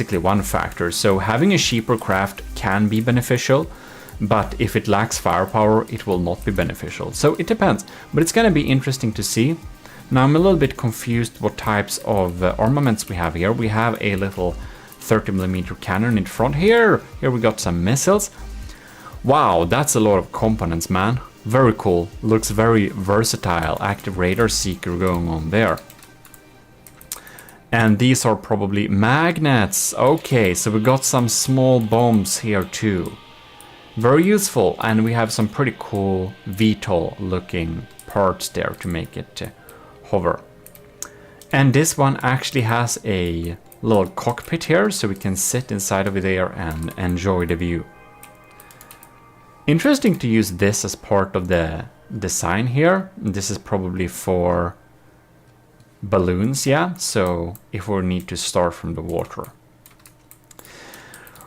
basically one factor. So having a cheaper craft can be beneficial, but if it lacks firepower, it will not be beneficial. So it depends, but it's gonna be interesting to see. Now I'm a little bit confused what types of armaments we have here. We have a little 30mm cannon in front here. Here we got some missiles. Wow, that's a lot of components, man. Very cool. Looks very versatile. Active radar seeker going on there. And these are probably magnets. Okay, so we got some small bombs here too. Very useful, and we have some pretty cool VTOL looking parts there to make it hover. And this one actually has a little cockpit here, so we can sit inside of it there and enjoy the view. Interesting to use this as part of the design here. This is probably for balloons, yeah, so if we need to start from the water.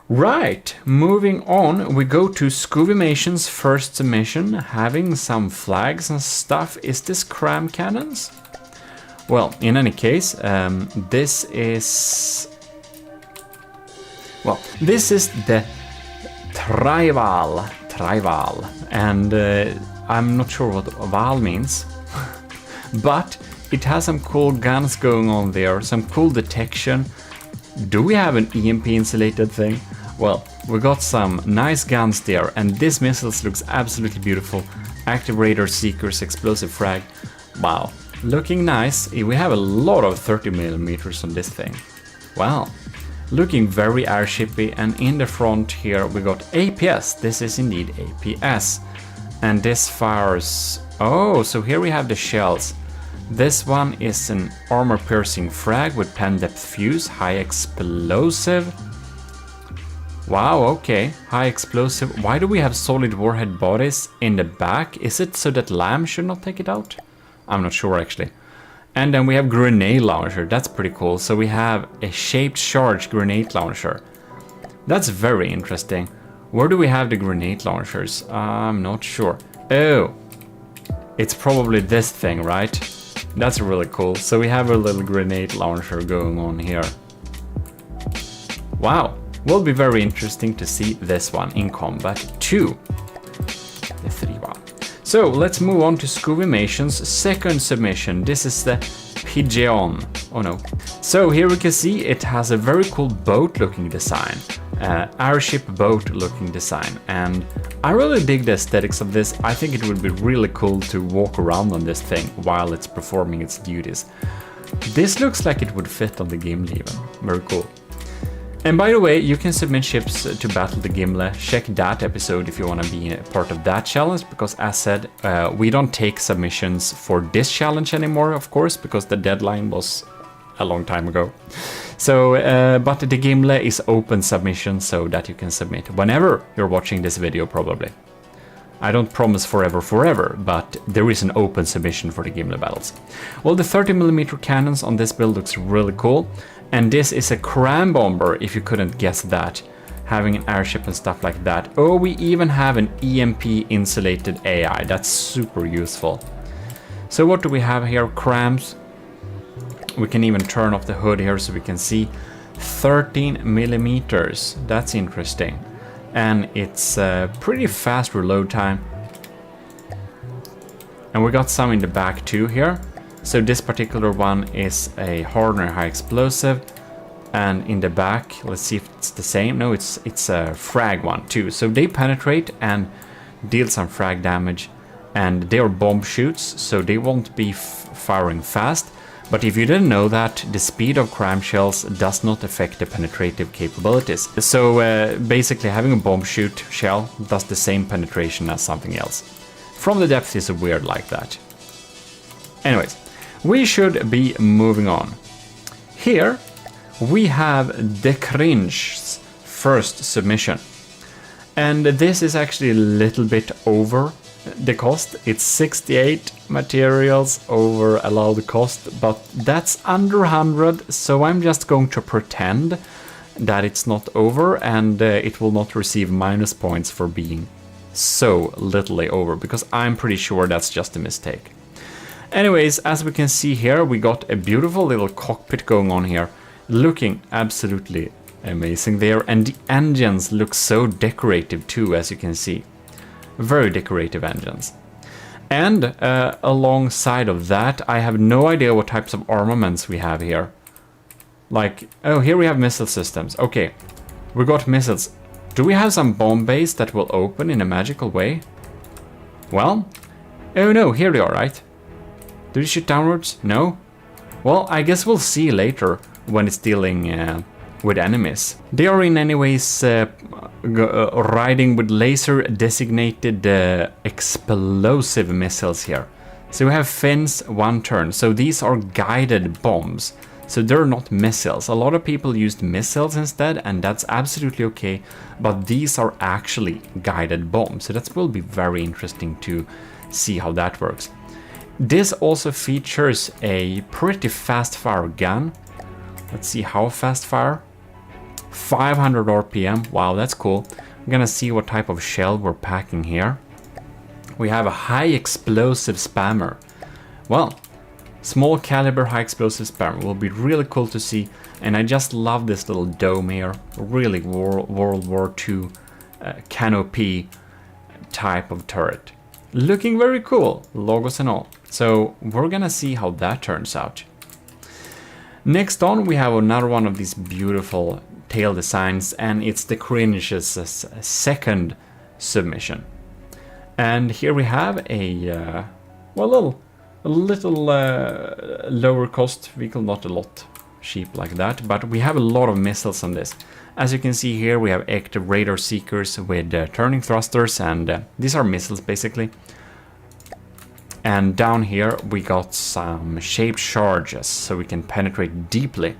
Right, moving on, we go to Scoovimation's first submission, having some flags and stuff. Is this cram cannons? Well, in any case, this is the Trival, and I'm not sure what Val means, but it has some cool guns going on there, some cool detection. Do we have an EMP insulated thing? Well, we got some nice guns there, and this missile looks absolutely beautiful. Active radar seekers, explosive frag. Wow, looking nice. We have a lot of 30mm on this thing. Wow, looking very airshipy. And in the front here we got APS. This is indeed APS, and this fires. Oh, so here we have the shells. This one is an armor-piercing frag with pen depth fuse, high explosive. Wow, okay, high explosive. Why do we have solid warhead bodies in the back? Is it so that LAM should not take it out? I'm not sure actually. And then we have grenade launcher. That's pretty cool. So we have a shaped charge grenade launcher. That's very interesting. Where do we have the grenade launchers? I'm not sure. Oh, it's probably this thing, right? That's really cool. So we have a little grenade launcher going on here. Wow, will be very interesting to see this one in combat too. The 3-1. So let's move on to Scoovimation's second submission. This is the Pigeon. Oh no. So here we can see it has a very cool boat looking design. Airship boat looking design, and I really dig the aesthetics of this. I think it would be really cool to walk around on this thing while it's performing its duties. This looks like it would fit on the Gimli even. Very cool. And by the way, you can submit ships to battle the Gimli. Check that episode if you want to be a part of that challenge, because as said, we don't take submissions for this challenge anymore, of course, because the deadline was a long time ago. So, but the Gimli is open submission, so that you can submit whenever you're watching this video, probably. I don't promise forever, but there is an open submission for the Gimli battles. Well, the 30mm cannons on this build looks really cool, and this is a cram bomber, if you couldn't guess that, having an airship and stuff like that. Oh, we even have an EMP insulated AI. That's super useful. So what do we have here? Crams. We can even turn off the hood here so we can see 13mm. That's interesting. And it's pretty fast reload time. And we got some in the back too here. So this particular one is a Hardener high explosive. And in the back, let's see if it's the same. No, it's a frag one too. So they penetrate and deal some frag damage. And they are bomb shoots, so they won't be firing fast. But if you didn't know that, the speed of cram shells does not affect the penetrative capabilities. So basically having a bomb shoot shell does the same penetration as something else. From the depth is weird like that. Anyways, we should be moving on. Here we have the Cringe's first submission. And this is actually a little bit over the cost. It's 68 materials over allowed cost, but that's under 100, so I'm just going to pretend that it's not over, and it will not receive minus points for being so littly over, because I'm pretty sure that's just a mistake. Anyways, as we can see here, we got a beautiful little cockpit going on here, looking absolutely Amazing there. And the engines look so decorative too, as you can see. Very decorative engines. And alongside of that, I have no idea what types of armaments we have here. Like, oh, here we have missile systems. Okay, we got missiles. Do we have some bomb bays that will open in a magical way? Well, oh no, here they are, right? Do they shoot downwards? No? Well, I guess we'll see later when it's dealing with enemies. They are in any ways riding with laser designated explosive missiles here. So we have fins, 1 turn. So these are guided bombs. So they're not missiles. A lot of people used missiles instead, and that's absolutely okay. But these are actually guided bombs. So that will be very interesting to see how that works. This also features a pretty fast fire gun. Let's see how fast fire. 500 RPM. Wow, that's cool. I'm gonna see what type of shell we're packing here. We have a high explosive spammer. Well, small caliber high explosive spammer will be really cool to see, and I just love this little dome here. Really World War II canopy type of turret. Looking very cool, logos and all. So we're gonna see how that turns out. Next on, we have another one of these beautiful tail designs, and it's the Cringe's second submission. And here we have a well, a little lower cost vehicle, not a lot cheap like that, but we have a lot of missiles on this. As you can see here, we have active radar seekers with turning thrusters, and these are missiles basically. And down here we got some shaped charges, so we can penetrate deeply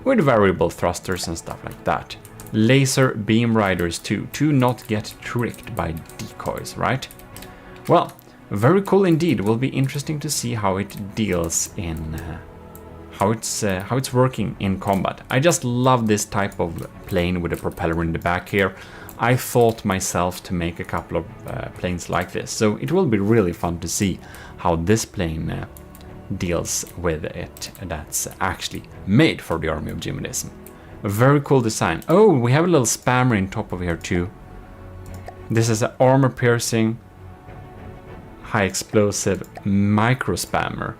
with variable thrusters and stuff like that. Laser beam riders too, to not get tricked by decoys, right? Well, very cool indeed. Will be interesting to see how it deals in how it's working in combat. I just love this type of plane with a propeller in the back here. I thought myself to make a couple of planes like this, so it will be really fun to see how this plane deals with it. That's actually made for the army of GMODIST. A very cool design. Oh, we have a little spammer in top of here too. This is an armor piercing high explosive micro spammer.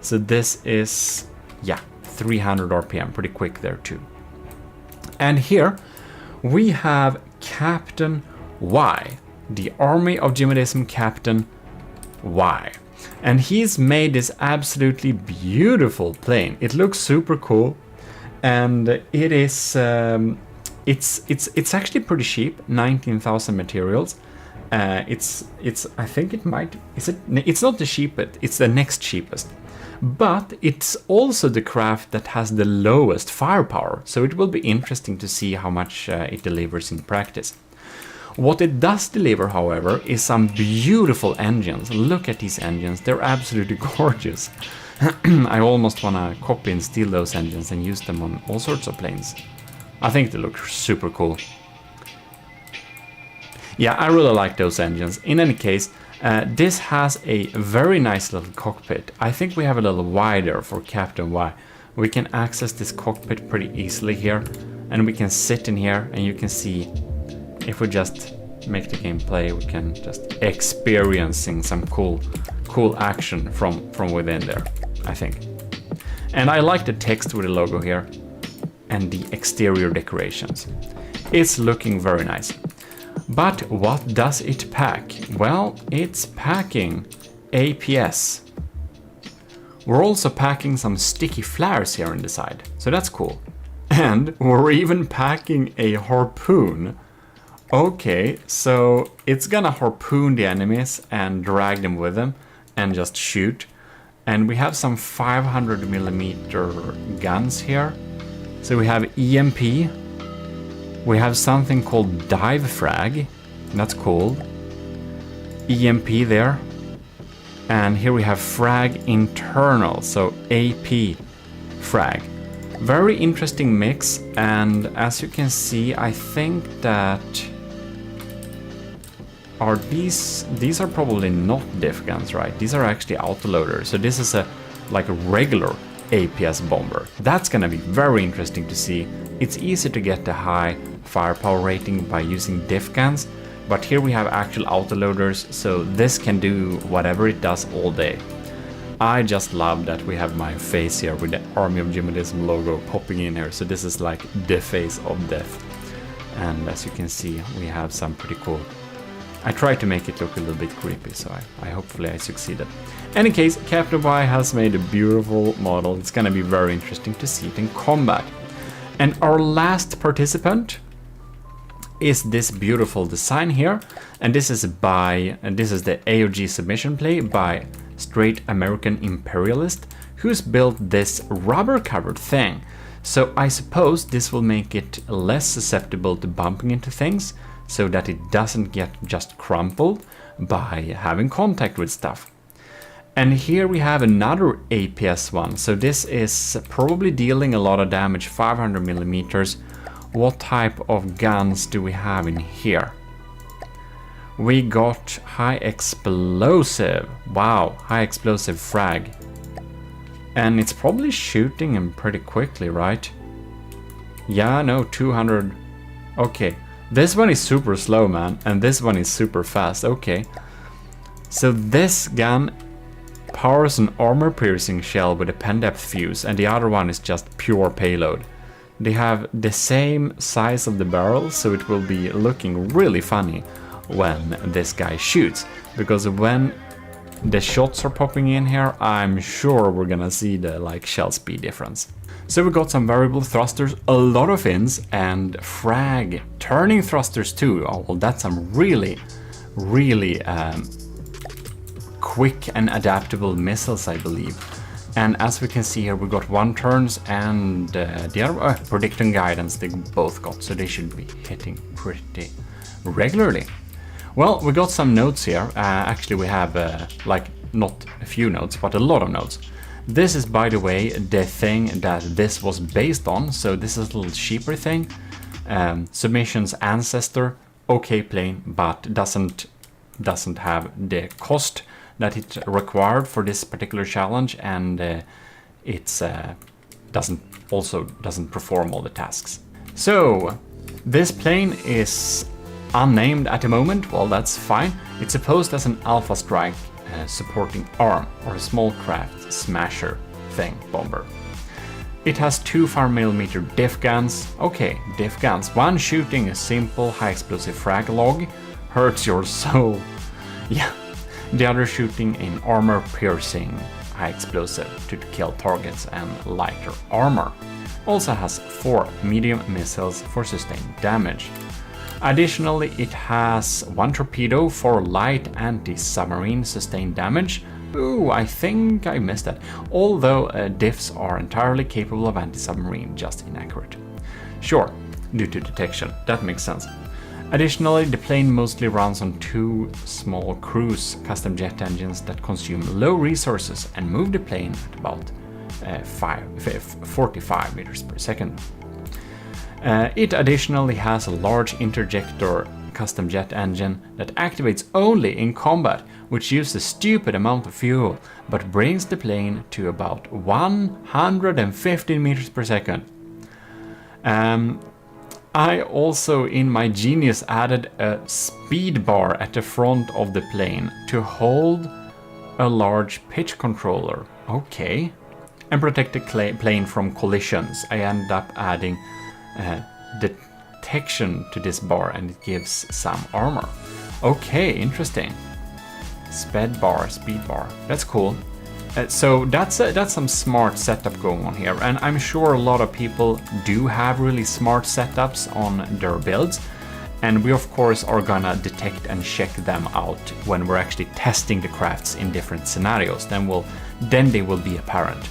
So this is, yeah, 300 RPM, pretty quick there too. And here we have Captain Y, the Army of GMODIST Captain Y. And he's made this absolutely beautiful plane. It looks super cool, and it is it's actually pretty cheap, 19,000 materials. I think it might, it's not the cheapest, it's the next cheapest. But it's also the craft that has the lowest firepower, so it will be interesting to see how much it delivers in practice. What it does deliver, however, is some beautiful engines. Look at these engines, they're absolutely gorgeous. I almost want to copy and steal those engines and use them on all sorts of planes. I think they look super cool. Yeah, I really like those engines. In any case, this has a very nice little cockpit. I think we have a little wider for Captain Y. We can access this cockpit pretty easily here, and we can sit in here, and you can see, if we just make the game play, we can just experiencing some cool action from within there, I think. And I like the text with the logo here and the exterior decorations. It's looking very nice. But what does it pack? Well, it's packing APS. We're also packing some sticky flares here on the side, so that's cool. And we're even packing a harpoon. Okay, so it's gonna harpoon the enemies and drag them with them and just shoot. And we have some 500mm guns here. So we have EMP. We have something called dive frag. That's cool. EMP there. And here we have frag internal, so AP frag. Very interesting mix, and as you can see, I think that these are probably not diff guns, right? These are actually autoloaders. So this is like a regular APS bomber. That's gonna be very interesting to see. It's easy to get the high firepower rating by using diff guns, but here we have actual autoloaders, so this can do whatever it does all day. I just love that we have my face here with the Army of GMODIST logo popping in here, so this is like the face of death. And as you can see, we have some pretty cool. I tried to make it look a little bit creepy, so hopefully I succeeded. Any case, Captain Y has made a beautiful model. It's gonna be very interesting to see it in combat. And our last participant is this beautiful design here, and this is the AOG submission play by Straight American Imperialist, who's built this rubber covered thing. So I suppose this will make it less susceptible to bumping into things, so that it doesn't get just crumpled by having contact with stuff. And here we have another APS one, so this is probably dealing a lot of damage, 500 millimeters. What type of guns do we have in here? We got high explosive, wow, high explosive frag. And it's probably shooting him pretty quickly, right? Yeah, no, 200, okay. This one is super slow, man, and this one is super fast, okay. So this gun powers an armor-piercing shell with a pen-depth fuse, and the other one is just pure payload. They have the same size of the barrel, so it will be looking really funny when this guy shoots, because when the shots are popping in here, I'm sure we're gonna see the like shell speed difference. So we got some variable thrusters, a lot of fins, and frag turning thrusters too. Oh, well, that's some really quick and adaptable missiles, I believe. And as we can see here, we got one turns and the other predicting guidance they both got, so they should be hitting pretty regularly. Well, we got some notes here. Actually, we have like not a few notes, but a lot of notes. This is, by the way, the thing that this was based on, so this is a little cheaper thing. Submission's ancestor, okay plane, but doesn't have the cost that it required for this particular challenge, and it's doesn't perform all the tasks. So this plane is unnamed at the moment. Well, that's fine. It's supposed as an Alpha Strike supporting arm, or a small craft smasher thing bomber. It has 2 5mm diff guns. Okay, diff guns. One shooting a simple high explosive frag log, hurts your soul. Yeah. The other shooting an armor piercing high explosive to kill targets and lighter armor. Also has 4 medium missiles for sustained damage. Additionally, it has 1 torpedo for light anti-submarine sustained damage. Ooh, I think I missed that. Although diffs are entirely capable of anti-submarine, just inaccurate. Sure, due to detection, that makes sense. Additionally, the plane mostly runs on 2 small cruise custom jet engines that consume low resources and move the plane at about 45 meters per second. It additionally has a large interjector custom jet engine that activates only in combat, which uses a stupid amount of fuel, but brings the plane to about 115 meters per second. I also, in my genius, added a speed bar at the front of the plane to hold a large pitch controller. Okay. And protect the plane from collisions. I ended up adding detection to this bar, and it gives some armor. Okay, interesting. Speed bar. That's cool. So that's some smart setup going on here, and I'm sure a lot of people do have really smart setups on their builds, and we of course are gonna detect and check them out when we're actually testing the crafts in different scenarios. Then they will be apparent.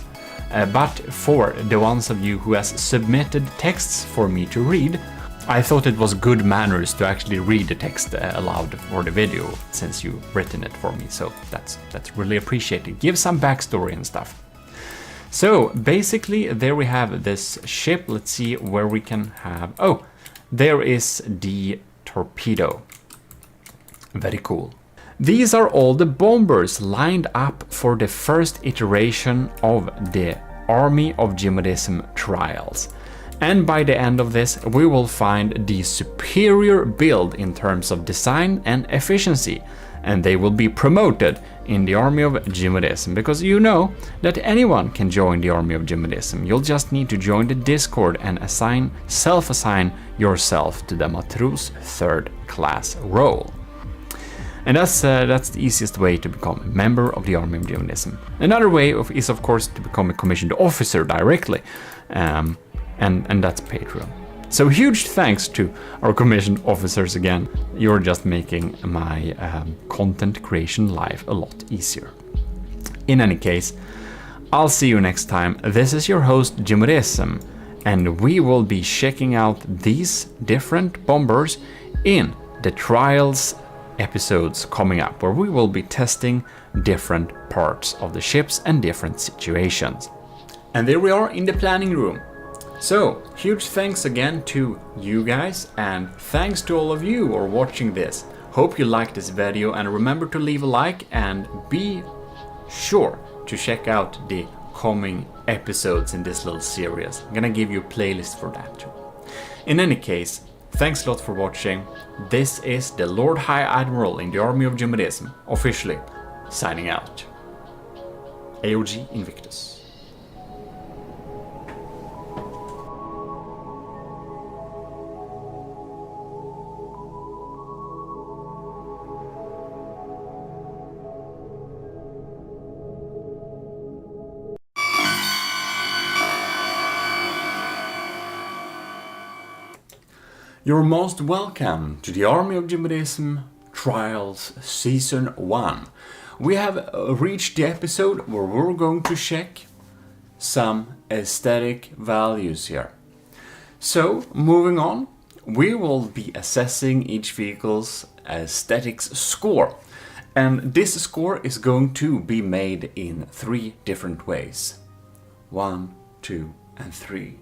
But for the ones of you who has submitted texts for me to read, I thought it was good manners to actually read the text aloud for the video, since you've written it for me, so that's really appreciated. Give some backstory and stuff. So basically, there we have this ship. Let's see where we can have... Oh, there is the torpedo. Very cool. These are all the bombers lined up for the first iteration of the Army of GMODISM trials. And by the end of this, we will find the superior build in terms of design and efficiency, and they will be promoted in the Army of GMODISM, because you know that anyone can join the Army of GMODISM. You'll just need to join the Discord and self-assign yourself to the Matros 3rd class role. And that's the easiest way to become a member of the Army of GMODISM. Another way is, of course, to become a commissioned officer directly, and that's Patreon. So huge thanks to our commissioned officers again. You're just making my content creation life a lot easier. In any case, I'll see you next time. This is your host GMODISM, and we will be checking out these different bombers in the trials episodes coming up, where we will be testing different parts of the ships and different situations. And there we are in the planning room. So, huge thanks again to you guys, and thanks to all of you who are watching this. Hope you liked this video, and remember to leave a like and be sure to check out the coming episodes in this little series. I'm gonna give you a playlist for that too. In any case, thanks a lot for watching. This is the Lord High Admiral in the Army of GMODISM, officially signing out. AOG Invictus. You're most welcome to the Army of GMODISM Trials Season 1. We have reached the episode where we're going to check some aesthetic values here. So, moving on, we will be assessing each vehicle's aesthetics score. And this score is going to be made in 3 different ways. 1, 2, and 3.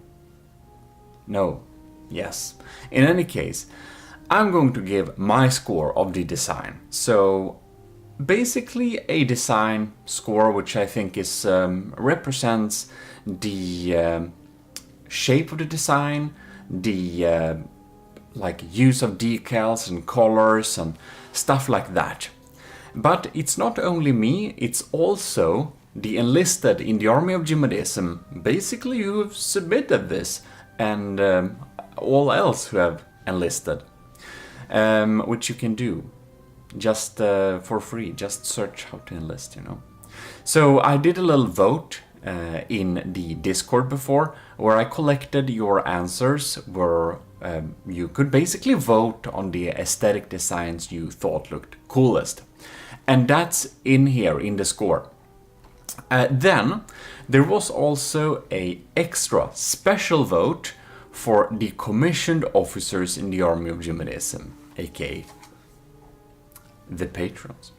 No. Yes. In any case, I'm going to give my score of the design. So basically a design score which I think is represents the shape of the design, the like use of decals and colors and stuff like that. But it's not only me, it's also the enlisted in the Army of GMODISM, basically who have submitted this, and all else who have enlisted, which you can do just for free. Just search how to enlist, you know. So I did a little vote in the Discord before, where I collected your answers, where you could basically vote on the aesthetic designs you thought looked coolest, and that's in here in the score. Then there was also a extra special vote for the commissioned officers in the Army of GMODISM, aka the patrons.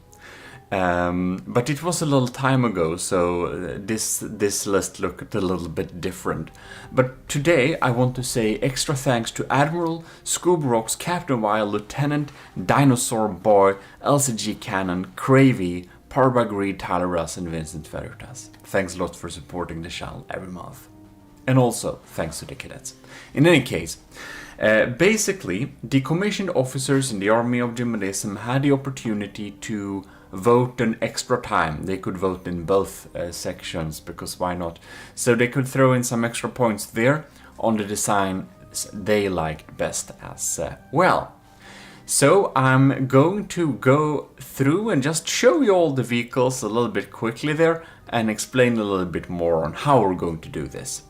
But it was a little time ago, so this list looked a little bit different. But today I want to say extra thanks to Admiral, Scoobrox, Captain Wild, Lieutenant, Dinosaur Boy, LCG Cannon, Cravey, Parbagreed, Tyler Russ, and Vincent Veritas. Thanks a lot for supporting the channel every month. And also, thanks to the cadets. In any case, basically, the commissioned officers in the Army of GMODISM had the opportunity to vote an extra time. They could vote in both sections, because why not? So they could throw in some extra points there on the design they liked best as well. So I'm going to go through and just show you all the vehicles a little bit quickly there, and explain a little bit more on how we're going to do this.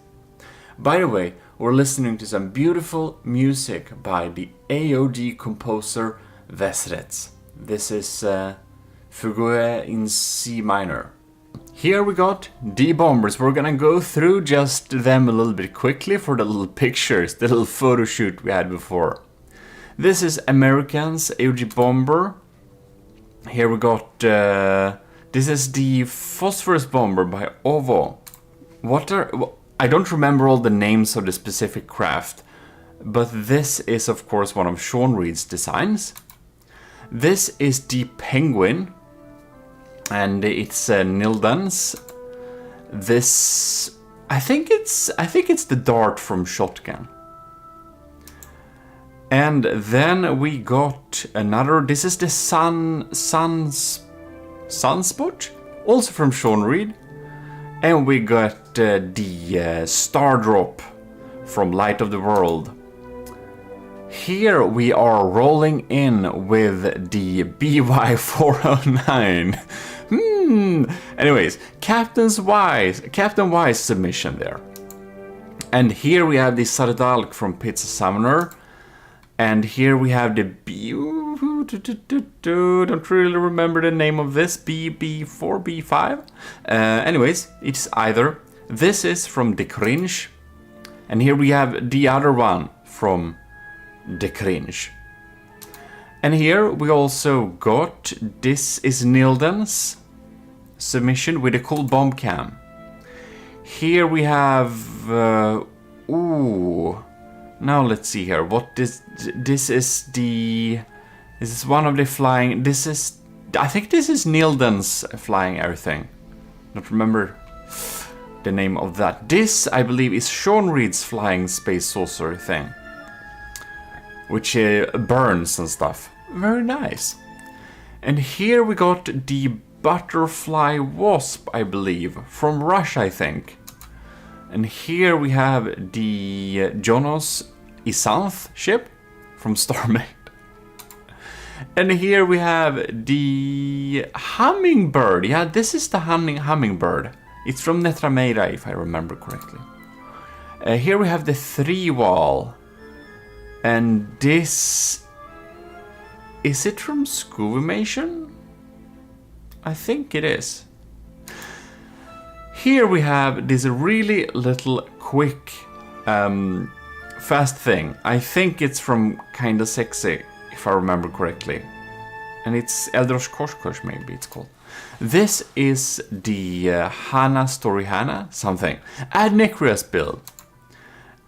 By the way, we're listening to some beautiful music by the AOG composer Vesrets. This is Fugue in C minor. Here we got the bombers. We're gonna go through just them a little bit quickly for the little pictures, the little photo shoot we had before. This is American's AOG bomber. Here we got, this is the phosphorus bomber by Ovo. I don't remember all the names of the specific craft, but this is of course one of Sean Reed's designs. This is the Penguin, and it's Nildan's. This I think it's the dart from Shotgun. And then we got another. This is the Sunspot, also from Sean Reed. And we got the Star Drop from Light of the World. Here we are rolling in with the BY409. Anyways, Captain Wise submission there. And here we have the Sardalk from Pizza Summoner. And here we have the don't really remember the name of this, BB4, B5. Anyways, it's either. This is from The Cringe. And here we have the other one from The Cringe. And here we also got, this is Nilden's submission with a cool bomb cam. Here we have, now let's see here. What is this? Is one of the flying? I think this is Nilden's flying everything. Not remember the name of that. This, I believe, is Sean Reed's flying space saucer thing, which burns and stuff. Very nice. And here we got the Butterfly Wasp, I believe, from Russia, I think. And here we have the Jonas Isanth ship from Starmate. And here we have the Hummingbird. Yeah, this is the Hummingbird. It's from Netrameira, if I remember correctly. Here we have the 3-wall. And this... Is it from Scuvimation? I think it is. Here we have this really little quick fast thing. I think it's from Kinda Sexy, if I remember correctly. And it's Eldrosh Koshkosh, maybe it's called. This is the Hana Story Hana something. Ad Necreus build.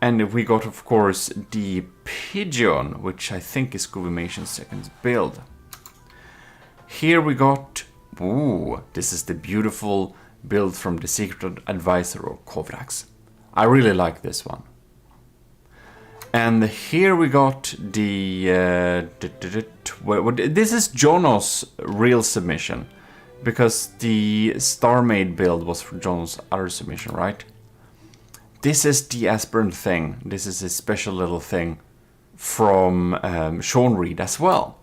And we got, of course, the Pigeon, which I think is Scuvimation's second build. Here we got... Ooh, this is the beautiful build from the Secret Advisor or Kovrax. I really like this one. And here we got the... this is Jono's real submission. Because the Starmaid build was for Jono's other submission, right? This is the Aspirant thing. This is a special little thing from Sean Reed as well.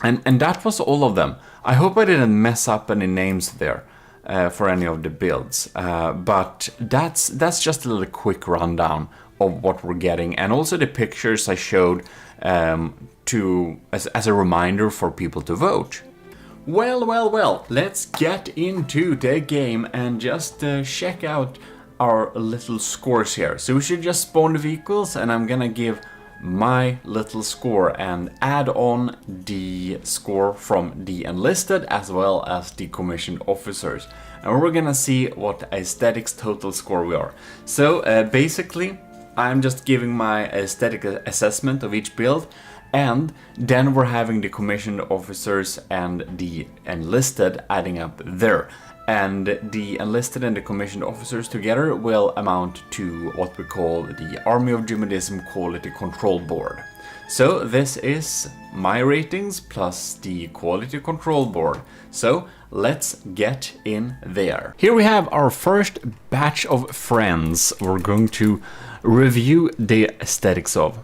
And that was all of them. I hope I didn't mess up any names there for any of the builds. But that's just a little quick rundown of what we're getting. And also the pictures I showed as a reminder for people to vote. Well, let's get into the game and just check out our little scores here. So we should just spawn the vehicles and I'm gonna give my little score and add on the score from the enlisted as well as the commissioned officers. And we're gonna see what aesthetics total score we are. So basically I'm just giving my aesthetic assessment of each build, and then we're having the commissioned officers and the enlisted adding up there. And the enlisted and the commissioned officers together will amount to what we call the Army of GMODISM Quality Control Board. So this is my ratings plus the Quality Control Board. So let's get in there. Here we have our first batch of friends we're going to review the aesthetics of.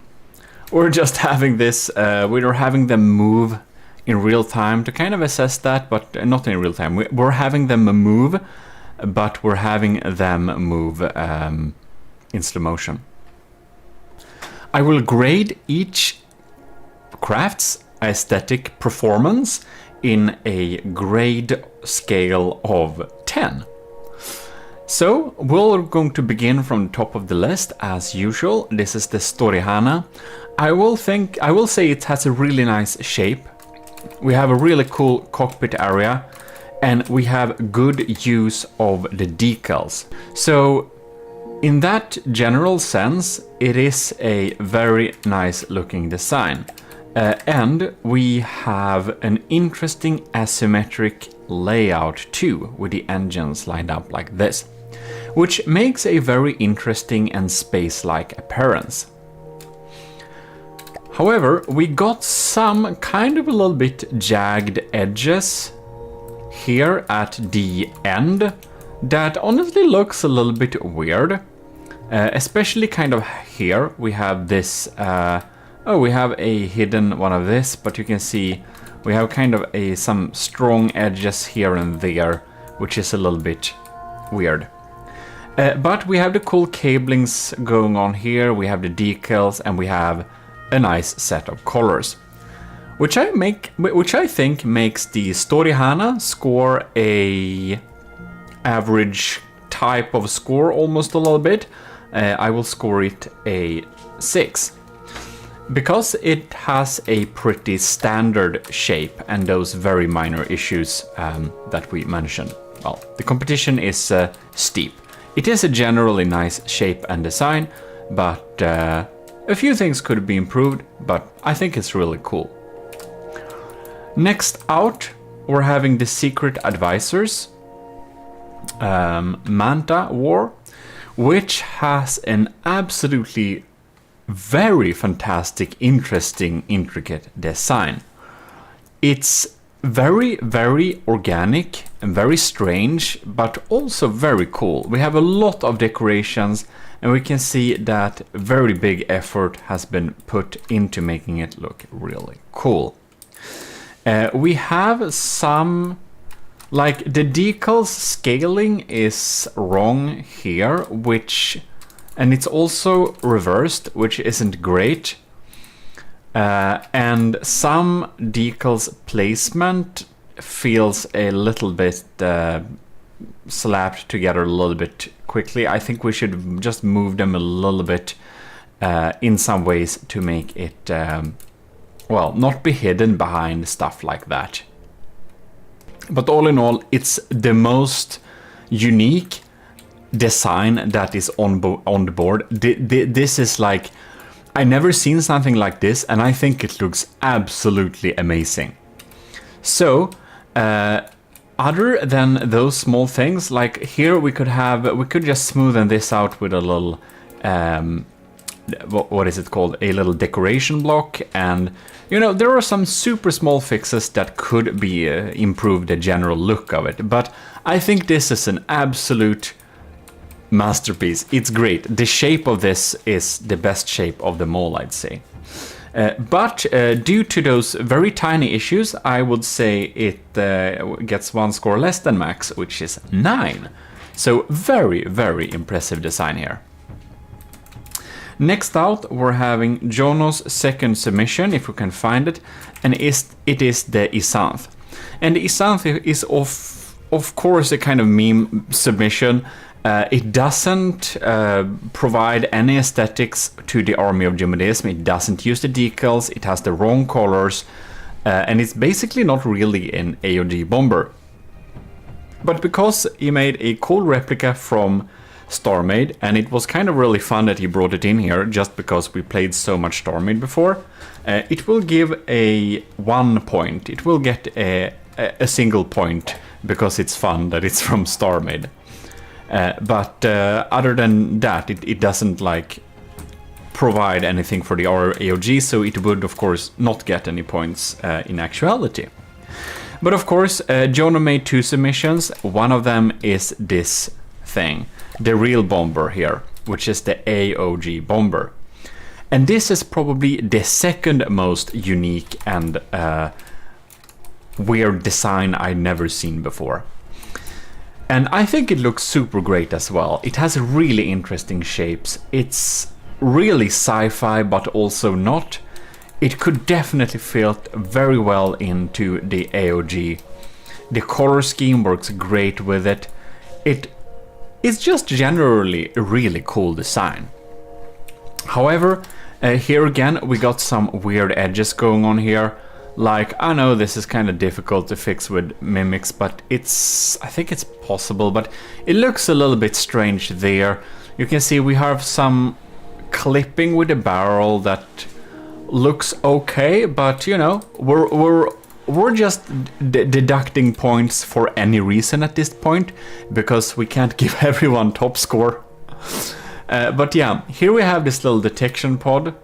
We're just having this, we're having them move in real time to kind of assess that, but not in real time. We're having them move, but we're having them move in slow motion. I will grade each craft's aesthetic performance in a grade scale of 10. So we're going to begin from the top of the list as usual. This is the Storihana. I will say it has a really nice shape. We have a really cool cockpit area and we have good use of the decals. So in that general sense, it is a very nice looking design. And we have an interesting asymmetric layout too, with the engines lined up like this. which makes a very interesting and space-like appearance. However, we got some kind of a little bit jagged edges here at the end that honestly looks a little bit weird. Especially kind of here, we have this, we have a hidden one of this, but you can see we have kind of some strong edges here and there, which is a little bit weird. But we have the cool cablings going on here, we have the decals, and we have a nice set of colors, which I think makes the Storyhana score a average type of score almost a little bit. I will score it a 6 because it has a pretty standard shape and those very minor issues that we mentioned. Well, the competition is steep. It is a generally nice shape and design, but a few things could be improved, but I think it's really cool. Next out, we're having the Secret Advisors Manta War, which has an absolutely very fantastic, interesting, intricate design. It's very, very organic and very strange, but also very cool. We have a lot of decorations, and we can see that very big effort has been put into making it look really cool. We have some, like the decals scaling is wrong here, and it's also reversed, which isn't great. And some decals placement feels a little bit slapped together a little bit quickly. I think we should just move them a little bit in some ways to make it, well, not be hidden behind stuff like that. But all in all, it's the most unique design that is on the board. This is like, I never seen something like this, and I think it looks absolutely amazing. So, other than those small things, like here we could just smoothen this out with a little, what is it called? A little decoration block, and you know, there are some super small fixes that could be improve the general look of it. But I think this is an absolute masterpiece. It's great. The shape of this is the best shape of them all, I'd say. But due to those very tiny issues, I would say it gets one score less than max, which is 9. So very, very impressive design here. Next out, we're having Jono's second submission, if we can find it, and it is the Isanth. And the Isanth is of course a kind of meme submission. It doesn't provide any aesthetics to the army of GMODISM. It doesn't use the decals, it has the wrong colors, and it's basically not really an AOG bomber. But because he made a cool replica from StarMade, and it was kind of really fun that he brought it in here just because we played so much StarMade before, it will give a 1 point. It will get a single point because it's fun that it's from StarMade. But other than that, it doesn't like provide anything for the AOG, so it would of course not get any points in actuality. But of course, Jono made 2 submissions. One of them is this thing, the real bomber here, which is the AOG bomber. And this is probably the second most unique and weird design I've never seen before. And I think it looks super great as well. It has really interesting shapes. It's really sci-fi, but also not. It could definitely fit very well into the AOG. The color scheme works great with it. It's just generally a really cool design. However, here again we got some weird edges going on here. Like, I know this is kind of difficult to fix with mimics, but I think it's possible, but it looks a little bit strange there. You can see we have some clipping with the barrel that looks okay, but you know, we're we're just deducting points for any reason at this point, because we can't give everyone top score. But yeah, here we have this little detection pod.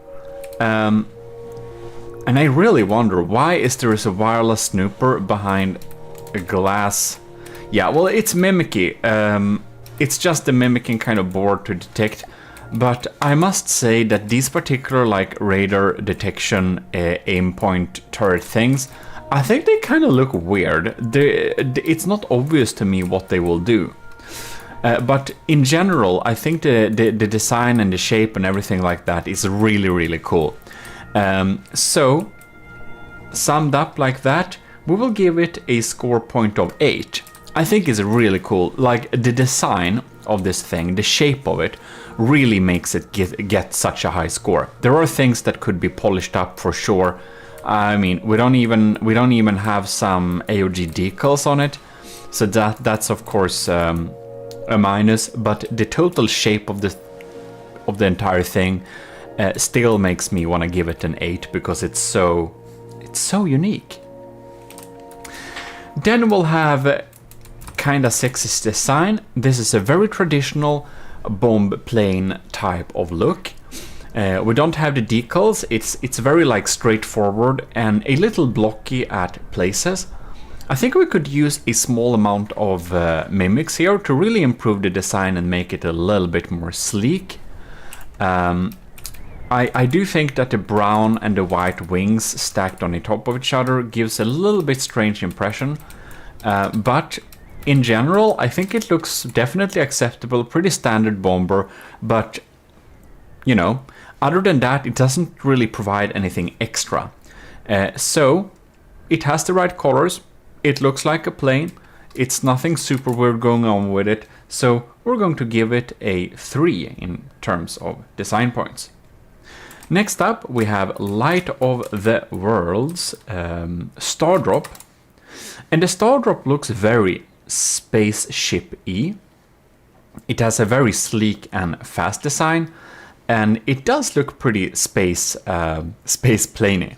And I really wonder, why is there a wireless snooper behind a glass? Yeah, well, it's mimicky. It's just a mimicking kind of board to detect. But I must say that these particular like radar detection aim point turret things, I think they kind of look weird. It's not obvious to me what they will do. But in general, I think the design and the shape and everything like that is really, really cool. So, summed up like that, we will give it a score point of 8. I think it's really cool. Like, the design of this thing, the shape of it, really makes it get such a high score. There are things that could be polished up for sure. I mean, we don't even have some AOG decals on it, so that's of course a minus. But the total shape of the entire thing still makes me want to give it an 8, because it's so unique. Then we'll have kinda sexist design. This is a very traditional bomb plane type of look. We don't have the decals. It's very like straightforward and a little blocky at places. I think we could use a small amount of mimics here to really improve the design and make it a little bit more sleek. I do think that the brown and the white wings stacked on the top of each other gives a little bit strange impression, but in general, I think it looks definitely acceptable, pretty standard bomber, but, you know, other than that, it doesn't really provide anything extra. So, it has the right colors, it looks like a plane, it's nothing super weird going on with it, so we're going to give it a 3 in terms of design points. Next up, we have Light of the Worlds, Stardrop. And the Stardrop looks very spaceship-y. It has a very sleek and fast design, and it does look pretty space planey.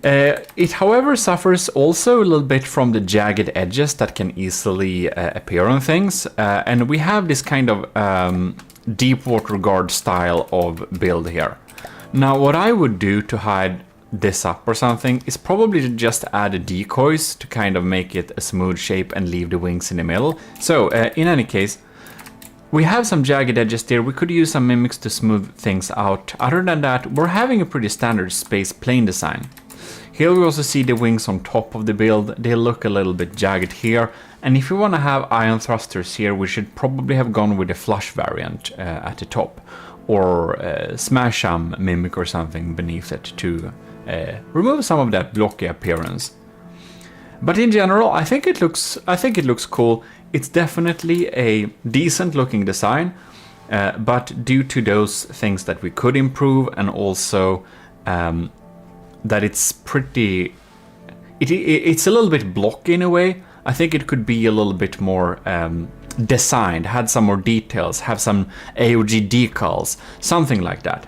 It, however, suffers also a little bit from the jagged edges that can easily appear on things, and we have this kind of deep water guard style of build here. Now, what I would do to hide this up or something is probably to just add decoys to kind of make it a smooth shape and leave the wings in the middle. So in any case, we have some jagged edges there. We could use some mimics to smooth things out. Other than that, we're having a pretty standard space plane design. Here we also see the wings on top of the build. They look a little bit jagged here. And if we want to have ion thrusters here, we should probably have gone with a flush variant at the top, or smash some mimic or something beneath it to remove some of that blocky appearance. But in general, I think it looks cool. It's definitely a decent looking design, but due to those things that we could improve, and also that it's pretty, it's a little bit blocky in a way. I think it could be a little bit more designed, had some more details, have some AOG decals, something like that.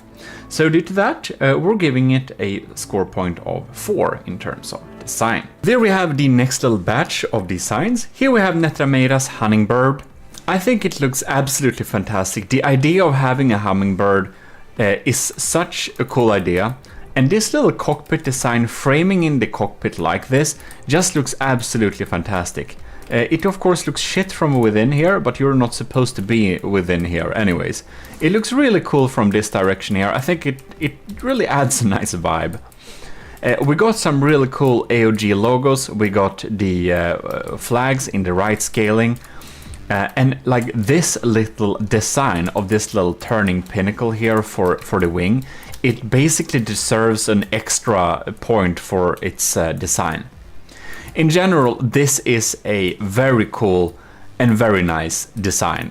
So due to that, we're giving it a score point of 4 in terms of design. There we have the next little batch of designs. Here we have Netrameira's hummingbird. I think it looks absolutely fantastic. The idea of having a hummingbird is such a cool idea. And this little cockpit design, framing in the cockpit like this, just looks absolutely fantastic. It of course looks shit from within here, but you're not supposed to be within here anyways. It looks really cool from this direction here. I think it really adds a nice vibe. We got some really cool AOG logos. We got the flags in the right scaling. And like this little design of this little turning pinnacle here for the wing, it basically deserves an extra point for its design. In general, this is a very cool and very nice design.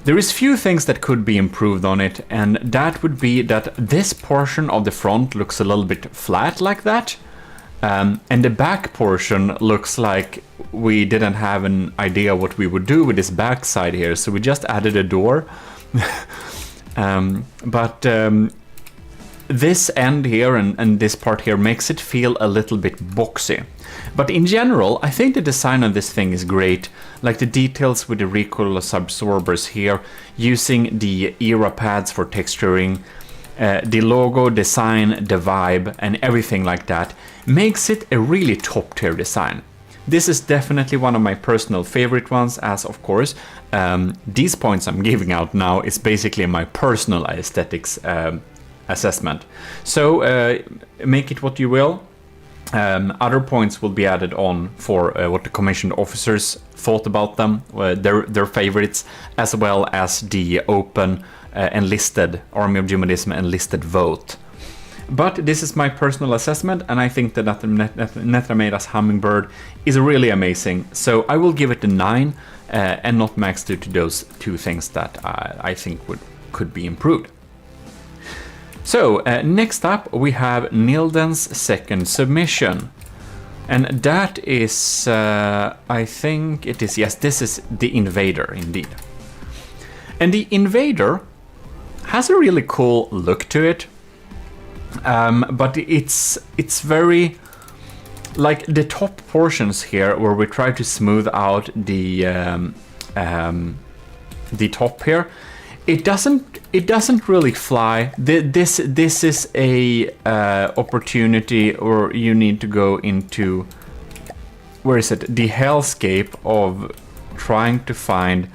There is few things that could be improved on it, and that would be that this portion of the front looks a little bit flat like that, and the back portion looks like we didn't have an idea what we would do with this back side here, so we just added a door. this end here and this part here makes it feel a little bit boxy. But in general, I think the design of this thing is great. Like the details with the recoil absorbers here, using the era pads for texturing, the logo, design, the vibe, and everything like that makes it a really top tier design. This is definitely one of my personal favorite ones, as of course, these points I'm giving out now is basically my personal aesthetics assessment. So make it what you will. Other points will be added on for what the commissioned officers thought about them, their favorites, as well as the open enlisted Army of GMODISM enlisted vote. But this is my personal assessment, and I think that Netrameda's Hummingbird is really amazing. So I will give it a 9 and not max due to those two things that I think could be improved. So next up we have Nilden's second submission. And that is, I think it is, yes, this is the Invader indeed. And the Invader has a really cool look to it. But it's very, like the top portions here where we try to smooth out the top here, it doesn't really fly. This is a opportunity, or you need to go into, where is it, the hellscape of trying to find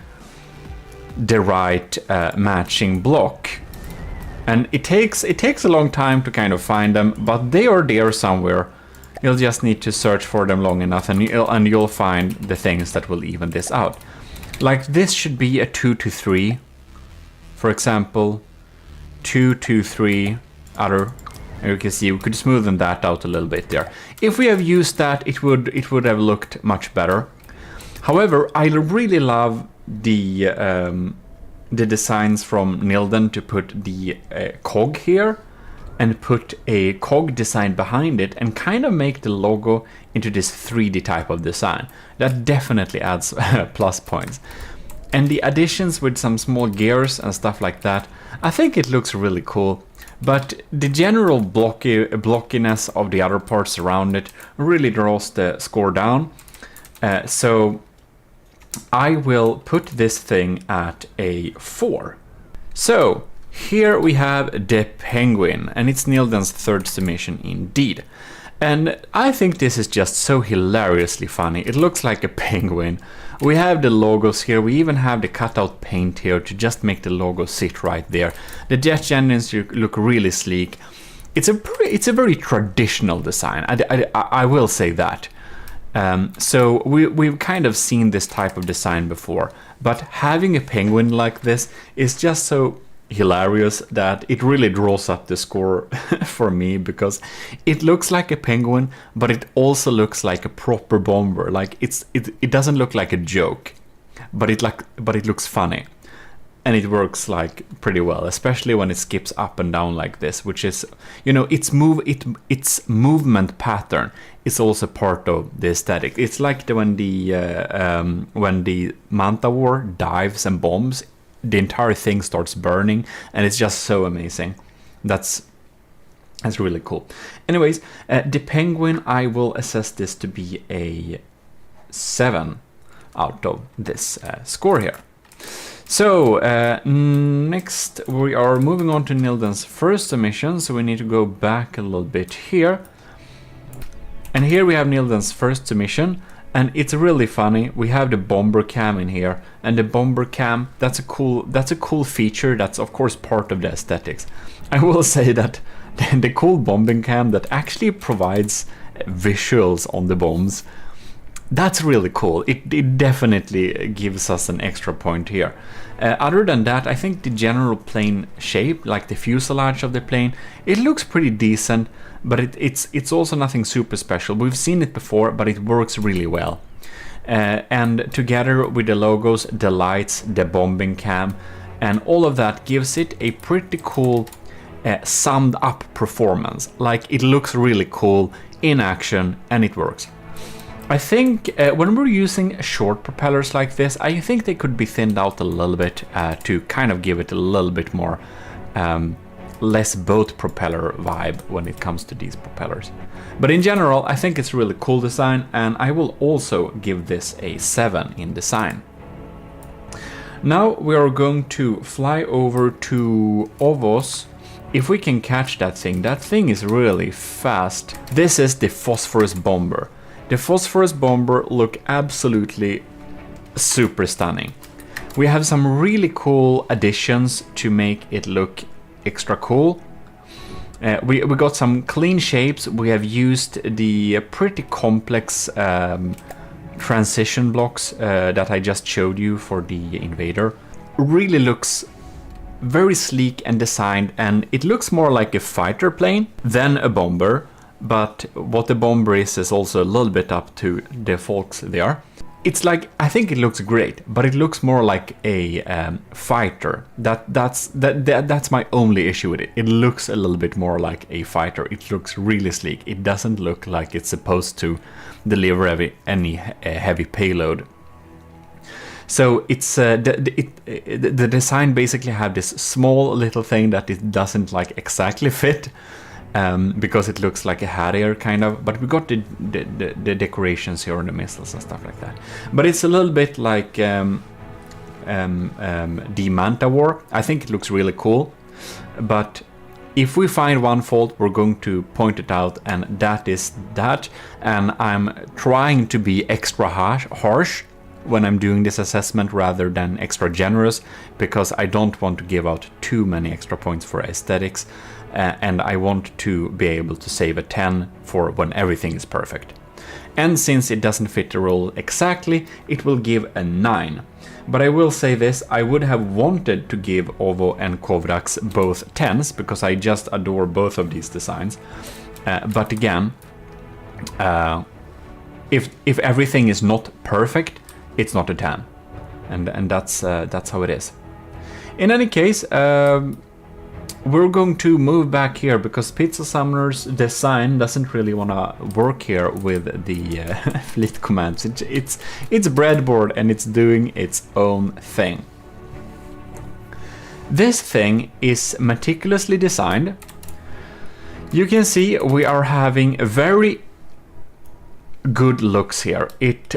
the right matching block. And it takes a long time to kind of find them, but they are there somewhere. You'll just need to search for them long enough, and you'll find the things that will even this out. Like this should be a 2 to 3, for example, 2 to 3. Other, you can see we could smoothen that out a little bit there. If we have used that, it would have looked much better. However, I really love the designs from Nilden to put the cog here and put a cog design behind it and kind of make the logo into this 3D type of design. That definitely adds plus points. And the additions with some small gears and stuff like that, I think it looks really cool. But the general blockiness of the other parts around it really draws the score down. So I will put this thing at a 4. So here we have the Penguin, and it's Nilden's third submission indeed. And I think this is just so hilariously funny. It looks like a penguin. We have the logos here. We even have the cutout paint here to just make the logo sit right there. The jet engines look really sleek. It's a very traditional design. I will say that. So we've kind of seen this type of design before, but having a penguin like this is just so hilarious that it really draws up the score for me, because it looks like a penguin, but it also looks like a proper bomber. Like it doesn't look like a joke, but it looks funny. And it works like pretty well, especially when it skips up and down like this, which is, you know, its movement pattern is also part of the aesthetic. It's like when the Manta War dives and bombs, the entire thing starts burning, and it's just so amazing. That's really cool. Anyways, the Penguin, I will assess this to be a 7 out of this score here. So next we are moving on to Nilden's first submission, so we need to go back a little bit here. And here we have Nilden's first submission, and it's really funny. We have the bomber cam in here, and the bomber cam, that's a cool feature. That's of course part of the aesthetics. I will say that the cool bombing cam that actually provides visuals on the bombs, that's really cool. It definitely gives us an extra point here. Other than that, I think the general plane shape, like the fuselage of the plane, it looks pretty decent, but it's also nothing super special. We've seen it before, but it works really well. And together with the logos, the lights, the bombing cam, and all of that gives it a pretty cool summed up performance. Like, it looks really cool in action, and it works. I think when we're using short propellers like this, I think they could be thinned out a little bit to kind of give it a little bit more less boat propeller vibe when it comes to these propellers. But in general, I think it's a really cool design, and I will also give this a 7 in design. Now we are going to fly over to Ovos. If we can catch that thing is really fast. This is the Phosphorus Bomber. The Phosphorus Bomber look absolutely super stunning. We have some really cool additions to make it look extra cool. We got some clean shapes. We have used the pretty complex transition blocks that I just showed you for the Invader. Really looks very sleek and designed, and it looks more like a fighter plane than a bomber, but what the bomber is also a little bit up to the folks there. It's like, I think it looks great, but it looks more like a fighter. That's my only issue with it. It looks a little bit more like a fighter. It looks really sleek. It doesn't look like it's supposed to deliver any heavy payload. So it's the design basically have this small little thing that it doesn't like exactly fit. Because it looks like a Harrier kind of, but we got the decorations here on the missiles and stuff like that. But it's a little bit like the Manta War. I think it looks really cool, but if we find one fault, we're going to point it out, and that is that. And I'm trying to be extra harsh when I'm doing this assessment rather than extra generous, because I don't want to give out too many extra points for aesthetics. And I want to be able to save a 10 for when everything is perfect. And since it doesn't fit the role exactly, it will give a 9. But I will say this, I would have wanted to give Ovo and Kovrax both 10s, because I just adore both of these designs. But again, if everything is not perfect, it's not a 10. And that's how it is. In any case, we're going to move back here because Pizza Summoner's design doesn't really want to work here with the fleet commands. It's breadboard and it's doing its own thing. This thing is meticulously designed. You can see we are having very good looks here. It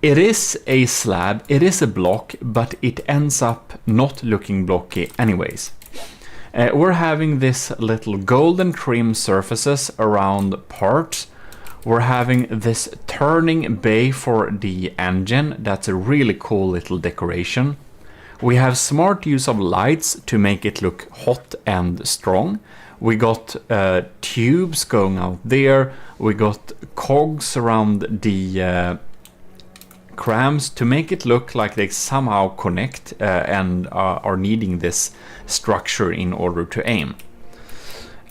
is a slab, it is a block, but it ends up not looking blocky anyways. We're having this little golden trim surfaces around parts. We're having this turning bay for the engine. That's a really cool little decoration. We have smart use of lights to make it look hot and strong. We got tubes going out there. We got cogs around the crams to make it look like they somehow connect and are needing this structure in order to aim.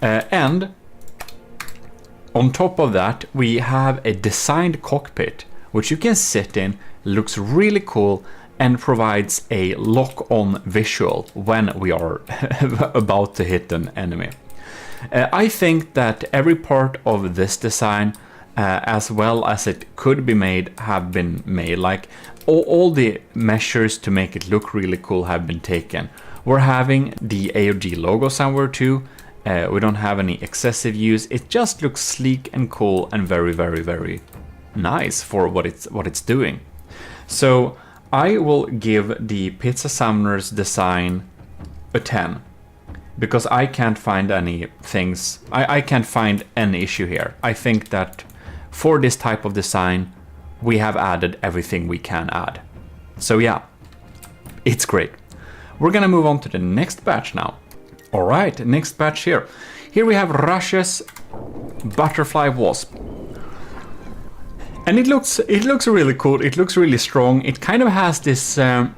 And on top of that, we have a designed cockpit which you can sit in, looks really cool, and provides a lock-on visual when we are about to hit an enemy. I think that every part of this design, as well as it could be made, have been made. Like all the measures to make it look really cool have been taken. We're having the AOG logo somewhere too. We don't have any excessive use. It just looks sleek and cool and very, very, very nice for what it's doing. So I will give the Pizza Summoner's design a 10. Because I can't find any things, I can't find any issue here. I think that for this type of design, we have added everything we can add. So yeah, it's great. We're gonna move on to the next batch now. All right, next batch here. Here we have Russia's Butterfly Wasp. And it looks really cool, it looks really strong. It kind of has this, a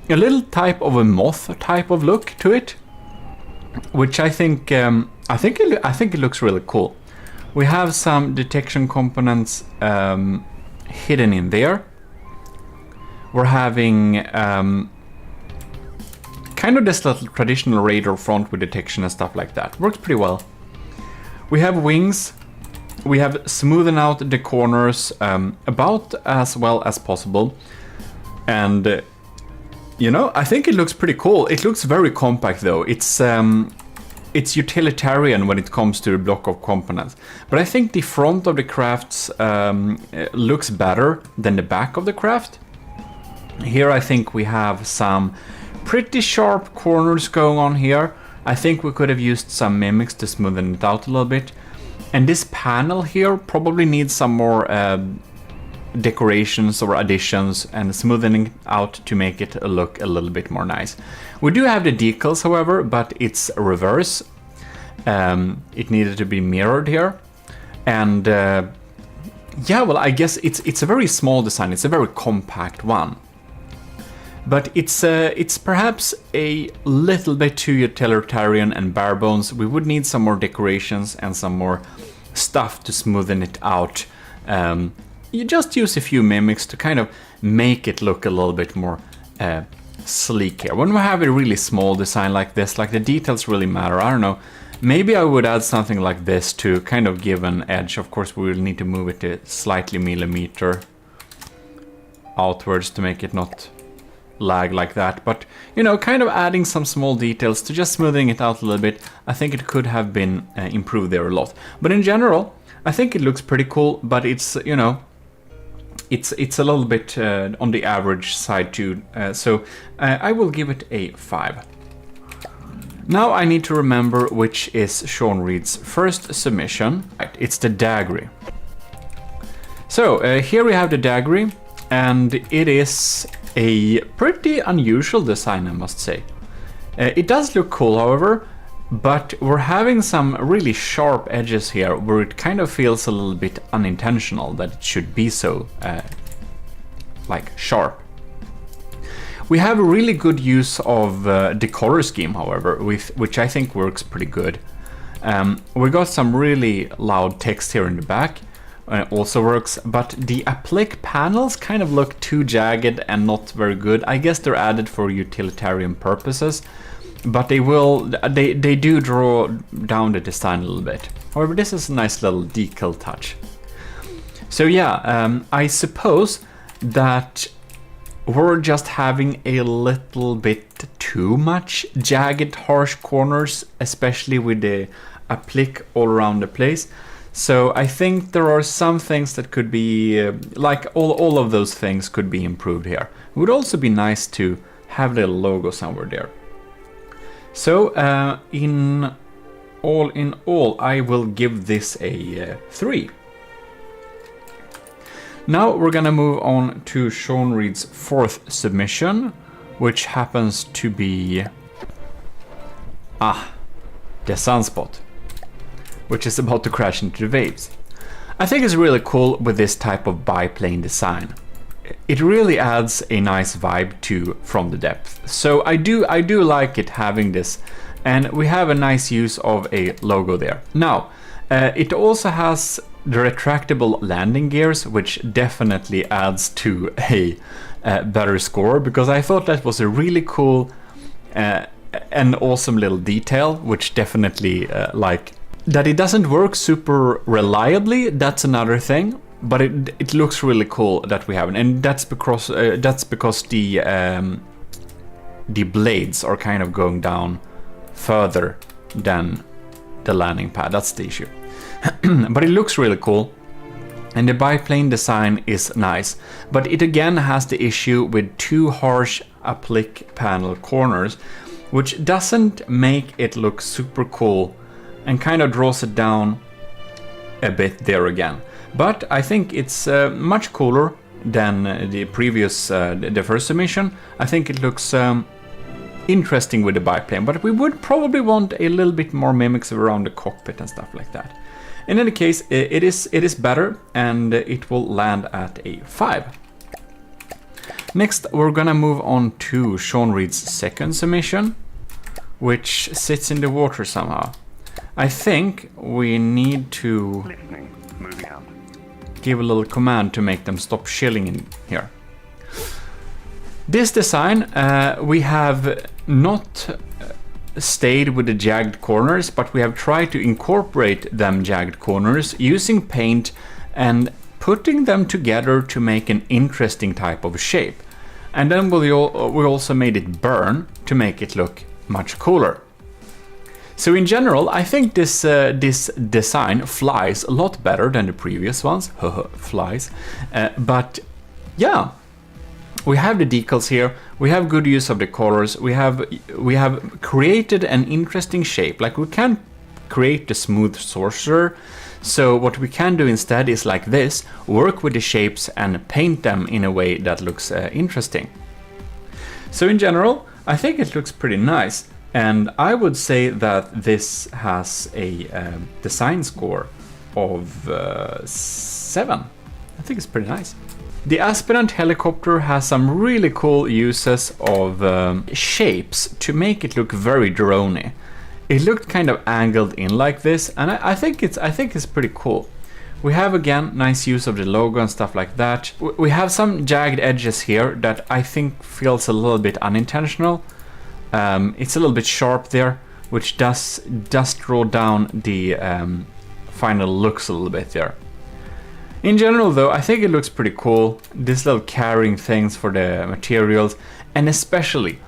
little type of a moth type of look to it, which I think it looks really cool. We have some detection components hidden in there. We're having kind of this little traditional radar front with detection and stuff like that. Works pretty well. We have wings. We have smoothen out the corners about as well as possible. And You know, I think it looks pretty cool. It looks very compact though. It's utilitarian when it comes to a block of components. But I think the front of the crafts looks better than the back of the craft. Here I think we have some pretty sharp corners going on here. I think we could have used some mimics to smoothen it out a little bit. And this panel here probably needs some more decorations or additions and smoothening out to make it look a little bit more nice. We do have the decals, however, but it's reverse. It needed to be mirrored here. And yeah, well, I guess it's a very small design. It's a very compact one. But it's perhaps a little bit too utilitarian and bare bones. We would need some more decorations and some more stuff to smoothen it out. You just use a few mimics to kind of make it look a little bit more sleek here. When we have a really small design like this, like the details really matter, I don't know. Maybe I would add something like this to kind of give an edge. Of course, we will need to move it to slightly millimeter outwards to make it not lag like that, but you know, kind of adding some small details to just smoothing it out a little bit. I think it could have been improved there a lot, but in general I think it looks pretty cool. But it's, you know, it's a little bit on the average side too, so I will give it a 5. Now I need to remember which is Sean Reed's first submission. Right, it's the Daggery. So here we have the Daggery, and it is a pretty unusual design, I must say. It does look cool, however, but we're having some really sharp edges here where it kind of feels a little bit unintentional that it should be so like sharp. We have a really good use of the color scheme, however, which I think works pretty good. We got some really loud text here in the back. Also works, but the applique panels kind of look too jagged and not very good. I guess they're added for utilitarian purposes, but they do draw down the design a little bit. However, this is a nice little decal touch. So yeah, I suppose that we're just having a little bit too much jagged, harsh corners, especially with the applique all around the place. So I think there are some things that could be, like all of those things could be improved here. It would also be nice to have a little logo somewhere there. So in all, I will give this a 3. Now we're gonna move on to Sean Reed's 4th submission, which happens to be the Sunspot, which is about to crash into the waves. I think it's really cool with this type of biplane design. It really adds a nice vibe to From the Depth. So I do like it having this, and we have a nice use of a logo there. Now, it also has the retractable landing gears, which definitely adds to a better score, because I thought that was a really cool and awesome little detail, which definitely like that it doesn't work super reliably. That's another thing, but it looks really cool that we have it, and that's because the blades are kind of going down further than the landing pad. That's the issue. But it looks really cool, and the biplane design is nice, but it again has the issue with too harsh applique panel corners, which doesn't make it look super cool and kind of draws it down a bit there again. But I think it's much cooler than the previous, the first submission. I think it looks interesting with the biplane, but we would probably want a little bit more mimics around the cockpit and stuff like that. In any case, it is better, and it will land at a 5. Next, we're gonna move on to Sean Reed's 2nd submission, which sits in the water somehow. I think we need to give a little command to make them stop shilling in here. This design, we have not stayed with the jagged corners, but we have tried to incorporate them jagged corners using paint and putting them together to make an interesting type of shape. And then we also made it burn to make it look much cooler. So in general, I think this design flies a lot better than the previous ones. Flies. But yeah, we have the decals here. We have good use of the colors. We have created an interesting shape. Like, we can create the smooth sorcerer. So what we can do instead is like this, work with the shapes and paint them in a way that looks interesting. So in general, I think it looks pretty nice. And I would say that this has a design score of 7. I think it's pretty nice. The Aspirant helicopter has some really cool uses of shapes to make it look very droney. It looked kind of angled in like this, and I think it's pretty cool. We have again nice use of the logo and stuff like that. We have some jagged edges here that I think feels a little bit unintentional. It's a little bit sharp there, which does draw down the final looks a little bit there. In general though, I think it looks pretty cool. These little carrying things for the materials, and especially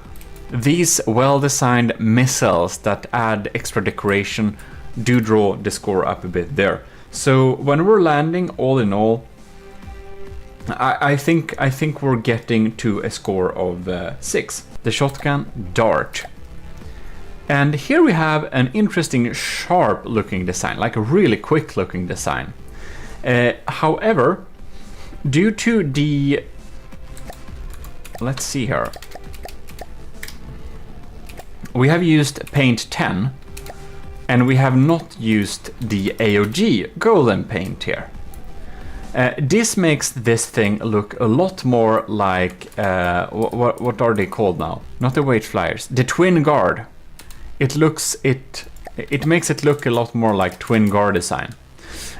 these well-designed missiles that add extra decoration do draw the score up a bit there. So when we're landing, all in all, I think we're getting to a score of 6. The shotgun dart. And here we have an interesting sharp looking design, like a really quick looking design. However, due to the, let's see here, we have used paint 10 and we have not used the AOG golden paint here. This makes this thing look a lot more like, what are they called now? Not the weight flyers, the twin guard. It makes it look a lot more like twin guard design.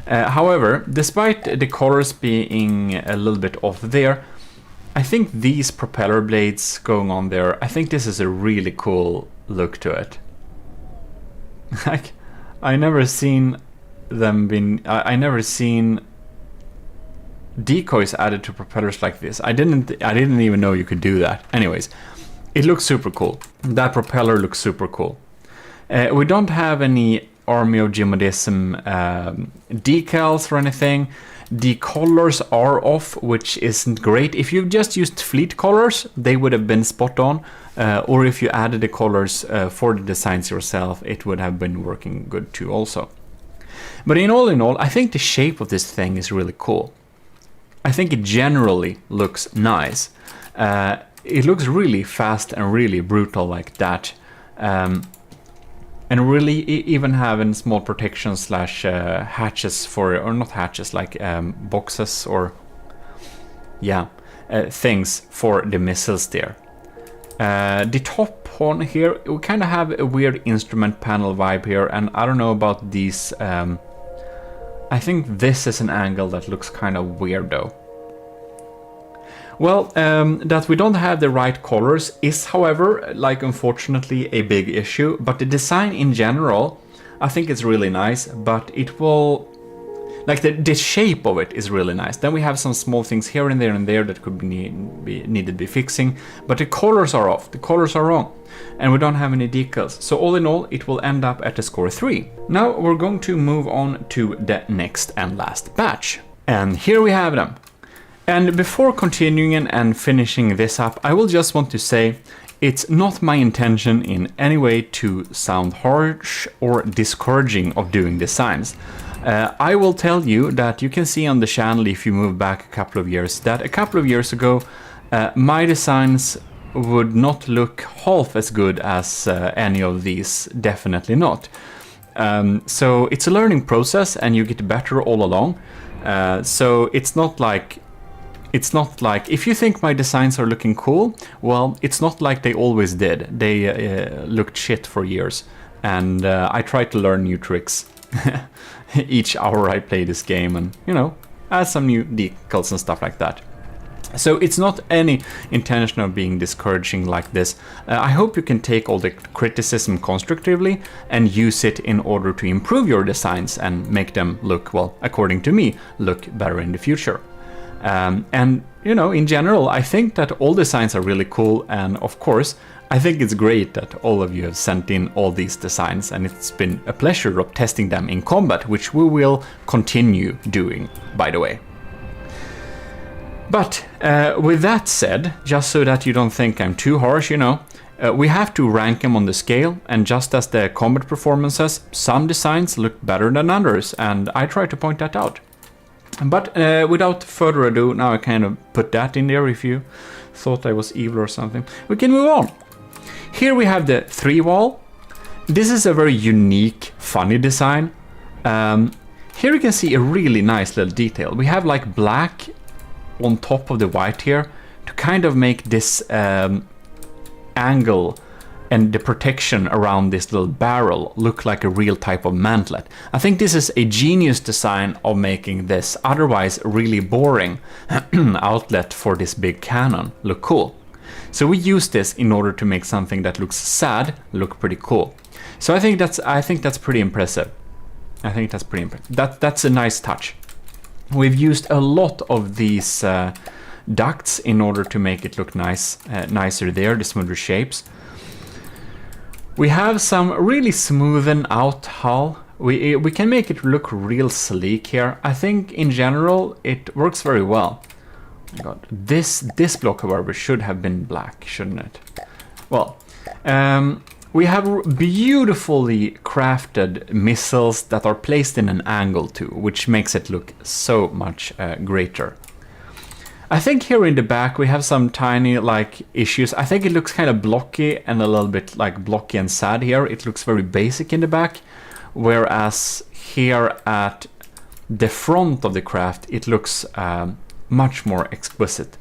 However, despite the colors being a little bit off there, I think these propeller blades going on there, I think this is a really cool look to it. Like, I never seen decoys added to propellers like this. I didn't even know you could do that. Anyways, it looks super cool. That propeller looks super cool. We don't have any Army of GMODISM decals or anything. The colors are off, which isn't great. If you just used fleet colors, they would have been spot on. Or if you added the colors for the designs yourself, it would have been working good too also. But in all, I think the shape of this thing is really cool. I think it generally looks nice. It looks really fast and really brutal like that. And really even having small protection slash hatches for, or not hatches, like boxes or, yeah, things for the missiles there. The top one here, we kind of have a weird instrument panel vibe here, and I don't know about these. I think this is an angle that looks kind of weird though. Well, that we don't have the right colors is, however, like, unfortunately a big issue, but the design in general, I think it's really nice, but it will, like, the shape of it is really nice. Then we have some small things here and there that could needed to be fixing, but the colors are off, the colors are wrong, and we don't have any decals. So all in all, it will end up at a score 3. Now we're going to move on to the next and last batch. And here we have them. And before continuing and finishing this up, I will just want to say it's not my intention in any way to sound harsh or discouraging of doing designs. I will tell you that you can see on the channel, if you move back a couple of years, that a couple of years ago my designs would not look half as good as any of these, definitely not. So it's a learning process and you get better all along. So it's not like if you think my designs are looking cool, well, it's not like they always did. They looked shit for years, and I try to learn new tricks each hour I play this game, and, you know, add some new decals and stuff like that. So it's not any intention of being discouraging like this. I hope you can take all the criticism constructively and use it in order to improve your designs and make them look, well, according to me, look better in the future. And you know, in general, I think that all designs are really cool, and of course, I think it's great that all of you have sent in all these designs, and it's been a pleasure of testing them in combat, which we will continue doing, by the way. But with that said, just so that you don't think I'm too harsh, you know, we have to rank them on the scale, and just as the combat performances, some designs look better than others, and I try to point that out. But without further ado, now I kind of put that in there if you thought I was evil or something. We can move on. Here we have the 3-wall. This is a very unique, funny design. Here you can see a really nice little detail. We have like black on top of the white here to kind of make this angle and the protection around this little barrel look like a real type of mantlet. I think this is a genius design of making this otherwise really boring outlet for this big cannon look cool. So we use this in order to make something that looks sad look pretty cool. So I think that's pretty impressive. I think that's pretty impressive. That's a nice touch. We've used a lot of these ducts in order to make it look nice, nicer there, the smoother shapes. We have some really smoothen out hull. We can make it look real sleek here. I think in general it works very well. God, this block, however, should have been black, shouldn't it? Well, we have beautifully crafted missiles that are placed in an angle too, which makes it look so much greater. I think here in the back we have some tiny like issues. I think it looks kind of blocky and a little bit like blocky and sad here. It looks very basic in the back, whereas here at the front of the craft it looks much more exquisite.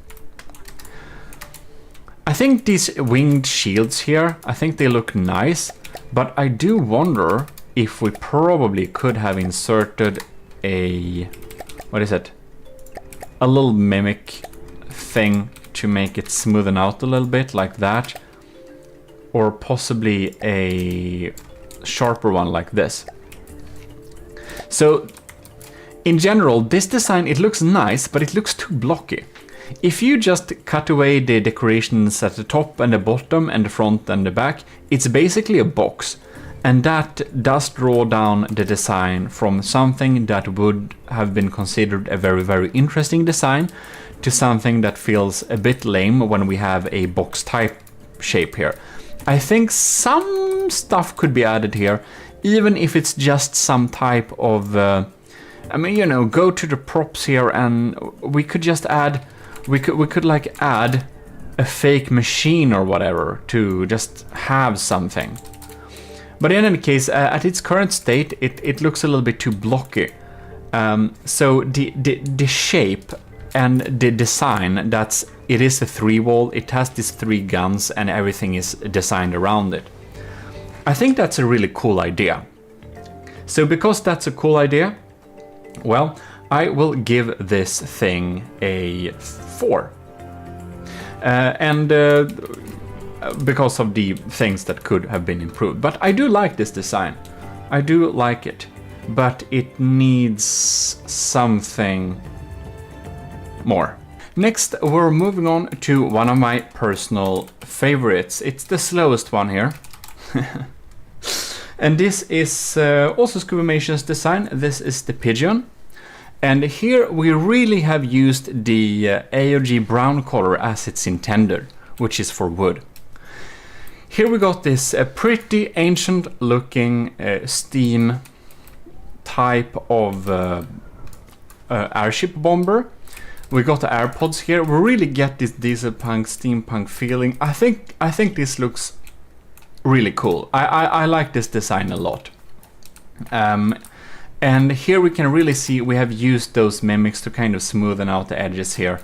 I think these winged shields here, I think they look nice, but I do wonder if we probably could have inserted a, what is it? A little mimic thing to make it smoothen out a little bit like that, or possibly a sharper one like this. So in general, this design, it looks nice, but it looks too blocky. If you just cut away the decorations at the top and the bottom and the front and the back, it's basically a box. And that does draw down the design from something that would have been considered a very, very interesting design to something that feels a bit lame when we have a box type shape here. I think some stuff could be added here, even if it's just some type of I mean, you know, go to the props here and we could just add, we could like add a fake machine or whatever to just have something. But in any case, at its current state, it looks a little bit too blocky. So the shape and the design, it is a 3-wall, it has these 3 guns and everything is designed around it. I think that's a really cool idea. So because that's a cool idea, well, I will give this thing a 4. Because of the things that could have been improved. But I do like this design. I do like it. But it needs something more. Next, we're moving on to one of my personal favorites. It's the slowest one here. And this is also Scubimation's design. This is the Pigeon. And here we really have used the AOG brown color as it's intended, which is for wood. Here we got this pretty ancient looking steam type of airship bomber. We got the AirPods here. We really get this diesel punk, steampunk feeling. I think this looks really cool. I like this design a lot. And here we can really see we have used those mimics to kind of smoothen out the edges here.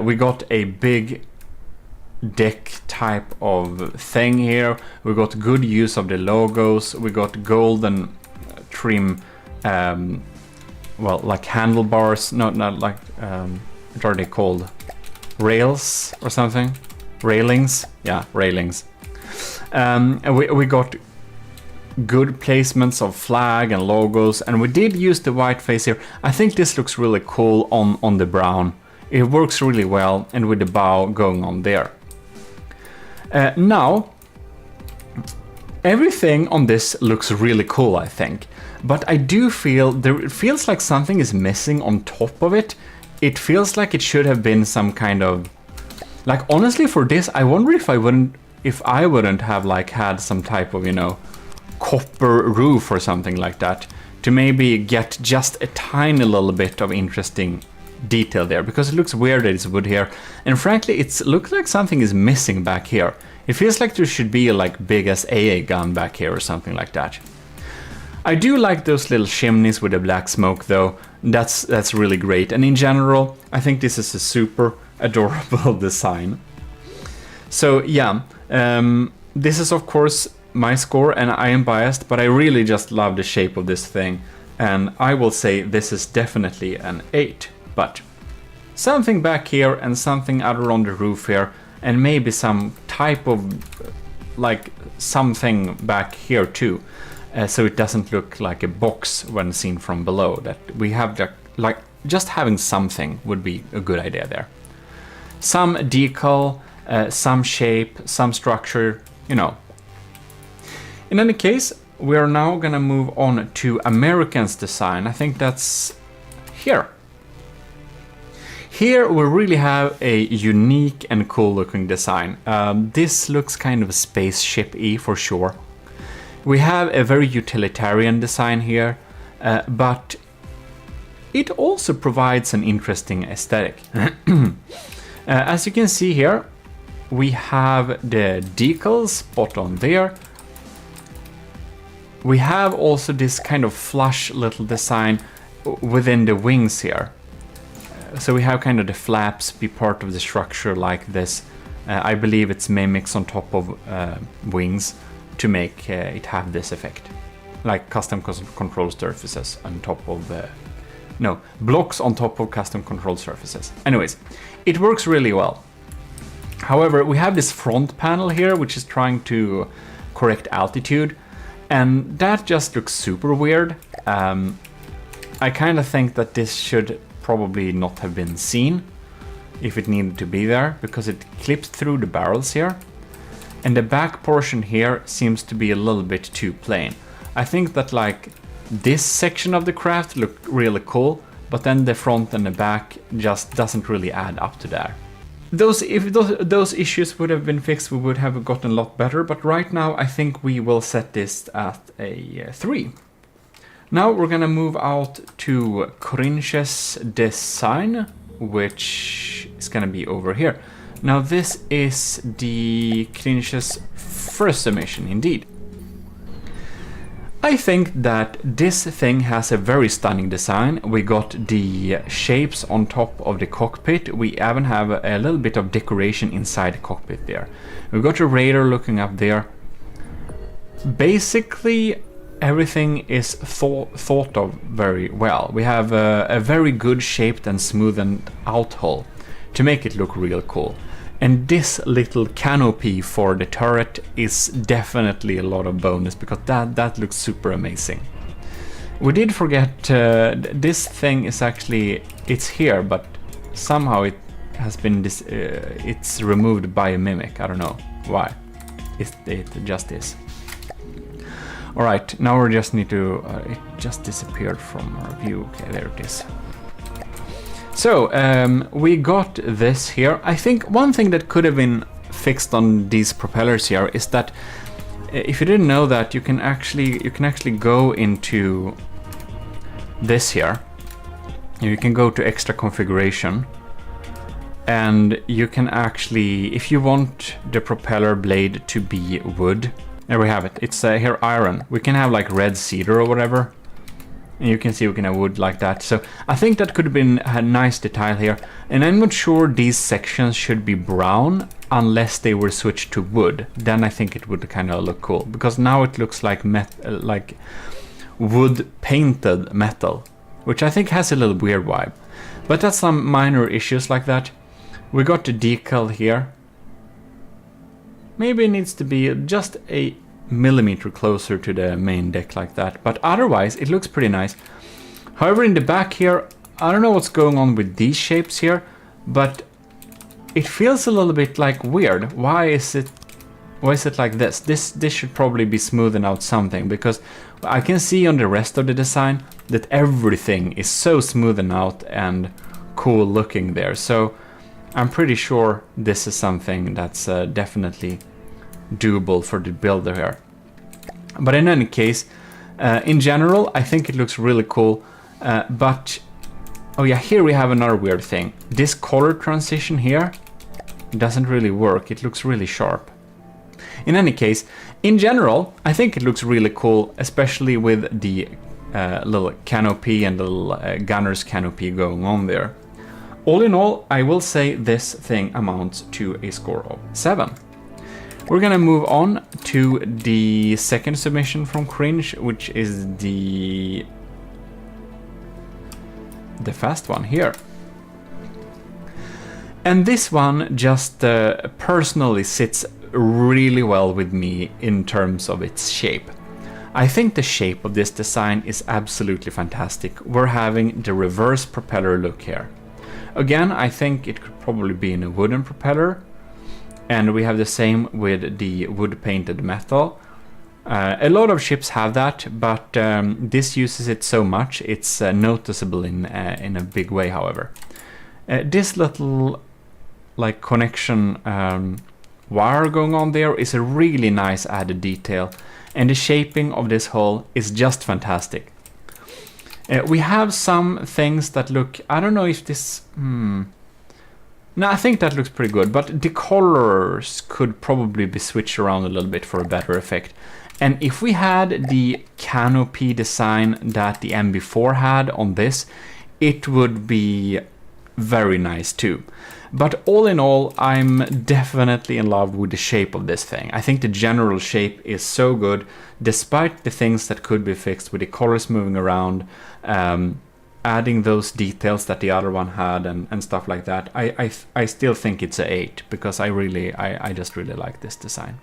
We got a big deck type of thing here. We got good use of the logos. We got golden trim, well, like handlebars, not like what are they called? Rails or something? Railings? Yeah, railings. And we got good placements of flag and logos, and we did use the white face here. I think this looks really cool on the brown. It works really well, and with the bow going on there. Now, everything on this looks really cool, I think. But I do feel it feels like something is missing on top of it. It feels like it should have been some kind of, like, honestly, for this, I wonder if I wouldn't have like had some type of, you know, copper roof or something like that to maybe get just a tiny little bit of interesting detail there, because it looks weird that it's wood here, and frankly it looks like something is missing back here. It feels like there should be a like big as AA gun back here or something like that. I do like those little chimneys with the black smoke though. That's really great, and in general I think this is a super adorable design. So yeah, this is of course my score, and I am biased, but I really just love the shape of this thing, and I will say this is definitely an 8. But something back here and something other on the roof here, and maybe some type of like something back here too, so it doesn't look like a box when seen from below. That we have like just having something would be a good idea there. Some decal, some shape, some structure, you know. In any case, we are now gonna move on to American's design. I think that's here. Here we really have a unique and cool looking design. This looks kind of spaceship-y for sure. We have a very utilitarian design here, but it also provides an interesting aesthetic. As you can see here, we have the decals spot on there. We have also this kind of flush little design within the wings here. So we have kind of the flaps be part of the structure like this. I believe it's mimics on top of wings to make it have this effect. Like custom control surfaces on top of... no, blocks on top of custom control surfaces. Anyways, it works really well. However, we have this front panel here, which is trying to correct altitude, and that just looks super weird. I kind of think that this should probably not have been seen if it needed to be there, because it clips through the barrels here, and the back portion here seems to be a little bit too plain. I think that like this section of the craft looked really cool, but then the front and the back just doesn't really add up to that. If those issues would have been fixed, we would have gotten a lot better, but right now I think we will set this at a 3. Now we're gonna move out to Cringe's design, which is gonna be over here. Now this is the Cringe's first submission indeed. I think that this thing has a very stunning design. We got the shapes on top of the cockpit. We even have a little bit of decoration inside the cockpit there. We got a radar looking up there. Basically, everything is thought of very well. We have a very good shaped and smoothened out hull to make it look real cool. And this little canopy for the turret is definitely a lot of bonus, because that looks super amazing. We did forget this thing is actually, it's here, but somehow it has been it's removed by a mimic. I don't know why. It just is. All right, now we just need to. It just disappeared from our view. Okay, there it is. So we got this here. I think one thing that could have been fixed on these propellers here is that if you didn't know that, you can actually go into this here. You can go to extra configuration, and you can actually, if you want the propeller blade to be wood, there we have it. It's here iron. We can have like red cedar or whatever. And you can see we can have wood like that. So I think that could have been a nice detail here. And I'm not sure these sections should be brown unless they were switched to wood. Then I think it would kind of look cool, because now it looks like wood painted metal, which I think has a little weird vibe. But that's some minor issues like that. We got the decal here. Maybe it needs to be just a millimeter closer to the main deck like that. But otherwise, it looks pretty nice. However, in the back here, I don't know what's going on with these shapes here, but it feels a little bit like weird. Why is it like this? This should probably be smoothing out something, because I can see on the rest of the design that everything is so smoothen out and cool looking there. So I'm pretty sure this is something that's definitely doable for the builder here. But in any case, in general, I think it looks really cool. But oh yeah, here we have another weird thing. This color transition here doesn't really work. It looks really sharp. In any case, in general, I think it looks really cool, especially with the little canopy and the little gunner's canopy going on there. All in all, I will say this thing amounts to a score of 7. We're gonna move on to the second submission from Cringe, which is the fast one here. And this one just personally sits really well with me in terms of its shape. I think the shape of this design is absolutely fantastic. We're having the reverse propeller look here. Again, I think it could probably be in a wooden propeller, and we have the same with the wood painted metal. A lot of ships have that, but this uses it so much it's noticeable in a big way. However, this little like connection wire going on there is a really nice added detail, and the shaping of this hull is just fantastic. We have some things that look, I don't know if this, no, I think that looks pretty good, but the colors could probably be switched around a little bit for a better effect. And if we had the canopy design that the MB4 had on this, it would be very nice too. But all in all, I'm definitely in love with the shape of this thing. I think the general shape is so good, despite the things that could be fixed with the colors moving around, adding those details that the other one had and stuff like that. I still think it's an 8, because I just really like this design.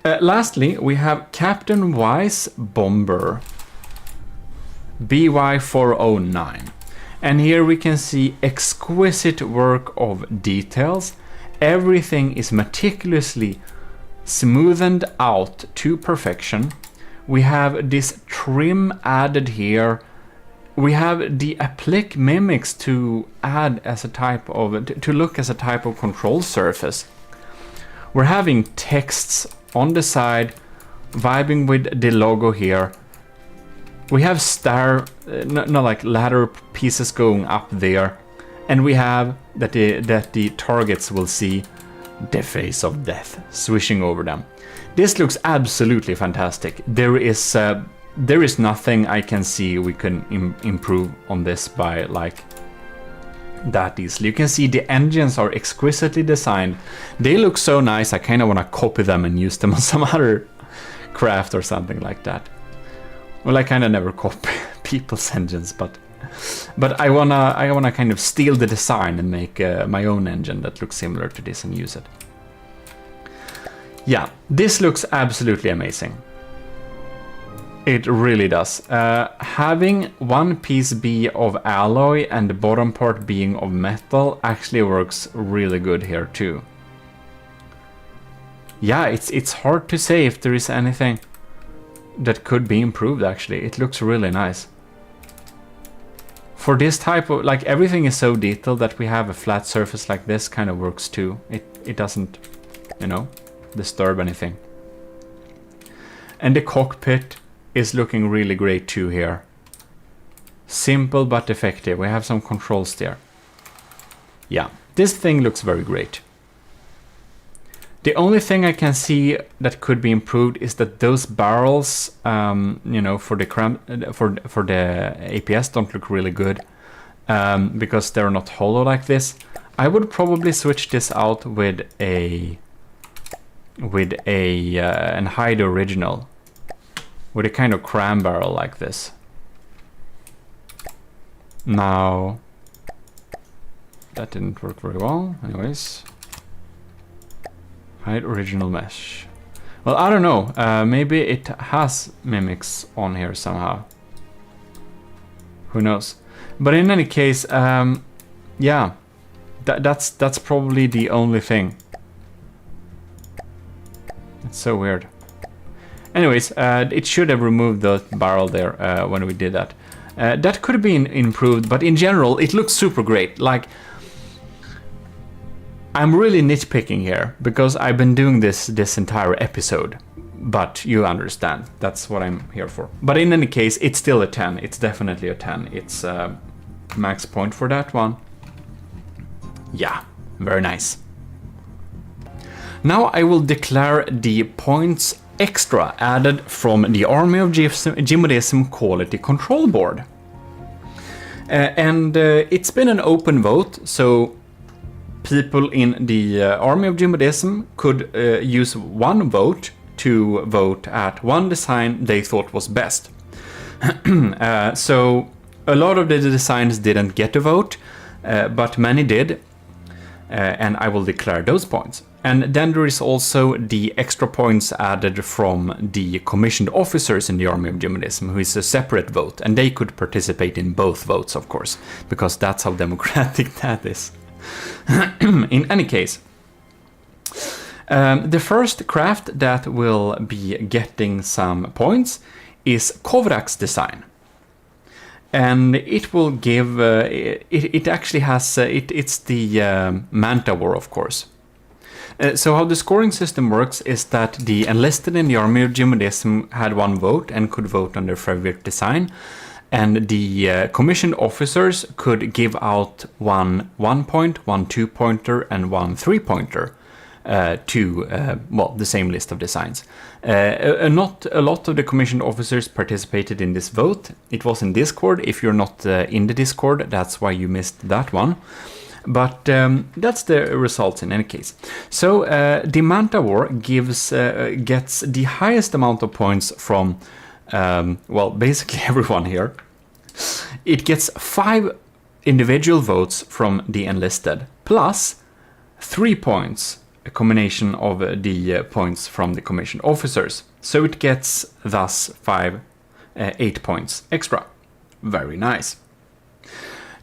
Lastly, we have Captain Wise Bomber BY409. And here we can see exquisite work of details. Everything is meticulously smoothened out to perfection. We have this trim added here. We have the applique mimics to add as a type of, to look as a type of control surface. We're having texts on the side, vibing with the logo here. We have like ladder pieces going up there, and we have that the targets will see the face of death swishing over them. This looks absolutely fantastic. There is nothing I can see we can improve on this by like that easily. You can see the engines are exquisitely designed. They look so nice. I kind of want to copy them and use them on some other craft or something like that. Well, I kind of never copy people's engines, but I wanna kind of steal the design and make my own engine that looks similar to this and use it. Yeah, this looks absolutely amazing. It really does. Having one piece be of alloy and the bottom part being of metal actually works really good here too. Yeah, it's hard to say if there is anything that could be improved. Actually, it looks really nice. For this type of, like, everything is so detailed that we have a flat surface like this kind of works too. It doesn't, you know, disturb anything. And the cockpit is looking really great too here. Simple but effective. We have some controls there. Yeah, this thing looks very great. The only thing I can see that could be improved is that those barrels, you know, for the APS don't look really good because they're not hollow like this. I would probably switch this out with and hide the original with a kind of cram barrel like this. Now that didn't work very well. Anyways. Hide original mesh. Well, I don't know. Maybe it has mimics on here somehow. Who knows? But in any case, yeah, that's probably the only thing. It's so weird. Anyways, it should have removed the barrel there when we did that. That could have been improved, but in general, it looks super great. Like, I'm really nitpicking here because I've been doing this entire episode, but you understand. That's what I'm here for. But in any case, it's still a 10. It's definitely a 10. It's max point for that one. Yeah, very nice. Now I will declare the points extra added from the Army of GMODISM Quality Control Board. And it's been an open vote, so people in the Army of GMODISM could use one vote to vote at one design they thought was best. So a lot of the designs didn't get a vote, but many did, and I will declare those points. And then there is also the extra points added from the commissioned officers in the Army of GMODISM, who is a separate vote, and they could participate in both votes, of course, because that's how democratic that is. In any case, the first craft that will be getting some points is Kovrak's design. And it will give, it actually has, it's the Manta War, of course. So how the scoring system works is that the enlisted in the Army of GMODISM had one vote and could vote on their favorite design. And the commissioned officers could give out one 1-point, one 2-pointer, and one 3-pointer to, well, the same list of designs. Not a lot of the commissioned officers participated in this vote. It was in Discord. If you're not in the Discord, that's why you missed that one. But that's the results in any case. So the Manta War gets the highest amount of points from, well, basically everyone here. It gets 5 individual votes from the enlisted, plus 3 points, a combination of the points from the commissioned officers. So it gets thus 8 points extra. Very nice.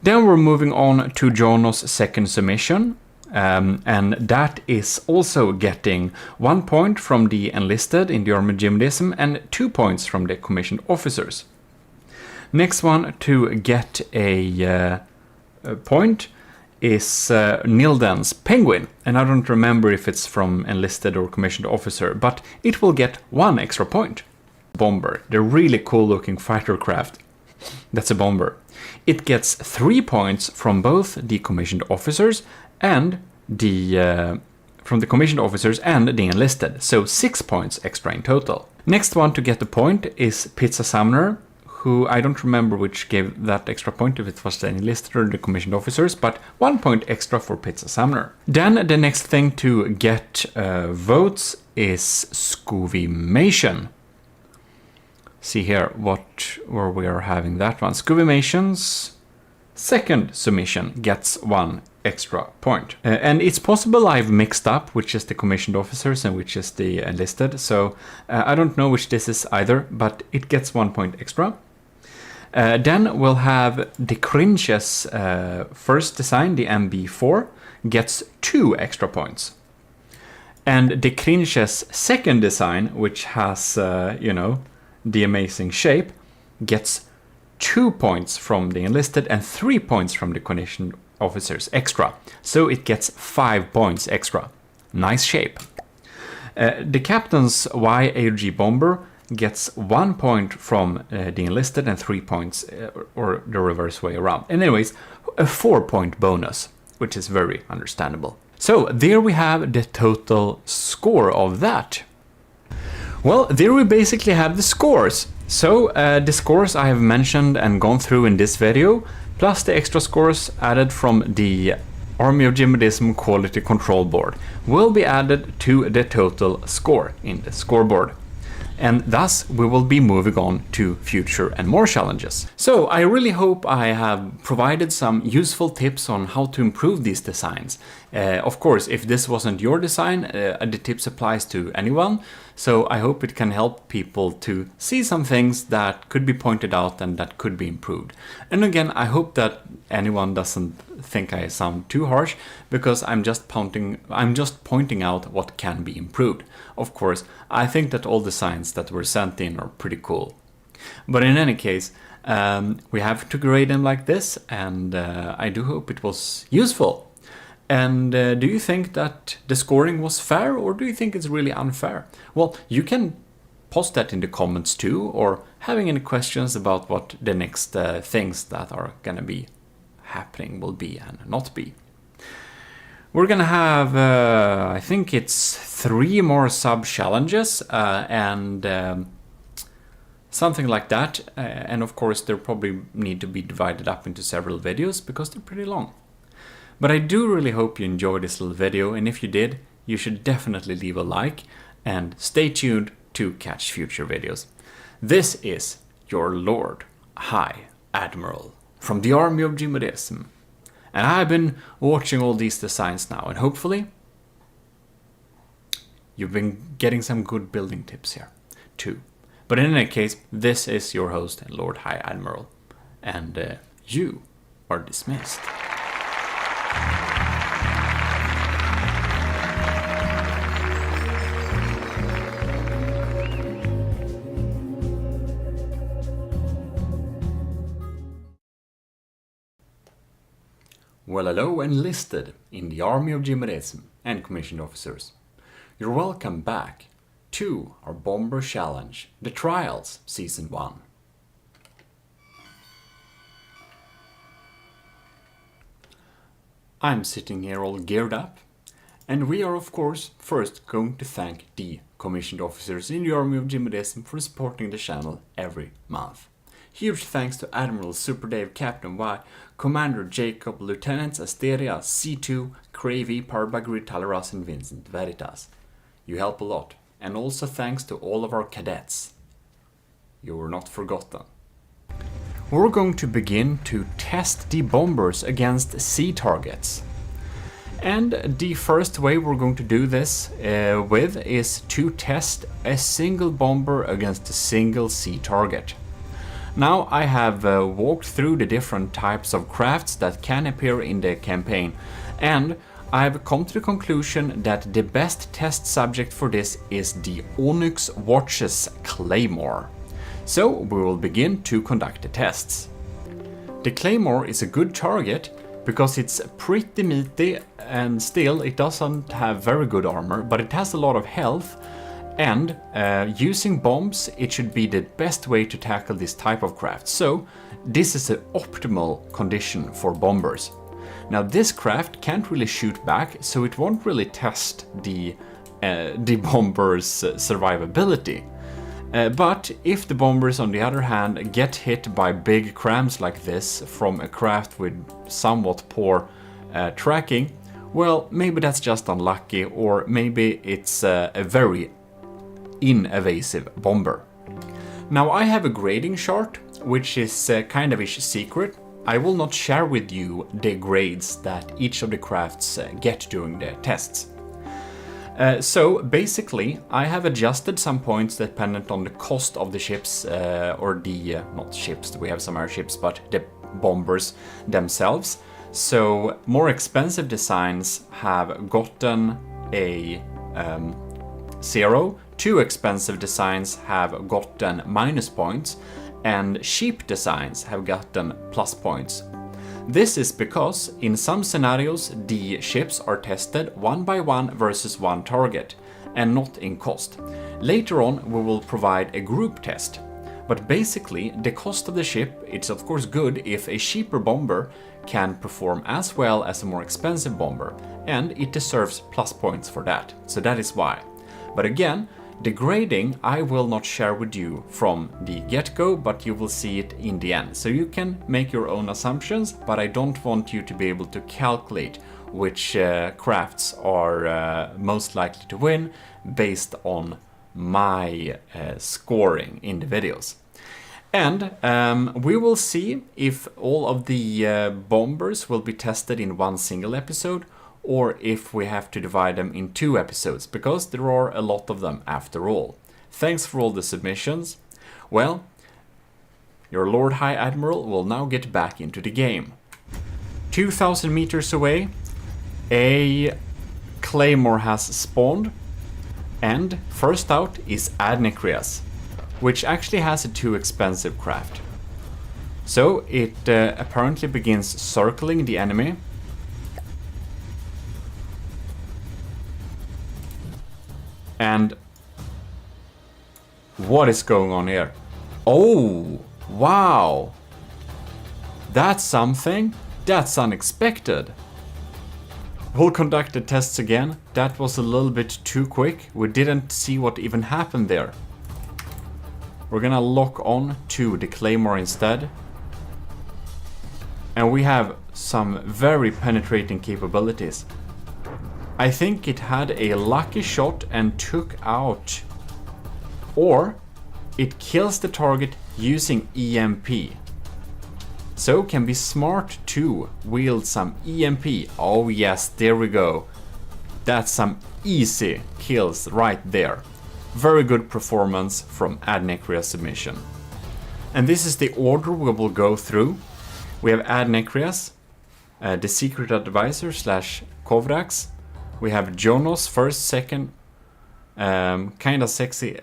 Then we're moving on to Jono's second submission, and that is also getting 1 point from the enlisted in the Army of GMODISM and 2 points from the commissioned officers. Next one to get a point is Nilden's Penguin, and I don't remember if it's from enlisted or commissioned officer, but it will get 1 extra point. Bomber, the really cool looking fighter craft. That's a bomber. It gets 3 points from both the commissioned officers and the enlisted, so 6 points extra in total. Next one to get the point is Pizza Summoner, who I don't remember which gave that extra point, if it was the enlisted or the commissioned officers, but 1 point extra for Pizza Summoner. Then the next thing to get votes is Scuvimation. See here where we are having that one. Scuvimation's second submission gets 1 extra point. And it's possible I've mixed up which is the commissioned officers and which is the enlisted. So I don't know which this is either, but it gets 1 point extra. Then we'll have the Cringe's first design, the MB4, gets 2 extra points. And the Cringe's second design, which has, you know, the amazing shape, gets 2 points from the enlisted and 3 points from the commissioned officers extra. So it gets 5 points extra. Nice shape. The Captain's YAG Bomber gets 1 point from the enlisted and 3 points, or the reverse way around. And anyways, a 4-point bonus, which is very understandable. So there we have the total score of that. Well, there we basically have the scores. So the scores I have mentioned and gone through in this video, plus the extra scores added from the Army of GMODISM Quality Control Board, will be added to the total score in the scoreboard. and thus we will be moving on to future and more challenges. So I really hope I have provided some useful tips on how to improve these designs. Of course, if this wasn't your design, the tips applies to anyone, so I hope it can help people to see some things that could be pointed out and that could be improved. And again, I hope that anyone doesn't think I sound too harsh, because I'm just pointing out what can be improved. Of course, I think that all designs that were sent in are pretty cool. But in any case, we have to grade them like this, and I do hope it was useful. And do you think that the scoring was fair, or do you think it's really unfair? Well, you can post that in the comments too, or having any questions about what the next things that are gonna be happening will be and not be. We're gonna have, I think it's 3 more sub-challenges, and something like that. And of course, they'll probably need to be divided up into several videos because they're pretty long. But I do really hope you enjoyed this little video, and if you did, you should definitely leave a like and stay tuned to catch future videos. This is your Lord High Admiral from the army of GMODIST, and I've been watching all these designs now, and hopefully you've been getting some good building tips here too. But in any case, this is your host and Lord High Admiral, and you are dismissed. Well, hello, enlisted in the army of GMODIST and commissioned officers. You're welcome back to our Bomber Challenge, The Trials, Season 1. I'm sitting here all geared up, and we are of course first going to thank the commissioned officers in the army of GMODIST for supporting the channel every month. Huge thanks to Admiral Super Dave, Captain Y, Commander Jacob, Lieutenants Asteria, C2, Cravey, Parbagri, Talaras, and Vincent Veritas. You help a lot, and also thanks to all of our cadets. You were not forgotten. We're going to begin to test the bombers against sea targets. And the first way we're going to do this with is to test a single bomber against a single sea target. Now I have walked through the different types of crafts that can appear in the campaign, and I've come to the conclusion that the best test subject for this is the Onyx Watch's Claymore. So we will begin to conduct the tests. The Claymore is a good target because it's pretty meaty, and still it doesn't have very good armor, but it has a lot of health, and using bombs it should be the best way to tackle this type of craft. So this is an optimal condition for bombers. Now this craft can't really shoot back, so it won't really test the bomber's survivability. But if the bombers on the other hand get hit by big crams like this from a craft with somewhat poor tracking, well, maybe that's just unlucky, or maybe it's a very invasive bomber. Now I have a grading chart, which is kind of a secret. I will not share with you the grades that each of the crafts get during the tests. So basically I have adjusted some points dependent on the cost of the ships, or the, not ships, we have some airships, but the bombers themselves. So more expensive designs have gotten a 0, too expensive designs have gotten minus points, and cheap designs have gotten plus points. This is because in some scenarios the ships are tested one by one versus one target, and not in cost. Later on we will provide a group test. But basically the cost of the ship, it's of course good if a cheaper bomber can perform as well as a more expensive bomber, and it deserves plus points for that. So that is why. But again, the grading I will not share with you from the get-go, but you will see it in the end. So you can make your own assumptions, but I don't want you to be able to calculate which crafts are most likely to win based on my scoring in the videos. And we will see if all of the bombers will be tested in one single episode, or if we have to divide them in 2 episodes, because there are a lot of them after all. Thanks for all the submissions. Well, your Lord High Admiral will now get back into the game. 2,000 meters away, a Claymore has spawned, and first out is Adnekrias, which actually has a too expensive craft. So it apparently begins circling the enemy. And what is going on here? Oh, wow. That's something. That's unexpected. We'll conduct the tests again. That was a little bit too quick. We didn't see what even happened there. We're gonna lock on to the Claymore instead. And we have some very penetrating capabilities. I think it had a lucky shot and took out, or it kills the target using EMP. So can be smart to wield some EMP. Oh yes, there we go. That's some easy kills right there. Very good performance from Adnekrias submission. And this is the order we will go through. We have Adnekrias, the secret advisor / Kovrax. We have Jonos first, second, kinda sexy.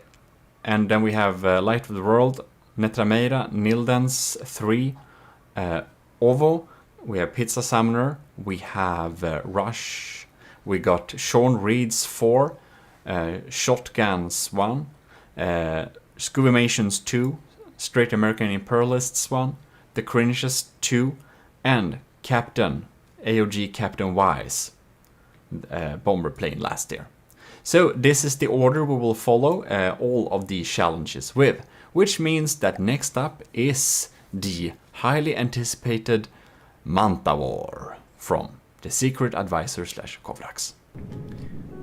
And then we have Light of the World, Netrameira, Nildens 3, Ovo. We have Pizza Summoner. We have Rush. We got Sean Reed's 4, Shotguns 1, Scuvimations 2, Straight American Imperialists 1, The Cringes 2, and Captain, AOG Captain Wise, bomber plane last year. So this is the order we will follow all of these challenges with, which means that next up is the highly anticipated Manta War from the Secret Advisor / Kovrax.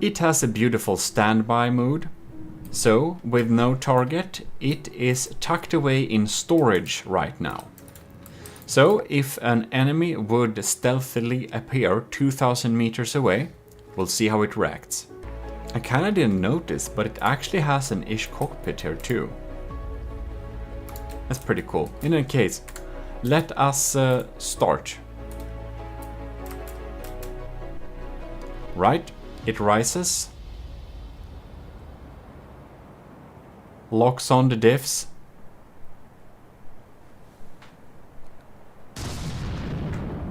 It has a beautiful standby mood, so with no target, it is tucked away in storage right now. So if an enemy would stealthily appear 2,000 meters away, we'll see how it reacts. I kinda didn't notice, but it actually has an ish cockpit here too. That's pretty cool. In any case, let us start. Right, it rises. Locks on the diffs.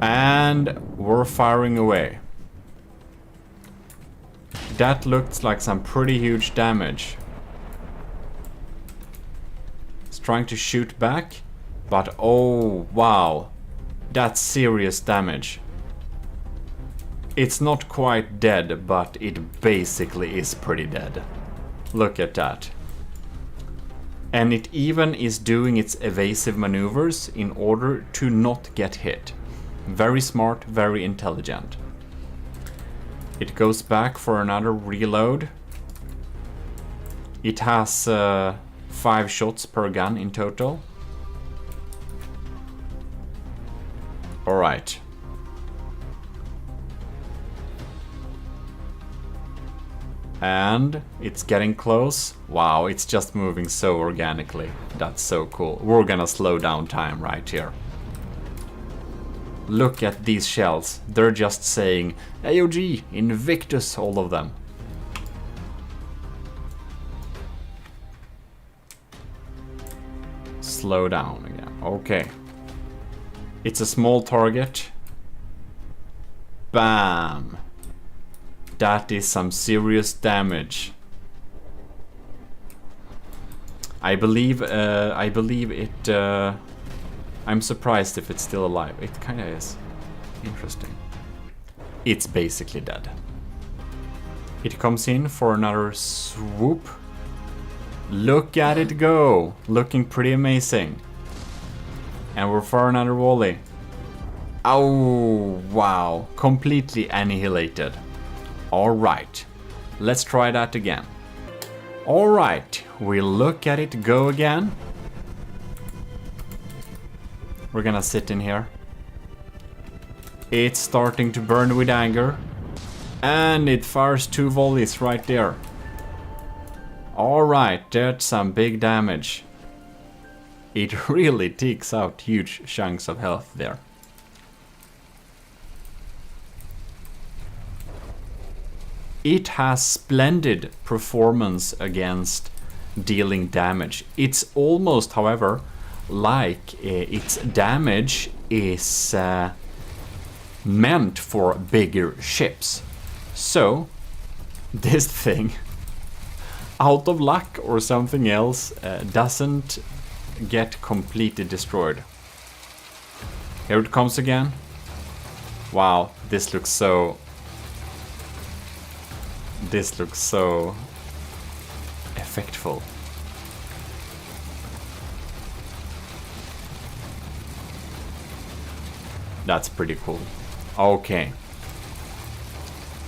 And we're firing away. That looked like some pretty huge damage. It's trying to shoot back, but oh wow, that's serious damage. It's not quite dead, but it basically is pretty dead. Look at that. And it even is doing its evasive maneuvers in order to not get hit. Very smart, very intelligent. It goes back for another reload. It has 5 shots per gun in total. Alright. And it's getting close. Wow, it's just moving so organically. That's so cool. We're gonna slow down time right here. Look at these shells. They're just saying AOG, Invictus, all of them. Slow down again. Okay. It's a small target. Bam. That is some serious damage. I believe it... I'm surprised if it's still alive. It kinda is. Interesting. It's basically dead. It comes in for another swoop. Look at it go! Looking pretty amazing. And we're for another volley. Oh, wow. Completely annihilated. Alright. Let's try that again. Alright, we look at it go again. We're gonna sit in here. It's starting to burn with anger. And it fires 2 volleys right there. Alright, that's some big damage. It really takes out huge chunks of health there. It has splendid performance against dealing damage. It's almost, however, like its damage is meant for bigger ships. So, this thing, out of luck or something else, doesn't get completely destroyed. Here it comes again. Wow, this looks so effectful. That's pretty cool. Okay.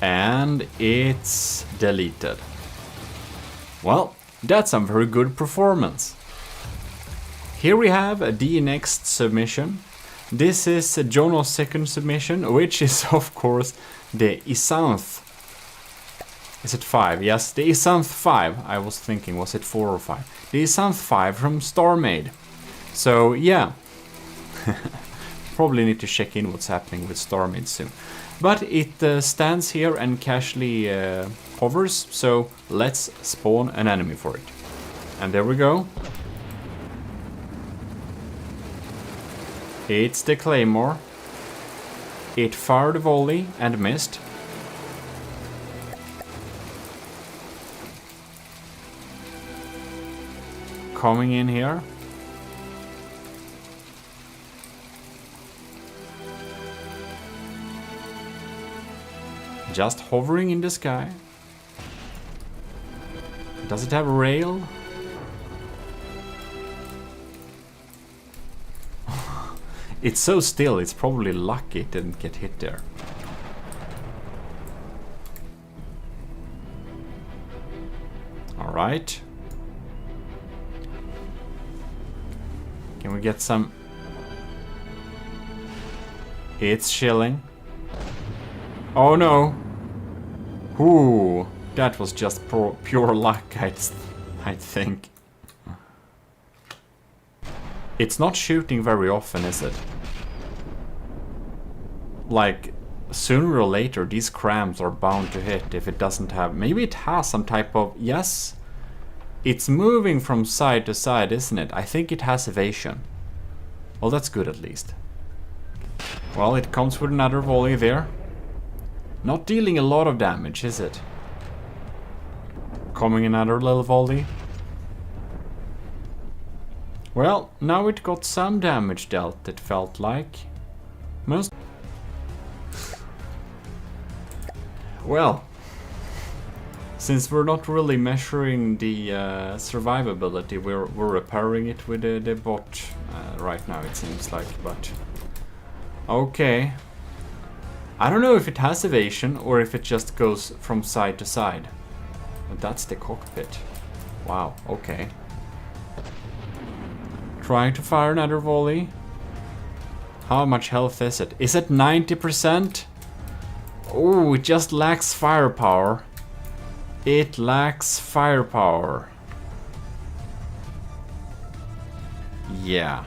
And it's deleted. Well, that's some very good performance. Here we have the next submission. This is Jono's second submission, which is of course the Isanth. Is it 5? Yes, the Isanth 5. I was thinking, was it 4 or 5? The Isanth 5 from StarMade. So yeah, probably need to check in what's happening with StarMade soon. But it stands here and casually hovers, so let's spawn an enemy for it. And there we go. It's the Claymore. It fired a volley and missed. Coming in here. Just hovering in the sky. Does it have a rail? It's so still, it's probably lucky it didn't get hit there. Alright. Can we get some... It's chilling. Oh no! Ooh, that was just pure luck, I think. It's not shooting very often, is it? Like, sooner or later, these crams are bound to hit if it doesn't have... Maybe it has some type of... Yes? It's moving from side to side, isn't it? I think it has evasion. Well, that's good at least. Well, it comes with another volley there. Not dealing a lot of damage, is it? Coming another little volley. Well, now it got some damage dealt, it felt like. Most... Well, since we're not really measuring the survivability, we're repairing it with the bot right now, it seems like, but... Okay. I don't know if it has evasion or if it just goes from side to side. But that's the cockpit. Wow, okay. Trying to fire another volley. How much health is it? Is it 90%? Oh, it just lacks firepower. It lacks firepower. Yeah.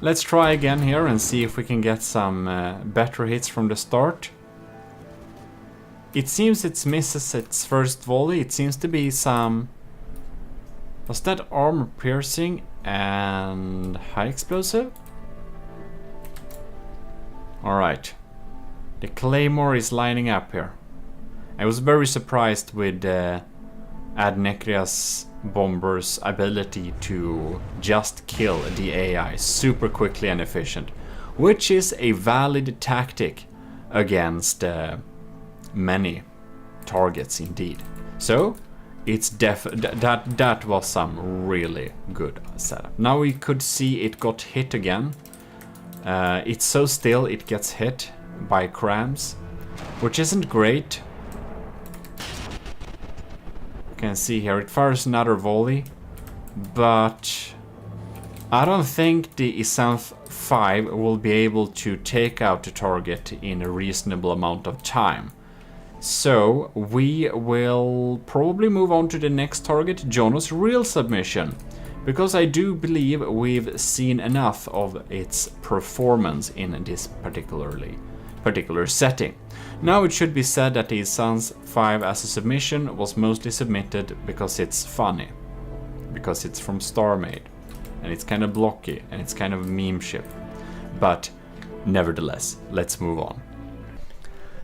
Let's try again here and see if we can get some better hits from the start. It seems it misses its first volley. It seems to be some... Was that armor piercing and high explosive? Alright. The Claymore is lining up here. I was very surprised with Adnekria's bomber's ability to just kill the AI super quickly and efficient, which is a valid tactic against many targets indeed. So it's that was some really good setup. Now we could see it got hit again. It's so still it gets hit by crams, which isn't great. can see here, it fires another volley, but I don't think the Isanth 5 will be able to take out the target in a reasonable amount of time. So we will probably move on to the next target, Jono's real submission, because I do believe we've seen enough of its performance in this particular setting. Now it should be said that the Isanth 5 as a submission was mostly submitted because it's funny, because it's from StarMade, and it's kind of blocky, and it's kind of a meme ship. But nevertheless, let's move on.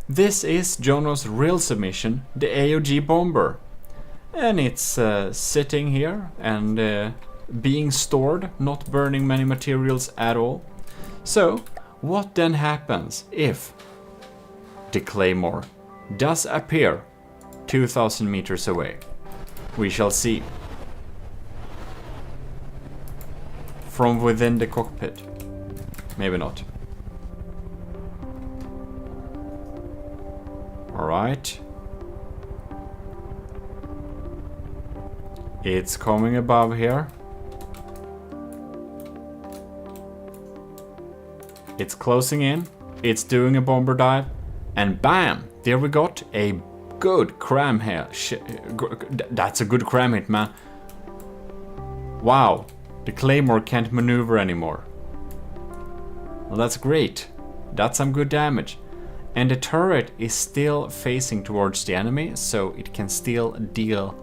This is Jono's real submission, the AOG Bomber. And it's sitting here and being stored, not burning many materials at all. So, what then happens if the Claymore does appear 2,000 meters away? We shall see. From within the cockpit. Maybe not. Alright. It's coming above here. It's closing in. It's doing a bomber dive. And bam! There we got a good cram here. That's a good cram hit, man. Wow. The Claymore can't maneuver anymore. Well, that's great. That's some good damage. And the turret is still facing towards the enemy, so it can still deal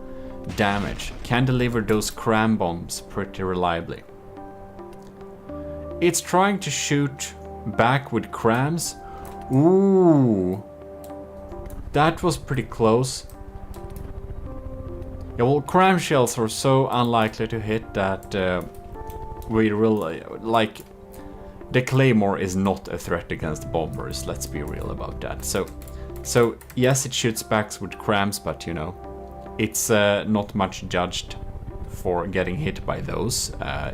damage. Can deliver those cram bombs pretty reliably. It's trying to shoot back with crams. Ooh. That was pretty close. Yeah, well, cram shells are so unlikely to hit that we really, like, the Claymore is not a threat against bombers, let's be real about that. So yes, it shoots back with crams, but you know, it's not much judged for getting hit by those,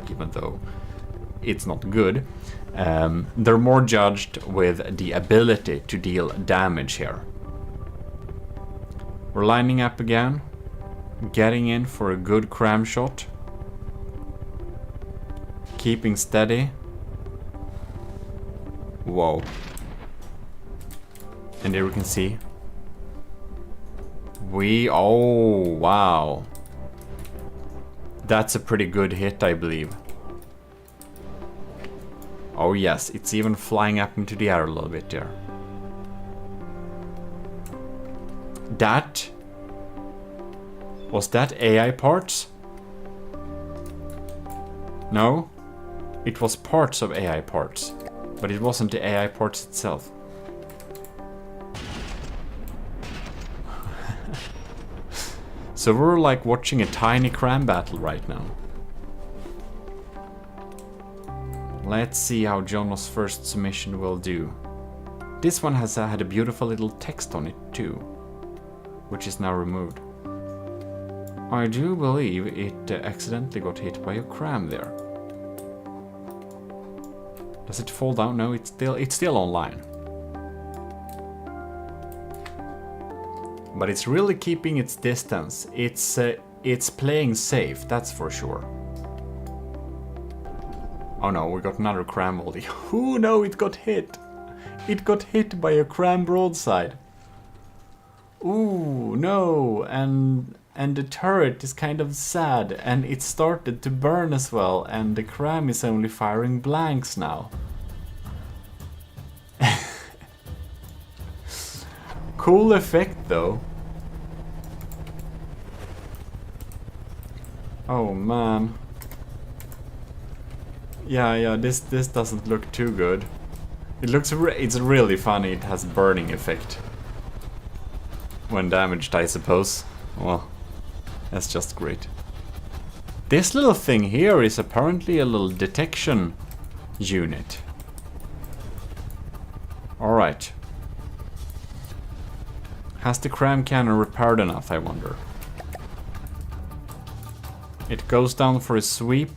even though it's not good. They're more judged with the ability to deal damage here. We're lining up again, getting in for a good cram shot, keeping steady. Whoa. And there we can see. Oh, wow. That's a pretty good hit, I believe. Oh yes, it's even flying up into the air a little bit there. Was that AI parts? No? It was parts of AI parts. But it wasn't the AI parts itself. So we're like watching a tiny cram battle right now. Let's see how Jono's first submission will do. This one has had a beautiful little text on it too, which is now removed. I do believe it accidentally got hit by a cram there. Does it fall down? No, it's still online. But it's really keeping its distance. It's playing safe, that's for sure. Oh no, we got another cram volley. Oh no, it got hit. It got hit by a cram broadside. Ooh, no, and the turret is kind of sad, and it started to burn as well, and the cram is only firing blanks now. Cool effect though. Oh man. Yeah, this doesn't look too good. It's really funny, it has burning effect. When damaged, I suppose. Well, that's just great. This little thing here is apparently a little detection unit. Alright. Has the cram cannon repaired enough, I wonder? It goes down for a sweep.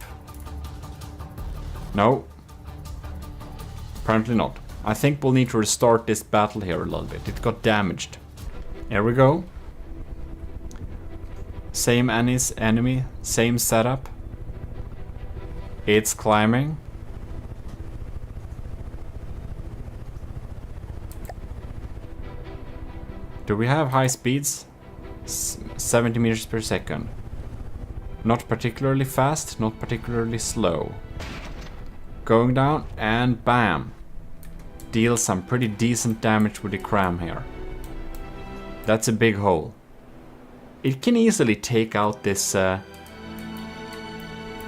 No. Apparently not. I think we'll need to restart this battle here a little bit. It got damaged. Here we go. Same enemy, same setup. It's climbing. Do we have high speeds? 70 meters per second. Not particularly fast, not particularly slow. Going down and bam. Deal some pretty decent damage with the cram here. That's a big hole. It can easily take out this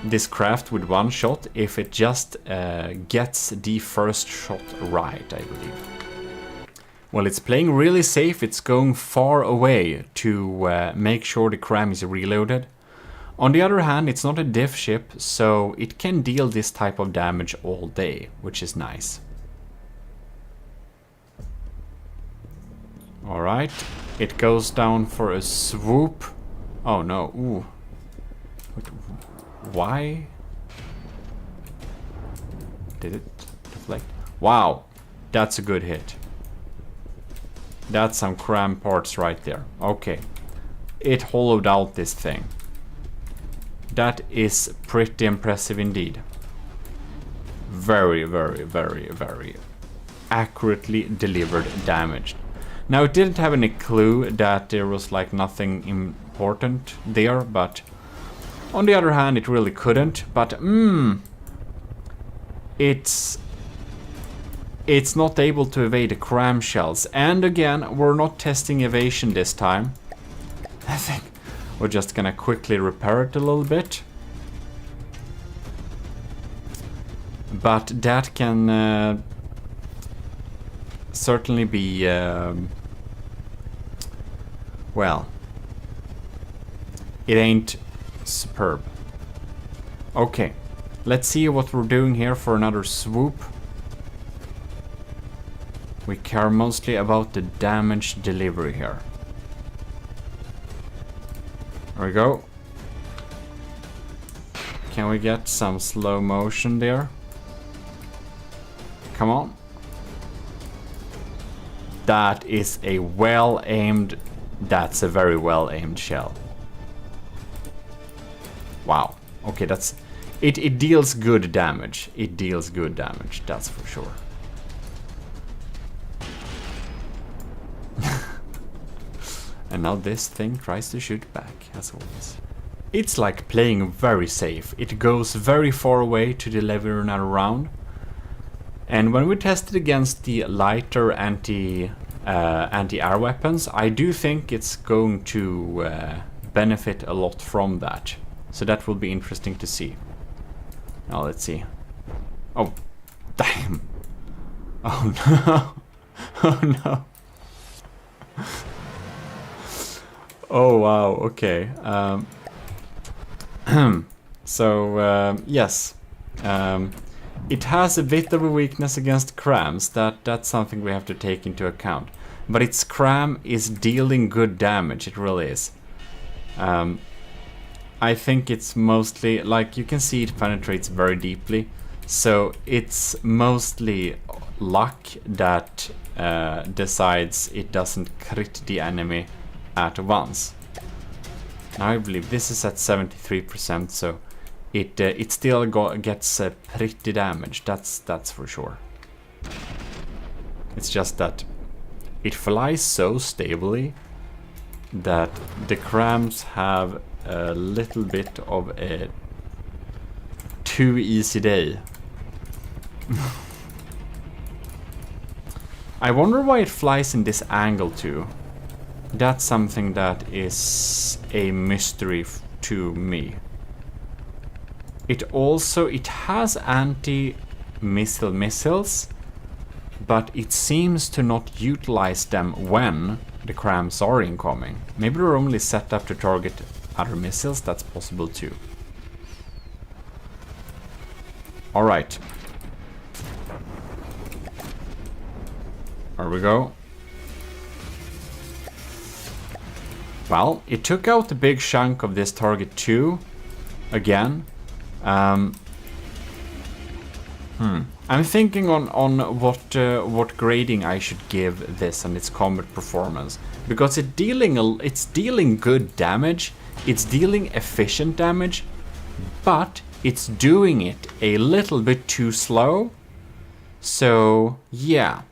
this craft with one shot if it just gets the first shot right, I believe. Well, it's playing really safe. It's going far away to make sure the cram is reloaded. On the other hand, it's not a diff ship, so it can deal this type of damage all day, which is nice. Alright, it goes down for a swoop. Oh no, ooh. Why? Did it deflect? Wow, that's a good hit. That's some cram parts right there. Okay, it hollowed out this thing. That is pretty impressive indeed. Very, very, very, very accurately delivered damage. Now, it didn't have any clue that there was like nothing important there, but on the other hand, it really couldn't. But it's not able to evade the cram shells. And again, we're not testing evasion this time. I think we're just gonna quickly repair it a little bit. But that can certainly be, well, it ain't superb. Okay, let's see what we're doing here for another swoop. We care mostly about the damage delivery here. There we go. Can we get some slow motion there? Come on. That is a well-aimed... That's a very well-aimed shell. Wow. Okay, that's... It deals good damage. It deals good damage, that's for sure. And now this thing tries to shoot back, as always. It's like playing very safe. It goes very far away to deliver another round. And when we test it against the lighter anti-air weapons, I do think it's going to benefit a lot from that. So that will be interesting to see. Now let's see. Oh, damn. Oh no. Oh no. Oh wow, okay. Yes. It has a bit of a weakness against crams. That's something we have to take into account. But its cram is dealing good damage, it really is. I think it's mostly, like you can see, it penetrates very deeply. So it's mostly luck that decides it doesn't crit the enemy at once. Now I believe this is at 73%, so it still gets pretty damage. That's for sure. It's just that it flies so stably that the crams have a little bit of a too easy day. I wonder why it flies in this angle too. That's something that is a mystery to me. It has anti-missile missiles, but it seems to not utilize them when the crams are incoming. Maybe they're only set up to target other missiles, that's possible too. Alright. There we go. Well, it took out a big chunk of this target too. Again. I'm thinking on what grading I should give this and its combat performance, because it's dealing good damage. It's dealing efficient damage, but it's doing it a little bit too slow. So yeah.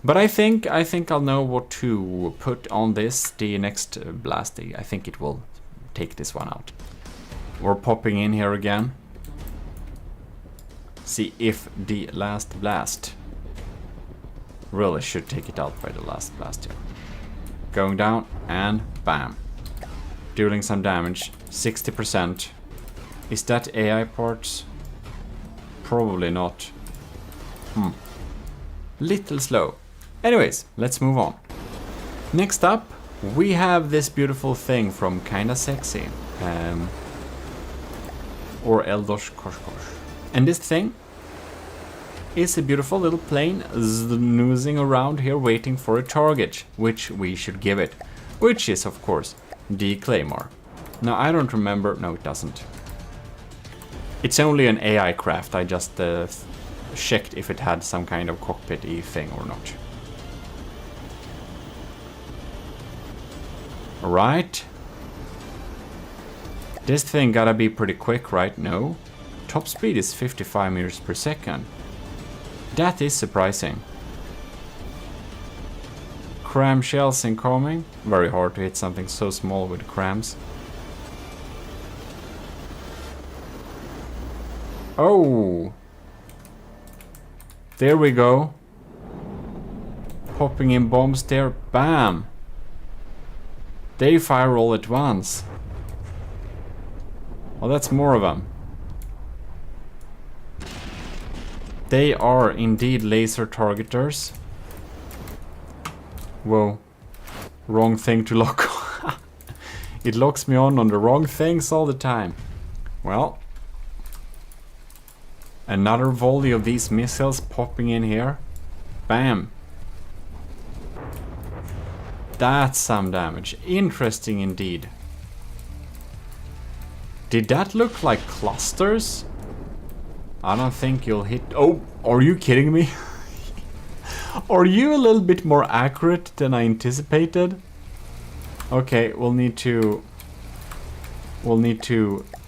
But I think I'll know what to put on this, the next blast. I think it will take this one out. We're popping in here again. See if the last blast really should take it out by the last blast here. Going down and bam. Dealing some damage. 60%. Is that AI parts? Probably not. Little slow. Anyways, let's move on. Next up, we have this beautiful thing from Kinda Sexy. Or Eldosh Koshkosh. And this thing is a beautiful little plane snoozing around here waiting for a target, which we should give it. Which is, of course, the Claymore. Now, I don't remember... No, it doesn't. It's only an AI craft. I just checked if it had some kind of cockpit-y thing or not. Alright. This thing gotta be pretty quick, right? No. Top speed is 55 meters per second. That is surprising. Cram shells incoming. Very hard to hit something so small with crams. Oh! There we go. Popping in bombs there. Bam! They fire all at once. Well, that's more of them. They are indeed laser targeters. Whoa. Wrong thing to lock on. It locks me on the wrong things all the time. Well. Another volley of these missiles popping in here. Bam. That's some damage. Interesting indeed. Did that look like clusters? I don't think you'll hit... Oh, are you kidding me? Are you a little bit more accurate than I anticipated? Okay, we'll need to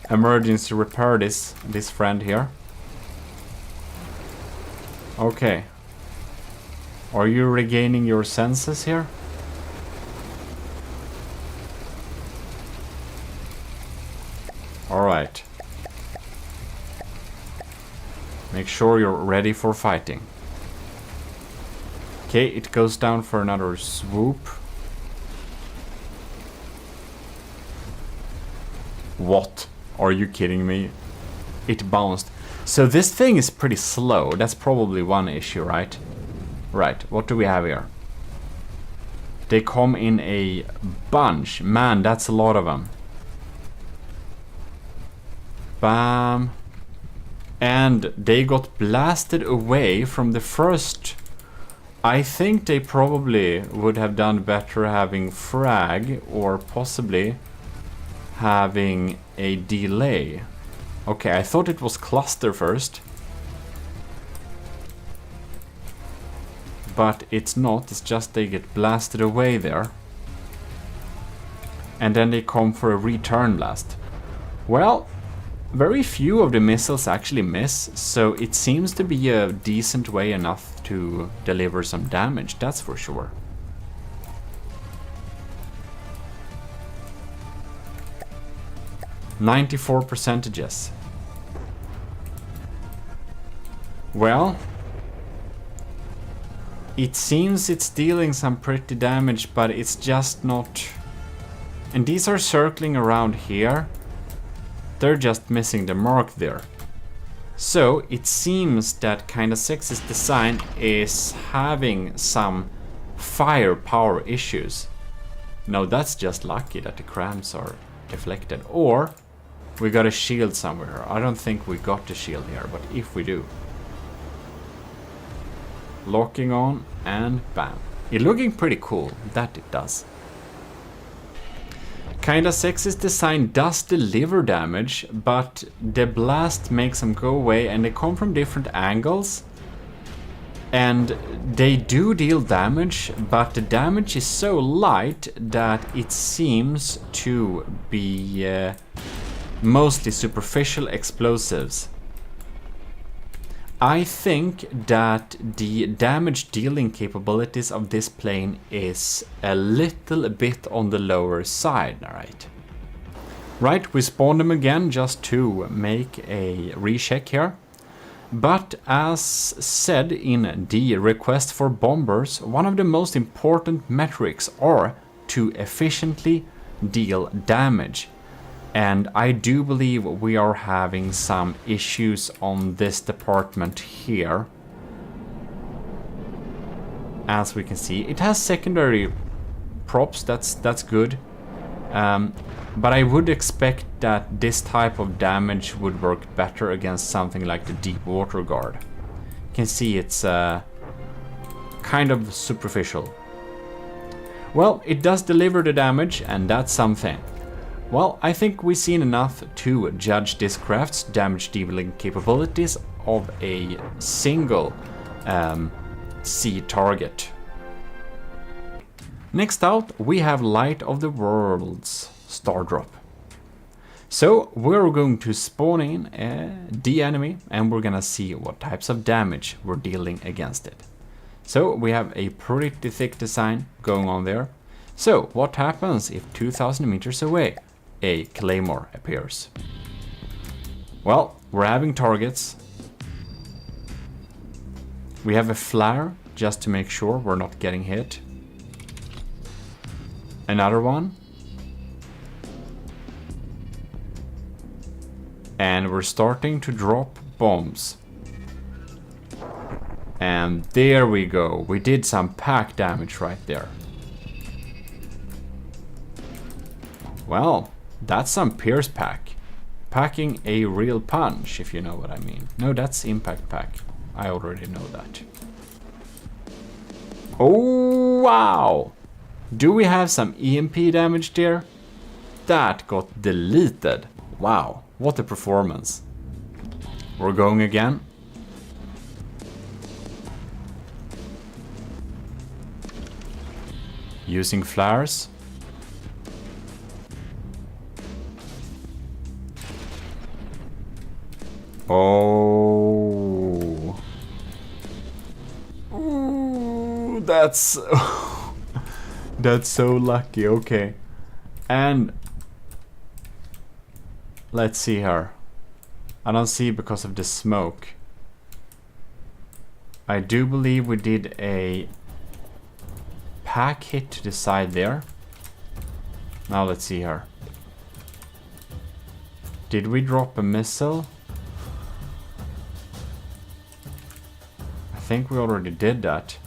emergency repair this friend here. Okay. Are you regaining your senses here? Alright. Make sure you're ready for fighting. Okay, it goes down for another swoop. What? Are you kidding me? It bounced. So this thing is pretty slow. That's probably one issue, right? Right, what do we have here? They come in a bunch. Man, that's a lot of them. Bam. And they got blasted away from the first. I think they probably would have done better having frag or possibly having a delay. Okay, I thought it was cluster first. But it's not, it's just they get blasted away there. And then they come for a return blast. Well, very few of the missiles actually miss, so it seems to be a decent way enough to deliver some damage, that's for sure. %. Well, it seems it's dealing some pretty damage, but it's just not... And these are circling around here. They're just missing the mark there. So it seems that Kinda Sexy's design is having some firepower issues. No, that's just lucky that the crams are deflected. Or we got a shield somewhere. I don't think we got the shield here, but if we do. Locking on and bam. It's looking pretty cool, that it does. Kinda Sexy's design does deliver damage, but the blast makes them go away and they come from different angles. And they do deal damage, but the damage is so light that it seems to be mostly superficial explosives. I think that the damage dealing capabilities of this plane is a little bit on the lower side, right? Right, we spawned them again just to make a recheck here. But as said in the request for bombers, one of the most important metrics are to efficiently deal damage. And I do believe we are having some issues on this department here. As we can see, it has secondary props, that's good. But I would expect that this type of damage would work better against something like the deep water guard. You can see it's kind of superficial. Well, it does deliver the damage, and that's something. Well, I think we've seen enough to judge this craft's damage dealing capabilities of a single sea target. Next out, we have Light of the Worlds star drop. So we're going to spawn in the enemy, and we're gonna see what types of damage we're dealing against it. So we have a pretty thick design going on there. So what happens if 2000 meters away a claymore appears? Well, we're having targets. We have a flare just to make sure we're not getting hit. Another one. And we're starting to drop bombs. And there we go. We did some pack damage right there. Well, that's some Pierce pack. Packing a real punch, if you know what I mean. No, that's impact pack. I already know that. Oh, wow! Do we have some EMP damage there? That got deleted. Wow, what a performance. We're going again. Using flares. Oh. Ooh, that's that's so lucky. Okay. And let's see here. I don't see because of the smoke. I do believe we did a pack hit to the side there. Now let's see here. Did we drop a missile? I think we already did that.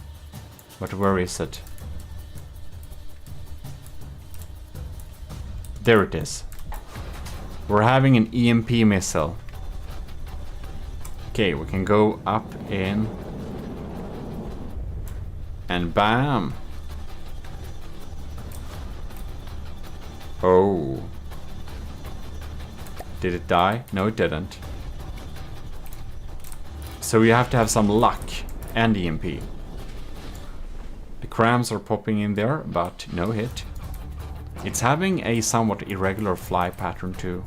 But where is it? There it is. We're having an EMP missile. Okay, we can go up in. And bam! Oh. Did it die? No, it didn't. So you have to have some luck and EMP. The crams are popping in there, but no hit. It's having a somewhat irregular fly pattern too.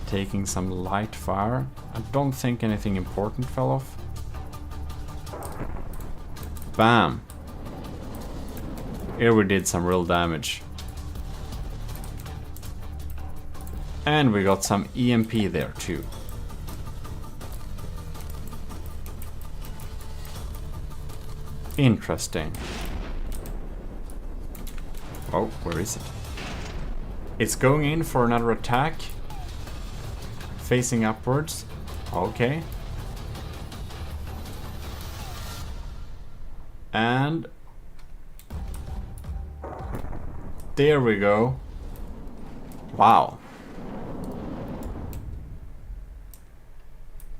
Taking some light fire. I don't think anything important fell off. Bam! Here we did some real damage. And we got some EMP there too. Interesting. Oh, where is it? It's going in for another attack. Facing upwards. Okay. And there we go. Wow.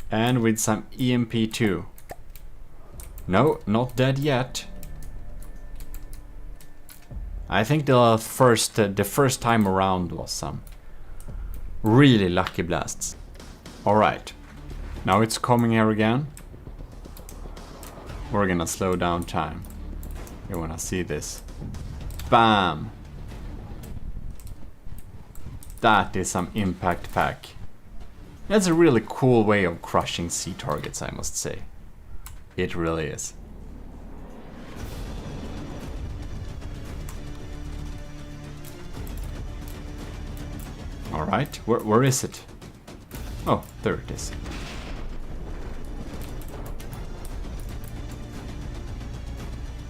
And with some EMP too. No, not dead yet. I think the first time around was some really lucky blasts. Alright, now it's coming here again. We're gonna slow down time. You wanna see this. Bam! That is some impact pack. That's a really cool way of crushing sea targets, I must say. It really is. Alright, where is it? Oh, there it is.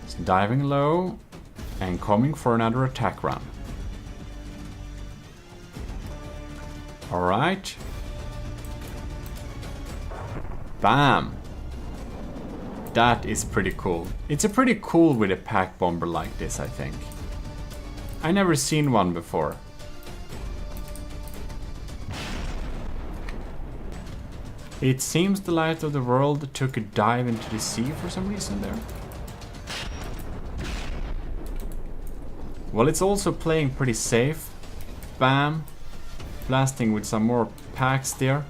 It's diving low and coming for another attack run. Alright. Bam! That is pretty cool. It's a pretty cool with a pack bomber like this, I think. I never seen one before. It seems the light of the world took a dive into the sea for some reason there. Well, it's also playing pretty safe. Bam. Blasting with some more packs there.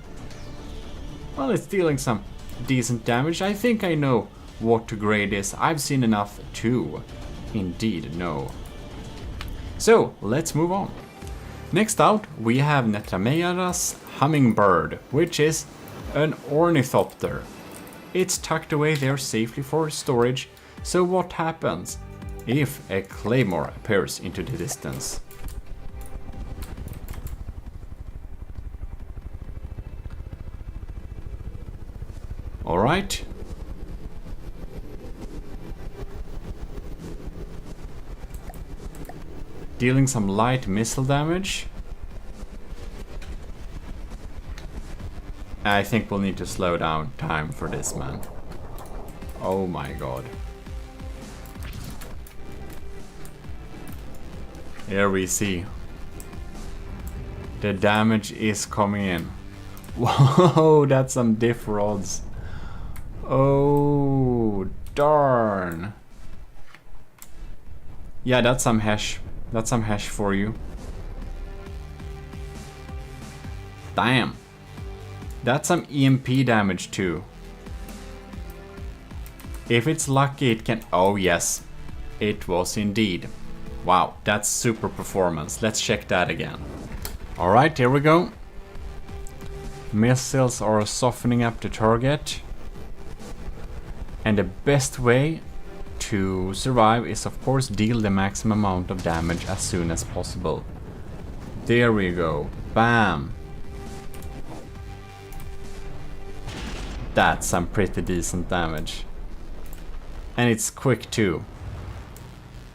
Well, it's dealing some decent damage. I think I know what to grade this. I've seen enough to indeed know. So, let's move on. Next out, we have Netrameyara's Hummingbird, which is an ornithopter. It's tucked away there safely for storage. So what happens if a claymore appears into the distance? Alright. Dealing some light missile damage. I think we'll need to slow down time for this, man. Oh my god. Here we see. The damage is coming in. Whoa, that's some diff rods. Oh, darn. Yeah, that's some hash. That's some hash for you. Damn. That's some EMP damage too. If it's lucky, it can... Oh yes, it was indeed. Wow, that's super performance. Let's check that again. Alright, here we go. Missiles are softening up the target. And the best way to survive is of course deal the maximum amount of damage as soon as possible. There we go. Bam. That's some pretty decent damage. And it's quick too.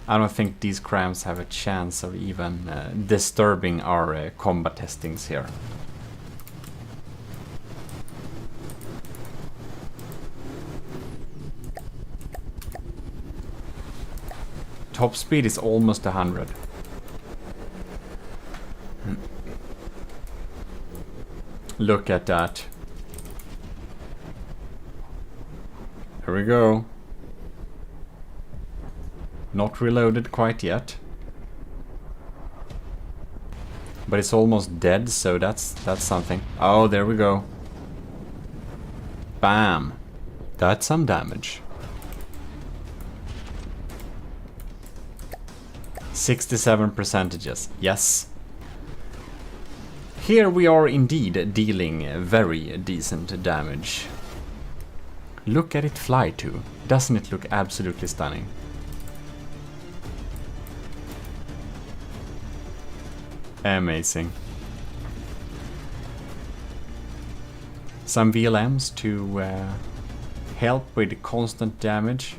I don't think these crams have a chance of even disturbing our combat testings here. Top speed is almost 100. Look at that. Here we go. Not reloaded quite yet. But it's almost dead, so that's something. Oh, there we go. Bam. That's some damage. 67%. Yes. Here we are indeed dealing very decent damage. Look at it fly too. Doesn't it look absolutely stunning? Amazing. Some VLMs to help with constant damage.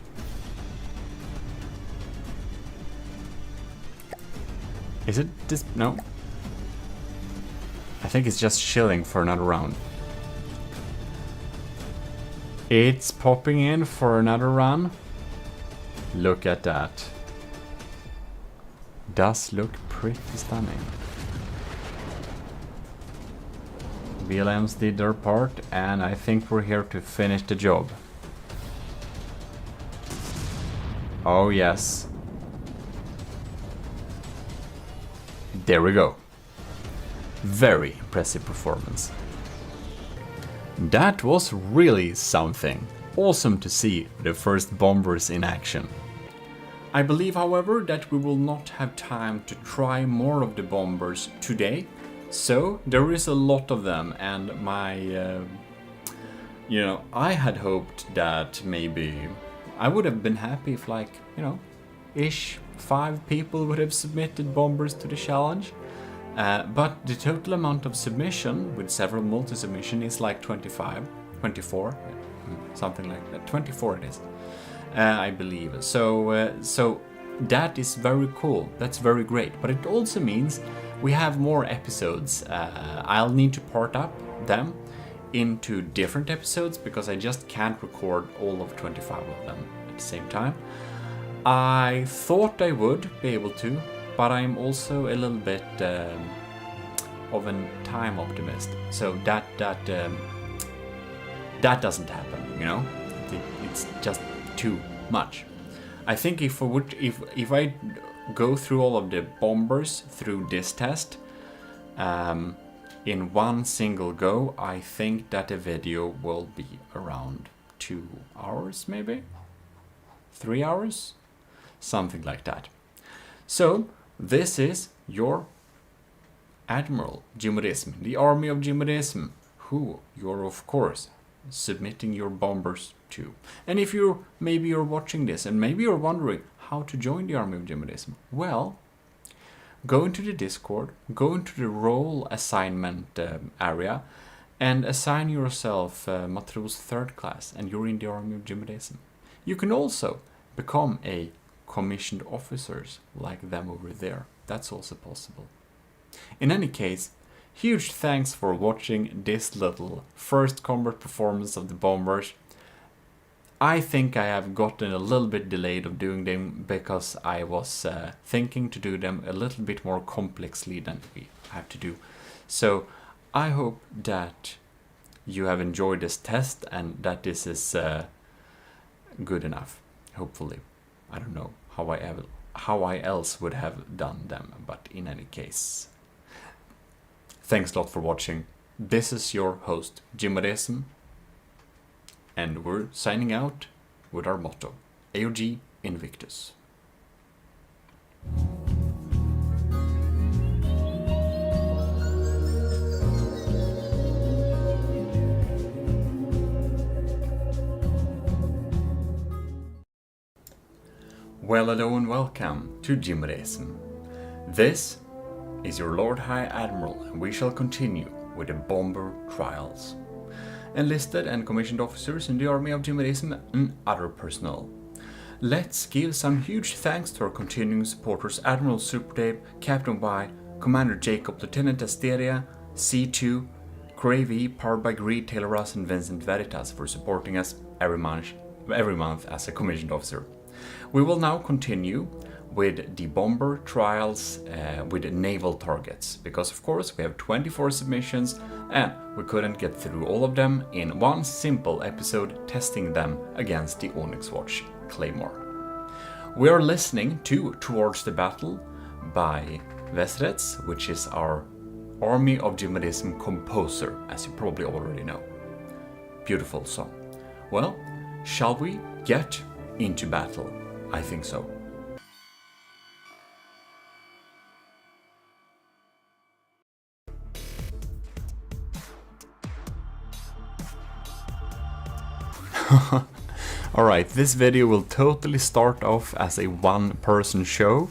Is it this? No. I think it's just chilling for another round. It's popping in for another run. Look at that. Does look pretty stunning. VLMs did their part, and I think we're here to finish the job. Oh yes. There we go. Very impressive performance. That was really something. Awesome to see the first bombers in action. I believe, however, that we will not have time to try more of the bombers today. So there is a lot of them, and I had hoped that maybe I would have been happy if, like, ish 5 people would have submitted bombers to the challenge. But the total amount of submission with several multi-submission is like 24, something like that. 24 it is, I believe. So that is very cool. That's very great. But it also means we have more episodes. I'll need to part up them into different episodes because I just can't record all of 25 of them at the same time. I thought I would be able to, but I'm also a little bit of a time optimist. So that doesn't happen, It's just too much. I think if I go through all of the bombers through this test in one single go, I think that the video will be around 2 hours, maybe 3 hours, something like that. So this is your Admiral GMODIST, the army of GMODIST, who you're of course submitting your bombers to. And if you're watching this and maybe you're wondering how to join the army of GMODIST, well, go into the Discord, go into the role assignment area, and assign yourself Matros 3rd class, and you're in the army of GMODIST. You can also become a commissioned officers like them over there. That's also possible. In any case, huge thanks for watching this little first combat performance of the bombers. I think I have gotten a little bit delayed of doing them because I was thinking to do them a little bit more complexly than we have to do. So I hope that you have enjoyed this test and that this is good enough, hopefully. I don't know how I else would have done them, but in any case. Thanks a lot for watching. This is your host, GMODIST, and we're signing out with our motto, AOG Invictus. Well, hello and welcome to GMODIST. This is your Lord High Admiral, and we shall continue with the bomber trials. Enlisted and commissioned officers in the army of GMODIST and other personnel. Let's give some huge thanks to our continuing supporters: Admiral Superdave, Captain Y, Commander Jacob, Lieutenant Asteria, C2, Cravey, Powered by Greed, Taylor Ross, and Vincent Veritas for supporting us every month as a commissioned officer. We will now continue with the bomber trials with naval targets, because of course we have 24 submissions and we couldn't get through all of them in one simple episode testing them against the Onyx Watch Claymore. We are listening to Towards the Battle by Vesrets, which is our Army of GMODIST composer, as you probably already know. Beautiful song. Well, shall we get into battle? I think so. Alright, this video will totally start off as a one-person show.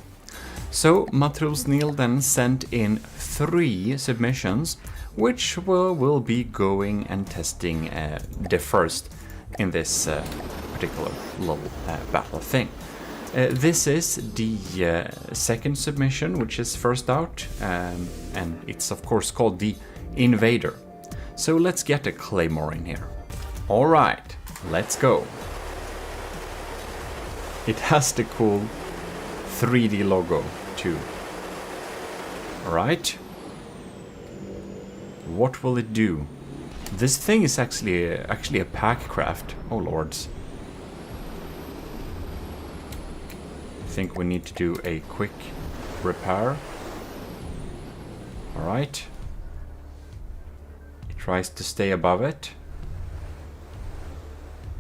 So Matros Neil then sent in 3 submissions, which will be going and testing the first in this particular little battle thing. This is the second submission, which is first out, and it's of course called the Invader. So let's get a Claymore in here. Alright, let's go. It has the cool 3D logo too. Alright. What will it do? This thing is actually a pack craft. Oh lords. I think we need to do a quick repair. Alright. It tries to stay above it.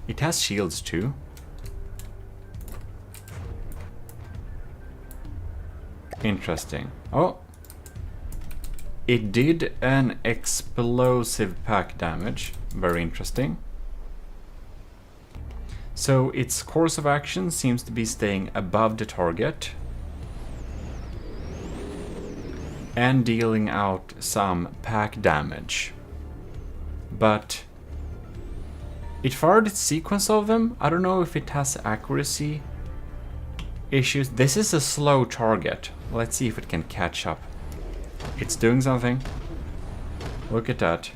It has shields too. Interesting. Oh! It did an explosive pack damage. Very interesting. So its course of action seems to be staying above the target and dealing out some pack damage. But it fired its sequence of them. I don't know if it has accuracy issues. This is a slow target. Let's see if it can catch up. It's doing something. Look at that.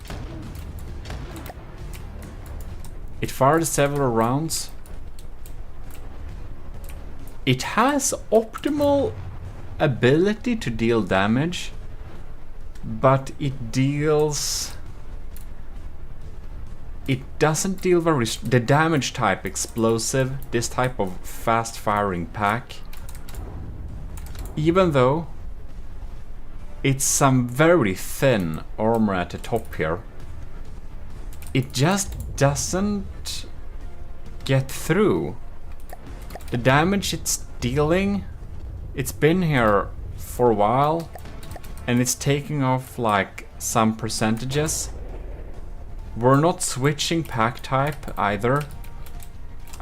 It fired several rounds. It has optimal ability to deal damage, but it doesn't deal very... The damage type explosive, this type of fast firing pack, even though it's some very thin armor at the top here, it just doesn't get through. The damage it's dealing, it's been here for a while and it's taking off like some percentages. We're not switching pack type either.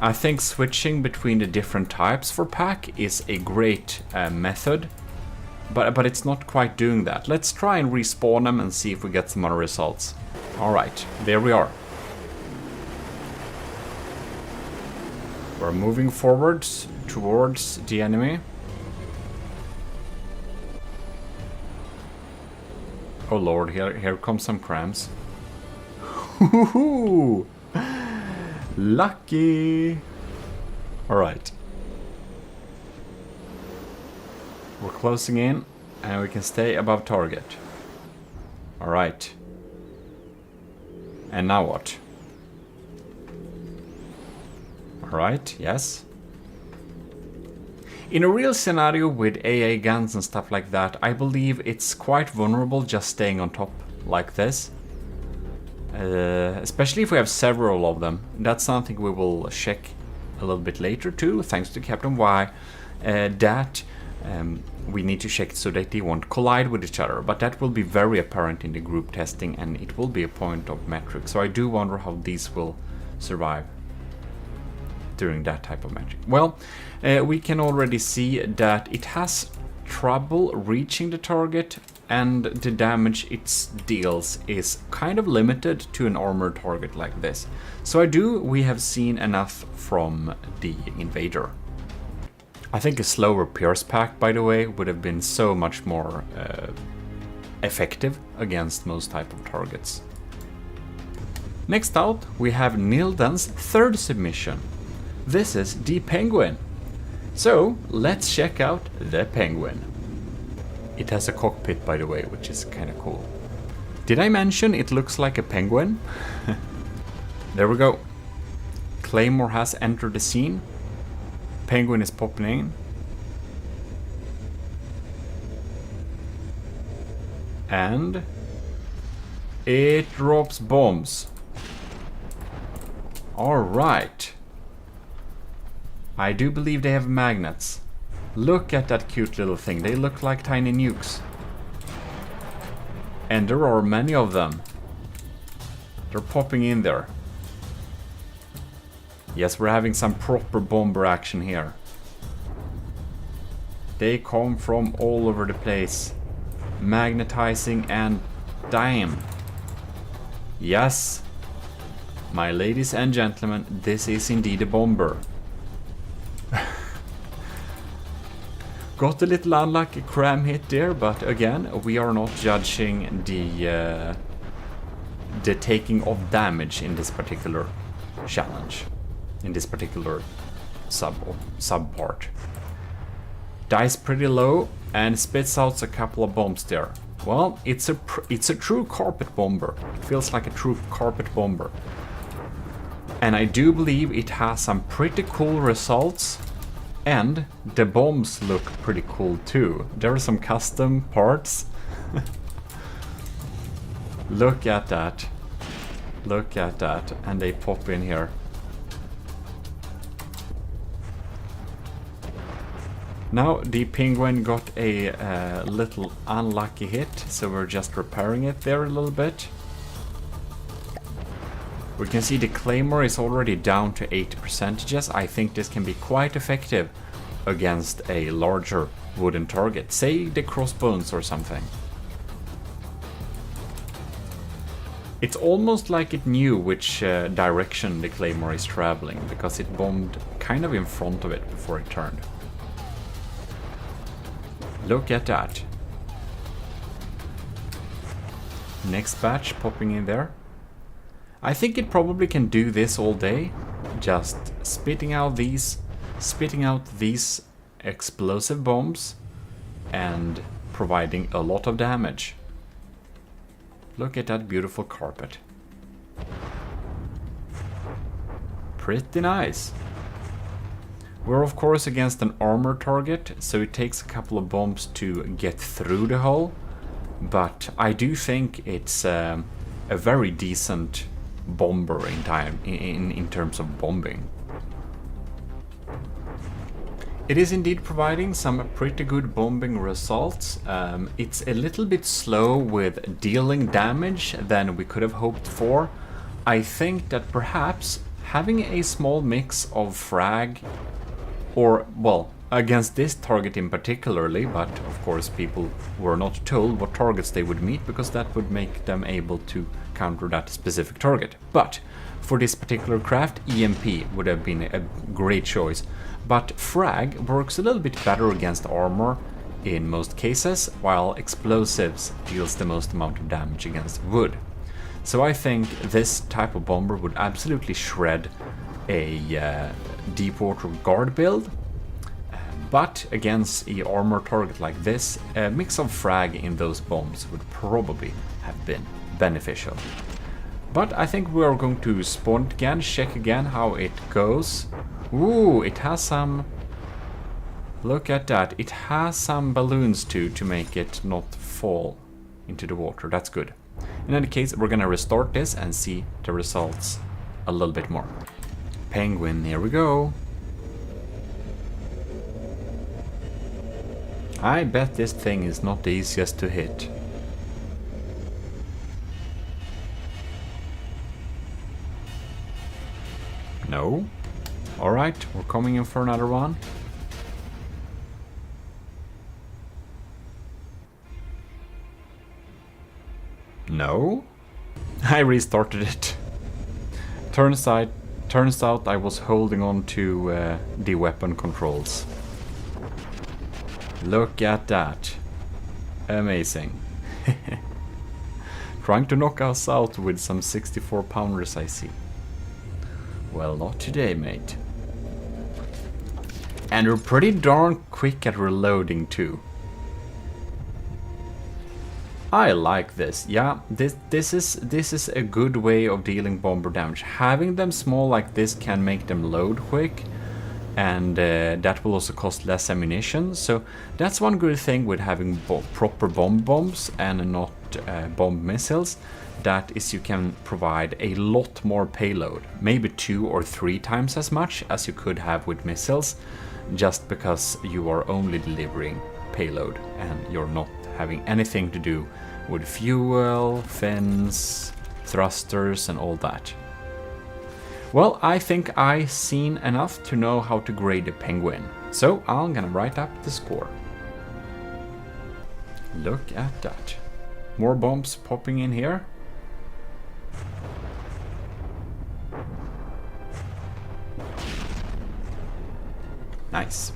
I think switching between the different types for pack is a great method, but it's not quite doing that. Let's try and respawn them and see if we get some other results. Alright, there we are. We're moving forwards towards the enemy. Oh lord, here comes some crams. Lucky! Alright. We're closing in and we can stay above target. Alright. And now what? Alright, yes. In a real scenario with AA guns and stuff like that, I believe it's quite vulnerable just staying on top like this. Especially if we have several of them. That's something we will check a little bit later too, thanks to Captain Y. We need to check so that they won't collide with each other, but that will be very apparent in the group testing and it will be a point of metric. So I do wonder how these will survive during that type of metric. Well, we can already see that it has trouble reaching the target and the damage it deals is kind of limited to an armored target like this. So we have seen enough from the invader. I think a slower Pierce pack, by the way, would have been so much more effective against most type of targets. Next out, we have Nilden's third submission. This is the Penguin. So let's check out the Penguin. It has a cockpit, by the way, which is kind of cool. Did I mention it looks like a penguin? There we go. Claymore has entered the scene. Penguin is popping in. And it drops bombs. Alright. I do believe they have magnets. Look at that cute little thing. They look like tiny nukes. And there are many of them. They're popping in there. Yes, we're having some proper bomber action here. They come from all over the place. Magnetizing and damn. Yes. My ladies and gentlemen, this is indeed a bomber. Got a little unlucky cram hit there, but again, we are not judging the taking of damage in this particular challenge, in this particular sub part. Dies pretty low and spits out a couple of bombs there. Well, it's a true carpet bomber. It feels like a true carpet bomber, and I do believe it has some pretty cool results. And the bombs look pretty cool too. There are some custom parts. Look at that. Look at that. And they pop in here. Now the penguin got a little unlucky hit, so we're just repairing it there a little bit. We can see the claymore is already down to 80%. I think this can be quite effective against a larger wooden target, say the crossbones or something. It's almost like it knew which direction the claymore is traveling, because it bombed kind of in front of it before it turned. Look at that. Next batch popping in there. I think it probably can do this all day, just spitting out these explosive bombs and providing a lot of damage. Look at that beautiful carpet. Pretty nice. We're of course against an armor target, so it takes a couple of bombs to get through the hull, but I do think it's a very decent bomber in terms of bombing. It is indeed providing some pretty good bombing results. It's a little bit slow with dealing damage than we could have hoped for. I think that perhaps having a small mix of frag, or, well, against this target in particularly, but of course people were not told what targets they would meet, because that would make them able to counter that specific target. But for this particular craft, EMP would have been a great choice. But frag works a little bit better against armor in most cases, while explosives deals the most amount of damage against wood. So I think this type of bomber would absolutely shred a deep water guard build. But against an armor target like this, a mix of frag in those bombs would probably have been beneficial. But I think we are going to spawn it again, check again how it goes. Ooh, it has some... Look at that. It has some balloons to make it not fall into the water. That's good. In any case, we're gonna restart this and see the results a little bit more. Penguin, here we go. I bet this thing is not the easiest to hit. No? Alright, we're coming in for another one. No? I restarted it. Turns out I was holding on to the weapon controls. Look at that. Amazing. Trying to knock us out with some 64-pounders, I see. Well, not today, mate. And we're pretty darn quick at reloading too. I like this. Yeah, this is a good way of dealing bomber damage. Having them small like this can make them load quick, and that will also cost less ammunition. So that's one good thing with having proper bombs and not bomb missiles. That is, you can provide a lot more payload, maybe 2 or 3 times as much as you could have with missiles, just because you are only delivering payload and you're not having anything to do with fuel, fins, thrusters and all that. Well, I think I've seen enough to know how to grade a penguin, so I'm gonna write up the score. Look at that. More bombs popping in here. Nice.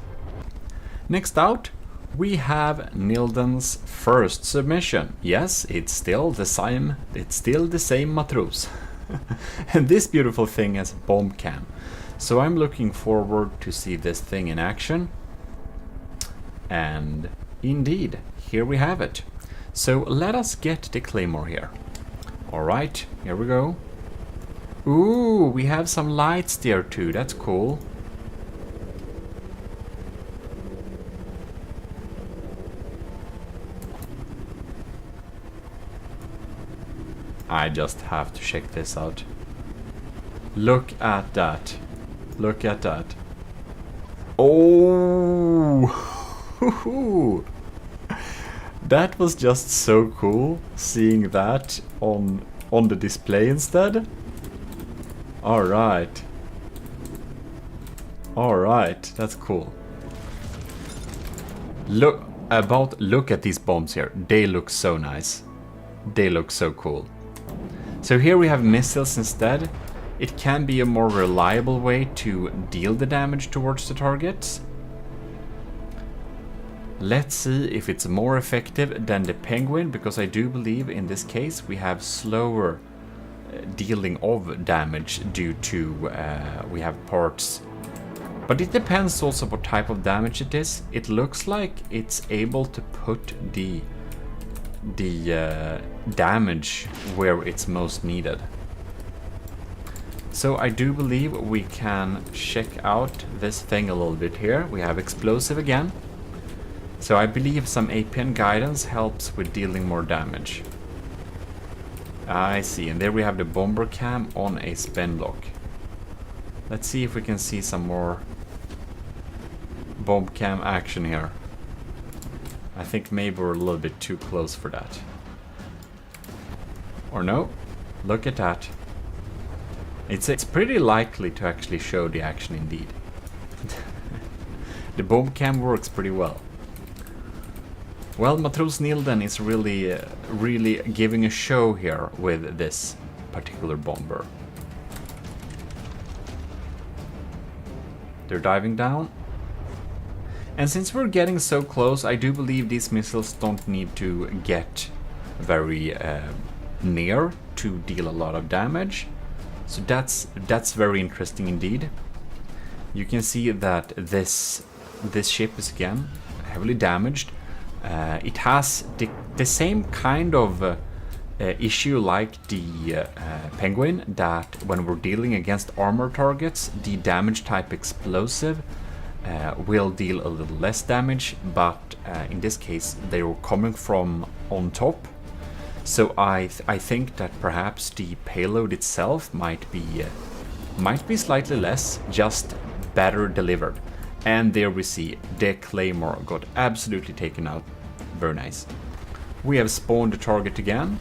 Next out, we have Nilden's first submission. Yes, it's still the same Matros. And this beautiful thing has a bomb cam. So I'm looking forward to see this thing in action. And indeed, here we have it. So let us get the claymore here. Alright, here we go. Ooh, we have some lights there too, that's cool. I just have to check this out. Look at that. Look at that. Oh! That was just so cool, seeing that on the display instead. Alright. Alright, that's cool. Look at these bombs here. They look so nice. They look so cool. So here we have missiles instead. It can be a more reliable way to deal the damage towards the targets. Let's see if it's more effective than the Penguin, because I do believe in this case we have slower dealing of damage due to we have parts. But it depends also what type of damage it is. It looks like it's able to put the damage where it's most needed. So I do believe we can check out this thing a little bit here. We have explosive again. So I believe some APN guidance helps with dealing more damage. I see, and there we have the bomber cam on a spin block. Let's see if we can see some more bomb cam action here. I think maybe we're a little bit too close for that. Or no? Look at that. It's pretty likely to actually show the action indeed. The bomb cam works pretty well. Well, Matros Nilden is really giving a show here with this particular bomber. They're diving down. And since we're getting so close, I do believe these missiles don't need to get very near to deal a lot of damage. So that's very interesting indeed. You can see that this ship is again heavily damaged. It has the same kind of issue like the Penguin, that when we're dealing against armor targets, the damage type explosive will deal a little less damage, but in this case they were coming from on top. So I think that perhaps the payload itself might be slightly less, just better delivered. And there we see the Claymore got absolutely taken out. Very nice. We have spawned the target again,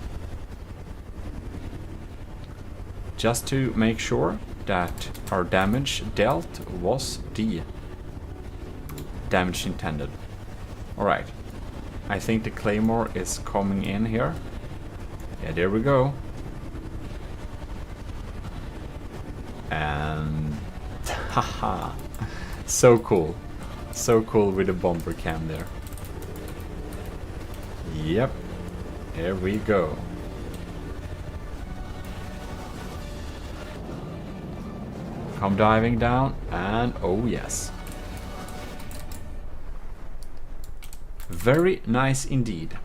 just to make sure that our damage dealt was the damage intended. Alright, I think the Claymore is coming in here. Yeah, there we go. And haha, so cool. So cool with the bomber cam there. Yep, there we go. Come diving down, and oh yes. Very nice indeed.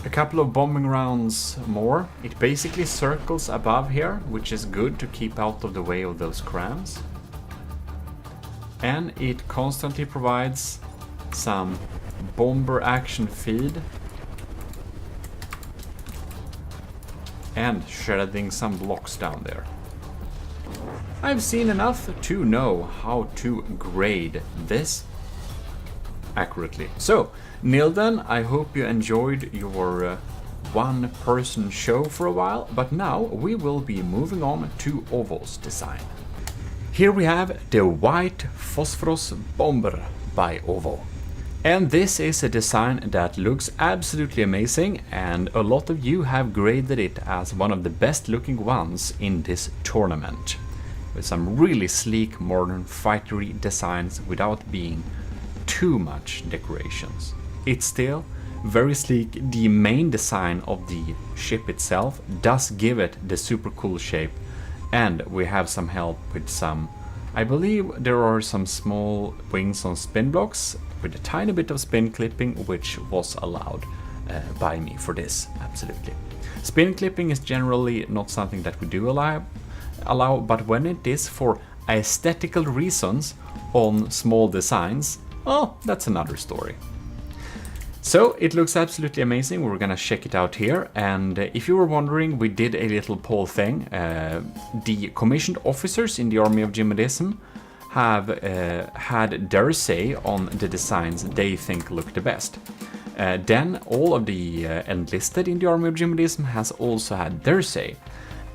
A couple of bombing rounds more. It basically circles above here, which is good to keep out of the way of those crams. And it constantly provides some bomber action feed. And shredding some blocks down there. I've seen enough to know how to grade this accurately. So, Nilden, I hope you enjoyed your one-person show for a while, but now we will be moving on to Ovo's design. Here we have the White Phosphorus Bomber by Ovo. And this is a design that looks absolutely amazing, and a lot of you have graded it as one of the best looking ones in this tournament. With some really sleek modern fightery designs without being too much decorations. It's still very sleek. The main design of the ship itself does give it the super cool shape, and we have some help with some, I believe there are some small wings on spin blocks with a tiny bit of spin clipping, which was allowed by me for this, absolutely. Spin clipping is generally not something that we do allow, but when it is for aesthetical reasons on small designs, oh, that's another story. So it looks absolutely amazing. We're gonna check it out here. And if you were wondering, we did a little poll thing. The commissioned officers in the army of GMODISM have had their say on the designs they think look the best. Then all of the enlisted in the army of GMODISM has also had their say.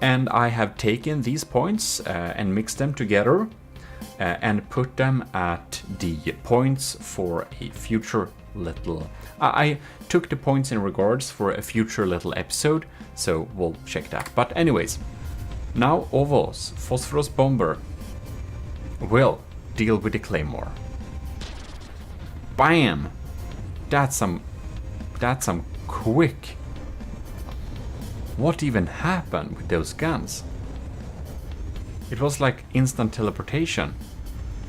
And I have taken these points and mixed them together and put them at the points for a future little... I took the points in regards for a future little episode, so we'll check that. But anyways, now Ovos, Phosphorus Bomber, will deal with the Claymore. Bam! That's some quick... What even happened with those guns? It was like instant teleportation.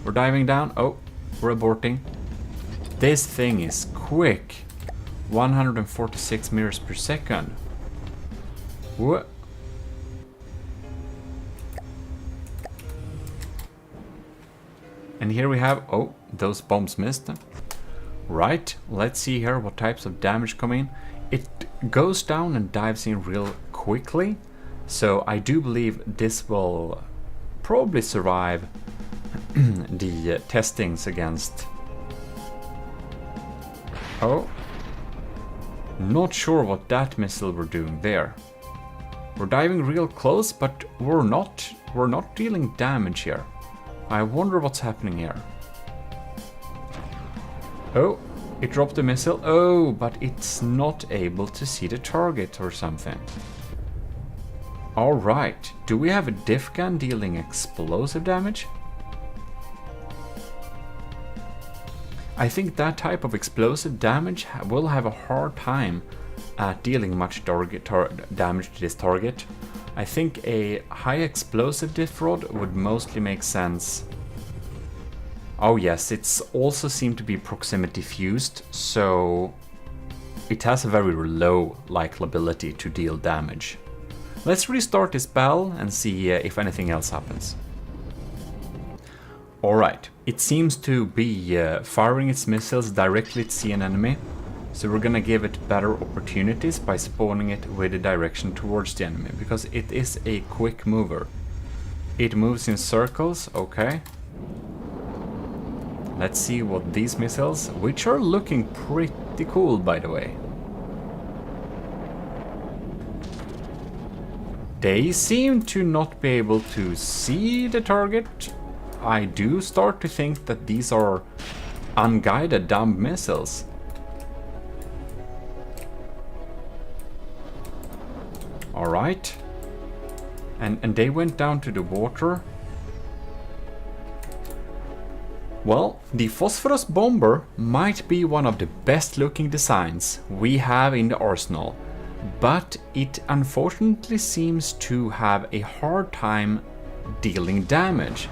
We're diving down. Oh, we're aborting. This thing is quick. 146 meters per second. What? And here we have... Oh, those bombs missed. Right, let's see here what types of damage come in. It goes down and dives in real quickly. So I do believe this will probably survive the testings against... Oh. Not sure what that missile we're doing there. We're diving real close, but we're not dealing damage here. I wonder what's happening here. Oh, it dropped a missile. Oh, but it's not able to see the target or something. Alright, do we have a diff gun dealing explosive damage? I think that type of explosive damage will have a hard time at dealing much damage to this target. I think a high explosive diff rod would mostly make sense. Oh yes, it's also seemed to be proximity fused, so it has a very low likability to deal damage. Let's restart this battle and see if anything else happens. Alright, it seems to be firing its missiles directly to see an enemy, so we're gonna give it better opportunities by spawning it with a direction towards the enemy, because it is a quick mover. It moves in circles, okay. Let's see what these missiles, which are looking pretty cool by the way. They seem to not be able to see the target. I do start to think that these are unguided dumb missiles. Alright. And they went down to the water. Well, the Phosphorus Bomber might be one of the best looking designs we have in the arsenal, but it unfortunately seems to have a hard time dealing damage.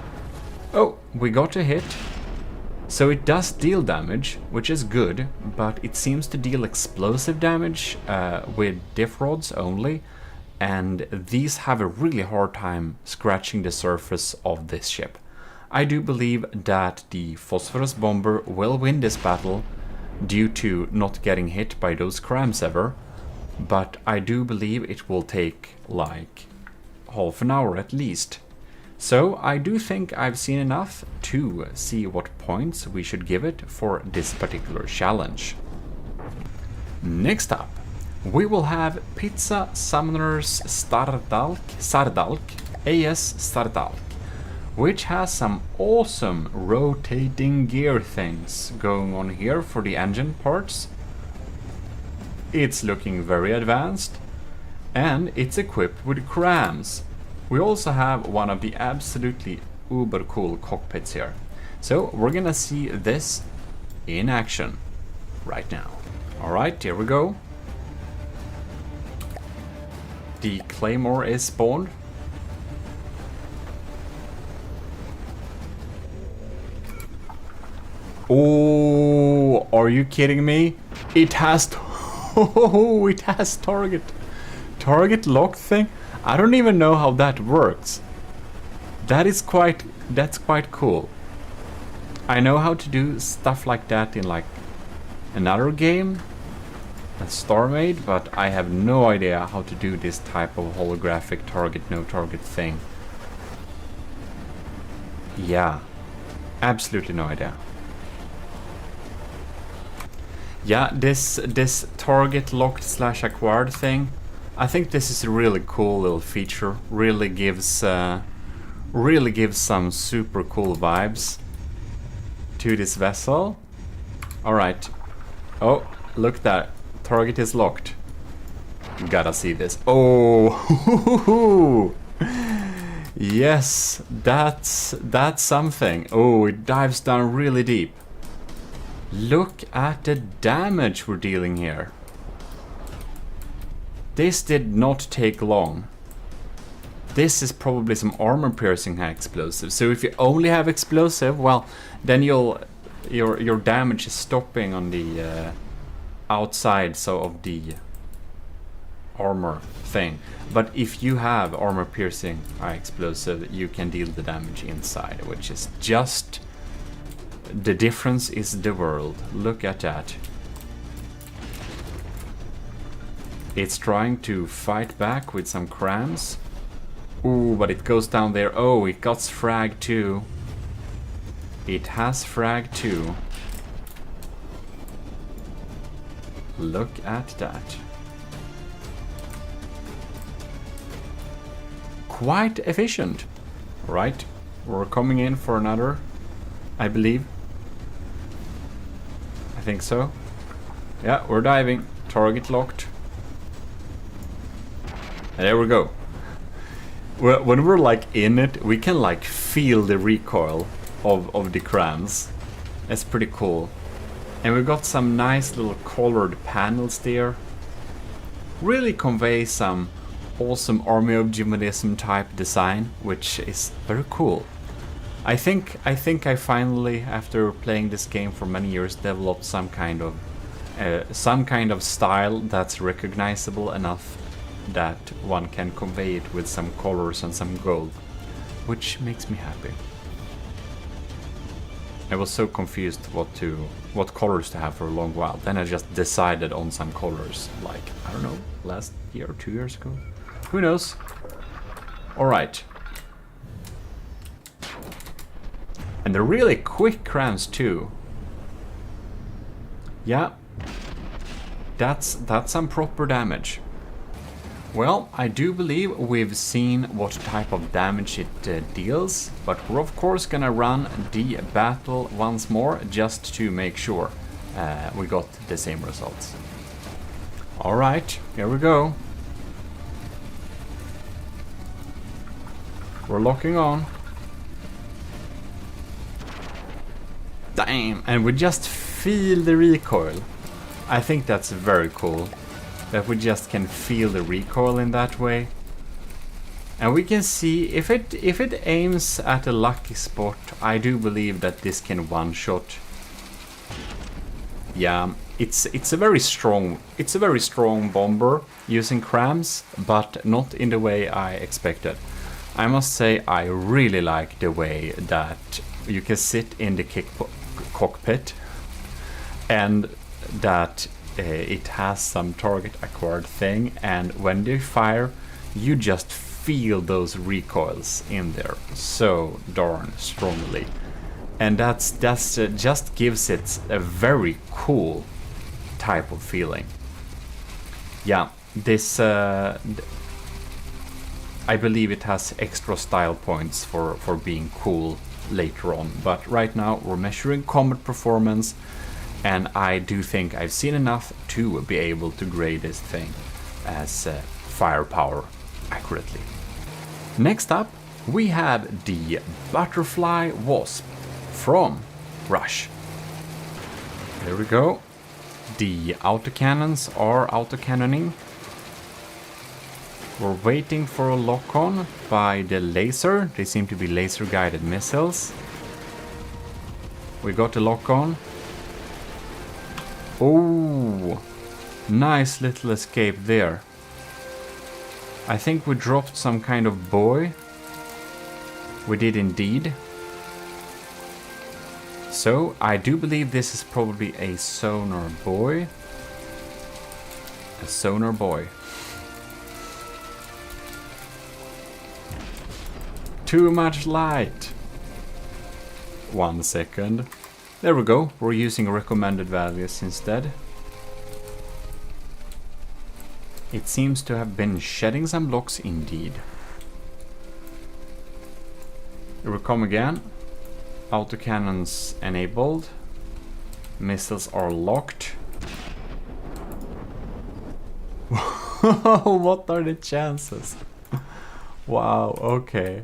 Oh, we got a hit. So it does deal damage, which is good, but it seems to deal explosive damage with diff rods only, and these have a really hard time scratching the surface of this ship. I do believe that the Phosphorus Bomber will win this battle due to not getting hit by those crams ever, but I do believe it will take like half an hour at least. So I do think I've seen enough to see what points we should give it for this particular challenge. Next up, we will have Pizza Summoners Sardalk AS Sardalk, which has some awesome rotating gear things going on here for the engine parts. It's looking very advanced, and it's equipped with crams. We also have one of the absolutely uber cool cockpits here. So we're gonna see this in action right now. Alright, here we go. The Claymore is spawned. Oh, are you kidding me? It has it has target lock thing. I don't even know how that works. That's quite cool. I know how to do stuff like that in like another game, a Star Maid, but I have no idea how to do this type of holographic target, no target thing. Yeah, absolutely no idea. Yeah, this target locked / acquired thing, I think this is a really cool little feature. Really gives some super cool vibes to this vessel. All right. Oh, look, that target is locked. Gotta see this. Oh, yes, that's something. Oh, it dives down really deep. Look at the damage we're dealing here. This did not take long. This is probably some armor piercing explosive. So if you only have explosive, well, then your damage is stopping on the outside, so of the armor thing. But if you have armor piercing explosive, you can deal the damage inside, which is just the difference is the world. Look at that. It's trying to fight back with some crams. Ooh, but it goes down there. Oh, it got frag too. It has frag too. Look at that. Quite efficient. Right, we're coming in for another, I believe. I think so. Yeah, we're diving. Target locked. And there we go. When we're like in it, we can like feel the recoil of the crams. It's pretty cool. And we got some nice little colored panels there. Really convey some awesome Army of GMODISM type design, which is very cool. I think I finally, after playing this game for many years, developed some kind of style that's recognizable enough that one can convey it with some colors and some gold, which makes me happy. I was so confused what colors to have for a long while. Then I just decided on some colors, like, I don't know, last year or 2 years ago. Who knows? Alright. And they're really quick crams too. Yeah. That's some proper damage. Well, I do believe we've seen what type of damage it deals, but we're of course gonna run the battle once more just to make sure we got the same results. Alright, here we go. We're locking on. Damn, and we just feel the recoil. I think that's very cool. That we just can feel the recoil in that way. And we can see if it aims at a lucky spot, I do believe that this can one-shot. Yeah, it's a very strong bomber using crams, but not in the way I expected. I must say I really like the way that you can sit in the cockpit and that it has some target acquired thing, and when they fire you just feel those recoils in there so darn strongly, and that's just gives it a very cool type of feeling. Yeah, this I believe it has extra style points for being cool later on, but right now we're measuring combat performance. And I do think I've seen enough to be able to grade this thing as firepower accurately. Next up, we have the Butterfly Wasp from Rush. There we go. The autocannons are autocannoning. We're waiting for a lock-on by the laser. They seem to be laser-guided missiles. We got a lock-on. Oh, nice little escape there. I think we dropped some kind of buoy. We did indeed. So I do believe this is probably a sonar buoy. Sonar boy. Too much light. 1 second. There we go. We're using recommended values instead. It seems to have been shedding some blocks indeed. Here we come again. Autocannons enabled. Missiles are locked. What are the chances? Wow, okay.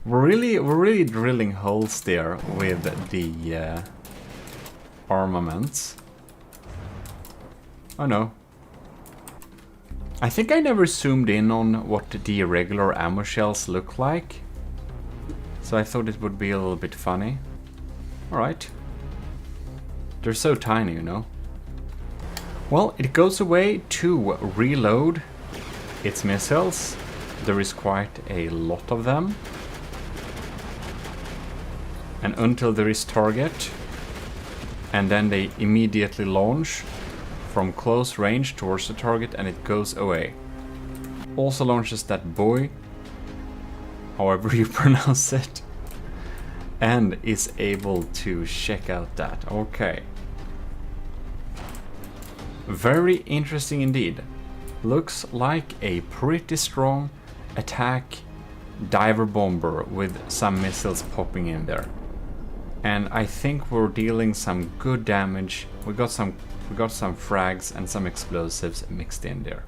We're really drilling holes there with the armaments. Oh no. I think I never zoomed in on what the regular ammo shells look like. So I thought it would be a little bit funny. Alright. They're so tiny, you know. Well, it goes away to reload its missiles. There is quite a lot of them. And until there is target, and then they immediately launch from close range towards the target and it goes away. Also launches that buoy, however you pronounce it, and is able to check out that. Okay. Very interesting indeed. Looks like a pretty strong attack diver bomber with some missiles popping in there. And I think we're dealing some good damage. We got some frags and some explosives mixed in there.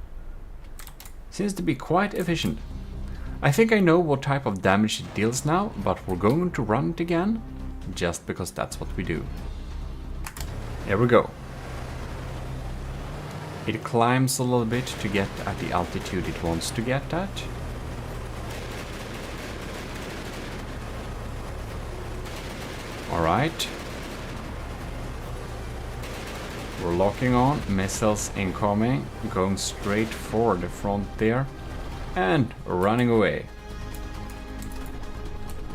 Seems to be quite efficient. I think I know what type of damage it deals now, but we're going to run it again, just because that's what we do. Here we go. It climbs a little bit to get at the altitude it wants to get at. Alright. We're locking on, missiles incoming, going straight for the front there, and running away.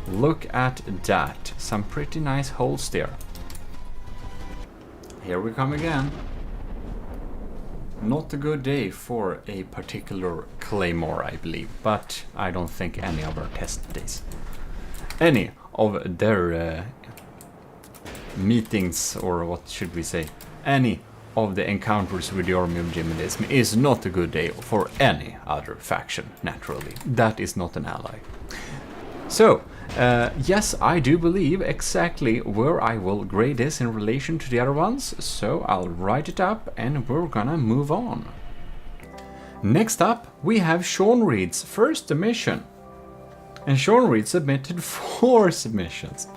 Look at that, some pretty nice holes there. Here we come again. Not a good day for a particular claymore, I believe, but I don't think any of our test days. Any of their meetings, or what should we say, any of the encounters with the army of GMODIST is not a good day for any other faction, naturally. That is not an ally. So, yes, I do believe exactly where I will grade this in relation to the other ones, so I'll write it up and we're gonna move on. Next up, we have Sean Reed's first submission. And Sean Reed submitted 4 submissions.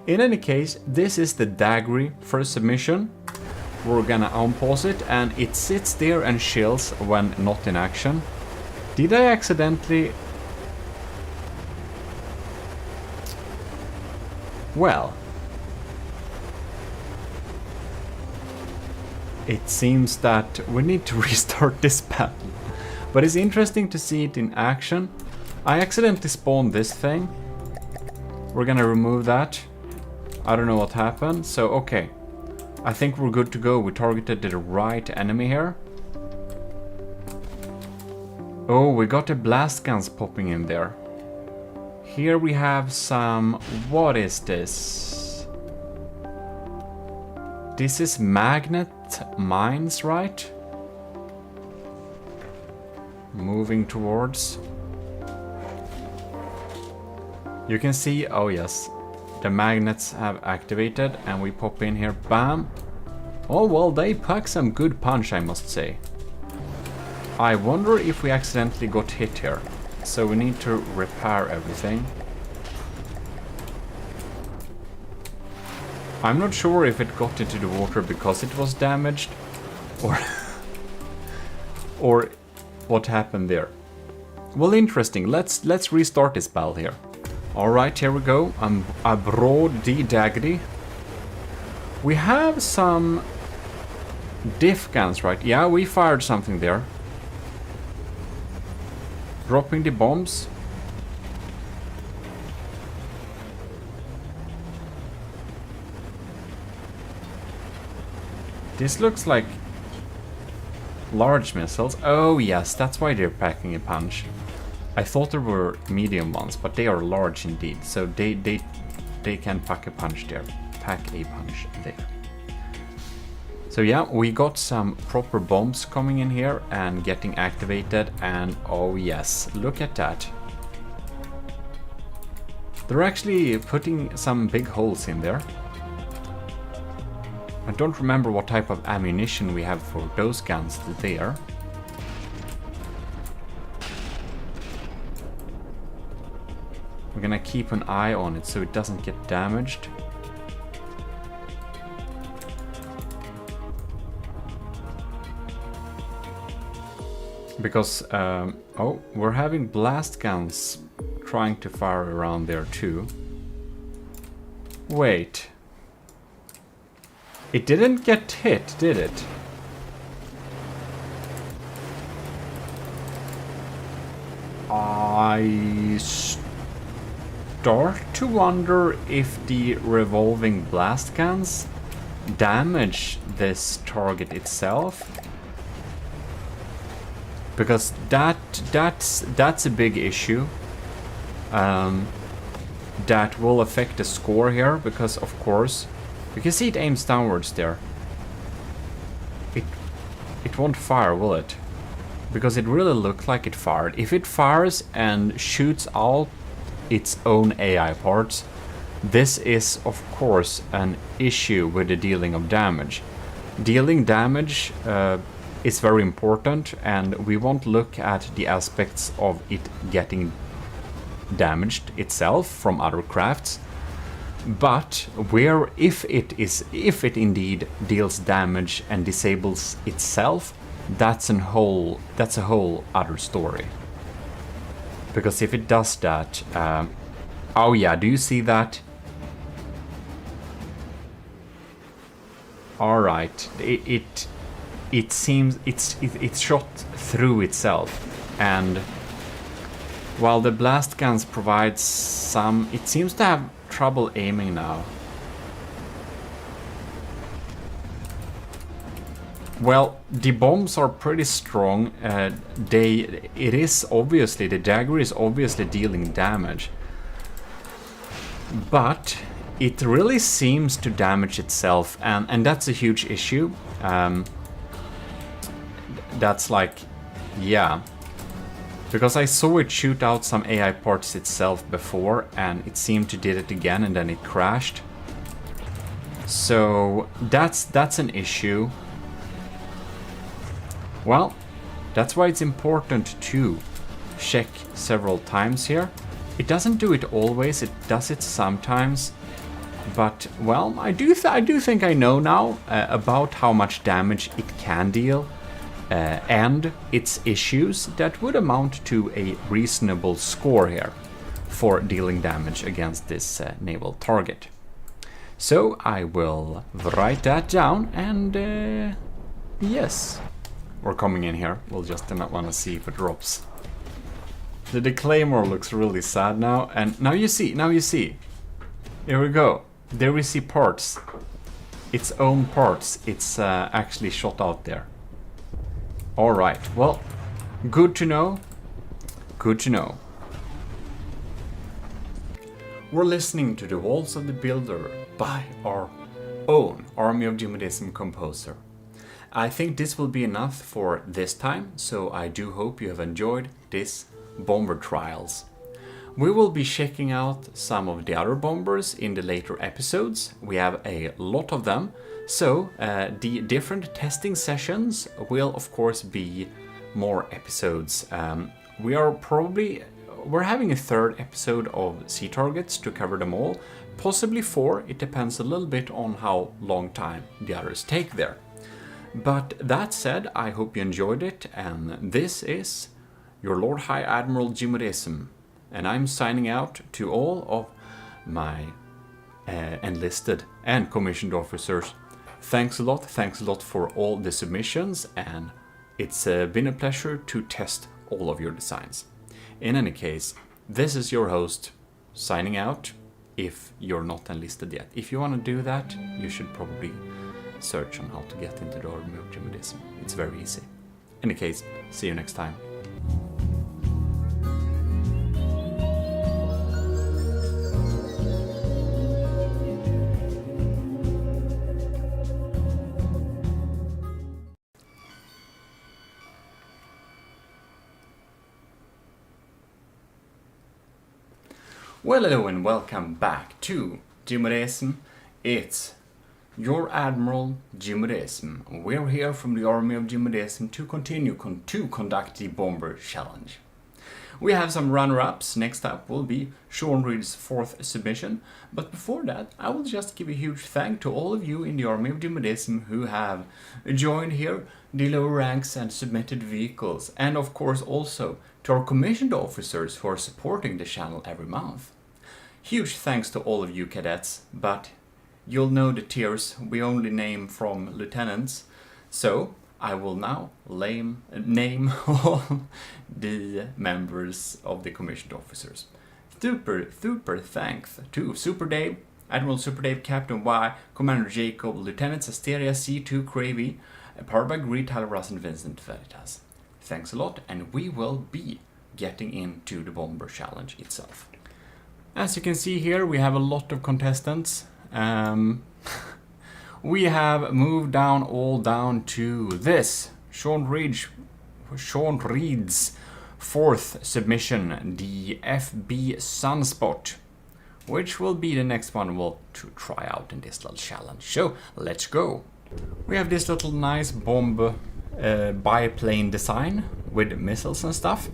In any case, this is the Daggery first submission. We're gonna unpause it and it sits there and chills when not in action. Did I accidentally... Well... It seems that we need to restart this battle. But it's interesting to see it in action. I accidentally spawned this thing. We're gonna remove that. I don't know what happened, so okay. I think we're good to go. We targeted the right enemy here. Oh, we got the blast guns popping in there. Here we have some... What is this? This is magnet mines, right? Moving towards... You can see, oh yes, the magnets have activated and we pop in here, bam. Oh well, they pack some good punch, I must say. I wonder if we accidentally got hit here, so we need to repair everything. I'm not sure if it got into the water because it was damaged, or or what happened there. Well, interesting. Let's restart this battle here. Alright, here we go. Abroad the Daggery. We have some diff guns, right? Yeah, we fired something there. Dropping the bombs. This looks like Large missiles. Oh yes, that's why they're packing a punch. I thought there were medium ones, but they are large indeed. So they can pack a punch there. Pack a punch there. So yeah, we got some proper bombs coming in here and getting activated, and oh yes, look at that. They're actually putting some big holes in there. I don't remember what type of ammunition we have for those guns there. We're gonna keep an eye on it so it doesn't get damaged. Because, oh, we're having blast guns trying to fire around there too. Wait. It didn't get hit, did it? I start to wonder if the revolving blast guns damage this target itself. Because that's a big issue. That will affect the score here, because of course you can see it aims downwards there. It won't fire, will it? Because it really looked like it fired. If it fires and shoots out its own AI parts, this is of course an issue with the dealing of damage. Dealing damage is very important, and we won't look at the aspects of it getting damaged itself from other crafts, but where if it indeed deals damage and disables itself, that's a whole other story. Because if it does that, oh yeah, do you see that? All right, it seems it's shot through itself, and while the blast guns provide some, it seems to have trouble aiming now. Well, the bombs are pretty strong. The dagger is obviously dealing damage, but it really seems to damage itself, and that's a huge issue. That's like, yeah, because I saw it shoot out some AI parts itself before, and it seemed to did it again, and then it crashed. So that's an issue. Well, that's why it's important to check several times here. It doesn't do it always, it does it sometimes. But, well, I do think I know now about how much damage it can deal, and its issues that would amount to a reasonable score here for dealing damage against this naval target. So I will write that down, and yes, we're coming in here. We'll just not want to see if it drops. The Claymore looks really sad now, and now you see. Here we go. There we see parts. Its own parts. It's actually shot out there. Alright, well, good to know. Good to know. We're listening to The Walls of the Builder by our own Army of GMODISM composer. I think this will be enough for this time, so I do hope you have enjoyed this bomber trials. We will be checking out some of the other bombers in the later episodes. We have a lot of them, so the different testing sessions will of course be more episodes. We're having a third episode of Sea Targets to cover them all, possibly 4, it depends a little bit on how long time the others take there. But that said, I hope you enjoyed it, and this is your Lord High Admiral GMODISM, and I'm signing out to all of my enlisted and commissioned officers. Thanks a lot for all the submissions, and it's been a pleasure to test all of your designs. In any case, this is your host signing out, if you're not enlisted yet. If you want to do that, you should probably search on how to get into the Army of GMODISM. It's very easy. any case, see you next time. Well, hello and welcome back to GMODIST. It's your Admiral GMODIST. We're here from the army of GMODIST to continue to conduct the Bomber Challenge. We have some runner-ups. Next up will be Sean Reed's 4th submission. But before that, I will just give a huge thank to all of you in the army of GMODIST who have joined here, the lower ranks and submitted vehicles. And of course also to our commissioned officers who are supporting the channel every month. Huge thanks to all of you cadets, but you'll know the tiers we only name from lieutenants, so I will now name all the members of the commissioned officers. Super thanks to Super Dave, Admiral Super Dave, Captain Y, Commander Jacob, Lieutenants Asteria C2 Cravey, powered by Greed, Tyler Russ and Vincent Veritas. Thanks a lot, and we will be getting into the Bomber Challenge itself. As you can see here, we have a lot of contestants. We have moved down to this, Sean Reed's 4th submission, the FB Sunspot, which will be the next one we'll try out in this little challenge. So let's go. We have this little nice bomb biplane design with missiles and stuff.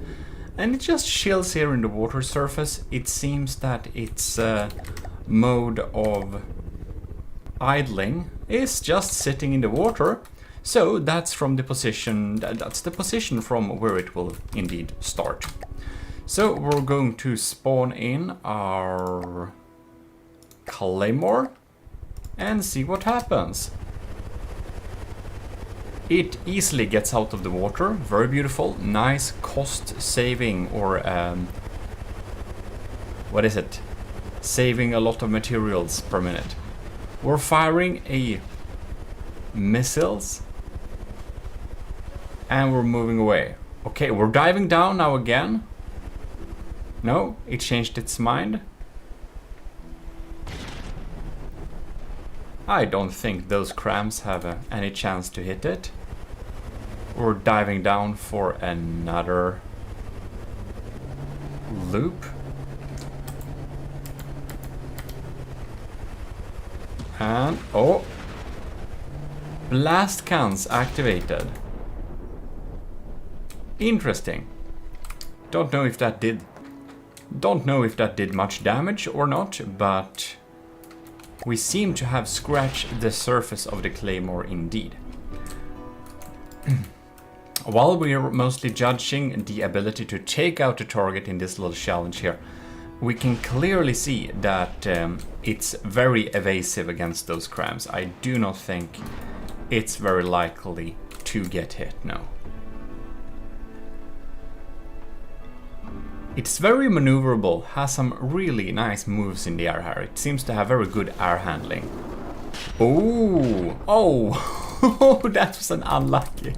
And it just chills here in the water surface. It seems that its mode of idling is just sitting in the water. So that's from the position, that's the position from where it will indeed start. So we're going to spawn in our Claymore and see what happens. It easily gets out of the water, very beautiful, nice cost saving, or what is it? Saving a lot of materials per minute. We're firing missiles and we're moving away. Okay, we're diving down now again. No, it changed its mind. I don't think those crams have any chance to hit it. We're diving down for another loop. And, oh! Blast cans activated. Interesting. Don't know if that did much damage or not, but we seem to have scratched the surface of the Claymore indeed. While we are mostly judging the ability to take out the target in this little challenge here, we can clearly see that it's very evasive against those crabs. I do not think it's very likely to get hit, no. It's very maneuverable, has some really nice moves in the air here. It seems to have very good air handling. Oh, oh, that was an unlucky.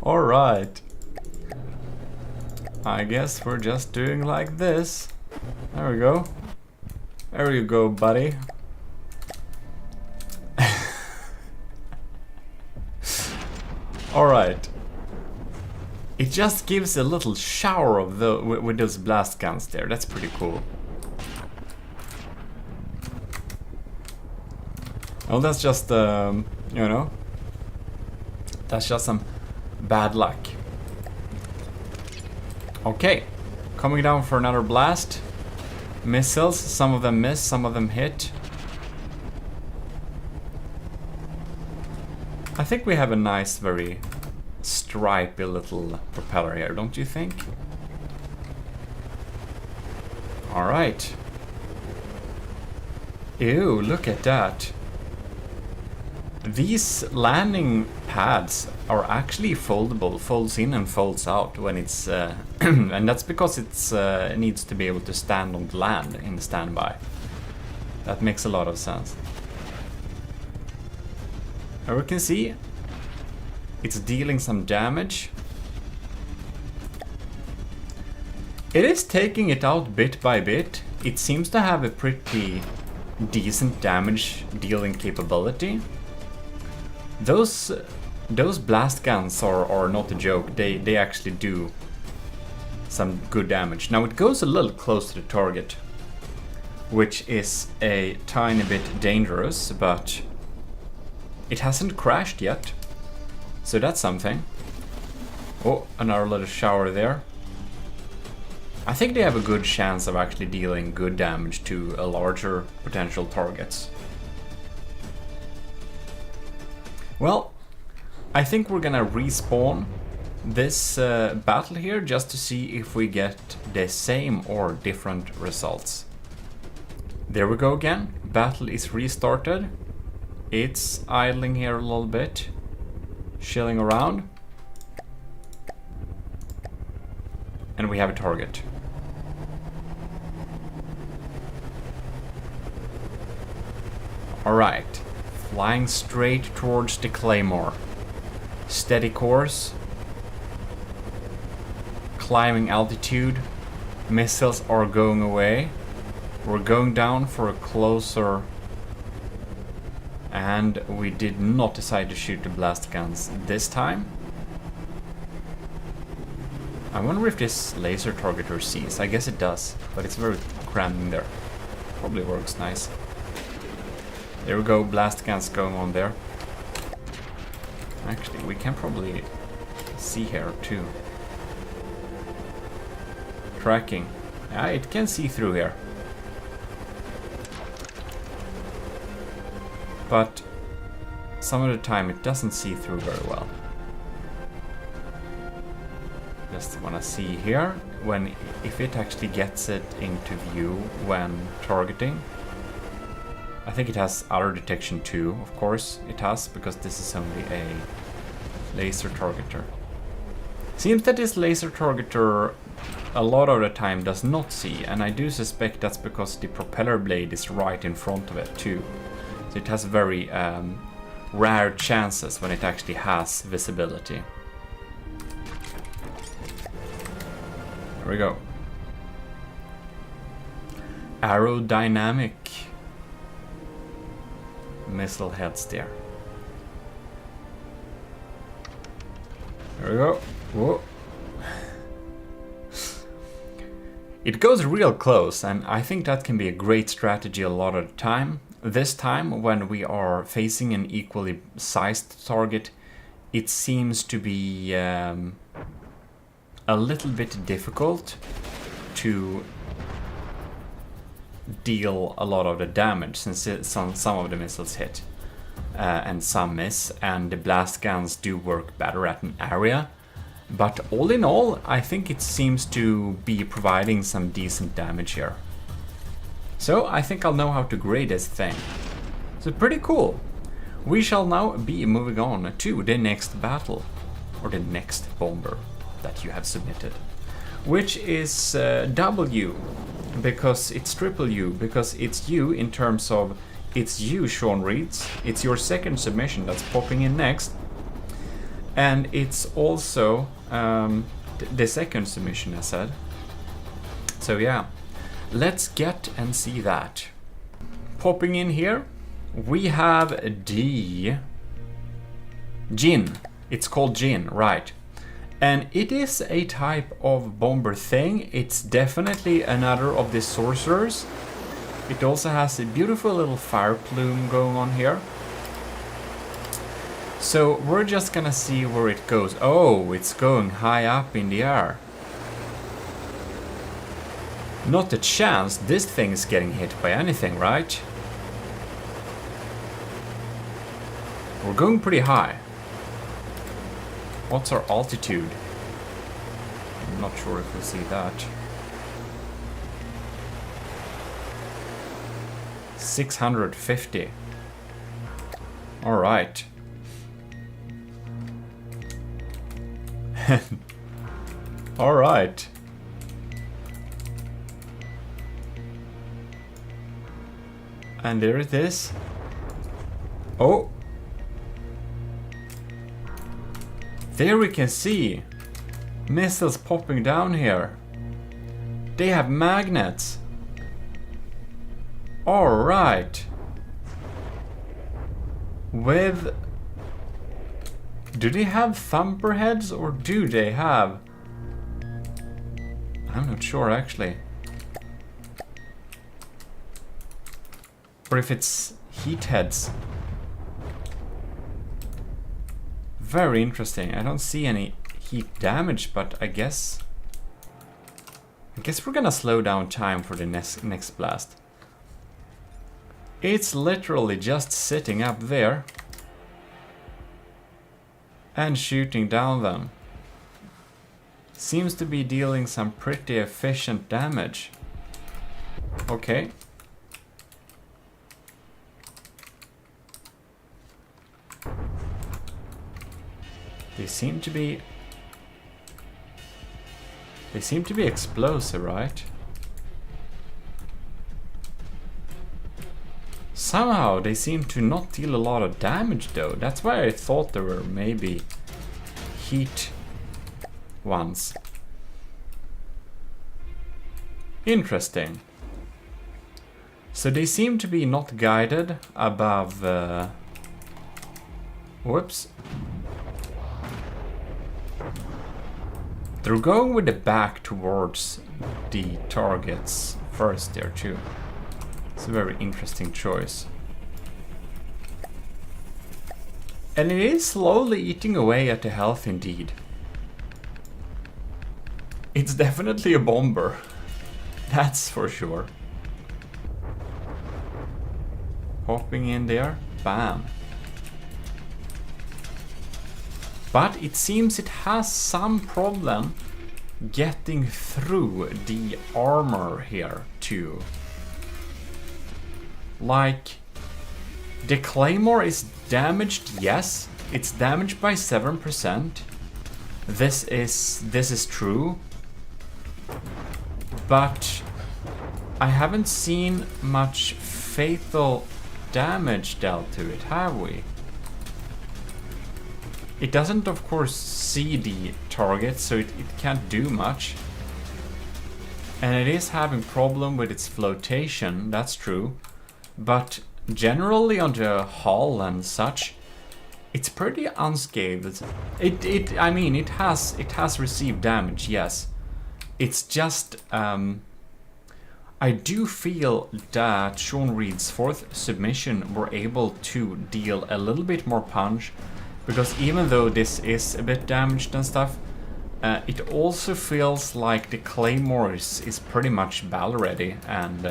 Alright. I guess we're just doing like this. There we go. There you go, buddy. Alright. It just gives a little shower of with those blast guns there. That's pretty cool. Well, that's just, you know, that's just some bad luck. Okay, coming down for another blast. Missiles, some of them miss, some of them hit. I think we have a nice, very stripy little propeller here, don't you think? Alright. Ew, look at that. These landing pads are actually foldable, folds in and folds out when it's and that's because it's needs to be able to stand on land in standby. That makes a lot of sense. And we can see It's dealing some damage. It is taking it out bit by bit. It seems to have a pretty decent damage dealing capability. Those blast guns are not a joke. They actually do some good damage. Now it goes a little close to the target, which is a tiny bit dangerous, but it hasn't crashed yet. So that's something. Oh, another little shower there. I think they have a good chance of actually dealing good damage to a larger potential targets. Well, I think we're gonna respawn this battle here just to see if we get the same or different results. There we go again. Battle is restarted. It's idling here a little bit, chilling around. And we have a target. Alright, flying straight towards the Claymore. Steady course. Climbing altitude. Missiles are going away. We're going down for a closer. And we did not decide to shoot the blast guns this time. I wonder if this laser targeter sees. I guess it does, but it's very crammed in there. Probably works nice. There we go, blast guns going on there. Actually, we can probably see here too. Tracking. Yeah, it can see through here. But some of the time it doesn't see through very well. Just wanna see here if it actually gets it into view when targeting. I think it has other detection too, of course it has, because this is only a laser targeter. Seems that this laser targeter a lot of the time does not see, and I do suspect that's because the propeller blade is right in front of it too. So it has very rare chances when it actually has visibility. There we go. Aerodynamic missile heads there. There we go. Whoa. It goes real close, and I think that can be a great strategy a lot of the time. This time, when we are facing an equally sized target, it seems to be a little bit difficult to deal a lot of the damage, since some of the missiles hit and some miss, and the blast guns do work better at an area. But all in all, I think it seems to be providing some decent damage here. So I think I'll know how to grade this thing. So pretty cool. We shall now be moving on to the next battle, or the next bomber that you have submitted, which is W, because it's triple U, because it's you in terms of it's you, Sean Reeds. It's your second submission that's popping in next, and it's also the second submission, I said. So yeah, let's get and see that. Popping in here, we have the Jin. It's called Jin, right? And it is a type of bomber thing. It's definitely another of the sorcerers. It also has a beautiful little fire plume going on here. So we're just gonna see where it goes. Oh, it's going high up in the air. Not a chance this thing is getting hit by anything, right? We're going pretty high. What's our altitude? I'm not sure if we see that. 650. All right. All right. And there it is. Oh. There we can see missiles popping down here. They have magnets. Alright. With... Do they have thumper heads or do they have... I'm not sure actually. Or if it's heat heads. Very interesting. I don't see any heat damage, but I guess we're gonna slow down time for the next blast. It's literally just sitting up there and shooting down them. Seems to be dealing some pretty efficient damage. Okay. They seem to be explosive, right? Somehow they seem to not deal a lot of damage though. That's why I thought there were maybe heat ones. Interesting. So they seem to be not guided above... Whoops. They're going with the back towards the targets first there too. It's a very interesting choice. And it is slowly eating away at the health indeed. It's definitely a bomber. That's for sure. Popping in there. Bam. But it seems it has some problem getting through the armor here too. Like, the claymore is damaged, yes. It's damaged by 7%. This is true. But I haven't seen much fatal damage dealt to it, have we? It doesn't, of course, see the target, so it can't do much. And it is having problem with its flotation, that's true. But generally on the hull and such, it's pretty unscathed. I mean, it has received damage, yes. It's just, I do feel that Sean Reed's 4th submission were able to deal a little bit more punch. Because even though this is a bit damaged and stuff, it also feels like the claymore is pretty much battle ready. And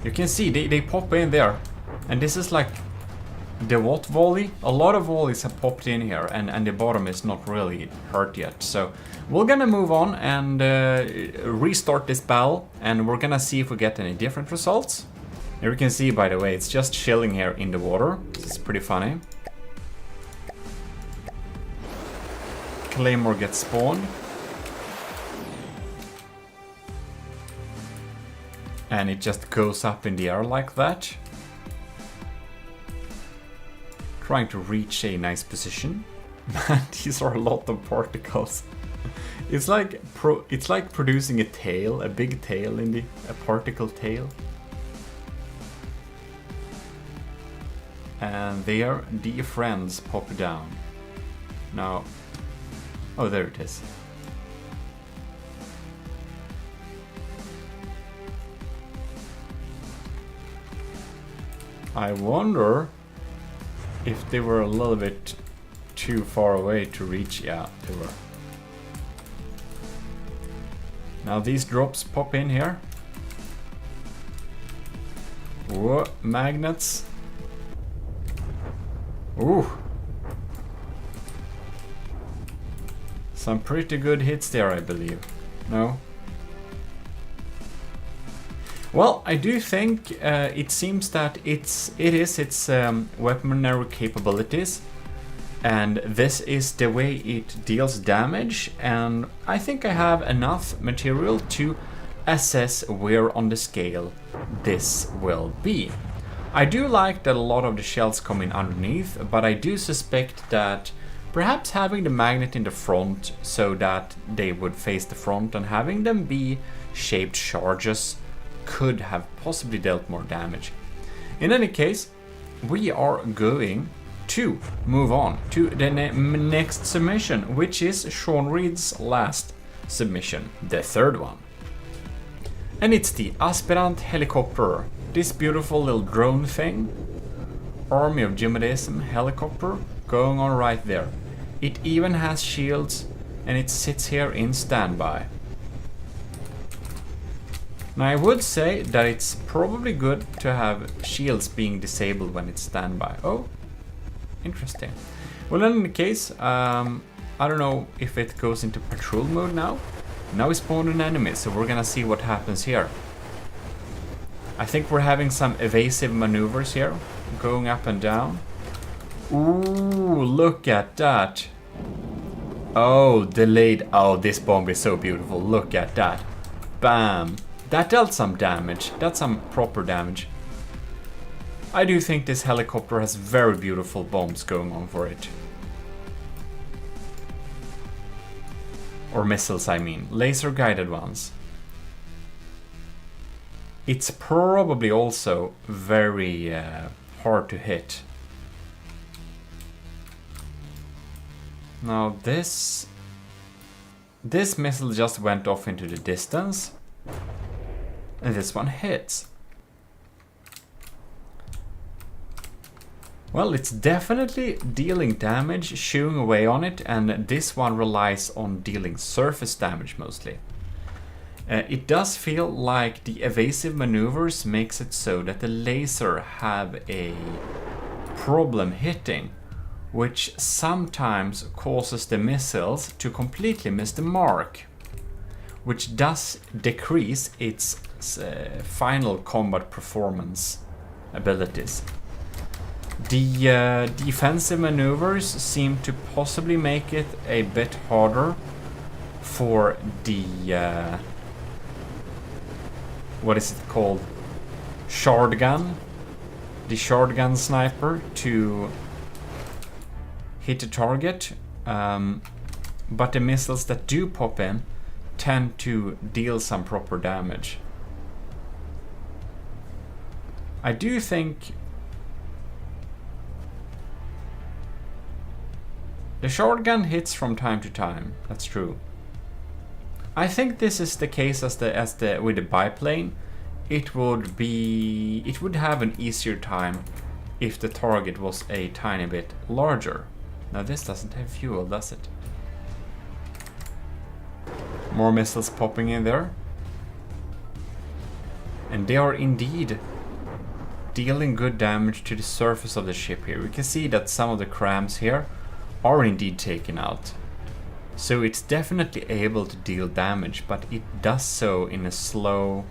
you can see they pop in there. And this is like the what volley? A lot of volleys have popped in here, and the bottom is not really hurt yet. So we're gonna move on and restart this battle, and we're gonna see if we get any different results. Here you can see, by the way, it's just chilling here in the water. It's pretty funny. Claymore gets spawned. And it just goes up in the air like that. Trying to reach a nice position. Man, these are a lot of particles. It's like producing a tail, a big tail in a particle tail. And there, the friends pop down. Now, oh, there it is. I wonder if they were a little bit too far away to reach. Yeah, they were. Now these drops pop in here. Whoa, magnets. Ooh. Some pretty good hits there, I believe. No? Well, I do think it seems that it is its weaponry capabilities, and this is the way it deals damage, and I think I have enough material to assess where on the scale this will be. I do like that a lot of the shells come in underneath, but I do suspect that perhaps having the magnet in the front so that they would face the front and having them be shaped charges could have possibly dealt more damage. In any case, we are going to move on to the next submission, which is Sean Reed's last submission, the third one. And it's the Aspirant Helicopter, this beautiful little drone thing. Army of GMODISM helicopter going on right there. It even has shields and it sits here in standby. Now I would say that it's probably good to have shields being disabled when it's standby. Oh, interesting. Well, in any case, I don't know if it goes into patrol mode now. Now we spawned an enemy, so we're gonna see what happens here. I think we're having some evasive maneuvers here, going up and down. Ooh, look at that. Oh, delayed. Oh, this bomb is so beautiful. Look at that. Bam. That dealt some damage. That's some proper damage. I do think this helicopter has very beautiful bombs going on for it. Or missiles, I mean. Laser guided ones. It's probably also very hard to hit. Now this missile just went off into the distance. And this one hits. Well, it's definitely dealing damage, shooing away on it, and this one relies on dealing surface damage mostly. It does feel like the evasive maneuvers makes it so that the laser have a problem hitting, which sometimes causes the missiles to completely miss the mark, which does decrease its final combat performance abilities. The defensive maneuvers seem to possibly make it a bit harder for the what is it called? Shard gun. The shard gun sniper to hit the target, but the missiles that do pop in tend to deal some proper damage. I do think the shard gun hits from time to time, that's true. I think this is the case with the biplane. It would have an easier time if the target was a tiny bit larger. Now this doesn't have fuel, does it? More missiles popping in there. And they are indeed dealing good damage to the surface of the ship here. We can see that some of the crams here are indeed taken out. So it's definitely able to deal damage, but it does so in a slow...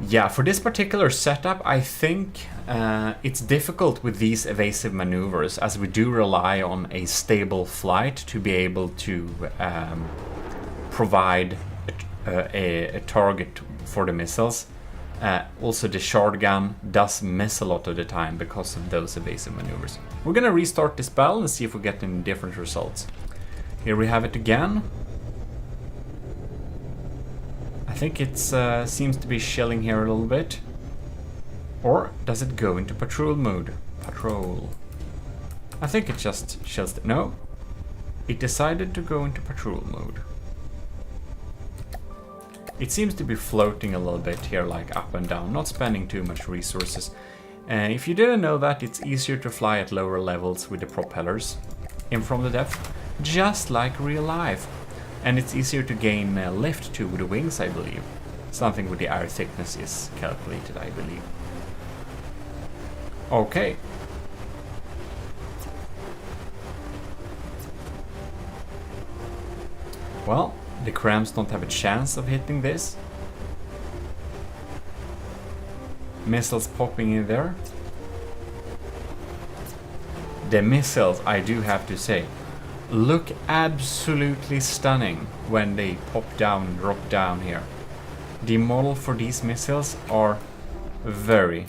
Yeah, for this particular setup, I think it's difficult with these evasive maneuvers, as we do rely on a stable flight to be able to provide a target for the missiles. Also, the shard gun does miss a lot of the time because of those evasive maneuvers. We're gonna restart this battle and see if we get any different results. Here we have it again. I think it seems to be shelling here a little bit. Or does it go into patrol mode? Patrol. I think it just shells. No, it decided to go into patrol mode. It seems to be floating a little bit here, like up and down, not spending too much resources. If you didn't know that, it's easier to fly at lower levels with the propellers in from the depth, just like real life. And it's easier to gain lift too with the wings, I believe. Something with the air thickness is calculated, I believe. Okay. Well, the crams don't have a chance of hitting this. Missiles popping in there. The missiles, I do have to say, look absolutely stunning when they pop down and drop down here. The model for these missiles are Very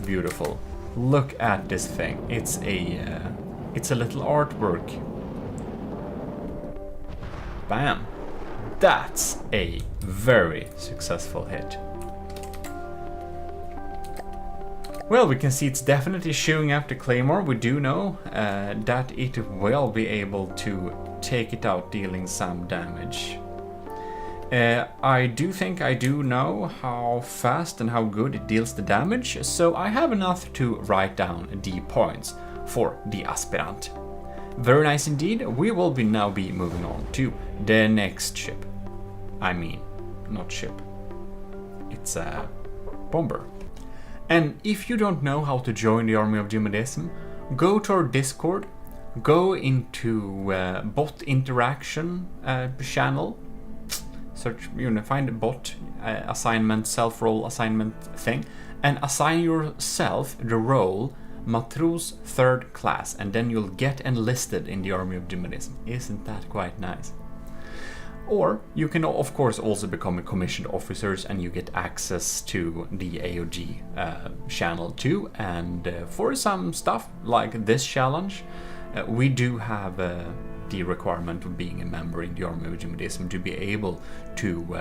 beautiful. Look at this thing. It's a little artwork. Bam. That's a very successful hit. Well, we can see it's definitely shooing up the Claymore. We do know that it will be able to take it out, dealing some damage. I do think I do know how fast and how good it deals the damage, so I have enough to write down the points for the Aspirant. Very nice indeed. We will now be moving on to the next ship. I mean, not ship. It's a bomber. And if you don't know how to join the army of GMODISM, go to our Discord, go into bot interaction channel, search, find a bot assignment, self-role assignment thing, and assign yourself the role Matros 3rd class, and then you'll get enlisted in the army of GMODISM. Isn't that quite nice? Or you can of course also become a commissioned officers, and you get access to the AOG channel too. And for some stuff like this challenge, we do have the requirement of being a member in the army of GMODISM to be able to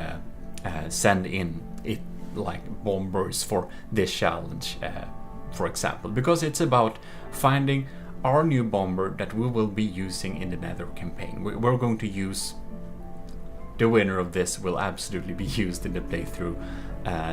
send in it like bombers for this challenge, for example, because it's about finding our new bomber that we will be using in the Nether campaign. We're going to use the winner of this will absolutely be used in the playthrough,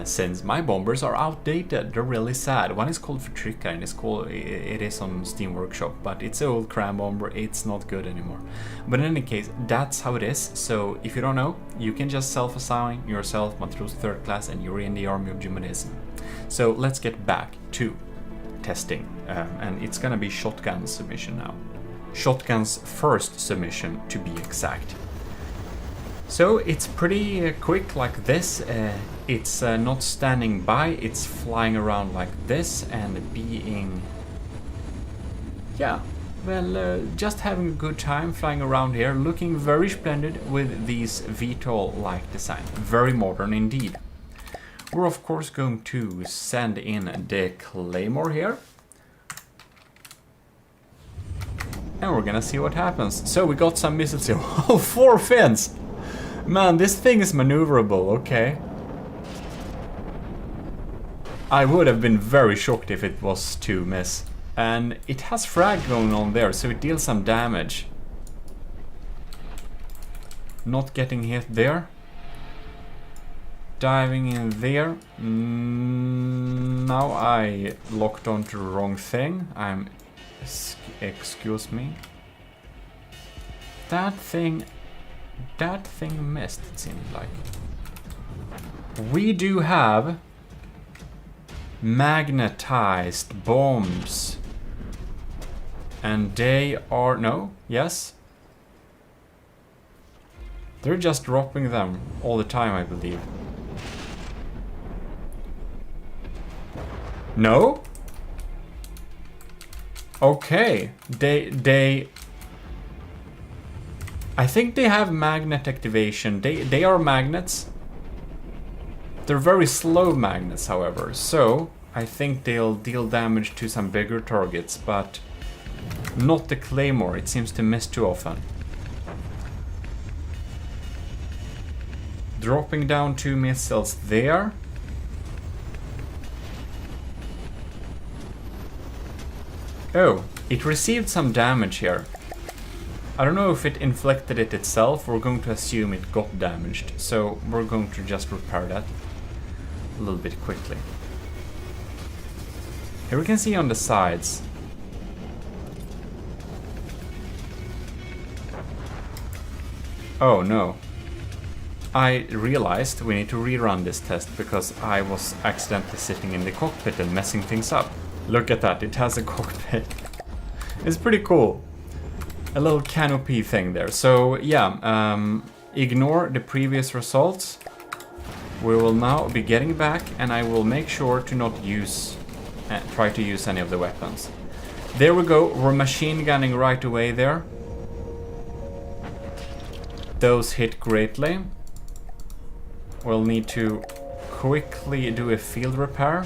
since my bombers are outdated. They're really sad. One is called Vertrika, and it is on Steam Workshop, but it's an old cram bomber. It's not good anymore. But in any case, that's how it is. So if you don't know, you can just self-assign yourself Matros 3rd class, and you're in the army of GMODISM. So let's get back to testing, and it's gonna be Shotgun's submission now. Shotgun's first submission, to be exact. So it's pretty quick like this. It's not standing by, it's flying around like this and being, yeah, well, just having a good time flying around here, looking very splendid with these VTOL-like design. Very modern indeed. We're of course going to send in the Claymore here. And we're gonna see what happens. So we got some missiles here. Oh, 4 fins! Man, this thing is maneuverable, okay. I would have been very shocked if it was to miss. And it has frag going on there, so it deals some damage. Not getting hit there. Diving in there. Now I locked onto the wrong thing. Excuse me. That thing missed, it seemed like. We do have magnetized bombs. And they are, no, yes. They're just dropping them all the time, I believe. No? Okay, I think they have magnet activation. They are magnets. They're very slow magnets, however, so I think they'll deal damage to some bigger targets, but not the Claymore. It seems to miss too often. Dropping down 2 missiles there. Oh, it received some damage here. I don't know if it inflicted it itself. We're going to assume it got damaged, so we're going to just repair that a little bit quickly. Here we can see on the sides. Oh no. I realized we need to rerun this test because I was accidentally sitting in the cockpit and messing things up. Look at that, it has a cockpit. It's pretty cool. A little canopy thing there. So yeah, ignore the previous results. We will now be getting back, and I will make sure to not use, try to use any of the weapons. There we go, we're machine gunning right away there. Those hit greatly. We'll need to quickly do a field repair.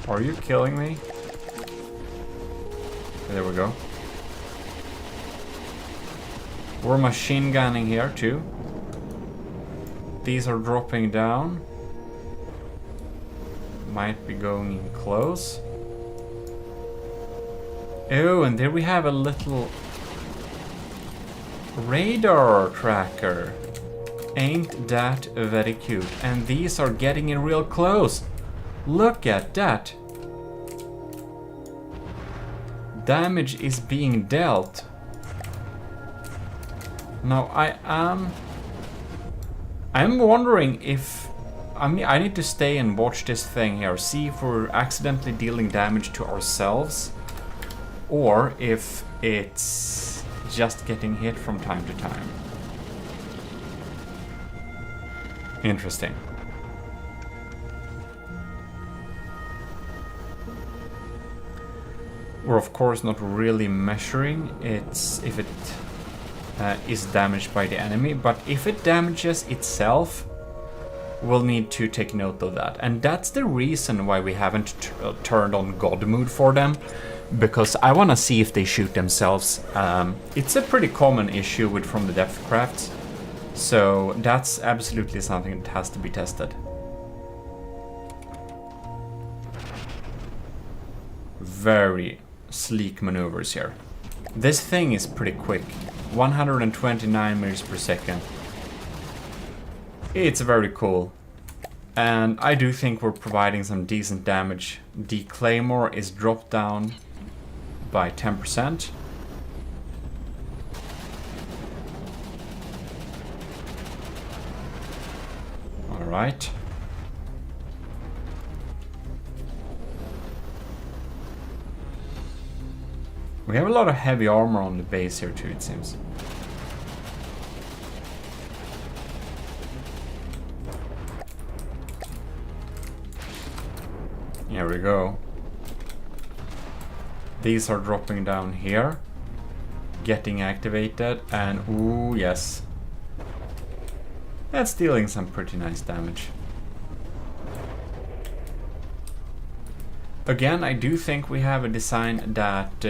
Are you killing me? There we go. We're machine gunning here too. These are dropping down. Might be going in close. Oh, and there we have a little radar tracker. Ain't that very cute? And these are getting in real close. Look at that. Damage is being dealt. Now I'm wondering if I need to stay and watch this thing here, see if we're accidentally dealing damage to ourselves or if it's just getting hit from time to time. Interesting. We're of course not really measuring if it is damaged by the enemy, but if it damages itself, we'll need to take note of that. And that's the reason why we haven't turned on God mode for them, because I want to see if they shoot themselves. It's a pretty common issue with From the Depth crafts, so that's absolutely something that has to be tested. Very sleek maneuvers here. This thing is pretty quick. 129 meters per second. It's very cool. And I do think we're providing some decent damage. The Claymore is dropped down by 10%. Alright. We have a lot of heavy armor on the base here too, it seems. Here we go. These are dropping down here, getting activated, and ooh, yes. That's dealing some pretty nice damage. Again, I do think we have a design that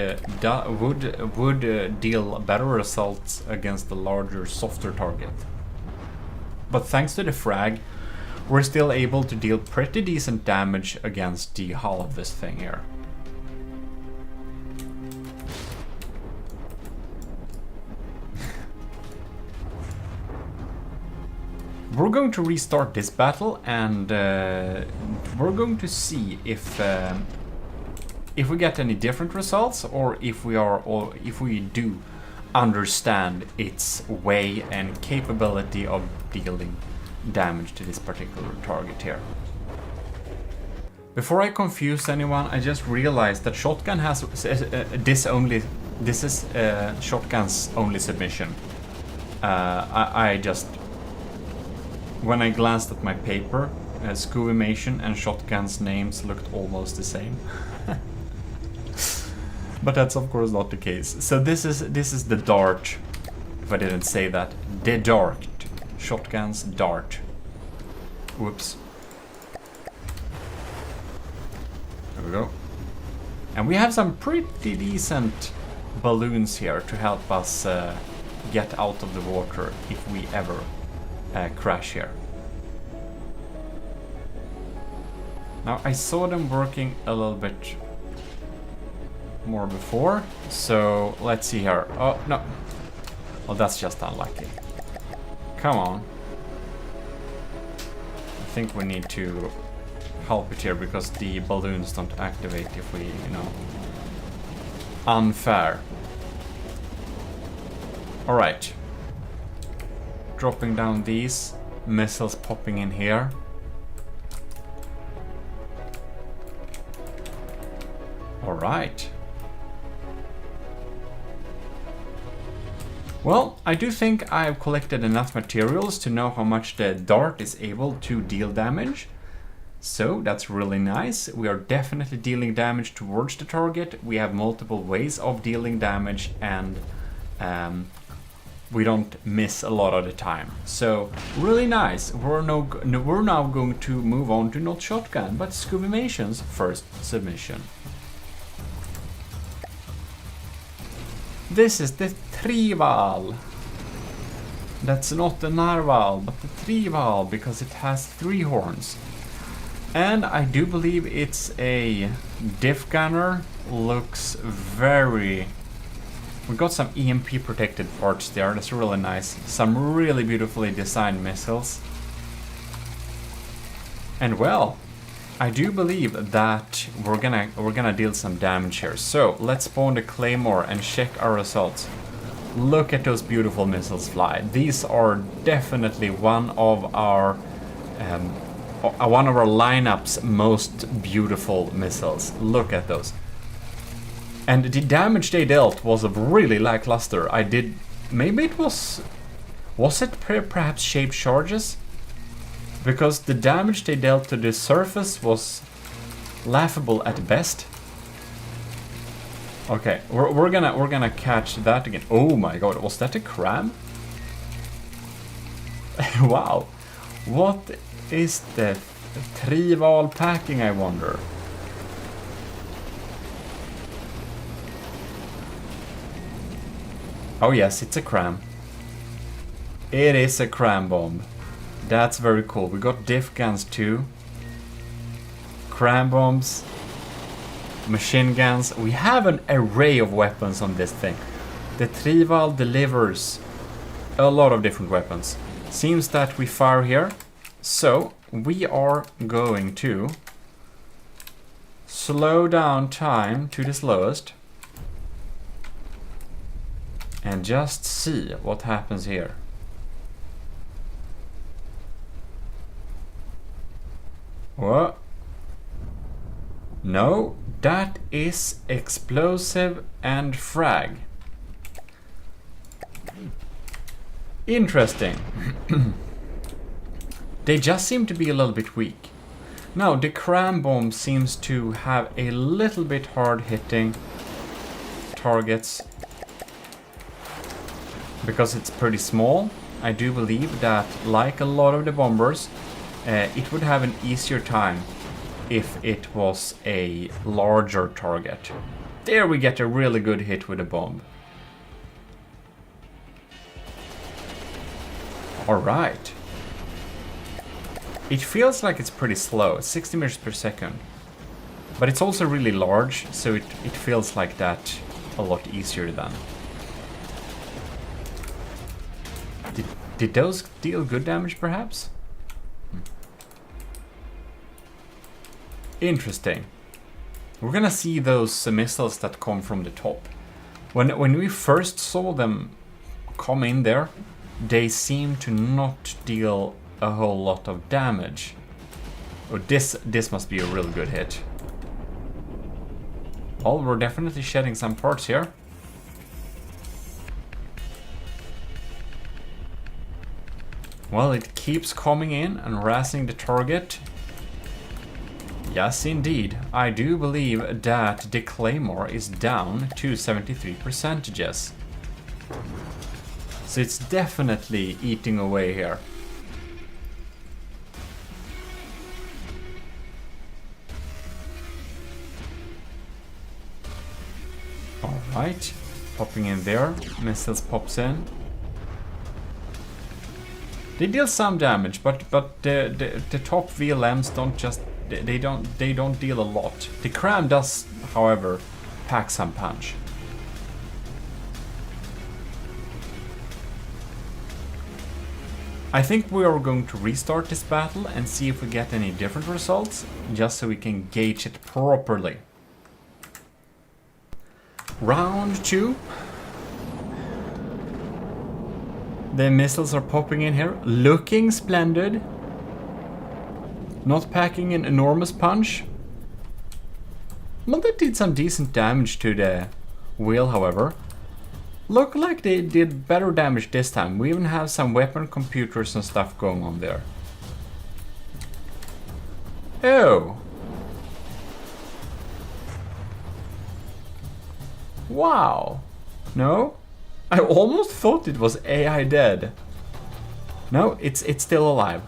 would deal better results against the larger, softer target. But thanks to the frag, we're still able to deal pretty decent damage against the hull of this thing here. We're going to restart this battle, and we're going to see if we get any different results, or if we do understand its way and capability of dealing damage to this particular target here. Before I confuse anyone, I just realized that shotgun has this is shotgun's only submission. When I glanced at my paper, Scuvimation and shotgun's names looked almost the same. But that's of course not the case. So this is the dart, if I didn't say that. The dart. Shotgun's dart. Whoops. There we go. And we have some pretty decent balloons here to help us get out of the water if we ever crash here. Now I saw them working a little bit more before, so let's see here. Oh no, well that's just unlucky. Come on. I think we need to help it here because the balloons don't activate if we, unfair. Alright. Dropping down these, missiles popping in here. Alright. Well, I do think I've collected enough materials to know how much the dart is able to deal damage. So that's really nice. We are definitely dealing damage towards the target. We have multiple ways of dealing damage, and we don't miss a lot of the time. So really nice. We're now going to move on to not shotgun, but Scuvimation's first submission. This is the Trival. That's not the Narval, but the Trival, because it has 3 horns. And I do believe it's a diff gunner. Looks very... We got some EMP protected parts there, that's really nice. Some really beautifully designed missiles. And well, I do believe that we're gonna deal some damage here. So let's spawn the Claymore and check our results. Look at those beautiful missiles fly. These are definitely one of our lineup's most beautiful missiles. Look at those. And the damage they dealt was really lackluster. Maybe it was it perhaps shaped charges? Because the damage they dealt to the surface was laughable at best. Okay, we're gonna catch that again. Oh my god, was that a crab? Wow, what is the Trival packing, I wonder? Oh yes, it's a cram. It is a cram bomb. That's very cool. We got diff guns too. Cram bombs. Machine guns. We have an array of weapons on this thing. The Trival delivers a lot of different weapons. Seems that we fire here. So we are going to slow down time to the slowest. And just see what happens here. What? No, that is explosive and frag. Interesting. They just seem to be a little bit weak. Now, the cram bomb seems to have a little bit hard hitting targets. Because it's pretty small, I do believe that, like a lot of the bombers, it would have an easier time if it was a larger target. There we get a really good hit with a bomb. Alright. It feels like it's pretty slow, 60 meters per second. But it's also really large, so it feels like that a lot easier then. Did those deal good damage, perhaps? Interesting. We're gonna see those missiles that come from the top. When we first saw them come in there, they seemed to not deal a whole lot of damage. Oh, this must be a really good hit. Well, we're definitely shedding some parts here. Well, it keeps coming in and harassing the target. Yes, indeed. I do believe that the Claymore is down to 73%. So it's definitely eating away here. Alright, popping in there. Missiles pops in. They deal some damage, but the top VLMs don't just they don't deal a lot. The cram does, however, pack some punch. I think we are going to restart this battle and see if we get any different results, just so we can gauge it properly. Round 2. The missiles are popping in here, looking splendid. Not packing an enormous punch. Well, that did some decent damage to the wheel, however. Look like they did better damage this time. We even have some weapon computers and stuff going on there. Oh. Wow. No? I almost thought it was AI dead. No, it's still alive.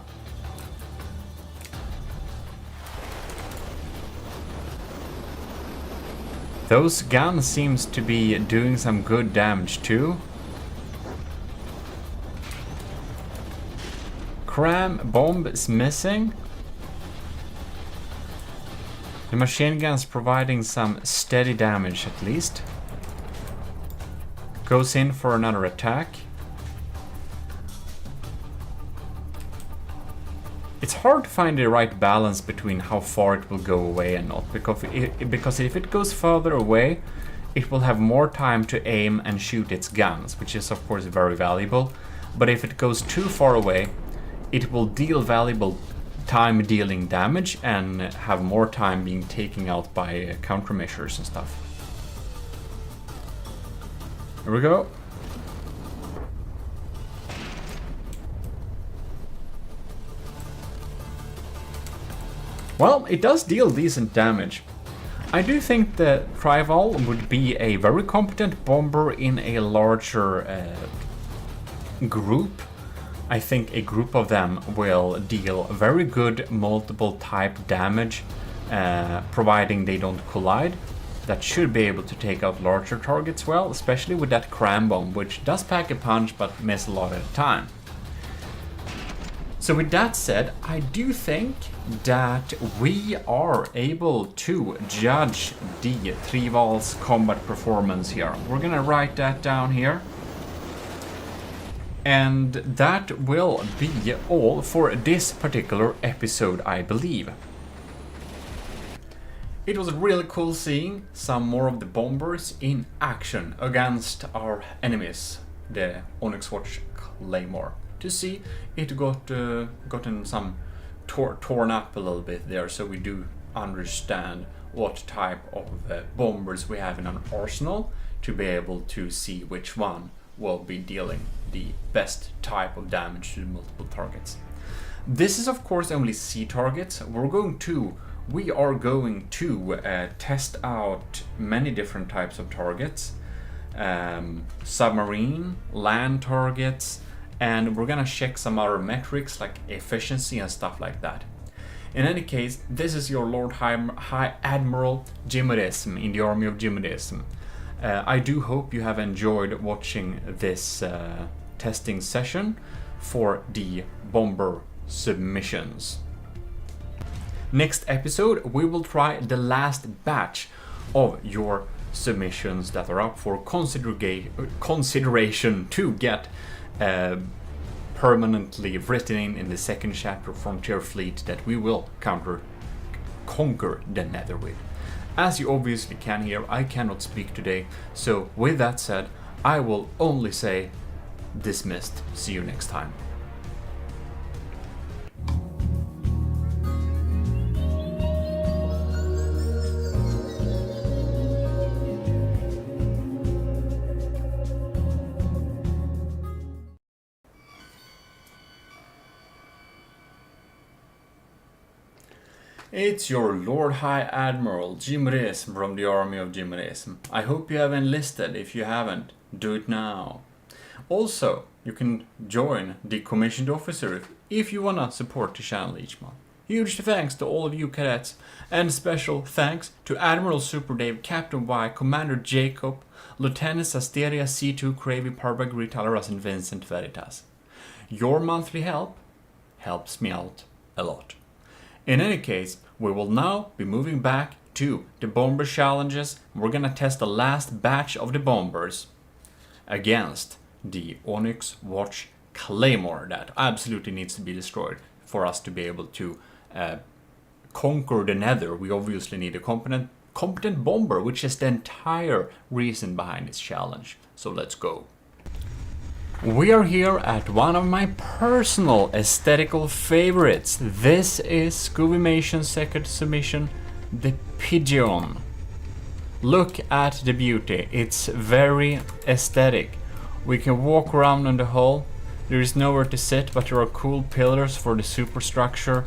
Those guns seems to be doing some good damage too. Cram bomb is missing. The machine gun's providing some steady damage at least. Goes in for another attack. It's hard to find the right balance between how far it will go away and not, because if it goes further away, it will have more time to aim and shoot its guns, which is of course very valuable. But if it goes too far away, it will deal valuable time dealing damage and have more time being taken out by countermeasures and stuff. Here we go. Well, it does deal decent damage. I do think the Trival would be a very competent bomber in a larger group. I think a group of them will deal very good multiple type damage, providing they don't collide. That should be able to take out larger targets well, especially with that cram bomb, which does pack a punch but miss a lot at a time. So with that said, I do think that we are able to judge the Trival's combat performance here. We're gonna write that down here. And that will be all for this particular episode, I believe. It was really cool seeing some more of the bombers in action against our enemies, the Onyx Watch Claymore. To see it gotten some torn up a little bit there, so we do understand what type of bombers we have in our arsenal to be able to see which one will be dealing the best type of damage to multiple targets. This is of course only sea targets. We are going to test out many different types of targets, submarine, land targets, and we're gonna check some other metrics like efficiency and stuff like that. In any case, this is your Lord High Admiral GMODIST in the army of GMODIST. I do hope you have enjoyed watching this testing session for the bomber submissions. Next episode, we will try the last batch of your submissions that are up for consideration to get permanently written in the second chapter Frontier Fleet that we will conquer the Nether with. As you obviously can hear, I cannot speak today, so with that said, I will only say dismissed. See you next time. It's your Lord High Admiral GMODIST from the army of GMODIST. I hope you have enlisted. If you haven't, do it now. Also, you can join the commissioned officer if you wanna support the channel each month. Huge thanks to all of you cadets, and special thanks to Admiral Super Dave, Captain Y, Commander Jacob, Lieutenants Asteria, C2, Cravey, Parbag, Retaileras, and Vincent Veritas. Your monthly help helps me out a lot. In any case, we will now be moving back to the bomber challenges. We're gonna test the last batch of the bombers against the Onyx Watch Claymore that absolutely needs to be destroyed for us to be able to conquer the Nether. We obviously need a competent bomber, which is the entire reason behind this challenge. So let's go. We are here at one of my personal aesthetical favorites. This is Scoovimation's second submission, the Pigeon. Look at the beauty, it's very aesthetic. We can walk around in the hull. There is nowhere to sit, but there are cool pillars for the superstructure.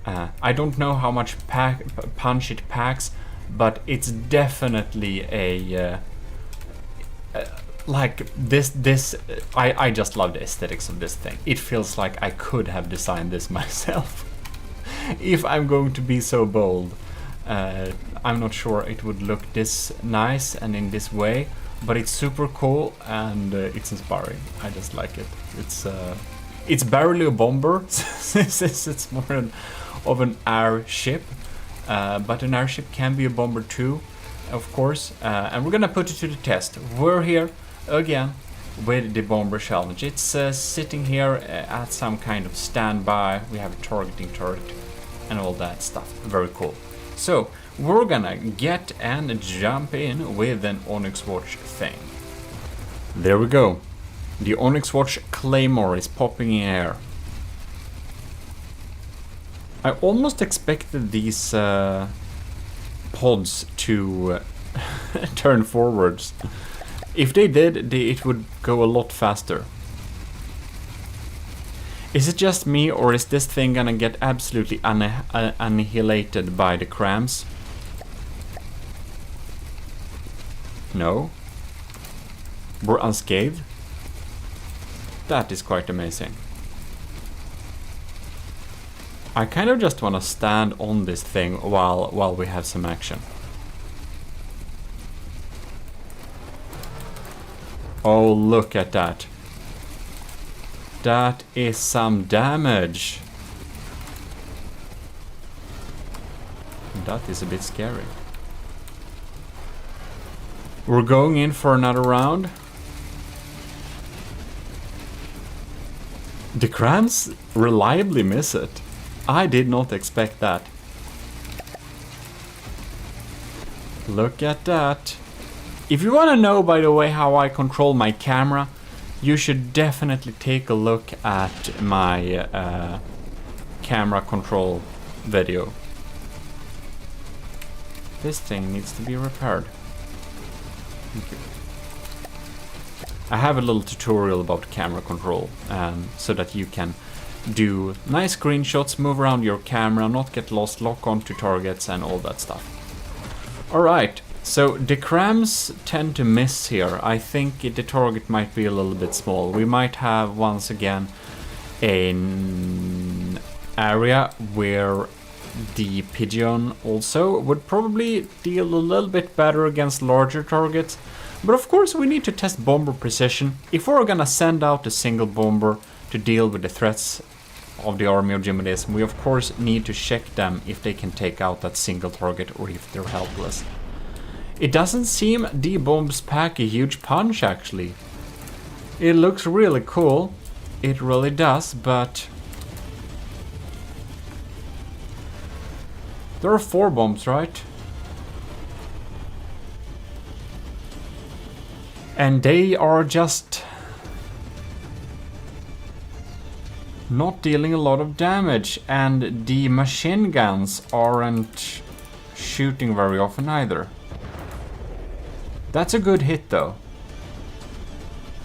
I don't know how much punch it packs, but it's definitely a like this I just love the aesthetics of this thing. It feels like I could have designed this myself. If I'm going to be so bold. I'm not sure it would look this nice and in this way, but it's super cool and it's inspiring. I just like it. It's barely a bomber since it's more of an airship, but an airship can be a bomber too, of course. And we're gonna put it to the test. We're here again with the bomber challenge. It's sitting here at some kind of standby. We have a targeting turret and all that stuff. Very cool. So we're gonna get and jump in with an Onyx Watch thing. There we go. The Onyx Watch Claymore is popping in air. I almost expected these pods to turn forwards. If they did, it would go a lot faster. Is it just me, or is this thing gonna get absolutely annihilated by the crams? No? We're unscathed? That is quite amazing. I kind of just want to stand on this thing while we have some action. Oh, look at that. That is some damage. That is a bit scary. We're going in for another round. The crams reliably miss it. I did not expect that. Look at that. If you want to know, by the way, how I control my camera, you should definitely take a look at my camera control video. This thing needs to be repaired. Thank you. I have a little tutorial about camera control, so that you can do nice screenshots, move around your camera, not get lost, lock onto targets and all that stuff. Alright, so the crams tend to miss here. I think the target might be a little bit small. We might have once again an area where the pigeon also would probably deal a little bit better against larger targets. But of course we need to test bomber precision. If we're gonna send out a single bomber to deal with the threats of the army of GMODIST, we of course need to check them if they can take out that single target or if they're helpless. It doesn't seem the bombs pack a huge punch actually. It looks really cool. It really does, but there are 4 bombs, right? And they are just not dealing a lot of damage, and the machine guns aren't shooting very often either. That's a good hit though.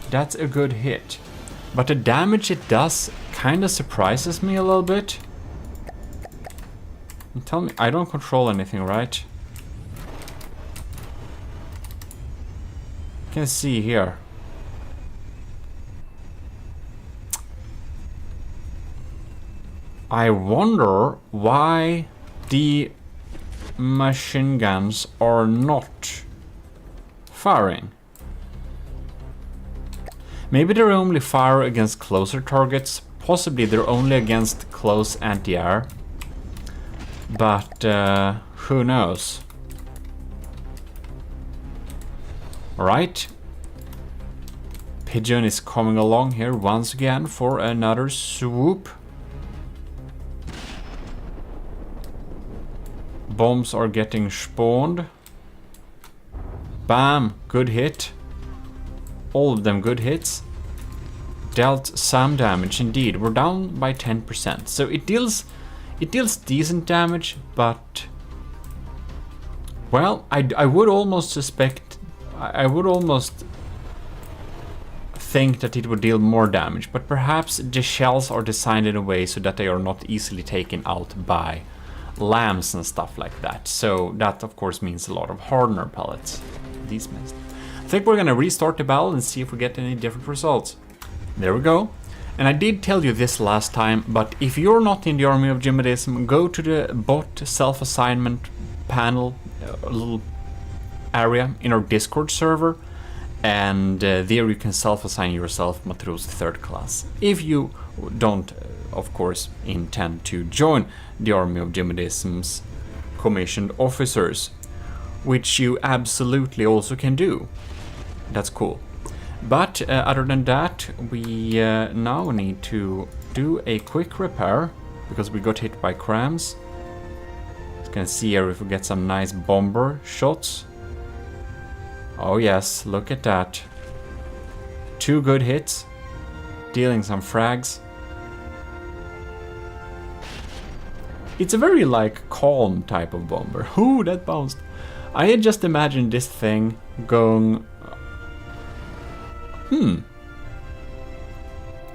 That's a good hit. But the damage it does kinda surprises me a little bit. And tell me, I don't control anything, right? You can see here. I wonder why the machine guns are not firing. Maybe they're only fire against closer targets. Possibly they're only against close anti-air. But who knows? Alright. Pigeon is coming along here once again for another swoop. Bombs are getting spawned. Bam! Good hit. All of them good hits. Dealt some damage indeed. We're down by 10%. So it deals decent damage, but well, I would almost suspect, I would almost think that it would deal more damage, but perhaps the shells are designed in a way so that they are not easily taken out by lambs and stuff like that. So that of course means a lot of hardener pellets. These missed. I think we're gonna restart the battle and see if we get any different results. There we go. And I did tell you this last time, but if you're not in the army of GMODISM, go to the bot self-assignment panel, a little area in our Discord server, and there you can self-assign yourself Matros 3rd class. If you don't, of course, intend to join the army of GMODISM's commissioned officers, which you absolutely also can do. That's cool. But other than that, we now need to do a quick repair because we got hit by crams. Let's gonna see here if we get some nice bomber shots. Oh yes, look at that. 2 good hits, dealing some frags. It's a very like calm type of bomber. Ooh, that bounced. I had just imagined this thing going...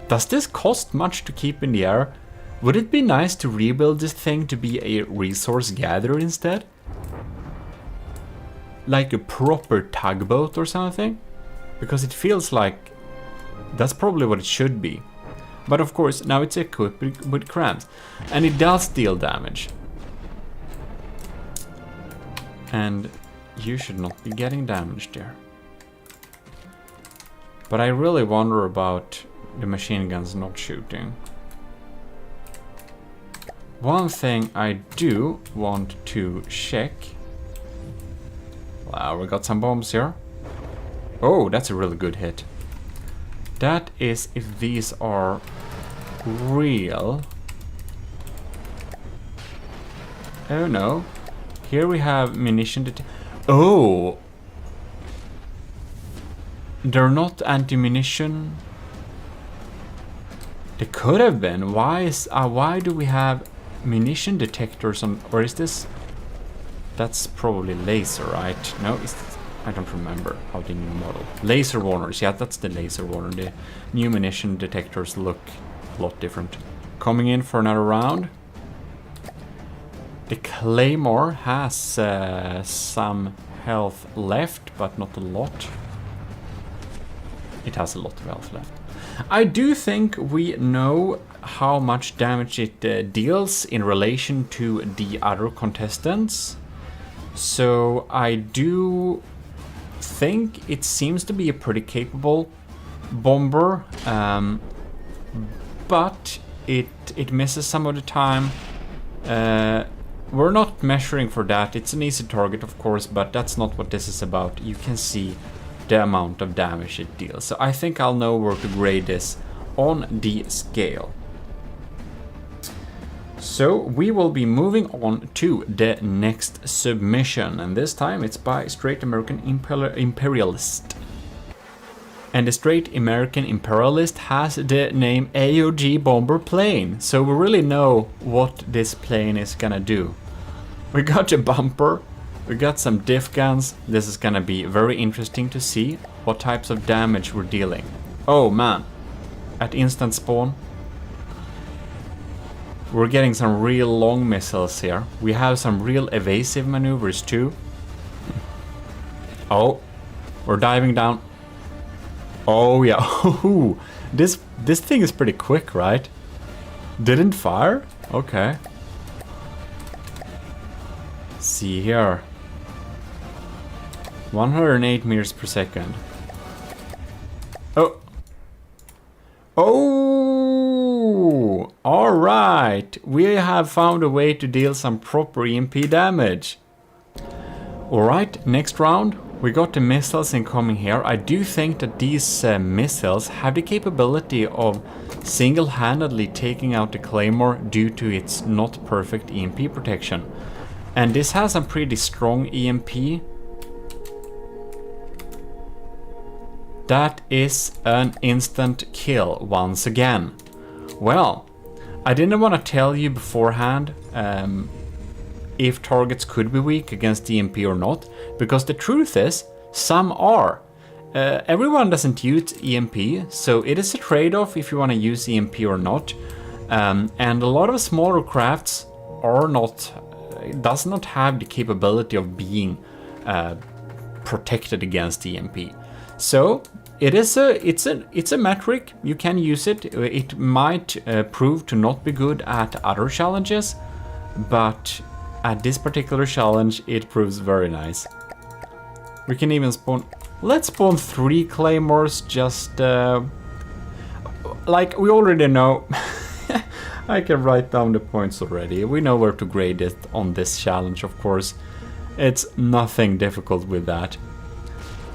Does this cost much to keep in the air? Would it be nice to rebuild this thing to be a resource gatherer instead? Like a proper tugboat or something? Because it feels like that's probably what it should be. But of course, now it's equipped with crams. And it does deal damage. And you should not be getting damaged there. But I really wonder about the machine guns not shooting. One thing I do want to check. Wow, we got some bombs here. Oh, that's a really good hit. That is if these are real. Oh no. Here we have munition Oh! They're not anti-munition. They could have been. Why do we have munition detectors on, or is this? That's probably laser, right? No, I don't remember how the new model. Laser warners, yeah, that's the laser warner. The new munition detectors look a lot different. Coming in for another round. The Claymore has some health left, but not a lot. It has a lot of health left. I do think we know how much damage it deals in relation to the other contestants. So I do think it seems to be a pretty capable bomber, but it misses some of the time. We're not measuring for that. It's an easy target, of course, but that's not what this is about. You can see the amount of damage it deals. So I think I'll know where to grade this on the scale. So we will be moving on to the next submission, and this time it's by Straight American Imperialist. And the Straight American Imperialist has the name AOG Bomber Plane, so we really know what this plane is gonna do. We got a bumper, we got some diff guns. This is gonna be very interesting to see what types of damage we're dealing. Oh man, at instant spawn, we're getting some real long missiles here. We have some real evasive maneuvers too. Oh, we're diving down. Oh yeah, this thing is pretty quick, right? Didn't fire? Okay. See here. 108 meters per second. Oh. Oh! Alright, we have found a way to deal some proper EMP damage. Alright, next round. We got the missiles incoming here. I do think that these missiles have the capability of single-handedly taking out the Claymore due to its not perfect EMP protection. And this has a pretty strong EMP. That is an instant kill once again. Well, I didn't want to tell you beforehand if targets could be weak against EMP or not, because the truth is, some are. Everyone doesn't use EMP, so it is a trade-off if you want to use EMP or not. And a lot of smaller crafts are not, does not have the capability of being protected against EMP. So it's a metric. You can use it. It might prove to not be good at other challenges, but at this particular challenge, it proves very nice. We can even spawn. Let's spawn 3 claymores. Just like we already know. I can write down the points already. We know where to grade it on this challenge, of course. It's nothing difficult with that.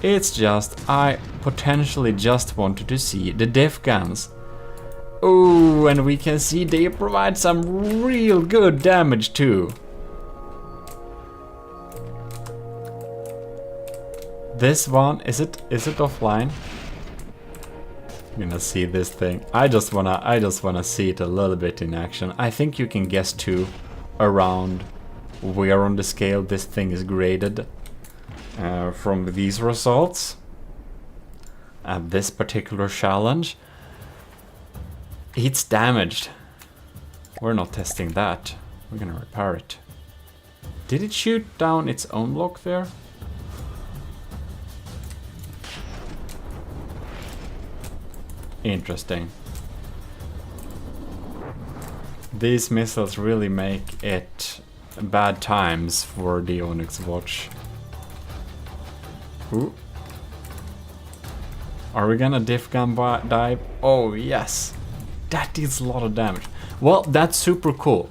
It's just, I potentially just wanted to see the diff guns. Oh, and we can see they provide some real good damage too. This one, is it offline? I'm gonna see this thing. I just wanna see it a little bit in action. I think you can guess too around where on the scale this thing is graded from these results at this particular challenge. It's damaged. We're not testing that. We're gonna repair it. Did it shoot down its own block there? Interesting. These missiles really make it bad times for the Onyx Watch. Ooh. Are we gonna diff gun dive? Oh yes! That deals a lot of damage. Well, that's super cool.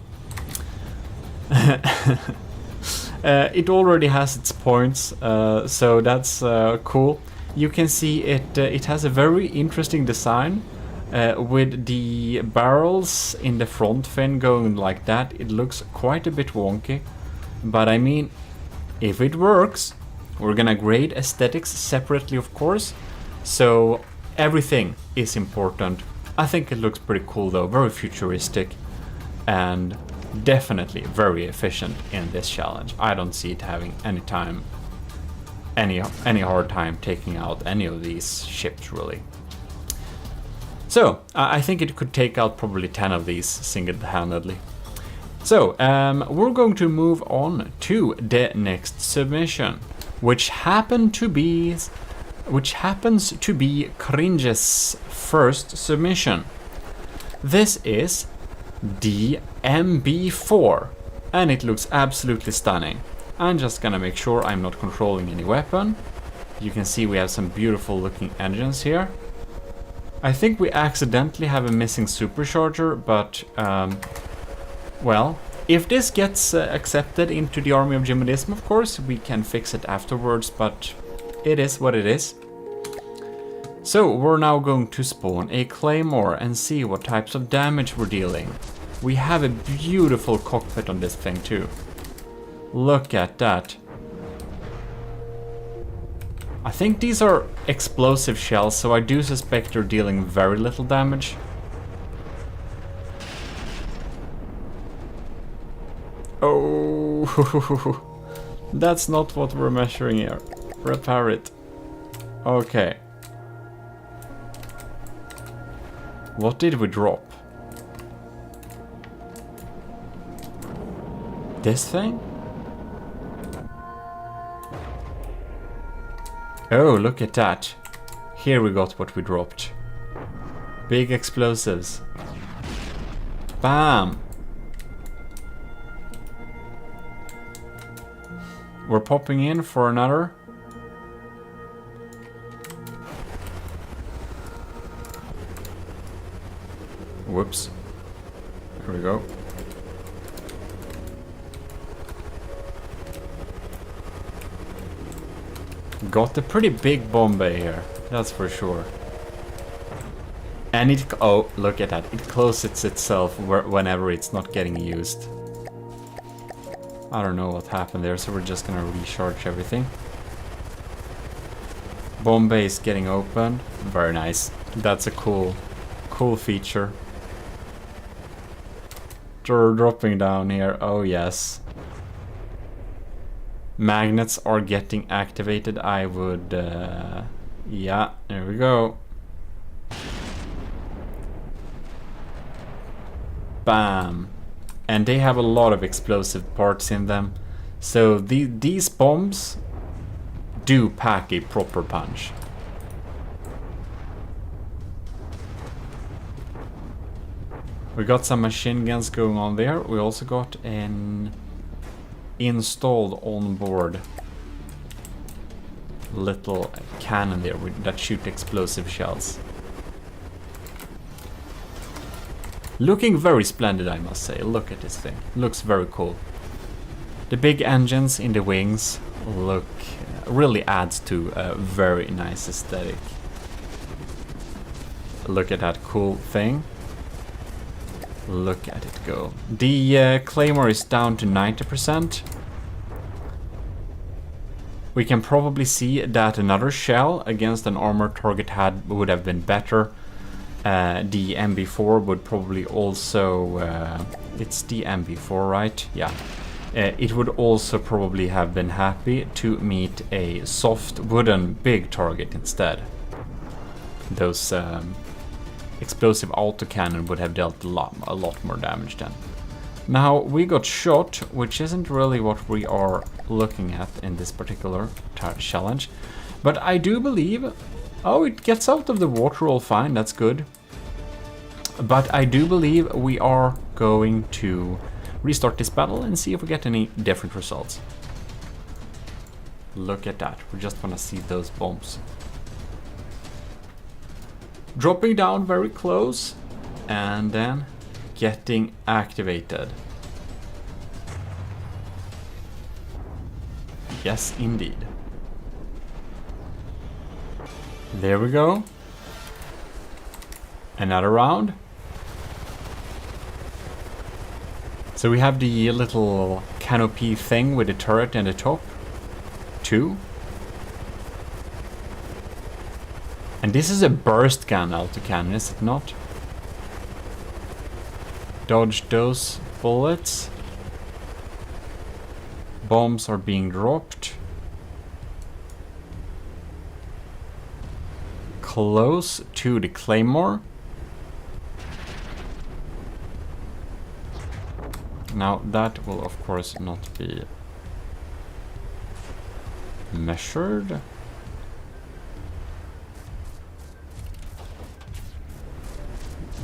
It already has its points, so that's cool. You can see it has a very interesting design with the barrels in the front fin going like that. It looks quite a bit wonky, but I mean, if it works, we're gonna grade aesthetics separately, of course, so everything is important. I think it looks pretty cool though, very futuristic, and definitely very efficient in this challenge. I don't see it having any hard time taking out any of these ships, really. So I think it could take out probably 10 of these single-handedly. So we're going to move on to the next submission, which happens to be Cringe's first submission. This is the MB4, and it looks absolutely stunning. I'm just gonna make sure I'm not controlling any weapon. You can see we have some beautiful looking engines here. I think we accidentally have a missing supercharger, but well, if this gets accepted into the army of GMODIST, of course, we can fix it afterwards, but it is what it is. So we're now going to spawn a claymore and see what types of damage we're dealing. We have a beautiful cockpit on this thing too. Look at that. I think these are explosive shells, so I do suspect they're dealing very little damage. Oh, that's not what we're measuring here. Repair it. Okay. What did we drop? This thing? Oh, look at that. Here we got what we dropped. Big explosives. Bam! We're popping in for another. Whoops. Here we go. Got a pretty big bomb bay here, that's for sure. And it, oh, look at that, it closes itself whenever it's not getting used. I don't know what happened there, so we're just gonna recharge everything. Bomb bay is getting opened, very nice. That's a cool feature. They're dropping down here, oh yes. Magnets are getting activated. I would, yeah, there we go. Bam. And they have a lot of explosive parts in them. So these bombs do pack a proper punch. We got some machine guns going on there. We also got an installed on board little cannon there that shoot explosive shells. Looking very splendid, I must say. Look at this thing. Looks very cool. The big engines in the wings really adds to a very nice aesthetic. Look at that cool thing. Look at it go. The Claymore is down to 90%. We can probably see that another shell against an armored target would have been better. The MB4 would probably also... it's the MB4, right? Yeah. It would also probably have been happy to meet a soft wooden big target instead. Those explosive autocannon would have dealt a lot more damage then. Now we got shot, which isn't really what we are looking at in this particular challenge. But I do believe... Oh, it gets out of the water all fine, that's good. But I do believe we are going to restart this battle and see if we get any different results. Look at that, we just want to see those bombs. Dropping down very close and then getting activated. Yes, indeed. There we go. Another round. So we have the little canopy thing with the turret and the top. 2. And this is a burst gun autocannon, is it not? Dodge those bullets. Bombs are being dropped. Close to the Claymore. Now that will of course not be measured.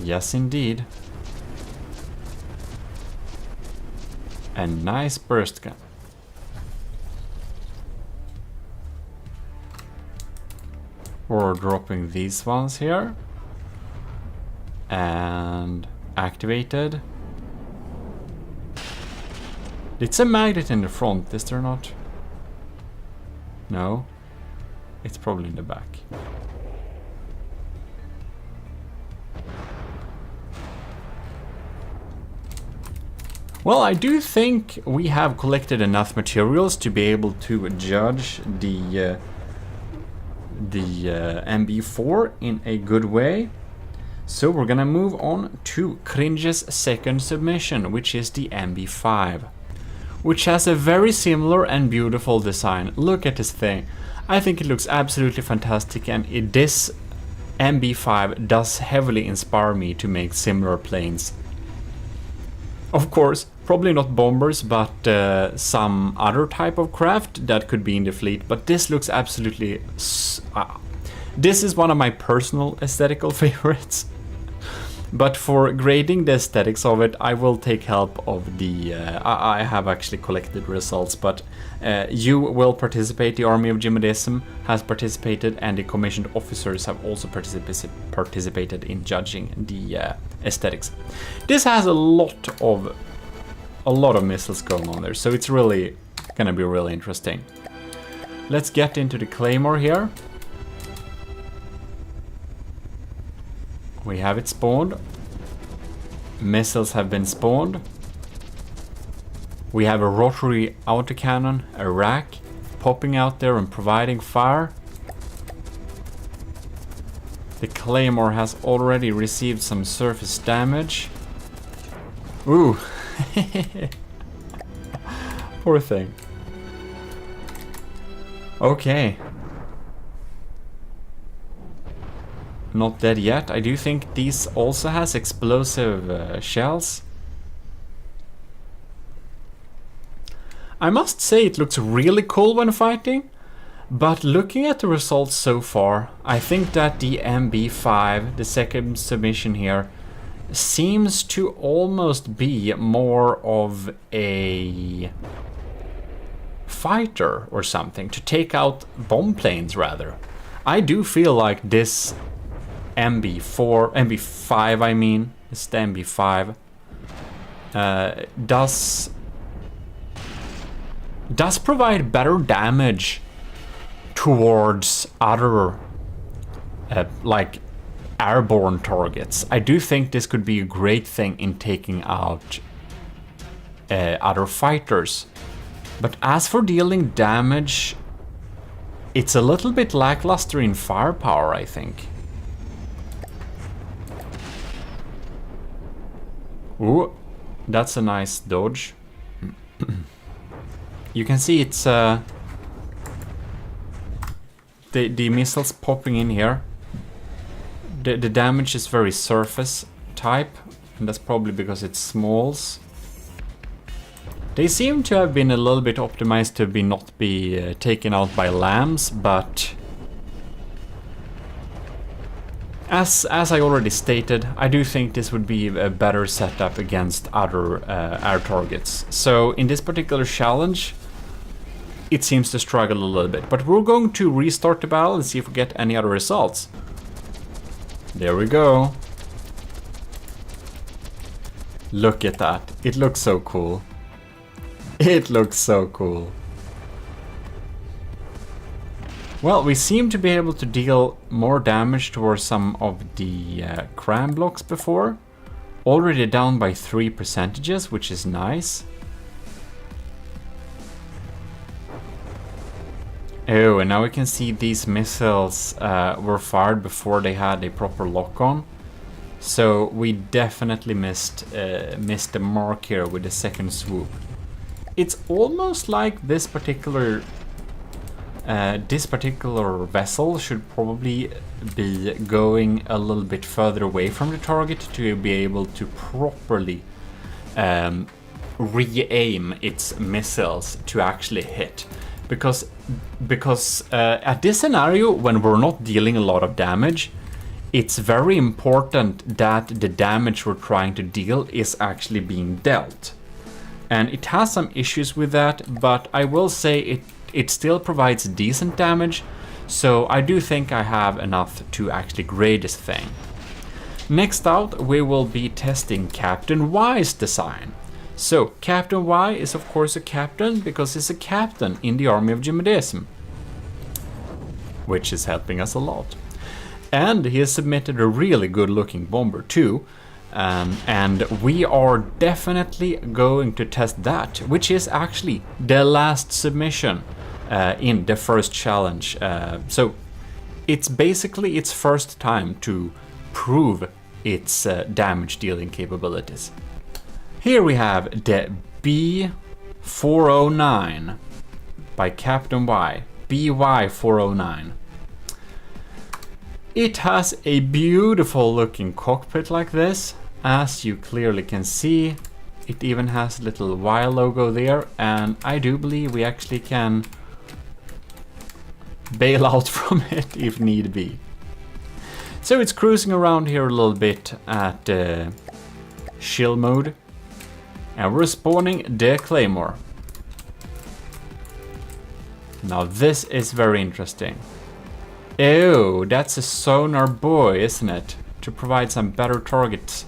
Yes, indeed. A nice burst gun. We're dropping these ones here. And activated. It's a magnet in the front, is there not? No. It's probably in the back. Well, I do think we have collected enough materials to be able to judge the MB4 in a good way. So we're gonna move on to Cringe's second submission, which is the MB5, which has a very similar and beautiful design. Look at this thing. I think it looks absolutely fantastic, and this MB5 does heavily inspire me to make similar planes. Of course, probably not bombers, but some other type of craft that could be in the fleet. But this looks absolutely... this is one of my personal aesthetical favorites. But for grading the aesthetics of it, I will take help of the... I have actually collected results, but you will participate. The Army of GMODISM has participated, and the commissioned officers have also participated in judging the aesthetics. This has a lot of missiles going on there, so it's really gonna be really interesting. Let's get into the Claymore here. We have it spawned. Missiles have been spawned. We have a rotary autocannon, a rack, popping out there and providing fire. The Claymore has already received some surface damage. Ooh. Poor thing. Okay. Not dead yet. I do think these also has explosive shells. I must say it looks really cool when fighting, but looking at the results so far, I think that the MB5, the second submission here, seems to almost be more of a fighter or something, to take out bomb planes rather. I do feel like this MB5 I mean, it's the MB5, does provide better damage towards other like airborne targets. I do think this could be a great thing in taking out other fighters. But as for dealing damage, it's a little bit lackluster in firepower, I think. Ooh, that's a nice dodge. You can see it's the missiles popping in here. The damage is very surface type, and that's probably because it's smalls. They seem to have been a little bit optimized to not be taken out by lambs, but as I already stated, I do think this would be a better setup against other air targets. So in this particular challenge, it seems to struggle a little bit, but we're going to restart the battle and see if we get any other results. There we go. Look at that. It looks so cool. It looks so cool. Well, we seem to be able to deal more damage towards some of the cram blocks before. Already down by 3%, which is nice. Oh, and now we can see these missiles were fired before they had a proper lock-on. So we definitely missed the mark here with the second swoop. It's almost like this particular vessel should probably be going a little bit further away from the target to be able to properly re-aim its missiles to actually hit. Because at this scenario, when we're not dealing a lot of damage, it's very important that the damage we're trying to deal is actually being dealt. And it has some issues with that, but I will say it still provides decent damage, so I do think I have enough to actually grade this thing. Next out, we will be testing Captain Y's design. So, Captain Y is of course a captain because he's a captain in the army of GMODIST, which is helping us a lot. And he has submitted a really good looking bomber too, and we are definitely going to test that, which is actually the last submission in the first challenge. So it's basically its first time to prove its damage dealing capabilities. Here we have the B409 by Captain Y, BY409. It has a beautiful looking cockpit like this, as you clearly can see. It even has a little Y logo there, and I do believe we actually can bail out from it if need be. So it's cruising around here a little bit at shield mode. And we're spawning the Claymore. Now this is very interesting. Oh, that's a sonar buoy, isn't it? To provide some better targets.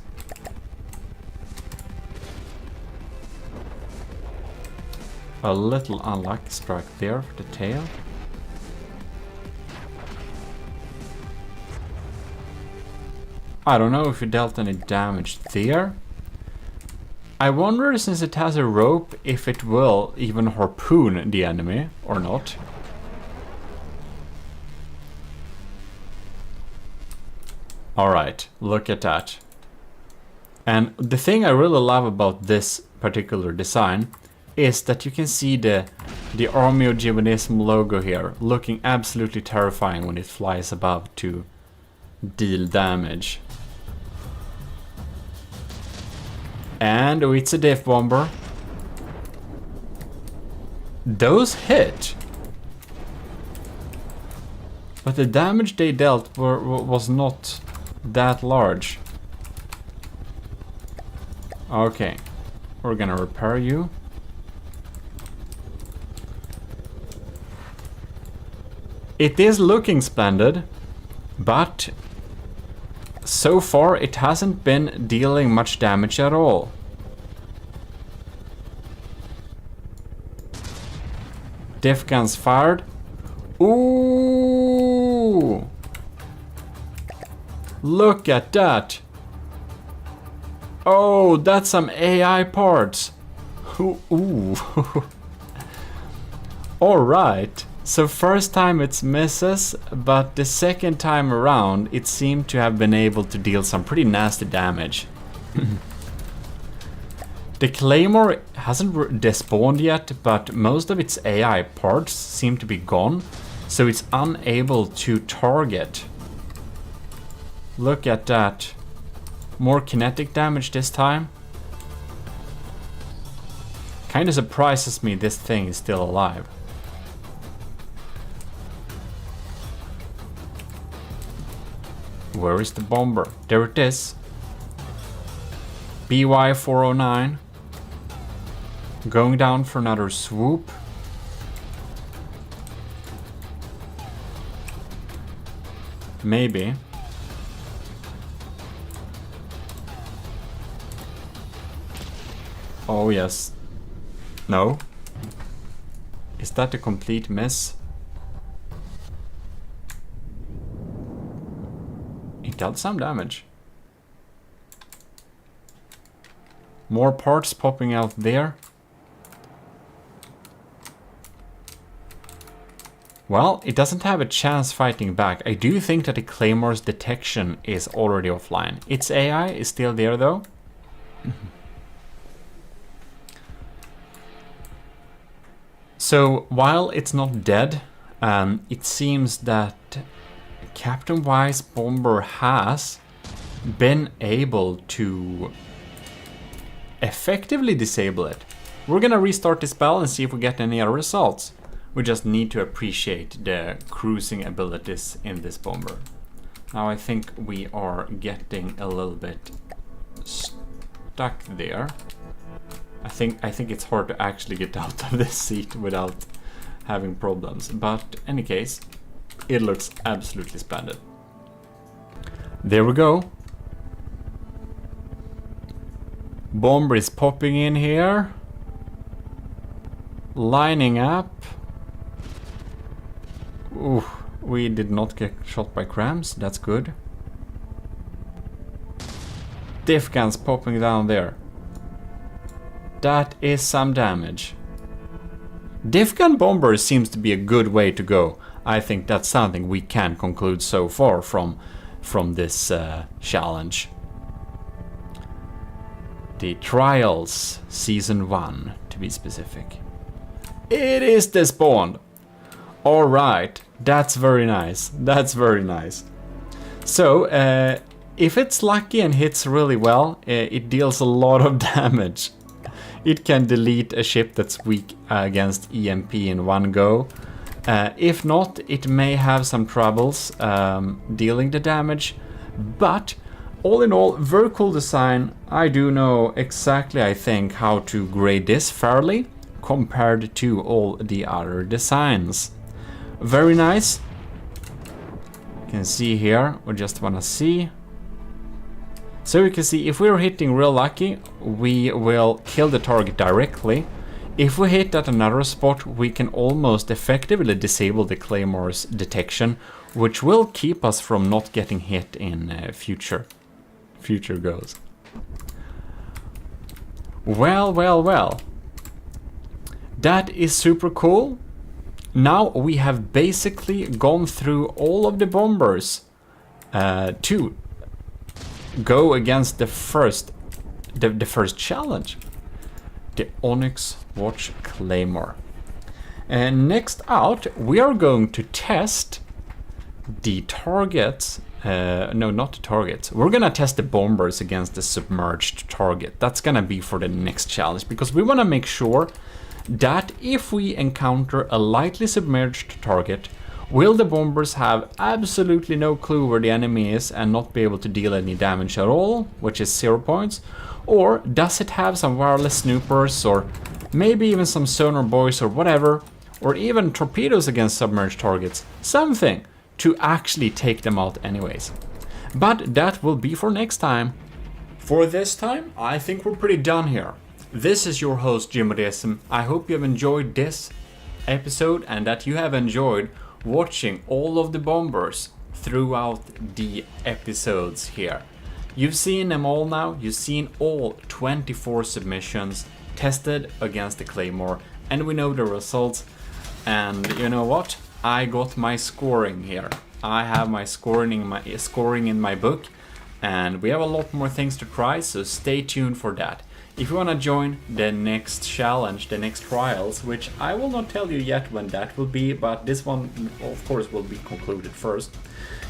A little unlucky strike there for the tail. I don't know if it dealt any damage there. I wonder, since it has a rope, if it will even harpoon the enemy or not. Alright, look at that. And the thing I really love about this particular design is that you can see the Army of GMODIST logo here, looking absolutely terrifying when it flies above to deal damage. And oh, it's a diff bomber. Those hit. But the damage they dealt was not that large. Okay, we're gonna repair you. It is looking splendid, but so far it hasn't been dealing much damage at all. Diff guns fired. Ooh! Look at that! Oh, that's some AI parts. Ooh. Alright. So first time it's misses, but the second time around it seemed to have been able to deal some pretty nasty damage. The Claymore hasn't despawned yet, but most of its AI parts seem to be gone, so it's unable to target. Look at that. More kinetic damage this time. Kinda surprises me this thing is still alive. Where is the bomber? There it is. BY-409. Going down for another swoop. Maybe. Oh yes. No. Is that a complete miss? It dealt some damage. More parts popping out there. Well, it doesn't have a chance fighting back. I do think that the Claymore's detection is already offline. Its AI is still there though. So while it's not dead, it seems that Captain Y's bomber has been able to effectively disable it. We're gonna restart this spell and see if we get any other results. We just need to appreciate the cruising abilities in this bomber. Now I think we are getting a little bit stuck there. I think it's hard to actually get out of this seat without having problems. But in any case, it looks absolutely splendid. There we go. Bomber is popping in here. Lining up. Ooh, we did not get shot by crams. That's good. Diff guns popping down there. That is some damage. Diff gun bomber seems to be a good way to go. I think that's something we can conclude so far from this challenge. The Trials Season 1, to be specific. It is despawned! Alright, that's very nice. That's very nice. So, if it's lucky and hits really well, it deals a lot of damage. It can delete a ship that's weak against EMP in one go. If not, it may have some troubles dealing the damage. But all in all, very cool design. I do know exactly, I think, how to grade this fairly compared to all the other designs. Very nice. You can see here, we just want to see. So you can see if we're hitting real lucky, we will kill the target directly. If we hit at another spot, we can almost effectively disable the Claymore's detection, which will keep us from not getting hit in future goes. Well, well, well. That is super cool. Now we have basically gone through all of the bombers to go against the first challenge, the Onyx Watch Claymore. And next out, we are going to test the targets. No, not the targets. We're gonna test the bombers against the submerged target. That's gonna be for the next challenge, because we want to make sure that if we encounter a lightly submerged target, Will the bombers have absolutely no clue where the enemy is and not be able to deal any damage at all, which is 0 points? Or does it have some wireless snoopers, or maybe even some sonar buoys or whatever, or even torpedoes against submerged targets? Something to actually take them out anyways. But that will be for next time. For this time, I think we're pretty done here. This is your host, GMODIST. I hope you have enjoyed this episode and that you have enjoyed watching all of the bombers throughout the episodes here. You've seen them all now. You've seen all 24 submissions tested against the Claymore, and we know the results. And you know what? I got my scoring here. I have my scoring in my book, and we have a lot more things to try, so stay tuned for that. If you want to join the next challenge, the next trials, which I will not tell you yet when that will be, but this one of course will be concluded first.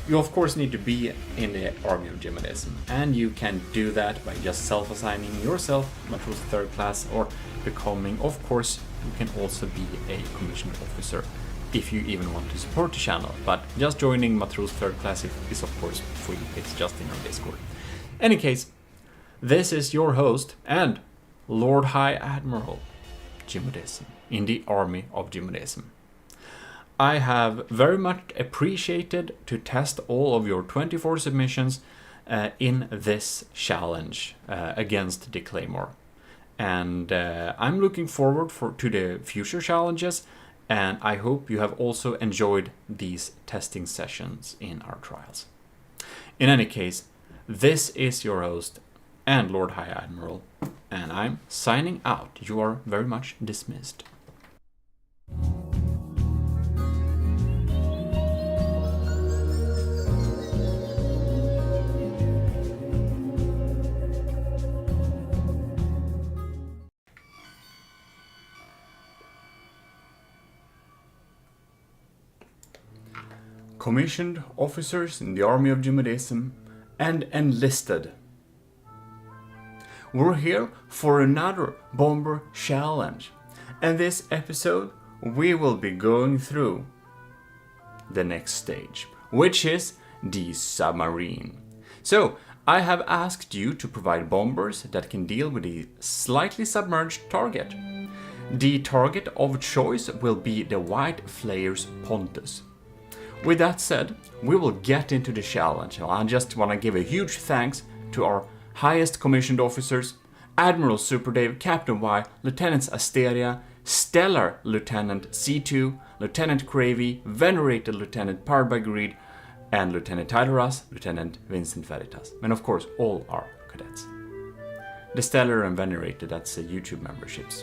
You of course need to be in the army of GMODIST, and you can do that by just self-assigning yourself Matrose 3rd class, or becoming, of course, you can also be a commissioned officer if you even want to support the channel. But just joining Matrose 3rd class is of course free, it's just in our Discord. Any case, this is your host and Lord High Admiral GMODIST in the army of GMODIST. I have very much appreciated to test all of your 24 submissions in this challenge against the Claymore. And I'm looking forward to the future challenges, and I hope you have also enjoyed these testing sessions in our trials. In any case, this is your host and Lord High Admiral, and I'm signing out. You are very much dismissed. Commissioned officers in the army of GMODIST and enlisted. We're here for another bomber challenge, and this episode we will be going through the next stage, which is the submarine. So I have asked you to provide bombers that can deal with a slightly submerged target. The target of choice will be the White Flayer's Pontus. With that said, we will get into the challenge. I just want to give a huge thanks to our highest commissioned officers: Admiral Super Dave, Captain Y, Lieutenants Asteria, Stellar Lieutenant C2, Lieutenant Cravey, Venerated Lieutenant Powered by Greed, and Lieutenant Tyler Russ, Lieutenant Vincent Veritas, and of course all our cadets. The Stellar and Venerated, that's YouTube memberships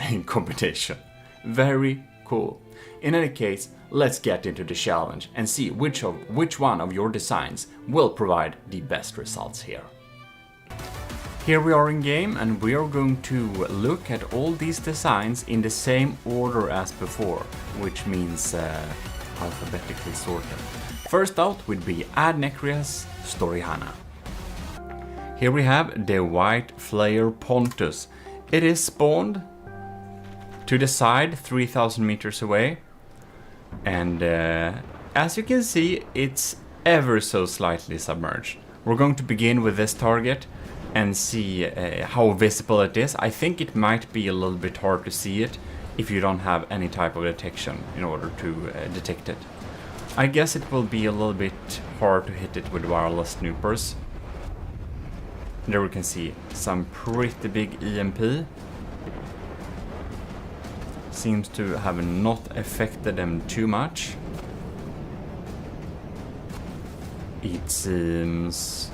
in combination. Very cool. In any case, let's get into the challenge and see which one of your designs will provide the best results here. Here we are in game, and we are going to look at all these designs in the same order as before, which means alphabetically sorted. First out would be Adnecrias Storyhana. Here we have the White Flayer Pontus. It is spawned to the side 3000 meters away, and as you can see, it's ever so slightly submerged. We're going to begin with this target and see how visible it is. I think it might be a little bit hard to see it if you don't have any type of detection in order to detect it. I guess it will be a little bit hard to hit it with wireless snoopers. There we can see some pretty big EMP. Seems to have not affected them too much. It seems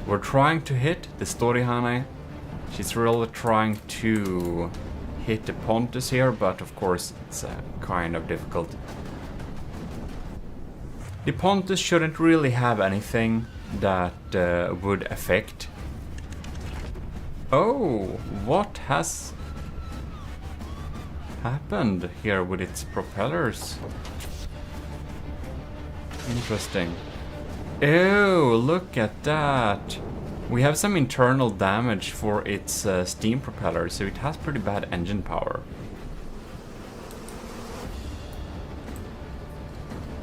we're trying to hit the Storyhana. She's really trying to hit the Pontus here, but of course it's kind of difficult. The Pontus shouldn't really have anything that would affect. Oh, what has happened here with its propellers? Interesting. Oh, look at that. We have some internal damage for its steam propeller, so it has pretty bad engine power.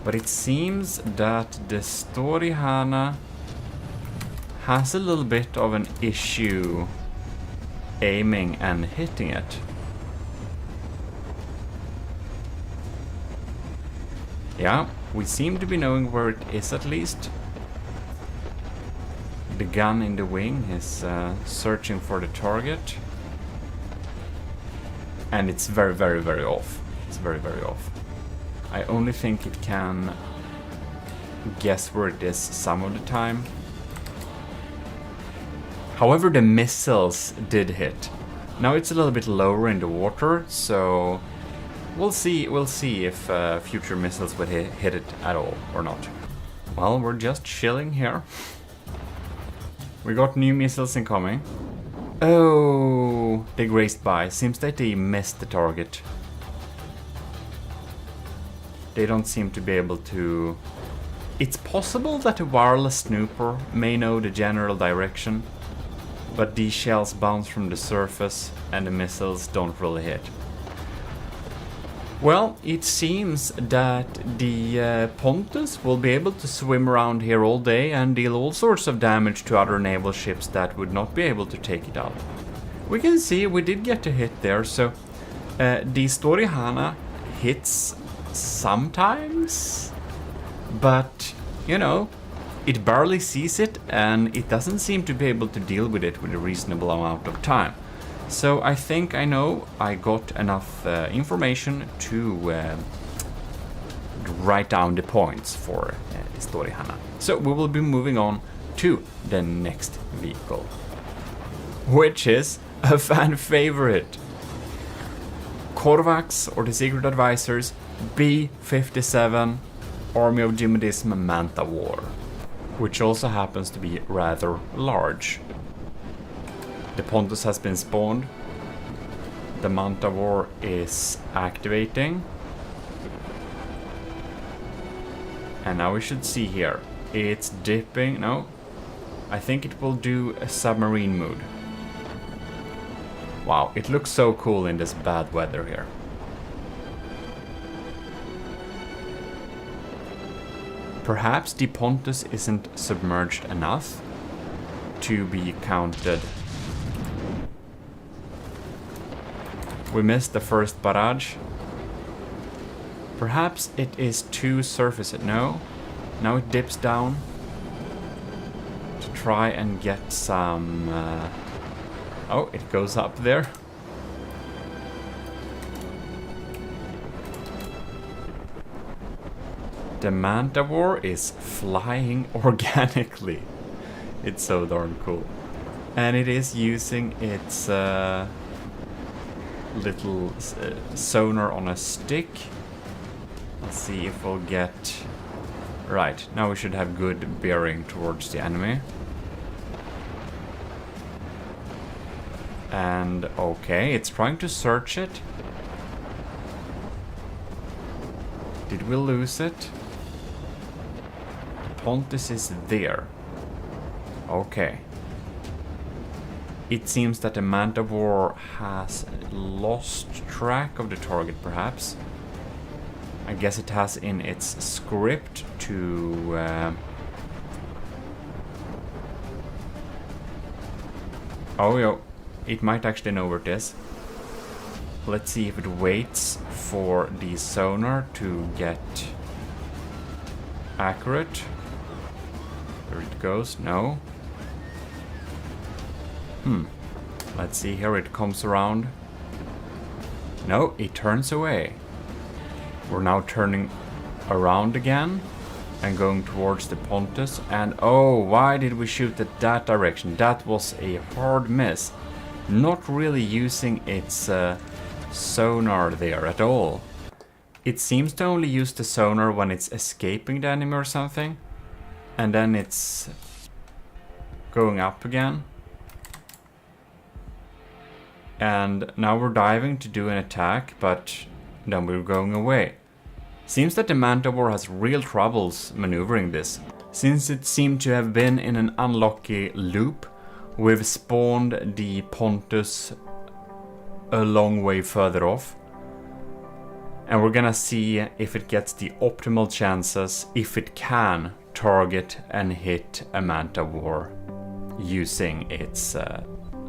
But it seems that the Storihana has a little bit of an issue aiming and hitting it. Yeah, we seem to be knowing where it is at least. The gun in the wing is searching for the target. And it's very, very, very off. It's very, very off. I only think it can guess where it is some of the time. However, the missiles did hit. Now it's a little bit lower in the water, so we'll see if future missiles would hit it at all or not. Well, we're just chilling here. We got new missiles incoming. Oh, they grazed by. Seems that they missed the target. They don't seem to be able to... It's possible that a wireless snooper may know the general direction, but these shells bounce from the surface and the missiles don't really hit. Well, it seems that the Pontus will be able to swim around here all day and deal all sorts of damage to other naval ships that would not be able to take it out. We can see we did get a hit there, so the Storihana hits sometimes, but, you know, it barely sees it and it doesn't seem to be able to deal with it with a reasonable amount of time. So I think I know I got enough information to write down the points for the Storihana. So we will be moving on to the next vehicle, which is a fan favorite. Korvax, or the Secret Advisors, B-57 Army of GMODIST Manta War, which also happens to be rather large. The Pontus has been spawned. The Manta War is activating. And now we should see here. It's dipping. No. I think it will do a submarine mode. Wow, it looks so cool in this bad weather here. Perhaps the Pontus isn't submerged enough to be counted. We missed the first barrage. Perhaps it is too surface. No. Now it dips down to try and get some... Oh, it goes up there. The Manta War is flying organically. It's so darn cool. And it is using its little sonar on a stick. Let's see if we'll get... Right, now we should have good bearing towards the enemy. And okay, it's trying to search it. Did we lose it? Pontus is there. Okay. It seems that the Manta War has lost track of the target, perhaps. I guess it has in its script to... Oh, yo. It might actually know where it is. Let's see if it waits for the sonar to get accurate. There it goes. No. Let's see here. It comes around. No, it turns away. We're now turning around again and going towards the Pontus. And oh, why did we shoot at that direction? That was a hard miss. Not really using its sonar there at all. It seems to only use the sonar when it's escaping the enemy or something. And then it's going up again. And now we're diving to do an attack, but then we're going away. Seems that the Manta War has real troubles maneuvering this. Since it seemed to have been in an unlucky loop, we've spawned the Pontus a long way further off. And we're gonna see if it gets the optimal chances, if it can target and hit a Manta War using its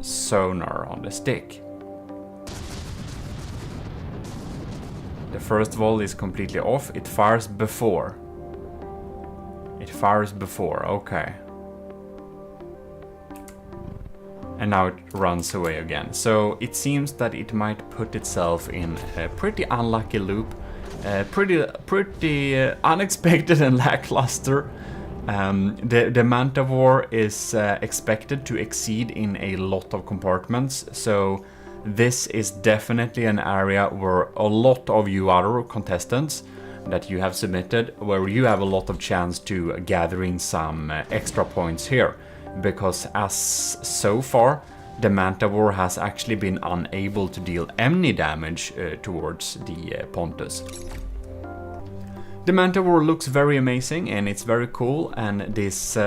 sonar on the stick. The first volley is completely off. It fires before. It fires before, okay. And now it runs away again. So it seems that it might put itself in a pretty unlucky loop. Pretty unexpected and lackluster. The Manta War is expected to exceed in a lot of compartments. So this is definitely an area where a lot of you other contestants that you have submitted, where you have a lot of chance to gather in some extra points here. Because as so far, the Manta War has actually been unable to deal any damage towards the Pontus. The Manta War looks very amazing and it's very cool, and this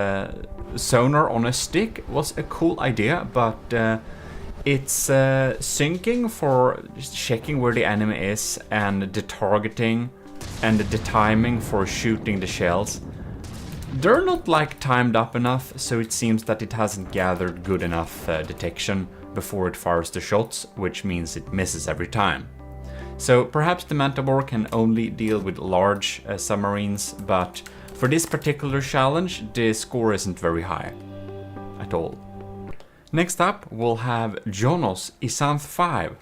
sonar on a stick was a cool idea, but it's syncing for checking where the enemy is, and the targeting and the timing for shooting the shells. They're not like timed up enough, so it seems that it hasn't gathered good enough detection before it fires the shots, which means it misses every time. So perhaps the Manta War can only deal with large submarines, but for this particular challenge, the score isn't very high at all. Next up, we'll have Jonos Isanth 5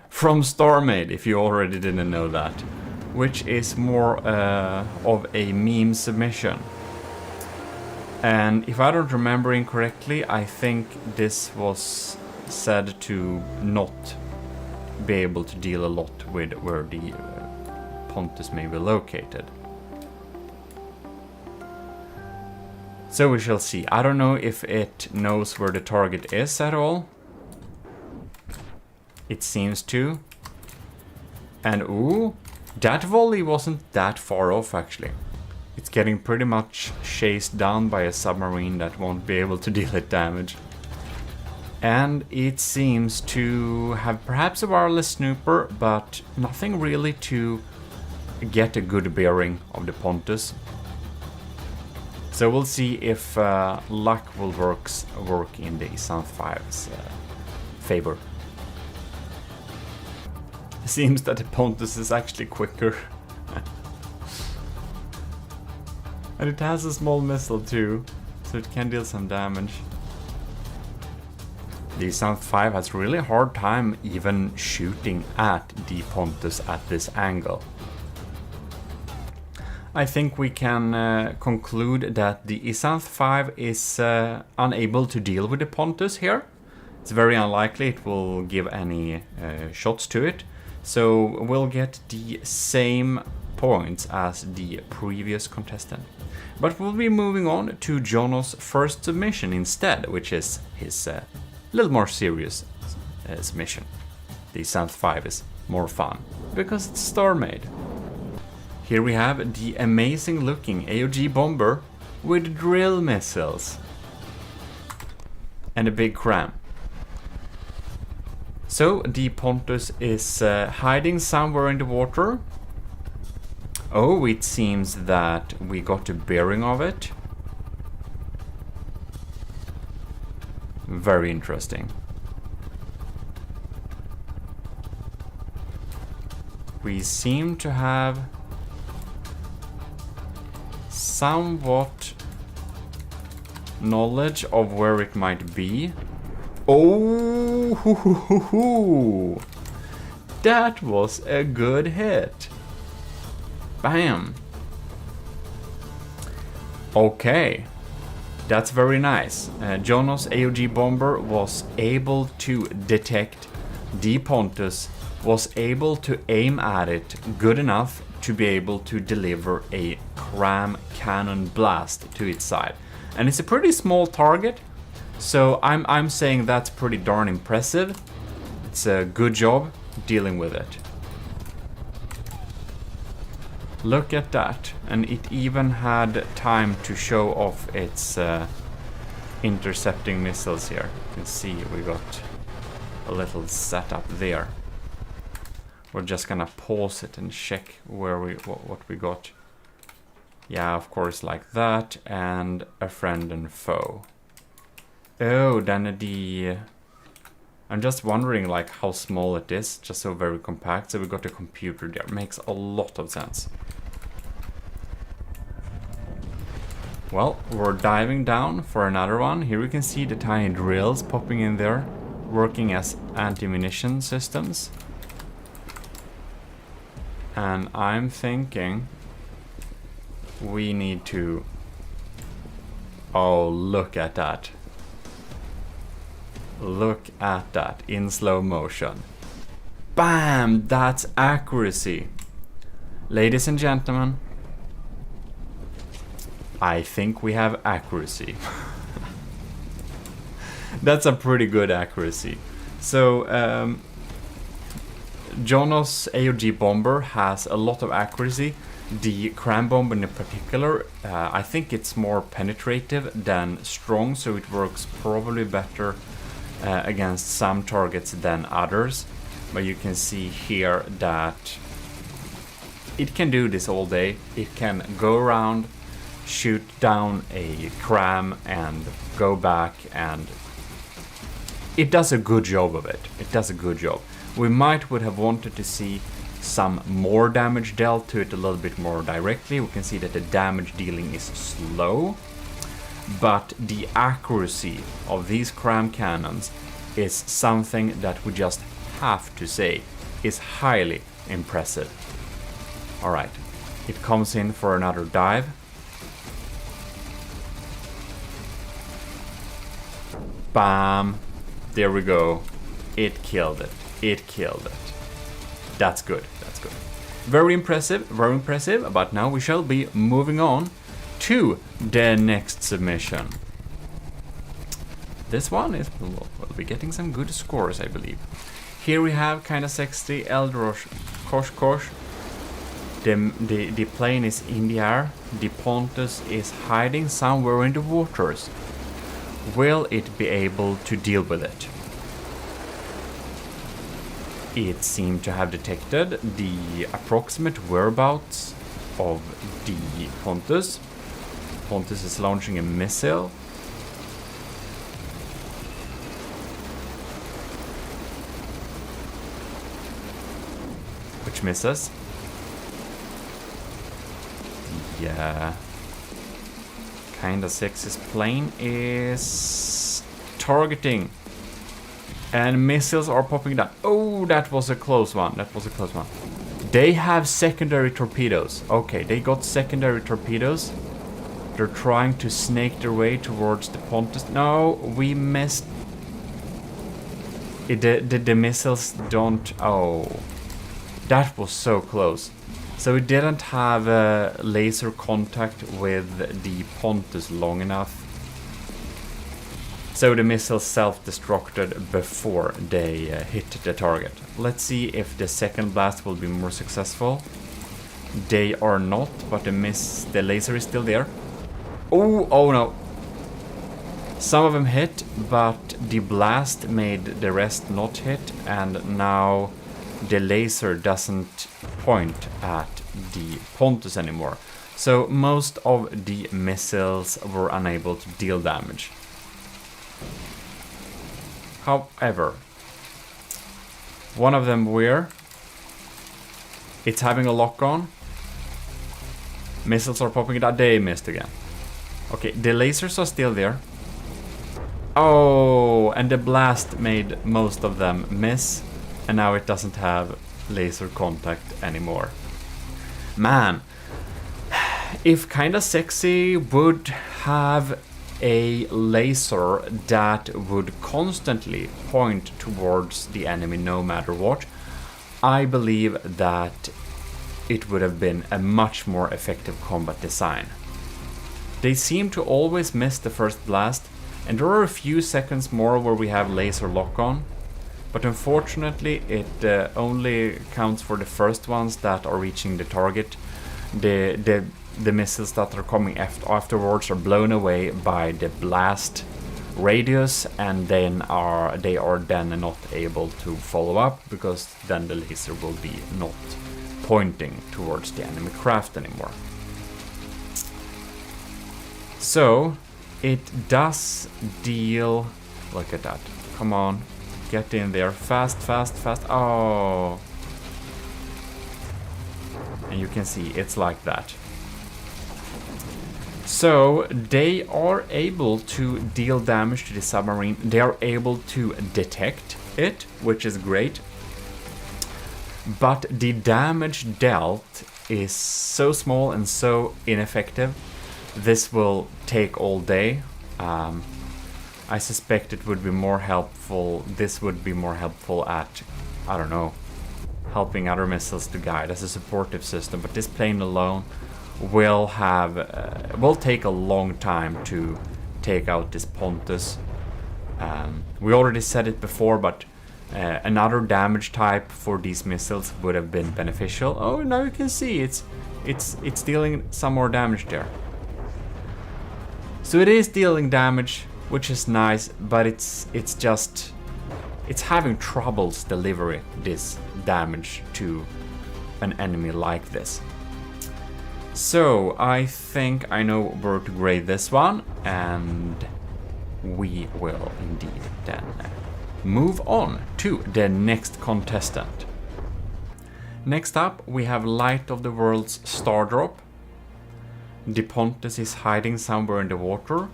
from StarMade, if you already didn't know that, which is more of a meme submission. And if I don't remember incorrectly, I think this was said to not be able to deal a lot with where the Pontus may be located. So we shall see. I don't know if it knows where the target is at all. It seems to. And ooh, that volley wasn't that far off actually. It's getting pretty much chased down by a submarine that won't be able to deal it damage. And it seems to have perhaps a wireless snooper, but nothing really to get a good bearing of the Pontus. So we'll see if luck will work in the Isanth 5's favor. Seems that the Pontus is actually quicker. And it has a small missile too, so it can deal some damage. The Isanth 5 has really hard time even shooting at the Pontus at this angle. I think we can conclude that the Isanth 5 is unable to deal with the Pontus here. It's very unlikely it will give any shots to it. So we'll get the same points as the previous contestant. But we'll be moving on to Jonos' first submission instead, which is his little more serious submission. The Isanth 5 is more fun, because it's StarMade. Here we have the amazing looking AOG bomber with drill missiles. And a big cram. So the Pontus is hiding somewhere in the water. Oh, it seems that we got a bearing of it. Very interesting. We seem to have somewhat knowledge of where it might be. Oh, hoo, hoo, hoo, hoo. That was a good hit. Bam. Okay, that's very nice. Jonos' AOG bomber was able to detect the Pontus, was able to aim at it good enough to be able to deliver a cram cannon blast to its side. And it's a pretty small target, so I'm saying that's pretty darn impressive. It's a good job dealing with it. Look at that, and it even had time to show off its intercepting missiles here. You can see we got a little setup there. We're just gonna pause it and check where what we got. Yeah, of course, like that, and a friend and foe. Oh, then I'm just wondering like how small it is, just so very compact. So we got a computer there. Makes a lot of sense. Well, we're diving down for another one. Here we can see the tiny drills popping in there, working as anti-munition systems. And I'm thinking we need to... Oh, look at that. Look at that in slow motion. Bam! That's accuracy. Ladies and gentlemen, I think we have accuracy. That's a pretty good accuracy. So, Jonos AOG bomber has a lot of accuracy. The cram bomb in particular, I think it's more penetrative than strong, so it works probably better against some targets than others. But you can see here that it can do this all day. It can go around, shoot down a cram and go back, and it does a good job of it. It does a good job. We would have wanted to see some more damage dealt to it a little bit more directly. We can see that the damage dealing is slow, but the accuracy of these cram cannons is something that we just have to say is highly impressive. Alright, it comes in for another dive. Bam! There we go. It killed it. It killed it. That's good. That's good. Very impressive. Very impressive. But now we shall be moving on to the next submission. This one is... We'll be getting some good scores, I believe. Here we have kind of sexy Eldrosh Kosh. The plane is in the air. The Pontus is hiding somewhere in the waters. Will it be able to deal with it? It seemed to have detected the approximate whereabouts of the Pontus. Pontus is launching a missile. Which misses. Yeah. Kinda sexist plane is targeting. And missiles are popping down. Oh, that was a close one. That was a close one. They have secondary torpedoes. Okay, they got secondary torpedoes. They're trying to snake their way towards the Pontus. No, we missed. The missiles don't... Oh, that was so close. So it didn't have laser contact with the Pontus long enough. So the missiles self-destructed before they hit the target. Let's see if the second blast will be more successful. They are not, but the laser is still there. Oh no. Some of them hit, but the blast made the rest not hit, and now the laser doesn't point at the Pontus anymore. So most of the missiles were unable to deal damage. However, one of them it's having a lock on. Missiles are popping it out. They missed again. Okay, the lasers are still there. Oh, and the blast made most of them miss. And now it doesn't have laser contact anymore. Man, if Kinda Sexy would have a laser that would constantly point towards the enemy no matter what, I believe that it would have been a much more effective combat design. They seem to always miss the first blast, and there are a few seconds more where we have laser lock-on, but unfortunately it only counts for the first ones that are reaching the target. The missiles that are coming afterwards are blown away by the blast radius, and then they are then not able to follow up, because then the laser will be not pointing towards the enemy craft anymore. So it does deal, look at that, come on, get in there, fast, fast, fast, oh. And you can see it's like that. So they are able to deal damage to the submarine. They are able to detect it, which is great. But the damage dealt is so small and so ineffective. This will take all day. I suspect it would be more helpful. This would be more helpful at, I don't know, helping other missiles to guide as a supportive system. But this plane alone will take a long time to take out this Pontus. We already said it before, but another damage type for these missiles would have been beneficial. Oh, now you can see it's dealing some more damage there. So it is dealing damage, which is nice, but it's having troubles delivering this damage to an enemy like this. So I think I know where to grade this one, and we will indeed then move on to the next contestant. Next up, we have Light of the World's Star Drop. The Pontus is hiding somewhere in the water.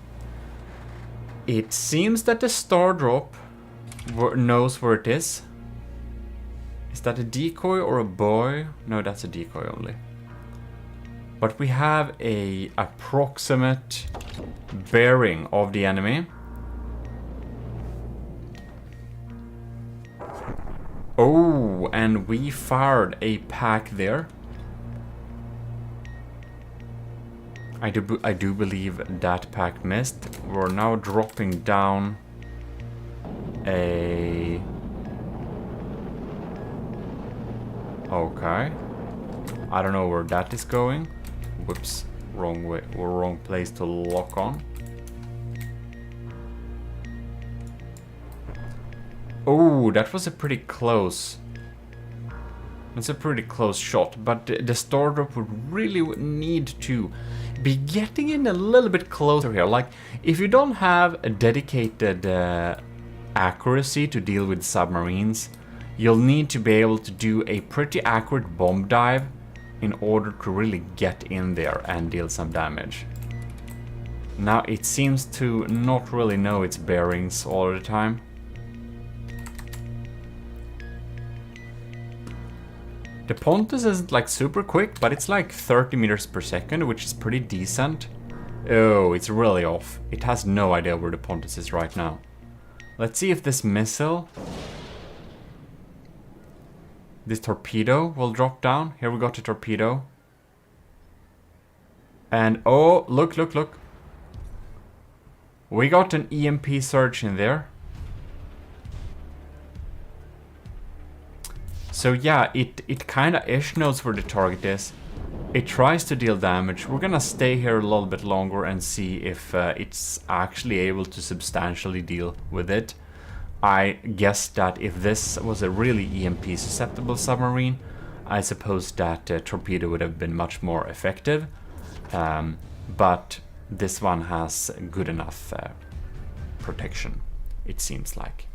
It seems that the Star Drop knows where it is. Is that a decoy or a buoy? No, that's a decoy only. But we have a approximate bearing of the enemy. Oh, and we fired a pack there. I do believe that pack missed. We're now dropping down a... Okay. I don't know where that is going. Whoops, wrong way, or wrong place to lock on. Oh, that was a pretty close. That's a pretty close shot, but the Star Drop would really need to be getting in a little bit closer here. Like, if you don't have a dedicated accuracy to deal with submarines, you'll need to be able to do a pretty accurate bomb dive in order to really get in there and deal some damage. Now it seems to not really know its bearings all the time. The Pontus isn't like super quick, but it's like 30 meters per second, which is pretty decent. Oh, it's really off. It has no idea where the Pontus is right now. Let's see if this missile, this torpedo will drop down. Here we got the torpedo. And oh, look, look, look. We got an EMP surge in there. So yeah, it kinda ish knows where the target is. It tries to deal damage. We're gonna stay here a little bit longer and see if it's actually able to substantially deal with it. I guess that if this was a really EMP susceptible submarine, I suppose that torpedo would have been much more effective. But this one has good enough protection, it seems like.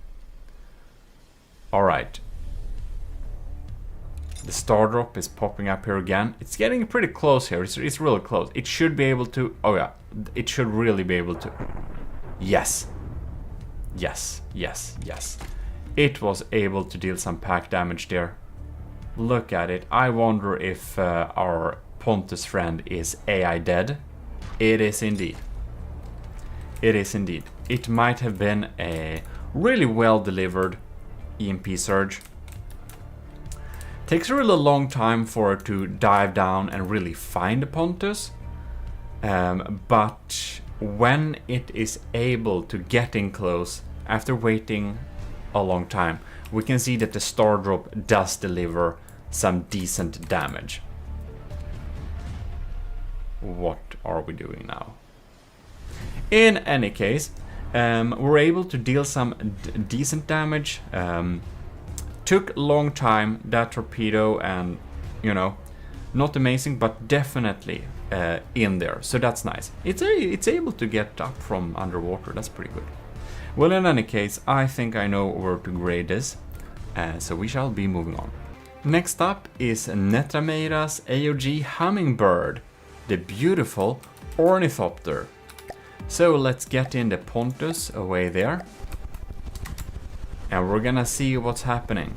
Alright. The Star Drop is popping up here again. It's getting pretty close here. It's really close. It should be able to... Oh yeah. It should really be able to... Yes. Yes. Yes. Yes. It was able to deal some pack damage there. Look at it. I wonder if our Pontus friend is AI dead. It is indeed. It is indeed. It might have been a really well delivered EMP surge. Takes a really long time for it to dive down and really find the Pontus. But when it is able to get in close, after waiting a long time, we can see that the Star Drop does deliver some decent damage. What are we doing now? In any case, Were able to deal some decent damage. Took a long time, that torpedo, and you know, not amazing, but definitely in there, so that's nice. It's able to get up from underwater, that's pretty good. Well, in any case, I think I know where to grade this, so we shall be moving on. Next up is Netrameira's AOG Hummingbird, the beautiful ornithopter. So let's get in the Pontus away there, and we're gonna see what's happening.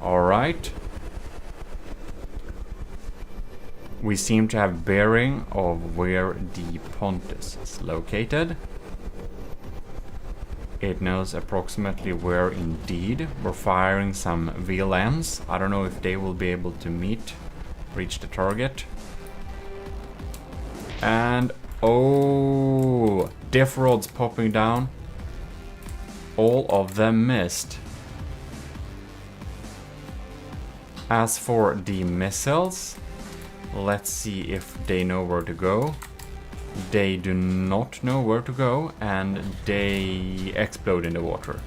Alright. We seem to have bearing of where the Pontus is located. It knows approximately where indeed we're firing some VLMs. I don't know if they will be able to reach the target. And oh, diff rods popping down. All of them missed. As for the missiles, let's see if they know where to go. They do not know where to go, and they explode in the water.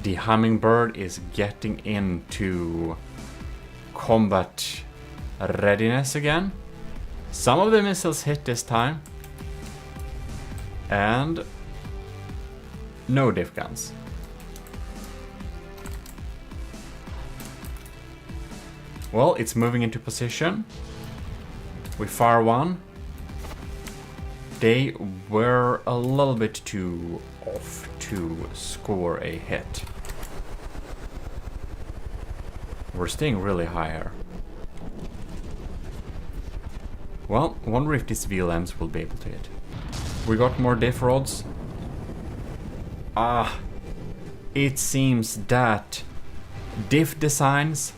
The Hummingbird is getting into combat readiness again. Some of the missiles hit this time, and no diff guns. Well, it's moving into position. We fire one. They were a little bit too off to score a hit. We're staying really high here. Well, wonder if these VLMs will be able to hit. We got more diff rods. It seems that diff designs,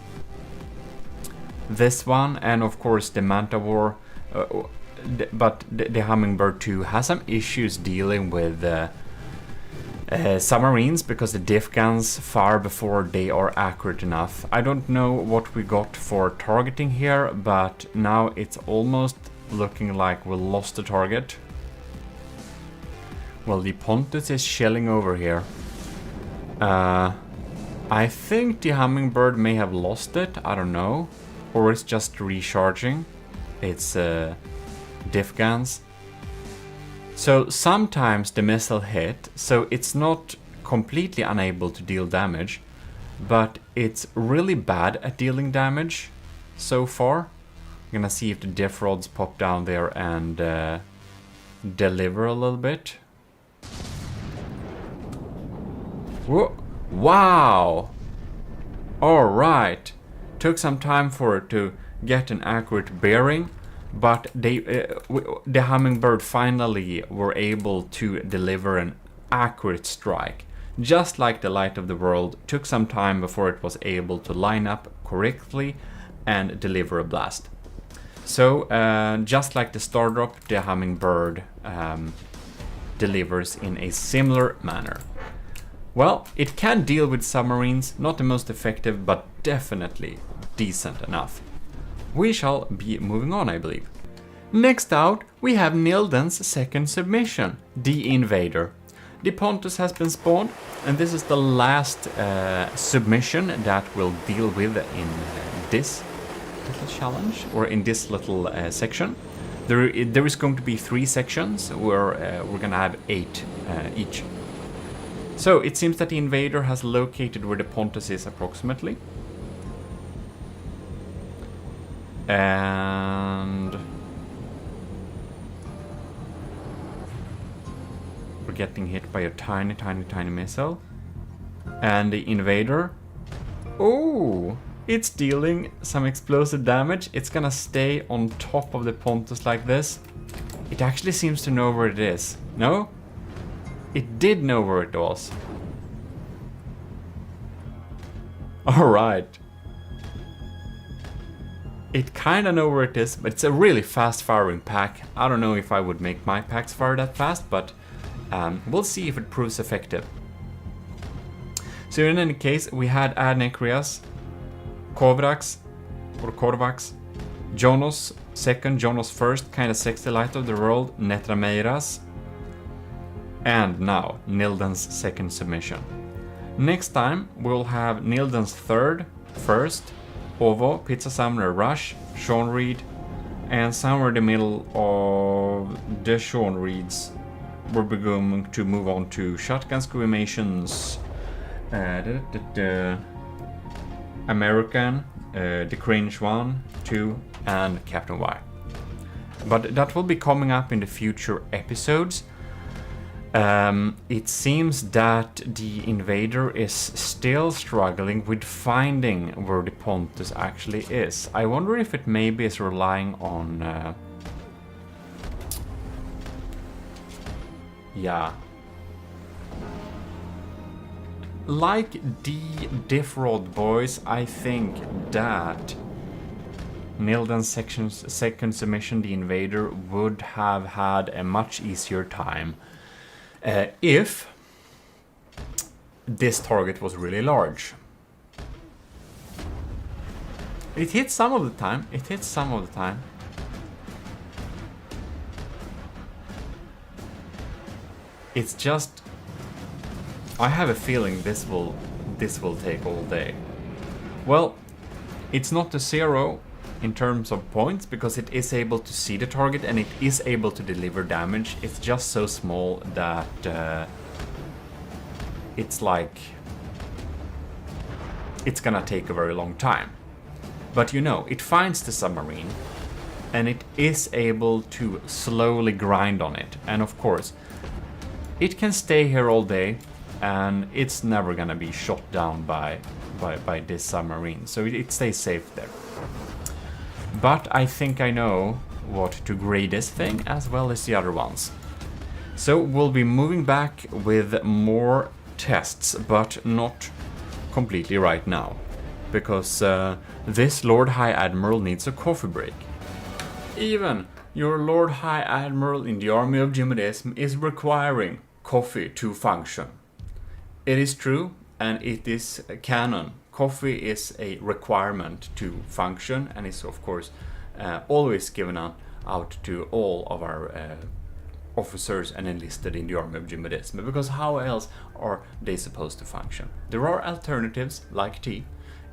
this one, and of course the Manta War, but the Hummingbird 2 has some issues dealing with submarines because the diff guns fire before they are accurate enough. I don't know what we got for targeting here, but now it's almost looking like we lost the target. Well, the Pontus is shelling over here. I think the Hummingbird may have lost it, I don't know. Or it's just recharging its diff guns. So sometimes the missile hit, so it's not completely unable to deal damage, but it's really bad at dealing damage so far. I'm gonna see if the diff rods pop down there and deliver a little bit. Whoa. Wow! Alright. Took some time for it to get an accurate bearing, but the Hummingbird finally were able to deliver an accurate strike. Just like the Light of the World, took some time before it was able to line up correctly and deliver a blast. So, just like the Stardrop, the Hummingbird delivers in a similar manner. Well, it can deal with submarines, not the most effective, but definitely decent enough. We shall be moving on, I believe. Next out, we have Nilden's second submission, the Invader. The Pontus has been spawned, and this is the last submission that we'll deal with in this little challenge, or in this little section. There is going to be 3 sections where we're gonna have 8 each. So it seems that the Invader has located where the Pontus is approximately. And we're getting hit by a tiny missile. And the Invader, oh, it's dealing some explosive damage. It's gonna stay on top of the Pontus like this. It actually seems to know where it is. No? It did know where it was. Alright. It kinda know where it is, but it's a really fast firing pack. I don't know if I would make my packs fire that fast, but we'll see if it proves effective. So in any case, we had Adnekrias, Korvax, Jonos, second, Jonas first, kinda sexy light of the world, Netrameiras. And now, Nilden's second submission. Next time, we'll have Nilden's third, first, Ovo, Pizza Summoner Rush, Sean Reed, and somewhere in the middle of the Sean Reeds, we're going to move on to Shotgun Screamations, American, the Cringe 1, 2, and Captain Y. But that will be coming up in the future episodes. It seems that the invader is still struggling with finding where the Pontus actually is. I wonder if it maybe is relying on... yeah. Like the Diffrod boys, I think that Nilden's second submission, the invader, would have had a much easier time if this target was really large. It hits some of the time. It's just, I have a feeling this will take all day. Well, it's not a 0 in terms of points, because it is able to see the target and it is able to deliver damage. It's just so small that it's like it's gonna take a very long time. But you know, it finds the submarine and it is able to slowly grind on it. And of course, it can stay here all day and it's never gonna be shot down by this submarine. So it stays safe there. But I think I know what to grade this thing as well as the other ones. So we'll be moving back with more tests, but not completely right now. Because this Lord High Admiral needs a coffee break. Even your Lord High Admiral in the army of GMODIST is requiring coffee to function. It is true, and it is canon. Coffee is a requirement to function, and is of course always given out to all of our officers and enlisted in the army of GMODIST. Because how else are they supposed to function? There are alternatives like tea.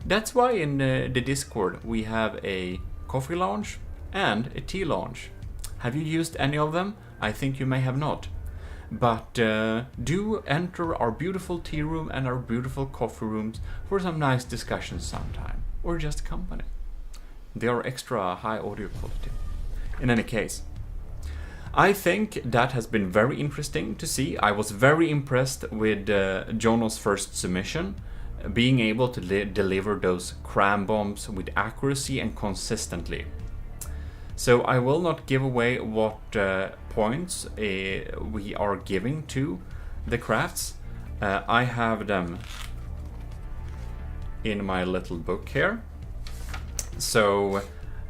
That's why in the Discord we have a coffee lounge and a tea lounge. Have you used any of them? I think you may have not. But do enter our beautiful tea room and our beautiful coffee rooms for some nice discussions sometime, or just company. They are extra high audio quality. In any case, I think that has been very interesting to see. I was very impressed with Jono's first submission, being able to deliver those cram bombs with accuracy and consistently. So I will not give away what points we are giving to the crafts. I have them in my little book here. So,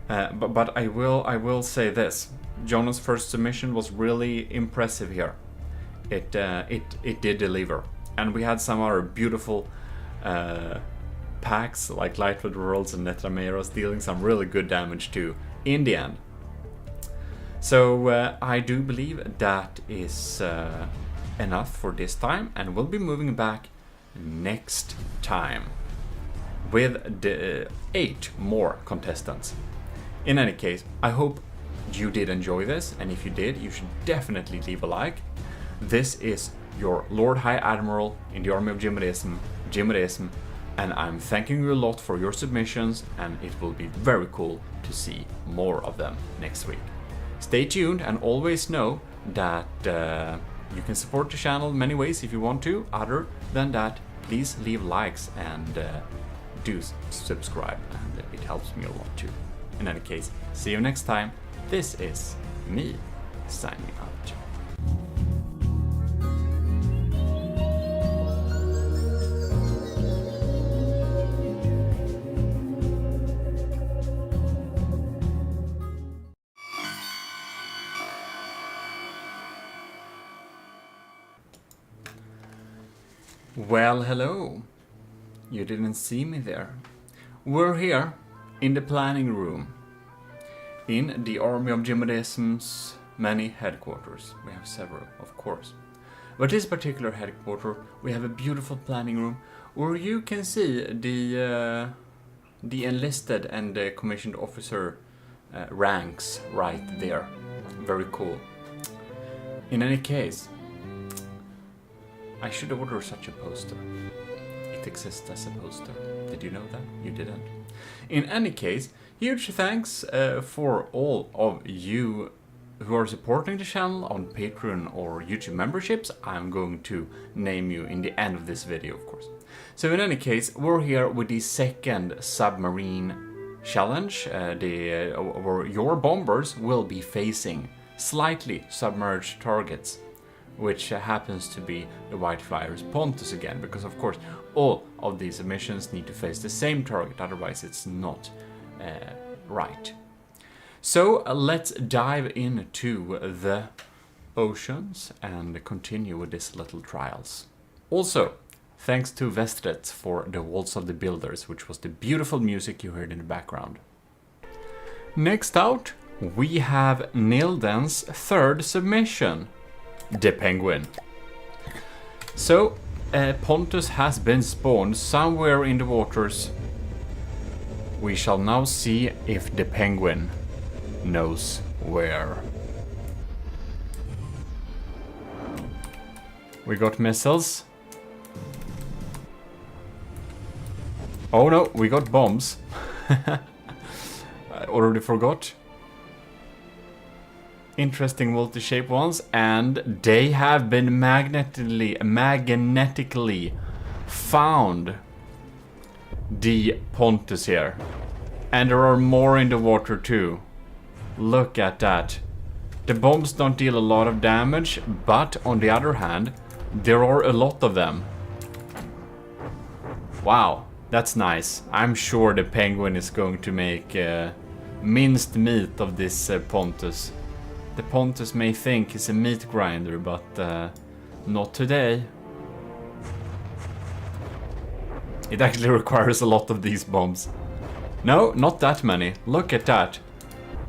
but I will say this: Jonas' first submission was really impressive here. It did deliver, and we had some other beautiful packs like Lightwood Worlds and Netrameros dealing some really good damage too in the end. So I do believe that is enough for this time, and we'll be moving back next time with the 8 more contestants. In any case, I hope you did enjoy this, and if you did, you should definitely leave a like. This is your Lord High Admiral in the army of GMODIST, and I'm thanking you a lot for your submissions, and it will be very cool to see more of them next week. Stay tuned, and always know that you can support the channel many ways if you want to. Other than that, please leave likes and do subscribe, and it helps me a lot too. In any case, see you next time. This is me signing out. Well, hello. You didn't see me there. We're here in the planning room. in the army of GMODISM's many headquarters. We have several, of course. But this particular headquarter, we have a beautiful planning room where you can see the enlisted and the commissioned officer ranks right there. Very cool. In any case, I should order such a poster. It exists as a poster. Did you know that? You didn't. In any case, huge thanks for all of you who are supporting the channel on Patreon or YouTube memberships. I'm going to name you in the end of this video, of course. So in any case, we're here with the second submarine challenge, where your bombers will be facing slightly submerged targets, which happens to be the White Flyer's Pontus again, because of course all of these missions need to face the same target, otherwise it's not right. So let's dive into the oceans and continue with these little trials. Also, thanks to Vestret for the Waltz of the Builders, which was the beautiful music you heard in the background. Next out, we have Nilden's third submission, the Penguin. So, Pontus has been spawned somewhere in the waters. We shall now see if the Penguin knows where. We got missiles. Oh no, we got bombs. I already forgot. Interesting multi-shape ones, and they have been magnetically found the Pontus here. And there are more in the water too. Look at that. The bombs don't deal a lot of damage, but on the other hand, there are a lot of them. Wow, that's nice. I'm sure the Penguin is going to make minced meat of this Pontus. The Pontus may think he's a meat grinder, but not today. It actually requires a lot of these bombs. No, not that many. Look at that.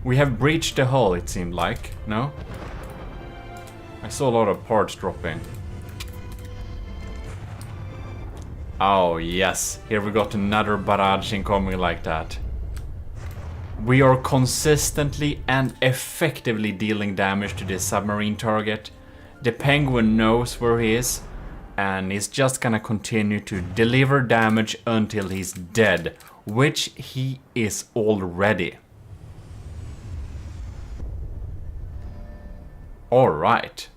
We have breached the hull, it seemed like. No? I saw a lot of parts dropping. Oh, yes. Here we got another barrage incoming like that. We are consistently and effectively dealing damage to this submarine target. The Penguin knows where he is, and he's just gonna continue to deliver damage until he's dead, which he is already. Alright.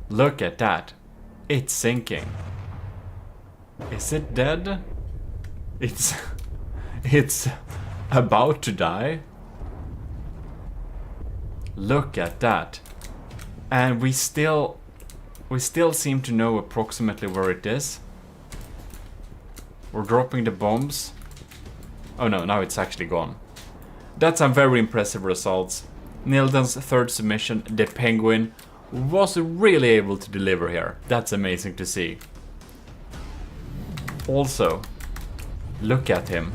Look at that. It's sinking. Is it dead? It's about to die. Look at that. And we still seem to know approximately where it is. We're dropping the bombs. Oh no, now it's actually gone. That's some very impressive results. Nilden's third submission, the Penguin, was really able to deliver here. That's amazing to see. Also, look at him.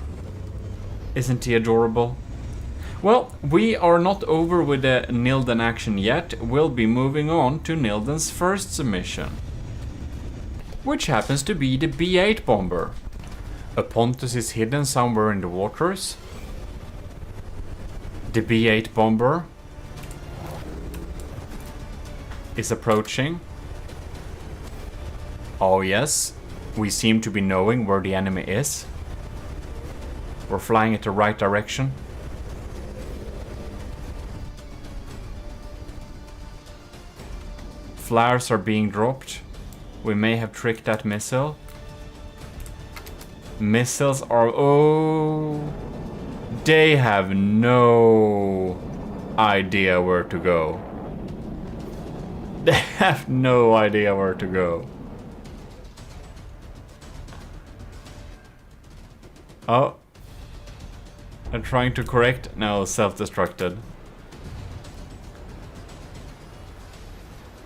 Isn't he adorable? Well, we are not over with the Nilden action yet. We'll be moving on to Nilden's first submission, which happens to be the B8 bomber. A Pontus is hidden somewhere in the waters. The B8 bomber is approaching. Oh yes, we seem to be knowing where the enemy is. We're flying at the right direction. Flares are being dropped. We may have tricked that missile. Missiles are... oh... they have no idea where to go. They have no idea where to go. Oh. I'm trying to correct. No, self-destructed.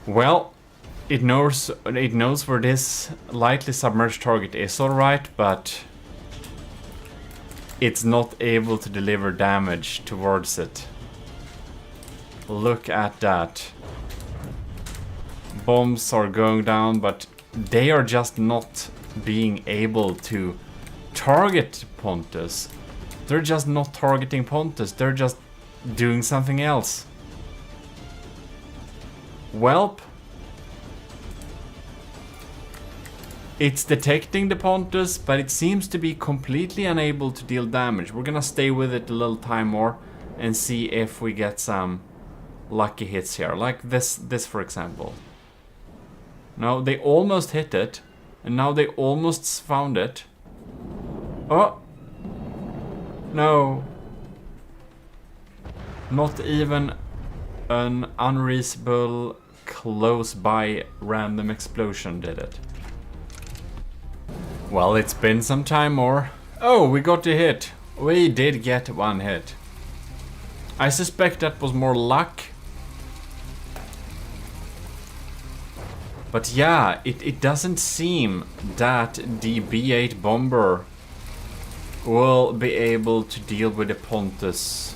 Well, it knows where this lightly submerged target is, alright, but it's not able to deliver damage towards it. Look at that. Bombs are going down, but they are just not being able to target Pontus. They're just not targeting Pontus. They're just doing something else. Welp. It's detecting the Pontus, but it seems to be completely unable to deal damage. We're gonna stay with it a little time more and see if we get some lucky hits here. Like this for example. No, they almost hit it. And now they almost found it. Oh! No. Not even an unreasonable close by random explosion did it. Well, it's been some time more. Oh, we got a hit. We did get one hit. I suspect that was more luck. But yeah, it doesn't seem that the B8 bomber will be able to deal with the Pontus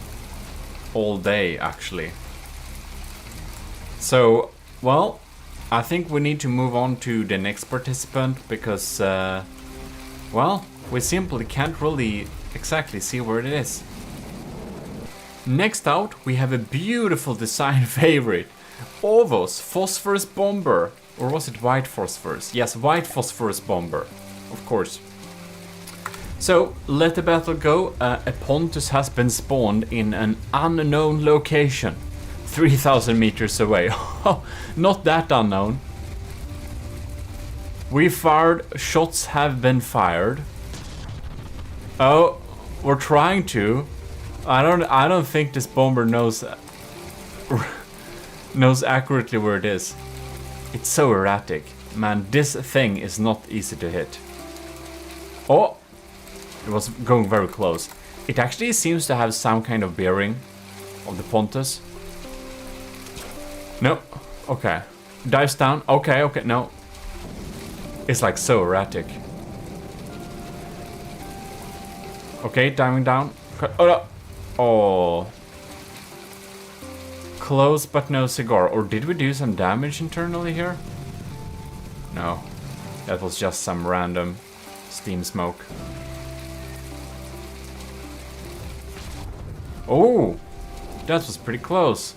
all day, actually. So, well, I think we need to move on to the next participant because, well, we simply can't really exactly see where it is. Next out, we have a beautiful design favorite. Ovos Phosphorus Bomber. Or was it White Phosphorus? Yes, White Phosphorus Bomber. Of course. So, let the battle go. A Pontus has been spawned in an unknown location. 3,000 meters away. Not that unknown. We fired. Shots have been fired. Oh, we're trying to. I don't think this bomber knows accurately where it is. It's so erratic. Man, this thing is not easy to hit. Oh! It was going very close. It actually seems to have some kind of bearing of the Pontus. No. Okay. Dives down. Okay, okay, no. It's like so erratic. Okay, diving down. Oh, no. Oh. Close but no cigar. Or did we do some damage internally here? No. That was just some random steam smoke. Oh! That was pretty close.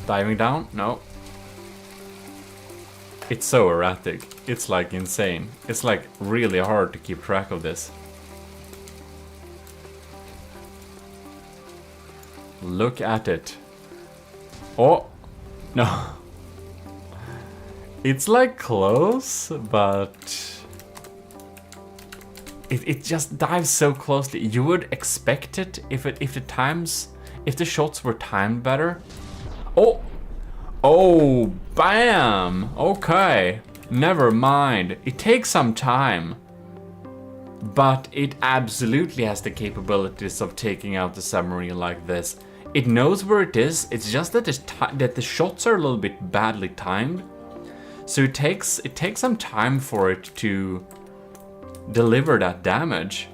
Diving down? No. It's so erratic. It's like insane. It's like really hard to keep track of this. Look at it. Oh! No. It's like close, but it just dives so closely. You would expect it if the shots were timed better. Oh! Oh, bam! Okay. Never mind. It takes some time. But it absolutely has the capabilities of taking out the submarine like this. It knows where it is. It's just that the shots are a little bit badly timed. So it takes some time for it to deliver that damage.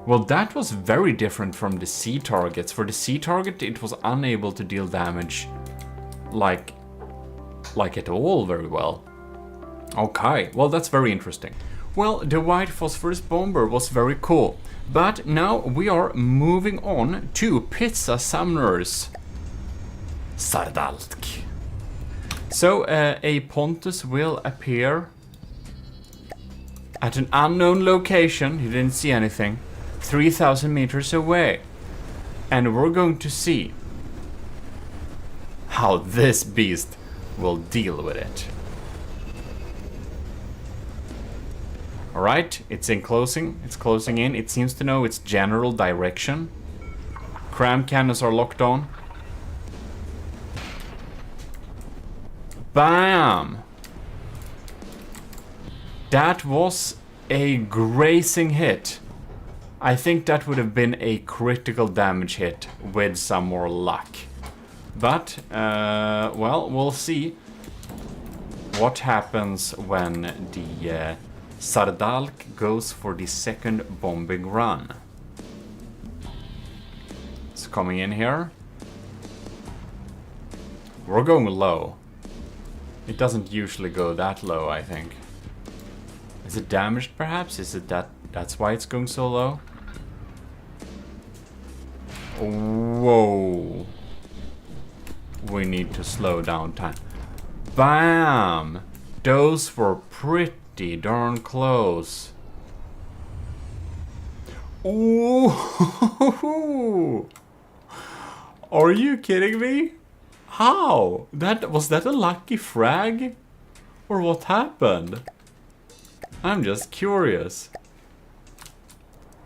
Well, that was very different from the sea targets. For the sea target, it was unable to deal damage like at all very well. Okay, well, that's very interesting. Well, the White Phosphorus Bomber was very cool. But now we are moving on to Pizza Summoners. Sardalk. So, a Pontus will appear at an unknown location. You didn't see anything. 3,000 meters away. And we're going to see how this beast will deal with it. Alright, it's closing in. It seems to know its general direction. Cram cannons are locked on. Bam! That was a grazing hit. I think that would have been a critical damage hit with some more luck. But, well, we'll see what happens when the Sardalk goes for the second bombing run. It's coming in here. We're going low. It doesn't usually go that low, I think. Is it damaged, perhaps? Is it that's why it's going so low? Whoa. We need to slow down time. Bam! Those were pretty darn close. Ooh! Are you kidding me? How? Was that a lucky frag? Or what happened? I'm just curious.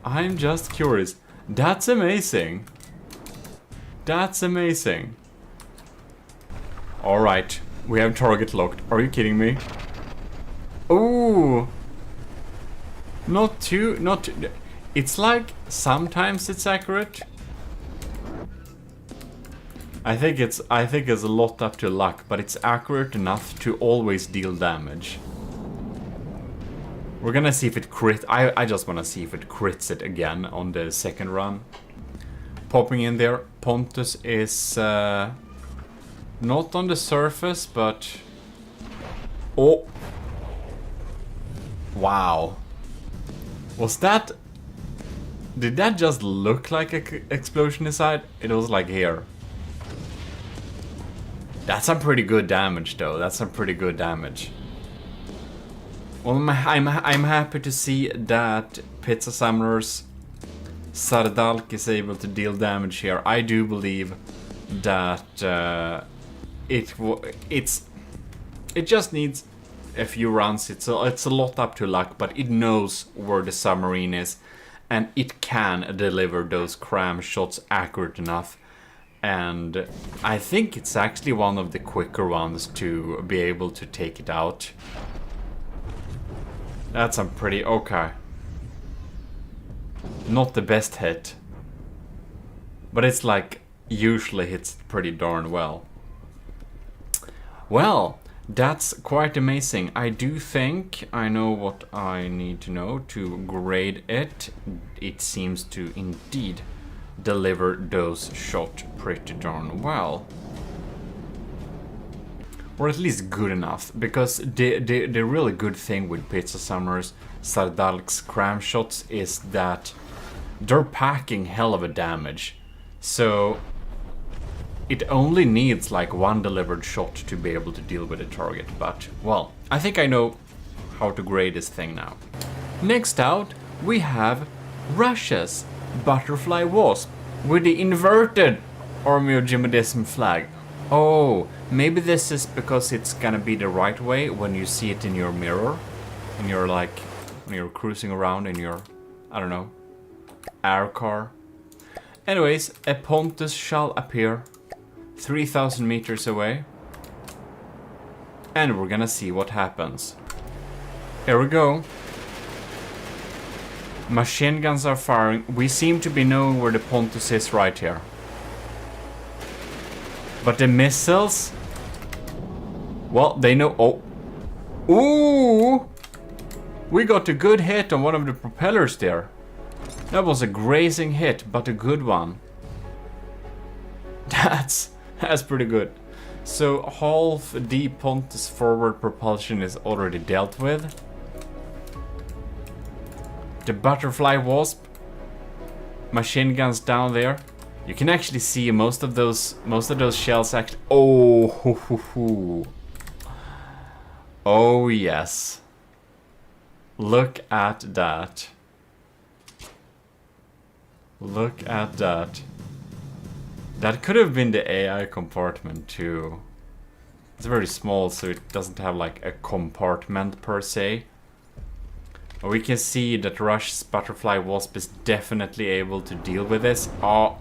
I'm just curious. That's amazing. That's amazing. Alright, we have target locked. Are you kidding me? Ooh. Not too. It's like sometimes it's accurate. I think it's a lot up to luck, but it's accurate enough to always deal damage. We're gonna see if it crit. I just wanna see if it crits it again on the second run. Popping in there. Pontus is not on the surface, but... Oh! Wow. Was that... Did that just look like an explosion inside? It was like here. That's some pretty good damage, though. That's some pretty good damage. Well, I'm happy to see that Pizza Summoner's Sardalk is able to deal damage here. I do believe that it just needs a few runs. It's a lot up to luck, but it knows where the submarine is, and it can deliver those cram shots accurate enough. And I think it's actually one of the quicker ones to be able to take it out. That's a pretty okay. Not the best hit, but it's like usually hits pretty darn well. Well, that's quite amazing. I do think I know what I need to know to grade it. It seems to indeed deliver those shots pretty darn well. Or at least good enough, because the really good thing with Pizza Summoner's Sardalk's cram shots is that they're packing hell of a damage. So it only needs like one delivered shot to be able to deal with a target. But, well, I think I know how to grade this thing now. Next out, we have Russia's Butterfly Wasp with the inverted Army of GMODIST flag. Oh, maybe this is because it's gonna be the right way when you see it in your mirror. And you're like, when you're cruising around in your, I don't know, air car. Anyways, a Pontus shall appear 3,000 meters away. And we're gonna see what happens. Here we go. Machine guns are firing. We seem to be knowing where the Pontus is right here. But the missiles... Well, they know... Oh. Ooh! We got a good hit on one of the propellers there. That was a grazing hit, but a good one. That's pretty good. So half the Pontus forward propulsion is already dealt with. The Butterfly Wasp. Machine guns down there. You can actually see most of those shells actually. Oh, hoo, hoo, hoo. Oh yes. Look at that. Look at that. That could have been the AI compartment too. It's very small, so it doesn't have like a compartment per se. But we can see that Rush's Butterfly Wasp is definitely able to deal with this. Oh.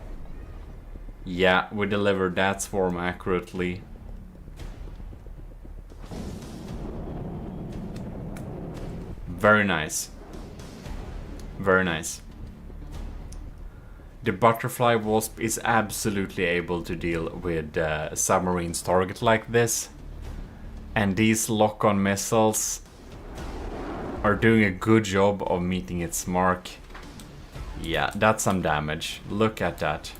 Yeah, we delivered that swarm accurately. Very nice. Very nice. The Butterfly Wasp is absolutely able to deal with submarines target like this. And these lock-on missiles are doing a good job of meeting its mark. Yeah, that's some damage. Look at that.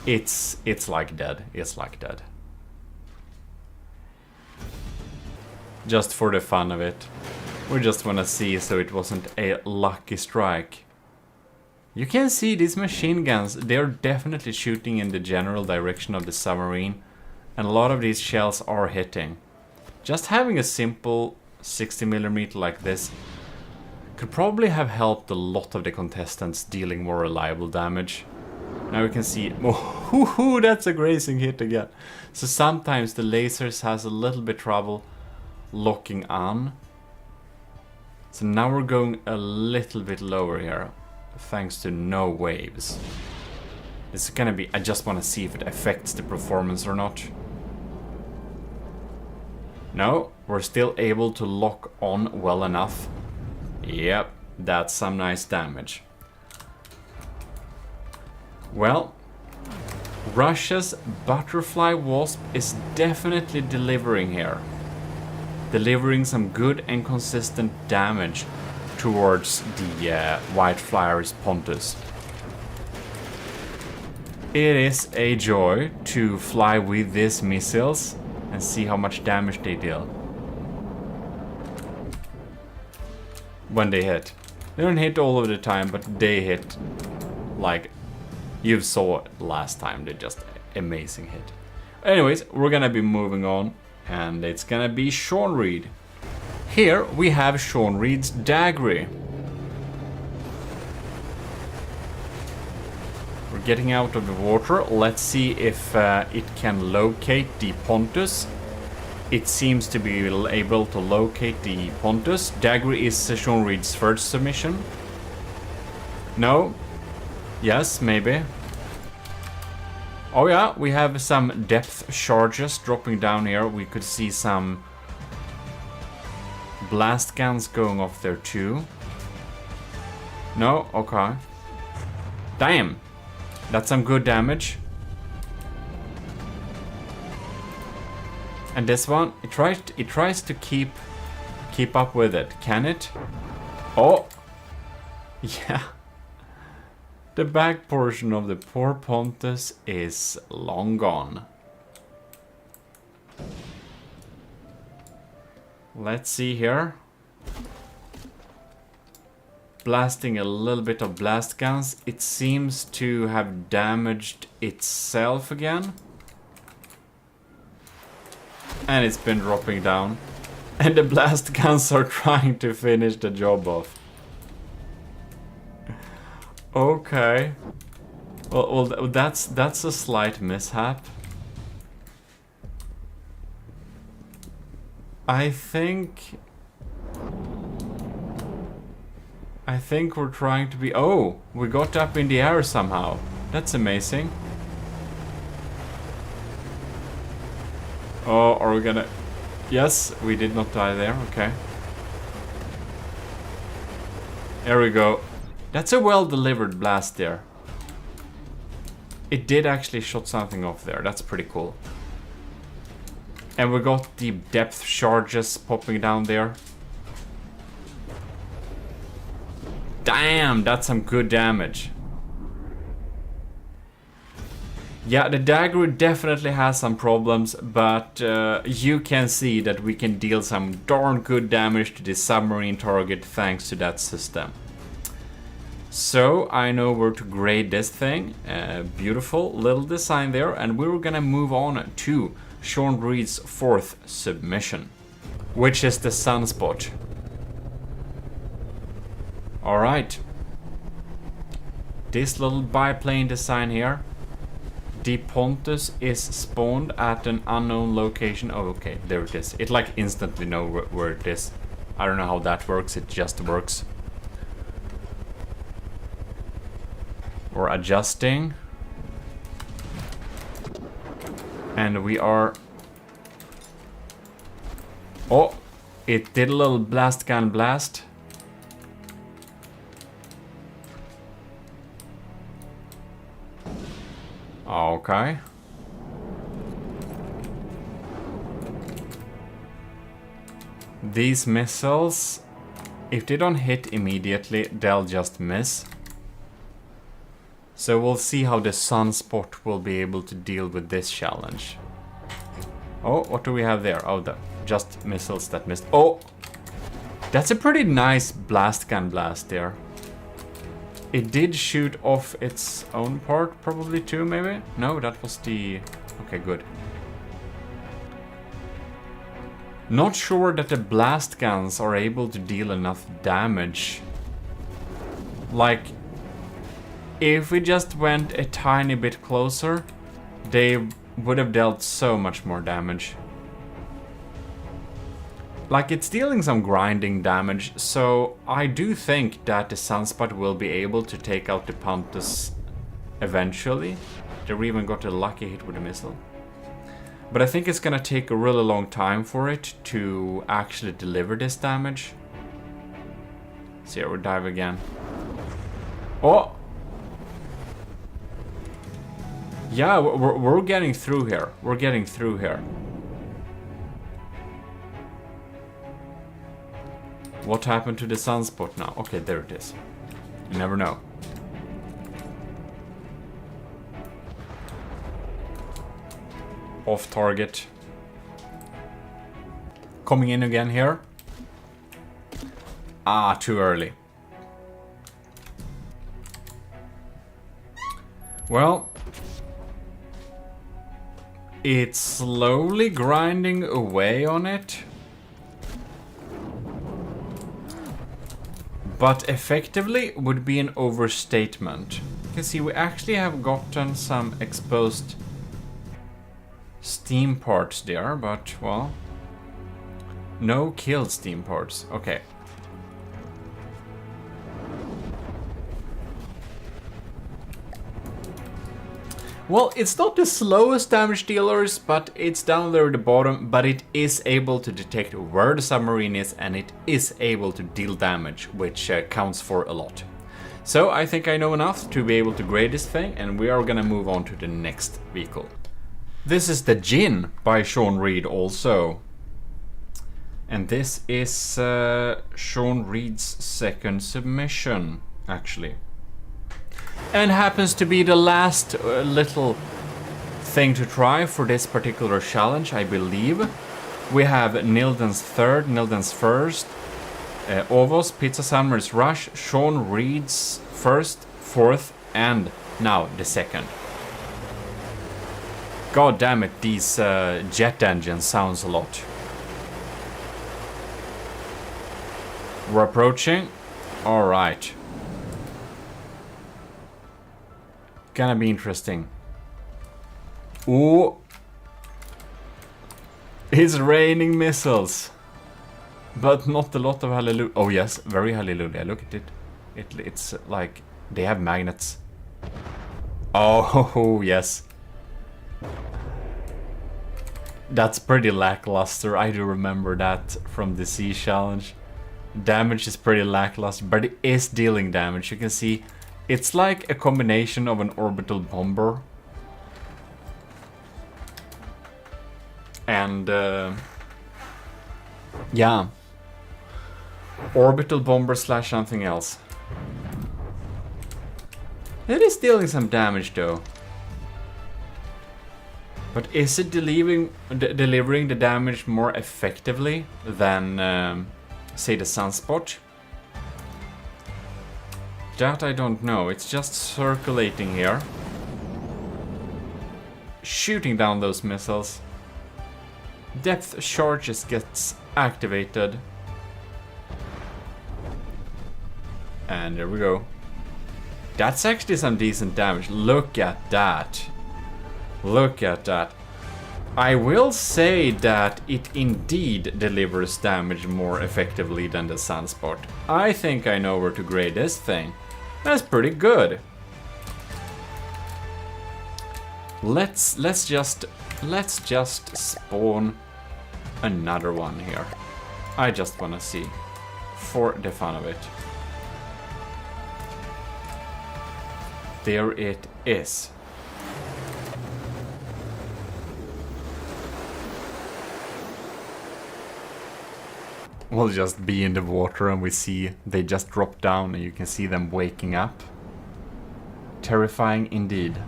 It's like dead. It's like dead. Just for the fun of it. We just wanna see so it wasn't a lucky strike. You can see these machine guns, they're definitely shooting in the general direction of the submarine. And a lot of these shells are hitting. Just having a simple 60mm like this could probably have helped a lot of the contestants dealing more reliable damage. Now we can see, oh, that's a grazing hit again. So sometimes the lasers has a little bit trouble locking on. So now we're going a little bit lower here, thanks to no waves. It's gonna be, I just want to see if it affects the performance or not. No, we're still able to lock on well enough. Yep, that's some nice damage. Well, Russia's Butterfly Wasp is definitely delivering here. Delivering some good and consistent damage towards the White Flyer's Pontus. It is a joy to fly with these missiles and see how much damage they deal. When they hit. They don't hit all of the time, but they hit like you saw last time. They're just amazing hit. Anyways, we're gonna be moving on, and it's gonna be Sean Reed. Here we have Sean Reed's Daggery. We're getting out of the water. Let's see if it can locate the Pontus. It seems to be able to locate the Pontus. Daggery is Sean Reed's first submission. No. Yes, maybe. Oh yeah, we have some depth charges dropping down here. We could see some blast guns going off there too. No? Okay. Damn. That's some good damage. And this one, it tries to keep up with it. Can it? Oh! Yeah. The back portion of the poor Pontus is long gone. Let's see here. Blasting a little bit of blast guns. It seems to have damaged itself again. And it's been dropping down. And the blast guns are trying to finish the job off. Okay. Well, that's a slight mishap. I think we're trying to be... Oh, we got up in the air somehow. That's amazing. Oh, are we gonna... Yes, we did not die there. Okay. There we go. That's a well-delivered blast there. It did actually shot something off there. That's pretty cool. And we got the depth charges popping down there. Damn, that's some good damage. Yeah, the dagger definitely has some problems, but you can see that we can deal some darn good damage to the submarine target thanks to that system. So I know where to grade this thing. Beautiful little design there, and we're gonna move on to Sean Reed's fourth submission, which is the Sunspot. Alright. This little biplane design here. The Pontus is spawned at an unknown location. Oh, okay, there it is. It like instantly knows where it is. I don't know how that works, it just works. We're adjusting. And we are... Oh, it did a little blast gun blast. Okay. these missiles, if they don't hit immediately, they'll just miss. So we'll see how the Sunspot will be able to deal with this challenge. Oh, what do we have there? Oh, just missiles that missed. Oh! That's a pretty nice blast gun blast there. It did shoot off its own part, probably too, maybe? No, that was the... Okay, good. Not sure that the blast guns are able to deal enough damage. Like, if we just went a tiny bit closer, they would have dealt so much more damage. Like, it's dealing some grinding damage, so I do think that the Sunspot will be able to take out the Pontus eventually. They even got a lucky hit with a missile. But I think it's gonna take a really long time for it to actually deliver this damage. So yeah, we'll dive again. Oh! Yeah, we're getting through here. We're getting through here. What happened to the Sunspot now? Okay, there it is. You never know. Off target. Coming in again here. Ah, too early. Well, it's slowly grinding away on it. But effectively would be an overstatement. You can see we actually have gotten some exposed steam parts there, but, well, no killed steam parts. Okay. Well, it's not the slowest damage dealers, but it's down there at the bottom, but it is able to detect where the submarine is, and it is able to deal damage, which counts for a lot. So I think I know enough to be able to grade this thing, and we are gonna move on to the next vehicle. This is the Gin by Sean Reed also. And this is Sean Reed's second submission, actually. And happens to be the last little thing to try for this particular challenge, I believe. We have Nilden's third, Nilden's first, Ovos, Pizza Summer's Rush, Sean Reed's first, fourth, and now the second. God damn it, these jet engines sounds a lot. We're approaching. All right. Gonna be interesting. Ooh. It's raining missiles. But not a lot of hallelujah. Oh yes, very hallelujah. Look at it. It's like they have magnets. Oh yes. That's pretty lackluster. I do remember that from the Sea Challenge. Damage is pretty lackluster, but it is dealing damage. You can see it's like a combination of an orbital bomber and yeah, orbital bomber slash something else. It is dealing some damage though. But is it delivering the damage more effectively than say the Sunspot? That I don't know. It's just circulating here, shooting down those missiles. Depth charges gets activated, and there we go. That's actually some decent damage. Look at that. Look at that. I will say that it indeed delivers damage more effectively than the Sunspot. I think I know where to grade this thing. That's pretty good. Let's just spawn another one here. I just wanna see, for the fun of it. There it is. will just be in the water and we see they just drop down and you can see them waking up. Terrifying indeed.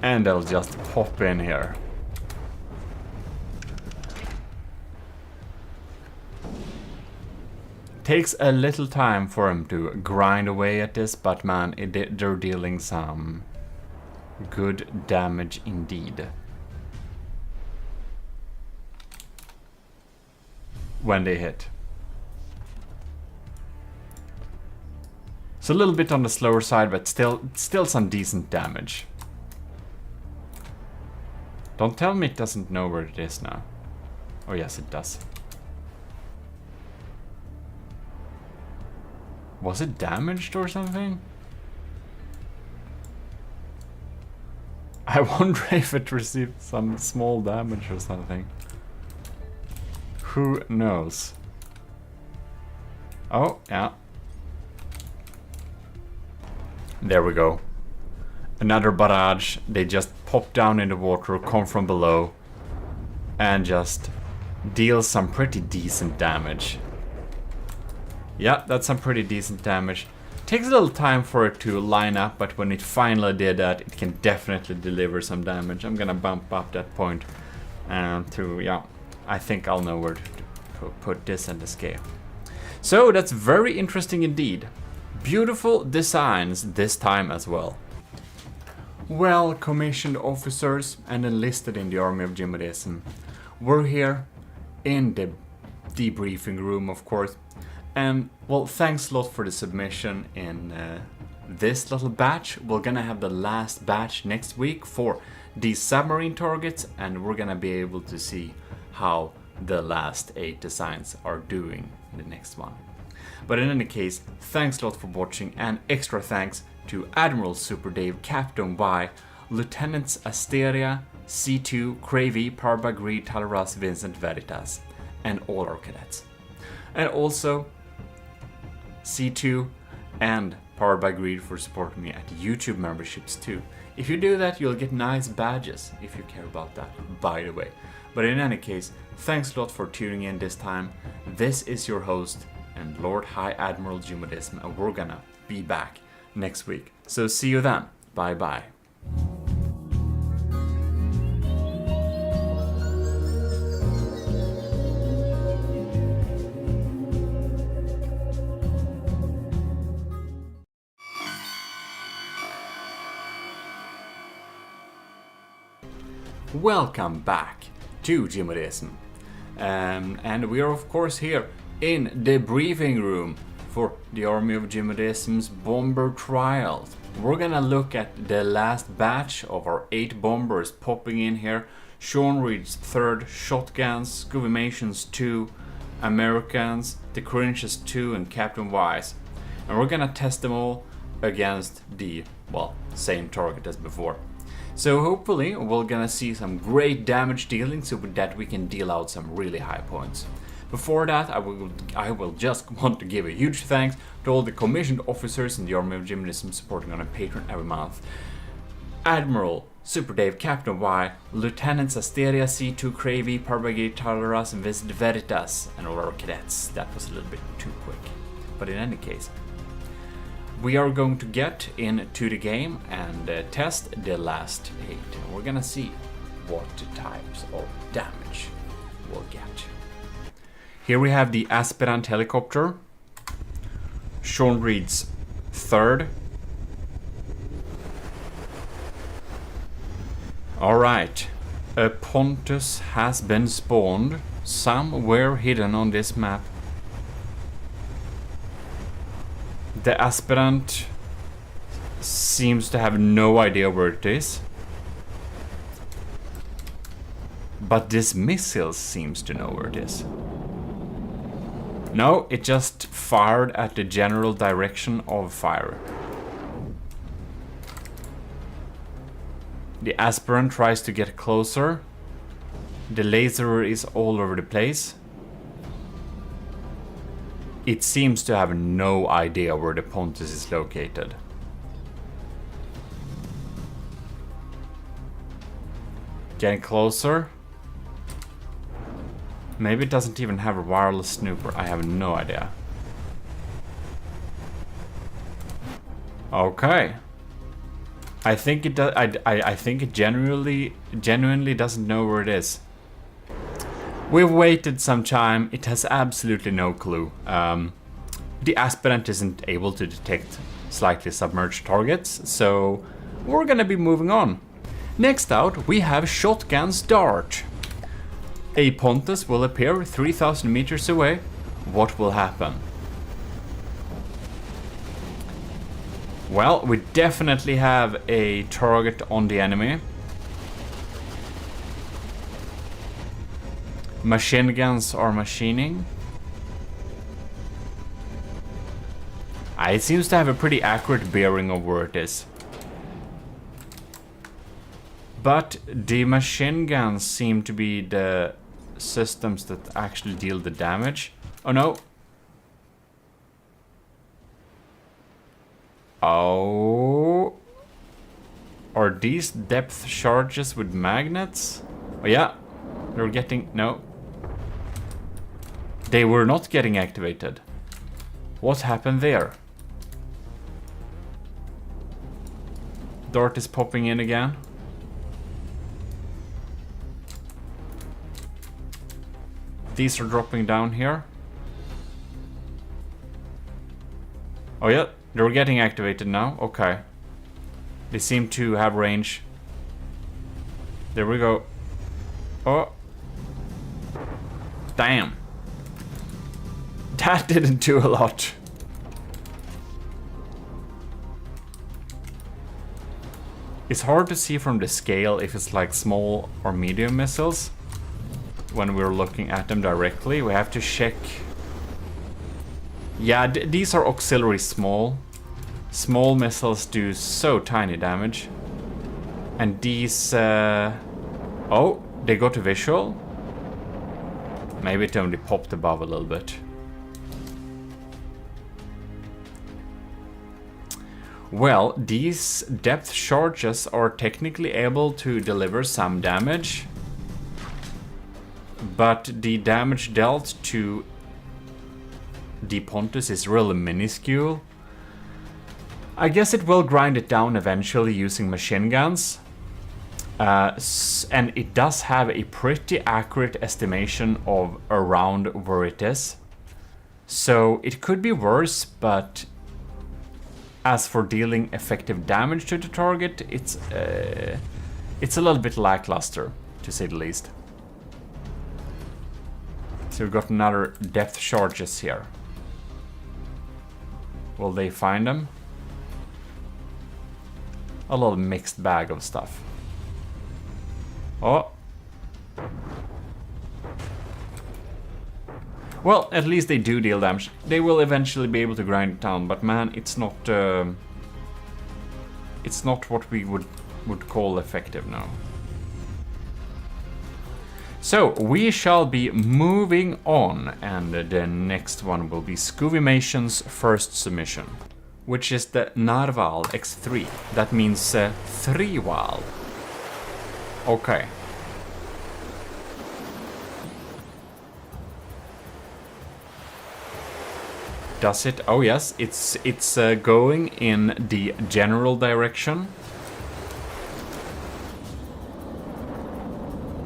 And they'll just pop in here. Takes a little time for them to grind away at this, but man, they're dealing some good damage indeed. When they hit. It's a little bit on the slower side, but still some decent damage. Don't tell me it doesn't know where it is now. Oh yes, it does. Was it damaged or something? I wonder if it received some small damage or something. Who knows? Oh, yeah. There we go. Another barrage. They just pop down in the water, come from below, and just deal some pretty decent damage. Yeah, that's some pretty decent damage. Takes a little time for it to line up, but when it finally did that, it can definitely deliver some damage. I'm gonna bump up that point to, yeah, I think I'll know where to put this in the scale. So that's very interesting indeed. Beautiful designs this time as well. Well, commissioned officers and enlisted in the army of GMODIST, we're here in the debriefing room, of course. And well, thanks a lot for the submission in this little batch. We're gonna have the last batch next week for these submarine targets, and we're gonna be able to see how the last 8 designs are doing in the next one. But in any case, thanks a lot for watching, and extra thanks to Admiral Super Dave, Captain Y, Lieutenants Asteria, C2, Cravey, Parbagri, Talaras, Vincent Veritas, and all our cadets. And also C2 and Parbagri for supporting me at YouTube memberships too. If you do that, you'll get nice badges if you care about that, by the way. But in any case, thanks a lot for tuning in this time. This is your host and Lord High Admiral GMODIST, and we're gonna be back next week. So see you then. Bye bye. Welcome back to GMODIST, and we are of course here in the briefing room for the Army of GMODIST's bomber trials. We're gonna look at the last batch of our 8 bombers popping in here. Sean Reed's 3rd shotguns, Scuvimation's 2, Americans, the Cringes 2, and Captain Wise. And we're gonna test them all against the, well, same target as before. So hopefully we're gonna see some great damage dealing, so with that we can deal out some really high points. Before that, I will just want to give a huge thanks to all the commissioned officers in the Army of GMODIST supporting on a Patreon every month. Admiral Super Dave, Captain Y, Lieutenants Asteria, C2, Cravey, Parbagir, Talaras, and Vincent Veritas, and all our cadets. That was a little bit too quick. But in any case, we are going to get into the game and test the last 8. And we're gonna see what types of damage we'll get. Here we have the Aspirant helicopter, Sean Reed's 3rd. Alright, a Pontus has been spawned somewhere hidden on this map. The Aspirant seems to have no idea where it is. But this missile seems to know where it is. No, it just fired at the general direction of fire. The Aspirant tries to get closer. The laser is all over the place. It seems to have no idea where the Pontus is located. Getting closer. Maybe it doesn't even have a wireless snooper. I have no idea. Okay. I think it does. I think it genuinely doesn't know where it is. We've waited some time. It has absolutely no clue. The aspirant isn't able to detect slightly submerged targets, so we're gonna be moving on. Next out, we have Shotgun's Dart. A Pontus will appear 3,000 meters away. What will happen? Well, we definitely have a target on the enemy. Machine guns are machining. It seems to have a pretty accurate bearing of where it is. But the machine guns seem to be the systems that actually deal the damage. Oh no. Oh. Are these depth charges with magnets? Oh yeah. They're getting... No. They were not getting activated. What happened there? Dart is popping in again. These are dropping down here. Oh yeah, they're getting activated now. Okay. They seem to have range. There we go. Oh. Damn. That didn't do a lot. It's hard to see from the scale if it's like small or medium missiles. When we're looking at them directly, we have to check. Yeah, these are auxiliary small. Small missiles do so tiny damage. And these... Oh, they got a visual. Maybe it only popped above a little bit. Well, these depth charges are technically able to deliver some damage. But the damage dealt to the Pontus is really minuscule. I guess it will grind it down eventually using machine guns. And it does have a pretty accurate estimation of around where it is. So it could be worse, but as for dealing effective damage to the target, it's a little bit lackluster, to say the least. So we've got another depth charges here. Will they find them? A little mixed bag of stuff. Oh. Well, at least they do deal damage. They will eventually be able to grind it down, but man, it's not what we would call effective now. So we shall be moving on, and the next one will be Scuvimation's first submission, which is the Narval X3. That means 3-wal. Okay. Does it? Oh yes, it's going in the general direction.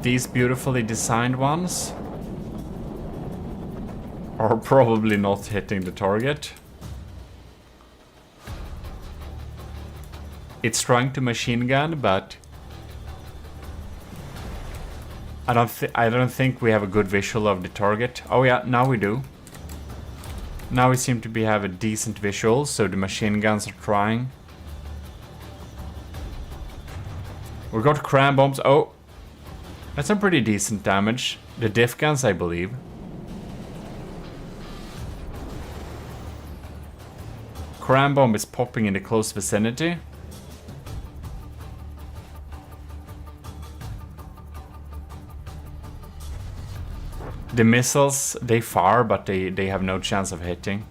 These beautifully designed ones are probably not hitting the target. It's trying to machine gun, but I don't think we have a good visual of the target. Oh yeah, now we do. Now we seem to have a decent visual, so the machine guns are trying. We got cram bombs. Oh, that's some pretty decent damage. The diff guns, I believe. Cram bomb is popping in the close vicinity. The missiles, they fire, but they have no chance of hitting.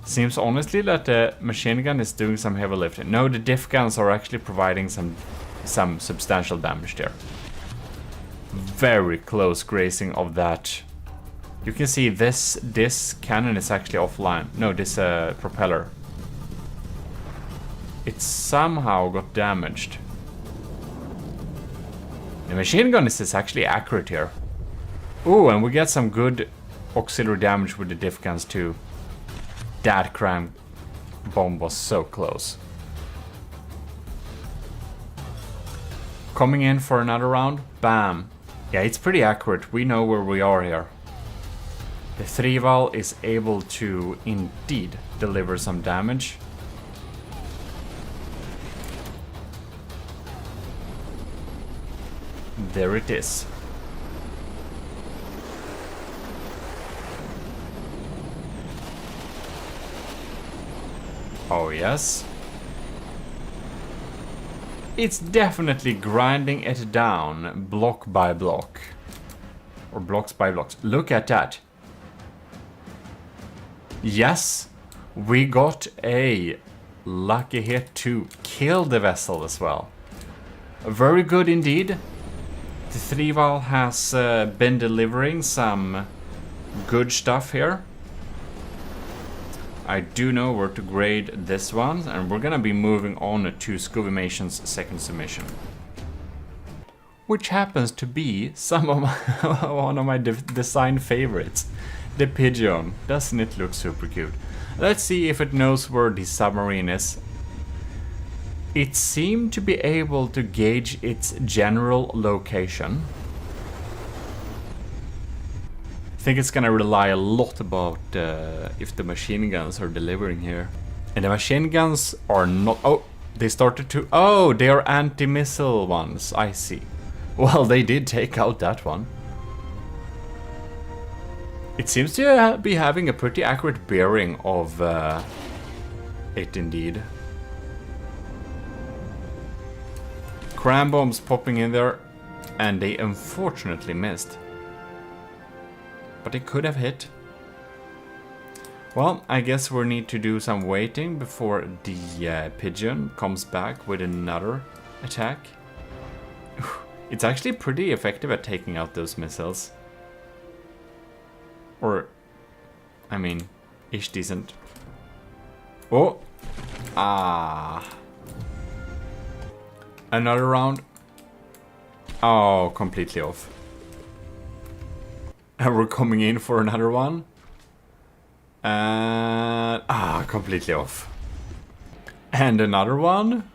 Seems honestly that the machine gun is doing some heavy lifting. No, the diff guns are actually providing some substantial damage there. very close grazing of that. You can see this cannon is actually offline. No, this propeller. It somehow got damaged. The machine gun is actually accurate here. Ooh, and we get some good auxiliary damage with the diff guns too. That cram bomb was so close. Coming in for another round. Bam. Yeah, it's pretty accurate. We know where we are here. The 3-Val is able to indeed deliver some damage. There it is. Oh yes. It's definitely grinding it down block by block. Or blocks by blocks. Look at that. Yes, we got a lucky hit to kill the vessel as well. Very good indeed. The 3-Val has been delivering some good stuff here. I do know where to grade this one, and we're gonna be moving on to Scuvimation's second submission, which happens to be some of my one of my design favorites, the Pigeon. Doesn't it look super cute? Let's see if it knows where the submarine is. It seemed to be able to gauge its general location. I think it's gonna rely a lot about if the machine guns are delivering here. And the machine guns are not... Oh, they started to... Oh, they are anti-missile ones. I see. Well, they did take out that one. It seems to be having a pretty accurate bearing of it indeed. Cram bombs popping in there, and they unfortunately missed. But it could have hit. Well, I guess we need to do some waiting before the Pigeon comes back with another attack. It's actually pretty effective at taking out those missiles. Or, I mean, ish decent. Oh! Ah! Another round. Oh, completely off. And we're coming in for another one. And... Ah, completely off. And another one.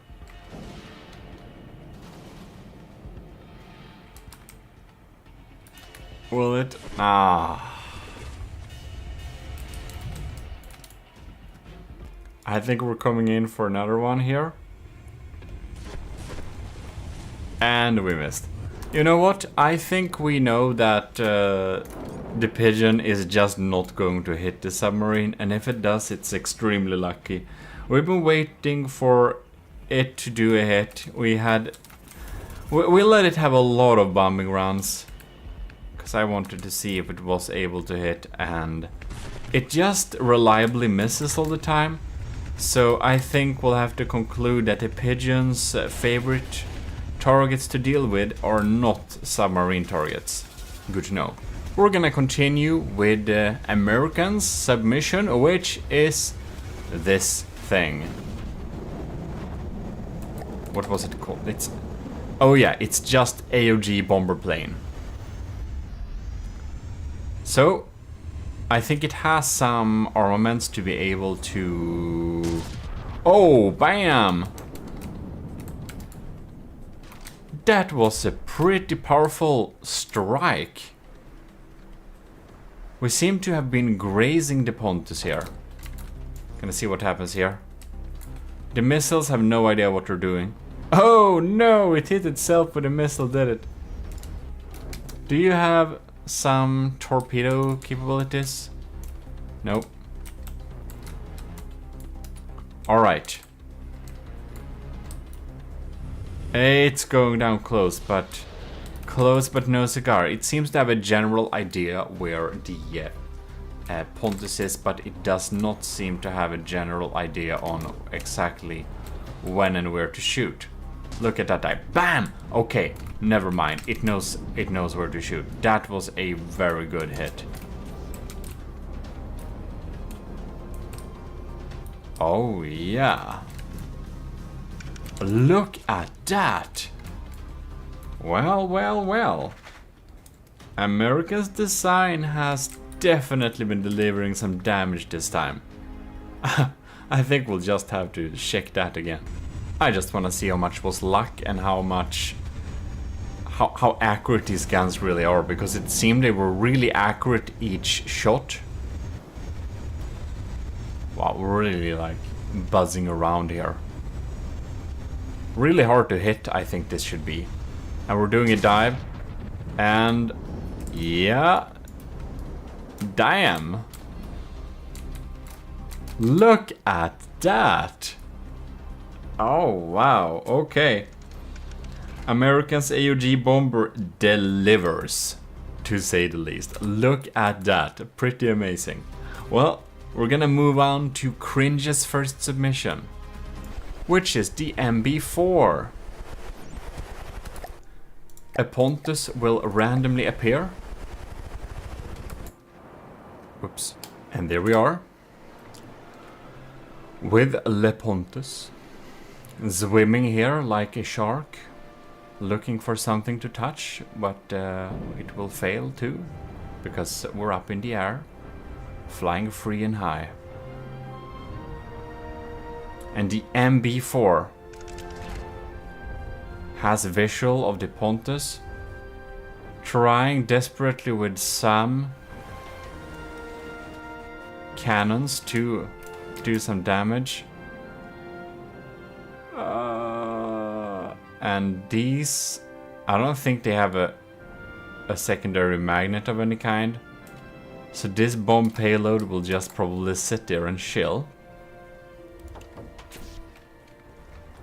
Will it? Ah. I think we're coming in for another one here. And we missed. You know what? I think we know that the Pigeon is just not going to hit the submarine. And if it does, it's extremely lucky. We've been waiting for it to do a hit. We let it have a lot of bombing runs. Because I wanted to see if it was able to hit. And it just reliably misses all the time. So I think we'll have to conclude that the Pigeon's favorite targets to deal with are not submarine targets. Good to know. We're gonna continue with the American's submission, which is this thing. What was it called? It's... Oh yeah, it's just AOG bomber plane. So, I think it has some armaments to be able to... Oh, bam! That was a pretty powerful strike. We seem to have been grazing the Pontus here. Gonna see what happens here. The missiles have no idea what they're doing. Oh no, it hit itself with a missile, did it? Do you have some torpedo capabilities? Nope. Alright. It's going down close but no cigar. It seems to have a general idea where the Pontus is, but it does not seem to have a general idea on exactly when and where to shoot. Look at that dive. Bam! Okay, Never mind. It knows where to shoot. That was a very good hit. Oh yeah. Look at that. Well, well, well. America's design has definitely been delivering some damage this time. I think we'll just have to check that again. I just want to see how much was luck and how accurate these guns really are, because it seemed they were really accurate each shot. Wow, we're really like buzzing around here. Really hard to hit, I think this should be. And we're doing a dive. And yeah. Damn. Look at that. Oh, wow. Okay. American's AOG bomber delivers, to say the least. Look at that. Pretty amazing. Well, we're gonna move on to Cringe's first submission, which is the MB4. A Pontus will randomly appear. Whoops. And there we are. With Le Pontus. Swimming here like a shark. Looking for something to touch, but it will fail too. Because we're up in the air. Flying free and high. And the MB4 has a visual of the Pontus trying desperately with some cannons to do some damage. And these, I don't think they have a secondary magnet of any kind. So this bomb payload will just probably sit there and chill.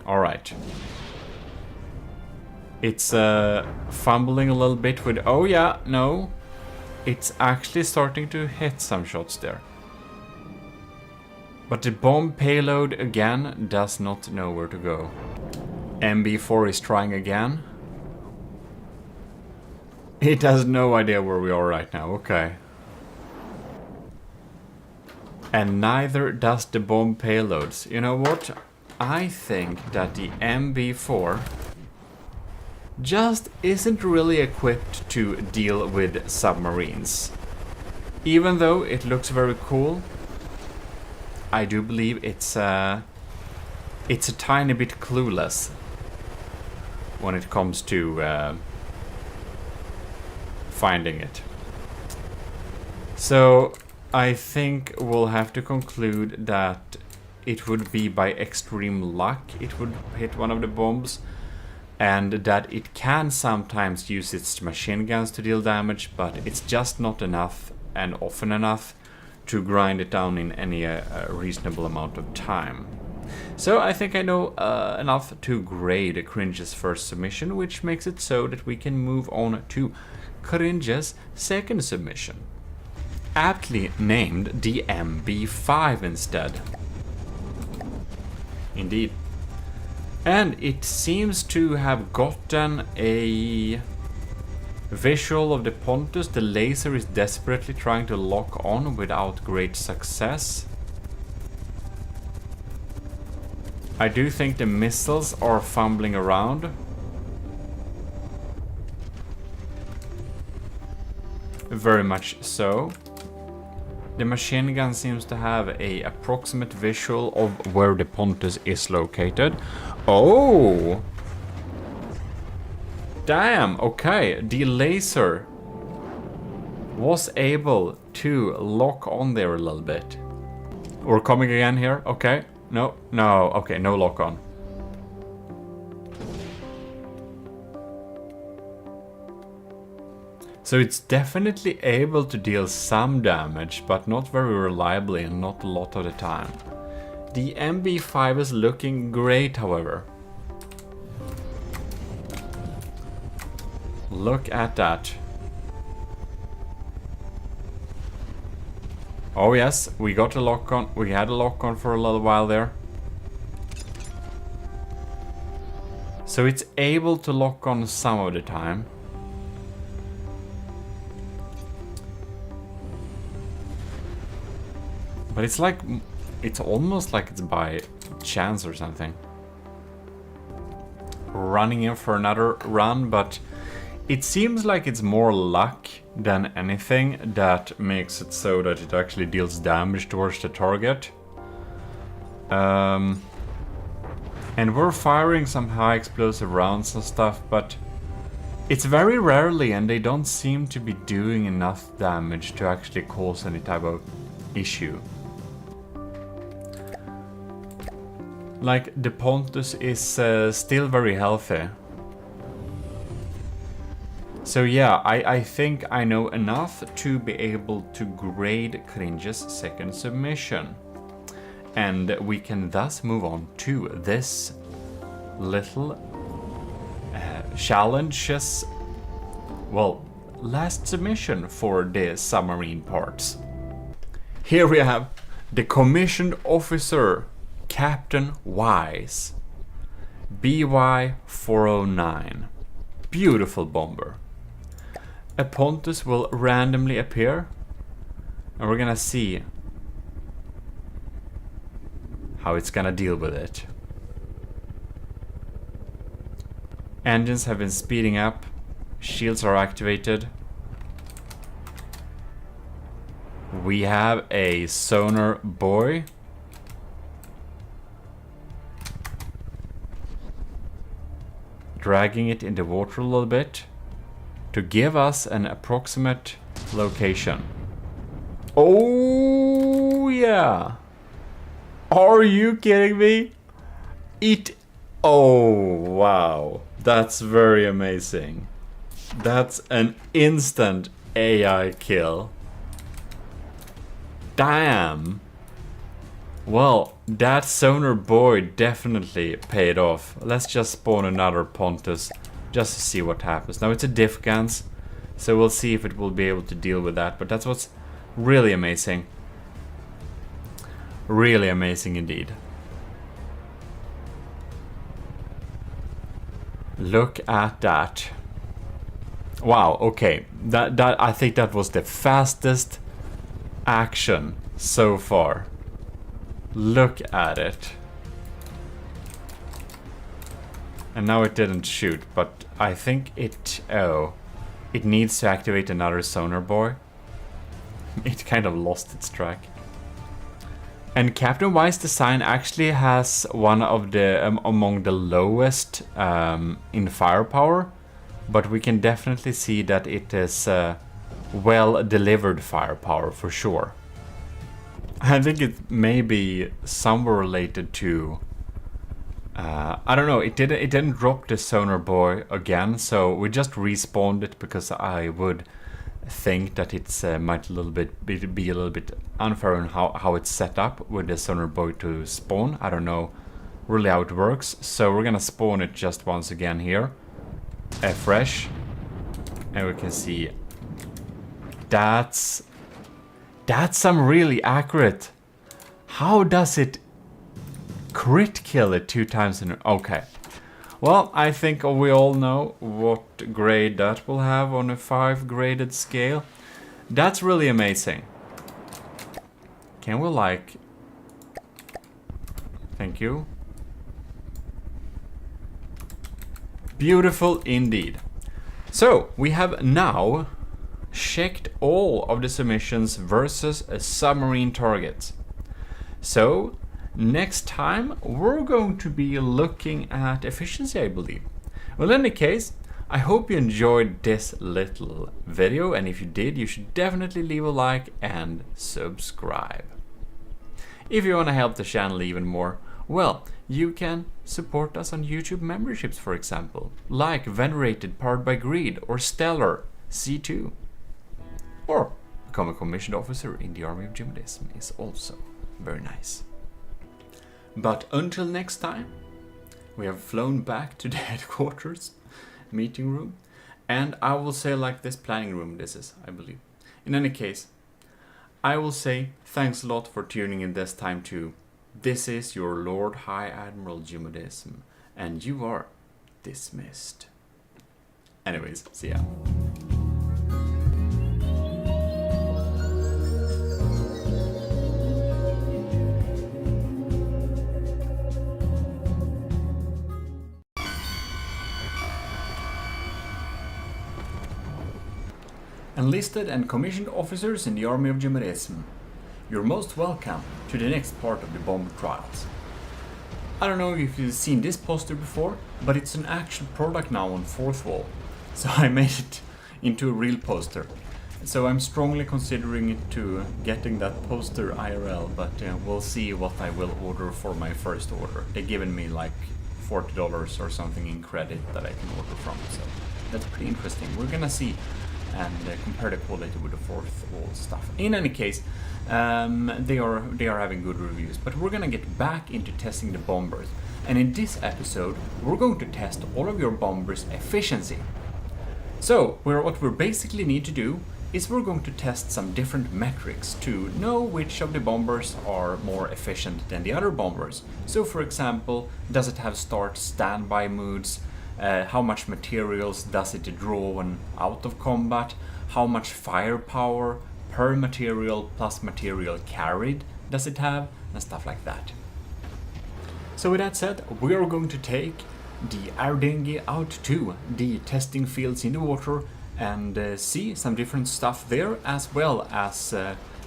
Alright. It's fumbling a little bit with... Oh yeah, no. It's actually starting to hit some shots there. But the bomb payload again does not know where to go. MB4 is trying again. It has no idea where we are right now, okay. And neither does the bomb payloads. You know what? I think that the MB4 just isn't really equipped to deal with submarines. Even though it looks very cool, I do believe it's a tiny bit clueless when it comes to finding it. So I think we'll have to conclude that it would be by extreme luck it would hit one of the bombs, and that it can sometimes use its machine guns to deal damage, but it's just not enough and often enough to grind it down in any reasonable amount of time. So I think I know enough to grade Cringe's first submission, which makes it so that we can move on to Cringe's second submission. Aptly named the MB5 instead. Indeed. And it seems to have gotten a visual of the Pontus. The laser is desperately trying to lock on without great success. I do think the missiles are fumbling around. Very much so. The machine gun seems to have an approximate visual of where the Pontus is located. Oh! Damn, okay. The laser was able to lock on there a little bit. We're coming again here, okay. No, okay, no lock on. So it's definitely able to deal some damage, but not very reliably and not a lot of the time. The MB5 is looking great, however. Look at that. Oh yes, we got a lock on. We had a lock on for a little while there. So it's able to lock on some of the time. But it's like, it's almost like it's by chance or something. Running in for another run, but it seems like it's more luck than anything that makes it so that it actually deals damage towards the target. And we're firing some high explosive rounds and stuff, but it's very rarely, and they don't seem to be doing enough damage to actually cause any type of issue. Like, the Pontus is still very healthy. So yeah, I think I know enough to be able to grade Cringe's second submission. And we can thus move on to this little challenges, well, last submission for the submarine parts. Here we have the commissioned officer, Captain Wise, BY 409. Beautiful bomber. A Pontus will randomly appear, and we're gonna see how it's gonna deal with it. Engines have been speeding up, shields are activated. We have a sonar buoy. Dragging it in the water a little bit to give us an approximate location. Oh yeah! Are you kidding me? Oh wow, that's very amazing. That's an instant AI kill. Damn. Well, that sonar buoy definitely paid off. Let's just spawn another Pontus just to see what happens. Now it's a diff guns, so we'll see if it will be able to deal with that. But that's what's really amazing. Really amazing indeed. Look at that. Wow, okay. That I think that was the fastest action so far. Look at it. And now it didn't shoot, but I think it... Oh. It needs to activate another sonar buoy. It kind of lost its track. And Captain Wise design actually has one of the... among the lowest in firepower. But we can definitely see that it is well delivered firepower for sure. I think it may be somewhere related to... I don't know, it didn't drop the sonar buoy again, so we just respawned it because I would think that it's might be a little bit unfair on how it's set up with the sonar buoy to spawn. I don't know really how it works, so we're gonna spawn it just once again here, fresh, and we can see that's some really accurate. How does it crit kill it 2 times in a... Okay. Well, I think we all know what grade that will have on a 5 graded scale. That's really amazing. Can we like... Thank you. Beautiful indeed. So, we have now checked all of the submissions versus a submarine target. So, next time we're going to be looking at efficiency, I believe. Well, in any case, I hope you enjoyed this little video, and if you did, you should definitely leave a like and subscribe. If you want to help the channel even more, well, you can support us on YouTube memberships, for example, like Venerated Powered by Greed or Stellar C2. Or become a commissioned officer in the army of GMODIST is also very nice. But until next time, we have flown back to the headquarters meeting room, and I will say like this planning room this is, I believe. In any case, I will say thanks a lot for tuning in this time too. This is your Lord High Admiral GMODIST, and you are dismissed. Anyways, see ya. Enlisted and commissioned officers in the army of GMODISM, you're most welcome to the next part of the bomber trials. I don't know if you've seen this poster before, but it's an actual product now on 4th wall. So I made it into a real poster. So I'm strongly considering it to getting that poster IRL, but we'll see what I will order for my first order. They've given me like $40 or something in credit that I can order from, so that's pretty interesting. We're gonna see and compare the quality with the 4th wall stuff. In any case, they are having good reviews, but we're gonna get back into testing the bombers. And in this episode, we're going to test all of your bombers' efficiency. So, what we basically need to do is we're going to test some different metrics to know which of the bombers are more efficient than the other bombers. So, for example, does it have start standby modes? How much materials does it draw when out of combat? How much firepower per material plus material carried does it have? And stuff like that. So with that said, we are going to take the air dinghy out to the testing fields in the water and see some different stuff there, as well as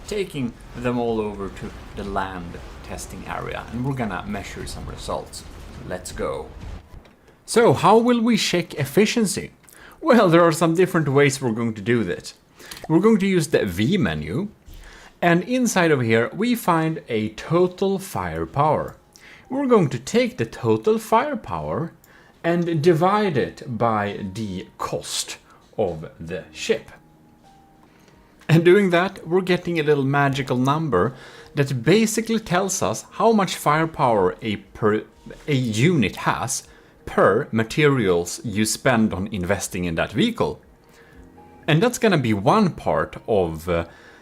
taking them all over to the land testing area, and we're gonna measure some results. Let's go. So how will we check efficiency? Well, there are some different ways we're going to do that. We're going to use the V menu, and inside of here we find a total firepower. We're going to take the total firepower and divide it by the cost of the ship. And doing that, we're getting a little magical number that basically tells us how much firepower a unit has per materials you spend on investing in that vehicle. And that's gonna be one part of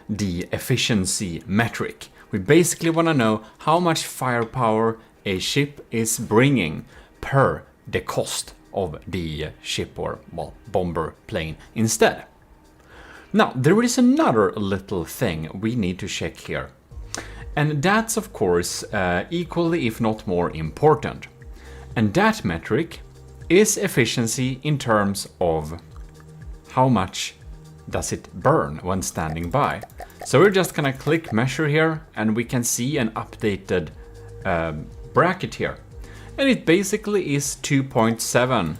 the efficiency metric. We basically wanna know how much firepower a ship is bringing per the cost of the ship, or, well, bomber plane instead. Now, there is another little thing we need to check here. And that's, of course, equally, if not more important. And that metric is efficiency in terms of how much does it burn when standing by. So we're just gonna click measure here, and we can see an updated bracket here. And it basically is 2.7,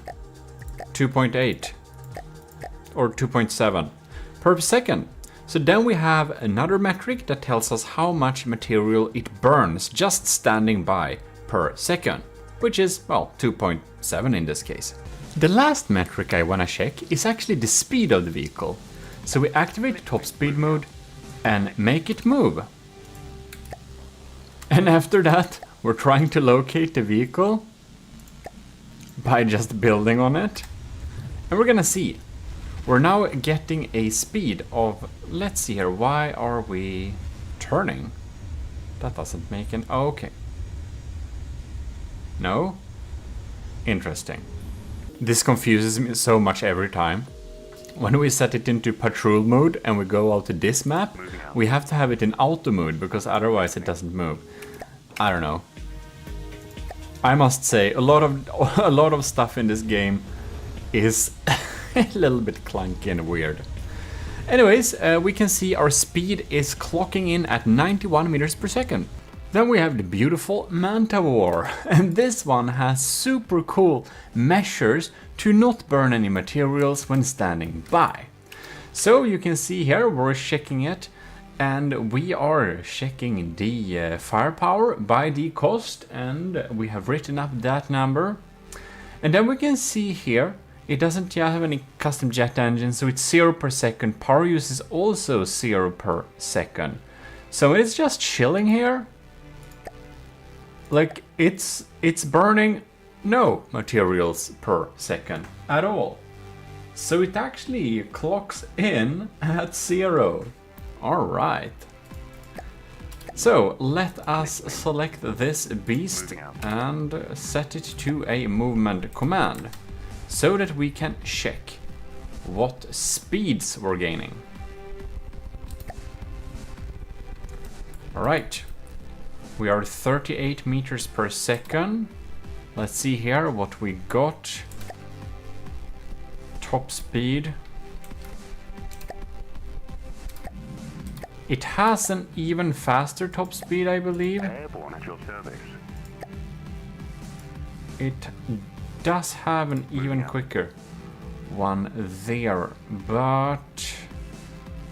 2.8, or 2.7 per second. So then we have another metric that tells us how much material it burns just standing by per second, which is, well, 2.7 in this case. The last metric I want to check is actually the speed of the vehicle. So we activate top speed mode and make it move. And after that, we're trying to locate the vehicle by just building on it. And we're gonna see. We're now getting a speed of, let's see here, why are we turning? That doesn't make an, oh, okay. No? Interesting. This confuses me so much every time. When we set it into patrol mode and we go out to this map, we have to have it in auto mode because otherwise it doesn't move. I don't know. I must say, a lot of stuff in this game is a little bit clunky and weird. Anyways, we can see our speed is clocking in at 91 meters per second. Then we have the beautiful Manta War, and this one has super cool measures to not burn any materials when standing by. So you can see here we're checking it, and we are checking the firepower by the cost, and we have written up that number. And then we can see here it doesn't have any custom jet engine, so it's 0 per second. Power use is also 0 per second. So it's just chilling here. Like, it's burning no materials per second at all. So it actually clocks in at 0. Alright. So let us select this beast and set it to a movement command. so that we can check what speeds we're gaining. Alright, we are 38 meters per second. Let's see here what we got. Top speed. It has an even faster top speed, I believe. Airborne at your service. It does have an even quicker one there, but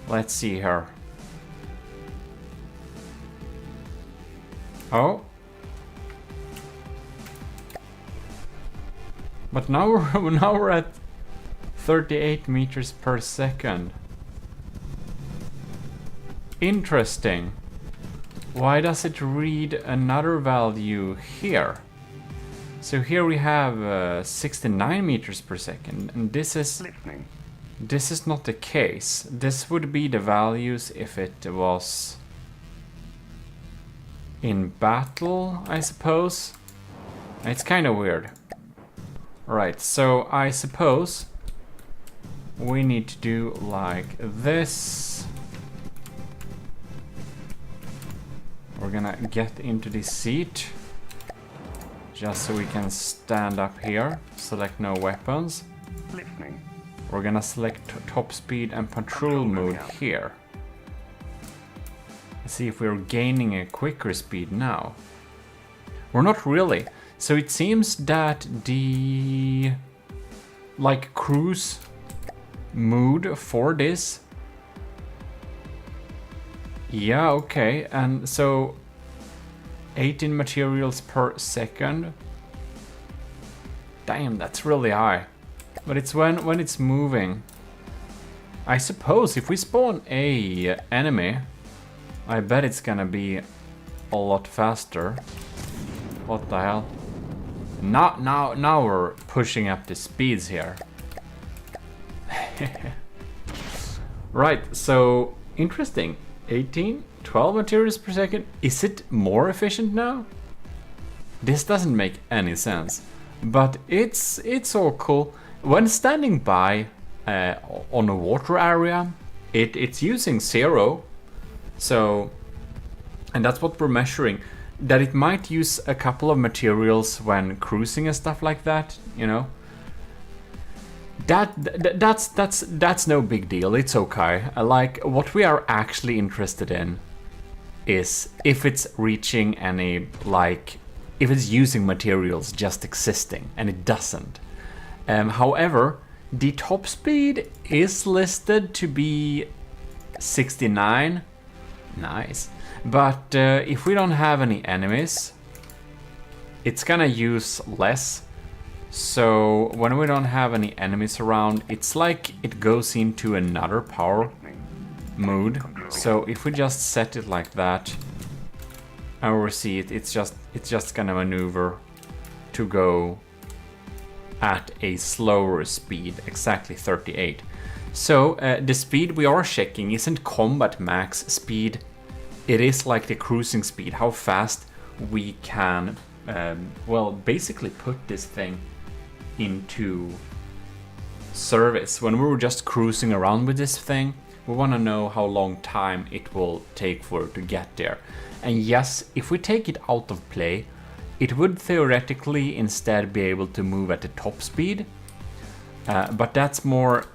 let's see here. Oh. But now we're at 38 meters per second. Interesting. Why does it read another value here? So here we have 69 meters per second, and this is not the case. This would be the values if it was in battle, I suppose. It's kind of weird. Alright, so I suppose we need to do like this. We're gonna get into this seat just so we can stand up here, select no weapons. We're gonna select top speed and patrol mode here. Let's see if we're gaining a quicker speed now. We're not really. So it seems that the like cruise mode for this, yeah, okay, and so 18 materials per second. Damn, that's really high. But it's when it's moving. I suppose if we spawn a enemy, I bet it's gonna be a lot faster. What the hell? Now we're pushing up the speeds here. Right, so interesting. 18, 12 materials per second. Is it more efficient now? This doesn't make any sense, but it's all cool. When standing by on a water area, it's using 0. So, and that's what we're measuring. That it might use a couple of materials when cruising and stuff like that, you know. That's no big deal. It's okay. Like, what we are actually interested in is if it's reaching any, like, if it's using materials just existing, and it doesn't. However, the top speed is listed to be 69. Nice. But if we don't have any enemies, it's gonna use less. So when we don't have any enemies around, it's like it goes into another power mode. So if we just set it like that, and we see it, it's just gonna maneuver to go at a slower speed, exactly 38. So the speed we are checking isn't combat max speed. It is like the cruising speed, how fast we can, well, basically put this thing into service. When we were just cruising around with this thing, we want to know how long time it will take for it to get there. And yes, if we take it out of play, it would theoretically instead be able to move at the top speed. But that's more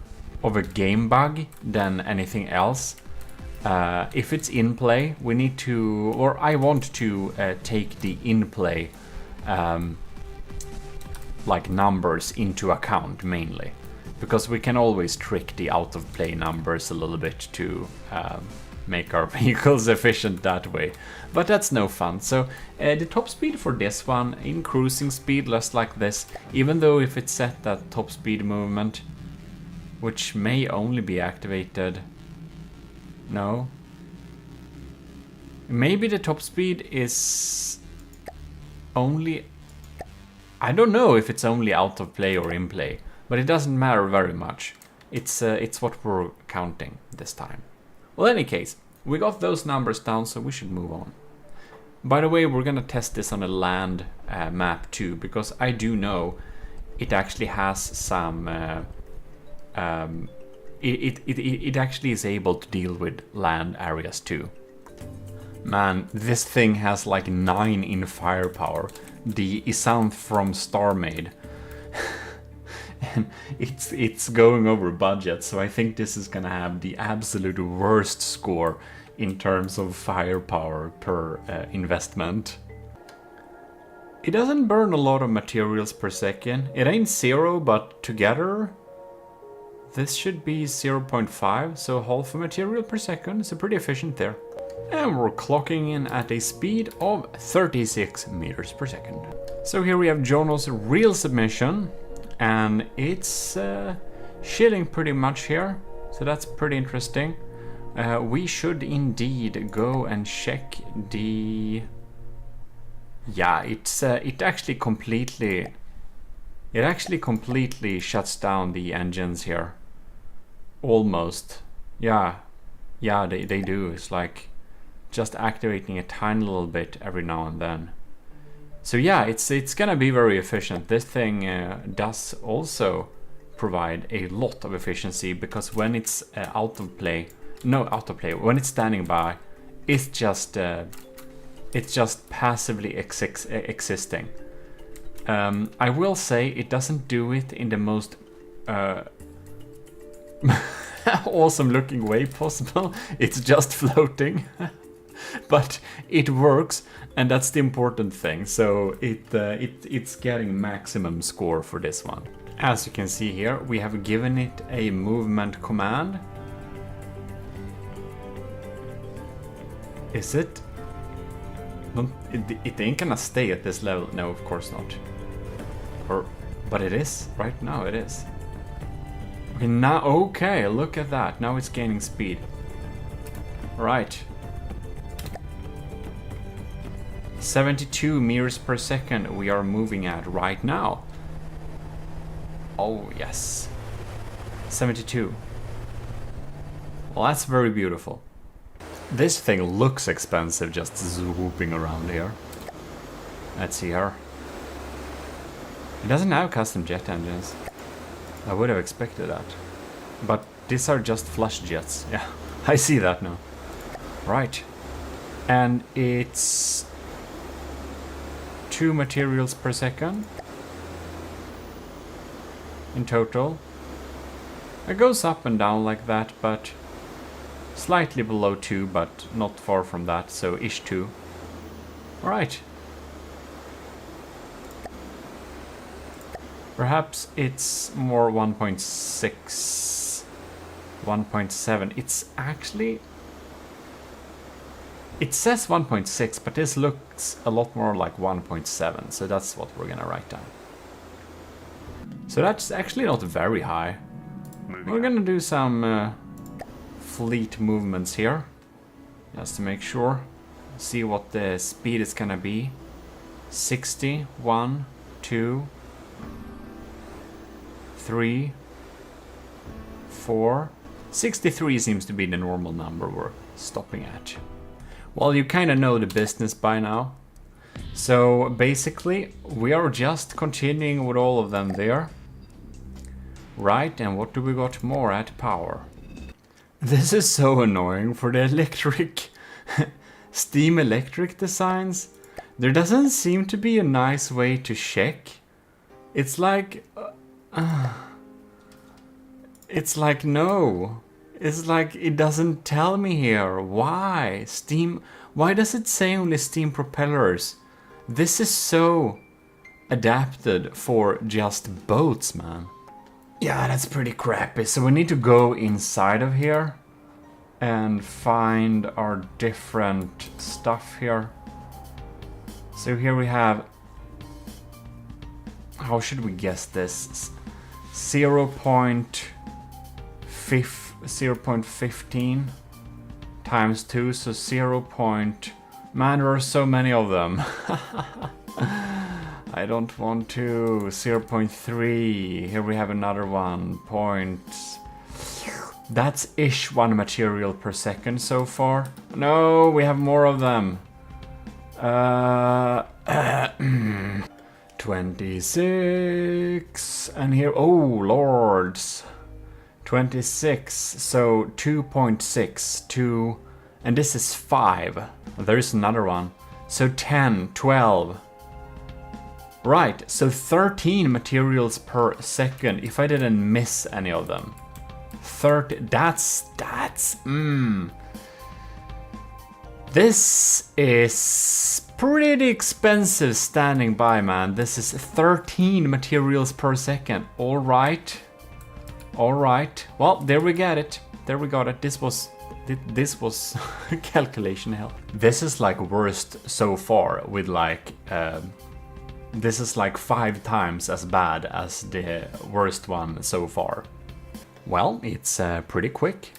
of a game bug than anything else. If it's in play, we need to, or I want to take the in play like numbers into account mainly, because we can always trick the out of play numbers a little bit to make our vehicles efficient that way, but that's no fun. So the top speed for this one in cruising speed, just like this, even though if it's set that top speed movement, which may only be activated. No. Maybe the top speed is only... I don't know if it's only out of play or in play, but it doesn't matter very much. It's what we're counting this time. Well, in any case, we got those numbers down, so we should move on. By the way, we're gonna test this on a land map too, because I do know it actually has some it actually is able to deal with land areas too. Man, this thing has like 9 in firepower. The Isanth from Starmaid. And it's going over budget, so I think this is gonna have the absolute worst score in terms of firepower per investment. It doesn't burn a lot of materials per second. It ain't 0, but together this should be 0.5, so half a material per second, so pretty efficient there. And we're clocking in at a speed of 36 meters per second. So here we have Jono's real submission, and it's shitting pretty much here, so that's pretty interesting. We should indeed go and check the... Yeah, it actually completely shuts down the engines here. Almost. Yeah, they do. It's like just activating a tiny little bit every now and then. So yeah, it's gonna be very efficient. This thing does also provide a lot of efficiency, because when it's when it's standing by, it's just passively existing. I will say it doesn't do it in the most awesome looking way possible. It's just floating. But it works, and that's the important thing. So it's getting maximum score for this one. As you can see here, we have given it a movement command. Is it? It ain't gonna stay at this level. No, of course not. But it is. Right now it is. Okay, now, okay, look at that. Now it's gaining speed. Right. 72 meters per second we are moving at right now. Oh, yes. 72. Well, that's very beautiful. This thing looks expensive just swooping around here. Let's see here. It doesn't have custom jet engines. I would have expected that. But these are just flush jets. Yeah, I see that now. Right. And it's 2 materials per second in total. It goes up and down like that, but slightly below 2, but not far from that, so ish 2. Alright. Perhaps it's more 1.6, 1.7. It's actually... It says 1.6, but this looks a lot more like 1.7, so that's what we're gonna write down. So that's actually not very high. We're gonna do some fleet movements here, just to make sure. See what the speed is gonna be. 60, 1, 2, 3, 4. 63 seems to be the normal number we're stopping at. Well, you kind of know the business by now. So basically, we are just continuing with all of them there. Right, and what do we got more at power? This is so annoying for the electric, steam electric designs. There doesn't seem to be a nice way to check. It's like... it's like, no. It's like, it doesn't tell me here. Why? Steam... Why does it say only steam propellers? This is so adapted for just boats, man. Yeah, that's pretty crappy. So we need to go inside of here and find our different stuff here. So here we have... How should we guess this? 0.15 times 2, so 0. Man, there are so many of them. I don't want to. 0.3. Here we have another one. That's ish 1 material per second so far. No, we have more of them. 26, and here, oh lords, 26, so 2.6, 2, and this is 5. There is another one, so 10, 12. Right, so 13 materials per second, if I didn't miss any of them. 30, that's, This is pretty expensive standing by, man. This is 13 materials per second. Alright. Alright. Well, there we got it. There we got it. This was calculation hell. This is like worst so far with like, this is like 5 times as bad as the worst one so far. Well, it's pretty quick.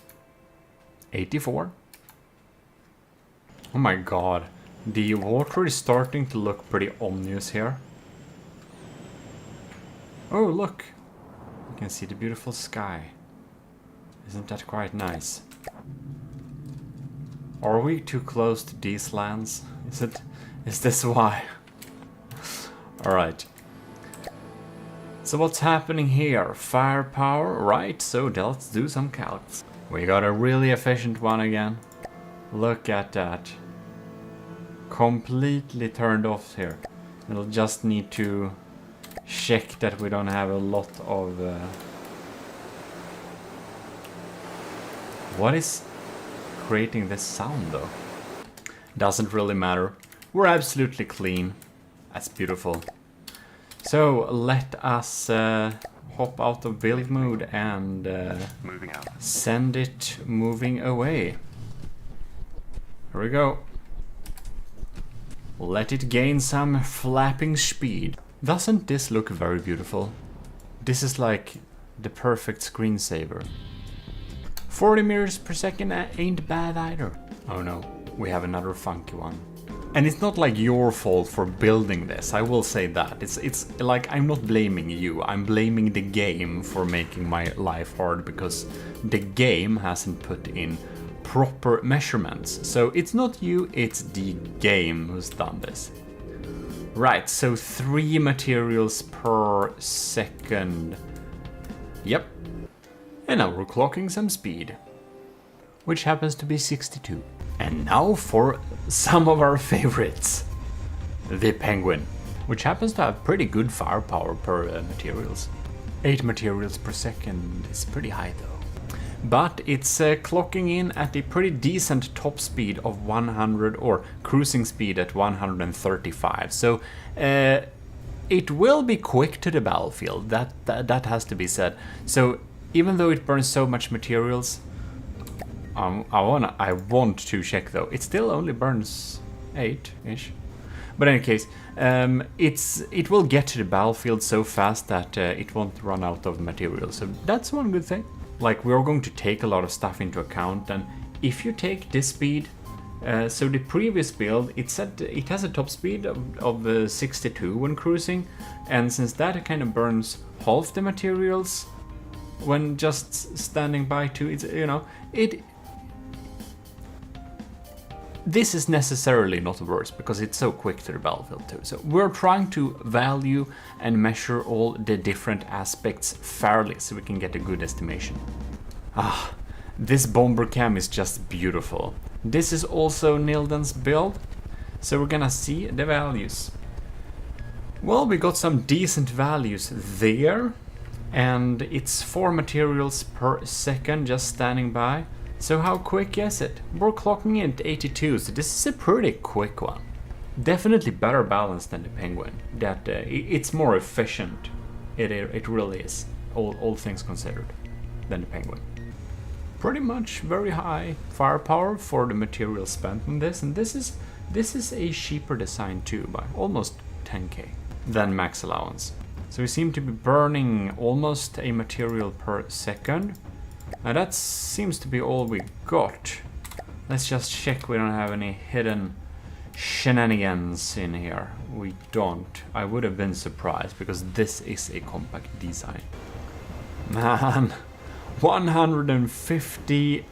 84. Oh my god. The water is starting to look pretty ominous here. Oh, look. You can see the beautiful sky. Isn't that quite nice? Are we too close to these lands? Is this why? Alright. So what's happening here? Firepower, right? So let's do some calcs. We got a really efficient one again. Look at that. Completely turned off here. It'll just need to check that we don't have a lot of... What is creating this sound though? Doesn't really matter. We're absolutely clean. That's beautiful. So let us hop out of build mode and moving out. Send it moving away. Here we go. Let it gain some flapping speed. Doesn't this look very beautiful? This is like the perfect screensaver. 40 meters per second ain't bad either. Oh no, we have another funky one. And it's not like your fault for building this, I will say that. It's like I'm not blaming you, I'm blaming the game for making my life hard because the game hasn't put in proper measurements. So it's not you, it's the game who's done this. Right, so 3 materials per second. Yep. And now we're clocking some speed, which happens to be 62. And now for some of our favorites. The penguin, which happens to have pretty good firepower per materials. 8 materials per second is pretty high though. But it's clocking in at a pretty decent top speed of 100, or cruising speed at 135. So it will be quick to the battlefield, that has to be said. So even though it burns so much materials, I want to check though. It still only burns 8-ish. But in any case, it will get to the battlefield so fast that it won't run out of materials. So that's one good thing. Like, we're going to take a lot of stuff into account, and if you take this speed, so the previous build, it said it has a top speed of 62 when cruising, and since that kind of burns half the materials when just standing by too, it's, you know, this is necessarily not worse because it's so quick to the battlefield too. So we're trying to value and measure all the different aspects fairly so we can get a good estimation. Ah, this bomber cam is just beautiful. This is also Nilden's build, so we're gonna see the values. Well, we got some decent values there, and it's 4 materials per second just standing by. So how quick is it? We're clocking in at 82, so this is a pretty quick one. Definitely better balanced than the penguin. That it's more efficient. It really is, all things considered, than the penguin. Pretty much very high firepower for the material spent on this, and this is a cheaper design too, by almost 10k than max allowance. So we seem to be burning almost a material per second. Now that seems to be all we got. Let's just check we don't have any hidden shenanigans in here. We don't. I would have been surprised because this is a compact design. Man, 150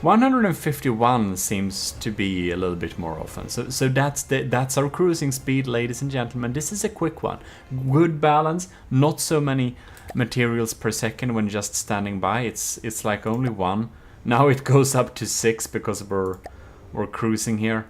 151 seems to be a little bit more often. So that's our cruising speed, ladies and gentlemen. This is a quick one. Good balance, not so many materials per second when just standing by. It's like only 1. Now it goes up to 6 because we're cruising here.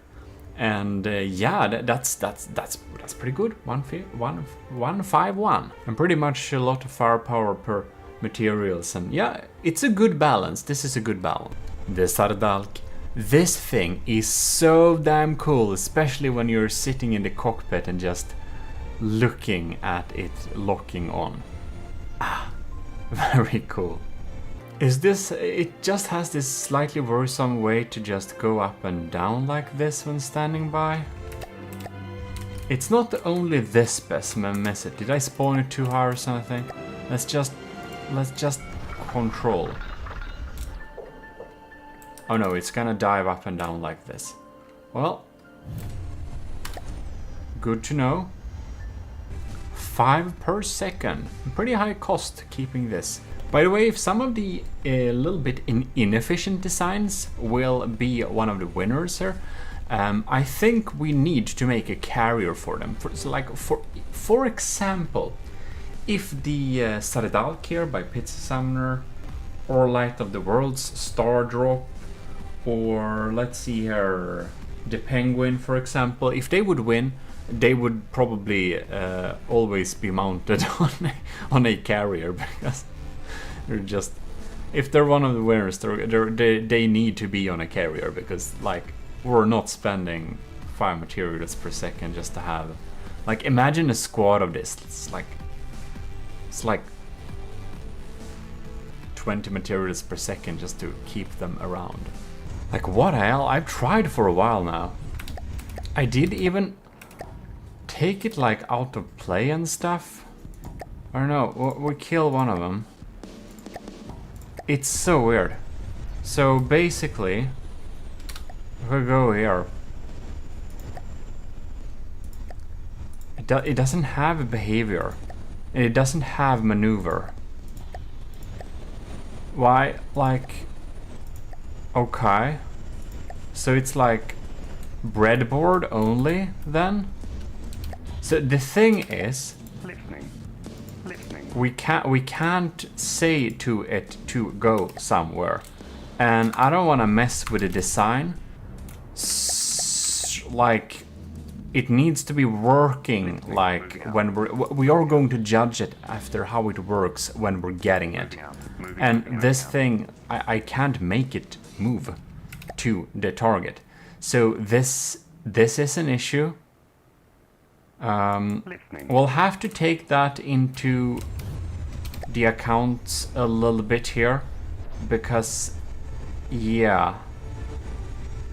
And yeah, that's pretty good. 151, and pretty much a lot of firepower per materials. And yeah, it's a good balance. This is a good balance. The Sardalk. This thing is so damn cool, especially when you're sitting in the cockpit and just looking at it locking on. Ah, very cool. Is this, it just has this slightly worrisome way to just go up and down like this when standing by. It's not only this specimen, miss it. Did I spawn it too high or something? Let's just control. Oh no, it's gonna dive up and down like this. Well, good to know. 5 per second. Pretty high cost keeping this. By the way, if some of the little bit inefficient designs will be one of the winners here, I think we need to make a carrier for them. For example, if the Sardalk here by Pizza Summoner, or Light of the Worlds Star Drop, or let's see here, the Penguin, for example, if they would win, they would probably always be mounted on a carrier, because they're just, if they're one of the winners, they need to be on a carrier, because like we're not spending 5 materials per second just to have, like, imagine a squad of this. It's like 20 materials per second just to keep them around. Like, what the hell? I've tried for a while now. I did even take it like out of play and stuff. I don't know, we kill one of them. It's so weird. So basically, if we go here, it doesn't have a behavior, and it doesn't have maneuver. Why? Like, okay, so it's like breadboard only then. So the thing is, we can't say to it to go somewhere, and I don't want to mess with the design. Like, it needs to be working. Like, when we are going to judge it after how it works when we're getting it. And this thing, I can't make it move to the target. So this is an issue. We'll have to take that into the accounts a little bit here, because yeah,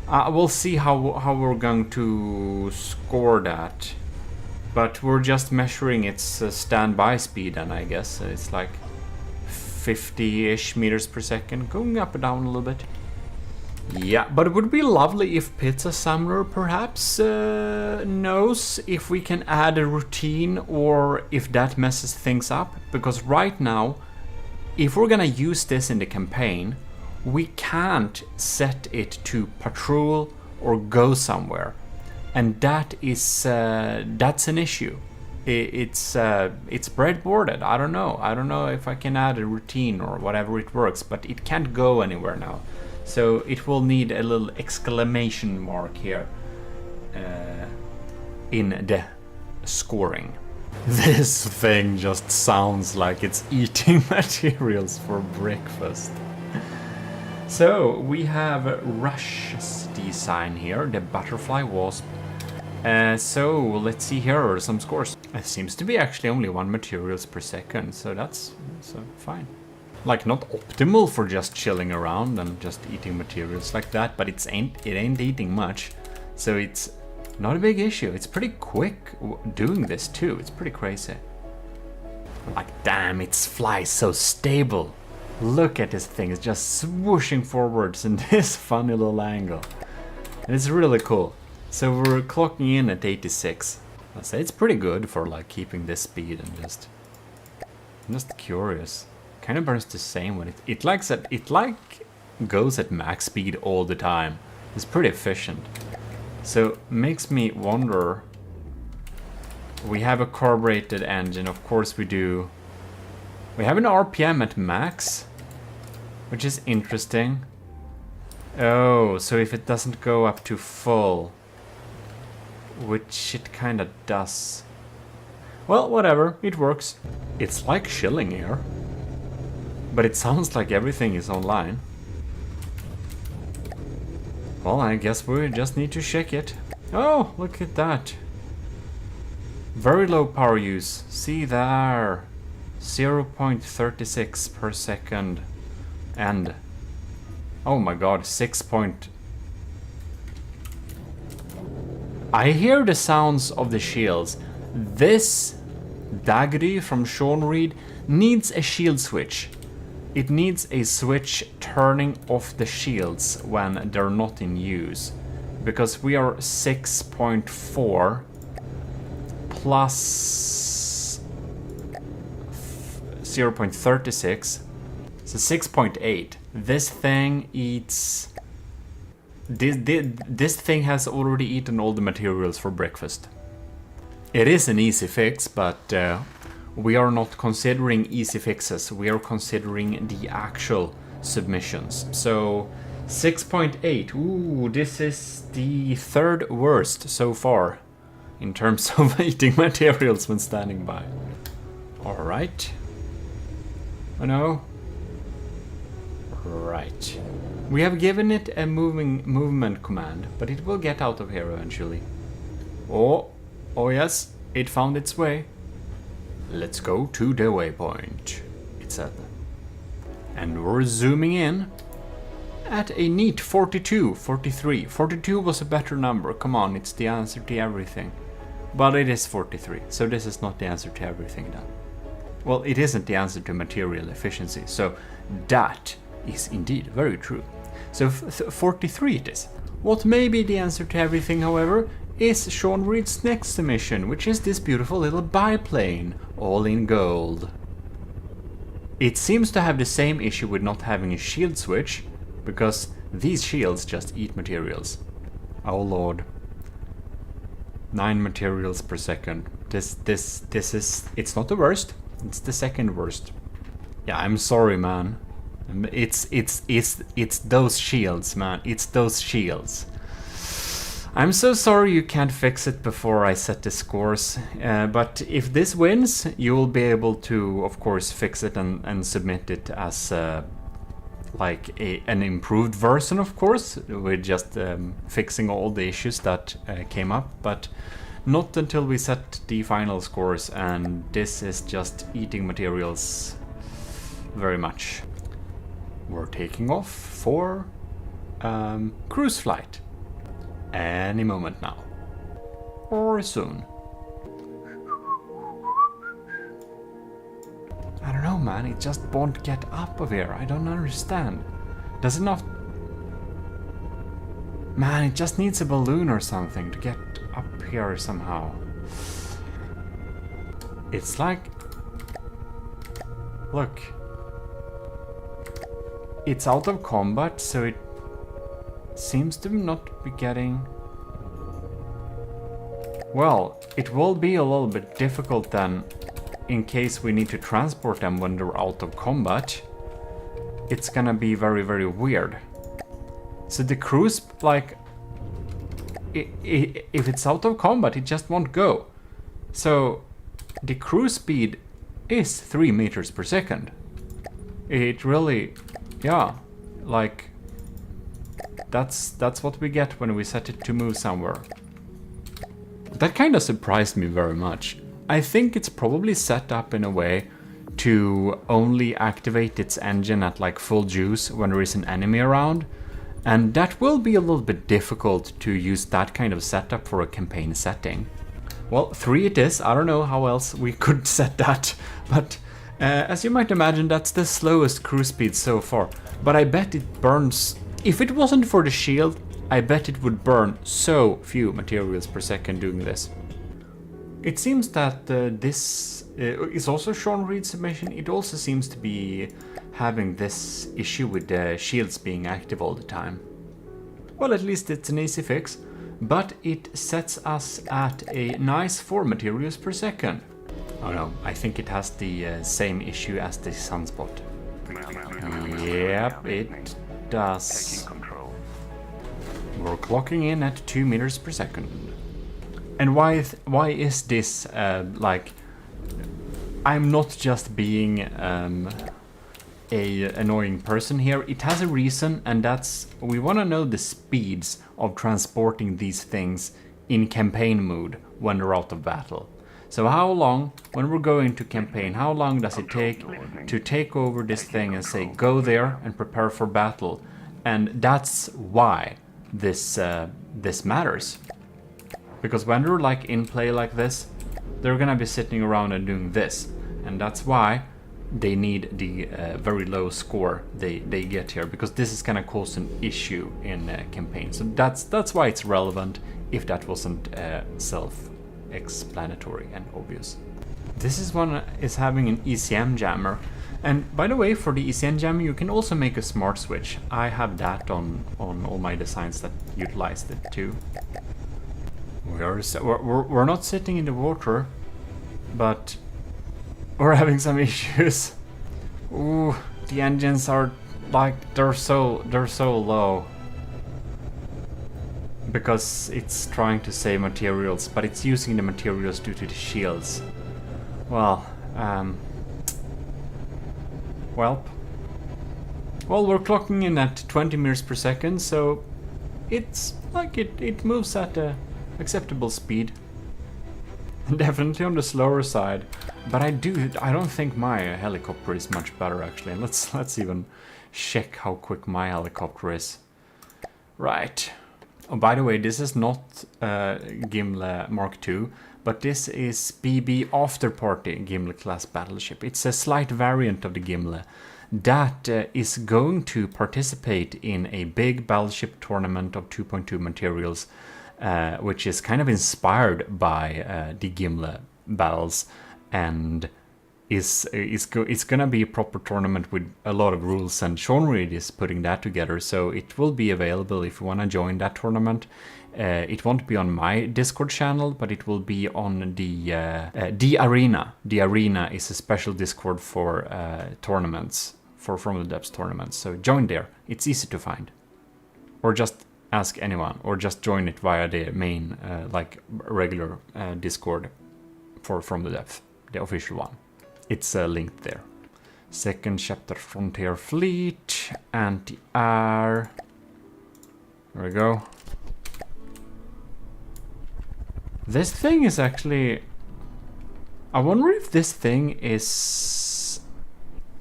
we'll see how we're going to score that, but we're just measuring its standby speed, and I guess it's like 50-ish meters per second, going up and down a little bit. Yeah, but it would be lovely if Pizza Summoner perhaps knows if we can add a routine, or if that messes things up. Because right now, if we're gonna use this in the campaign, we can't set it to patrol or go somewhere, and that is that's an issue. It's breadboarded. I don't know if I can add a routine or whatever it works, but it can't go anywhere now. So it will need a little exclamation mark here in the scoring. This thing just sounds like it's eating materials for breakfast. So we have Rush's design here, the butterfly wasp. So let's see, here are some scores. It seems to be actually only 1 materials per second, so that's fine. Like, not optimal for just chilling around and just eating materials like that, but it ain't eating much, so it's not a big issue. It's pretty quick doing this too. It's pretty crazy. Like, damn, it flies so stable. Look at this thing, it's just swooshing forwards in this funny little angle. And it's really cool. So we're clocking in at 86. I'd say it's pretty good for like keeping this speed, and I'm just curious. Kind of burns the same when it likes it. It like goes at max speed all the time. It's pretty efficient. So makes me wonder. We have a carbureted engine, of course we do. We have an RPM at max, which is interesting. Oh, so if it doesn't go up to full, which it kind of does. Well, whatever, it works. It's like shilling here, but it sounds like everything is online. Well, I guess we just need to check it. Oh, look at that. Very low power use. See there. 0.36 per second. And oh my god, 6 point. I hear the sounds of the shields. This Daggery from Sean Reed needs a shield switch. It needs a switch turning off the shields when they're not in use. Because we are 6.4 plus 0.36. So 6.8. This thing eats... This thing has already eaten all the materials for breakfast. It is an easy fix, but we are not considering easy fixes. We are considering the actual submissions. So 6.8. Ooh, this is the third worst so far in terms of eating materials when standing by. Alright. Oh no. Right. We have given it a movement command, but it will get out of here eventually. Oh yes, it found its way. Let's go to the waypoint, it said. And we're zooming in at a neat 42, 43. 42 was a better number, come on, it's the answer to everything. But it is 43, so this is not the answer to everything then. Well, it isn't the answer to material efficiency, so that is indeed very true. So 43 it is. What may be the answer to everything, however, is Sean Reed's next submission, which is this beautiful little biplane, all in gold. It seems to have the same issue with not having a shield switch, because these shields just eat materials. Oh lord. 9 materials per second. This is... It's not the worst, it's the second worst. Yeah, I'm sorry, man. It's those shields, man. It's those shields. I'm so sorry you can't fix it before I set the scores. But if this wins, you will be able to, of course, fix it and submit it as like an improved version, of course, with just fixing all the issues that came up. But not until we set the final scores, and this is just eating materials very much. We're taking off for cruise flight any moment now, or soon. I don't know, man, it just won't get up of here. I don't understand. Does it not? Man, it just needs a balloon or something to get up here somehow. It's like, look, it's out of combat, so it seems to not be getting... Well, it will be a little bit difficult then, in case we need to transport them when they're out of combat. It's gonna be very, very weird. So the cruise, like, if it's out of combat, it just won't go. So the cruise speed is 3 meters per second. It really... Yeah, like, that's what we get when we set it to move somewhere. That kind of surprised me very much. I think it's probably set up in a way to only activate its engine at like full juice when there is an enemy around. And that will be a little bit difficult to use that kind of setup for a campaign setting. Well, 3 it is. I don't know how else we could set that, but... as you might imagine, that's the slowest cruise speed so far. But I bet it burns... If it wasn't for the shield, I bet it would burn so few materials per second doing this. It seems that this It's also Sean Reed's submission. It also seems to be having this issue with the shields being active all the time. Well, at least it's an easy fix, but it sets us at a nice 4 materials per second. Oh no, I think it has the same issue as the sunspot. Yep, it does. We're clocking in at 2 meters per second. And why is this like... I'm not just being a annoying person here. It has a reason, and that's we want to know the speeds of transporting these things in campaign mode when they're out of battle. So how long, when we're going to campaign, how long does it take to take over this thing and say go there and prepare for battle? And that's why this this matters. Because when they're like in play like this, they're gonna be sitting around and doing this, and that's why they need the very low score they get here, because this is gonna cause an issue in campaign. So that's why it's relevant, if that wasn't self-explanatory and obvious. This is one is having an ECM jammer, and by the way, for the ECM jammer you can also make a smart switch. I have that on all my designs that utilized it too. We're not sitting in the water, but we're having some issues. Ooh, the engines are like they're so low because it's trying to save materials, but it's using the materials due to the shields. Well, well, we're clocking in at 20 meters per second, so it's like it moves at a acceptable speed. Definitely on the slower side, but I don't think my helicopter is much better actually. Let's even check how quick my helicopter is. Right. Oh, by the way, this is not Gimli Mark II, but this is BB Afterparty Gimli class battleship. It's a slight variant of the Gimli that is going to participate in a big battleship tournament of 2.2 materials, which is kind of inspired by the Gimli battles, and it's gonna be a proper tournament with a lot of rules, and Sean Reed is putting that together, so it will be available if you want to join that tournament. It won't be on my Discord channel, but it will be on the Arena. The Arena is a special Discord for tournaments, for From the Depths tournaments, so join there. It's easy to find, or just ask anyone, or just join it via the main like regular Discord for From the Depths, the official one. It's linked there. Second chapter, Frontier Fleet, anti-air. There we go. This thing is actually... I wonder if this thing is...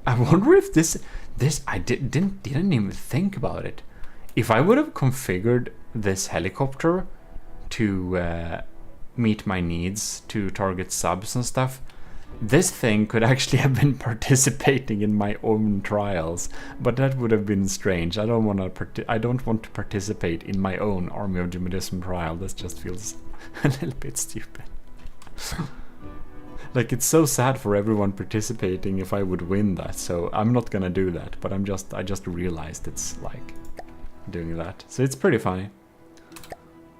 I wonder if this I didn't even think about it. If I would have configured this helicopter to meet my needs, to target subs and stuff, this thing could actually have been participating in my own trials, but that would have been strange. I don't want to participate in my own Army of GMODIST trial. This just feels a little bit stupid. Like, it's so sad for everyone participating if I would win that, so I'm not gonna do that, but I just realized it's like doing that. So it's pretty funny.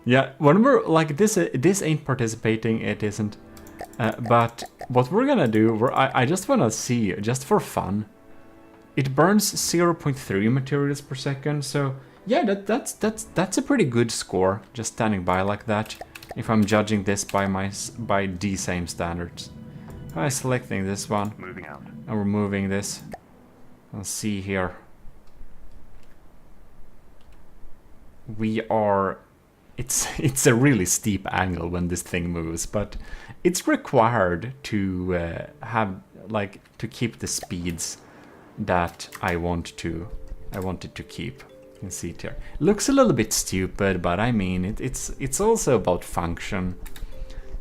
Yeah, when we're like this ain't participating, it isn't. But what we're gonna do, I just wanna see, just for fun, it burns 0.3 materials per second, so yeah, that's a pretty good score, just standing by like that, if I'm judging this by the same standards. I'm selecting this one, moving out, and we're moving this. Let's see here. We are... It's a really steep angle when this thing moves, but it's required to have, like, to keep the speeds that I wanted to keep. You can see it here. It looks a little bit stupid, but I mean it's also about function.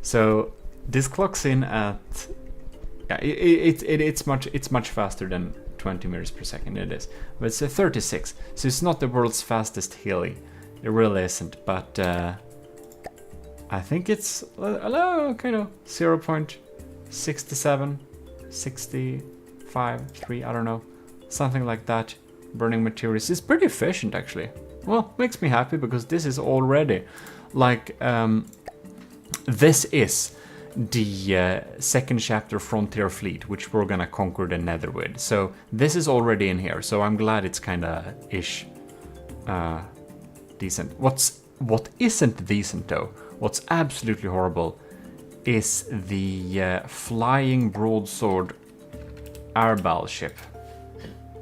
So this clocks in at, yeah, it's much faster than 20 meters per second. It is, but it's a 36, so it's not the world's fastest heli. It really isn't, but I think it's kind of 0.3 67, 65, 3, I don't know. Something like that. Burning materials is pretty efficient actually. Well, makes me happy because this is already like this is the second chapter Frontier Fleet, which we're gonna conquer the Nether with. So this is already in here. So I'm glad it's kind of ish decent. What isn't decent though? What's absolutely horrible is the flying broadsword air battleship.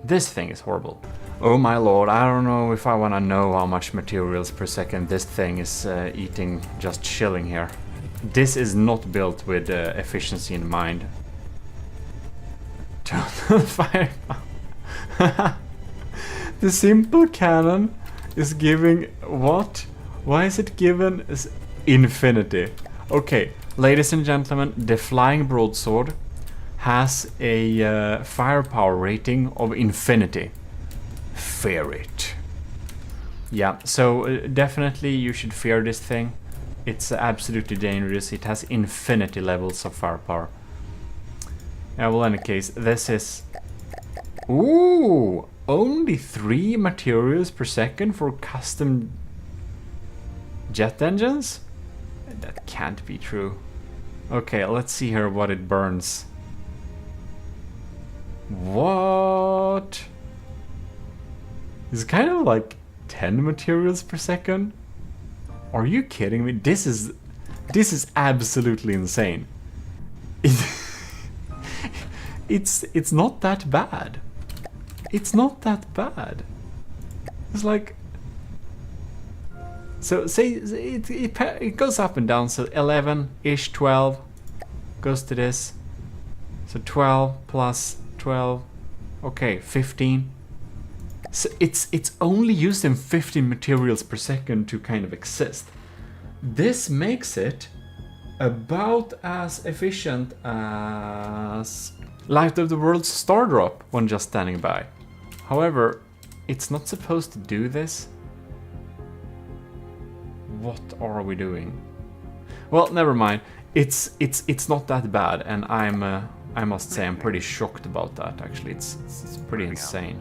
This thing is horrible. Oh my lord, I don't know if I want to know how much materials per second this thing is eating just chilling here. This is not built with efficiency in mind. Fire. The simple cannon is giving what? Why is it given as infinity? Okay, ladies and gentlemen, the flying broadsword has a firepower rating of infinity. Fear it. Yeah, so definitely you should fear this thing. It's absolutely dangerous. It has infinity levels of firepower. Yeah, well, in any case, this is... Ooh! Only 3 materials per second for custom jet engines? That can't be true. Okay, let's see here what it burns. What? It's kind of like 10 materials per second? Are you kidding me? This is absolutely insane. It's not that bad. It's not that bad. It's like, so say it goes up and down. So 11-ish, 12 goes to this. So 12 plus 12, okay, 15. So it's only using 15 materials per second to kind of exist. This makes it about as efficient as Light of the World's Star Drop when just standing by. However, it's not supposed to do this. What are we doing? Well, never mind. It's not that bad, and I must say I'm pretty shocked about that. Actually, it's pretty insane.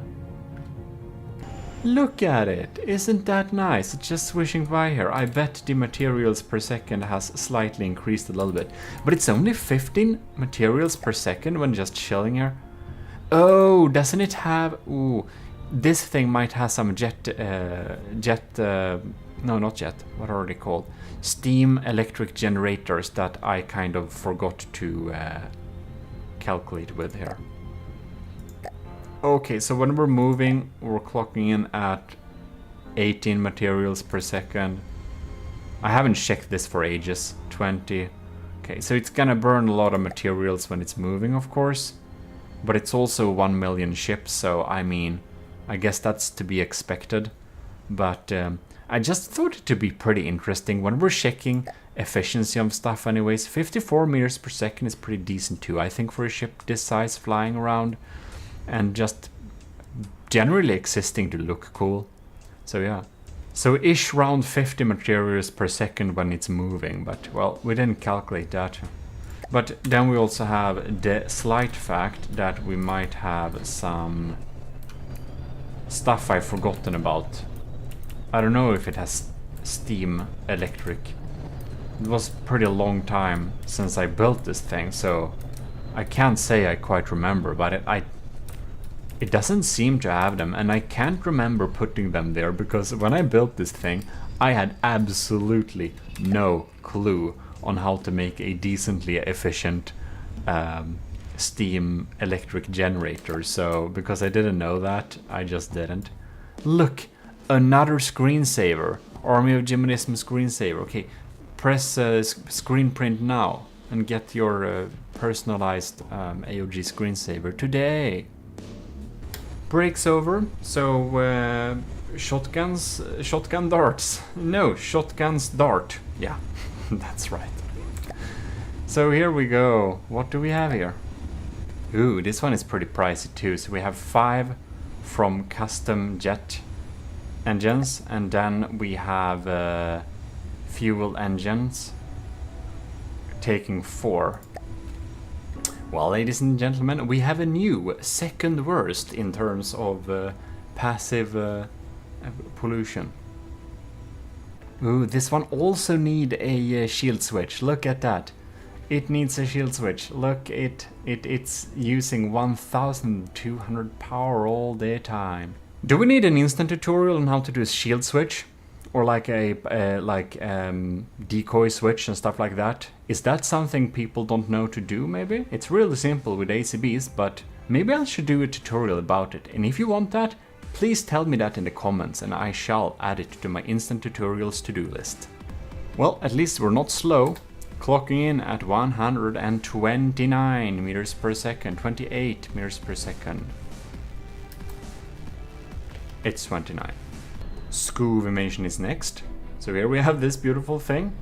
Look at it! Isn't that nice? It's just swishing by here. I bet the materials per second has slightly increased a little bit. But it's only 15 materials per second when just chilling here. Oh, doesn't it have... Ooh, this thing might have some no, not jet. What are they called? Steam electric generators that I kind of forgot to calculate with here. Okay, so when we're moving, we're clocking in at 18 materials per second. I haven't checked this for ages. 20. Okay, so it's gonna burn a lot of materials when it's moving, of course. But it's also 1 million ships, so I mean, I guess that's to be expected. But I just thought it to be pretty interesting when we're checking efficiency of stuff anyways. 54 meters per second is pretty decent too, I think, for a ship this size flying around. And just generally existing to look cool. So yeah. So ish round 50 materials per second when it's moving, but well, we didn't calculate that. But then we also have the slight fact that we might have some stuff I've forgotten about. I don't know if it has steam electric. It was pretty long time since I built this thing, so I can't say I quite remember, but it doesn't seem to have them, and I can't remember putting them there because when I built this thing, I had absolutely no clue on how to make a decently efficient steam electric generator. So because I didn't know that, I just didn't. Look, another screensaver. Army of GMODIST screensaver. Okay, press screen print now and get your personalized AOG screensaver today. Breaks over, so shotgun darts. No, shotguns dart. Yeah, that's right. So here we go. What do we have here? Ooh, this one is pretty pricey too. So we have 5 from custom jet engines, and then we have fuel engines taking 4. Well, ladies and gentlemen, we have a new second worst in terms of passive pollution. Ooh, this one also need a shield switch. Look at that. It needs a shield switch. Look, it's using 1200 power all the time. Do we need an instant tutorial on how to do a shield switch? Or like a decoy switch and stuff like that? Is that something people don't know to do, maybe? It's really simple with ACBs, but maybe I should do a tutorial about it. And if you want that, please tell me that in the comments and I shall add it to my instant tutorials to-do list. Well, at least we're not slow. Clocking in at 129 meters per second, 28 meters per second. It's 29. Scoov emission is next. So here we have this beautiful thing.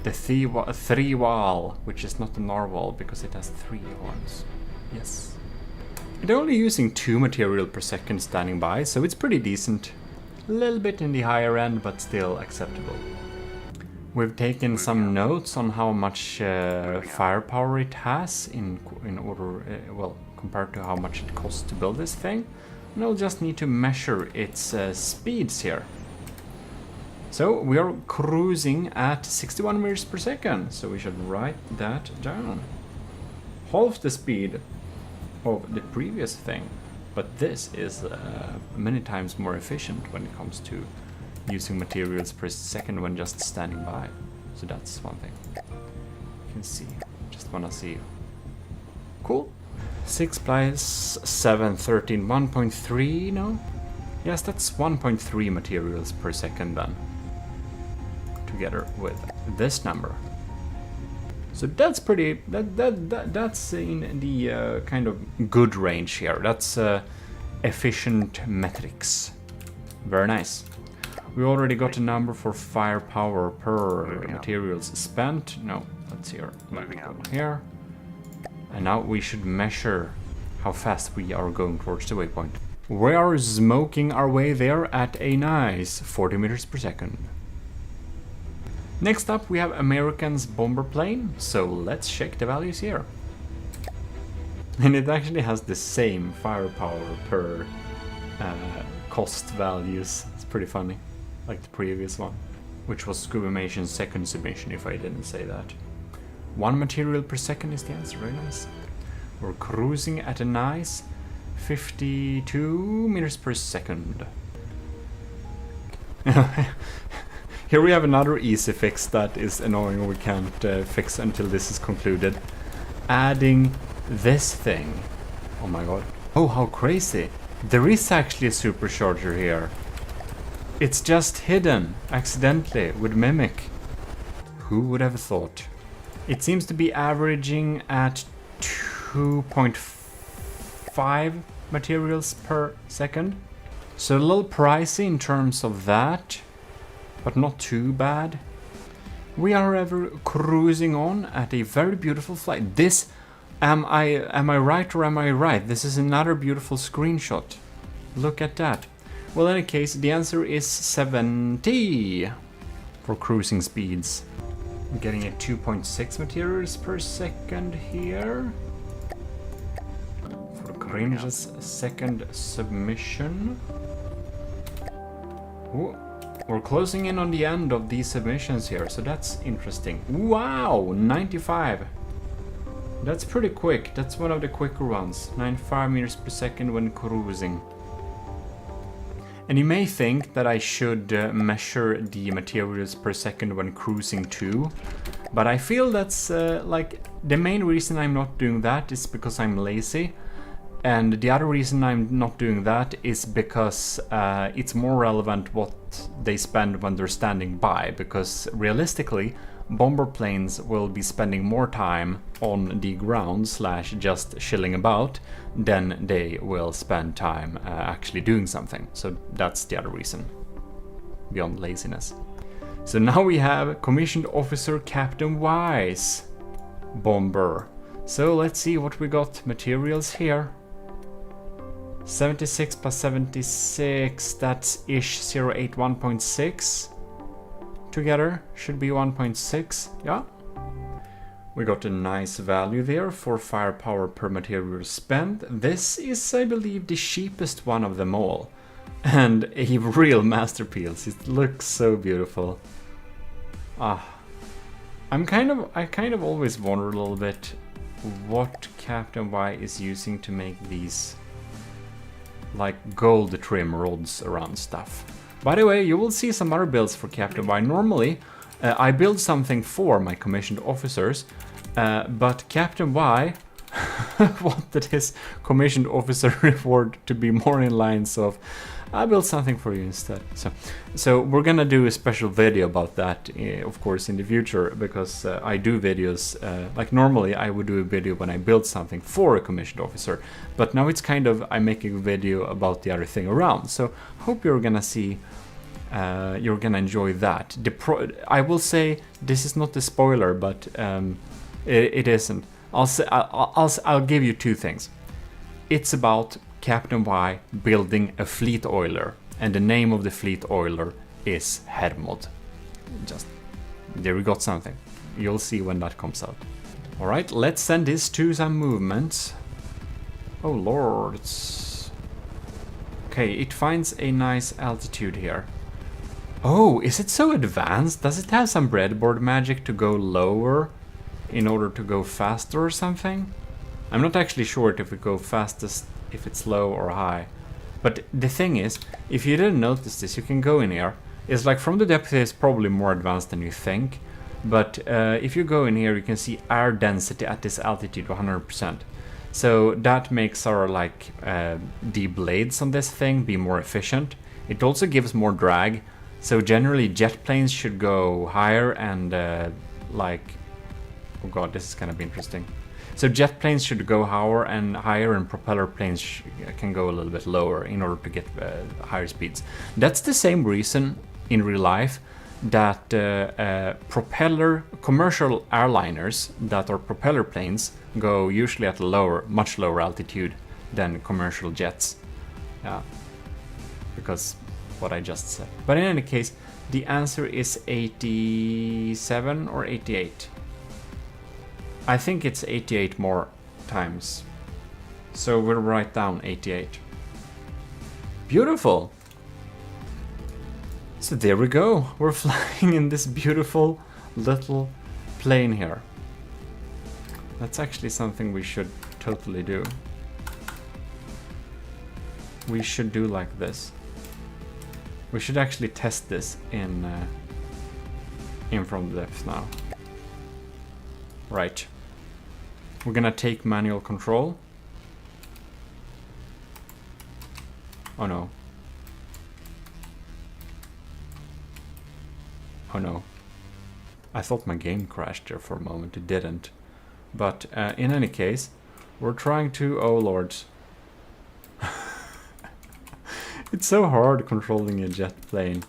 The three wall, which is not a narwhal because it has 3 horns. Yes. They're only using 2 material per second standing by, so it's pretty decent. A little bit in the higher end, but still acceptable. We've taken some notes on how much firepower it has in order, well, compared to how much it costs to build this thing. And I'll just need to measure its speeds here. So we are cruising at 61 meters per second, so we should write that down. Half the speed of the previous thing, but this is many times more efficient when it comes to using materials per second when just standing by. So that's one thing. You can see, just wanna see. Cool. 6 plus 7, 13, 1.3, no? Yes, that's 1.3 materials per second then. Together with this number. So that's pretty, that's in the kind of good range here. That's efficient metrics. Very nice. We already got a number for firepower per materials spent. No, let's see here. Moving out here. And now we should measure how fast we are going towards the waypoint. We are smoking our way there at a nice 40 meters per second. Next up we have American's bomber plane, so let's check the values here. And it actually has the same firepower per cost values. It's pretty funny, like the previous one, which was Scubimation's second submission, if I didn't say that. 1 material per second is the answer, very nice. We're cruising at a nice 52 meters per second. Here we have another easy fix that is annoying, we can't fix until this is concluded. Adding this thing. Oh my god. Oh, how crazy. There is actually a supercharger here. It's just hidden, accidentally, with Mimic. Who would have thought? It seems to be averaging at 2.5 materials per second. So a little pricey in terms of that, but not too bad. We are ever cruising on at a very beautiful flight. This, am I right or am I right? This is another beautiful screenshot. Look at that. Well, in any case, the answer is 70 for cruising speeds. I'm getting a 2.6 materials per second here. For Cringe's second submission. Ooh, we're closing in on the end of these submissions here, so that's interesting. Wow, 95. That's pretty quick. That's one of the quicker ones. 95 meters per second when cruising. And you may think that I should measure the materials per second when cruising too, but I feel that's like the main reason I'm not doing that is because I'm lazy, and the other reason I'm not doing that is because it's more relevant what they spend when they're standing by, because realistically bomber planes will be spending more time on the ground slash just chilling about than they will spend time actually doing something. So that's the other reason, beyond laziness. So now we have Commissioned Officer Captain Wise bomber. So let's see what we got. Materials here. 76 plus 76, that's ish 081.6. Together should be 1.6, yeah. We got a nice value there for firepower per material spent. This is, I believe, the cheapest one of them all. And a real masterpiece. It looks so beautiful. I kind of always wonder a little bit what Captain Y is using to make these like gold trim rods around stuff. By the way, you will see some other builds for Captain Y. Normally, I build something for my commissioned officers, but Captain Y wanted his commissioned officer reward to be more in lines of, I built something for you instead. So we're gonna do a special video about that, of course, in the future, because I do videos, like normally I would do a video when I build something for a commissioned officer, but now it's kind of, I'm making a video about the other thing around. So hope you're gonna see, you're gonna enjoy that. I will say, this is not a spoiler, but it isn't. I'll give you two things. It's about Captain Y building a fleet oiler, and the name of the fleet oiler is Hermod. Just there, we got something. You'll see when that comes out. All right, let's send this to some movements. Oh lords. Okay, it finds a nice altitude here. Oh, is it so advanced? Does it have some breadboard magic to go lower in order to go faster or something? I'm not actually sure if it go fastest if it's low or high. But the thing is, if you didn't notice this, you can go in here. It's like from the depth it's probably more advanced than you think. But if you go in here, you can see air density at this altitude 100%. So that makes our like the blades on this thing be more efficient. It also gives more drag. So generally jet planes should go higher and like, oh god, this is gonna be interesting. So jet planes should go higher, and propeller planes can go a little bit lower in order to get higher speeds. That's the same reason in real life that commercial airliners that are propeller planes go usually at a much lower altitude than commercial jets. Yeah, because what I just said. But in any case, the answer is 87 or 88. I think it's 88 more times. So we'll write down 88. Beautiful. So there we go. We're flying in this beautiful little plane here. That's actually something we should totally do. We should do like this. We should actually test this in from the depth now. Right. We're gonna take manual control. Oh no. Oh no. I thought my game crashed there for a moment. It didn't. But in any case, we're trying to... Oh lords. It's so hard controlling a jet plane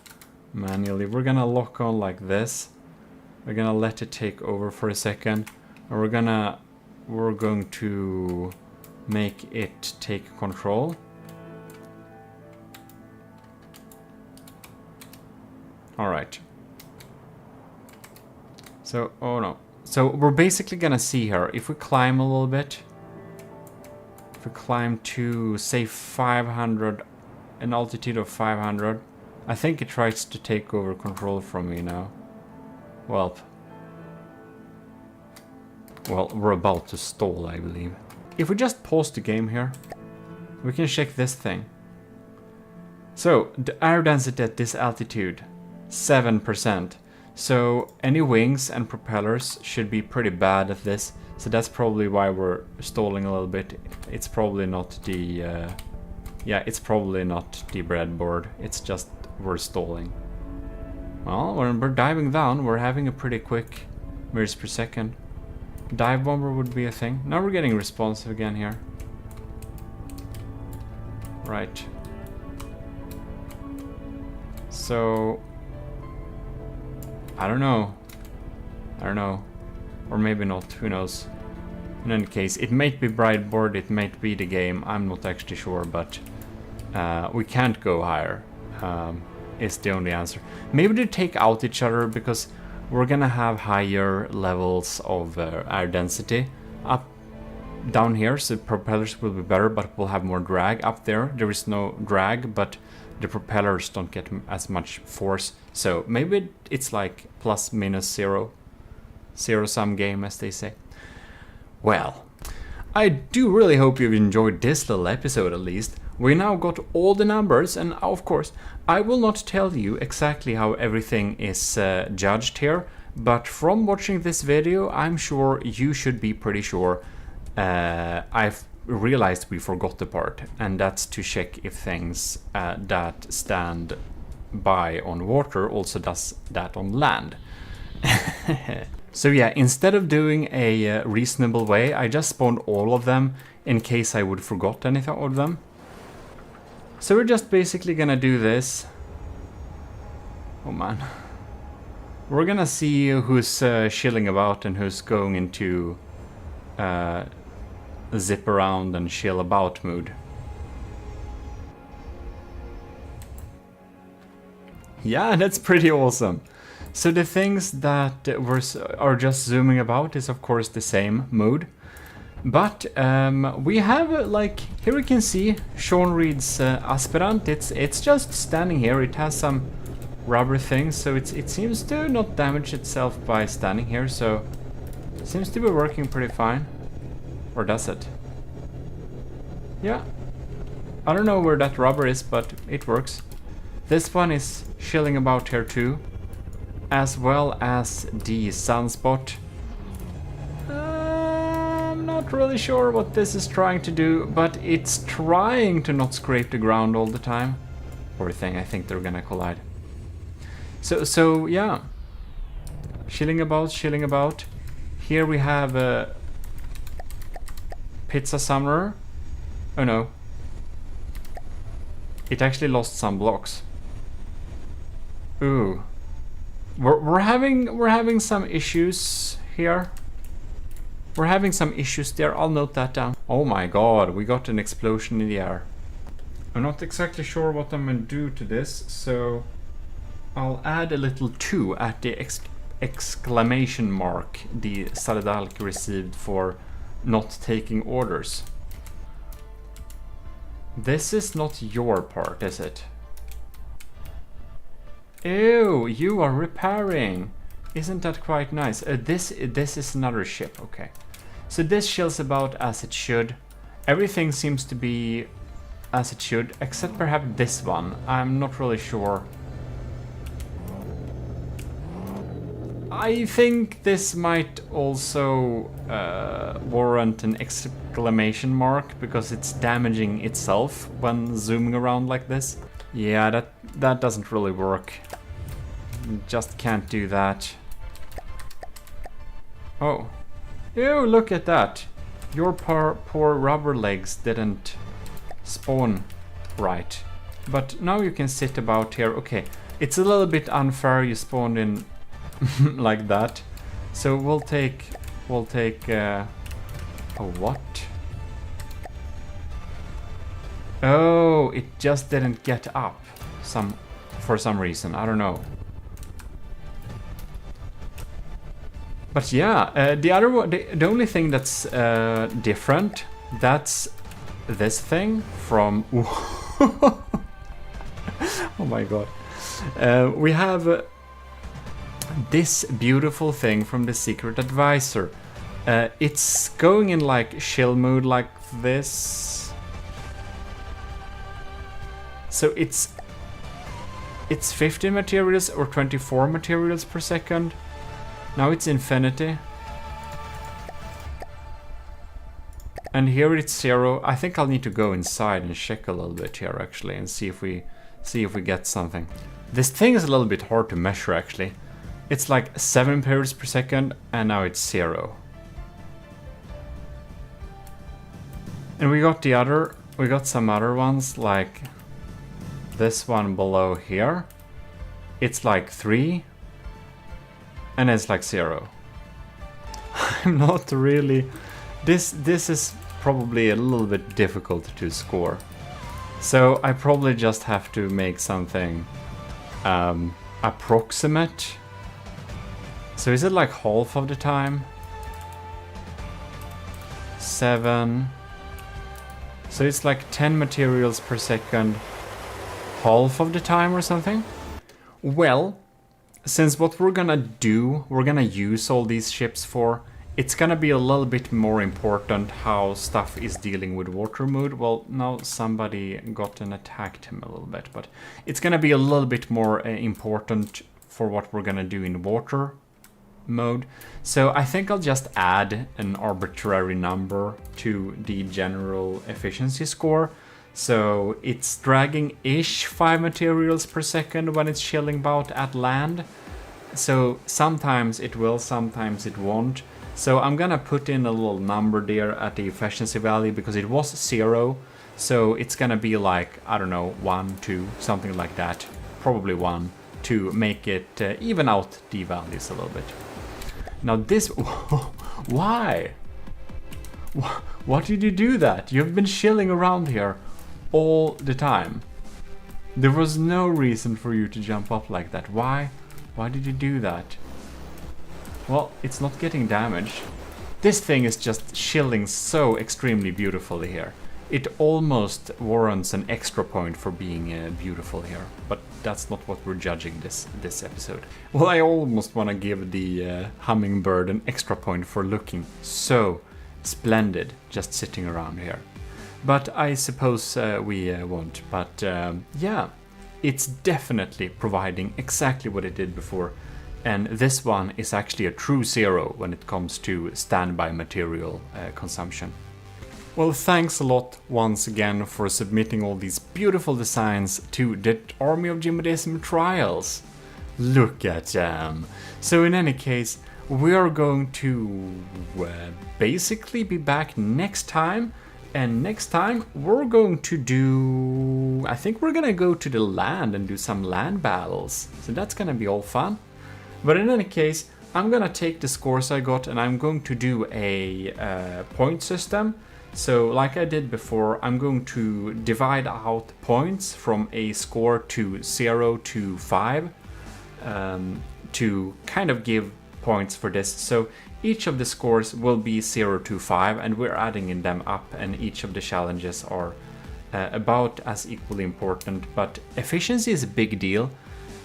manually. We're gonna lock on like this. We're gonna let it take over for a second. And we're going to make it take control. Alright. So, oh no. So we're basically gonna see here, if we climb a little bit, if we climb to, say, 500, an altitude of 500, I think it tries to take over control from me now. Well, we're about to stall, I believe. If we just pause the game here, we can check this thing. So, the air density at this altitude, 7%. So, any wings and propellers should be pretty bad at this. So that's probably why we're stalling a little bit. It's probably not the... yeah, it's probably not the breadboard. It's just we're stalling. Well, when we're diving down, we're having a pretty quick meters per second. Dive bomber would be a thing. Now we're getting responsive again here. Right. So... I don't know. Or maybe not, who knows. In any case, it might be breadboard, it might be the game, I'm not actually sure, but we can't go higher, is the only answer. Maybe they take out each other, because we're gonna have higher levels of air density up down here, so propellers will be better, but we'll have more drag. Up there is no drag, but the propellers don't get as much force, so maybe it's like plus minus zero sum game, as they say. Well, I do really hope you've enjoyed this little episode at least. We now got all the numbers, and of course I will not tell you exactly how everything is judged here, but from watching this video I'm sure you should be pretty sure. I've realized we forgot the part, and that's to check if things that stand by on water also does that on land. So yeah, instead of doing a reasonable way, I just spawned all of them in case I would forgot anything of them. So we're just basically gonna do this. Oh man. We're gonna see who's chilling about and who's going into zip around and chill about mood. Yeah, that's pretty awesome. So the things that are just zooming about is of course the same mood. But we have like, here we can see Sean Reed's Aspirant. It's just standing here. It has some rubber things, so it seems to not damage itself by standing here, so it seems to be working pretty fine. Or does it? Yeah. I don't know where that rubber is, but it works. This one is chilling about here too, as well as the sunspot. I'm not really sure what this is trying to do, but it's trying to not scrape the ground all the time. Poor thing, I think they're gonna collide. So yeah. Chilling about. Here we have a Pizza Summoner. Oh no. It actually lost some blocks. Ooh. We're having some issues here. We're having some issues there. I'll note that down. Oh my god, we got an explosion in the air. I'm not exactly sure what I'm gonna do to this, so I'll add a little 2 at the exclamation mark the Saladalk received for not taking orders. This is not your part, is it? Ew, you are repairing. Isn't that quite nice? This is another ship, okay. So this chills about as it should. Everything seems to be as it should, except perhaps this one. I'm not really sure. I think this might also warrant an exclamation mark, because it's damaging itself when zooming around like this. Yeah, that doesn't really work. Just can't do that. Oh. Ew, look at that. Your poor rubber legs didn't spawn right. But now you can sit about here. Okay, it's a little bit unfair you spawned in like that. So we'll take a what? Oh, it just didn't get up for some reason. I don't know. But yeah, the other one, the only thing that's different, that's this thing from. Oh my god. We have this beautiful thing from the Secret Advisor. It's going in like chill mode like this. So it's 50 materials or 24 materials per second. Now it's infinity. And here it's 0. I think I'll need to go inside and check a little bit here actually and see if we get something. This thing is a little bit hard to measure actually. It's like 7 periods per second and now it's 0. And we got some other ones like this one below here. It's like 3 and it's like 0. I'm not really. This is probably a little bit difficult to score. So I probably just have to make something approximate. So is it like half of the time? 7. So it's like 10 materials per second, half of the time or something? Well, since what we're gonna do, we're gonna use all these ships for, it's gonna be a little bit more important how stuff is dealing with water mode. Well, now somebody got and attacked him a little bit, but it's gonna be a little bit more important for what we're gonna do in water mode. So I think I'll just add an arbitrary number to the general efficiency score. So it's dragging-ish 5 materials per second when it's chilling about at land. So sometimes it will, sometimes it won't. So I'm gonna put in a little number there at the efficiency value because it was 0. So it's gonna be like, I don't know, 1, 2, something like that. Probably 1 to make it even out the values a little bit. Now this... Why? Why did you do that? You've been chilling around here all the time. There was no reason for you to jump up like that. Why? Why did you do that? Well, it's not getting damaged. This thing is just chilling so extremely beautifully here. It almost warrants an extra point for being beautiful here, but that's not what we're judging this episode. Well, I almost want to give the hummingbird an extra point for looking so splendid just sitting around here. But I suppose we won't. But yeah, it's definitely providing exactly what it did before. And this one is actually a true 0 when it comes to standby material consumption. Well, thanks a lot once again for submitting all these beautiful designs to the Army of GMODISM trials. Look at them. So in any case, we are going to basically be back next time. And next time we're going to do... I think we're gonna go to the land and do some land battles. So that's gonna be all fun. But in any case, I'm gonna take the scores I got and I'm going to do a point system. So like I did before, I'm going to divide out points from a score to 0 to 5 to kind of give points for this. So each of the scores will be 0 to 5 and we're adding them up, and each of the challenges are about as equally important, but efficiency is a big deal.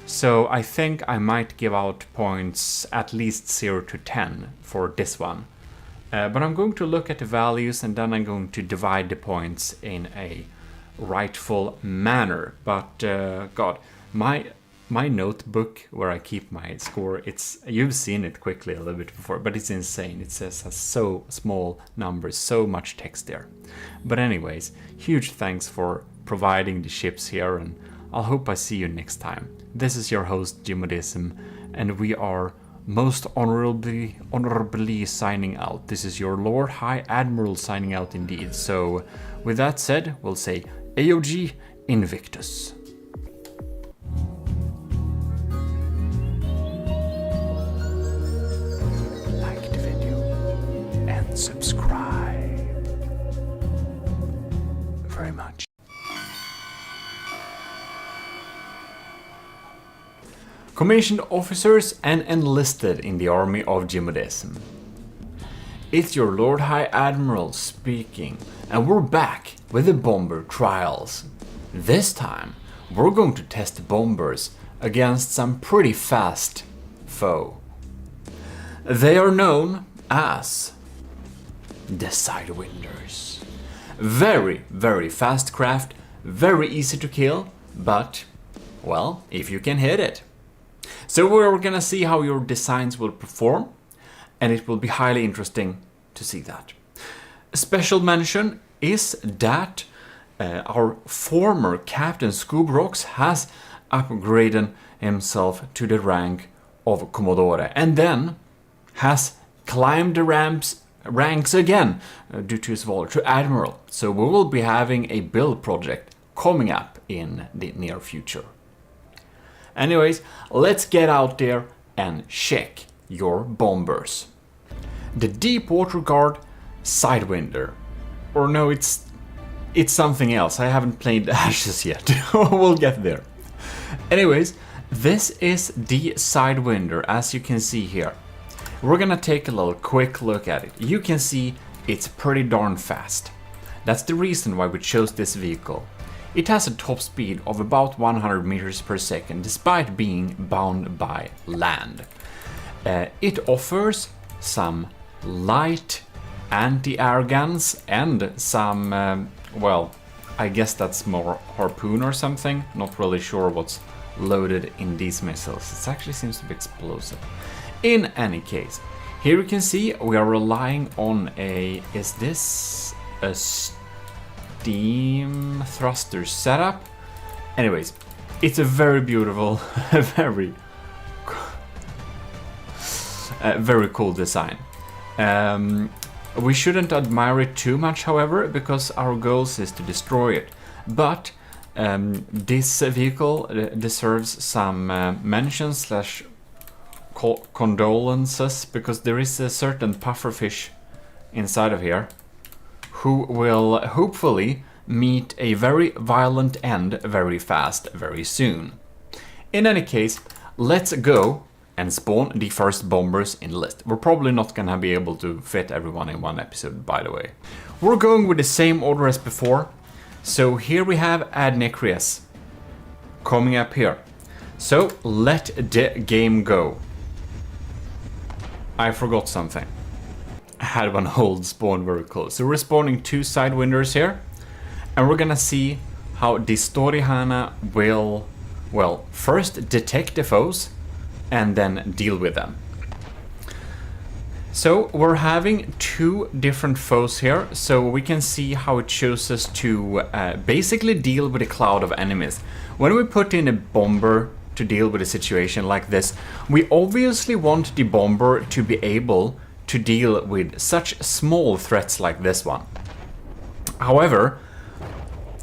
So I think I might give out points at least 0 to 10 for this one. But I'm going to look at the values and then I'm going to divide the points in a rightful manner. But God, my notebook where I keep my score, you've seen it quickly a little bit before, but it's insane. It has so small numbers, so much text there. But anyways, huge thanks for providing the ships here, and I hope I see you next time. This is your host GMODISM, and we are most honorably signing out. This is your Lord High Admiral signing out indeed. So with that said, we'll say AOG Invictus. Like the video and subscribe very much. Commissioned officers and enlisted in the Army of GMODISM. It's your Lord High Admiral speaking, and we're back with the bomber trials. This time, we're going to test bombers against some pretty fast foe. They are known as the Sidewinders. Very, very fast craft, very easy to kill, but, well, if you can hit it. So we're gonna see how your designs will perform, and it will be highly interesting to see that. A special mention is that our former Captain Scoobrox has upgraded himself to the rank of Commodore, and then has climbed the ranks again due to his valor to Admiral. So we will be having a build project coming up in the near future. Anyways, let's get out there and check your bombers. The Deepwater Guard Sidewinder. Or no, it's something else. I haven't played Ashes yet. We'll get there. Anyways, this is the Sidewinder, as you can see here. we're gonna take a little quick look at it. You can see it's pretty darn fast. That's the reason why we chose this vehicle. It has a top speed of about 100 meters per second despite being bound by land. It offers some light anti-air guns and some, well, I guess that's more harpoon or something. Not really sure what's loaded in these missiles. It actually seems to be explosive. In any case, here you can see we are relying on a, is this a steam thruster setup? Anyways, it's a very beautiful, very cool design. We shouldn't admire it too much, however, because our goal is to destroy it. But this vehicle deserves some mention slash condolences, because there is a certain pufferfish inside of here who will hopefully meet a very violent end very fast, very soon. In any case, let's go and spawn the first bombers in the list. We're probably not gonna be able to fit everyone in one episode, by the way. We're going with the same order as before. So here we have Adnecreus coming up here. So let the game go. I forgot something. I had one hold spawn very close. So we're spawning 2 sidewinders here. And we're gonna see how the Storyhana will, well, first detect the foes and then deal with them. So we're having 2 different foes here, so we can see how it chooses to basically deal with a cloud of enemies. When we put in a bomber to deal with a situation like this, we obviously want the bomber to be able to deal with such small threats like this one. However,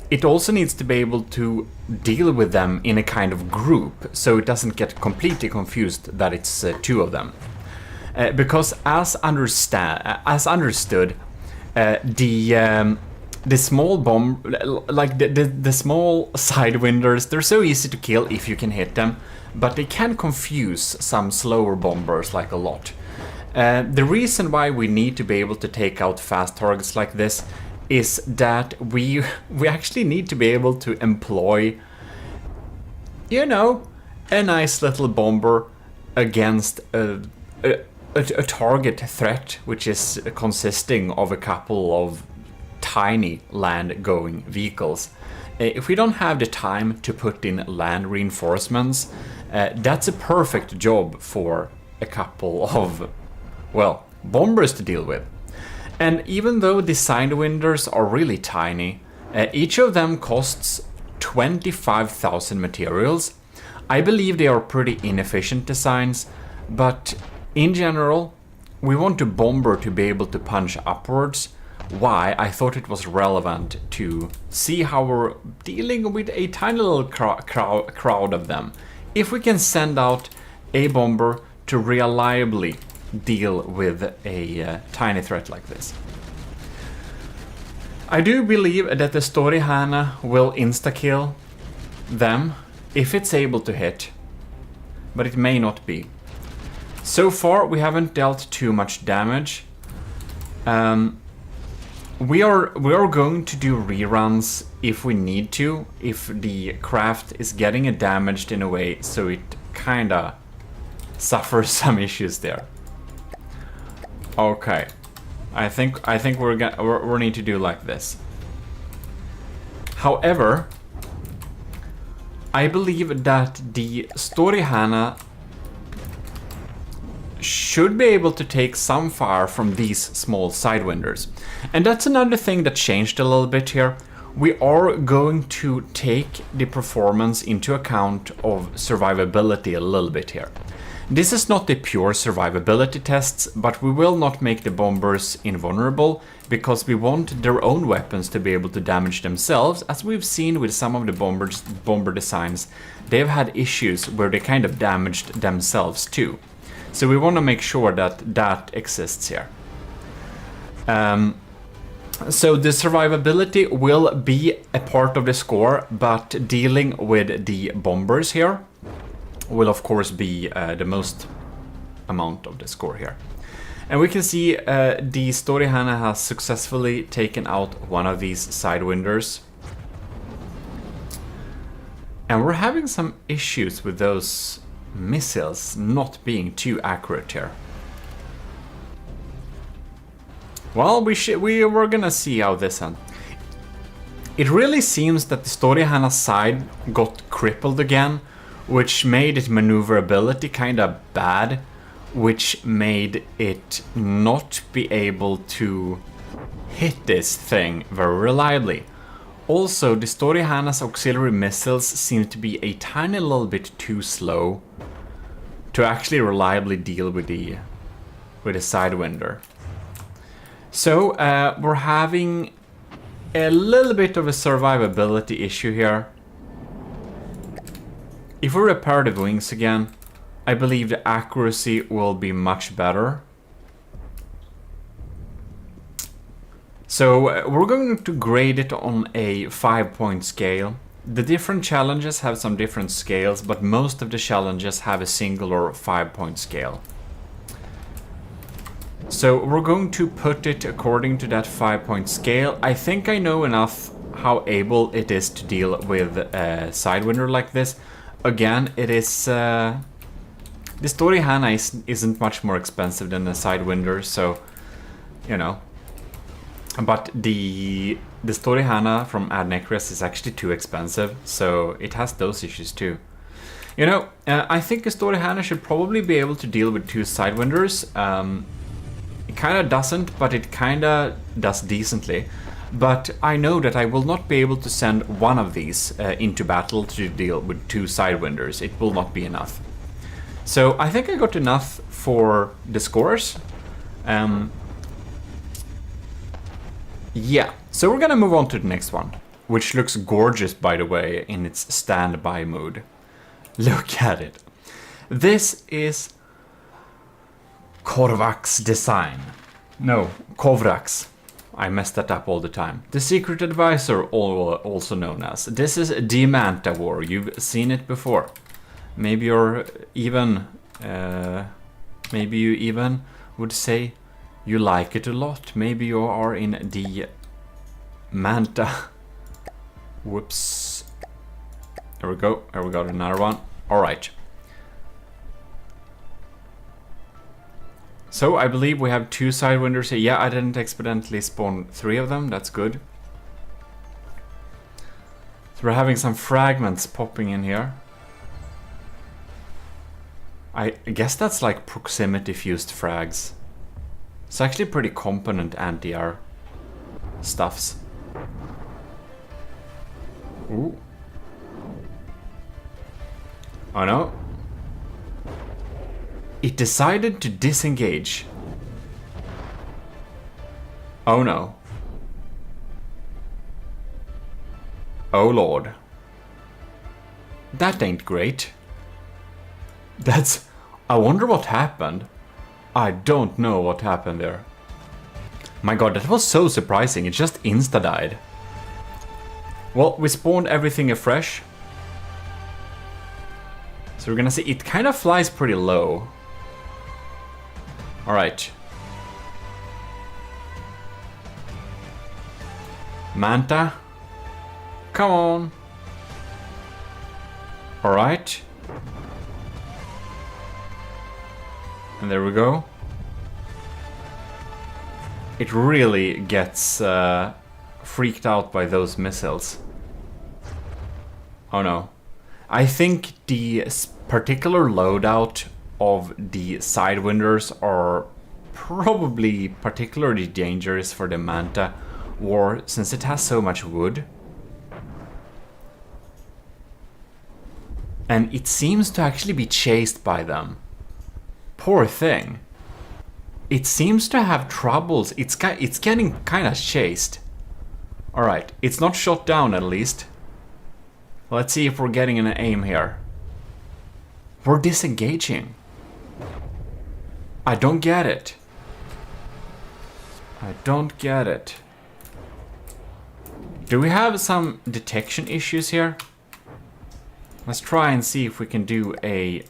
it also needs to be able to deal with them in a kind of group, so it doesn't get completely confused that it's 2 of them. Because as understood, the small bomb, like the small sidewinders, they're so easy to kill if you can hit them, but they can confuse some slower bombers like a lot. The reason why we need to be able to take out fast targets like this is that we actually need to be able to employ, you know, a nice little bomber against a target threat which is consisting of a couple of tiny land-going vehicles. If we don't have the time to put in land reinforcements, that's a perfect job for a couple of, well, bombers to deal with. And even though the sidewinders are really tiny, each of them costs 25,000 materials. I believe they are pretty inefficient designs, but in general, we want a bomber to be able to punch upwards. Why? I thought it was relevant to see how we're dealing with a tiny little crowd of them. If we can send out a bomber to reliably deal with a tiny threat like this. I do believe that the Storyhana will insta-kill them if it's able to hit, but it may not be. So far we haven't dealt too much damage. We are going to do reruns if we need to, if the craft is getting it damaged in a way so it kinda suffers some issues there. Okay, I think we need to do like this. However, I believe that the Storyhana should be able to take some fire from these small sidewinders. And that's another thing that changed a little bit here. We are going to take the performance into account of survivability a little bit here. This is not a pure survivability test, but we will not make the bombers invulnerable because we want their own weapons to be able to damage themselves. As we've seen with some of the bomber designs, they've had issues where they kind of damaged themselves too. So we want to make sure that that exists here. So the survivability will be a part of the score, but dealing with the bombers here will of course be the most amount of the score here. And we can see the Story Hana has successfully taken out one of these sidewinders. And we're having some issues with those missiles not being too accurate here. Well, we're gonna see how this ends. It really seems that the Story Hana side got crippled again, which made its maneuverability kinda bad, which made it not be able to hit this thing very reliably. Also, the Story Hana's auxiliary missiles seem to be a tiny little bit too slow to actually reliably deal with the Sidewinder. So we're having a little bit of a survivability issue here. If we repair the wings again, I believe the accuracy will be much better. So we're going to grade it on a 5-point scale. The different challenges have some different scales, but most of the challenges have a singular 5-point scale. So we're going to put it according to that 5-point scale. I think I know enough how able it is to deal with a Sidewinder like this. Again, it is... the Story Hana isn't much more expensive than a Sidewinder, so... you know. But the Story Hana from Adnecris is actually too expensive, so it has those issues too. You know, I think a Story Hana should probably be able to deal with 2 Sidewinders. It kinda doesn't, but it kinda does decently. But I know that I will not be able to send one of these into battle to deal with 2 Sidewinders. It will not be enough. So I think I got enough for the scores. Yeah, so we're gonna move on to the next one, which looks gorgeous, by the way, in its standby mode. Look at it. This is Korvak's design. No, Kovrak's. I mess that up all the time. The Secret Advisor, also known as. This is Demanta War. You've seen it before. Maybe you're even... maybe you even would say you like it a lot. Maybe you are in the Manta. Whoops. There we go. There we got another one. Alright. So I believe we have 2 Sidewinders here. Yeah, I didn't accidentally spawn 3 of them. That's good. So we're having some fragments popping in here. I guess that's like proximity fused frags. It's actually pretty competent anti-air stuffs. Ooh. Oh no. It decided to disengage. Oh no. Oh lord. That ain't great. That's... I wonder what happened. I don't know what happened there. My god, that was so surprising. It just insta-died. Well, we spawned everything afresh. So we're gonna see, it kind of flies pretty low. Alright. Manta. Come on. Alright. And there we go. It really gets freaked out by those missiles. Oh no. I think the particular loadout of the Sidewinders are probably particularly dangerous for the Manta War since it has so much wood. And it seems to actually be chased by them. Poor thing. It seems to have troubles. It's getting kind of chased. Alright, it's not shot down at least. Let's see if we're getting an aim here. We're disengaging. I don't get it. I don't get it. Do we have some detection issues here? Let's try and see if we can do a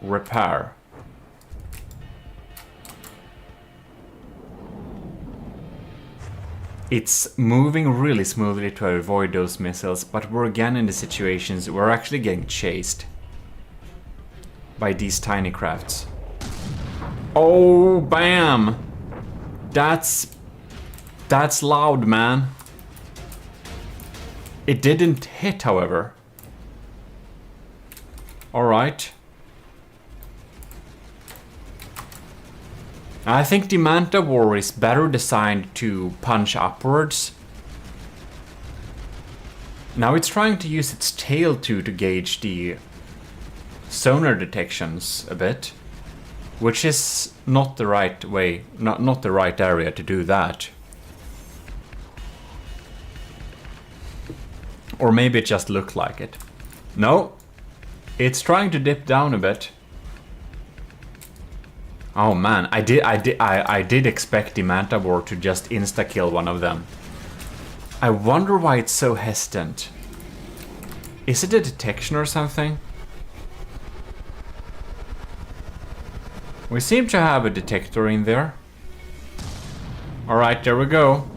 repair. It's moving really smoothly to avoid those missiles, but we're again in the situations we're actually getting chased by these tiny crafts. Oh, bam! That's loud, man. It didn't hit, however. Alright. I think the Manta War is better designed to punch upwards. Now it's trying to use its tail to gauge the sonar detections a bit, which is not the right way, not the right area to do that. Or maybe it just looked like it. No, it's trying to dip down a bit. Oh man, I did expect the Manta War to just insta-kill one of them. I wonder why it's so hesitant. Is it a detection or something? We seem to have a detector in there. Alright, there we go.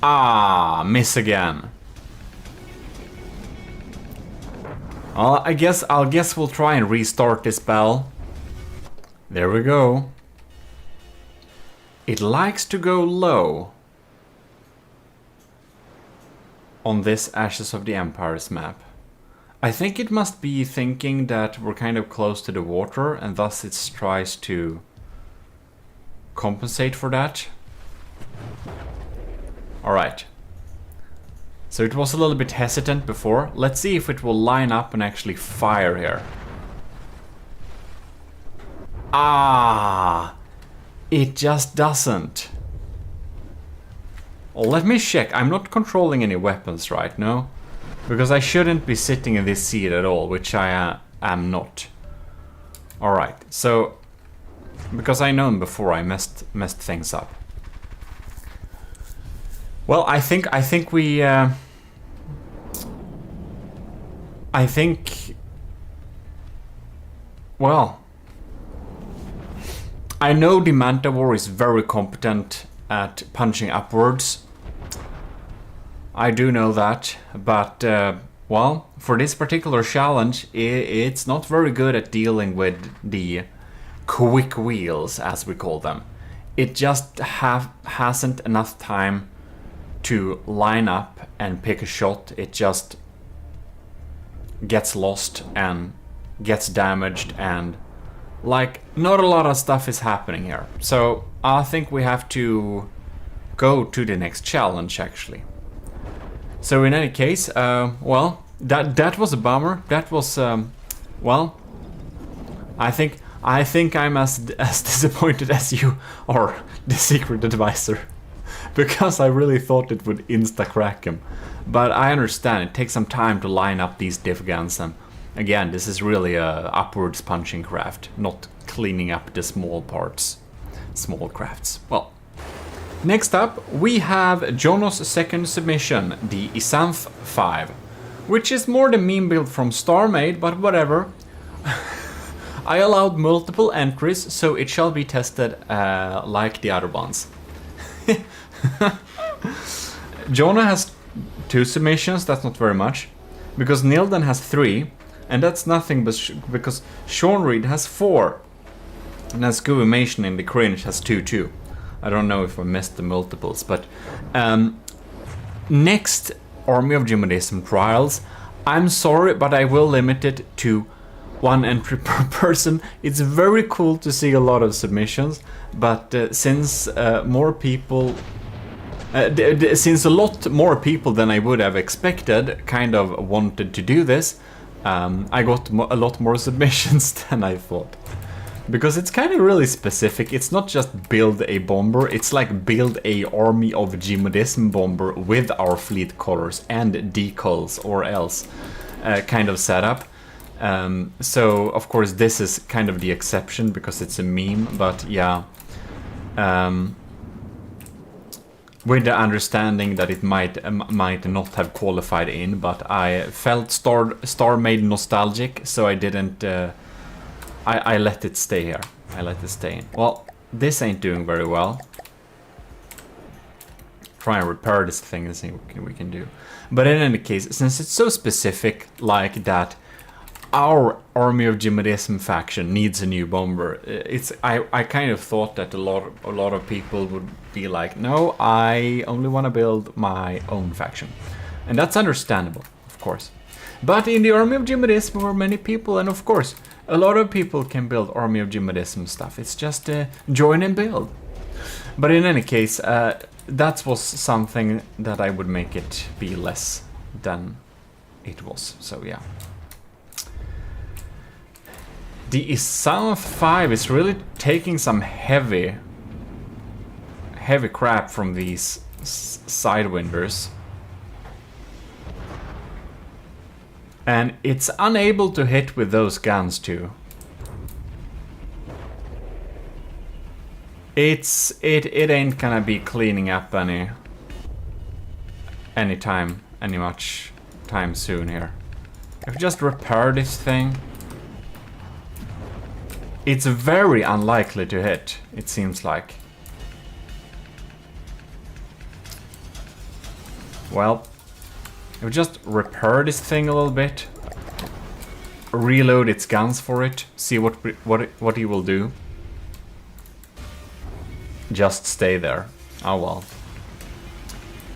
Ah, miss again. Well, I guess we'll try and restart this bell. There we go. It likes to go low on this Ashes of the Empires map. I think it must be thinking that we're kind of close to the water and thus it tries to compensate for that. Alright. So it was a little bit hesitant before. Let's see if it will line up and actually fire here. Ah, it just doesn't. Well, let me check. I'm not controlling any weapons right now, because I shouldn't be sitting in this seat at all, which I am not. Alright, so because I know before I messed things up. Well, I think well, I know the Manta War is very competent at punching upwards. I do know that, but well, for this particular challenge, it's not very good at dealing with the quick wheels, as we call them. It just hasn't enough time to line up and pick a shot. It just gets lost and gets damaged, and like not a lot of stuff is happening here. So I think we have to go to the next challenge actually. So in any case, well, that was a bummer. That was well, I think I'm as disappointed as you are, the secret advisor, because I really thought it would insta-crack him. But I understand it takes some time to line up these diff guns, and again, this is really a upwards punching craft, not cleaning up the small parts, small crafts. Well, next up we have Jono's second submission, the Isanth 5, which is more the meme build from StarMade, but whatever. I allowed multiple entries, so it shall be tested like the other ones. Jono has 2 submissions, that's not very much, because Nilden has 3, and that's nothing but because Sean Reed has 4, and then Scuvimation in the Cringe has 2 too. I don't know if I missed the multiples, but next Army of GMODIST Trials, I'm sorry, but I will limit it to 1 entry per person. It's very cool to see a lot of submissions, but since more people, since a lot more people than I would have expected kind of wanted to do this, I got a lot more submissions than I thought. Because it's kind of really specific. It's not just build a bomber, it's like build a army of GMODIST bomber with our fleet colors and decals or else kind of setup. So of course this is kind of the exception because it's a meme, but yeah. With the understanding that it might not have qualified in, but I felt StarMade nostalgic, so I didn't. I let it stay here. I let it stay in. Well, this ain't doing very well. try and repair this thing and see what we can do. But in any case, since it's so specific like that, our Army of GMODISM faction needs a new bomber. I kind of thought that a lot of people would be like, no, I only want to build my own faction. And that's understandable, of course. But in the Army of GMODISM there are many people, and of course, a lot of people can build Army of GMODISM stuff. It's just join and build. But in any case, that was something that I would make it be less than it was. So yeah. The South 5 is really taking some heavy crap from these sidewinders. And it's unable to hit with those guns too. It ain't gonna be cleaning up any much time soon here. If we just repair this thing, it's very unlikely to hit, it seems like. Well, if we just repair this thing a little bit, reload its guns for it, see what he will do. Just stay there. Oh well.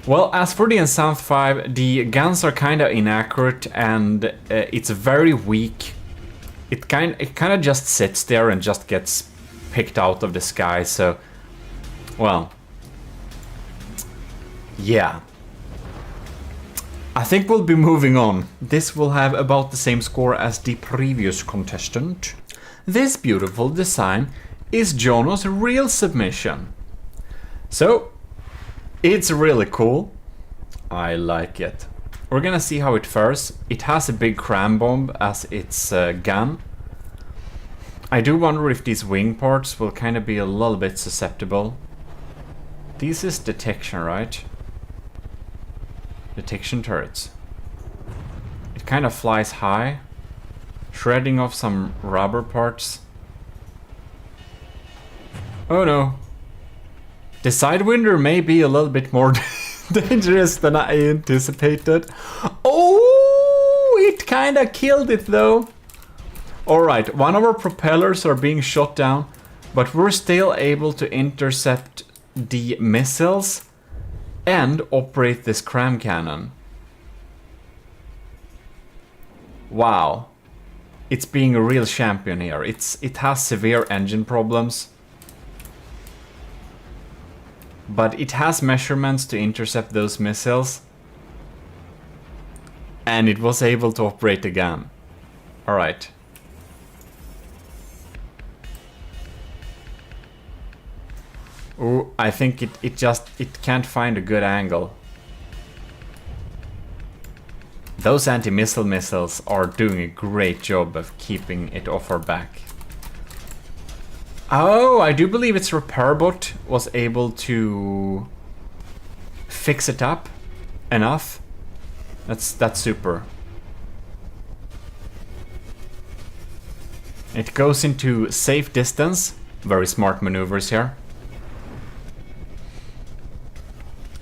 Well, as for the South 5, the guns are kind of inaccurate and it's very weak. It kind of just sits there and just gets picked out of the sky, so, well, yeah. I think we'll be moving on. This will have about the same score as the previous contestant. This beautiful design is Jono's real submission. So, it's really cool. I like it. We're gonna see how it fares. It has a big cram bomb as its gun. I do wonder if these wing parts will kind of be a little bit susceptible. This is detection, right? Detection turrets. It kind of flies high, shredding off some rubber parts. Oh no. The Sidewinder may be a little bit more dangerous than I anticipated. Oh, it kind of killed it though. Alright, one of our propellers are being shot down, but we're still able to intercept the missiles and operate this cram cannon. Wow. It's being a real champion here. It has severe engine problems, but it has measurements to intercept those missiles, and it was able to operate the gun. Alright. Oh, I think it can't find a good angle. Those anti-missile missiles are doing a great job of keeping it off our back. Oh, I do believe its repair bot was able to fix it up enough. That's super. It goes into safe distance. Very smart maneuvers here.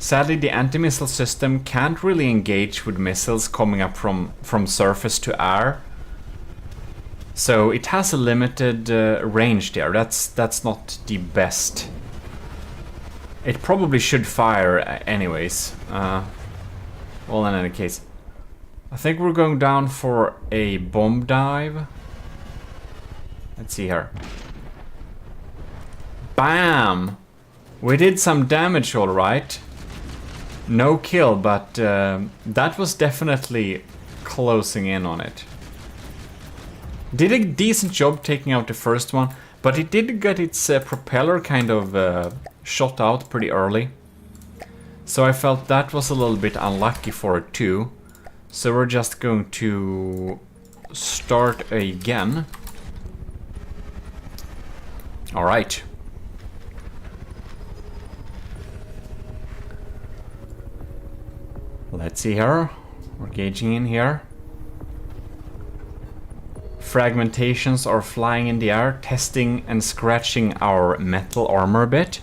Sadly, the anti-missile system can't really engage with missiles coming up from surface to air. So it has a limited range there. That's not the best. It probably should fire anyways. Well, in any case, I think we're going down for a bomb dive. Let's see here. Bam! We did some damage, all right. No kill, but that was definitely closing in on it. Did a decent job taking out the first one, but it did get its propeller kind of shot out pretty early. So I felt that was a little bit unlucky for it too. So we're just going to start again. Alright. Let's see here. We're gauging in here. Fragmentations are flying in the air, testing and scratching our metal armor a bit.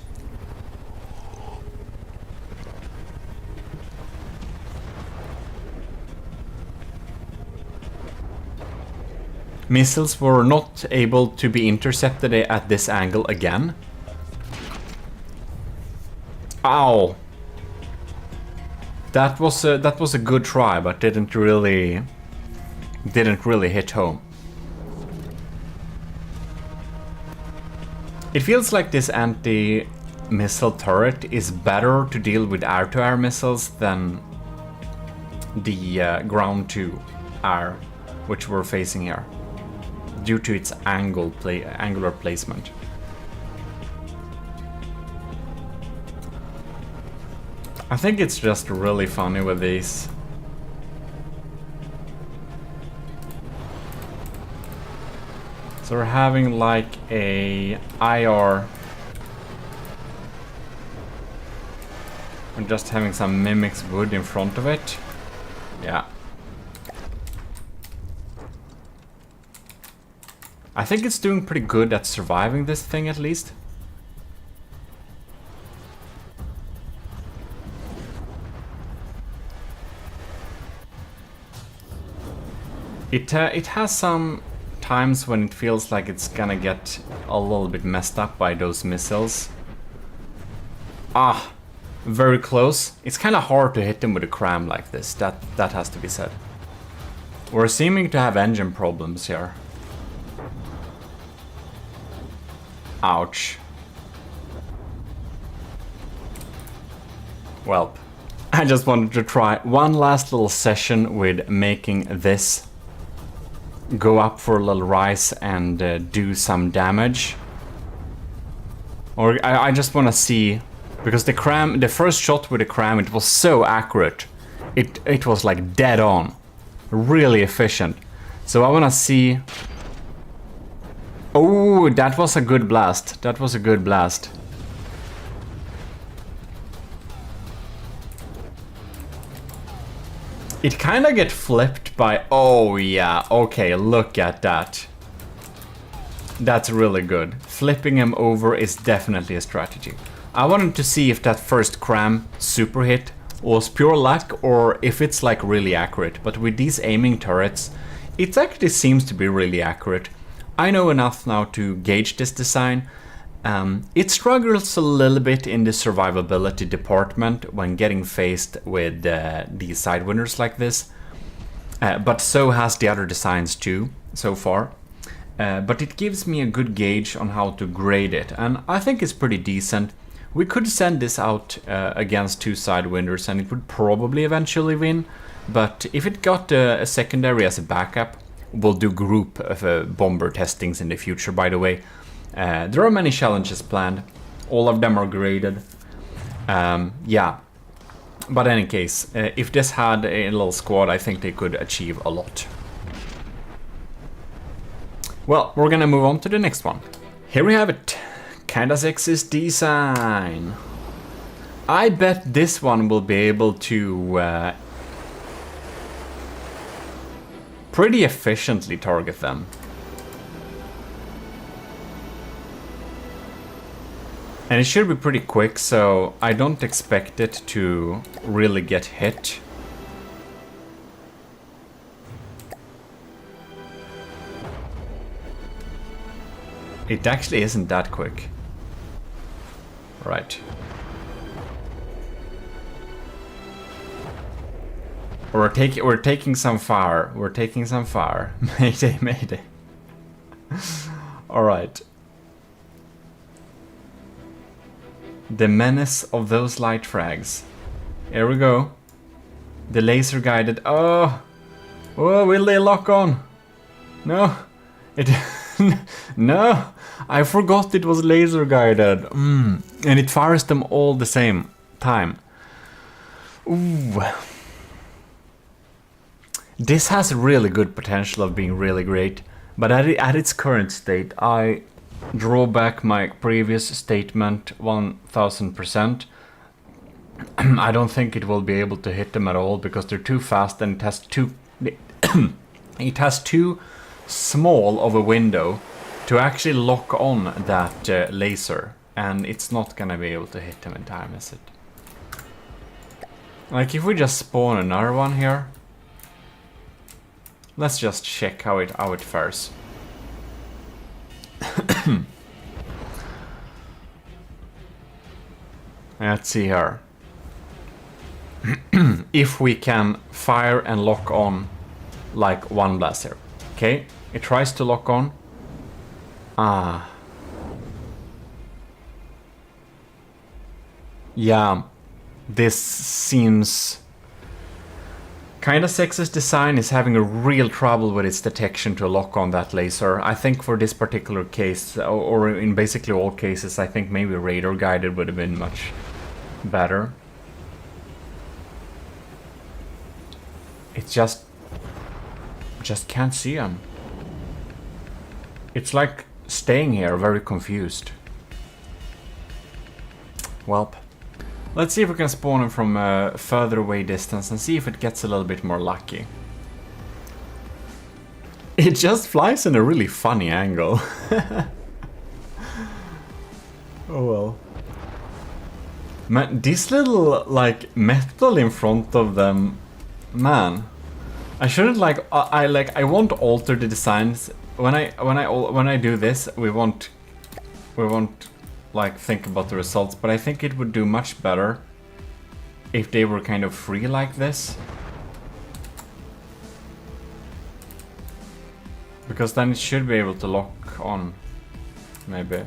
missiles were not able to be intercepted at this angle again. Ow! That was a good try, but didn't really hit home. It feels like this anti-missile turret is better to deal with air-to-air missiles than the ground-to-air, which we're facing here, due to its angular placement. I think it's just really funny with these. So we're having like a IR. We're just having some mimics wood in front of it. Yeah. I think it's doing pretty good at surviving this thing at least. It has some times when it feels like it's gonna get a little bit messed up by those missiles. Ah, very close. It's kind of hard to hit them with a cram like this. That has to be said. We're seeming to have engine problems here. Ouch. Well, I just wanted to try one last little session with making this go up for a little rise and do some damage. Or I just want to see, because the first shot with the cram, it was so accurate. It was like dead on, really efficient. So I want to see. Oh, that was a good blast. That was a good blast. It kind of get flipped by... Oh yeah, okay, look at that. That's really good. Flipping him over is definitely a strategy. I wanted to see if that first cram super hit was pure luck or if it's like really accurate. But with these aiming turrets, it actually seems to be really accurate. I know enough now to gauge this design. It struggles a little bit in the survivability department when getting faced with these sidewinners like this. But so has the other designs too, so far. But it gives me a good gauge on how to grade it, and I think it's pretty decent. We could send this out against two sidewinners and it would probably eventually win. But if it got a secondary as a backup, we'll do group bomber testings in the future, by the way. There are many challenges planned. All of them are graded. Yeah. But in any case, if this had a little squad, I think they could achieve a lot. Well, we're gonna move on to the next one. Here we have it. Kinda sexy design. I bet this one will be able to pretty efficiently target them. And it should be pretty quick, so I don't expect it to really get hit. It actually isn't that quick. Right. We're taking some fire. We're taking some fire. Mayday, mayday. Alright. The menace of those light frags. Here we go. The laser guided. Oh! Oh, will they lock on? No! It... No! I forgot it was laser guided. And it fires them all the same time. Ooh. This has really good potential of being really great. But at its current state, I draw back my previous statement 1000%. I don't think it will be able to hit them at all because they're too fast and it has too small of a window to actually lock on that laser, and it's not gonna be able to hit them in time, is it? Like if we just spawn another one here, Let's just check how it fares. Let's see here. If we can fire and lock on like one blast here. Okay, it tries to lock on. Ah. Yeah, this seems kind of sexist. Design is having a real trouble with its detection to lock on that laser. I think for this particular case, or in basically all cases, I think maybe radar guided would have been much better. It just can't see him. It's like staying here, very confused. Welp. Let's see if we can spawn him from a further away distance and see if it gets a little bit more lucky. It just flies in a really funny angle. Oh well. Man, this little like metal in front of them, man. I shouldn't like I won't alter the designs when I do this. We won't like think about the results, but I think it would do much better if they were kind of free like this, because then it should be able to lock on, maybe.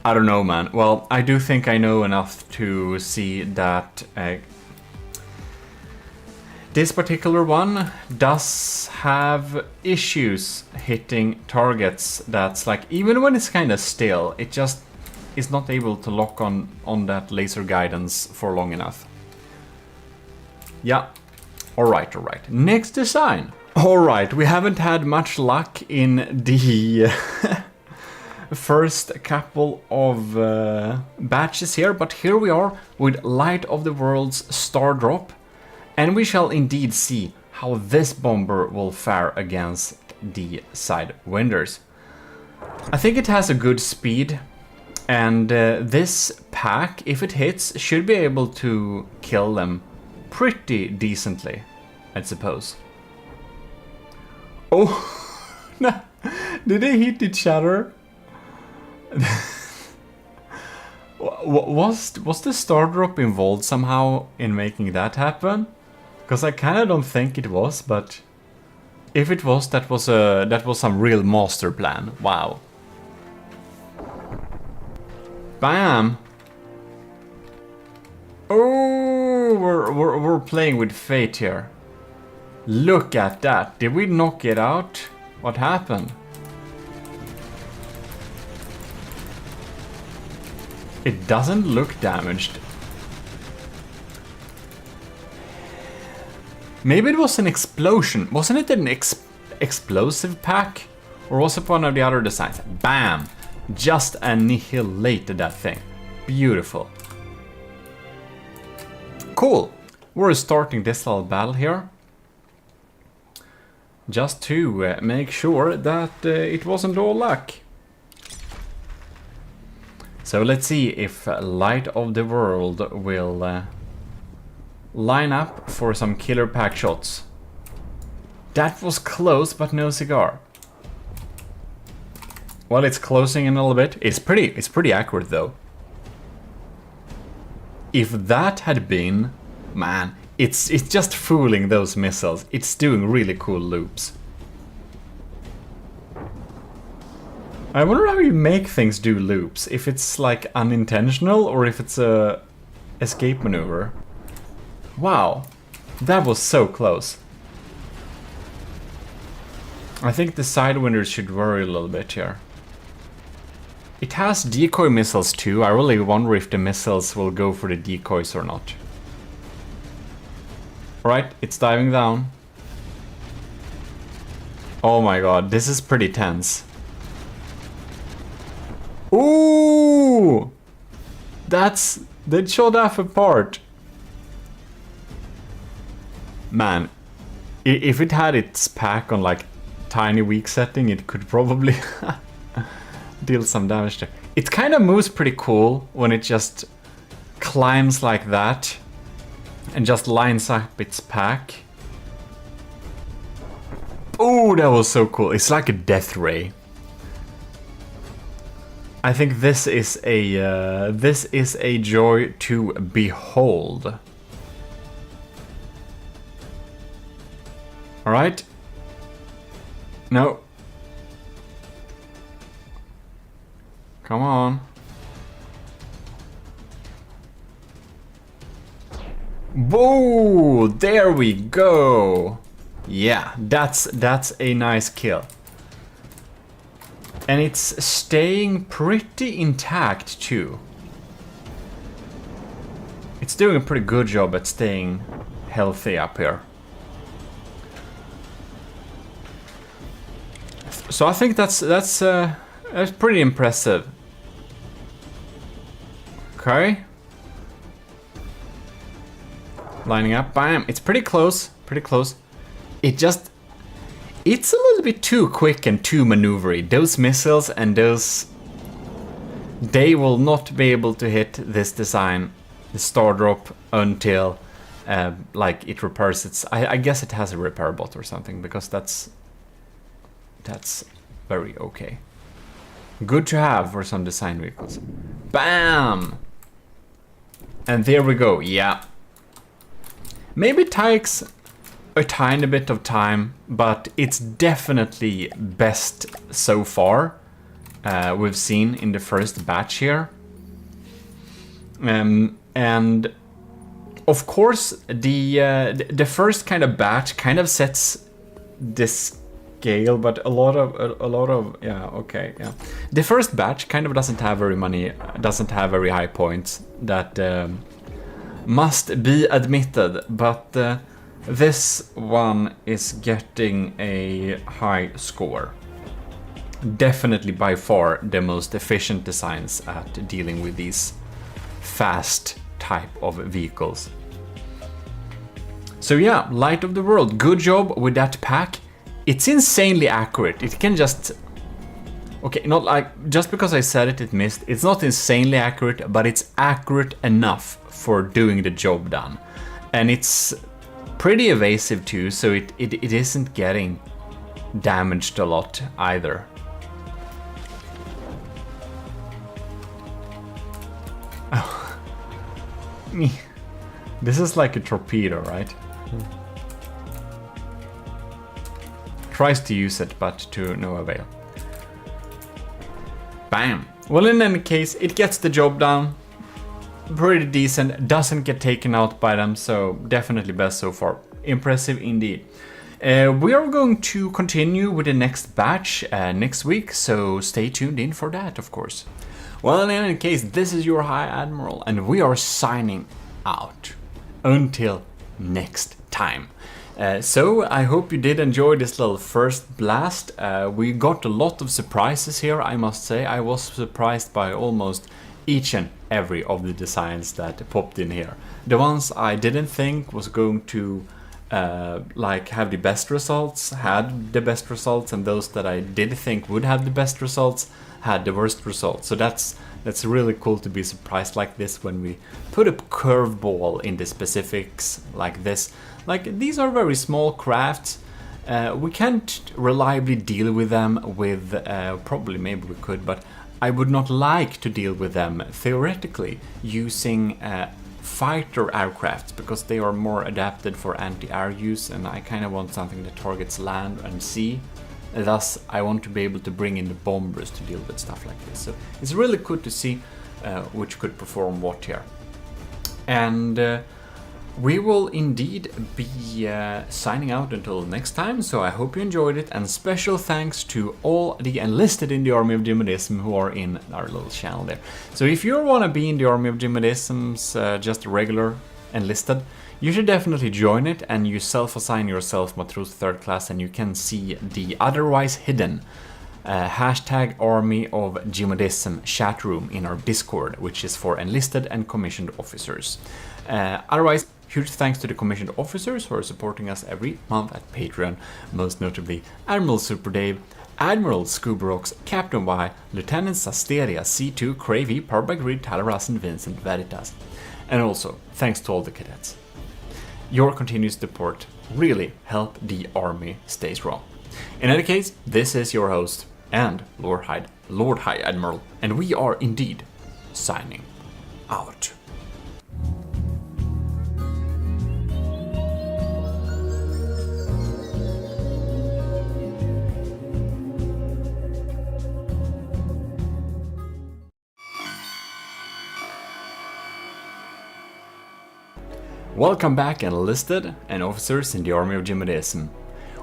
I don't know, man. Well, I do think I know enough to see that this particular one does have issues hitting targets that's like, even when it's kind of still, it just is not able to lock on that laser guidance for long enough. Yeah, alright. Next design. Alright, we haven't had much luck in the first couple of batches here, but here we are with Light of the World's Star Drop. And we shall indeed see how this bomber will fare against the Sidewinders. I think it has a good speed, and this pack, if it hits, should be able to kill them pretty decently, I suppose. Oh, no. Did they hit each other? Was the Star Drop involved somehow in making that happen? Because I kind of don't think it was, but if it was, that was some real master plan. Wow. Bam. Oh, we're playing with fate here. Look at that. Did we knock it out? What happened? It doesn't look damaged. Maybe it was an explosion. Wasn't it an explosive pack? Or was it one of the other designs? Bam! Just annihilated that thing. Beautiful. Cool. We're starting this little battle here. Just to make sure that it wasn't all luck. So let's see if Light of the World will line up for some killer pack shots. That was close, but no cigar. Well, it's closing in a little bit. It's pretty accurate though. If that had been, man, it's just fooling those missiles. It's doing really cool loops. I wonder how you make things do loops. If it's like unintentional or if it's a escape maneuver. Wow, that was so close. I think the Sidewinders should worry a little bit here. It has decoy missiles too. I really wonder if the missiles will go for the decoys or not. Alright, it's diving down. Oh my god, this is pretty tense. Ooh! They showed off apart. Man, if it had its pack on like tiny weak setting, it could probably deal some damage there. It kind of moves pretty cool when it just climbs like that and just lines up its pack. Oh, that was so cool. It's like a death ray. I think this is a joy to behold. All right. No. Come on. Whoa! There we go. Yeah, that's a nice kill. And it's staying pretty intact too. It's doing a pretty good job at staying healthy up here. So I think that's pretty impressive. Okay. Lining up, bam. It's pretty close, pretty close. It's a little bit too quick and too maneuvery. Those missiles and those... They will not be able to hit this design, the star drop, until like it repairs its... I guess it has a repair bot or something, because that's very okay. Good to have for some design vehicles. Bam! And there we go, yeah. Maybe it takes a tiny bit of time, but it's definitely best so far we've seen in the first batch here. And of course the first kind of batch kind of sets this scale, but a lot of yeah, okay, yeah. The first batch kind of doesn't have very high points, that must be admitted, but this one is getting a high score. Definitely by far the most efficient designs at dealing with these fast type of vehicles. So yeah, Light of the World, good job with that pack. It's insanely accurate. It can just... Okay, not like... Just because I said it missed. It's not insanely accurate, but it's accurate enough for doing the job done. And it's pretty evasive too, so it isn't getting damaged a lot either. Oh. This is like a torpedo, right? Tries to use it, but to no avail. Bam! Well, in any case, it gets the job done. Pretty decent, doesn't get taken out by them, so definitely best so far. Impressive indeed. We are going to continue with the next batch next week, so stay tuned in for that, of course. Well, in any case, this is your High Admiral, and we are signing out. Until next time. So I hope you did enjoy this little first blast. We got a lot of surprises here, I must say. I was surprised by almost each and every of the designs that popped in here. The ones I didn't think was going to like have the best results had the best results, and those that I did think would have the best results had the worst results. So that's really cool to be surprised like this when we put a curveball in the specifics like this. Like, these are very small crafts. We can't reliably deal with them with, probably maybe we could, but I would not like to deal with them theoretically using fighter aircrafts, because they are more adapted for anti-air use, and I kind of want something that targets land and sea. Thus, I want to be able to bring in the bombers to deal with stuff like this. So it's really cool to see which could perform what here. And we will indeed be signing out until next time, so I hope you enjoyed it, and special thanks to all the enlisted in the Army of GMODISM who are in our little channel there. So if you want to be in the Army of GMODISMs, just regular enlisted, you should definitely join it, and you self-assign yourself Matros 3rd class, and you can see the otherwise hidden hashtag Army of GMODISM chat room in our Discord, which is for enlisted and commissioned officers. Otherwise, huge thanks to the commissioned officers who are supporting us every month at Patreon, most notably Admiral Super Dave, Admiral Scooberox, Captain Y, Lieutenant Sasteria, C2, Cravey, Parbag Reed, Talaras, and Vincent Veritas. And also, thanks to all the cadets. Your continued support really help the army stay strong. In any case, this is your host and Lord High Admiral, and we are indeed signing out. Welcome back, enlisted and officers in the army of GMODIST.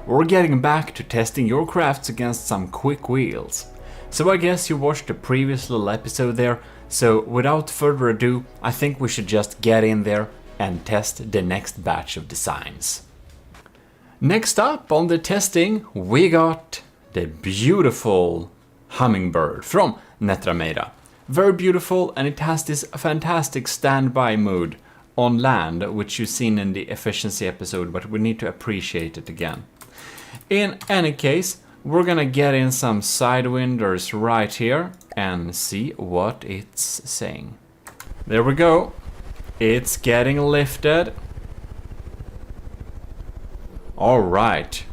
We're getting back to testing your crafts against some quick wheels. So I guess you watched the previous little episode there, so without further ado, I think we should just get in there and test the next batch of designs. Next up on the testing, we got the beautiful hummingbird from Netrameira. Very beautiful, and it has this fantastic standby mode on land, which you've seen in the efficiency episode, but we need to appreciate it again. In any case, we're gonna get in some sidewinders right here and see what it's saying. There we go. It's getting lifted. All right.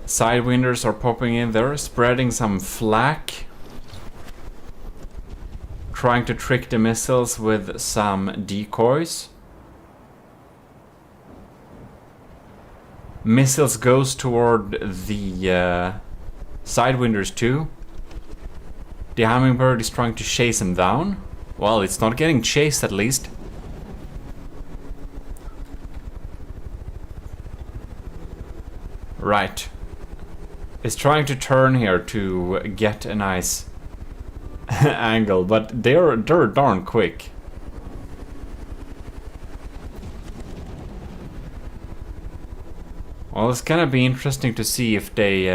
Sidewinders are popping in there, spreading some flak. Trying to trick the missiles with some decoys. Missiles goes toward the sidewinders too. The hummingbird is trying to chase him down. Well, it's not getting chased at least. Right. It's trying to turn here to get a nice angle, but they're darn quick. Well, it's gonna be interesting to see if they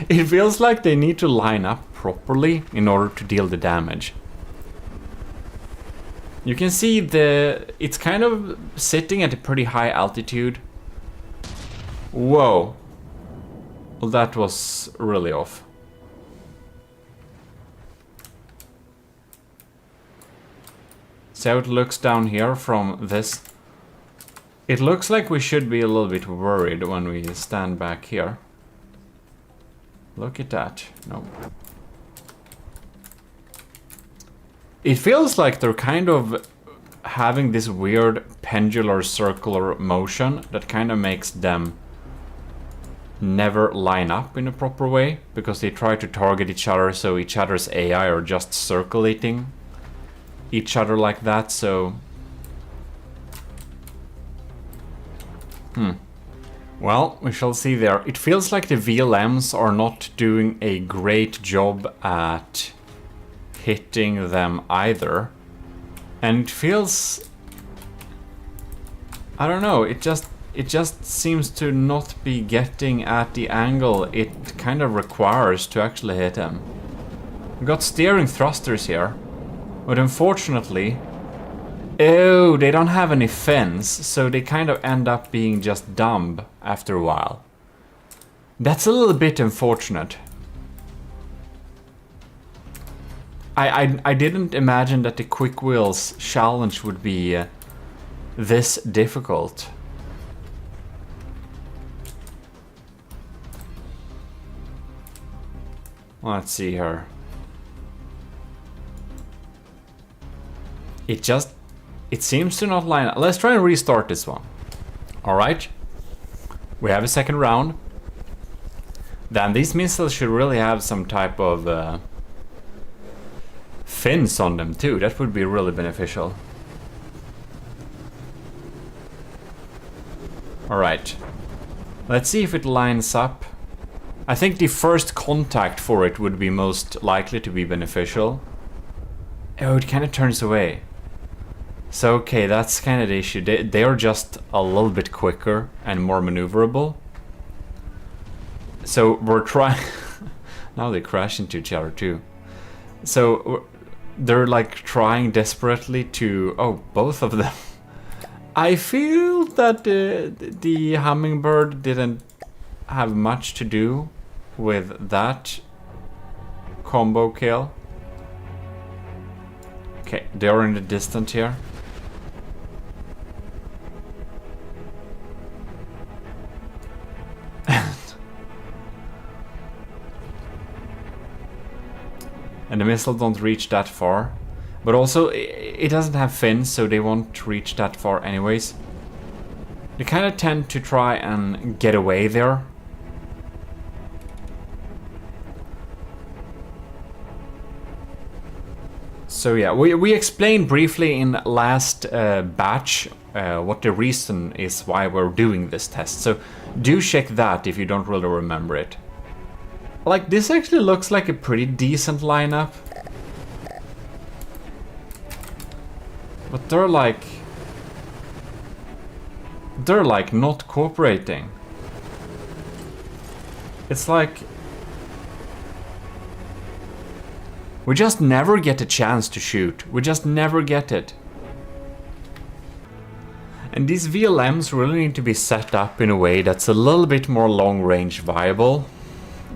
it feels like they need to line up properly in order to deal the damage. You can see it's kind of sitting at a pretty high altitude. Whoa. Well, that was really off. See how it looks down here from this. It looks like we should be a little bit worried when we stand back here. Look at that. No. It feels like they're kind of having this weird pendular circular motion that kind of makes them never line up in a proper way, because they try to target each other, so each other's AI are just circulating each other like that, so... Well, we shall see there. It feels like the VLMs are not doing a great job at hitting them either. And it feels... I don't know, it just seems to not be getting at the angle it kind of requires to actually hit him. We've got steering thrusters here, but unfortunately... Oh, they don't have any fins, so they kind of end up being just dumb after a while. That's a little bit unfortunate. I didn't imagine that the quick wheels challenge would be this difficult. Let's see here. It seems to not line up. Let's try and restart this one. Alright. We have a second round. Then these missiles should really have some type of fins on them too. That would be really beneficial. Alright. Let's see if it lines up. I think the first contact for it would be most likely to be beneficial. Oh, it kind of turns away. So, okay, that's kind of the issue. They are just a little bit quicker and more maneuverable. So, we're trying... Now they crash into each other too. So, they're like trying desperately to... Oh, both of them. I feel that the hummingbird didn't have much to do with that combo kill. Okay, they're in the distance here. And the missile don't reach that far. But also, it doesn't have fins, so they won't reach that far anyways. They kind of tend to try and get away there. So yeah, we explained briefly in last batch what the reason is why we're doing this test. So do check that if you don't really remember it. Like, this actually looks like a pretty decent lineup. But they're like not cooperating. It's like we just never get a chance to shoot. We just never get it. And these VLMs really need to be set up in a way that's a little bit more long-range viable.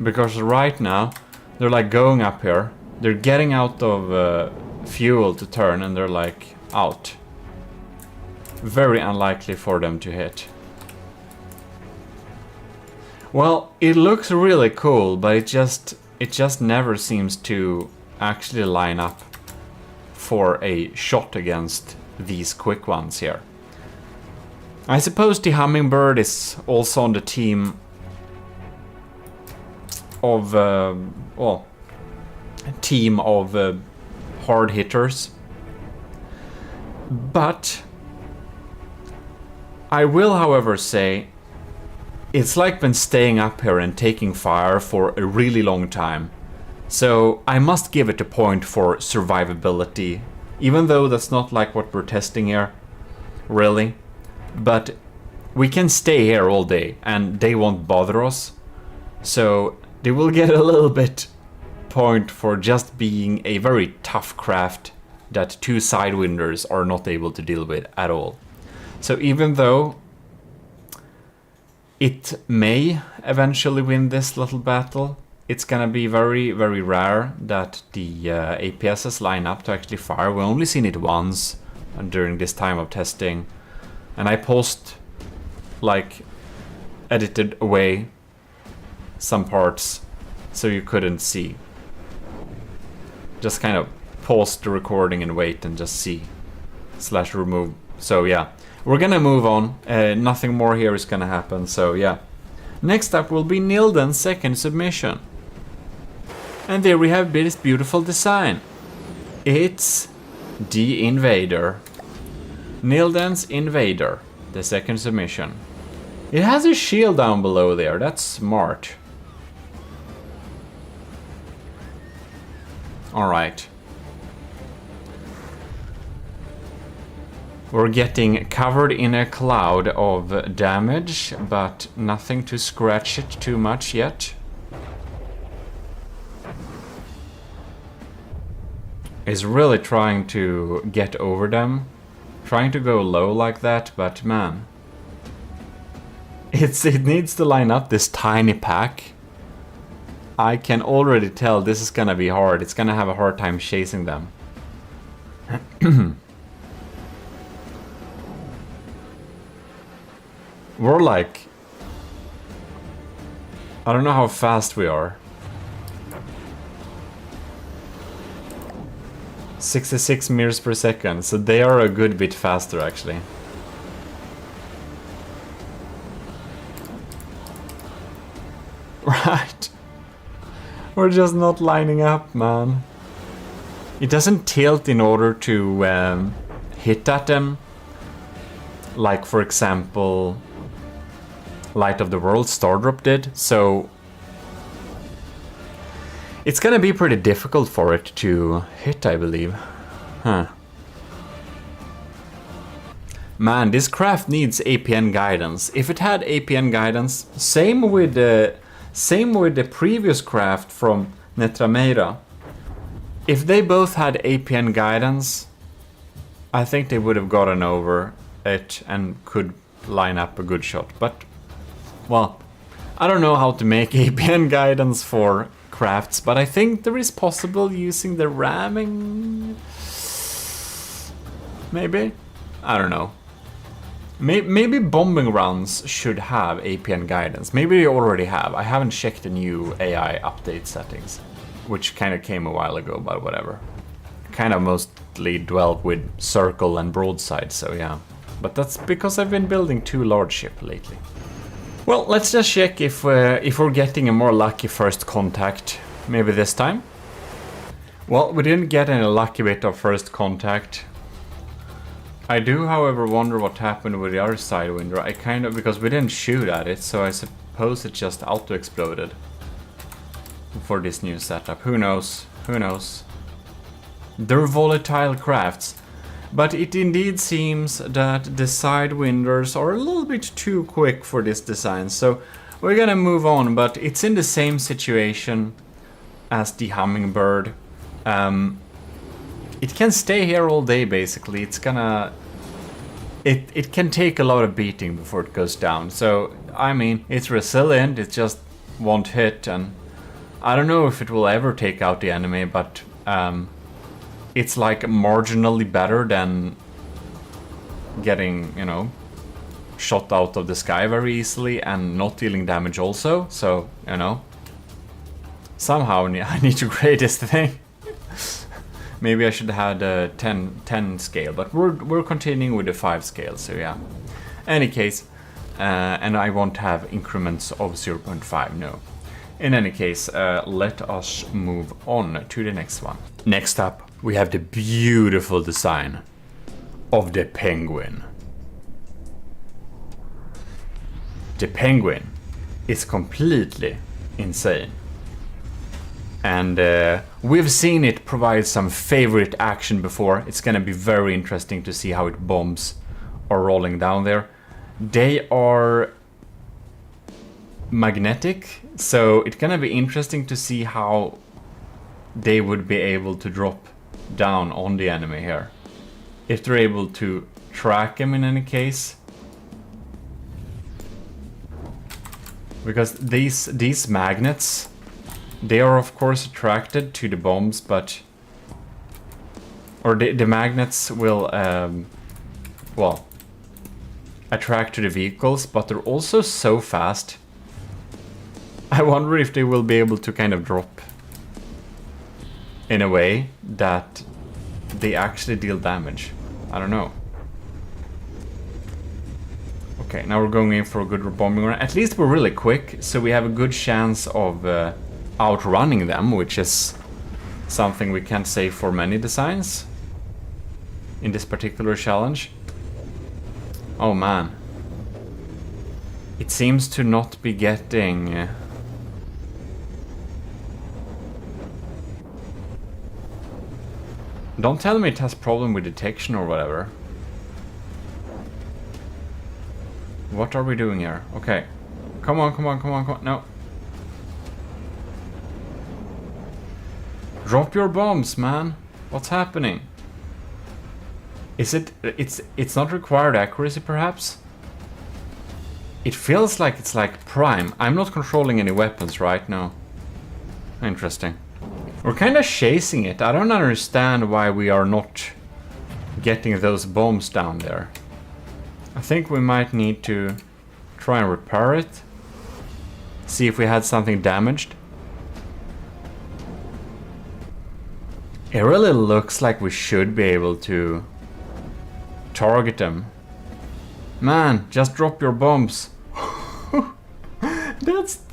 Because right now, they're like going up here. They're getting out of fuel to turn and they're like out. Very unlikely for them to hit. Well, it looks really cool, but it just never seems to actually line up for a shot against these quick ones here. I suppose the Hummingbird is also on the team of hard hitters, but I will, however, say it's like been staying up here and taking fire for a really long time. So I must give it a point for survivability, even though that's not like what we're testing here, really. But we can stay here all day and they won't bother us. So they will get a little bit point for just being a very tough craft that two Sidewinders are not able to deal with at all. So even though it may eventually win this little battle, it's gonna be very, very rare that the APSs line up to actually fire. We've only seen it once during this time of testing. And I edited away some parts so you couldn't see. Just kind of pause the recording and wait and just see / remove. So yeah, we're gonna move on. Nothing more here is gonna happen. So yeah, next up will be Nilden's second submission, and there we have this beautiful design. It's the Invader, Nilden's Invader, the second submission. It has a shield down below there. That's smart. Alright. We're getting covered in a cloud of damage, but nothing to scratch it too much yet. Is really trying to get over them. Trying to go low like that, but man. It needs to line up this tiny pack. I can already tell this is gonna be hard. It's gonna have a hard time chasing them. We're like... I don't know how fast we are. 66 meters per second, so they are a good bit faster actually. Right. We're just not lining up, man. It doesn't tilt in order to hit at them. Like, for example, Light of the World Stardrop did, so it's gonna be pretty difficult for it to hit, I believe. Huh. Man, this craft needs APN guidance. If it had APN guidance, same with the previous craft from Netrameira. If they both had APN guidance, I think they would have gotten over it and could line up a good shot. But, well, I don't know how to make APN guidance for crafts, but I think there is possible using the ramming. Maybe? I don't know. Maybe bombing runs should have APN guidance. Maybe they already have. I haven't checked the new AI update settings, which kind of came a while ago, but whatever. Kind of mostly dwelt with circle and broadside, so yeah. But that's because I've been building too large ship lately. Well, let's just check if we're getting a more lucky first contact, maybe this time. Well, we didn't get any lucky bit of first contact. I do, however, wonder what happened with the other sidewinder. I kind of, because we didn't shoot at it, so I suppose it just auto-exploded for this new setup. Who knows? Who knows? They're volatile crafts, but it indeed seems that the sidewinders are a little bit too quick for this design, so we're gonna move on, but it's in the same situation as the hummingbird. It can stay here all day, basically. It's gonna... It can take a lot of beating before it goes down. So, I mean, it's resilient, it just won't hit, and I don't know if it will ever take out the enemy, but it's like marginally better than getting, you know, shot out of the sky very easily and not dealing damage also. So, you know, somehow I need to grade this thing. Maybe I should have had a 10 scale, but we're continuing with the 5 scale, so yeah. Any case, and I won't have increments of 0.5, no. In any case, let us move on to the next one. Next up, we have the beautiful design of the penguin. The penguin is completely insane. And we've seen it provide some favorite action before. It's gonna be very interesting to see how it bombs are rolling down there. They are magnetic, so it's gonna be interesting to see how they would be able to drop down on the enemy here. If they're able to track him in any case. Because these magnets, they are of course attracted to the bombs, but... Or the magnets will, well, attract to the vehicles, but they're also so fast. I wonder if they will be able to kind of drop in a way that they actually deal damage. I don't know. Okay, now we're going in for a good bombing run. At least we're really quick, so we have a good chance of outrunning them, which is something we can't say for many designs in this particular challenge. Oh man. It seems to not be getting... Don't tell me it has problem with detection or whatever. What are we doing here? Okay. Come on, come on, come on, come on. No. Drop your bombs, man. What's happening? Is it... It's not required accuracy, perhaps? It feels like it's like prime. I'm not controlling any weapons right now. Interesting. We're kind of chasing it. I don't understand why we are not getting those bombs down there. I think we might need to try and repair it. See if we had something damaged. It really looks like we should be able to target them. Man, just drop your bombs. That's...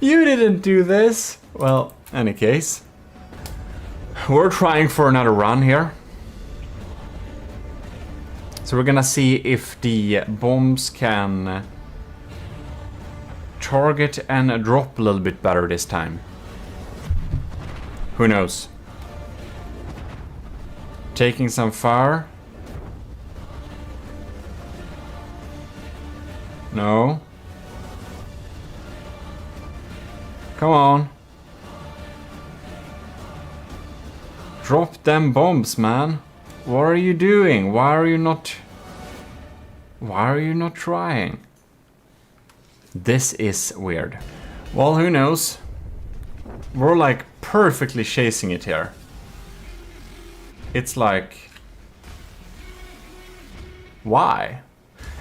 You didn't do this. Well, any case. We're trying for another run here. So we're gonna see if the bombs can target and drop a little bit better this time. Who knows? Taking some fire. No. Come on. Drop them bombs, man. What are you doing? Why are you not trying? This is weird. Well, who knows? We're like perfectly chasing it here. It's like... why?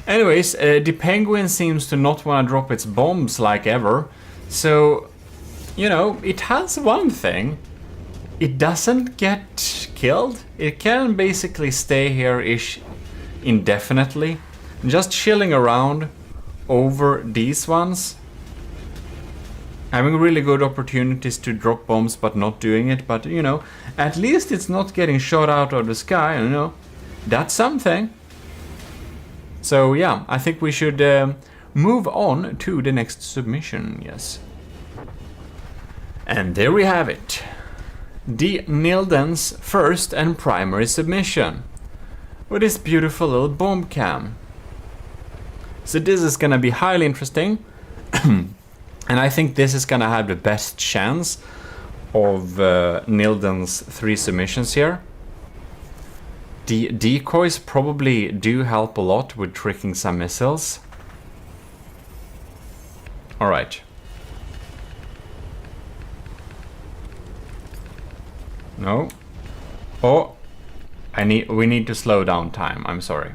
Anyways, the Penguin seems to not want to drop its bombs like ever. So, you know, it has one thing. It doesn't get killed. It can basically stay here-ish indefinitely. Just chilling around over these ones. Having really good opportunities to drop bombs but not doing it. But, you know, at least it's not getting shot out of the sky, you know. That's something. So, yeah, I think we should move on to the next submission, yes. And there we have it. The Nilden's first and primary submission. With this beautiful little bomb cam. So this is gonna be highly interesting. And I think this is gonna have the best chance of Nilden's 3 submissions here. The decoys probably do help a lot with tricking some missiles. Alright. No. Oh, we need to slow down time. I'm sorry.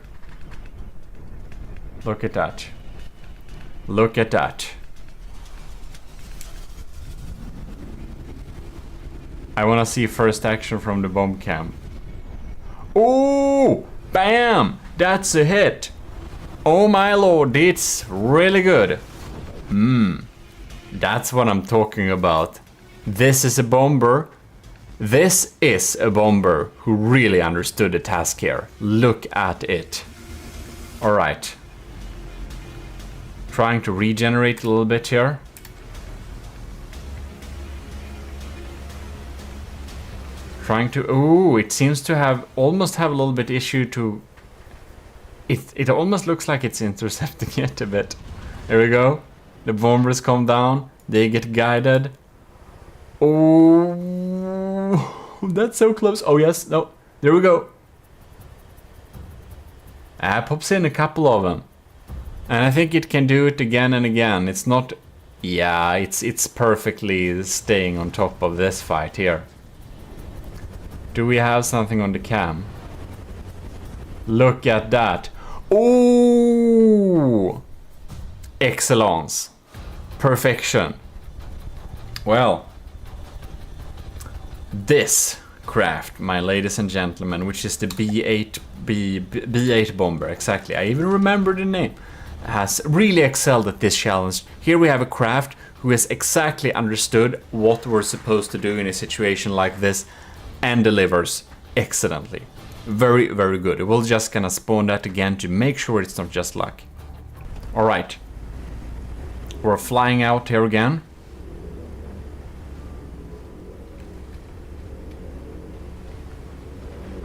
Look at that. Look at that. I want to see first action from the bomb cam. Oh, bam! That's a hit. Oh my lord, it's really good. That's what I'm talking about. This is a bomber. This is a bomber who really understood the task here. Look at it. Alright. Trying to regenerate a little bit here. Trying to... ooh, it seems to have almost have a little bit issue to... It almost looks like it's intercepting it a bit. There we go. The bombers come down. They get guided. Oh, that's so close. Oh, yes. No. There we go. Pops in a couple of them. And I think it can do it again and again. It's not... yeah, it's perfectly staying on top of this fight here. Do we have something on the cam? Look at that. Oh! Excellence. Perfection. Well... this craft, my ladies and gentlemen, which is the B8 bomber, exactly. I even remember the name. Has really excelled at this challenge. Here we have a craft who has exactly understood what we're supposed to do in a situation like this and delivers excellently. Very, very good. We're just gonna spawn that again to make sure it's not just luck. Alright. We're flying out here again.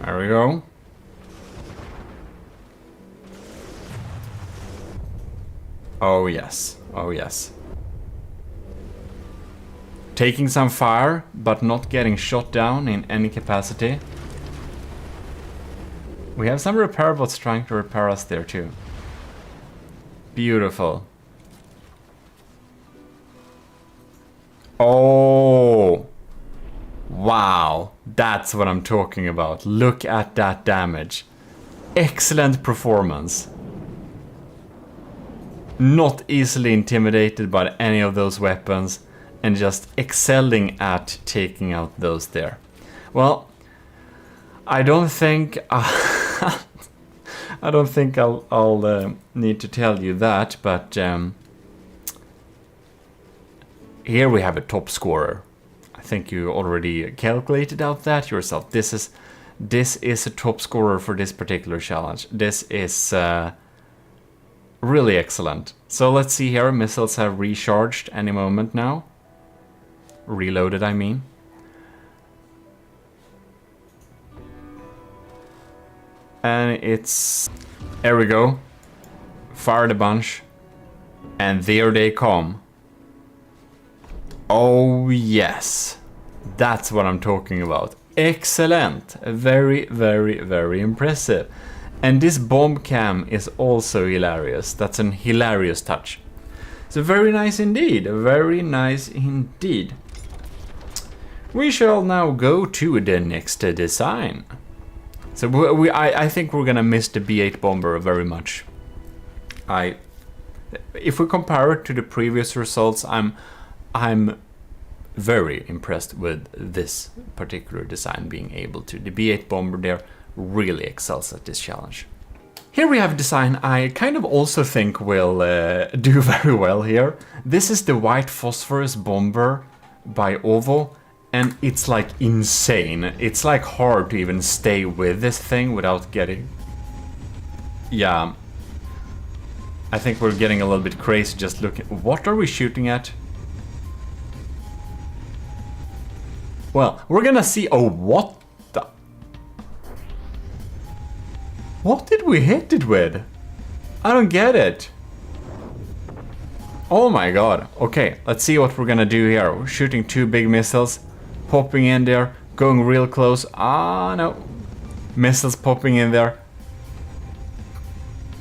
There we go. Oh yes, oh yes. Taking some fire, but not getting shot down in any capacity. We have some repair bots trying to repair us there too. Beautiful. Oh! Wow, that's what I'm talking about. Look at that damage. Excellent performance. Not easily intimidated by any of those weapons and just excelling at taking out those there. Well, I don't think I don't think I'll need to tell you that, but here we have a top scorer. I think you already calculated out that yourself. This is a top scorer for this particular challenge. This is really excellent. So let's see here. Missiles have recharged any moment now. Reloaded, I mean. And it's... there we go. Fired a bunch. And there they come. Oh yes. That's what I'm talking about. Excellent. Very, very, very impressive. And this bomb cam is also hilarious. That's an hilarious touch. So very nice indeed. Very nice indeed. We shall now go to the next design. So I think we're gonna miss the B8 bomber very much. If we compare it to the previous results, I'm very impressed with this particular design being able to. The B8 bomber there really excels at this challenge. Here we have a design I kind of also think will do very well here. This is the white phosphorus bomber by Ovo, and it's like insane. It's like hard to even stay with this thing without getting... Yeah. I think we're getting a little bit crazy just looking... What are we shooting at? Well, we're gonna see... Oh, what the... What did we hit it with? I don't get it. Oh my god. Okay, let's see what we're gonna do here. We're shooting 2 big missiles, popping in there, going real close. Ah, no. Missiles popping in there.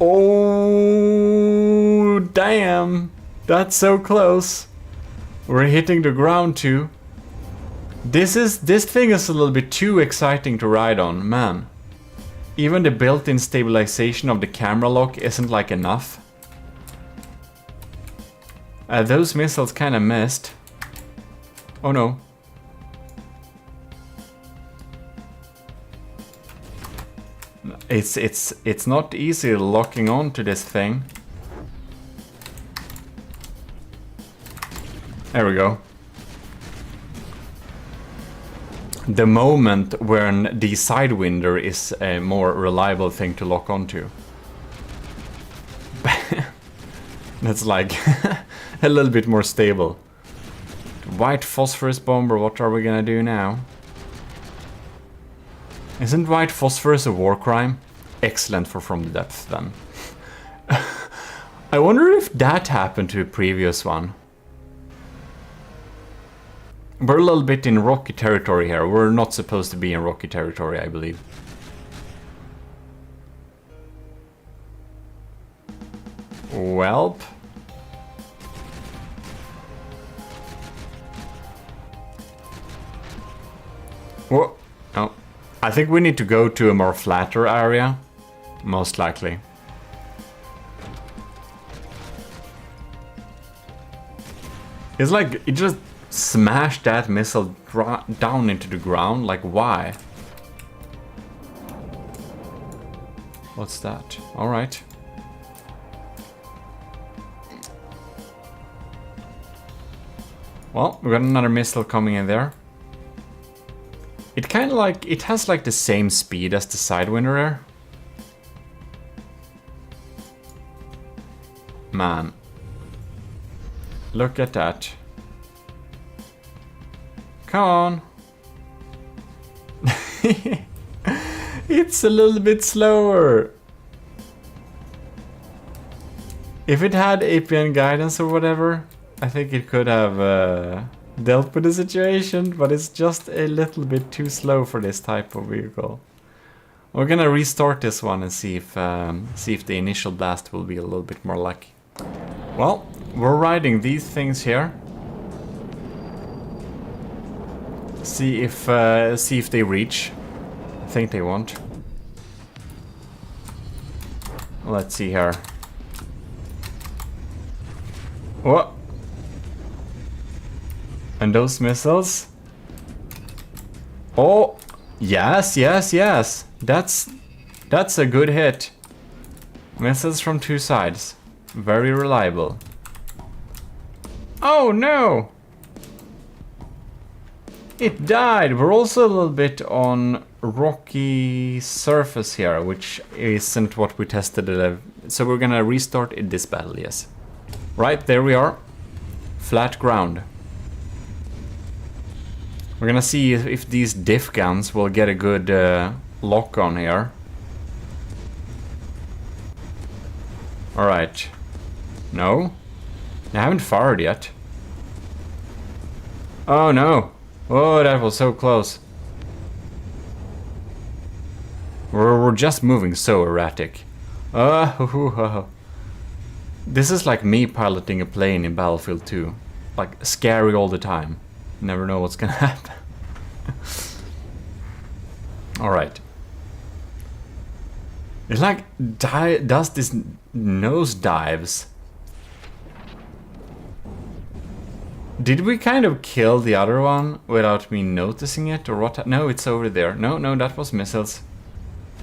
Oh, damn. That's so close. We're hitting the ground too. This thing is a little bit too exciting to ride on, man. Even the built-in stabilization of the camera lock isn't like enough. Those missiles kind of missed. Oh no. It's not easy locking on to this thing. There we go. The moment when the sidewinder is a more reliable thing to lock onto. That's like a little bit more stable. White phosphorus bomber, what are we gonna do now? Isn't white phosphorus a war crime? Excellent for From the Depths then. I wonder if that happened to a previous one. We're a little bit in rocky territory here. We're not supposed to be in rocky territory, I believe. Welp. Whoa. Oh. I think we need to go to a more flatter area. Most likely. It's like, it just smashed that missile down into the ground. Like, why? What's that? Alright. Well, we got another missile coming in there. It kind of like, it has like the same speed as the Sidewinder there. Man. Look at that. Come on. It's a little bit slower. If it had APN guidance or whatever, I think it could have dealt with the situation, but it's just a little bit too slow for this type of vehicle. We're gonna restart this one and see if the initial blast will be a little bit more lucky. Well, we're riding these things here. See if they reach. I think they won't. Let's see here. What? And those missiles? Oh, yes, yes, yes. That's a good hit. Missiles from two sides. Very reliable. Oh no! It died. We're also a little bit on rocky surface here, which isn't what we tested. So we're gonna restart in this battle, yes. Right, there we are. Flat ground. We're gonna see if these diff guns will get a good lock on here. Alright. No? They haven't fired yet. Oh no! Oh, that was so close. We're just moving so erratic. This is like me piloting a plane in Battlefield 2. Like, scary all the time. Never know what's gonna happen. Alright. It like does this nose dives. Did we kind of kill the other one without me noticing it, or what? No, it's over there. No, no, that was missiles.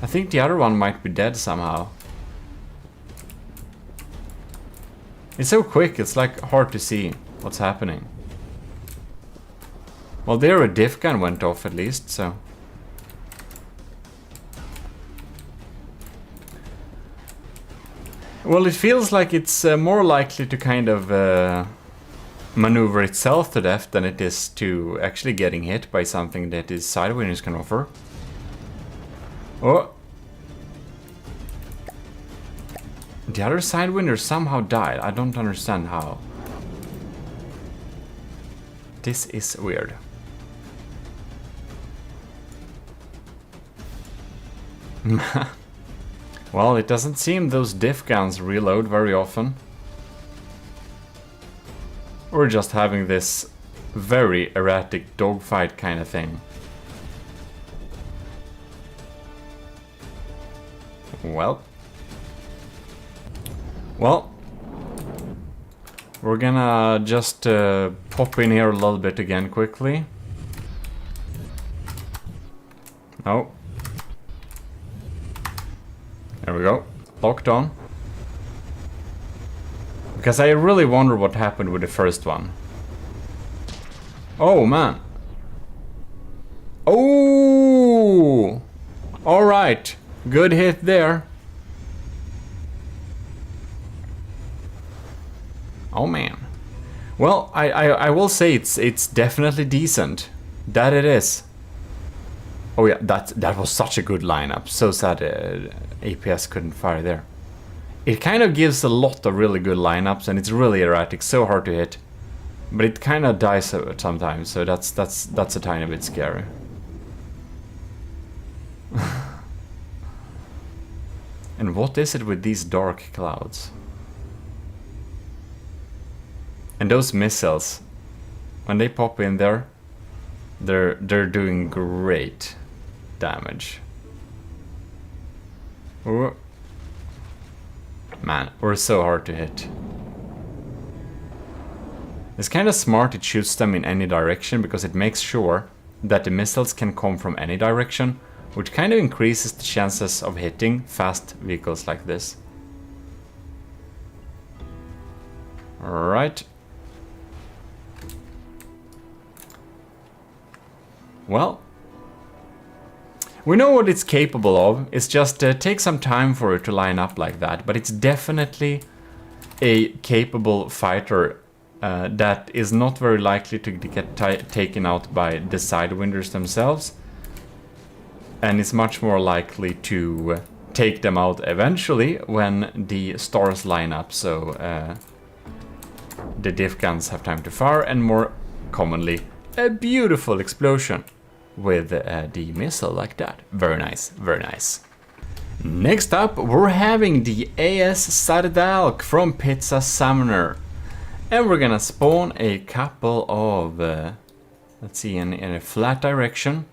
I think the other one might be dead somehow. It's so quick, it's like hard to see what's happening. Well, there a diff gun went off at least, so... Well, it feels like it's more likely to kind of maneuver itself to death than it is to actually getting hit by something that its sidewinders can offer. Oh! The other sidewinder somehow died. I don't understand how. This is weird. Well, it doesn't seem those diff guns reload very often. We're just having this very erratic dogfight kind of thing. Well, we're gonna just pop in here a little bit again quickly. Oh. There we go. Locked on. Because I really wonder what happened with the first one. Oh, man. Oh! Alright. Good hit there. Oh, man. Well, I will say it's definitely decent. That it is. Oh yeah, that was such a good lineup. So sad APS couldn't fire there. It kind of gives a lot of really good lineups, and it's really erratic, so hard to hit. But it kind of dies sometimes, so that's a tiny bit scary. And what is it with these dark clouds? And those missiles, when they pop in there, they're doing great damage. Ooh. Man, we're so hard to hit. It's kind of smart it shoots them in any direction, because it makes sure that the missiles can come from any direction, which kind of increases the chances of hitting fast vehicles like this. Alright. Well, we know what it's capable of. It's just take some time for it to line up like that, but it's definitely a capable fighter that is not very likely to get taken out by the sidewinders themselves, and is much more likely to take them out eventually when the stars line up, so the diff guns have time to fire, and more commonly a beautiful explosion with the missile like that. Very nice, very nice. Next up, we're having the AS Sardalk from Pizza Summoner. And we're gonna spawn a couple of, let's see, in a flat direction.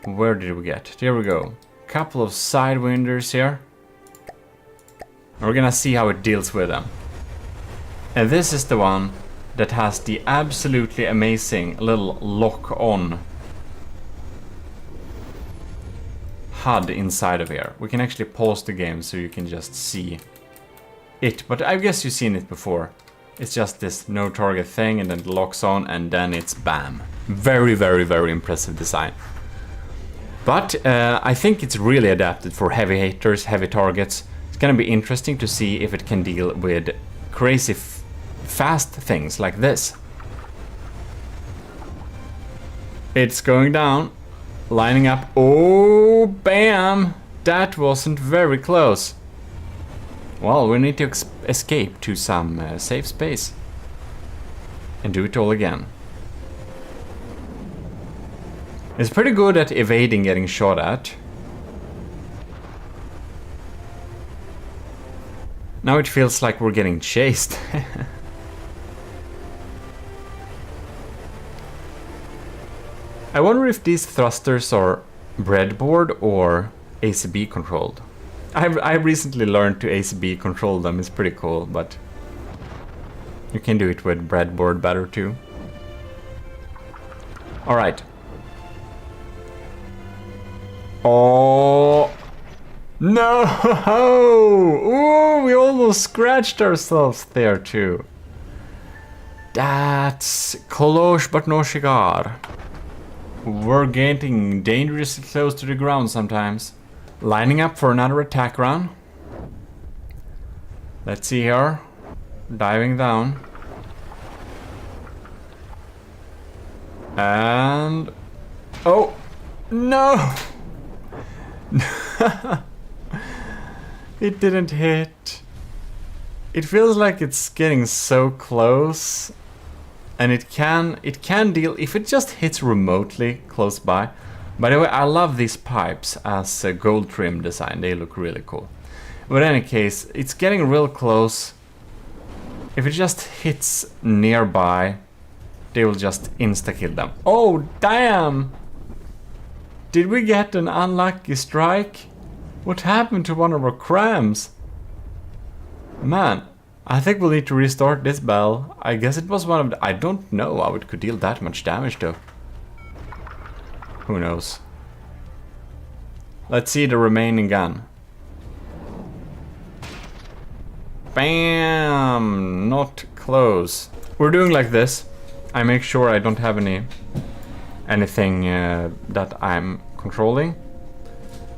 Where did we get? There we go. Couple of sidewinders here. And we're gonna see how it deals with them. And this is the one that has the absolutely amazing little lock-on HUD inside of here. We can actually pause the game so you can just see it, but I guess you've seen it before. It's just this no target thing, and then it locks on, and then it's bam. Very, very, very impressive design. But I think it's really adapted for heavy hitters, heavy targets. It's gonna be interesting to see if it can deal with crazy fast things like this. It's going down, lining up. Oh, bam! That wasn't very close. Well, we need to escape to some safe space and do it all again. It's pretty good at evading getting shot at. Now it feels like we're getting chased. I wonder if these thrusters are breadboard or ACB controlled. I recently learned to ACB control them. It's pretty cool, but you can do it with breadboard better too. All right. Oh no! Ooh, we almost scratched ourselves there too. That's close but no cigar. We're getting dangerously close to the ground sometimes. Lining up for another attack round. Let's see here. Diving down. And... oh! No! It didn't hit. It feels like it's getting so close. And it can deal if it just hits remotely close by. By the way, I love these pipes as a gold trim design. They look really cool. But in any case, it's getting real close. If it just hits nearby, they will just insta-kill them. Oh, damn! Did we get an unlucky strike? What happened to one of our crams? Man, I think we'll need to restart this battle. I guess it was one of the... I don't know how it could deal that much damage though. Who knows? Let's see the remaining gun. Bam! Not close. We're doing like this. I make sure I don't have anything that I'm controlling.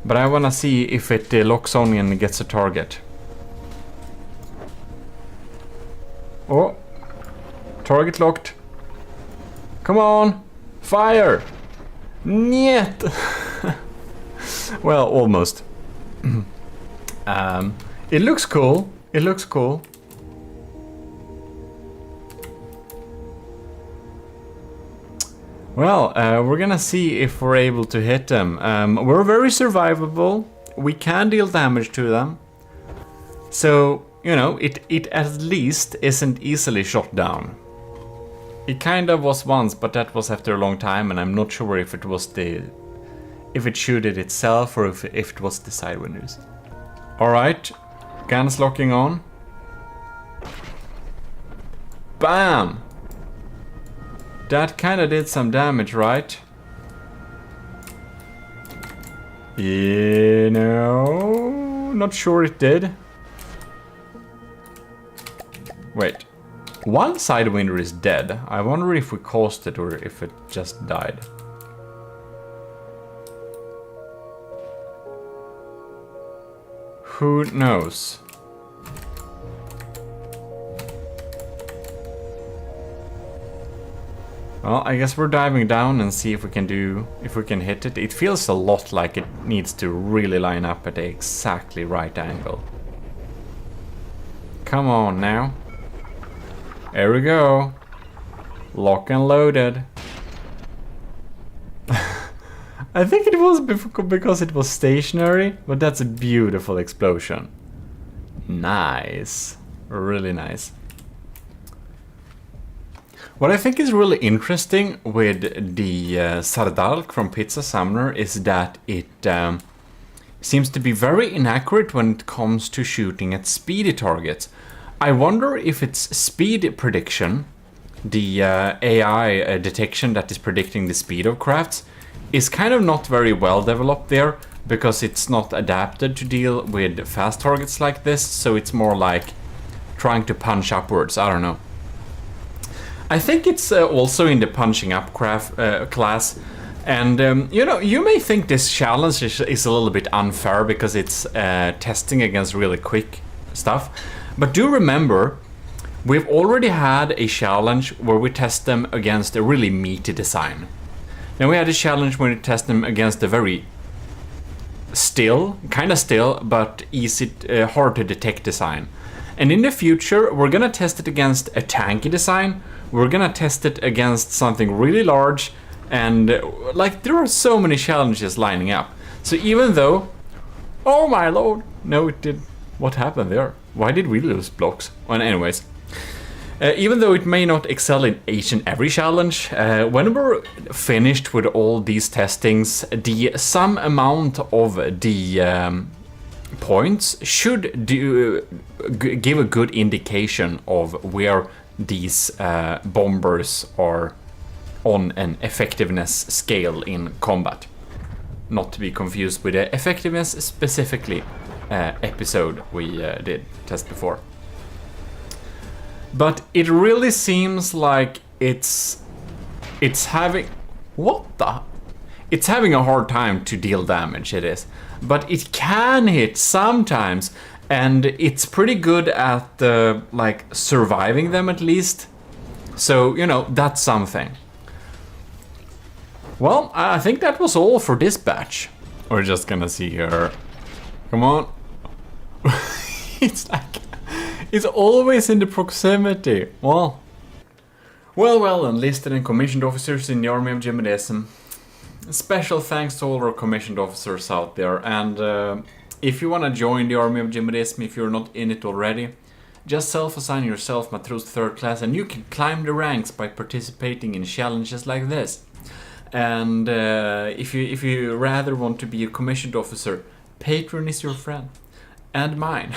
But I wanna see if it locks on and gets a target. Oh, target locked. Come on, fire! Niet! Well, almost. It looks cool. It looks cool. Well, we're gonna see if we're able to hit them. We're very survivable. We can deal damage to them. So, you know, it at least isn't easily shot down. It kind of was once, but that was after a long time, and I'm not sure if it was if it shooted itself or if it was the side windows. Alright, guns locking on. Bam! That kinda did some damage, right? You know, not sure it did. Wait, one sidewinder is dead. I wonder if we caused it or if it just died. Who knows? Well, I guess we're diving down and see if we can hit it. It feels a lot like it needs to really line up at the exactly right angle. Come on now. There we go. Lock and loaded. I think it was because it was stationary, but that's a beautiful explosion. Nice. Really nice. What I think is really interesting with the Sardalk from Pizza Summoner is that it seems to be very inaccurate when it comes to shooting at speedy targets. I wonder if its speed prediction, the AI detection that is predicting the speed of crafts, is kind of not very well developed there, because it's not adapted to deal with fast targets like this, so it's more like trying to punch upwards, I don't know. I think it's also in the punching up class, and you know, you may think this challenge is a little bit unfair because it's testing against really quick stuff, but do remember, we've already had a challenge where we test them against a really meaty design. Then we had a challenge where we test them against a very kind of still, but easy, hard to detect design. And in the future, we're gonna test it against a tanky design. We're gonna test it against something really large, and like there are so many challenges lining up. So even though, oh my lord, no it did, what happened there? Why did we lose blocks? Well, anyways, Even though it may not excel in each and every challenge, when we're finished with all these testings, the sum amount of the points should give a good indication of where these bombers are on an effectiveness scale in combat. Not to be confused with the effectiveness specifically episode we did test before. But it really seems like it's having... What the? It's having a hard time to deal damage, it is. But it can hit sometimes, and it's pretty good at like surviving them at least. So, you know, that's something. Well, I think that was all for this batch. We're just gonna see here. Come on. It's like... It's always in the proximity. Well, enlisted and commissioned officers in the army of GMODIST. Special thanks to all our commissioned officers out there. And if you want to join the army of GMODIST, if you're not in it already, just self-assign yourself Matros 3rd class, and you can climb the ranks by participating in challenges like this. And if you rather want to be a commissioned officer, Patron is your friend and mine.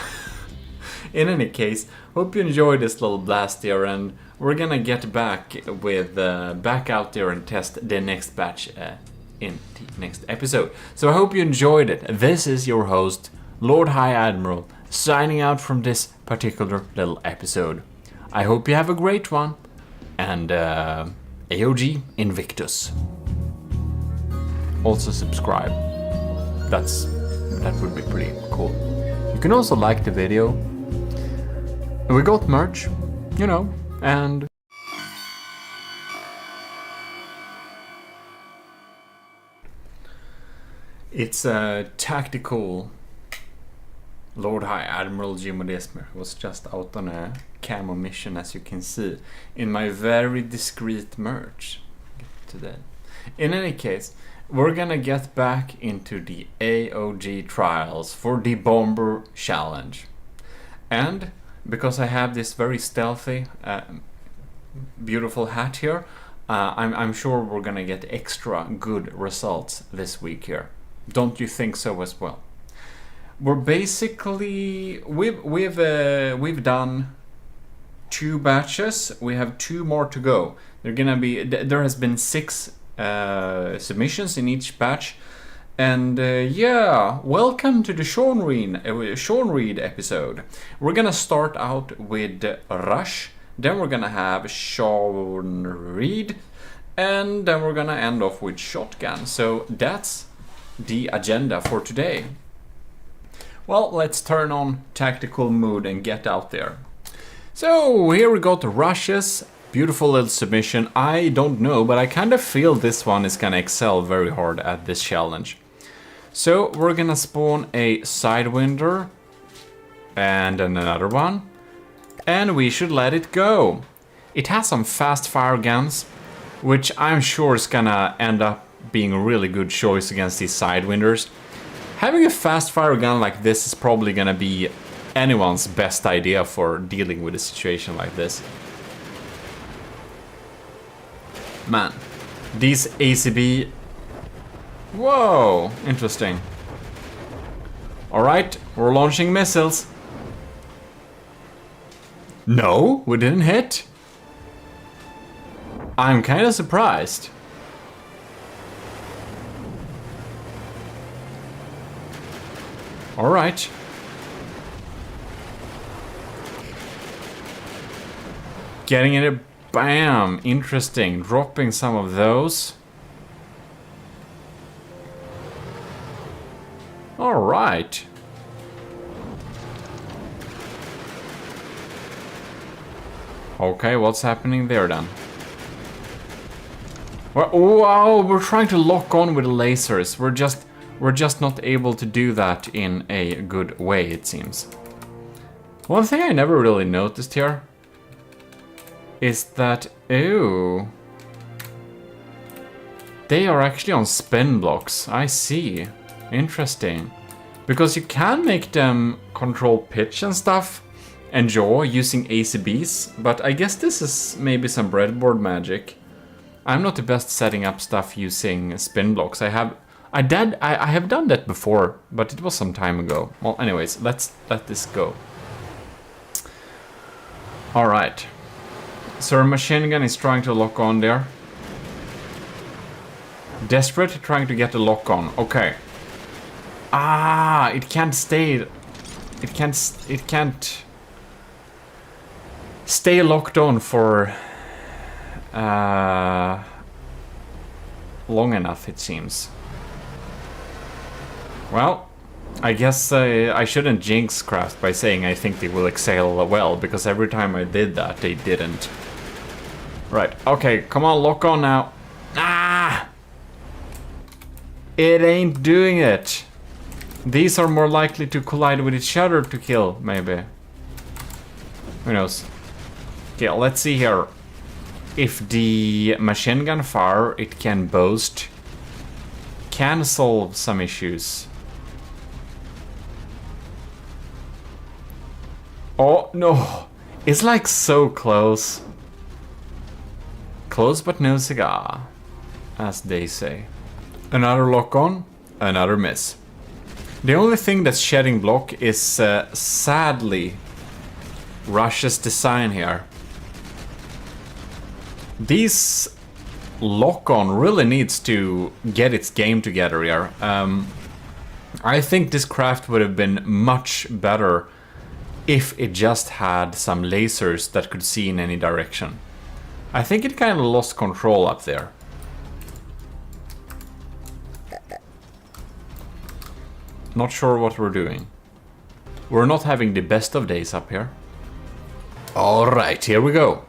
In any case, hope you enjoyed this little blast here, and we're gonna get back with back out there and test the next batch in the next episode. So I hope you enjoyed it. This is your host, Lord High Admiral, signing out from this particular little episode. I hope you have a great one, and AOG Invictus. Also subscribe. That would be pretty cool. You can also like the video. We got merch, you know, and... It's a tactical Lord High Admiral GMODIST was just out on a camo mission, as you can see, in my very discreet merch today. In any case, we're gonna get back into the AOG trials for the Bomber Challenge. And because I have this very stealthy, beautiful hat here, I'm sure we're gonna get extra good results this week here. Don't you think so as well? We're basically we've done 2 batches. We have 2 more to go. There has been 6 submissions in each batch. And yeah, welcome to the Sean Reed episode. We're gonna start out with Rush, then we're gonna have Sean Reed, and then we're gonna end off with Shotgun. So that's the agenda for today. Well, let's turn on tactical mode and get out there. So here we got Rush's beautiful little submission. I don't know, but I kind of feel this one is gonna excel very hard at this challenge. So we're gonna spawn a Sidewinder and another one, and we should let it go. It has some fast fire guns, which I'm sure is gonna end up being a really good choice against these Sidewinders. Having a fast fire gun like this is probably gonna be anyone's best idea for dealing with a situation like this. Man, these ACB... Whoa, interesting. Alright, we're launching missiles. No, we didn't hit. I'm kind of surprised. Alright. Getting it, bam, interesting. Dropping some of those. Alright. Okay, what's happening there then? Wow, we're trying to lock on with the lasers. We're just not able to do that in a good way, it seems. One thing I never really noticed here is that, ooh, they are actually on spin blocks. I see. Interesting. Because you can make them control pitch and stuff, enjoy using ACBs, but I guess this is maybe some breadboard magic. I'm not the best setting up stuff using spin blocks. I have done that before, but it was some time ago. Well, anyways, let's let this go. All right. So our machine gun is trying to lock on there. Desperate, trying to get the lock on. Okay. Ah, it can't stay. It can't stay locked on for long enough, it seems. Well, I guess I shouldn't jinx craft by saying I think they will excel well, because every time I did that, they didn't. Right, okay, come on, lock on now. Ah! It ain't doing it. These are more likely to collide with each other to kill, maybe. Who knows? Okay, let's see here. If the machine gun fire it can boast can solve some issues. Oh no, it's like so close. Close but no cigar, as they say. Another lock on, another miss. The only thing that's shedding block is sadly Russia's design here. This lock-on really needs to get its game together here. I think this craft would have been much better if it just had some lasers that could see in any direction. I think it kind of lost control up there. Not sure what we're doing. We're not having the best of days up here. Alright, here we go.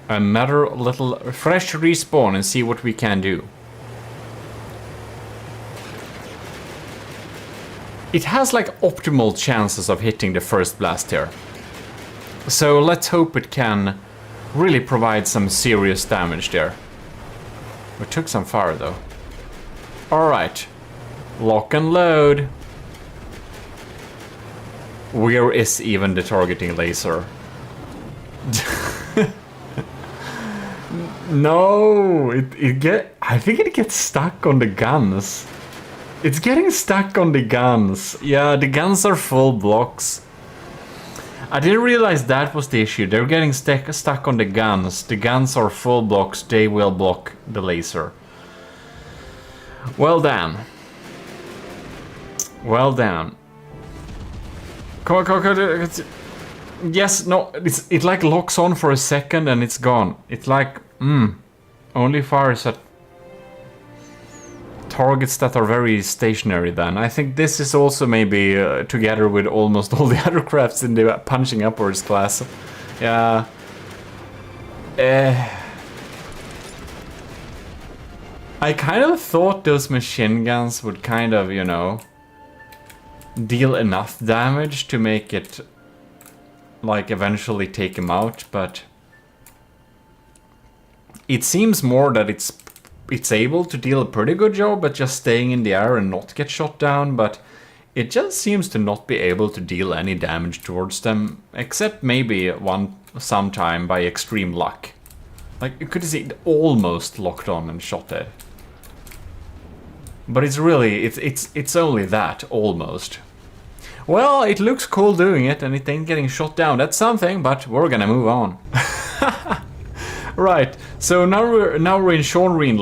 Another little fresh respawn and see what we can do. It has like optimal chances of hitting the first blast here. So let's hope it can really provide some serious damage there. We took some fire though. Alright. Lock and load. Where is even the targeting laser? No, I think it gets stuck on the guns. It's getting stuck on the guns. Yeah, the guns are full blocks. I didn't realize that was the issue. They're getting stuck on the guns. The guns are full blocks. They will block the laser. Well done. Well done. Come on, come on, come on. Yes, no, it like locks on for a second and it's gone. It's like, only fires at targets that are very stationary then. I think this is also maybe together with almost all the other crafts in the punching upwards class. Yeah. I kind of thought those machine guns would kind of, you know, deal enough damage to make it like eventually take him out, but it seems more that it's able to deal a pretty good job at just staying in the air and not get shot down, but it just seems to not be able to deal any damage towards them, except maybe sometime by extreme luck. Like, you could see it almost locked on and shot dead. But it's really, it's only that, almost. Well, it looks cool doing it, and it ain't getting shot down. That's something, but we're gonna move on. Right, so now we're in Sean Reed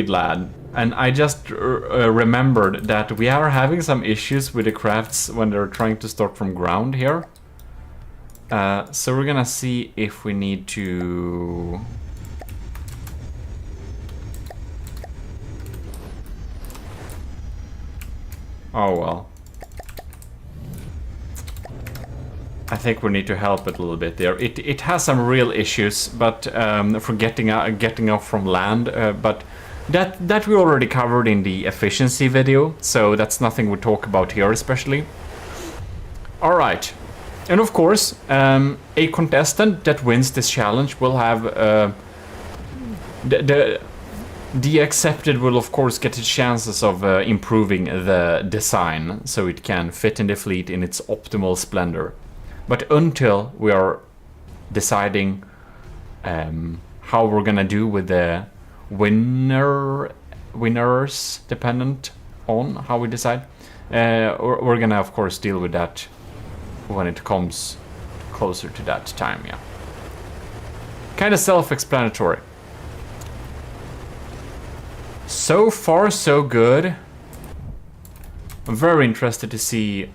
Land, and I just remembered that we are having some issues with the crafts when they're trying to start from ground here. So we're gonna see if we need to... Oh well. I think we need to help it a little bit there. It has some real issues, but for getting off from land, but that we already covered in the efficiency video, so that's nothing we talk about here especially. All right, and of course, a contestant that wins this challenge will have the accepted will of course get the chances of improving the design so it can fit in the fleet in its optimal splendor. But until we are deciding how we're gonna do with the winners, dependent on how we decide, we're gonna of course deal with that when it comes closer to that time. Yeah, kind of self-explanatory. So far so good. I'm very interested to see.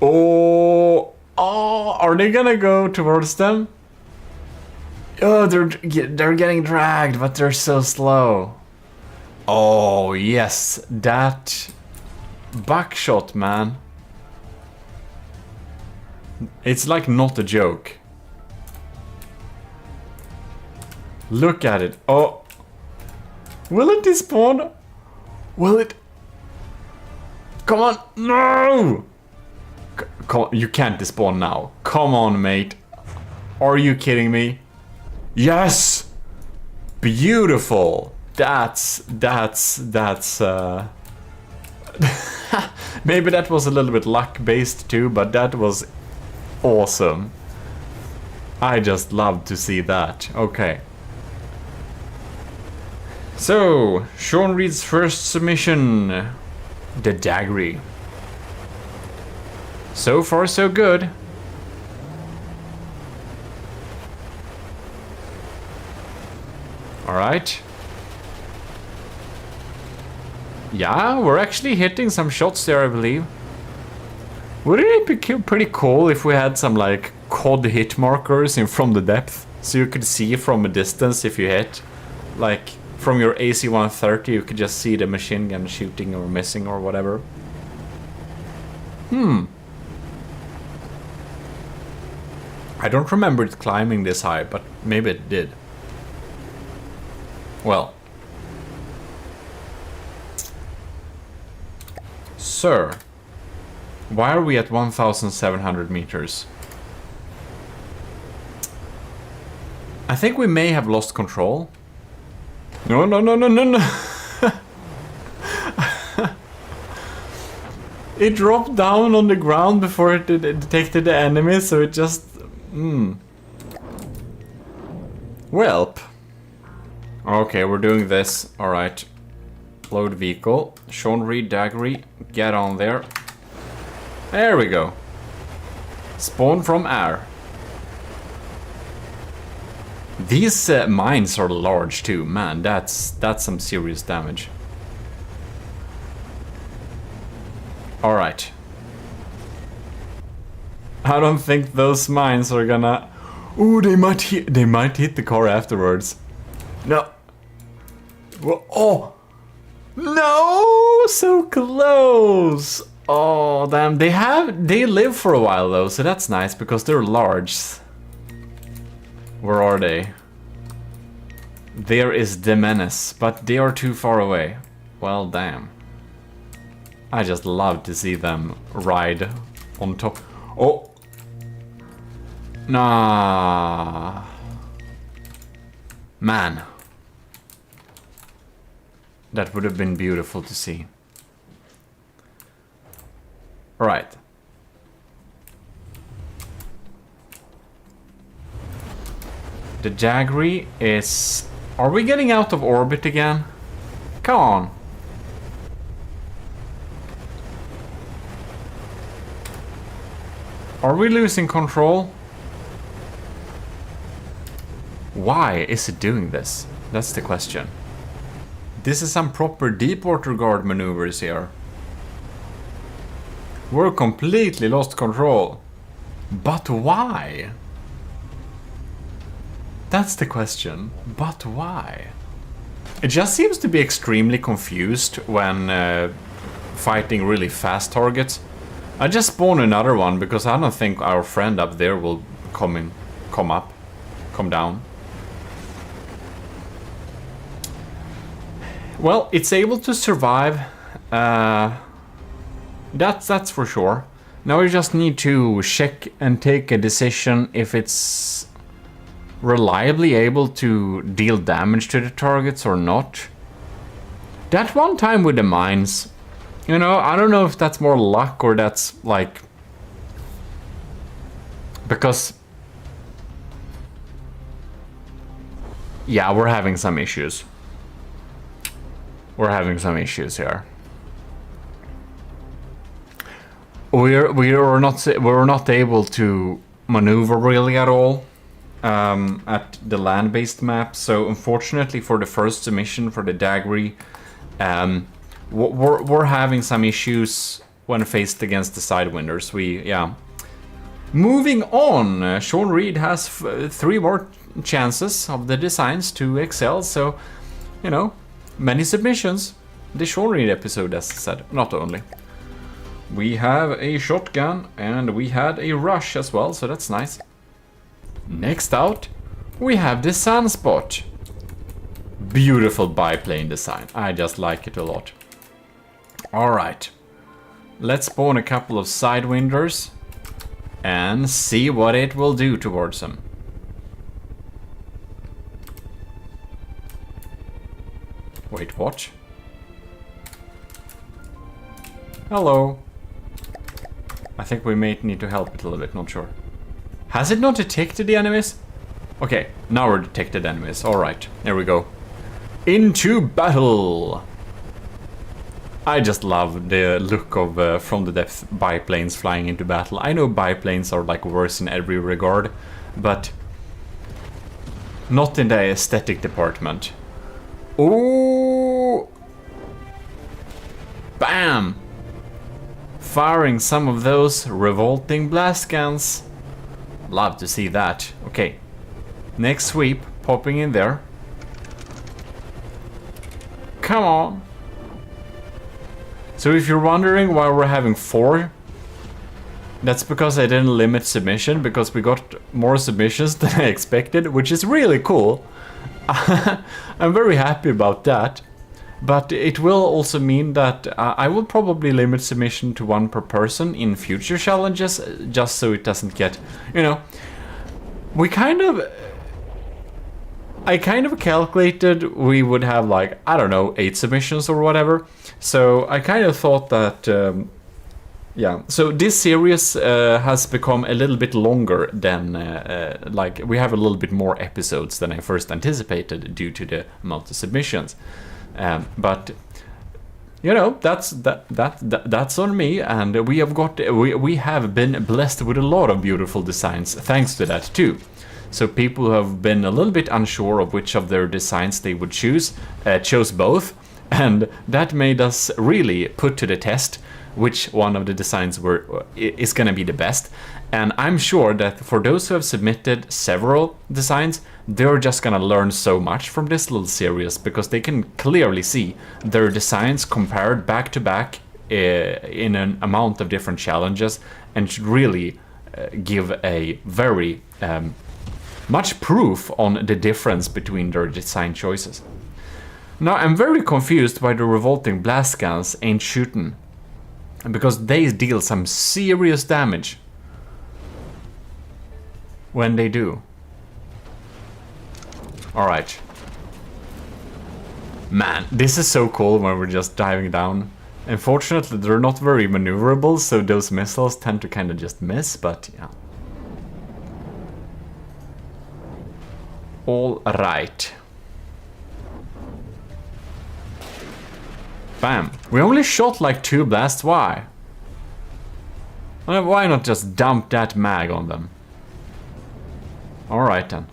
Oh, are they gonna go towards them? Oh, they're getting dragged, but they're so slow. Oh yes, that buckshot, man. It's like not a joke. Look at it. Oh, will it despawn? Will it? Come on, no! Come on, you can't despawn now. Come on, mate. Are you kidding me? Yes! Beautiful. That's maybe that was a little bit luck based too, but that was awesome. I just love to see that. Okay. So, Sean Reed's first submission, the Daggery. So far so good. Alright. Yeah, we're actually hitting some shots there, I believe. Wouldn't it be pretty cool if we had some like COD hit markers in from the depth? So you could see from a distance if you hit. Like from your AC-130 you could just see the machine gun shooting or missing or whatever. I don't remember it climbing this high, but maybe it did. Well. Sir, why are we at 1,700 meters? I think we may have lost control. No. It dropped down on the ground before it detected the enemy, so it just... Welp. Okay, we're doing this. Alright. Load vehicle. Sean Reed, Daggery. Get on there. There we go. Spawn from air. These mines are large too. Man, that's some serious damage. Alright. I don't think those mines are gonna... Ooh, they might hit the car afterwards. No. Well, oh! No! So close! Oh, damn. They live for a while though, so that's nice because they're large. Where are they? There is the menace, but they are too far away. Well, damn. I just love to see them ride on top. Oh! Nah. Man. That would have been beautiful to see. Right. The Daggery is... Are we getting out of orbit again? Come on. Are we losing control? Why is it doing this? That's the question. This is some proper deep water guard maneuvers here. We're completely lost control. But why? That's the question. But why? It just seems to be extremely confused when fighting really fast targets. I just spawned another one because I don't think our friend up there will come down. Well, it's able to survive. That's for sure. Now we just need to check and take a decision if it's reliably able to deal damage to the targets or not. That one time with the mines, you know, I don't know if that's more luck or that's like Because... yeah, we're having some issues. We're having some issues here. We're not able to maneuver really at all at the land-based map. So unfortunately for the first submission for the Daggery, we're having some issues when faced against the Sidewinders. Moving on, Sean Reed has 3 more chances of the designs to excel. So, you know, many submissions. The Sean Reed episode, as I said, not only. We have a shotgun and we had a rush as well, so that's nice. Next out, we have the Sunspot. Beautiful biplane design. I just like it a lot. Alright. Let's spawn a couple of Sidewinders and see what it will do towards them. Wait, what? Hello. I think we may need to help it a little bit, not sure. Has it not detected the enemies? Okay, now we're detected enemies. Alright, there we go. Into battle! I just love the look of from the depth biplanes flying into battle. I know biplanes are like worse in every regard, but not in the aesthetic department. Ooh! Bam! Firing some of those revolting blast guns. Love to see that. Okay. Next sweep, popping in there. Come on. So if you're wondering why we're having 4, that's because I didn't limit submission, because we got more submissions than I expected, which is really cool. I'm very happy about that. But it will also mean that I will probably limit submission to 1 per person in future challenges, just so it doesn't get, you know, I kind of calculated we would have like, I don't know, 8 submissions or whatever. So I kind of thought that, yeah, so this series has become a little bit longer than, like, we have a little bit more episodes than I first anticipated due to the amount of submissions. But you know, that's on me, and we have been blessed with a lot of beautiful designs thanks to that too. So people who have been a little bit unsure of which of their designs they would choose chose both, and that made us really put to the test which one of the designs is going to be the best. And I'm sure that for those who have submitted several designs, they're just gonna learn so much from this little series, because they can clearly see their designs compared back to back in an amount of different challenges, and should really give a very much proof on the difference between their design choices. Now I'm very confused why the revolting blast guns ain't shooting, because they deal some serious damage when they do. Alright. Man, this is so cool when we're just diving down. Unfortunately, they're not very maneuverable, so those missiles tend to kind of just miss, but yeah. Alright. Bam. We only shot like 2 blasts, why? Why not just dump that mag on them? Alright then.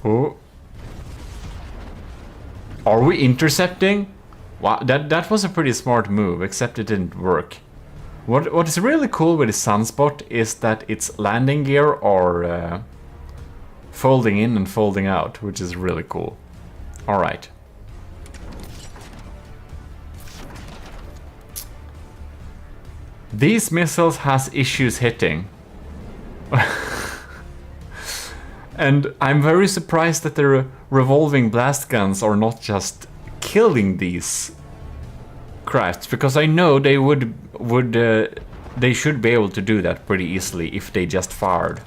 Oh. Are we intercepting? Wow, that was a pretty smart move, except it didn't work. What is really cool with the Sunspot is that its landing gear are folding in and folding out, which is really cool. Alright. These missiles has issues hitting. And I'm very surprised that the revolving blast guns are not just killing these crafts, because I know they they should be able to do that pretty easily if they just fired.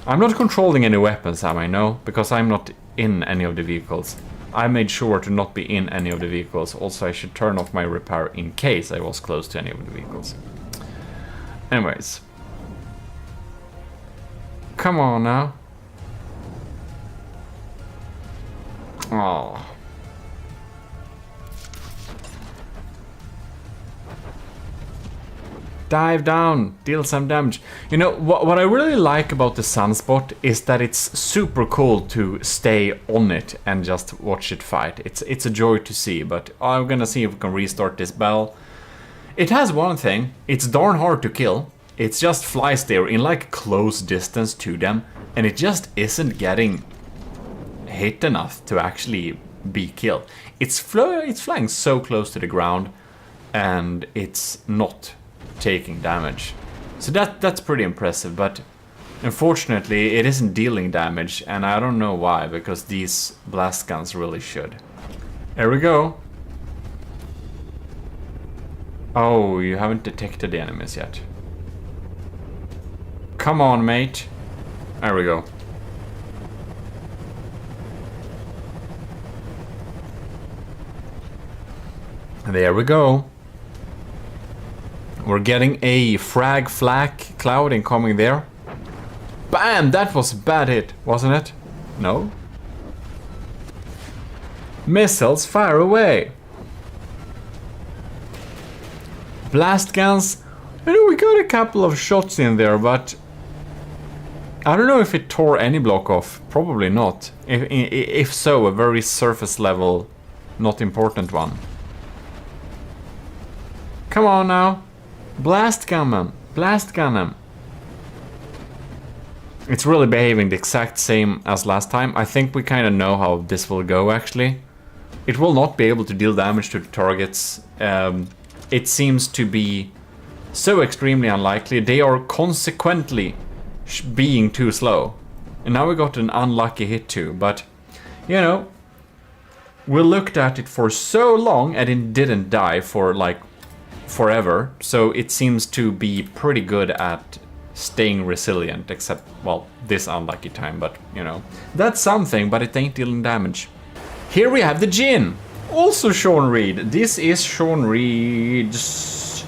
I'm not controlling any weapons, am I? No, because I'm not in any of the vehicles. I made sure to not be in any of the vehicles. Also, I should turn off my repair in case I was close to any of the vehicles. Anyways. Come on now. Oh. Dive down, deal some damage. You know, what I really like about the Sunspot is that it's super cool to stay on it and just watch it fight. It's a joy to see, but I'm gonna see if we can restart this battle. It has one thing, it's darn hard to kill. It just flies there in like close distance to them, and it just isn't getting hit enough to actually be killed. It's flying so close to the ground, and it's not taking damage. So that's pretty impressive, but unfortunately it isn't dealing damage, and I don't know why, because these blast guns really should. There we go. Oh, you haven't detected the enemies yet. Come on, mate. There we go. There we go. We're getting a frag flak cloud incoming there. Bam! That was a bad hit, wasn't it? No? Missiles, fire away! Blast guns. You know, we got a couple of shots in there, but I don't know if it tore any block off. Probably not. If so, a very surface level, not important one. Come on now. Blast gun them. Blast gun them. It's really behaving the exact same as last time. I think we kind of know how this will go, actually. It will not be able to deal damage to the targets. It seems to be so extremely unlikely. They are consequently being too slow. And now we got an unlucky hit too. But, you know, we looked at it for so long and it didn't die for like forever. So it seems to be pretty good at staying resilient, except, well, this unlucky time. But, you know, that's something, but it ain't dealing damage. Here we have the Jinn. Also Sean Reed. This is Sean Reed's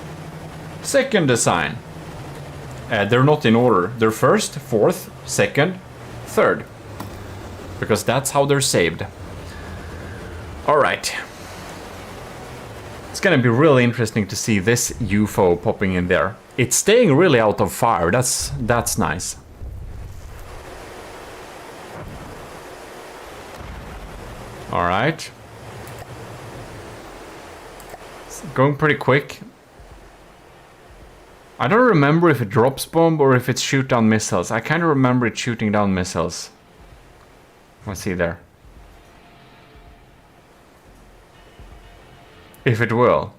second design. They're not in order. They're first, fourth, second, third. Because that's how they're saved. Alright. It's gonna be really interesting to see this UFO popping in there. It's staying really out of fire. That's nice. Alright. It's going pretty quick. I don't remember if it drops bomb or if it's shoot down missiles. I kind of remember it shooting down missiles. Let's see there. If it will.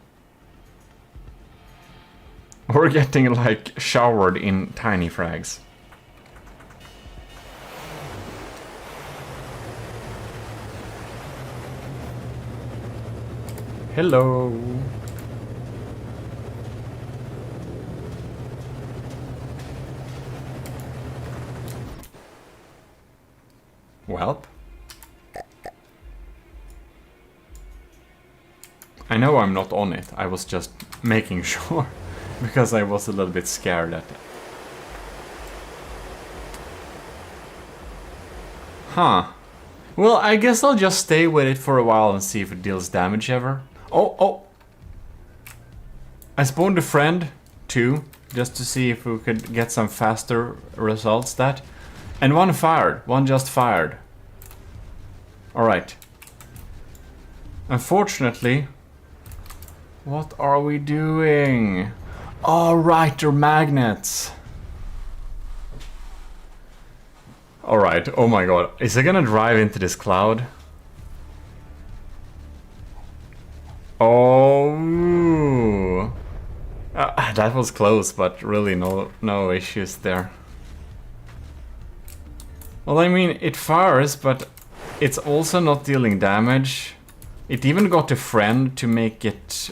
We're getting like showered in tiny frags. Hello. Welp. I know I'm not on it. I was just making sure because I was a little bit scared at it. Huh. Well, I guess I'll just stay with it for a while and see if it deals damage ever. Oh. I spawned a friend too, just to see if we could get some faster results that. And one fired. One just fired. Alright. Unfortunately, what are we doing? Alright, they're magnets. Alright, oh my god. Is it gonna drive into this cloud? Oh. That was close, but really no issues there. Well, I mean, it fires, but it's also not dealing damage. It even got a friend to make it,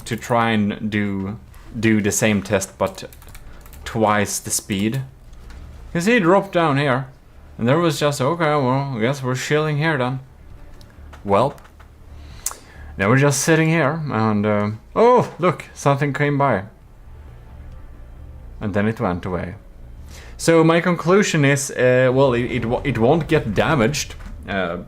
to try and do the same test, but twice the speed. Because he dropped down here, and there was just, okay, well, I guess we're chilling here then. Well, now we're just sitting here, and oh, look, something came by. And then it went away. So my conclusion is, well, it won't get damaged. The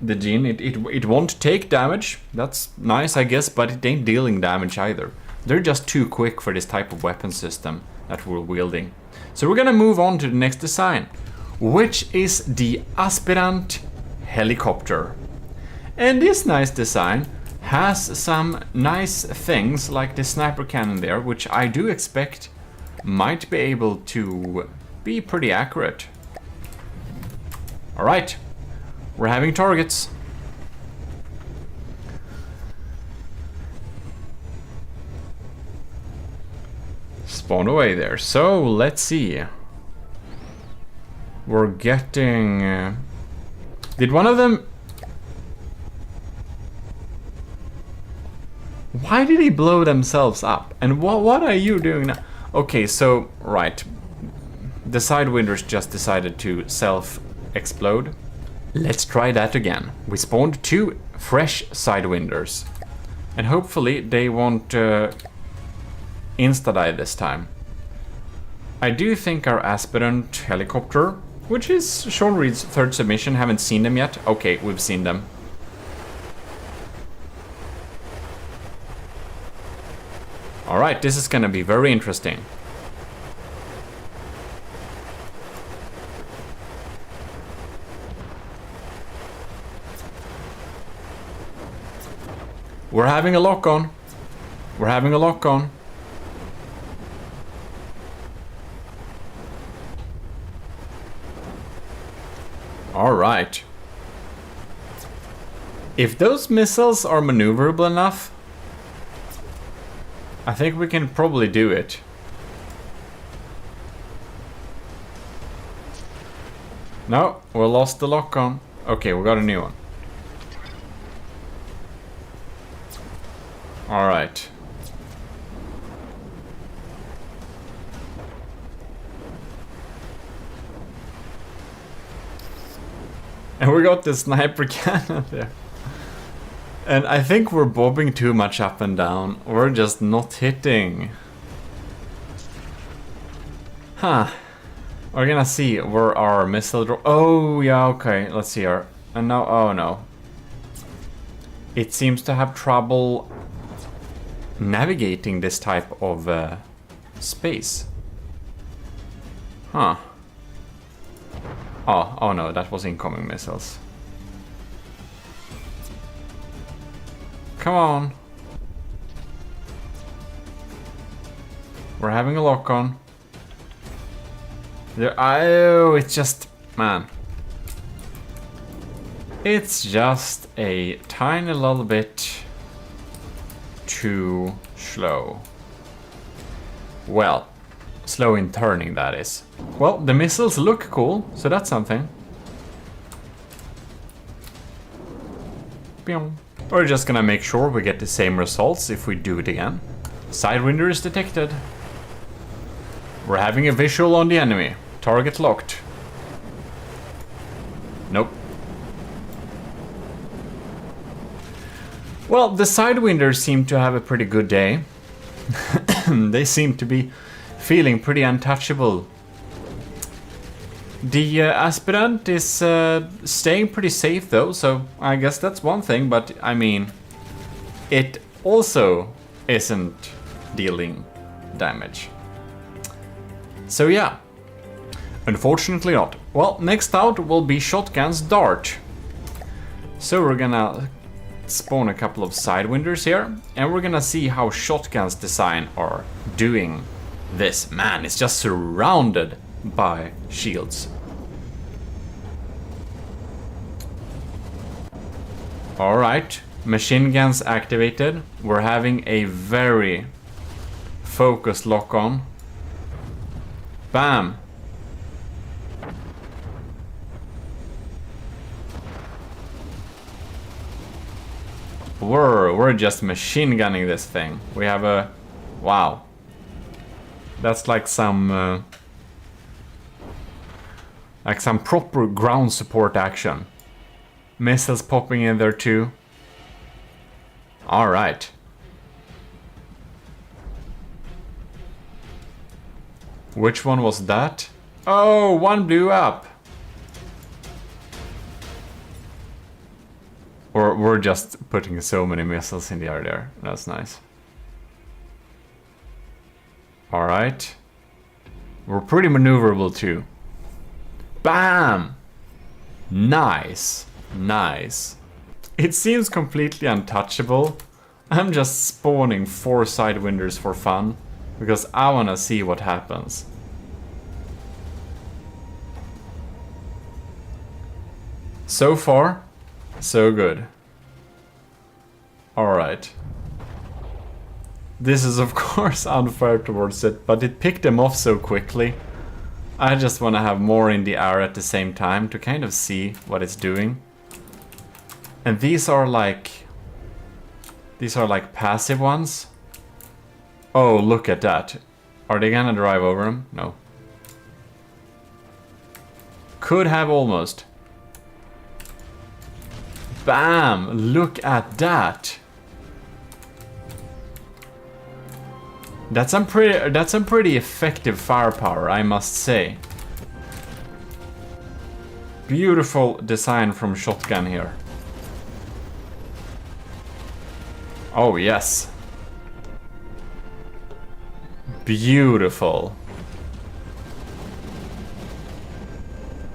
gene, it won't take damage. That's nice, I guess, but it ain't dealing damage either. They're just too quick for this type of weapon system that we're wielding. So we're gonna move on to the next design, which is the Aspirant helicopter. And this nice design has some nice things like the sniper cannon there, which I do expect might be able to be pretty accurate. Alright, we're having targets. Spawn away there. So let's see. We're getting... did one of them... Why did he blow themselves up? And what are you doing now? Okay, so, right. The sidewinders just decided to self-explode. Let's try that again. We spawned 2 fresh sidewinders. And hopefully they won't insta-die this time. I do think our Aspirant helicopter, which is Sean Reed's 3rd submission, haven't seen them yet. Okay, we've seen them. Alright, this is gonna be very interesting. We're having a lock-on. We're having a lock-on. Alright. If those missiles are maneuverable enough, I think we can probably do it. No, we lost the lock-on. Okay, we got a new one. Alright. And we got the sniper cannon there. And I think we're bobbing too much up and down. We're just not hitting. Huh. We're gonna see where our missile drop. Oh, yeah, okay. Let's see our... And now, oh no. It seems to have trouble navigating this type of space. Huh. Oh no, that was incoming missiles. Come on. We're having a lock-on. There, oh, it's just, man. It's just a tiny little bit too slow. Well, slow in turning, that is. Well, the missiles look cool, so that's something. Pew. We're just gonna make sure we get the same results if we do it again. Sidewinder is detected. We're having a visual on the enemy. Target locked. Nope. Well, the Sidewinders seem to have a pretty good day. They seem to be feeling pretty untouchable. The Aspirant is staying pretty safe though, so I guess that's one thing, but I mean, it also isn't dealing damage. So yeah, unfortunately not. Well, next out will be Shotgun's Dart. So we're gonna spawn a couple of Sidewinders here, and we're gonna see how Shotgun's design are doing this. Man, it's just surrounded by shields. Alright, machine guns activated. We're having a very focused lock-on. Bam! We're just machine gunning this thing. We have a... Wow. That's like some proper ground support action. Missiles popping in there too. Alright. Which one was that? Oh, one blew up. Or we're just putting so many missiles in the air there. That's nice. Alright. We're pretty maneuverable too. Bam! Nice. Nice. It seems completely untouchable. I'm just spawning 4 sidewinders for fun. Because I wanna see what happens. So far, so good. Alright. This is of course unfair towards it, but it picked them off so quickly. I just want to have more in the air at the same time to kind of see what it's doing. And these are like passive ones. Oh, look at that. Are they gonna drive over them? No. Could have almost. Bam! Look at that. That's some pretty effective firepower, I must say. Beautiful design from shotgun here. Oh yes. Beautiful.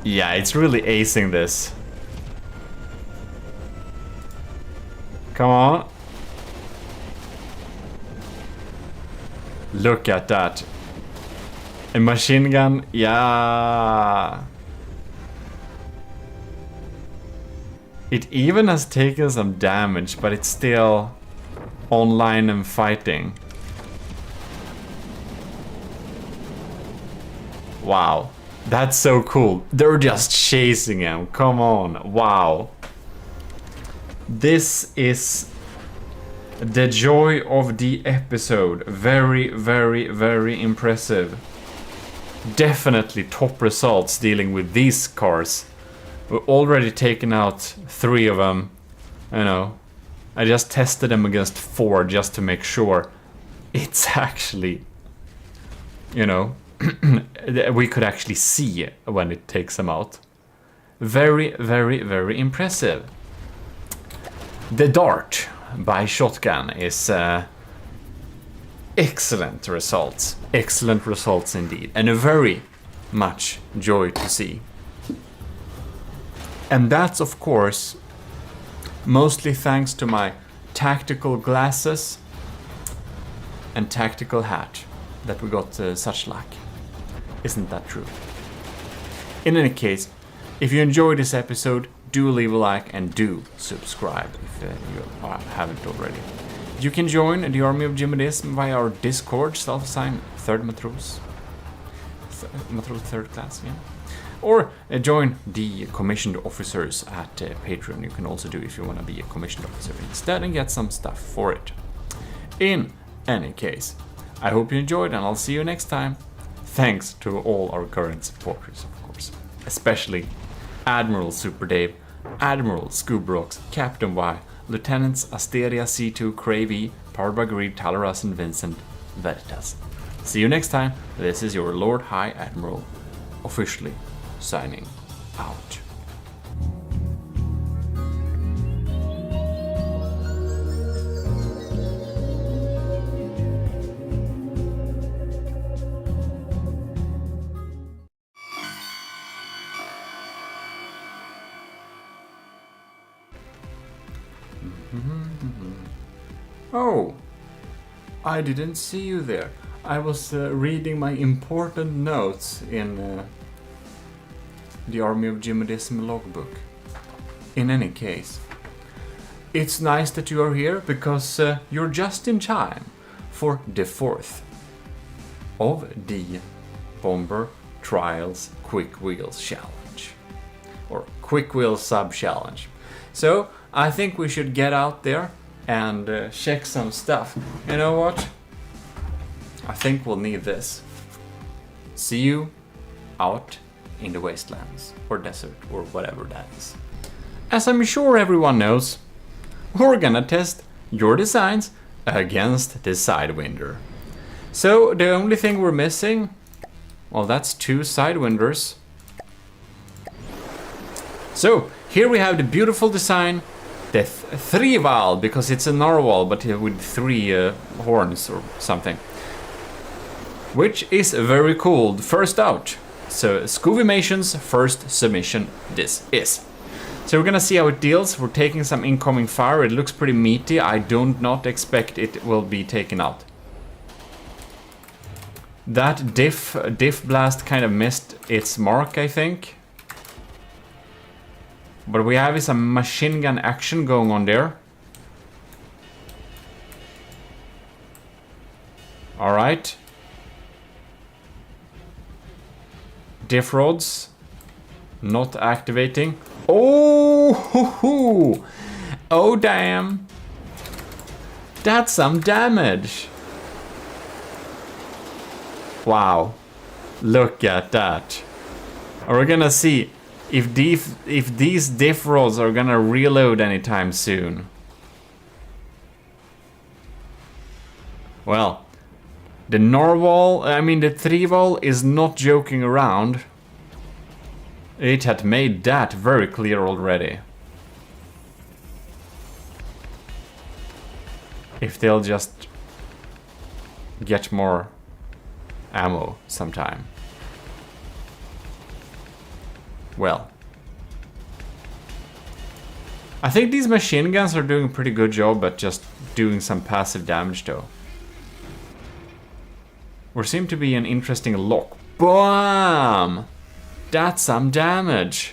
Yeah, it's really acing this. Come on. Look at that. A machine gun, yeah. It even has taken some damage, but it's still online and fighting. Wow, that's so cool. They're just chasing him, come on, wow. This is the joy of the episode. Very, very, very impressive. Definitely top results dealing with these cars. We've already taken out 3 of them. You know, I just tested them against 4 just to make sure it's actually, you know, we could actually see when it takes them out. Very, very, very impressive. The Dart by shotgun is excellent results. Excellent results indeed. And a very much joy to see. And that's of course mostly thanks to my tactical glasses and tactical hat that we got such luck. Isn't that true? In any case, if you enjoyed this episode, do leave a like and do subscribe if you haven't already. You can join the army of GMODIST via our Discord, self-assigned 3rd Matros. Matros 3rd class, yeah. Or join the commissioned officers at Patreon. You can also do if you want to be a commissioned officer instead and get some stuff for it. In any case, I hope you enjoyed and I'll see you next time. Thanks to all our current supporters, of course. Especially Admiral Super Dave, Admiral Scoobrox, Captain Y, Lieutenants Asteria C2, Cravey, Powered by Greed, Talaras and Vincent Veritas. See you next time. This is your Lord High Admiral, officially signing out. Oh, I didn't see you there. I was reading my important notes in the Army of GMODISM logbook. In any case, it's nice that you are here because you're just in time for the 4th of the Bomber Trials Quick Wheels Challenge. Or Quick Wheels Sub Challenge. So, I think we should get out there and check some stuff. You know what? I think we'll need this. See you out in the wastelands or desert or whatever that is. As I'm sure everyone knows, we're gonna test your designs against the Sidewinder. So the only thing we're missing Well, that's 2 sidewinders. So, here we have the beautiful design. The 3-valve, because it's a narwhal, but with 3 horns or something. Which is very cool. First out. So, Scoovimation's first submission this is. So we're gonna see how it deals. We're taking some incoming fire. It looks pretty meaty. I do not expect it will be taken out. That diff blast kind of missed its mark, I think. But we have some machine gun action going on there. Alright. Diff rods. Not activating. Oh, hoo, hoo. Oh, damn. That's some damage. Wow. Look at that. Are we gonna see if these diff rods are gonna reload anytime soon? Well, the narwhal, I mean the 3-valve is not joking around. It had made that very clear already. If they'll just get more ammo sometime. Well. I think these machine guns are doing a pretty good job at just doing some passive damage though. There seems to be an interesting lock. BAM! That's some damage.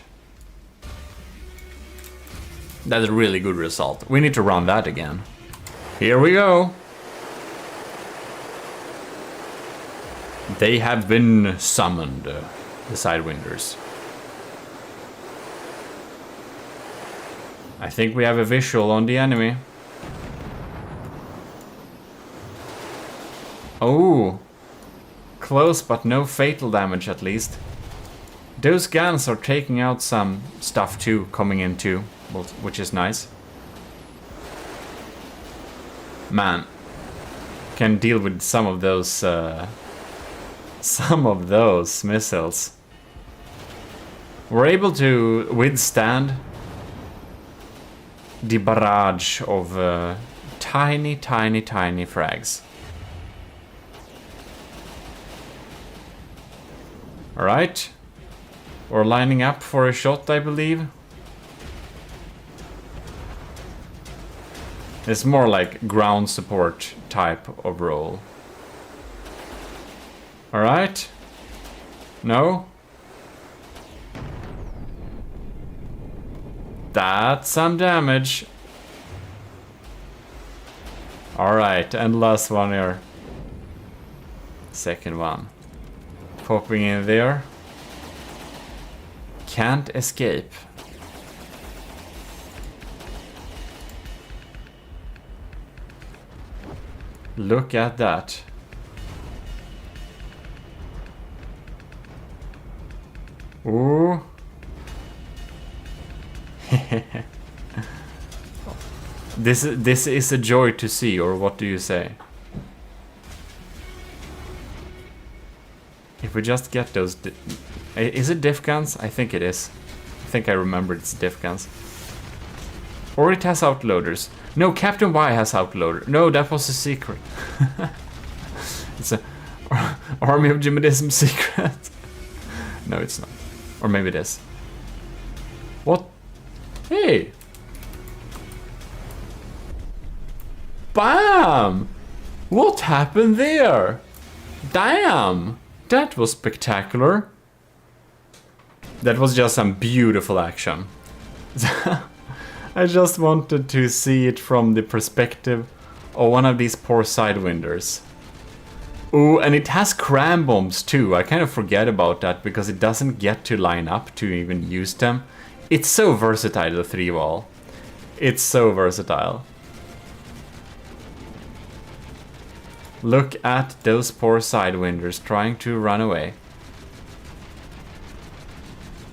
That's a really good result. We need to run that again. Here we go. They have been summoned, the sidewinders. I think we have a visual on the enemy. Oh. Close, but no fatal damage at least. Those guns are taking out some stuff too, coming in too, which is nice. Man, can deal with some of those missiles. We're able to withstand the barrage of tiny frags. Alright. We're lining up for a shot, I believe. It's more like ground support type of role. Alright. No. That's some damage. Alright, and last one here. Second one. Popping in there. Can't escape. Look at that. Ooh. This is a joy to see, or what do you say? If we just get those... Is it diff guns? I think it is. I think I remember it's diff guns. Or it has outloaders. No, Captain Y has outloader. No, that was a secret. It's a Army of GMODISM secret. No, it's not. Or maybe it is. What? Hey! Bam! What happened there? Damn! That was spectacular. That was just some beautiful action. I just wanted to see it from the perspective of one of these poor sidewinders. Ooh, and it has cram bombs too. I kind of forget about that because it doesn't get to line up to even use them. It's so versatile, the 3-valve. It's so versatile. Look at those poor sidewinders trying to run away.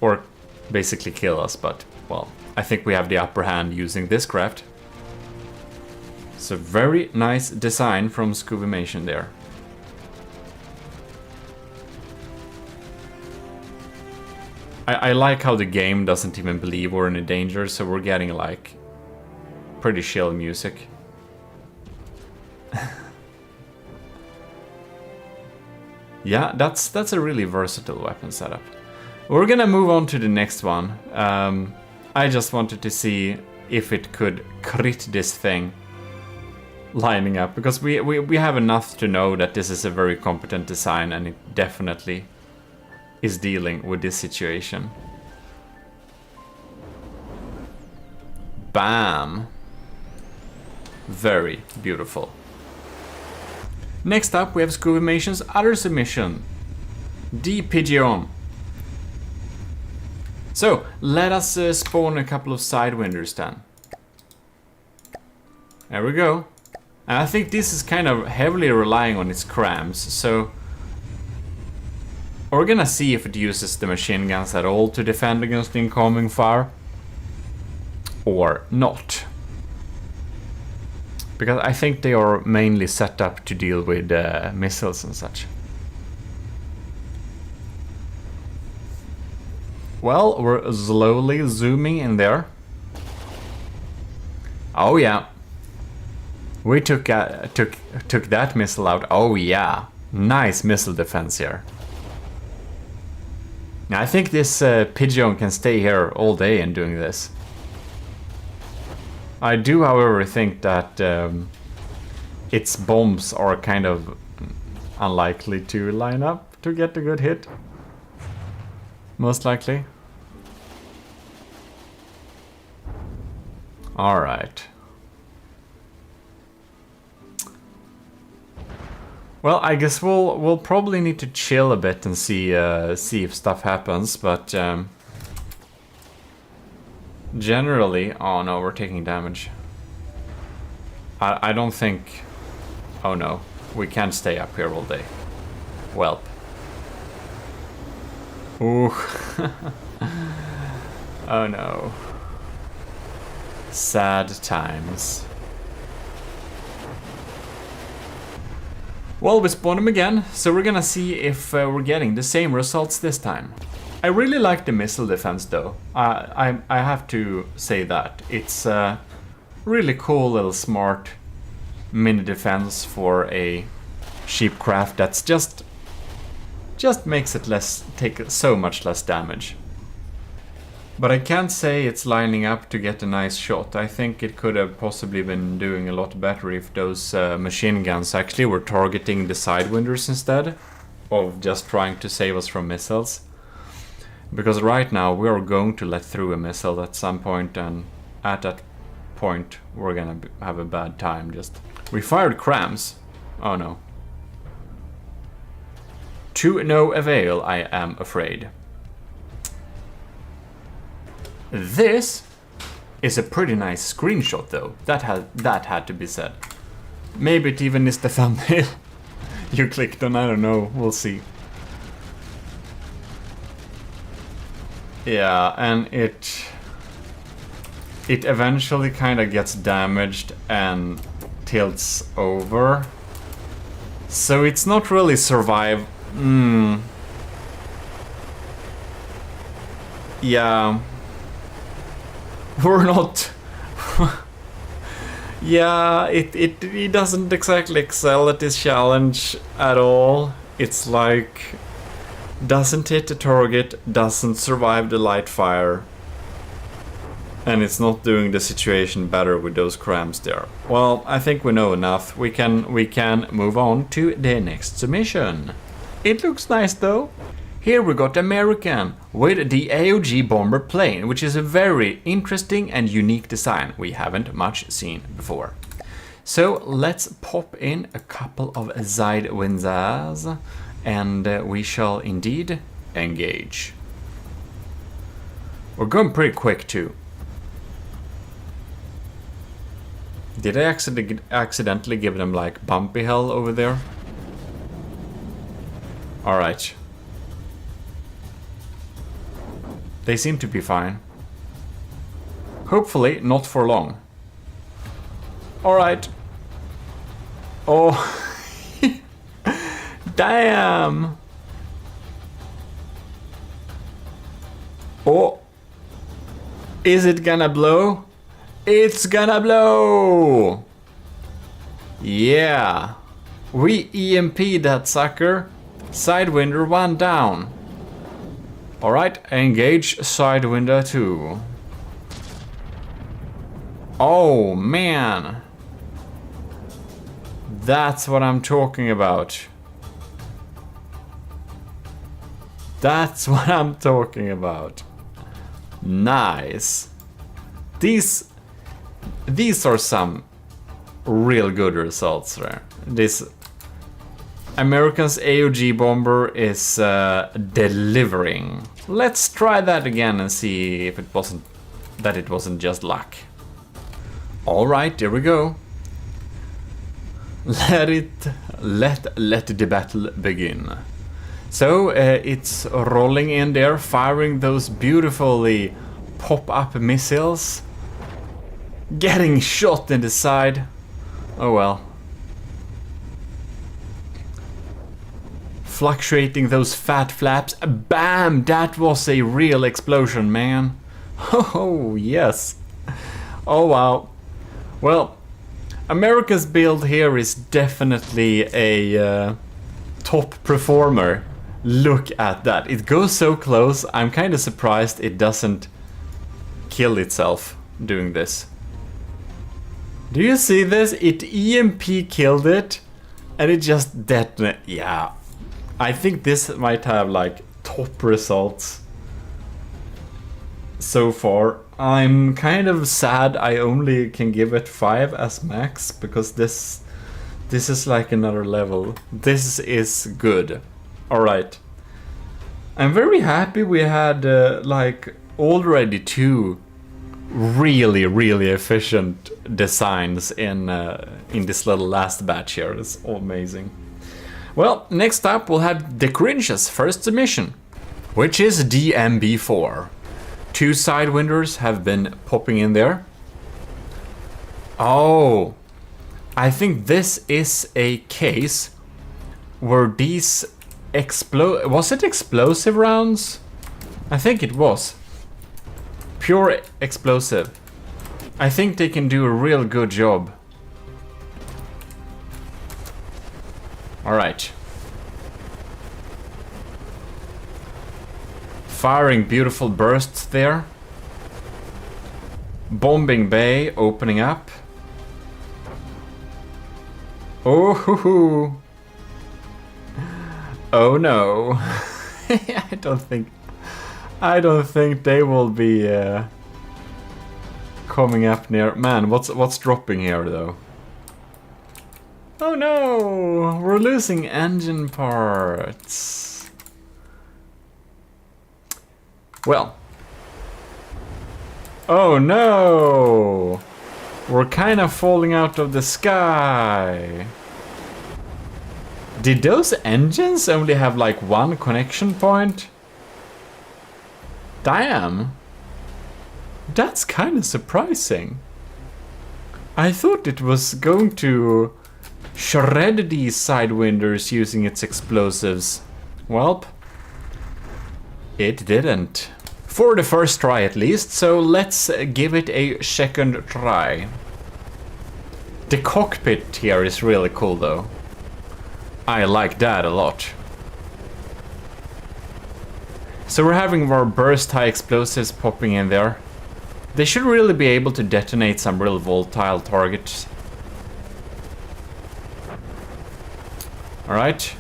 Or basically kill us, but, well, I think we have the upper hand using this craft. It's a very nice design from Scovimation there. I like how the game doesn't even believe we're in a danger, so we're getting like pretty chill music. Yeah, that's a really versatile weapon setup. We're gonna move on to the next one. I just wanted to see if it could crit this thing lining up, because we have enough to know that this is a very competent design, and it definitely is dealing with this situation. Bam! Very beautiful. Next up we have Scuvimation's other submission, the Pigeon. So let us spawn a couple of Sidewinders then. There we go. And I think this is kind of heavily relying on its crams, so we're gonna see if it uses the machine guns at all to defend against incoming fire or not. Because I think they are mainly set up to deal with missiles and such. Well, we're slowly zooming in there. Oh yeah. We took that missile out. Oh yeah. Nice missile defense here. Now I think this Pigeon can stay here all day and doing this. I do, however, think that its bombs are kind of unlikely to line up to get a good hit. Most likely. Alright. Well, I guess we'll probably need to chill a bit and see if stuff happens, but generally, oh no, we're taking damage. I don't think. Oh no, we can't stay up here all day. Welp. Ooh. Oh no. Sad times. Well, we spawned him again, so we're gonna see if we're getting the same results this time. I really like the missile defense though. I have to say that. It's a really cool little smart mini defense for a cheap craft that's just makes it take so much less damage. But I can't say it's lining up to get a nice shot. I think it could have possibly been doing a lot better if those machine guns actually were targeting the Sidewinders instead of just trying to save us from missiles. Because right now we are going to let through a missile at some point, and at that point we're gonna have a bad time. We fired crams. Oh no. To no avail, I am afraid. This is a pretty nice screenshot though. That had to be said. Maybe it even is the thumbnail you clicked on, I don't know, we'll see. Yeah, and it eventually kind of gets damaged and tilts over. So it's not really survive. Yeah. We're not. Yeah, it doesn't exactly excel at this challenge at all. It's like doesn't hit the target, doesn't survive the light fire, and it's not doing the situation better with those crams there. Well, I think we know enough. We can move on to the next submission. It looks nice though. Here we got American with the AOG bomber plane, which is a very interesting and unique design we haven't much seen before. So let's pop in a couple of Sidewinders and we shall indeed engage. We're going pretty quick too. Did I accidentally give them like bumpy hell over there? Alright. They seem to be fine. Hopefully not for long. Alright. Oh. Damn. Oh, is it gonna blow? It's gonna blow! Yeah, we EMP'd that sucker. Sidewinder 1 down. Alright, engage Sidewinder 2. Oh man, that's what I'm talking about. That's what I'm talking about. Nice. These are some real good results there. This American's AOG bomber is delivering. Let's try that again and see if it wasn't just luck. All right, there we go. Let the battle begin. So it's rolling in there, firing those beautifully pop-up missiles. Getting shot in the side. Oh well. Fluctuating those fat flaps. Bam! That was a real explosion, man. Oh, yes. Oh, wow. Well, America's build here is definitely a top performer. Look at that. It goes so close. I'm kind of surprised it doesn't kill itself doing this. Do you see this? It EMP killed it and it just detonated. Yeah. I think this might have like top results so far. I'm kind of sad I only can give it 5 as max because this is like another level. This is good. Alright. I'm very happy we had like already 2 really efficient designs in this little last batch here. It's amazing. Well, next up we'll have the Cringe's first submission, which is DMB4. 2 Sidewinders have been popping in there. Oh, I think this is a case where these was it explosive rounds? I think it was. Pure explosive. I think they can do a real good job. Alright. Firing beautiful bursts there. Bombing bay opening up. Oh hoo hoo. Oh no. I don't think they will be coming up near. Man, what's dropping here though? Oh no, we're losing engine parts. Well. Oh no! We're kind of falling out of the sky. Did those engines only have like 1 connection point? Damn. That's kind of surprising. I thought it was going to shred these Sidewinders using its explosives. Welp, it didn't. For the first try at least, so let's give it a second try. The cockpit here is really cool though. I like that a lot. So we're having more burst high explosives popping in there. They should really be able to detonate some real volatile targets. Alright.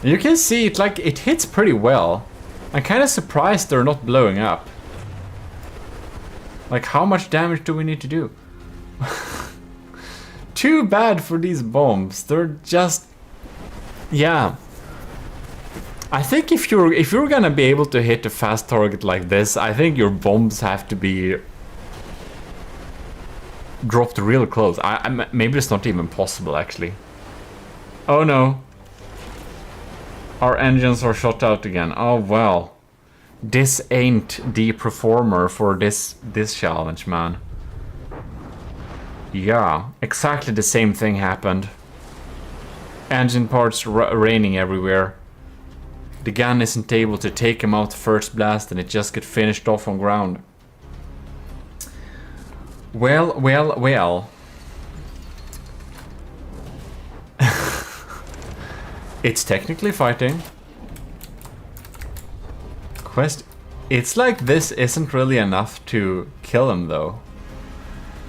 You can see it, like, it hits pretty well. I'm kind of surprised they're not blowing up. Like, how much damage do we need to do? Too bad for these bombs. They're just... yeah. I think if you're gonna be able to hit a fast target like this, I think your bombs have to be dropped real close. Maybe it's not even possible actually. Oh no. Our engines are shot out again. Oh well. This ain't the performer for this challenge, man. Yeah, exactly the same thing happened. Engine parts raining everywhere. the gun isn't able to take him out first blast and it just gets finished off on ground. Well, well, well. It's technically fighting. It's like this isn't really enough to kill him though.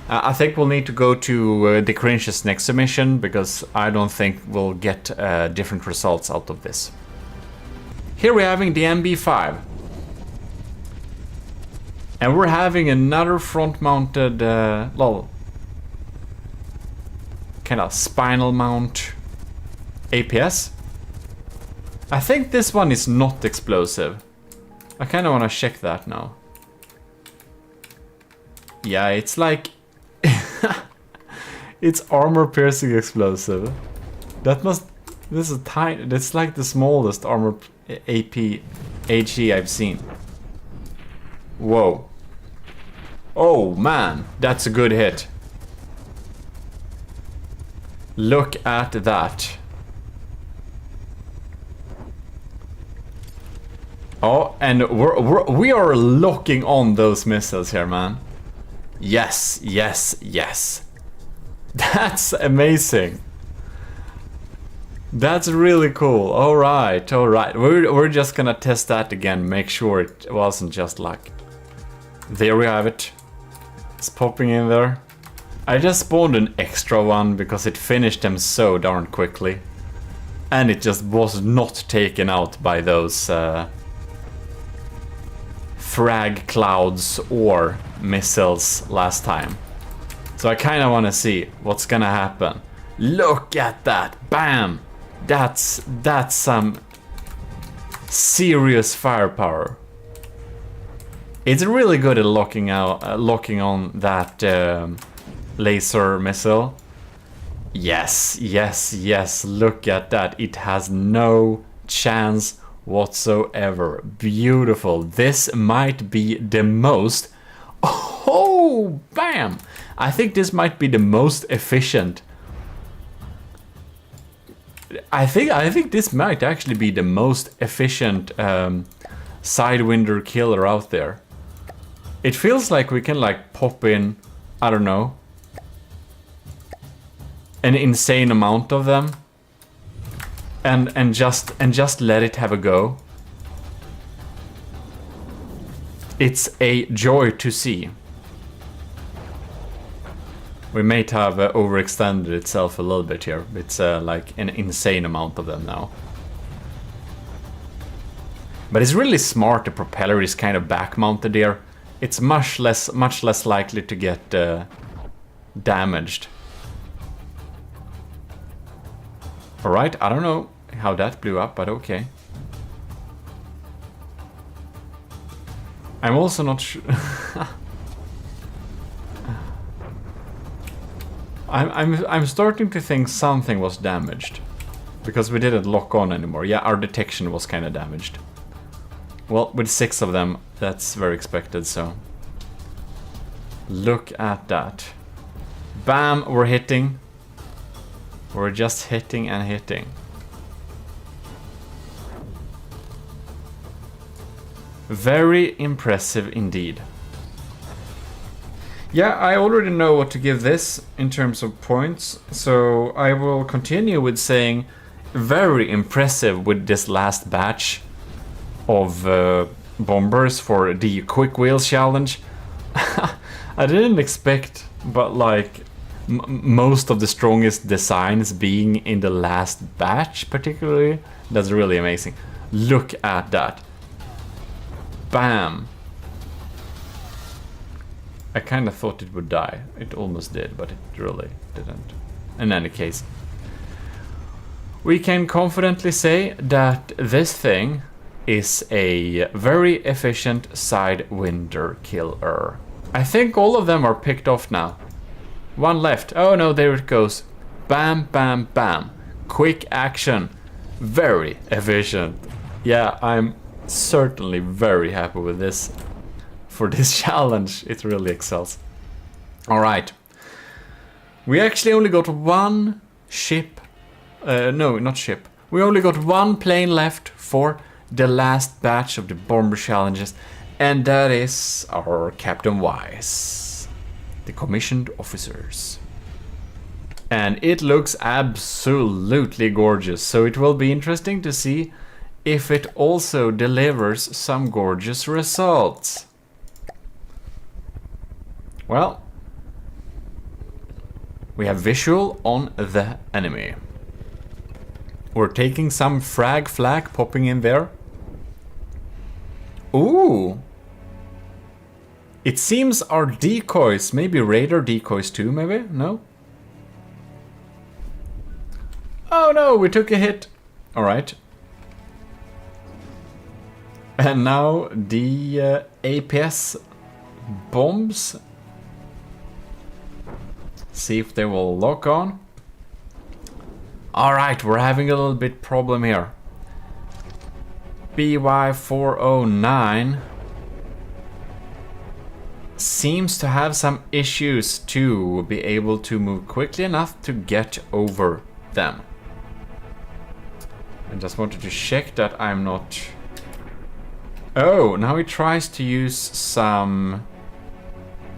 I think we'll need to go to the Cringe's next submission because I don't think we'll get different results out of this. Here we're having the MB5. And we're having another front-mounted, kind of spinal mount APS. I think this one is not explosive. I kind of want to check that now. Yeah, it's like... it's armor-piercing explosive. That must... This is tiny. That's like the smallest armor AP HE I've seen. Whoa. Oh man, that's a good hit. Look at that. Oh, and we are locking on those missiles here, man. Yes, yes, yes. That's amazing. That's really cool. All right, all right. We're just gonna test that again. Make sure it wasn't just luck. There we have it. It's popping in there. I just spawned an extra one because it finished them so darn quickly. And it just was not taken out by those frag clouds or missiles last time. So I kind of want to see what's gonna happen. Look at that. Bam. That's some serious firepower. It's really good at locking on that laser missile. Yes, yes, yes. Look at that. It has no chance whatsoever. Beautiful. This might be the most... Oh, bam! I think this might be the most efficient. I think this might actually be the most efficient Sidewinder killer out there. It feels like we can like pop in, I don't know, an insane amount of them, and just let it have a go. It's a joy to see. We may have overextended itself a little bit here. It's like an insane amount of them now. But it's really smart. The propeller is kind of back mounted here. It's much less likely to get damaged. Alright, I don't know how that blew up, but okay. I'm also not sure. I'm starting to think something was damaged. Because we didn't lock on anymore. Yeah, our detection was kind of damaged. Well, with 6 of them, that's very expected, so... Look at that. Bam, we're hitting. We're just hitting and hitting. Very impressive indeed. Yeah, I already know what to give this in terms of points, so I will continue with saying very impressive with this last batch of bombers for the quick wheels challenge. I didn't expect, but like most of the strongest designs being in the last batch particularly. That's really amazing. Look at that. Bam. I kind of thought it would die. It almost did, but it really didn't. In any case, we can confidently say that this thing is a very efficient Sidewinder killer. I think all of them are picked off now. One left. Oh no, there it goes. Bam, bam, bam. Quick action. Very efficient. Yeah, I'm certainly very happy with this. For this challenge, it really excels. Alright. We actually only got one ship. No, not ship. We only got one plane left for the last batch of the bomber challenges, and that is our Captain Wise, the commissioned officers. And it looks absolutely gorgeous, so it will be interesting to see if it also delivers some gorgeous results. Well, we have visual on the enemy. We're taking some frag flak popping in there. Ooh! It seems our decoys, maybe radar decoys too, maybe? No? Oh no, we took a hit. Alright. And now the APS bombs. See if they will lock on. Alright, we're having a little bit problem here. BY409 seems to have some issues to be able to move quickly enough to get over them. I just wanted to check that I'm not... Oh, now he tries to use some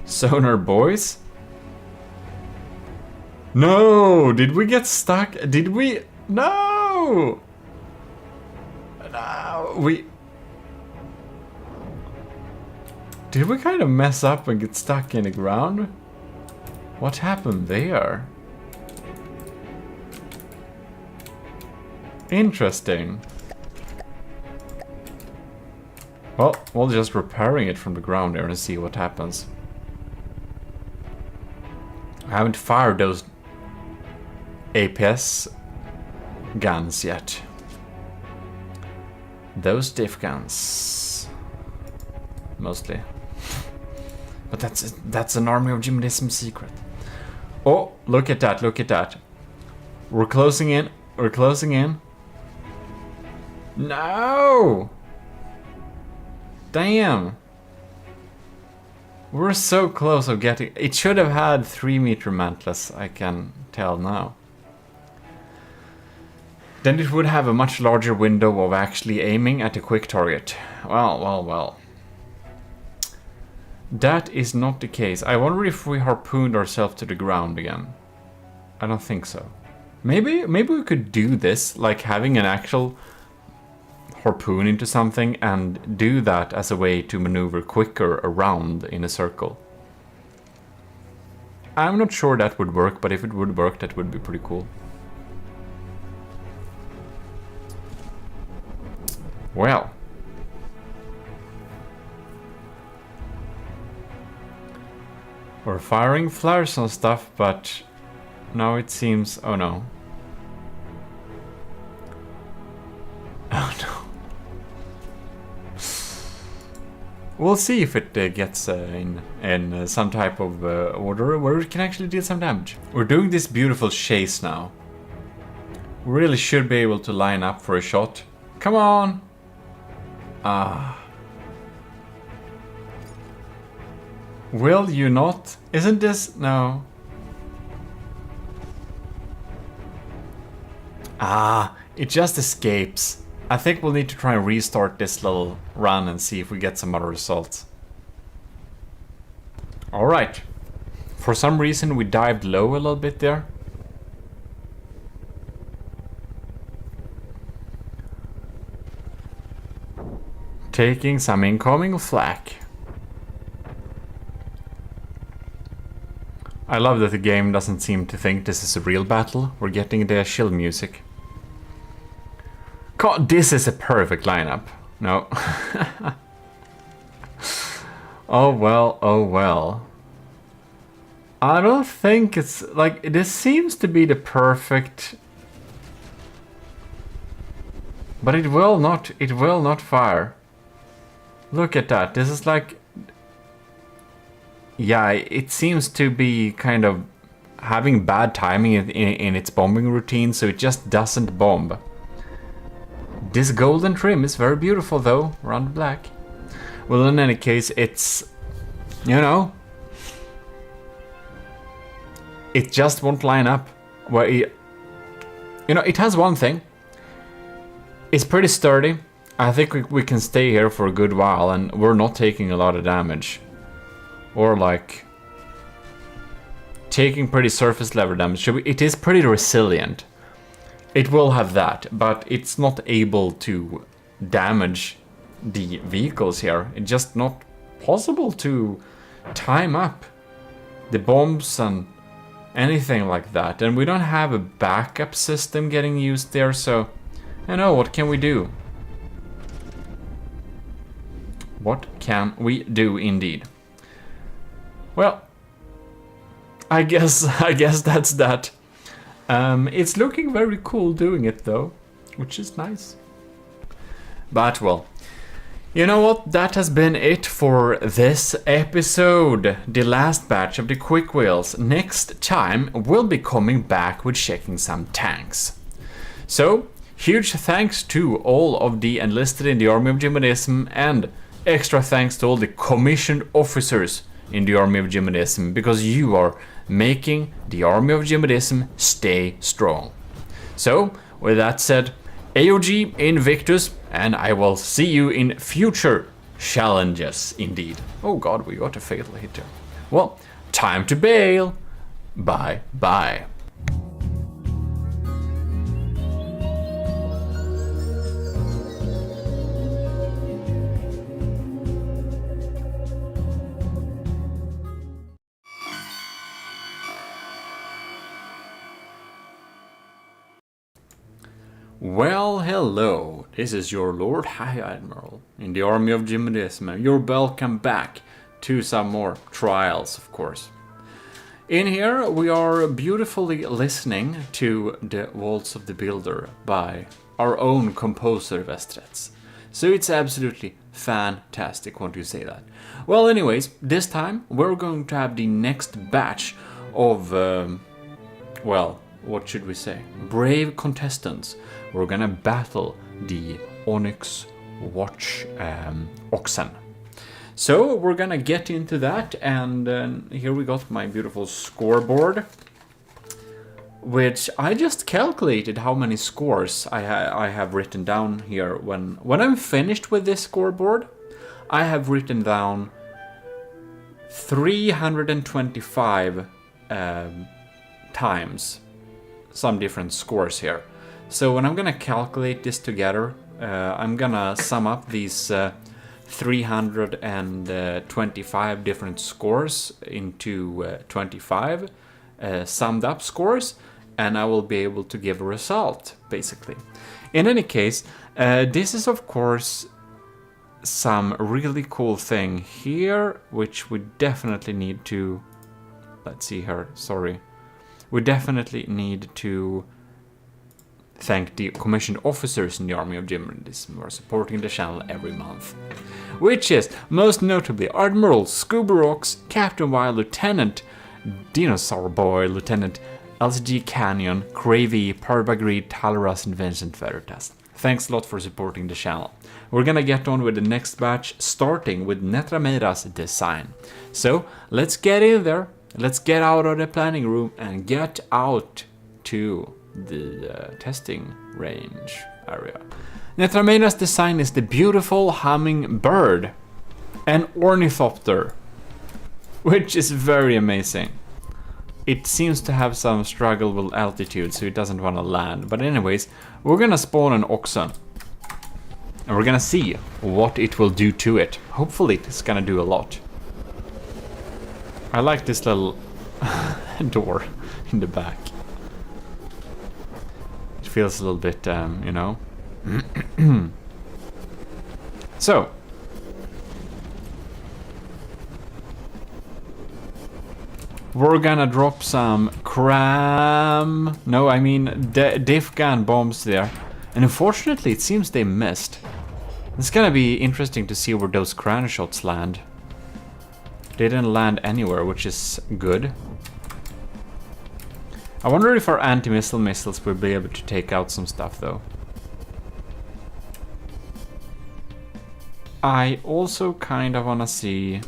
sonar buoys. No! Did we get stuck? Did we? No! No! Did we kind of mess up and get stuck in the ground? What happened there? Interesting. Well, we'll just repairing it from the ground there and see what happens. I haven't fired those APS guns yet. Those diff guns. Mostly. But that's an army of GMODIST secret. Oh, look at that, look at that. We're closing in, we're closing in. No! Damn! We're so close of getting... It should have had 3-meter mantless, I can tell now. Then it would have a much larger window of actually aiming at a quick target. Well, well, well. That is not the case. I wonder if we harpooned ourselves to the ground again. I don't think so. Maybe we could do this, like having an actual harpoon into something and do that as a way to maneuver quicker around in a circle. I'm not sure that would work, but if it would work, that would be pretty cool. Well. We're firing flares on stuff, but now it seems... Oh no. Oh no. We'll see if it gets in some type of order where it can actually deal some damage. We're doing this beautiful chase now. We really should be able to line up for a shot. Come on! Ah. Will you not? Isn't this... No. Ah, it just escapes. I think we'll need to try and restart this little run and see if we get some other results. Alright. For some reason we dived low a little bit there. Taking some incoming flak. I love that the game doesn't seem to think this is a real battle. We're getting the chill music. God, this is a perfect lineup. No. Oh well, oh well. I don't think it's like this seems to be the perfect, but it will not fire. Look at that. This is like, yeah, it seems to be kind of having bad timing in its bombing routine, so it just doesn't bomb. This golden trim is very beautiful though, around black. Well, in any case, it's, you know, it just won't line up. Where it, you know, it has one thing. It's pretty sturdy. I think we can stay here for a good while, and we're not taking a lot of damage. Or like taking pretty surface level damage. It is pretty resilient. It will have that, but it's not able to damage the vehicles here. It's just not possible to time up the bombs and anything like that. And we don't have a backup system getting used there, so I know, what can we do? What can we do indeed? Well, I guess that's that. It's looking very cool doing it though, which is nice. But well, you know what? That has been it for this episode. The last batch of the quick wheels. Next time we'll be coming back with checking some tanks. So, huge thanks to all of the enlisted in the Army of GMODISM, and extra thanks to all the commissioned officers in the Army of GMODISM, because you are making the Army of GMODISM stay strong. So, with that said, AOG Invictus, and I will see you in future challenges indeed. Oh god, we got a fatal hit there. Well, time to bail. Bye bye. Well, hello, this is your Lord High Admiral in the Army of GMODISM. You're welcome back to some more trials, of course. In here, we are beautifully listening to the Waltz of the Builder by our own composer Vestrets. So it's absolutely fantastic, won't you say that? Well, anyways, this time we're going to have the next batch of, well, what should we say? Brave contestants. We're gonna battle the Onyx Watch Oxen. So we're gonna get into that, and here we got my beautiful scoreboard, which I just calculated how many scores I have written down here. When I'm finished with this scoreboard, I have written down 325 times some different scores here. So when I'm gonna calculate this together, I'm gonna sum up these 325 different scores into 25 summed up scores, and I will be able to give a result, basically. In any case, this is of course some really cool thing here, which we definitely need to, let's see here, sorry. We definitely need to thank the commissioned officers in the Army of GMODISM who are supporting the channel every month. Which is, most notably, Admiral Scooberox, Captain Wild, Lieutenant Dinosaur Boy, Lieutenant LCG Canyon, Cravey, Parbagreed, Talaras, and Vincent Veritas. Thanks a lot for supporting the channel. We're gonna get on with the next batch, starting with Netrameira's design. So, let's get in there. Let's get out of the planning room and get out to the testing range area. Netrameira's design is the beautiful humming bird, an ornithopter, which is very amazing. It seems to have some struggle with altitude, so it doesn't want to land. But anyways, we're gonna spawn an oxen, and we're gonna see what it will do to it. Hopefully it's gonna do a lot. I like this little door in the back. It feels a little bit, you know. So. We're gonna drop some diff gun bombs there. And unfortunately, it seems they missed. It's gonna be interesting to see where those cran shots land. They didn't land anywhere, which is good. I wonder if our anti-missile missiles will be able to take out some stuff, though. I also kind of want to see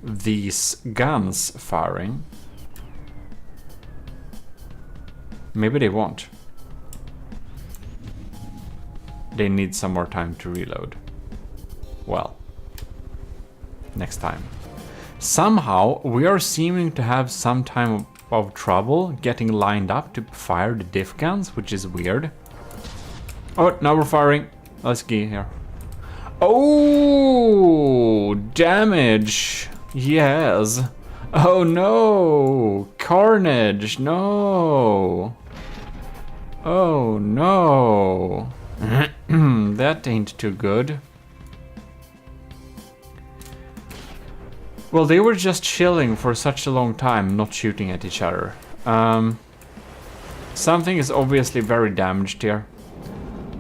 these guns firing. Maybe they won't. they need some more time to reload. Well, next time. Somehow, we are seeming to have some time of trouble getting lined up to fire the diff guns, which is weird. Oh, now we're firing. Let's get here. Oh, damage. Yes. Oh no. Carnage. No. Oh no. That ain't too good. Well, they were just chilling for such a long time, not shooting at each other. Something is obviously very damaged here.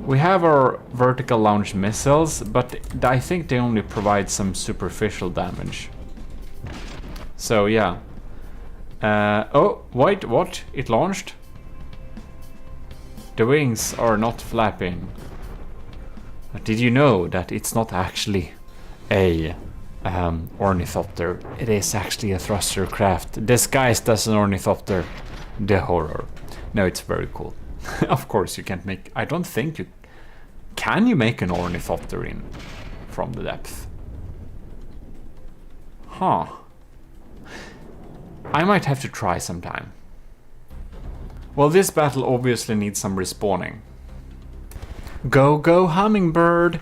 We have our vertical launch missiles, but I think they only provide some superficial damage. So yeah. Oh, wait, what? It launched? The wings are not flapping. Did you know that it's not actually a ornithopter? It is actually a thruster craft disguised as an ornithopter. The horror. No, it's very cool. Of course you can't make... I don't think you... Can you make an ornithopter in from the depth? Huh. I might have to try sometime. Well, this battle obviously needs some respawning. Go, go, hummingbird!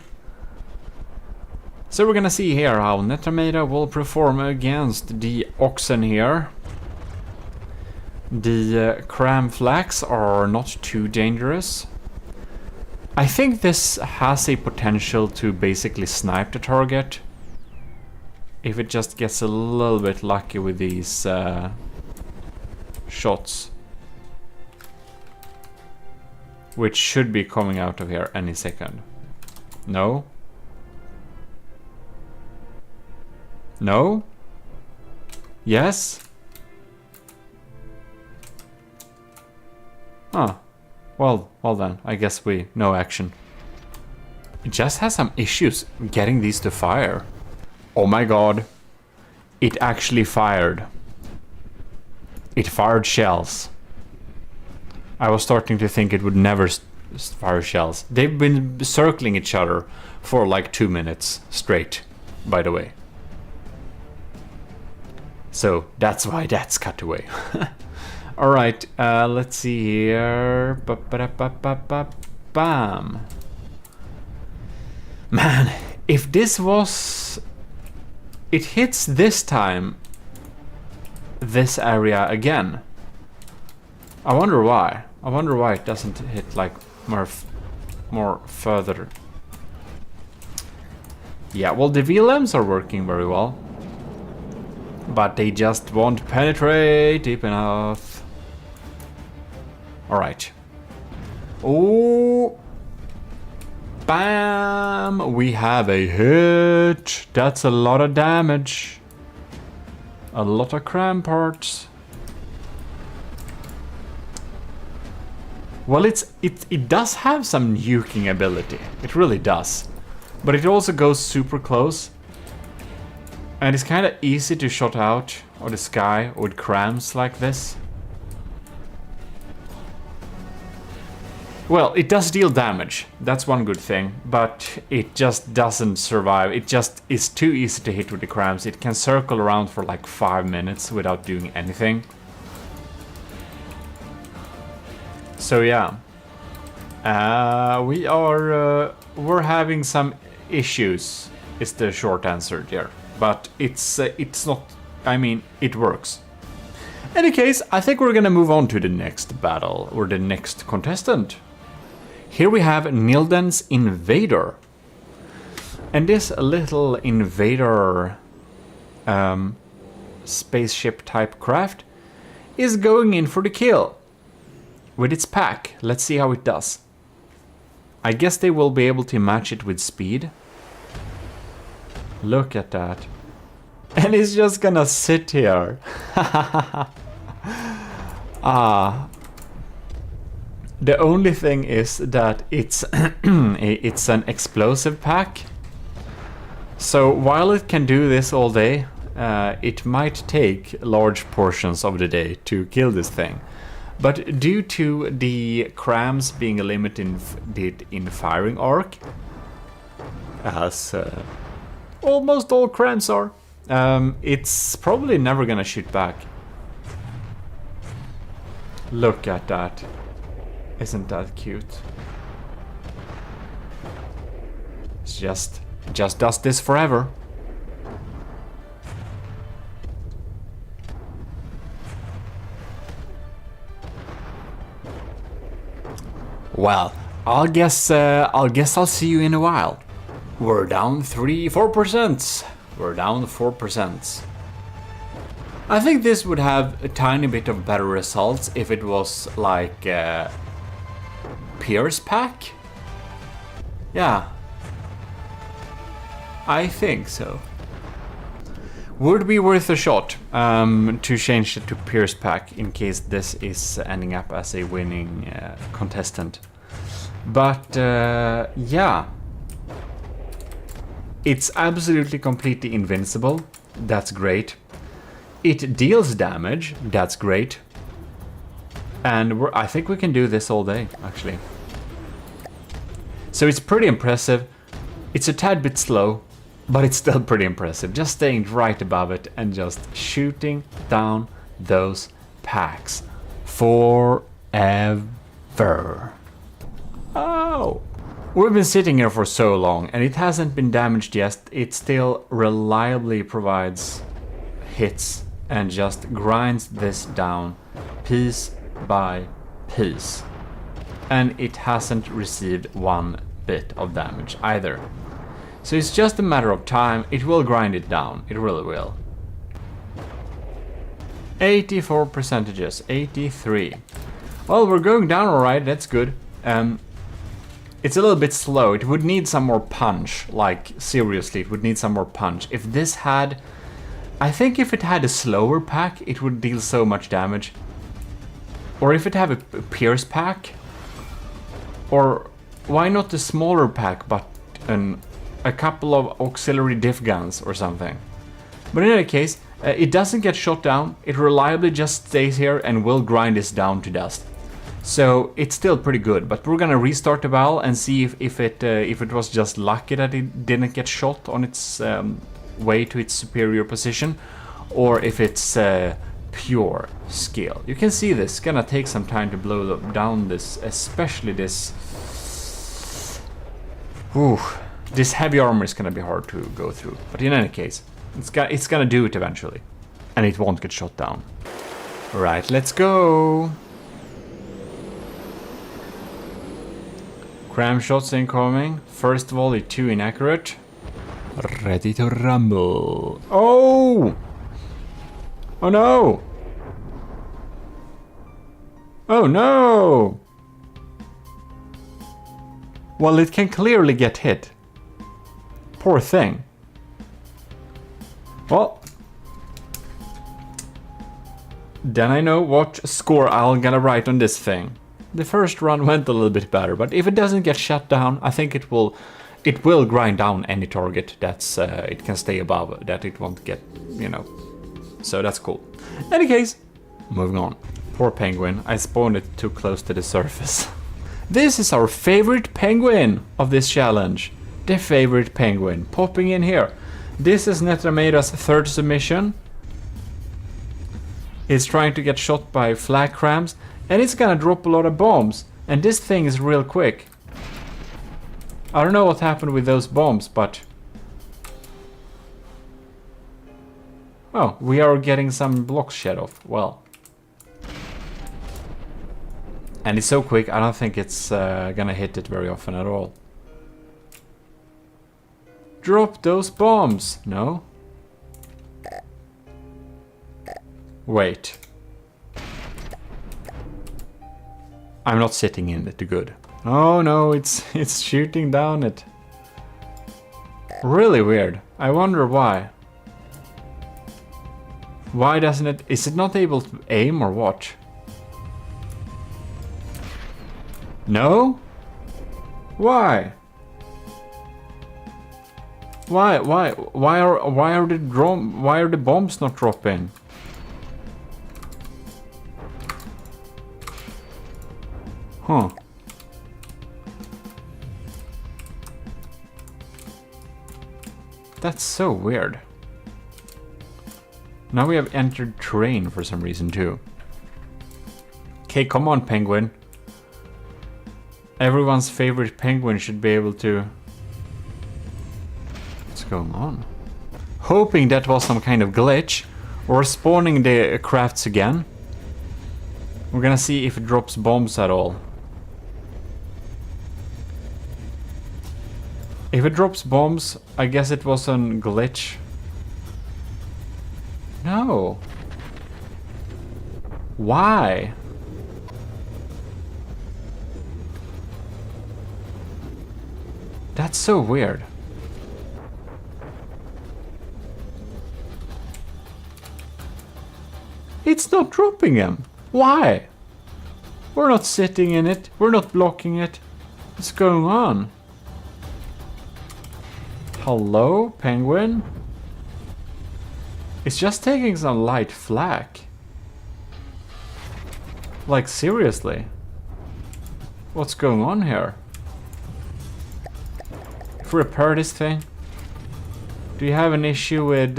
So we're gonna see here how Netameda will perform against the oxen here. The cram flax are not too dangerous. I think this has a potential to basically snipe the target. If it just gets a little bit lucky with these shots. Which should be coming out of here any second. No? No? Yes? Huh. Well then, I guess no action. It just has some issues getting these to fire. Oh my god. It actually fired. It fired shells. I was starting to think it would never fire shells. They've been circling each other for like 2 minutes straight, by the way. So that's why that's cut away. Alright, let's see here. Bam. Man, if this was... It hits this time this area again. I wonder why. I wonder why it doesn't hit like more further. Yeah, well, the VLMs are working very well. But they just won't penetrate deep enough. Alright. Oh! Bam! We have a hit! That's a lot of damage. A lot of cram parts. Well, it does have some nuking ability. It really does. But it also goes super close. And it's kind of easy to shot out of the sky with crams like this. Well, it does deal damage. That's one good thing. But it just doesn't survive. It just is too easy to hit with the crams. It can circle around for like 5 minutes without doing anything. So yeah, we're having some issues, is the short answer here. But it's not, I mean, it works. In any case, I think we're gonna move on to the next battle, or the next contestant. Here we have Nilden's Invader. And this little Invader spaceship type craft is going in for the kill. With its pack, let's see how it does. I guess they will be able to match it with speed. Look at that. And it's just gonna sit here. The only thing is that it's it's an explosive pack. So while it can do this all day, it might take large portions of the day to kill this thing. But due to the crams being limited in firing arc, as almost all crams are, it's probably never gonna shoot back. Look at that. Isn't that cute? It's just does this forever. Well, I'll guess I'll see you in a while. We're down 4%. We're down 4%. I think this would have a tiny bit of better results if it was like Pierce pack. Yeah, I think so. Would be worth a shot to change it to Pierce pack in case this is ending up as a winning contestant. But yeah, it's absolutely completely invincible. That's great. It deals damage. That's great. And I think we can do this all day, actually. So it's pretty impressive. It's a tad bit slow, but it's still pretty impressive. Just staying right above it and just shooting down those packs forever. Oh! We've been sitting here for so long and it hasn't been damaged yet. It still reliably provides hits and just grinds this down piece by piece. And it hasn't received one bit of damage either. So it's just a matter of time. It will grind it down. It really will. 84%, 83. Well, we're going down alright. That's good. It's a little bit slow. It would need some more punch. Like, seriously, it would need some more punch. If this had... I think if it had a slower pack, it would deal so much damage. Or if it had a Pierce pack. Or why not a smaller pack, but a couple of auxiliary diff guns or something. But in any case, it doesn't get shot down. It reliably just stays here and will grind this down to dust. So it's still pretty good, but we're gonna restart the battle and see if it was just lucky that it didn't get shot on its way to its superior position, or if it's pure skill. You can see this. It's gonna take some time to blow down this, especially this. Ooh, this heavy armor is gonna be hard to go through. But in any case, it's gonna do it eventually, and it won't get shot down. All right, let's go. Cram shots incoming. First volley, 2 inaccurate. Ready to rumble. Oh! Oh no! Oh no! Well, it can clearly get hit. Poor thing. Well, then I know what score I'm gonna write on this thing. The first run went a little bit better, but if it doesn't get shut down, I think it will grind down any target that's it can stay above, that it won't get, you know. So that's cool. Any case, moving on. Poor penguin, I spawned it too close to the surface. This is our favorite penguin of this challenge. The favorite penguin, popping in here. This is Netramada's third submission. It's trying to get shot by flag crams, and it's gonna drop a lot of bombs. And this thing is real quick. I don't know what happened with those bombs, but... Oh, we are getting some blocks shed off. Well. And it's so quick, I don't think it's gonna hit it very often at all. Drop those bombs! No? Wait. I'm not sitting in it good. Oh no, it's shooting down it. Really weird. I wonder why. Why doesn't it... Is it not able to aim or what? No? Why? Why are the bombs not dropping? Huh. That's so weird. Now we have entered terrain for some reason too. Okay, come on, penguin. Everyone's favorite penguin should be able to... What's going on? Hoping that was some kind of glitch. Or spawning the crafts again. We're gonna see if it drops bombs at all. If it drops bombs, I guess it was a glitch. No. Why? That's so weird. It's not dropping them. Why? We're not sitting in it. We're not blocking it. What's going on? Hello, penguin? It's just taking some light flak. Like, seriously? What's going on here? If we repair this thing? Do you have an issue with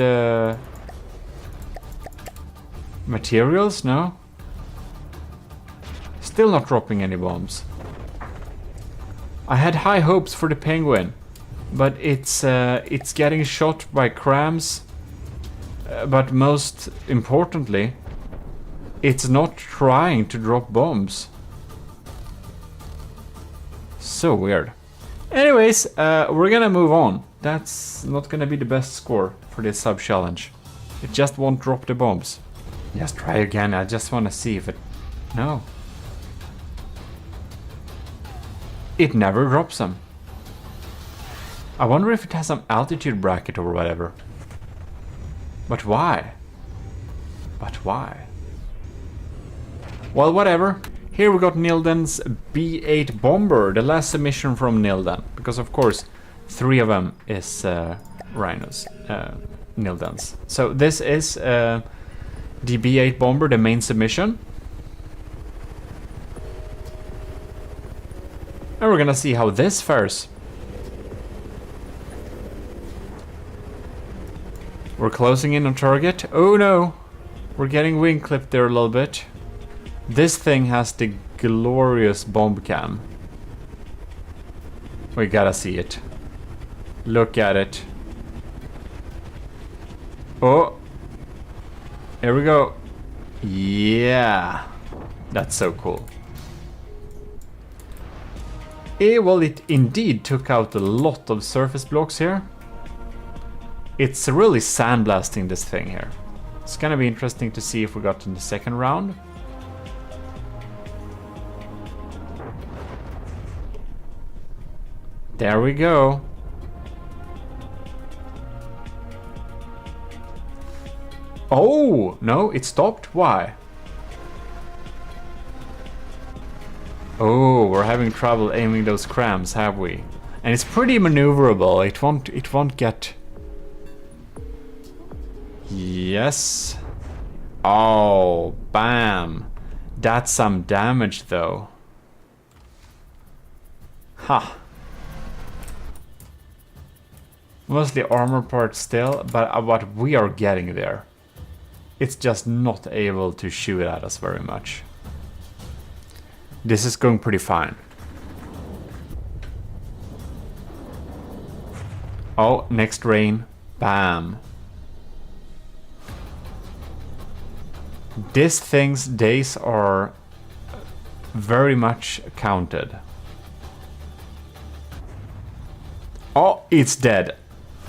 materials? No? Still not dropping any bombs. I had high hopes for the penguin, but it's getting shot by crams. But most importantly, it's not trying to drop bombs. So weird. Anyways, we're gonna move on. That's not gonna be the best score for this sub-challenge. It just won't drop the bombs. Just try again, I just wanna see if it... No. It never drops them. I wonder if it has some altitude bracket or whatever. But why? But why? Well, whatever. Here we got Nilden's B8 bomber, the last submission from Nilden. Because of course, 3 of them is Rhinos, Nilden's. So this is the B8 bomber, the main submission. And we're gonna see how this fares. We're closing in on target. Oh no! We're getting wing clipped there a little bit. This thing has the glorious bomb cam. We gotta see it. Look at it. Oh! Here we go. Yeah! That's so cool. Well, it indeed took out a lot of surface blocks here. It's really sandblasting this thing here. It's gonna be interesting to see if we got in the second round. There we go. Oh, no, it stopped. Why? Oh, we're having trouble aiming those crams, have we? And it's pretty maneuverable. It won't get... Yes. Oh, bam. That's some damage though. Ha. Mostly armor part still, but what we are getting there. It's just not able to shoot at us very much. This is going pretty fine. Oh, next rain. Bam. This thing's days are very much counted. Oh, it's dead.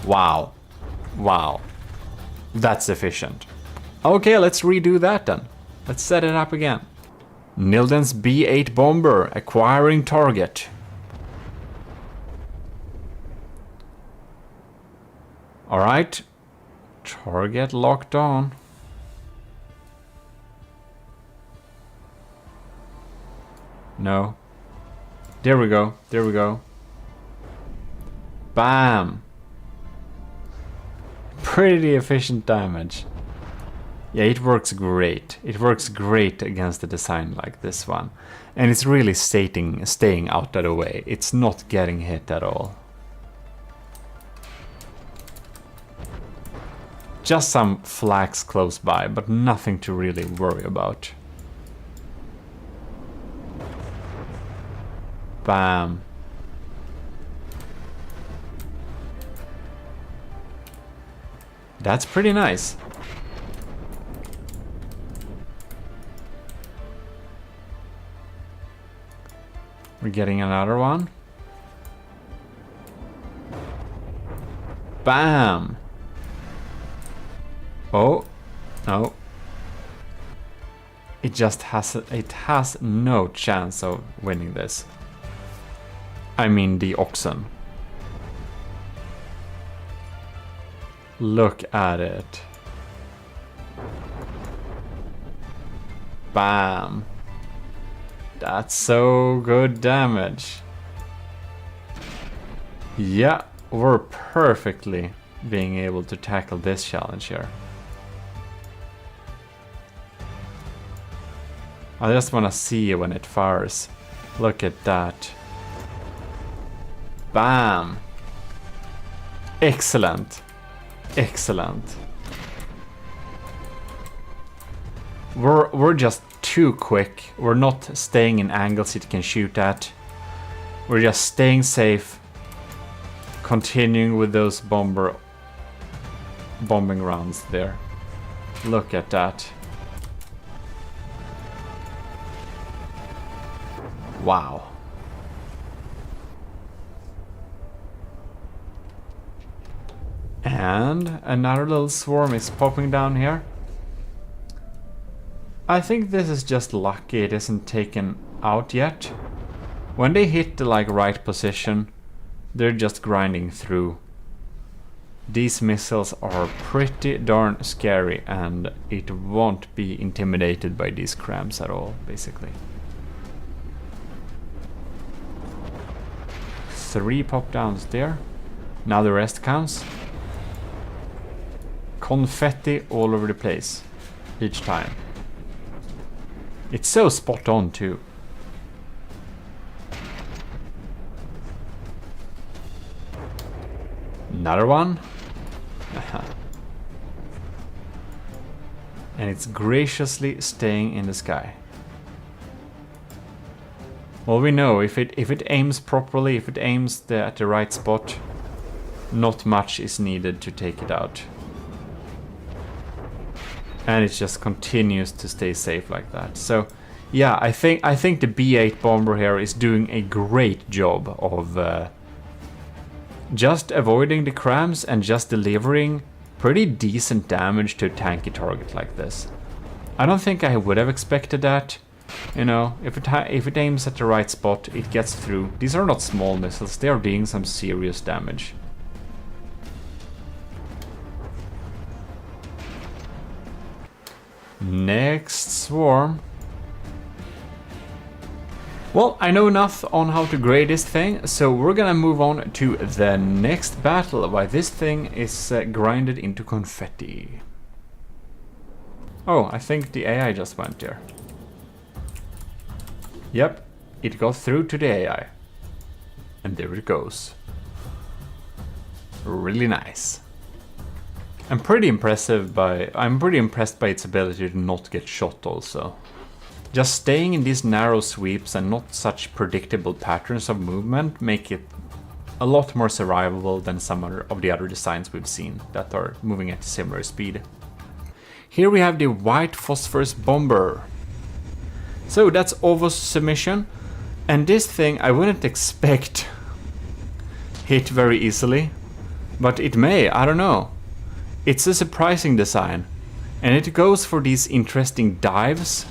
Wow. Wow. That's efficient. Okay, let's redo that then. Let's set it up again. Nilden's B8 bomber acquiring target. Alright. Target locked on. No. There we go. There we go. Bam. Pretty efficient damage. Yeah, it works great. It works great against a design like this one. And it's really staying out of the way. It's not getting hit at all. Just some flags close by, but nothing to really worry about. Bam. That's pretty nice. We're getting another one. Bam! Oh, no. It just has no chance of winning this. I mean the oxen. Look at it. Bam. That's so good damage. Yeah, we're perfectly being able to tackle this challenge here. I just want to see when it fires. Look at that. Bam! Excellent. Excellent. We're just too quick. We're not staying in angles it can shoot at. We're just staying safe. Continuing with those bombing rounds there. Look at that. Wow. And another little swarm is popping down here. I think this is just lucky it isn't taken out yet. When they hit the right position, they're just grinding through. These missiles are pretty darn scary, and it won't be intimidated by these crams at all, basically. 3 pop downs there. Now the rest counts. Confetti all over the place each time. It's so spot on too. Another one. And it's graciously staying in the sky. Well, we know if it aims properly, if it aims at the right spot, not much is needed to take it out. And it just continues to stay safe like that. So, yeah, I think the B8 bomber here is doing a great job of just avoiding the crams and just delivering pretty decent damage to a tanky target like this. I don't think I would have expected that. You know, if it aims at the right spot, it gets through. These are not small missiles, they are doing some serious damage. Next swarm. Well, I know enough on how to grade this thing, so we're gonna move on to the next battle, why this thing is grinded into confetti. Oh, I think the AI just went there. Yep, it got through to the AI. And there it goes. Really nice. I'm pretty impressed by its ability to not get shot also. Just staying in these narrow sweeps and not such predictable patterns of movement make it a lot more survivable than some of the other designs we've seen that are moving at a similar speed. Here we have the white phosphorus bomber. So that's Ovo's submission, and this thing I wouldn't expect hit very easily, but it may, I don't know. It's a surprising design, and it goes for these interesting dives,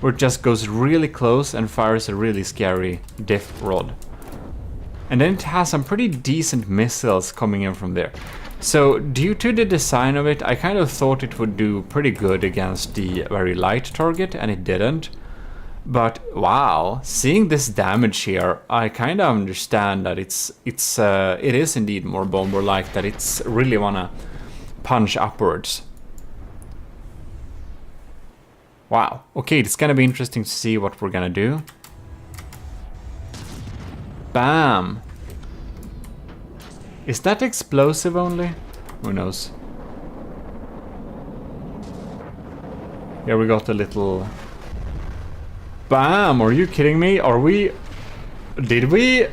where it just goes really close and fires a really scary diff rod. And then it has some pretty decent missiles coming in from there. So due to the design of it, I kind of thought it would do pretty good against the very light target, and it didn't. But wow, seeing this damage here, I kind of understand that it is indeed more bomber-like, that it's really wanna punch upwards. Wow. Okay, it's gonna be interesting to see what we're gonna do. Bam! Is that explosive only? Who knows? Here we got a little... Bam! Are you kidding me? Are we... Did we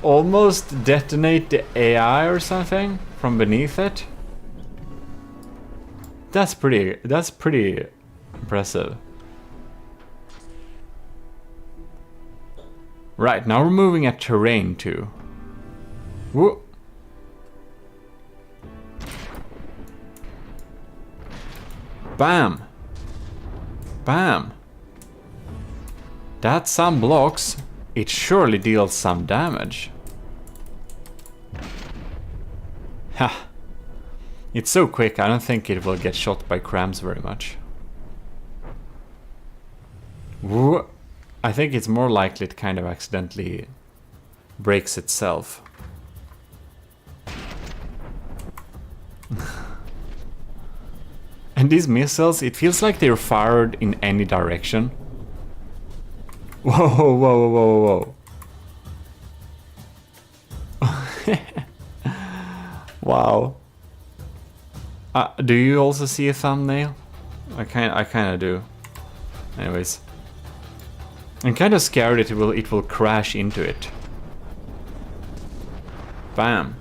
almost detonate the AI or something from beneath it? That's pretty impressive. Right, now we're moving at terrain too. Whoa. Bam! Bam! That's some blocks. It surely deals some damage. Ha! It's so quick, I don't think it will get shot by crams very much. Whoa. I think it's more likely it kind of accidentally breaks itself. And these missiles, it feels like they're fired in any direction. Whoa, whoa, whoa, whoa, whoa. Wow. Do you also see a thumbnail? I kind of do. Anyways. I'm kind of scared it will crash into it. Bam.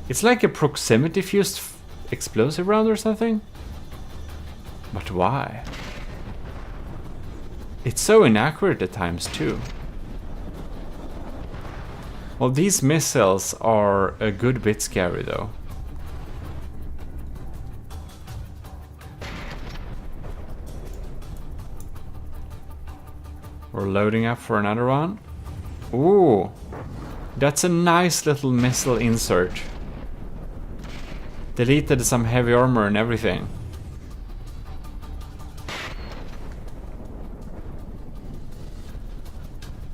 It's like a proximity fused explosive round or something. But why? It's so inaccurate at times too. Well, these missiles are a good bit scary though. We're loading up for another one. Ooh, that's a nice little missile insert. Deleted some heavy armor and everything.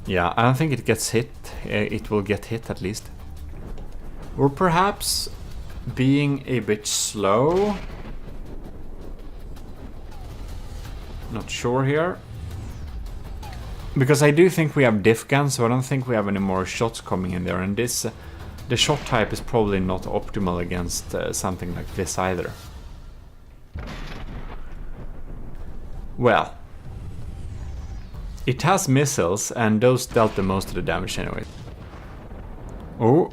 Yeah, I don't think it gets hit. It will get hit at least. We're perhaps being a bit slow. Not sure here. Because I do think we have diff guns, so I don't think we have any more shots coming in there. And this, the shot type is probably not optimal against something like this either. Well, it has missiles, and those dealt the most of the damage anyway. Oh.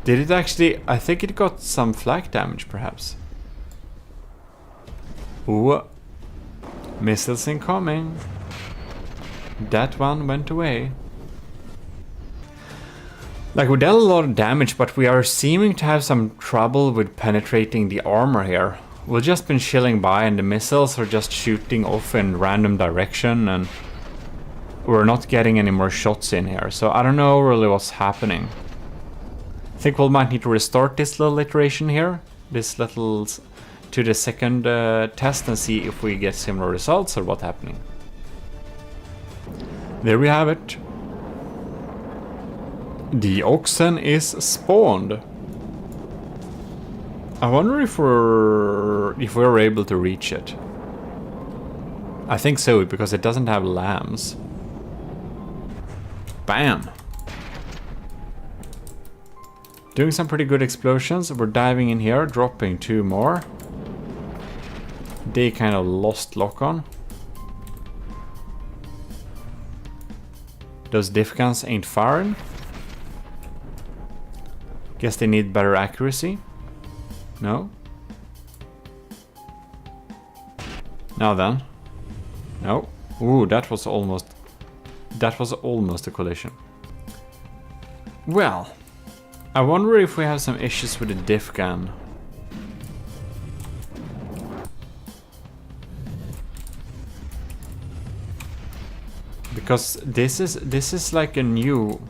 Did it actually? I think it got some flak damage, perhaps. Ooh. Missiles incoming. That one went away. Like, we dealt a lot of damage, but we are seeming to have some trouble with penetrating the armor here. We've just been chilling by and the missiles are just shooting off in random direction, and we're not getting any more shots in here. So I don't know really what's happening. I think we might need to restart this little iteration here. This little... to the second test and see if we get similar results or what's happening. There we have it. The oxen is spawned. I wonder if we're able to reach it. I think so, because it doesn't have lambs. Bam! Doing some pretty good explosions. We're diving in here, dropping 2 more. They kind of lost lock on. Those diff guns ain't firing. Guess they need better accuracy. No? Now then. No. Ooh, that was almost a collision. Well, I wonder if we have some issues with the diff gun. Because this is like a new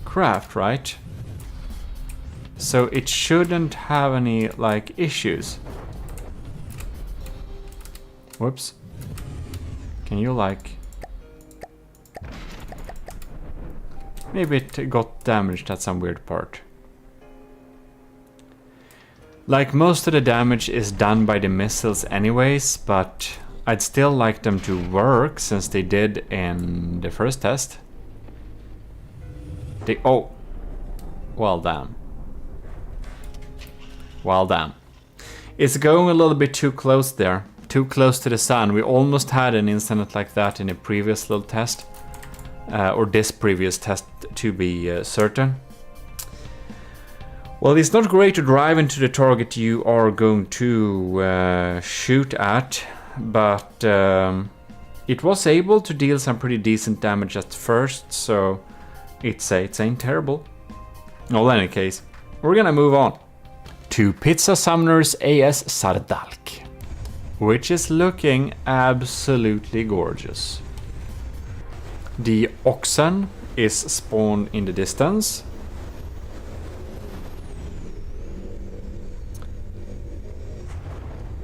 craft, right? So it shouldn't have any like issues. Whoops. Can you like... Maybe it got damaged at some weird part. Like, most of the damage is done by the missiles anyways, but I'd still like them to work since they did in the first test. Oh, well damn. Well damn. It's going a little bit too close there. Too close to the sun. We almost had an incident like that in a previous little test. Or this previous test to be certain. Well, it's not great to drive into the target you are going to shoot at, but it was able to deal some pretty decent damage at first, so it ain't terrible. Well, in any case, we're gonna move on to Pizza Summoner's AS Sardalk, which is looking absolutely gorgeous. The oxen is spawned in the distance.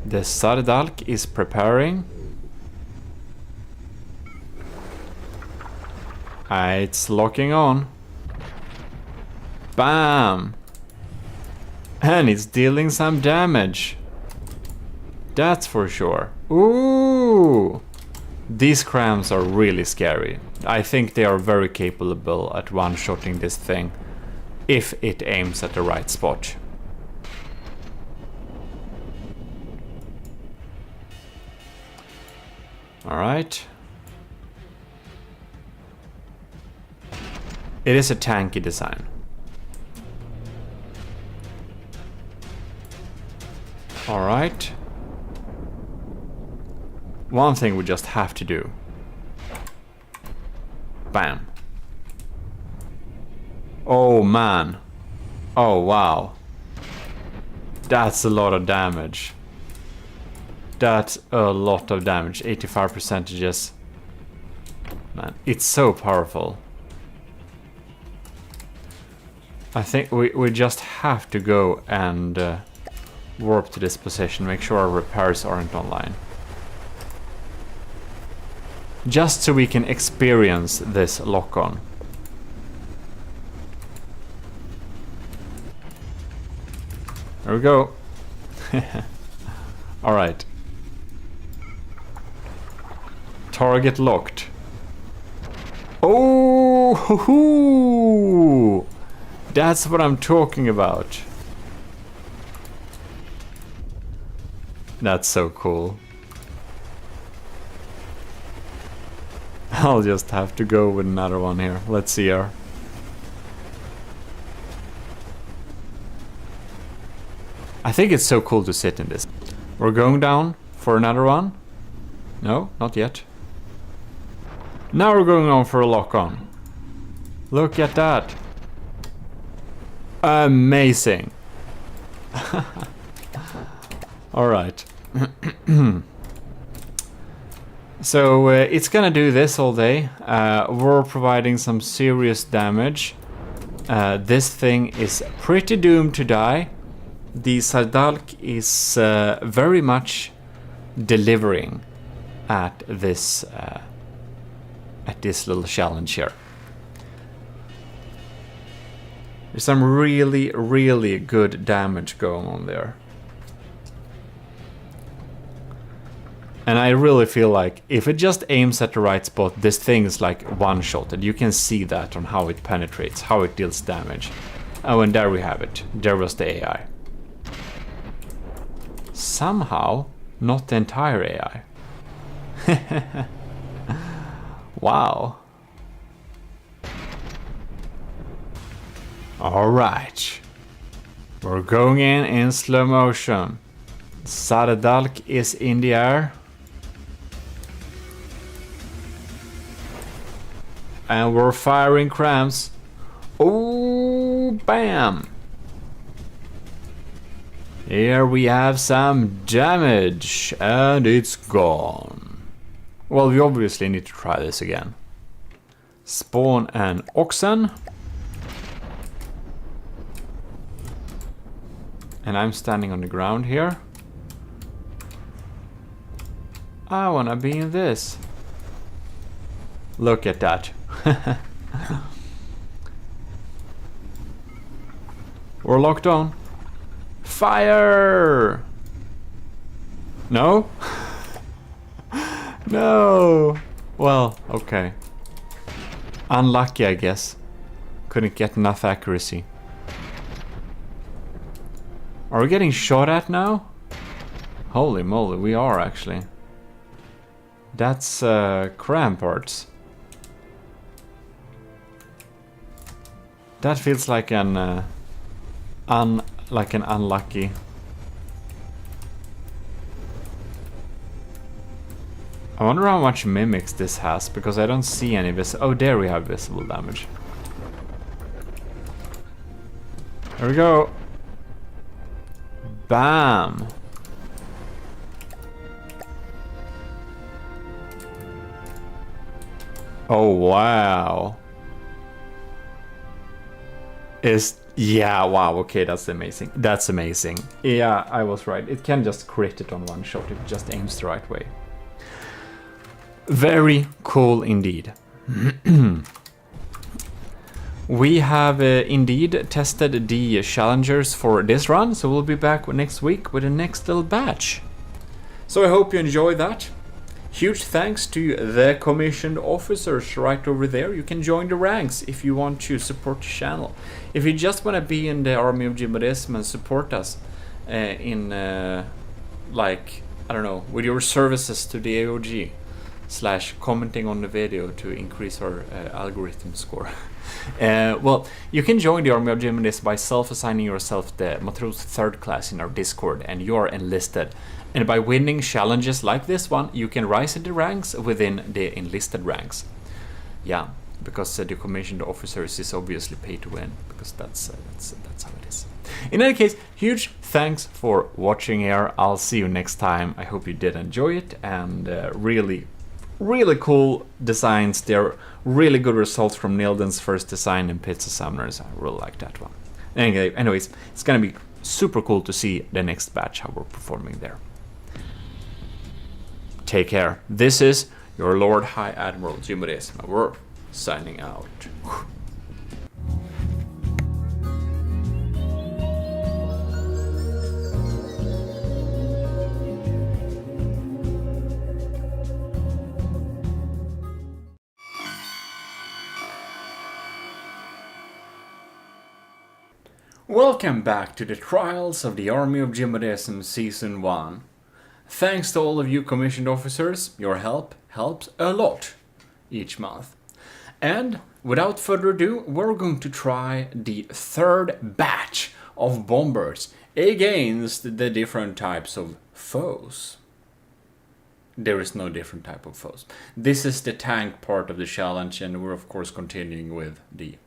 The Sardalk is preparing. It's locking on. Bam! And it's dealing some damage. That's for sure. Ooh! These crams are really scary. I think they are very capable at one-shotting this thing if it aims at the right spot. Alright. It is a tanky design. Alright. One thing we just have to do. Bam. Oh man. Oh wow. That's a lot of damage. That's a lot of damage. 85%. Man, it's so powerful. I think we just have to go and warp to this position. Make sure our repairs aren't online. Just so we can experience this lock-on. There we go. Alright. Target locked. Oh, hoo-hoo! That's what I'm talking about. That's so cool. I'll just have to go with another one here. Let's see her. I think it's so cool to sit in this. We're going down for another one. No, not yet. Now we're going on for a lock-on. Look at that. Amazing. Alright. So it's gonna do this all day. We're providing some serious damage. This thing is pretty doomed to die. The Sardalk is very much delivering at this little challenge here. There's some really, really good damage going on there. And I really feel like if it just aims at the right spot, this thing is like one-shotted. You can see that on how it penetrates, how it deals damage. Oh, and there we have it. There was the AI. Somehow, not the entire AI. Wow. Alright. We're going in slow motion. Sardalk is in the air. And we're firing crams. Oh, bam! Here we have some damage, and it's gone. Well, we obviously need to try this again. Spawn an oxen. And I'm standing on the ground here. I wanna be in this. Look at that. We're locked on. Fire! No? No! Well, okay. Unlucky, I guess. Couldn't get enough accuracy. Are we getting shot at now? Holy moly, we are actually. That's cramparts. That feels like an unlucky. I wonder how much mimics this has, because I don't see any oh, there we have visible damage. There we go. Bam. Oh, wow. Yeah, wow, okay, that's amazing. That's amazing. Yeah, I was right. It can just crit it on one shot if it just aims the right way. Very cool indeed. We have indeed tested the challengers for this run, so we'll be back next week with the next little batch. So I hope you enjoy that. Huge thanks to the commissioned officers right over there. You can join the ranks if you want to support the channel. If you just want to be in the army of GMODIST and support us in, like, I don't know, with your services to the AOG / commenting on the video to increase our algorithm score. Well, you can join the army of GMODIST by self-assigning yourself the Matros 3rd class in our Discord, and you are enlisted. And by winning challenges like this one, you can rise in the ranks within the enlisted ranks. Yeah, because the commissioned officers is obviously pay to win, because that's how it is. In any case, huge thanks for watching here. I'll see you next time. I hope you did enjoy it, and really cool designs. They're really good results from Nilden's first design in Pizza Summoners. I really like that one. Anyways, it's gonna be super cool to see the next batch, how we're performing there. Take care. This is your Lord High Admiral GMODIST. We're signing out. Welcome back to the Trials of the Army of GMODIST Season 1. Thanks to all of you commissioned officers, your help helps a lot each month. And without further ado, we're going to try the 3rd batch of bombers against the different types of foes. There is no different type of foes. This is the tank part of the challenge, and we're of course continuing with the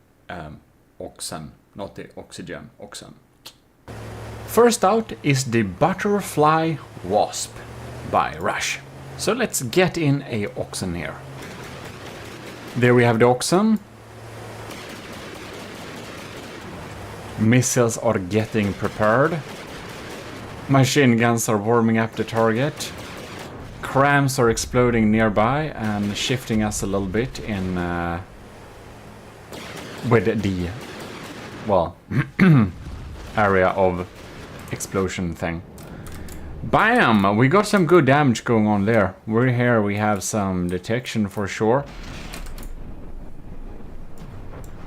oxen, not the oxygen, oxen. First out is the Butterfly Wasp by Rush. So let's get in a oxen here. There we have the oxen. Missiles are getting prepared. Machine guns are warming up the target. Crams are exploding nearby and shifting us a little bit in with the, well, area of explosion thing. Bam! We got some good damage going on there. We're here, we have some detection for sure.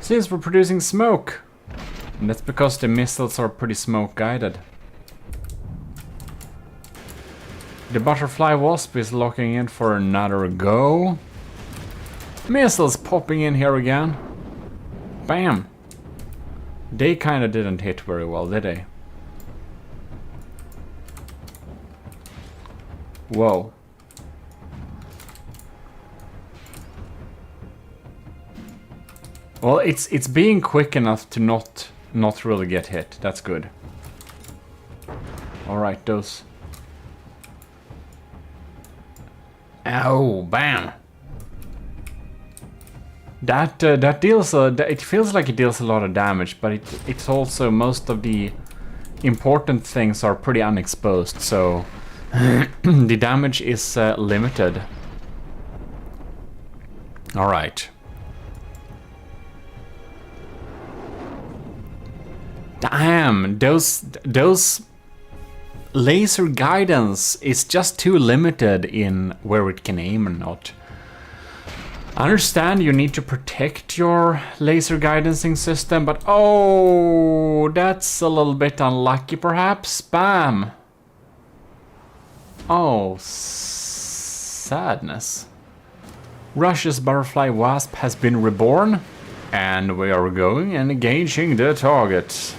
Seems we're producing smoke. And that's because the missiles are pretty smoke guided. The Butterfly Wasp is locking in for another go. Missiles popping in here again. Bam! They kinda didn't hit very well, did they? Whoa. Well, it's being quick enough to not really get hit. That's good. All right, those. Ow! Bam! That deals. It feels like it deals a lot of damage, but it's also most of the important things are pretty unexposed, so the damage is limited. All right. Damn, those laser guidance is just too limited in where it can aim and not. I understand you need to protect your laser guidancing system, but oh, that's a little bit unlucky perhaps. Bam! Oh, sadness. Russia's butterfly wasp has been reborn, and we are going and engaging the target.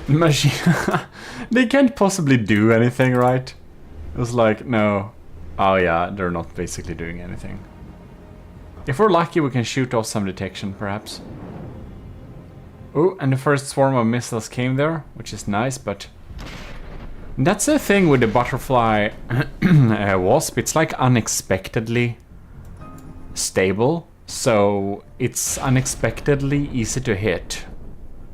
Machine. They can't possibly do anything, right? It was like, no. Oh yeah, they're not basically doing anything. If we're lucky, we can shoot off some detection, perhaps. Oh, and the first swarm of missiles came there, which is nice, but... That's the thing with the butterfly wasp. It's like unexpectedly stable, so it's unexpectedly easy to hit.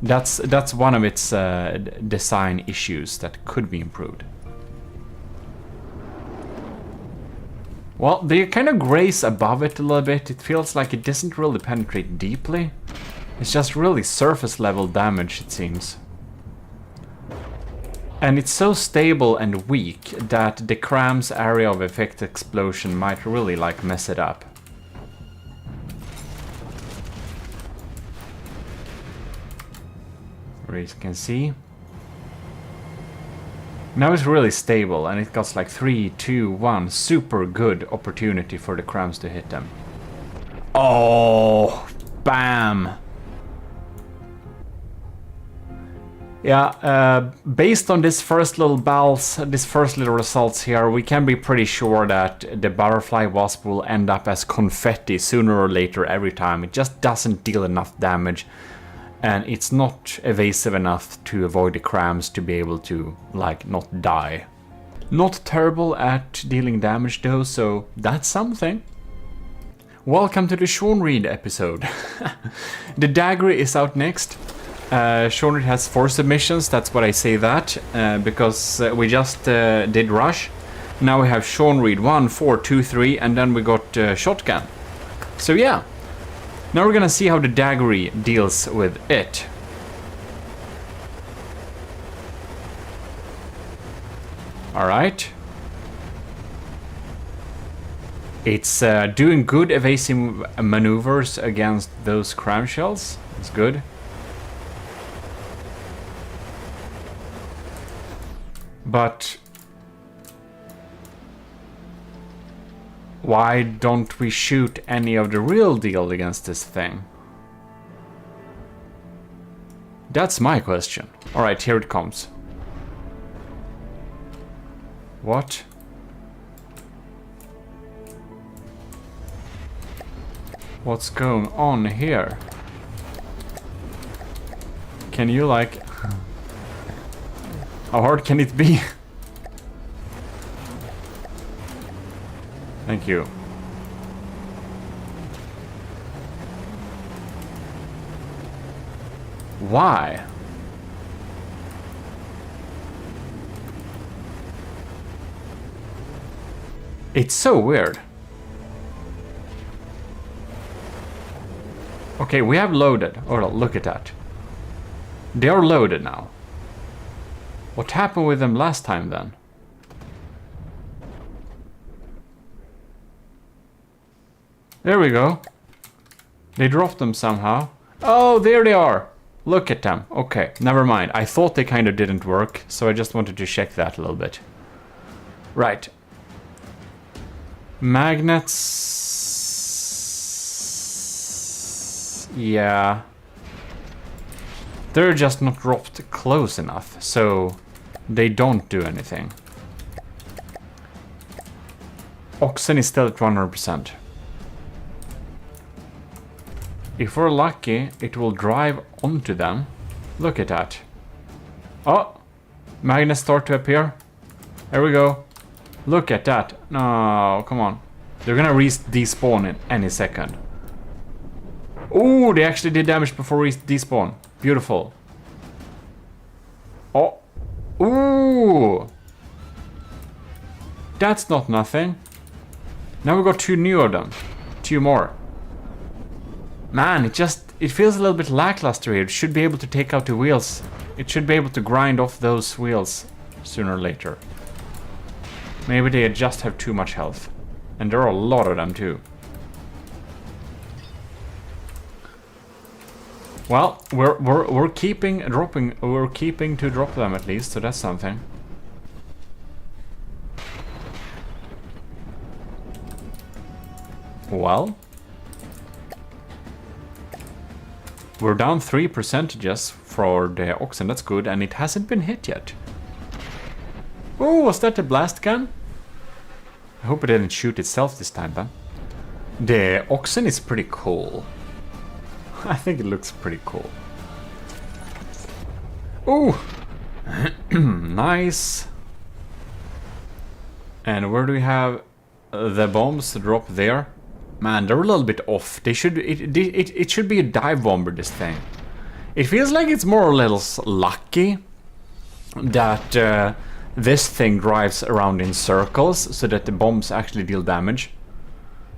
That's one of its design issues that could be improved. Well, they kind of graze above it a little bit. It feels like it doesn't really penetrate deeply. It's just really surface level damage, it seems. And it's so stable and weak that the Cram's area of effect explosion might really like mess it up. As you can see. Now it's really stable and it got like 3, 2, 1. Super good opportunity for the Crams to hit them. Oh, bam! Yeah, based on this first little results here, we can be pretty sure that the butterfly wasp will end up as confetti sooner or later every time. It just doesn't deal enough damage, and it's not evasive enough to avoid the Crams to be able to, like, not die. Not terrible at dealing damage though, so that's something. Welcome to the Sean Reed episode. The Dagger is out next. Sean Reed has 4 submissions, that's what I say that, because we just did Rush. Now we have Sean Reed 1, 4, 2, 3, and then we got Shotgun. So yeah, now we're gonna see how the Dagger deals with it. Alright. It's doing good evasive maneuvers against those cram shells. It's good. But why don't we shoot any of the real deal against this thing? That's my question. Alright, here it comes. What? What's going on here? Can you like... How hard can it be? Thank you. Why? It's so weird. Okay, we have loaded. Oh, look at that. They are loaded now. What happened with them last time then? There we go. They dropped them somehow. Oh, there they are. Look at them. Okay, never mind. I thought they kind of didn't work, so I just wanted to check that a little bit. Right. Magnets... Yeah. They're just not dropped close enough, so they don't do anything. Oxen is still at 100%. If we're lucky, it will drive onto them. Look at that. Oh! Magnets start to appear. There we go. Look at that. No, come on. They're gonna despawn in any second. Oh, they actually did damage before despawn. Beautiful. Oh. Ooh. That's not nothing. Now we got 2 new of them. 2 more. Man, it just it feels a little bit lackluster here. It should be able to take out the wheels. It should be able to grind off those wheels sooner or later. Maybe they just have too much health. And there are a lot of them too. Well, we're keeping to drop them at least, so that's something. Well, we're down 3% for the oxen, that's good, and it hasn't been hit yet. Oh, was that a blast gun? I hope it didn't shoot itself this time, then. The oxen is pretty cool. I think it looks pretty cool. Ooh! Nice. And where do we have the bombs drop there? Man, they're a little bit off. They should it should be a dive bomber, this thing. It feels like it's more or less lucky that this thing drives around in circles so that the bombs actually deal damage.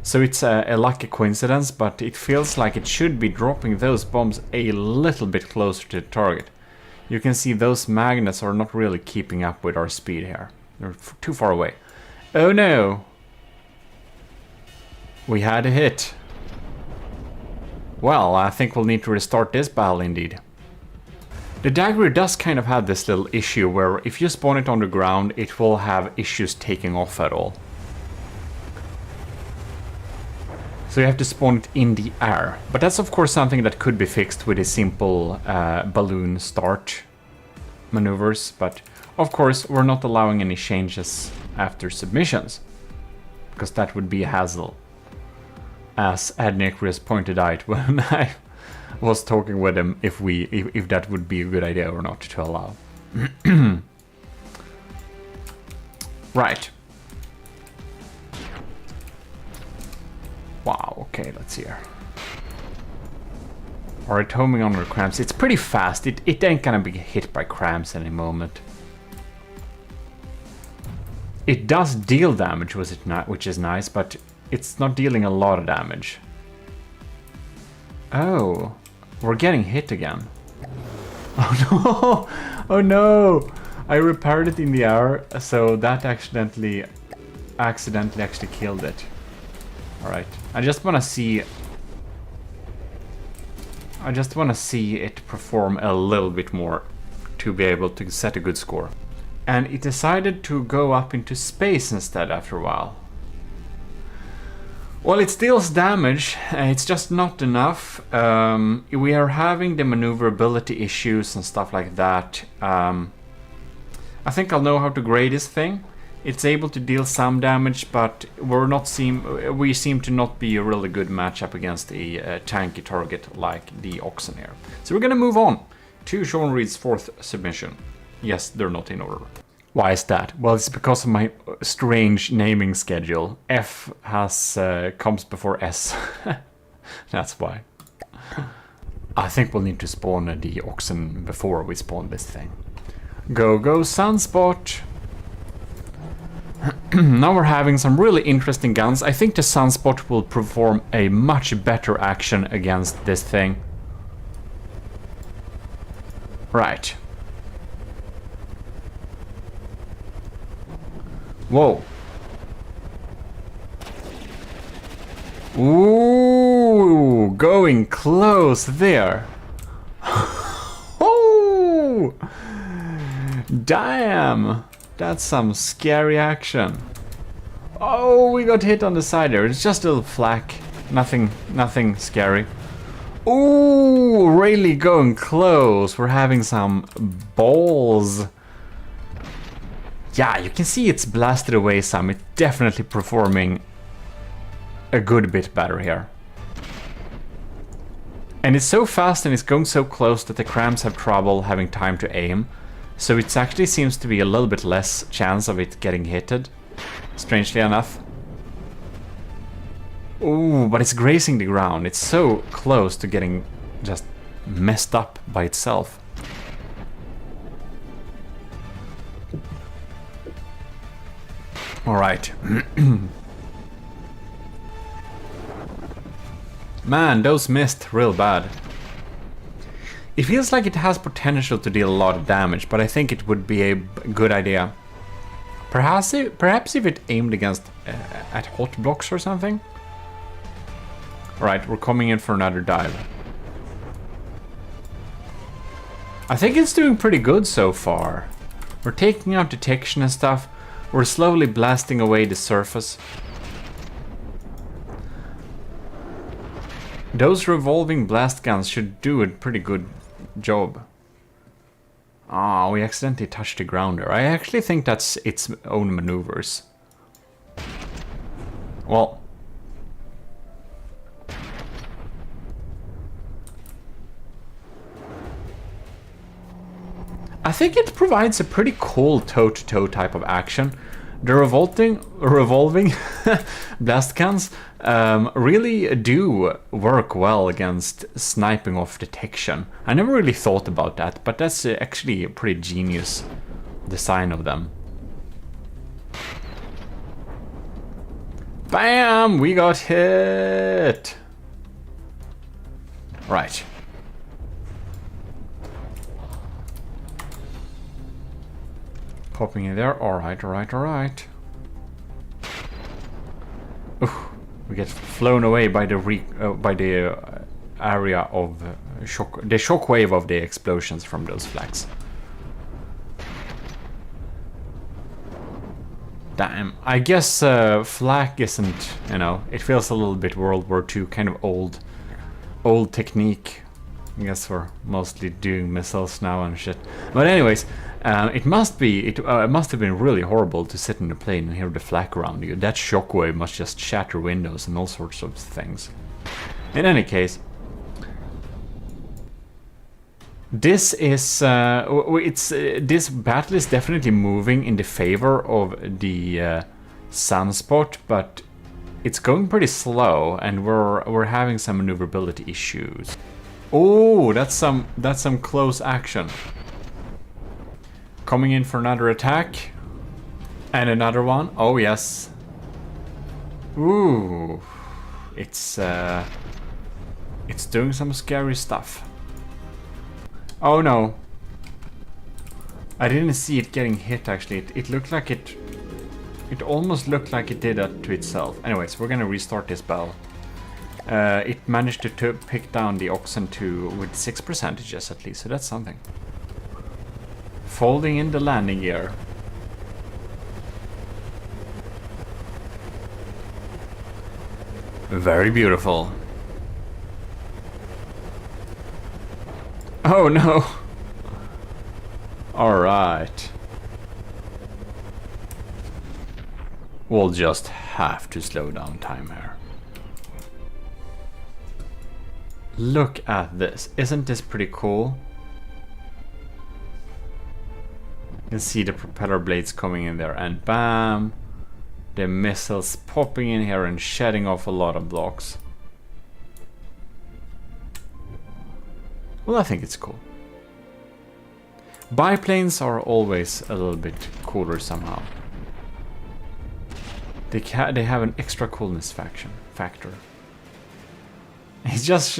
So it's a lucky coincidence, but it feels like it should be dropping those bombs a little bit closer to the target. You can see those magnets are not really keeping up with our speed here. They're too far away. Oh no! We had a hit. Well, I think we'll need to restart this battle indeed. The dagger does kind of have this little issue where if you spawn it on the ground, it will have issues taking off at all. So you have to spawn it in the air. But that's of course something that could be fixed with a simple balloon start maneuvers. But of course we're not allowing any changes after submissions, because that would be a hassle, as Adnecris pointed out when I was talking with him if that would be a good idea or not to allow. Right. Wow, okay, let's see here. Alright, homing on our cramps. It's pretty fast. It ain't gonna be hit by cramps any moment. It does deal damage, which is nice, but it's not dealing a lot of damage. Oh, we're getting hit again. Oh no! Oh no! I repaired it in the air, so that accidentally actually killed it. Alright, I just want to see it perform a little bit more to be able to set a good score. And it decided to go up into space instead after a while. Well, it deals damage, it's just not enough. We are having the maneuverability issues and stuff like that. I think I'll know how to grade this thing. It's able to deal some damage, but we seem to not be a really good matchup against a tanky target like the Oxen here. So we're gonna move on to Sean Reed's 4th submission. Yes, they're not in order. Why is that? Well, it's because of my strange naming schedule. F comes before S. That's why. I think we'll need to spawn the Oxen before we spawn this thing. Go, go, Sunspot! Now we're having some really interesting guns. I think the Sunspot will perform a much better action against this thing. Right. Whoa. Ooh, going close there. Oh! Damn! That's some scary action. Oh, we got hit on the side there. It's just a little flak. Nothing scary. Ooh, really going close. We're having some balls. Yeah, you can see it's blasted away some. It's definitely performing a good bit better here. And it's so fast and it's going so close that the cramps have trouble having time to aim. So it actually seems to be a little bit less chance of it getting hitted, strangely enough. Ooh, but it's grazing the ground. It's so close to getting just messed up by itself. Alright. Man, those missed real bad. It feels like it has potential to deal a lot of damage, but I think it would be a good idea. Perhaps if it aimed against at hot blocks or something. Alright, we're coming in for another dive. I think it's doing pretty good so far. We're taking out detection and stuff. We're slowly blasting away the surface. Those revolving blast guns should do a pretty good job. Ah, we accidentally touched the ground there. I actually think that's its own maneuvers. Well, I think it provides a pretty cool toe-to-toe type of action. The revolving blast guns really do work well against sniping off detection. I never really thought about that, but that's actually a pretty genius design of them. Bam! We got hit! Right. Popping in there. Alright, alright, alright. We get flown away by the area of the shockwave of the explosions from those flags. Damn. I guess flak isn't, you know, it feels a little bit World War II, kind of old technique. I guess we're mostly doing missiles now and shit. But anyways, it must have been really horrible to sit in a plane and hear the flak around you. That shockwave must just shatter windows and all sorts of things. In any case, this is this battle is definitely moving in the favor of the sunspot, but it's going pretty slow, and we're having some maneuverability issues. Oh, that's some close action. Coming in for another attack. And another one. Oh, yes. Ooh. It's doing some scary stuff. Oh, no. I didn't see it getting hit, actually. It looked like it almost looked like it did that to itself. Anyways, we're gonna restart this battle. It managed to pick down the oxen with 6% at least, so that's something. Folding in the landing gear. Very beautiful. Oh no! Alright. We'll just have to slow down time here. Look at this. Isn't this pretty cool? You can see the propeller blades coming in there, and bam! The missiles popping in here and shedding off a lot of blocks. Well, I think it's cool. Biplanes are always a little bit cooler somehow. They have an extra coolness factor. It's just...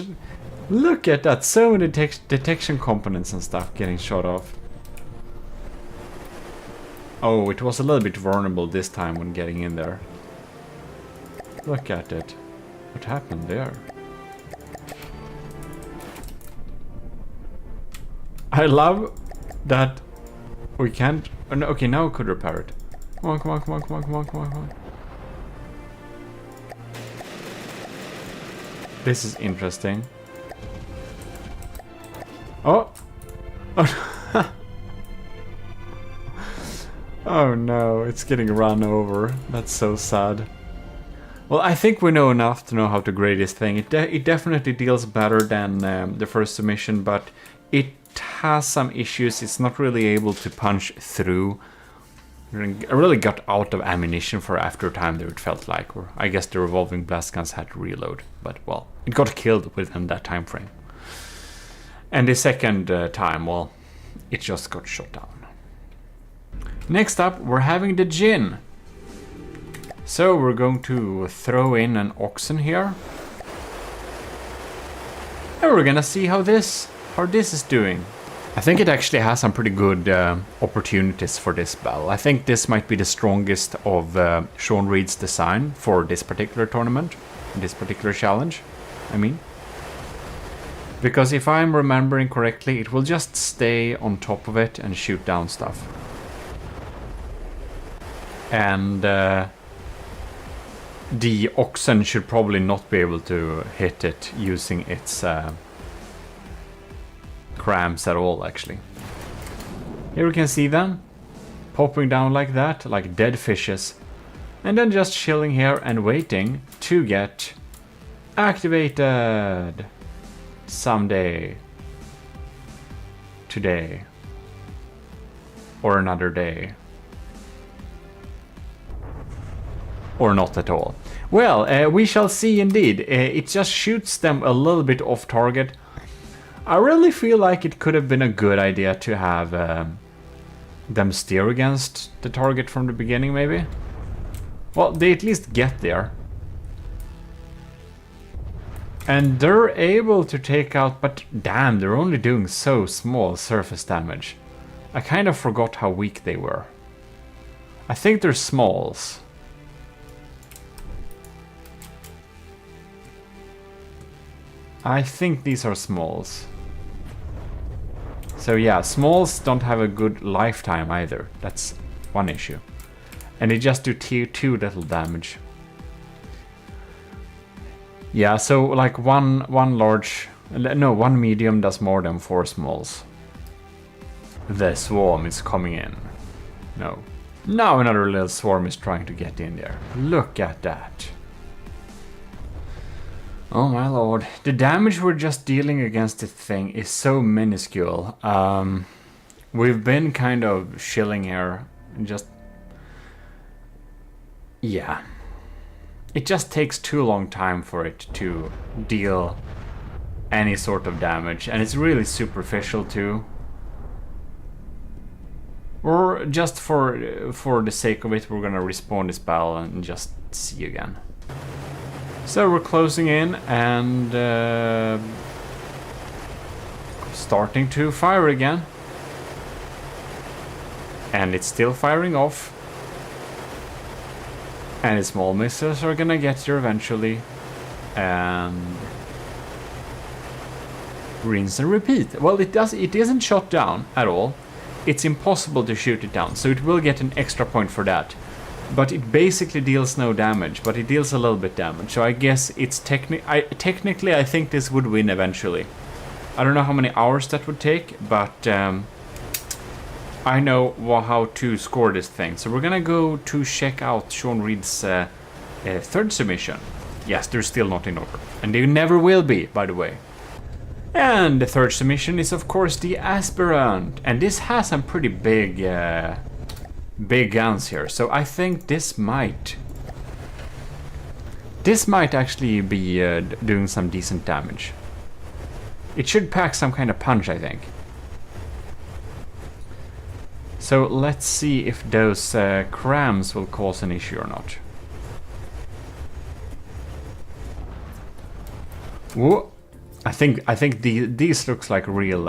Look at that! So many detection components and stuff getting shot off. Oh, it was a little bit vulnerable this time when getting in there. Look at it. What happened there? I love that we can't... Oh, no, okay, now we could repair it. Come on, come on, come on, come on, come on, come on, come on. This is interesting. Oh! Oh, oh no, it's getting run over. That's so sad. Well, I think we know enough to know how to grade this thing. It definitely deals better than the first submission, but it has some issues. It's not really able to punch through. I really got out of ammunition for after a time there, it felt like. Or I guess the revolving blast guns had to reload. But, well, it got killed within that time frame. And the second time, well, it just got shot down. Next up, we're having the Jin. So we're going to throw in an oxen here. And we're gonna see how this how this is doing. I think it actually has some pretty good opportunities for this battle. I think this might be the strongest of Sean Reed's design for this particular tournament, this particular challenge, I mean. Because if I'm remembering correctly, it will just stay on top of it and shoot down stuff. And the oxen should probably not be able to hit it using its crams at all, actually. Here we can see them popping down like that, like dead fishes. And then just chilling here and waiting to get activated someday. Today. Or another day. Or not at all. Well, we shall see indeed. It just shoots them a little bit off target. I really feel like it could have been a good idea to have them steer against the target from the beginning, maybe. Well, they at least get there. And they're able to take out, but damn, they're only doing so small surface damage. I kind of forgot how weak they were. I think they're smalls. I think these are smalls. So yeah, smalls don't have a good lifetime either. That's one issue. And they just do tier 2 little damage. Yeah, so like one medium does more than 4 smalls. The swarm is coming in. No. Now another little swarm is trying to get in there. Look at that. Oh my lord. The damage we're just dealing against this thing is so minuscule. We've been kind of chilling here. Just... yeah. It just takes too long time for it to deal any sort of damage. And it's really superficial too. Or just for the sake of it, we're gonna respawn this battle and just see again. So we're closing in and starting to fire again. And it's still firing off. And the small missiles are gonna get here eventually. And rinse and repeat. Well, it isn't shot down at all. It's impossible to shoot it down, so it will get an extra point for that. But it basically deals no damage, but it deals a little bit damage. So I guess it's technically I think this would win eventually. I don't know how many hours that would take, but I know how to score this thing. So we're gonna go to check out Sean Reed's third submission. Yes, they're still not in order, and they never will be, by the way. And the third submission is of course the Aspirant, and this has some pretty big guns here, so I think this might actually be doing some decent damage. It should pack some kind of punch, I think. So let's see if those crams will cause an issue or not. Whoa. I think these looks like real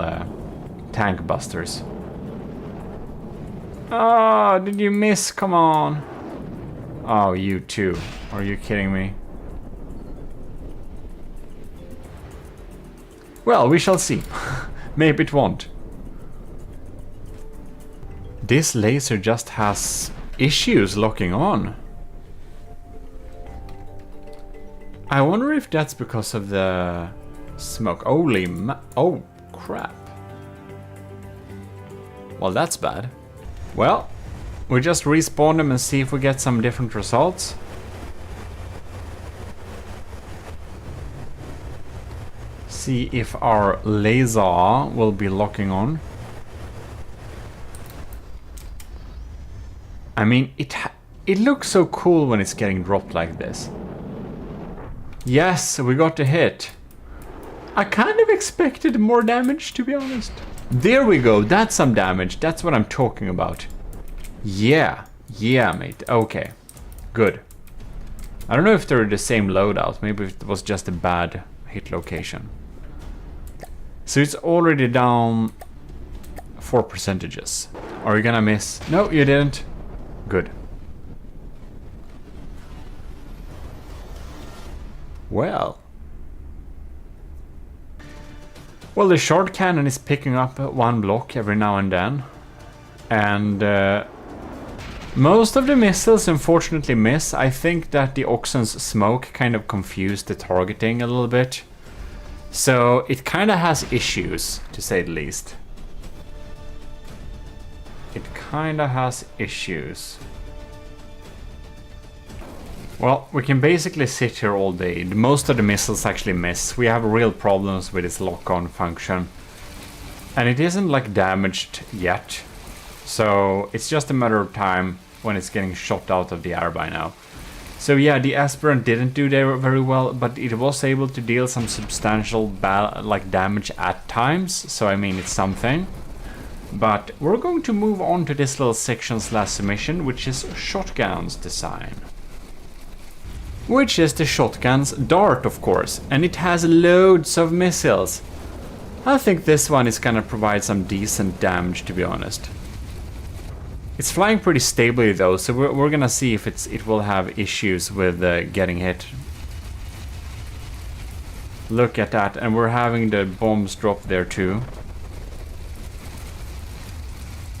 tank busters. Oh, did you miss? Come on. Oh, you too. Are you kidding me? Well, we shall see. Maybe it won't. This laser just has issues locking on. I wonder if that's because of the smoke. Oh, crap. Well, that's bad. Well, we just respawn them and see if we get some different results. See if our laser will be locking on. I mean, it looks so cool when it's getting dropped like this. Yes, we got a hit. I kind of expected more damage, to be honest. There we go, that's some damage. That's what I'm talking about. Yeah, mate. Okay, good. I don't know if they're the same loadout. Maybe it was just a bad hit location. So it's already down 4 percentages. Are you gonna miss? No, you didn't. Good. Well, the short cannon is picking up one block every now and then. And most of the missiles unfortunately miss. I think that the Oxen's smoke kind of confused the targeting a little bit. So it kind of has issues, to say the least. It kind of has issues. Well, we can basically sit here all day. Most of the missiles actually miss. We have real problems with its lock-on function. And it isn't like damaged yet. So it's just a matter of time when it's getting shot out of the air by now. So yeah, the Aspirant didn't do very well, but it was able to deal some substantial damage at times. So I mean, it's something. But we're going to move on to this little section/submission, which is Shotgun's design. Which is the Shotgun's dart, of course, and it has loads of missiles. I think this one is gonna provide some decent damage, to be honest. It's flying pretty stably though, so we're gonna see if it will have issues with getting hit. Look at that, and we're having the bombs drop there too.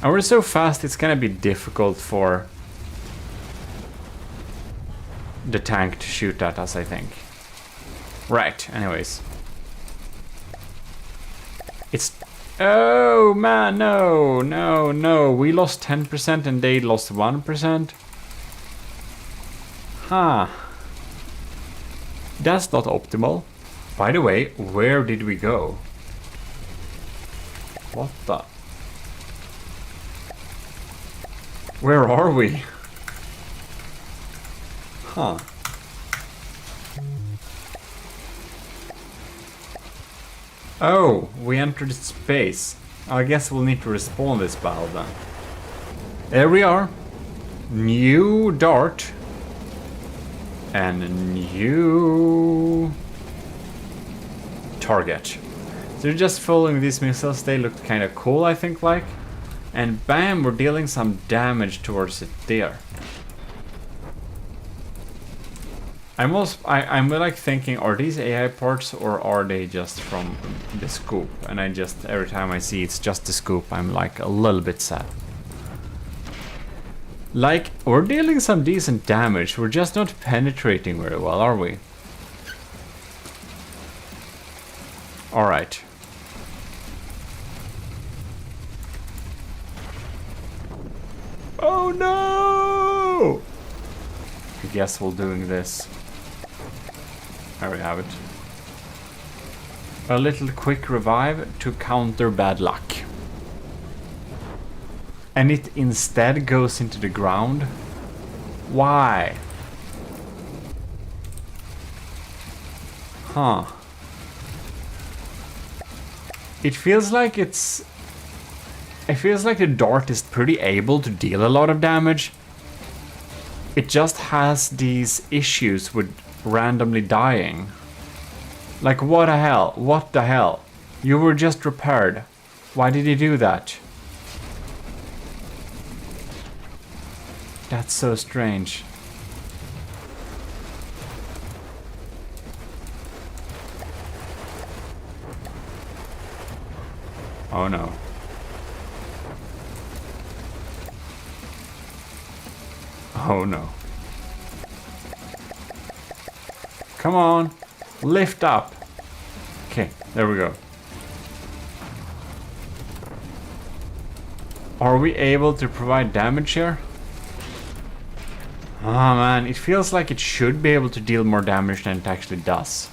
And we're so fast, it's gonna be difficult for the tank to shoot at us, I think. Right, anyways. It's... Oh man, no. We lost 10% and they lost 1%. Huh. That's not optimal. By the way, where did we go? What the... Where are we? Huh. Oh, we entered space. I guess we'll need to respawn this battle then. There we are. New dart. And new target. So just following these missiles, they looked kind of cool, I think, like. And bam, we're dealing some damage towards it there. I'm like thinking, are these AI parts or are they just from the scoop? And I just, every time I see it's just the scoop, I'm like a little bit sad. Like, we're dealing some decent damage, we're just not penetrating very well, are we? Alright. Oh no! I guess we're doing this. There we have it. A little quick revive to counter bad luck. And it instead goes into the ground? Why? Huh. It feels like it's... It feels like the dart is pretty able to deal a lot of damage. It just has these issues with randomly dying. Like, what the hell? What the hell? You were just repaired. Why did you do that? That's so strange. Oh no. Oh no. Come on, lift up. Okay, there we go. Are we able to provide damage here? Oh man, it feels like it should be able to deal more damage than it actually does.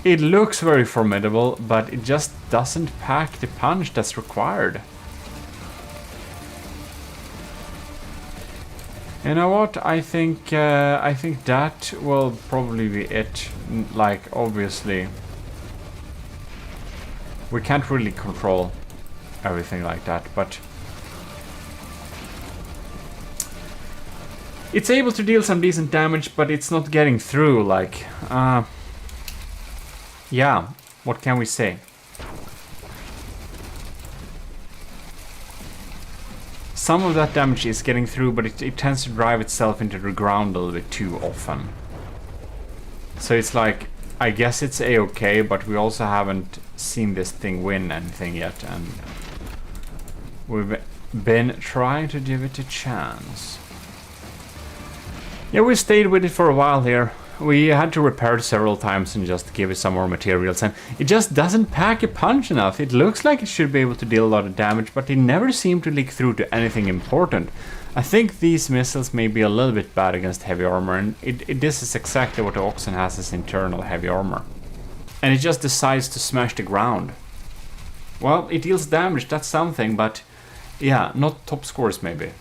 It looks very formidable, but it just doesn't pack the punch that's required. You know what? I think that will probably be it. Like, obviously, we can't really control everything like that, but it's able to deal some decent damage, but it's not getting through. Like, yeah, what can we say? Some of that damage is getting through, but it tends to drive itself into the ground a little bit too often. So it's like, I guess it's a-okay, but we also haven't seen this thing win anything yet, and we've been trying to give it a chance. Yeah, we stayed with it for a while here. We had to repair it several times and just give it some more materials, and it just doesn't pack a punch enough. It looks like it should be able to deal a lot of damage, but it never seemed to leak through to anything important. I think these missiles may be a little bit bad against heavy armor, and this is exactly what the Oxen has as internal heavy armor. And it just decides to smash the ground. Well, it deals damage, that's something, but yeah, not top scores maybe.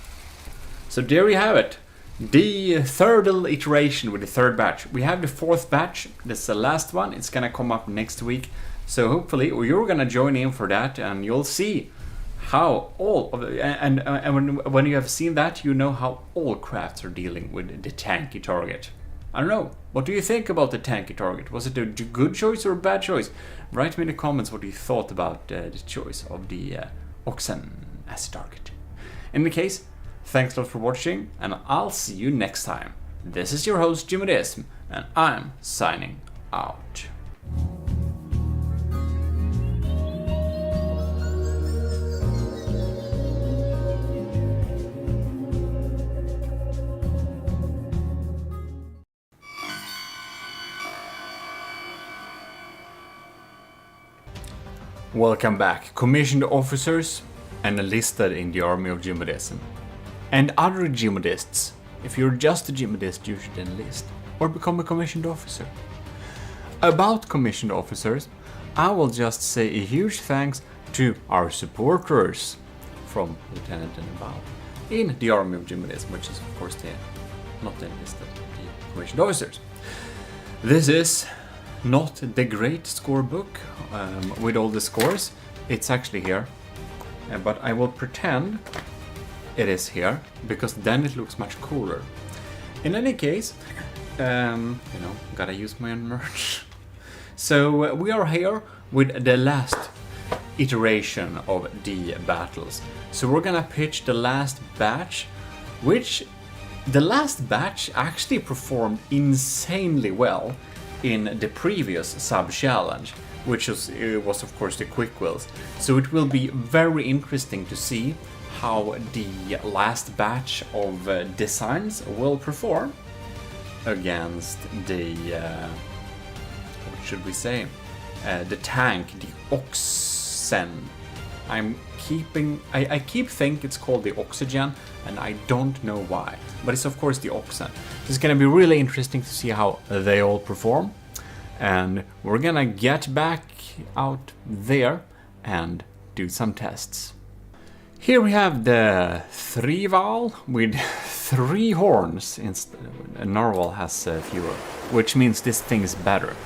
So there you have it. The third iteration with the third batch. We have the fourth batch, this is the last one, it's gonna come up next week. So hopefully you're gonna join in for that, and you'll see how all of the, and when you have seen that, you know how all crafts are dealing with the tanky target. I don't know, what do you think about the tanky target? Was it a good choice or a bad choice? Write me in the comments what you thought about the choice of the Oxen as a target. In the case, thanks a lot for watching, and I'll see you next time. This is your host GMODIST, and I'm signing out. Welcome back, commissioned officers and enlisted in the army of GMODISM. And other GMODists. If you're just a GMODist, you should enlist or become a commissioned officer. About commissioned officers, I will just say a huge thanks to our supporters from Lieutenant and above in the army of GMODism, which is of course not the enlisted, the commissioned officers. This is not the great scorebook with all the scores. It's actually here, but I will pretend it is here, because then it looks much cooler. In any case, you know, gotta use my own merch. So we are here with the last iteration of the battles. So we're gonna pitch the last batch, which the last batch actually performed insanely well in the previous sub-challenge, which was of course the quick wills. So it will be very interesting to see how the last batch of designs will perform against the, what should we say, the tank, the Oxen. I keep thinking it's called the Oxygen, and I don't know why, but it's of course the Oxen. It's gonna be really interesting to see how they all perform, and we're gonna get back out there and do some tests. Here we have the Thrival with 3 horns. Narwhal has fewer, which means this thing is better.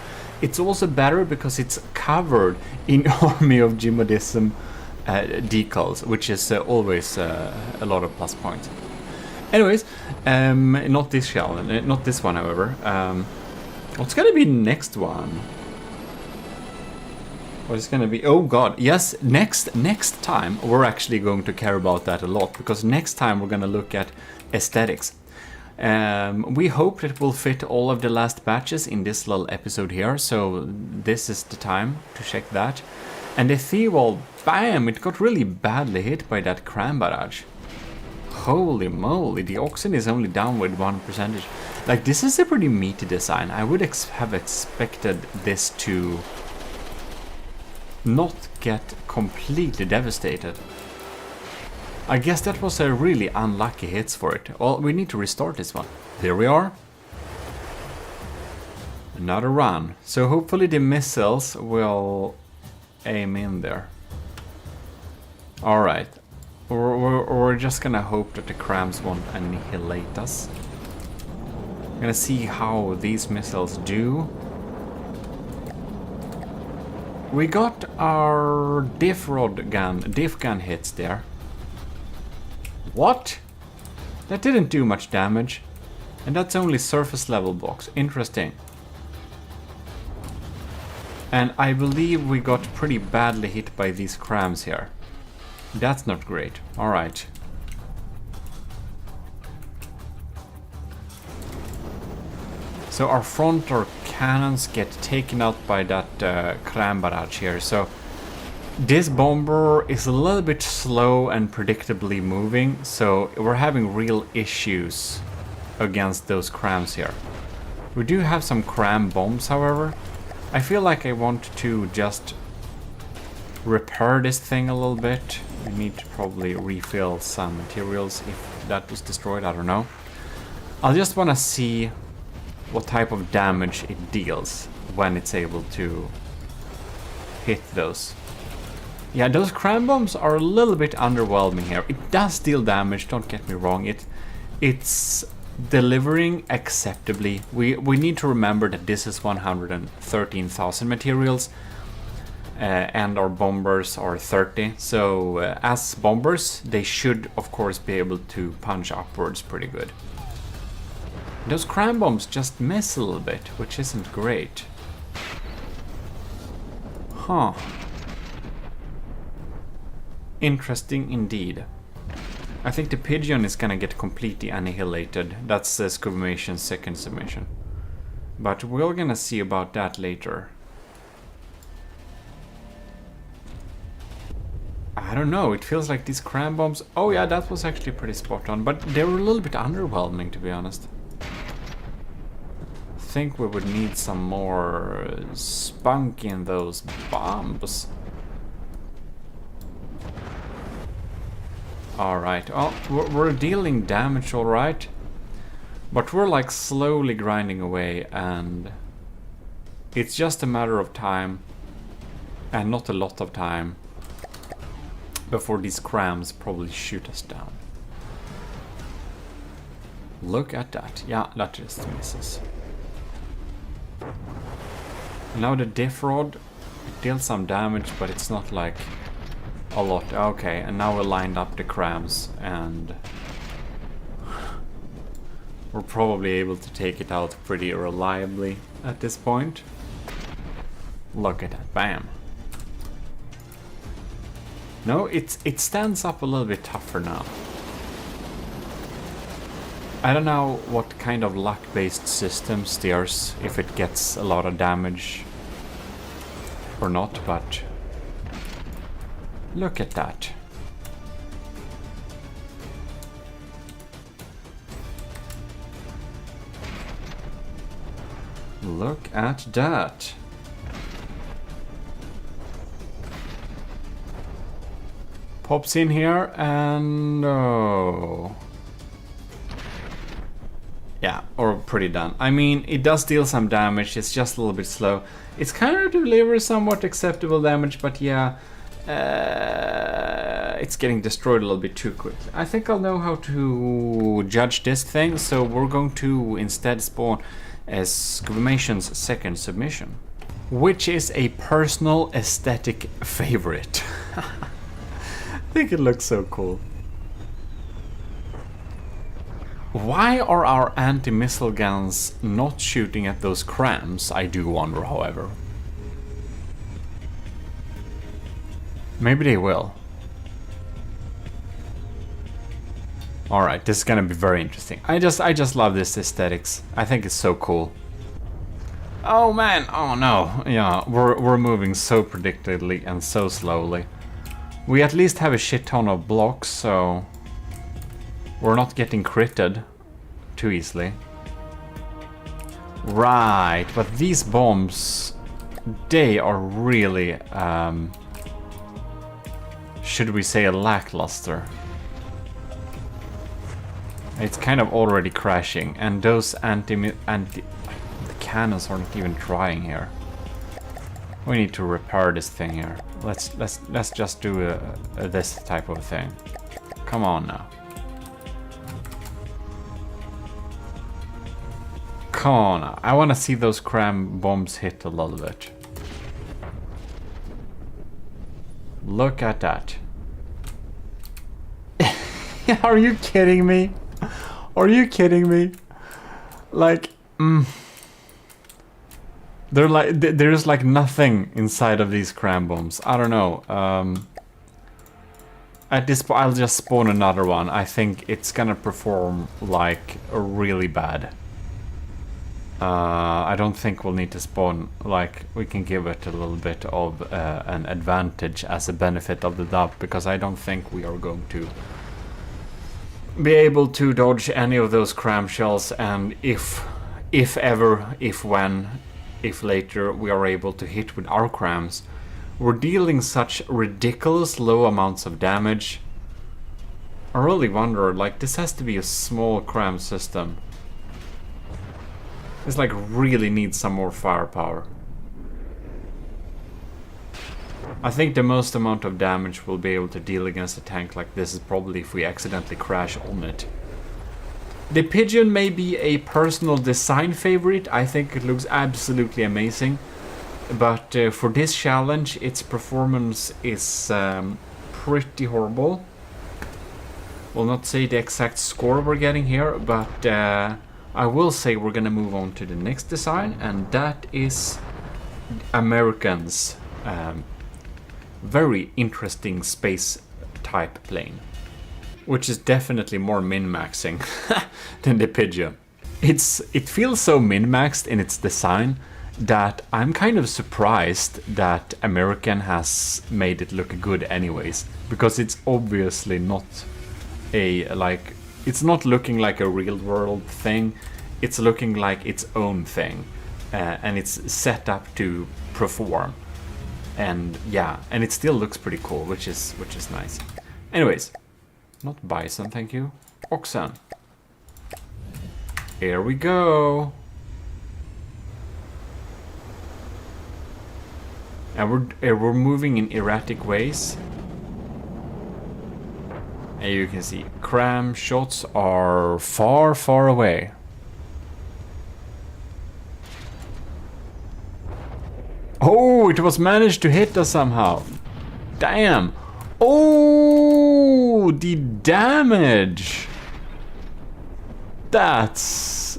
It's also better because it's covered in Army of GMODism decals, which is always a lot of plus points. Anyways, not this shell, not this one, however. What's gonna be next one? What is gonna be? Oh god, yes, next time we're actually going to care about that a lot, because next time we're gonna look at aesthetics. We hope that we'll fit all of the last batches in this little episode here, so this is the time to check that. And the Thewal, bam, it got really badly hit by that cram barrage. Holy moly, the Oxen is only down with 1%. Like, this is a pretty meaty design. I would have expected this to not get completely devastated. I guess that was a really unlucky hits for it. Well, we need to restart this one. Here we are. Another run. So hopefully the missiles will aim in there. Alright. We're just gonna hope that the crams won't annihilate us. I'm gonna see how these missiles do. We got our diff gun hits there. What? That didn't do much damage. And that's only surface level blocks. Interesting. And I believe we got pretty badly hit by these crams here. That's not great. Alright. So our frontal cannons get taken out by that cram barrage here. So this bomber is a little bit slow and predictably moving. So we're having real issues against those crams here. We do have some cram bombs, however. I feel like I want to just repair this thing a little bit. We need to probably refill some materials if that was destroyed, I don't know. I just want to see what type of damage it deals when it's able to hit those. Yeah, those cram bombs are a little bit underwhelming here. It does deal damage, don't get me wrong. It's delivering acceptably. We need to remember that this is 113,000 materials and our bombers are 30. So as bombers, they should of course be able to punch upwards pretty good. Those cram bombs just miss a little bit, which isn't great. Huh. Interesting indeed. I think the pigeon is gonna get completely annihilated. That's the Scubimation's second submission. But we're gonna see about that later. I don't know, it feels like these cram bombs... Oh yeah, that was actually pretty spot on, but they were a little bit underwhelming, to be honest. I think we would need some more spunk in those bombs. Alright, well, we're dealing damage alright. But we're like slowly grinding away and it's just a matter of time, and not a lot of time, before these crams probably shoot us down. Look at that. Yeah, that just misses. Now the diff rod, it deals some damage, but it's not like a lot. Okay, and now we lined up the crams and we're probably able to take it out pretty reliably at this point. Look at that, bam. No, it stands up a little bit tougher now. I don't know what kind of luck-based system steers if it gets a lot of damage or not, but look at that. Look at that. Pops in here and oh. Yeah, or pretty done. I mean, it does deal some damage, it's just a little bit slow. It's kind of delivers somewhat acceptable damage, but yeah, it's getting destroyed a little bit too quickly. I think I'll know how to judge this thing, so we're going to instead spawn as Scubimation's second submission, which is a personal aesthetic favorite. I think it looks so cool. Why are our anti-missile guns not shooting at those crams? I do wonder, however. Maybe they will. Alright, this is gonna be very interesting. I just love this aesthetics. I think it's so cool. Oh man, oh no. Yeah, we're moving so predictably and so slowly. We at least have a shit ton of blocks, so we're not getting critted too easily. Right, but these bombs, they are really, should we say, lackluster. It's kind of already crashing, and those the cannons are not even trying here. We need to repair this thing here. Let's just do this type of thing. Come on now. Come on now. I want to see those cram bombs hit a little bit. Look at that. Are you kidding me? Are you kidding me? Like, They're like, there's like nothing inside of these cram bombs. I don't know. At this point, I'll just spawn another one. I think it's gonna perform like really bad. I don't think we'll need to spawn, like, we can give it a little bit of an advantage as a benefit of the doubt, because I don't think we are going to be able to dodge any of those cram shells, and if later we are able to hit with our crams, we're dealing such ridiculous low amounts of damage. I really wonder, like, this has to be a small cram system. This like really needs some more firepower. I think the most amount of damage we'll be able to deal against a tank like this is probably if we accidentally crash on it. The Pigeon may be a personal design favorite. I think it looks absolutely amazing. But for this challenge, its performance is pretty horrible. Will not say the exact score we're getting here, but I will say we're gonna move on to the next design, and that is American's very interesting space type plane, which is definitely more min-maxing than the Pigeon. It feels so min-maxed in its design that I'm kind of surprised that American has made it look good anyways, because it's obviously not it's not looking like a real world thing. It's looking like its own thing, and it's set up to perform. And yeah, and it still looks pretty cool, which is nice. Anyways, not bison, thank you. Oxen. Here we go. And we're moving in erratic ways. And you can see cram shots are far, far away. Oh, it was managed to hit us somehow. Damn. Oh, the damage. That's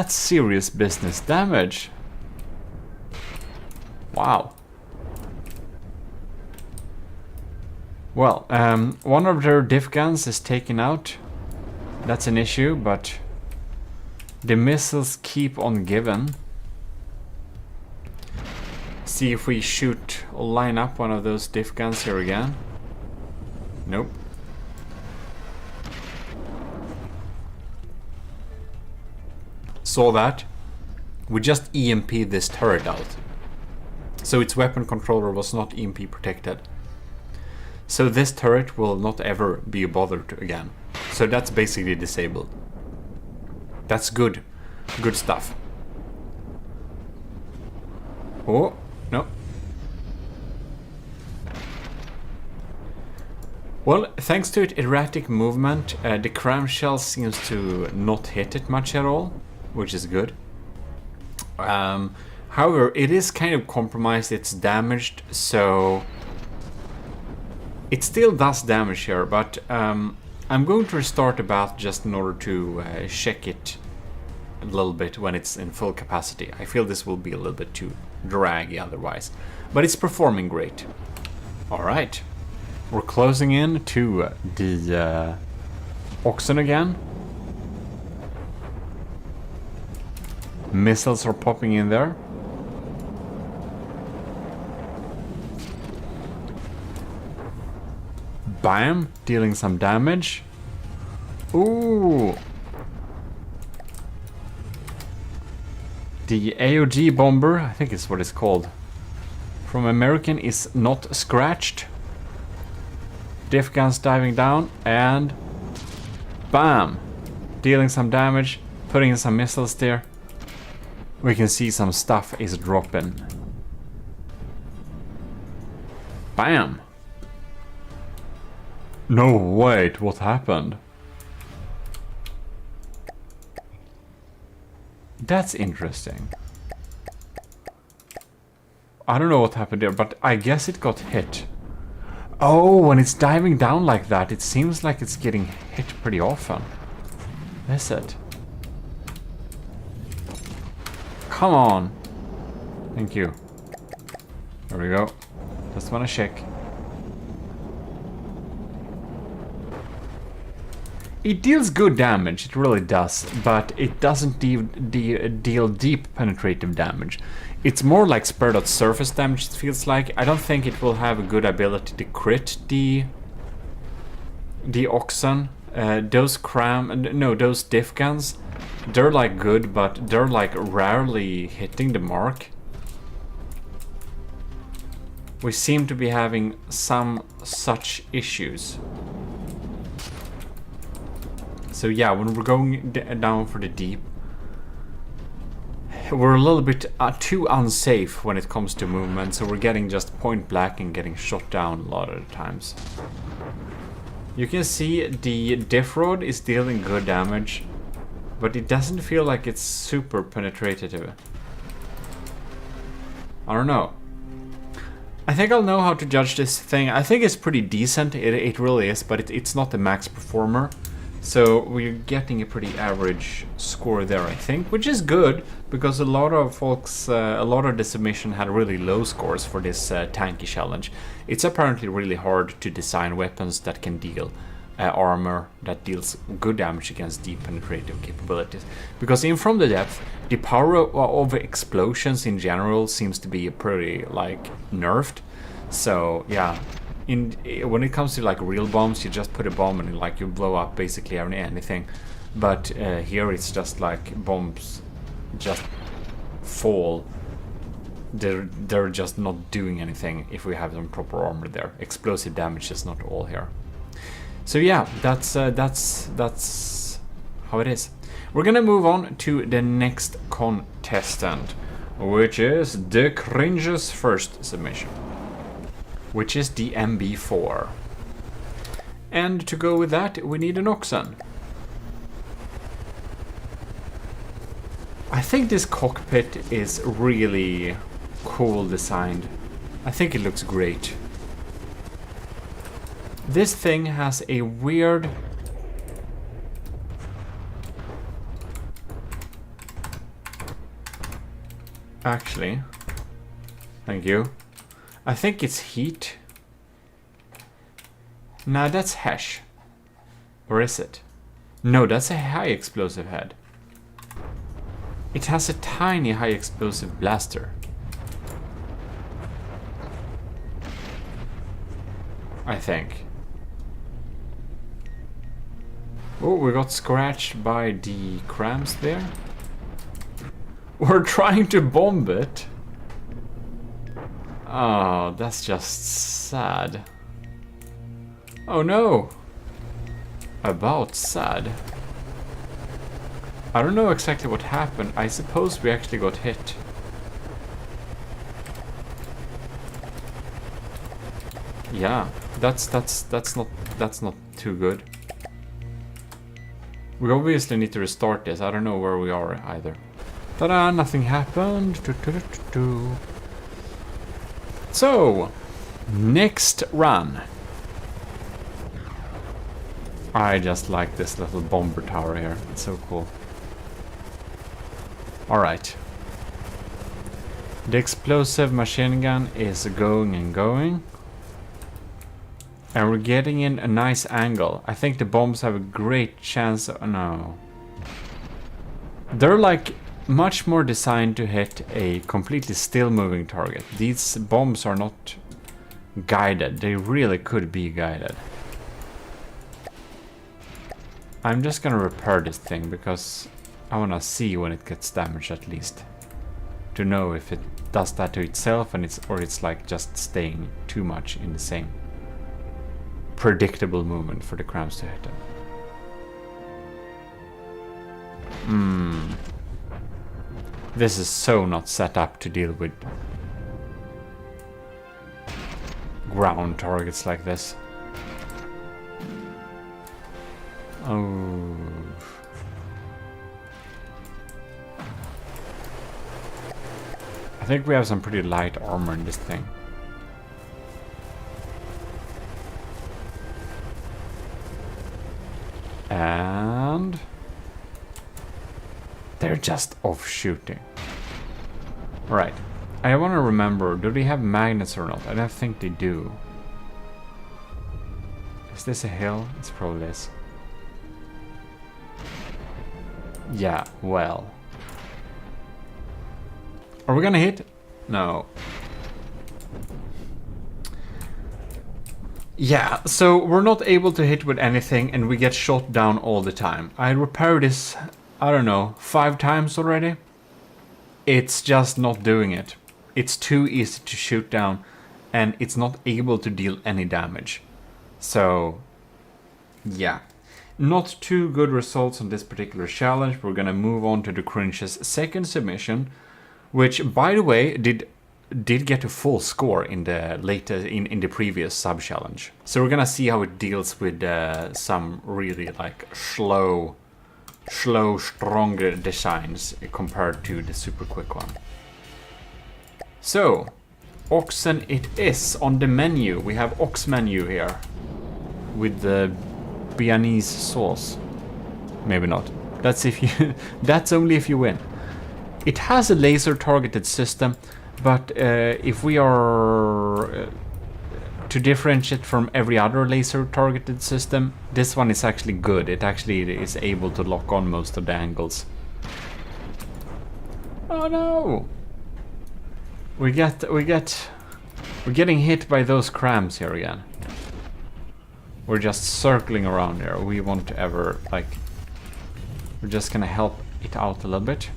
serious business damage. Wow. Well, one of their diff guns is taken out. That's an issue, but the missiles keep on giving. See if we shoot or line up one of those diff guns here again. Nope. Saw that. We just EMP'd this turret out. So its weapon controller was not EMP protected. So this turret will not ever be bothered again. So that's basically disabled. That's good. Good stuff. Oh, no. Well, thanks to its erratic movement, the cram shell seems to not hit it much at all, which is good. However, it is kind of compromised, it's damaged, so it still does damage here, but I'm going to restart the bath just in order to check it a little bit when it's in full capacity. I feel this will be a little bit too draggy otherwise, but it's performing great. Alright, we're closing in to the oxen again. Missiles are popping in there. Bam, dealing some damage. Ooh. The AOG bomber, I think is what it's called, from American is not scratched. Diff guns diving down and bam, dealing some damage, putting in some missiles there. We can see some stuff is dropping. Bam. No, wait, what happened? That's interesting. I don't know what happened there, but I guess it got hit. Oh, when it's diving down like that, it seems like it's getting hit pretty often. Is it? Come on. Thank you. There we go. Just wanna check. It deals good damage, it really does, but it doesn't deal deep penetrative damage. It's more like spread out surface damage, it feels like. I don't think it will have a good ability to crit the Oxen. Those those diff guns, they're like good, but they're like rarely hitting the mark. We seem to be having some such issues. So yeah, when we're going down for the deep, we're a little bit too unsafe when it comes to movement, so we're getting just point blank and getting shot down a lot of the times. You can see the diff rod is dealing good damage, but it doesn't feel like it's super penetrative. I don't know. I think I'll know how to judge this thing. I think it's pretty decent, it really is, but it's not the max performer. So we're getting a pretty average score there, I think, which is good, because a lot of folks, a lot of the submission had really low scores for this tanky challenge. It's apparently really hard to design weapons that can deal armor that deals good damage against deep penetrative capabilities. Because in From the Depth, the power of explosions in general seems to be pretty, like, nerfed. So, yeah. When it comes to like real bombs, you just put a bomb and like you blow up basically anything. But here it's just like bombs just fall. They're just not doing anything if we have some proper armor there. Explosive damage is not all here. So yeah, that's how it is. We're gonna move on to the next contestant, which is the Cringe's first submission, which is the MB4. And to go with that, we need an Oxen. I think this cockpit is really cool designed. I think it looks great. This thing has a weird... Actually, thank you. I think it's heat. Nah, that's hash. Or is it? No, that's a high explosive head. It has a tiny high explosive blaster. I think. Oh, we got scratched by the crams there. We're trying to bomb it. Oh, that's just sad. Oh no! About sad. I don't know exactly what happened. I suppose we actually got hit. Yeah, that's not too good. We obviously need to restart this. I don't know where we are either. Ta-da! Nothing happened. So, next run. I just like this little bomber tower here. It's so cool. Alright. The explosive machine gun is going and going. And we're getting in a nice angle. I think the bombs have a great chance. No. They're like much more designed to hit a completely still moving target. These bombs are not guided. They really could be guided. I'm just gonna repair this thing because I wanna see when it gets damaged at least. To know if it does that to itself and it's like just staying too much in the same predictable movement for the crams to hit them. This is so not set up to deal with ground targets like this. Oh. I think we have some pretty light armor in this thing. And they're just off shooting. Right. I want to remember, do they have magnets or not? I don't think they do. Is this a hill? It probably is. Yeah, well. Are we gonna hit? No. Yeah, so we're not able to hit with anything and we get shot down all the time. I repaired this, I don't know, 5 times already. It's just not doing it. It's too easy to shoot down and it's not able to deal any damage. So, yeah. Not too good results on this particular challenge. We're gonna move on to the Cringe's second submission, which, by the way, did get a full score in the in the previous sub challenge. So we're gonna see how it deals with some really like slow, stronger designs compared to the super quick one. So, oxen it is on the menu. We have ox menu here with the Bearnaise sauce. Maybe not. That's if you. That's only if you win. It has a laser targeted system, but if we are to differentiate from every other laser targeted system, this one is actually good. It actually is able to lock on most of the angles. Oh no! We're getting hit by those crams here again. We're just circling around there. We won't ever, like... We're just gonna help it out a little bit.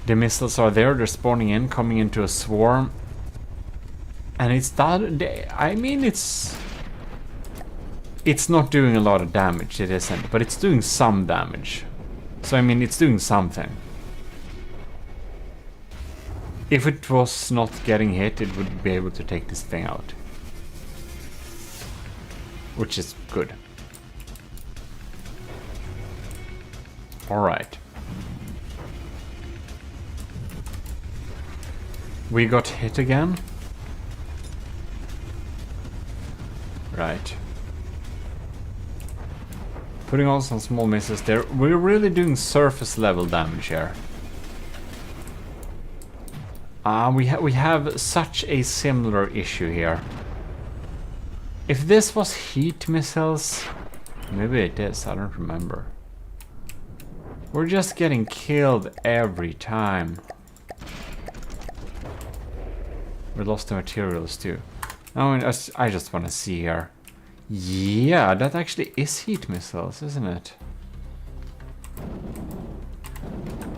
The missiles are there, they're spawning in, coming into a swarm. And it's that... I mean, it's not doing a lot of damage, it isn't. But it's doing some damage. So, I mean, it's doing something. If it was not getting hit, it would be able to take this thing out. Which is good. Alright. We got hit again. Right. Putting on some small misses there. We're really doing surface level damage here. We have such a similar issue here. If this was heat missiles, maybe it is, I don't remember. We're just getting killed every time. We lost the materials too. I mean, I just want to see here. Yeah, that actually is heat missiles, isn't it?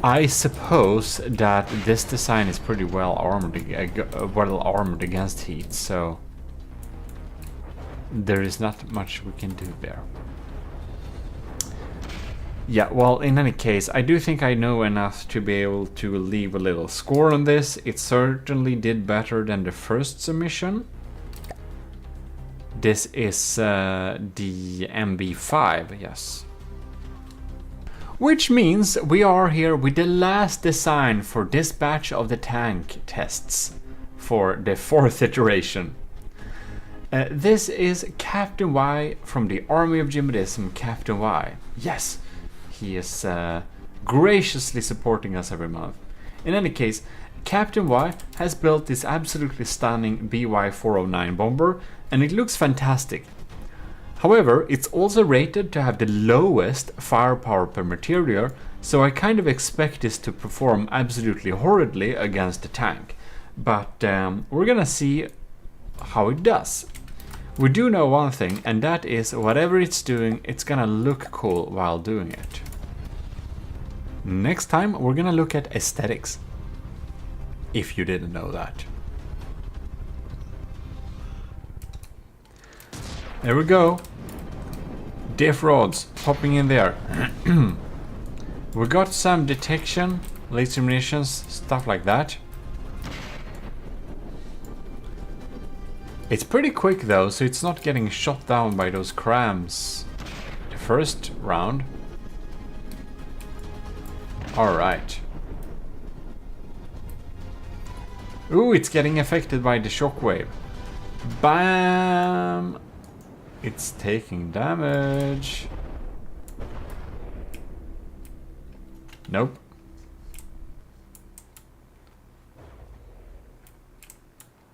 I suppose that this design is pretty well armored against heat, so there is not much we can do there. Yeah, well, in any case, I do think I know enough to be able to leave a little score on this. It certainly did better than the first submission. This is the MB5, yes. Which means we are here with the last design for this batch of the tank tests for the 4th iteration. This is Captain Y from the Army of GMODISM, Captain Y. Yes, he is graciously supporting us every month. In any case, Captain Y has built this absolutely stunning BY-409 bomber, and it looks fantastic. However, it's also rated to have the lowest firepower per material, so I kind of expect this to perform absolutely horridly against the tank. But we're gonna see how it does. We do know one thing, and that is whatever it's doing, it's gonna look cool while doing it. Next time, we're gonna look at aesthetics. If you didn't know that. There we go. Diff rods popping in there. We got some detection, laser munitions, stuff like that. It's pretty quick though, so it's not getting shot down by those crams the first round. Alright. Ooh, it's getting affected by the shockwave. Bam! It's taking damage. Nope.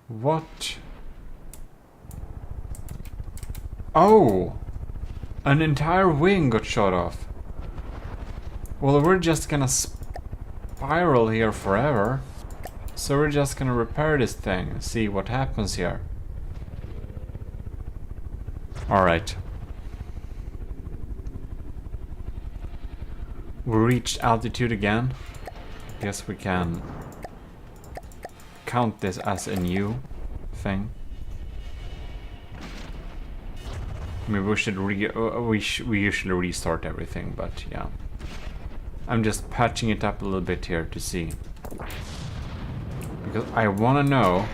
What? Oh! An entire wing got shot off. Well, we're just gonna spiral here forever. So we're just gonna repair this thing and see what happens here. Alright. We reached altitude again. Guess we can count this as a new thing. Maybe we should we usually restart everything, but yeah. I'm just patching it up a little bit here to see. Because I want to know.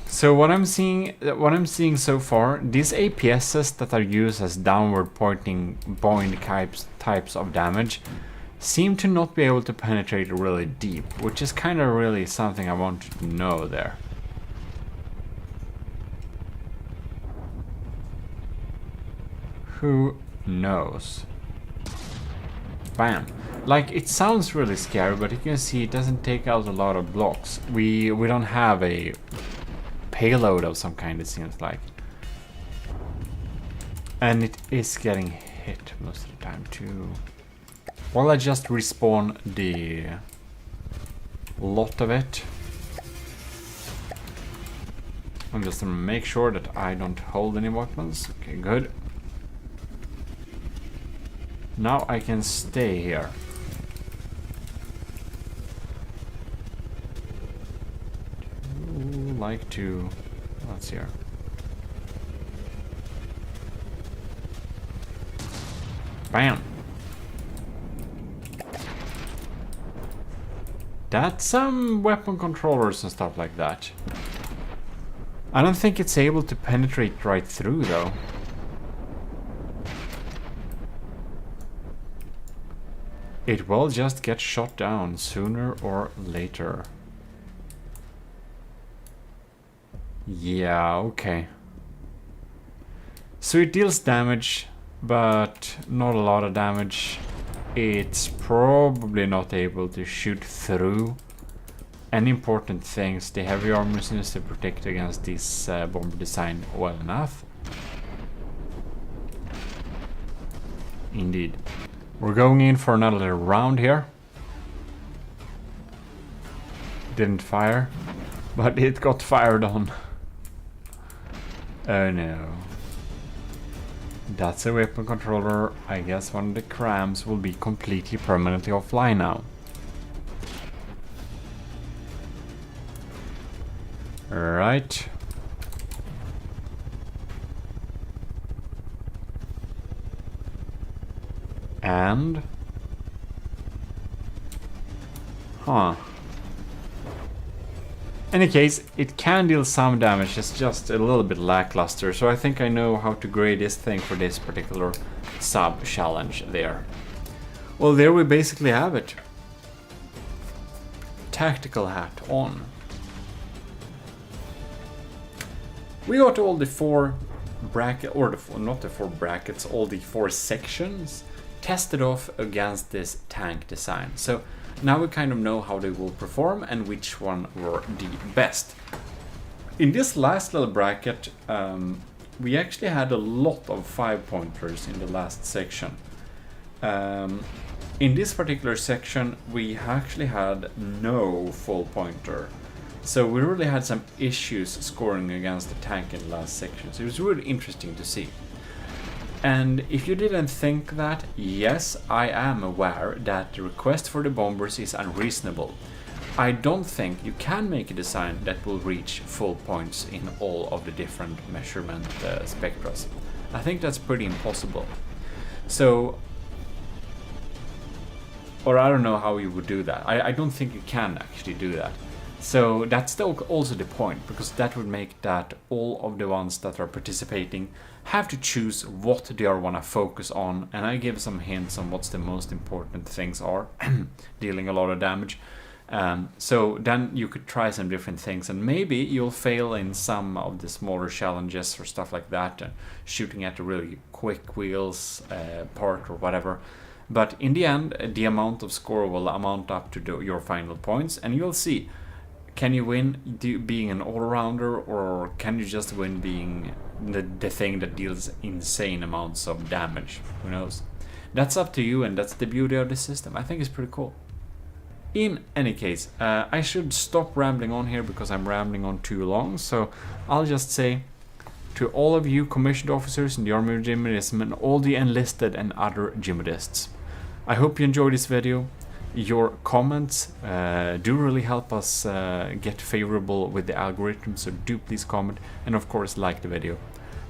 So what I'm seeing so far, these APSs that are used as downward pointing point types of damage seem to not be able to penetrate really deep, which is kind of really something I wanted to know there. Who knows? Bam. Like, it sounds really scary, but you can see it doesn't take out a lot of blocks. We don't have a payload of some kind, it seems like. And it is getting hit most of the time too. Well, I just respawn the lot of it. I'm just gonna make sure that I don't hold any weapons. Okay, good. Now I can stay here. Like to, what's here? Bam. That's some weapon controllers and stuff like that. I don't think it's able to penetrate right through though. It will just get shot down sooner or later. Yeah, okay. So it deals damage, but not a lot of damage. It's probably not able to shoot through any important things. The heavy armor seems to protect against this bomber design well enough. Indeed. We're going in for another round here. Didn't fire, but it got fired on. Oh no. That's a weapon controller. I guess one of the crams will be completely permanently offline now. Right. And... huh. In any case, it can deal some damage, it's just a little bit lackluster, so I think I know how to grade this thing for this particular sub-challenge there. Well, there we basically have it. Tactical hat on. We got all the four brackets, or not the four brackets, all the four sections tested off against this tank design. So now we kind of know how they will perform and which one were the best. In this last little bracket, we actually had a lot of 5-pointers in the last section. In this particular section, we actually had no full pointer. So we really had some issues scoring against the tank in the last section. So it was really interesting to see. And if you didn't think that, yes, I am aware that the request for the bombers is unreasonable. I don't think you can make a design that will reach full points in all of the different measurement spectra. I think that's pretty impossible. So, or I don't know how you would do that. I don't think you can actually do that. So that's also the point, because that would make that all of the ones that are participating have to choose what they want to focus on, and I give some hints on what's the most important things are, dealing a lot of damage. So then you could try some different things, and maybe you'll fail in some of the smaller challenges or stuff like that, shooting at a really quick wheels part or whatever. But in the end, the amount of score will amount up to your final points, and you'll see, can you win being an all-rounder, or can you just win being the thing that deals insane amounts of damage? Who knows? That's up to you, and that's the beauty of the system. I think it's pretty cool. In any case, I should stop rambling on here because I'm rambling on too long, so I'll just say to all of you commissioned officers in the Army of GMODISM and all the enlisted and other GMODISTs, I hope you enjoyed this video. Your comments do really help us get favorable with the algorithm, so do please comment, and of course like the video.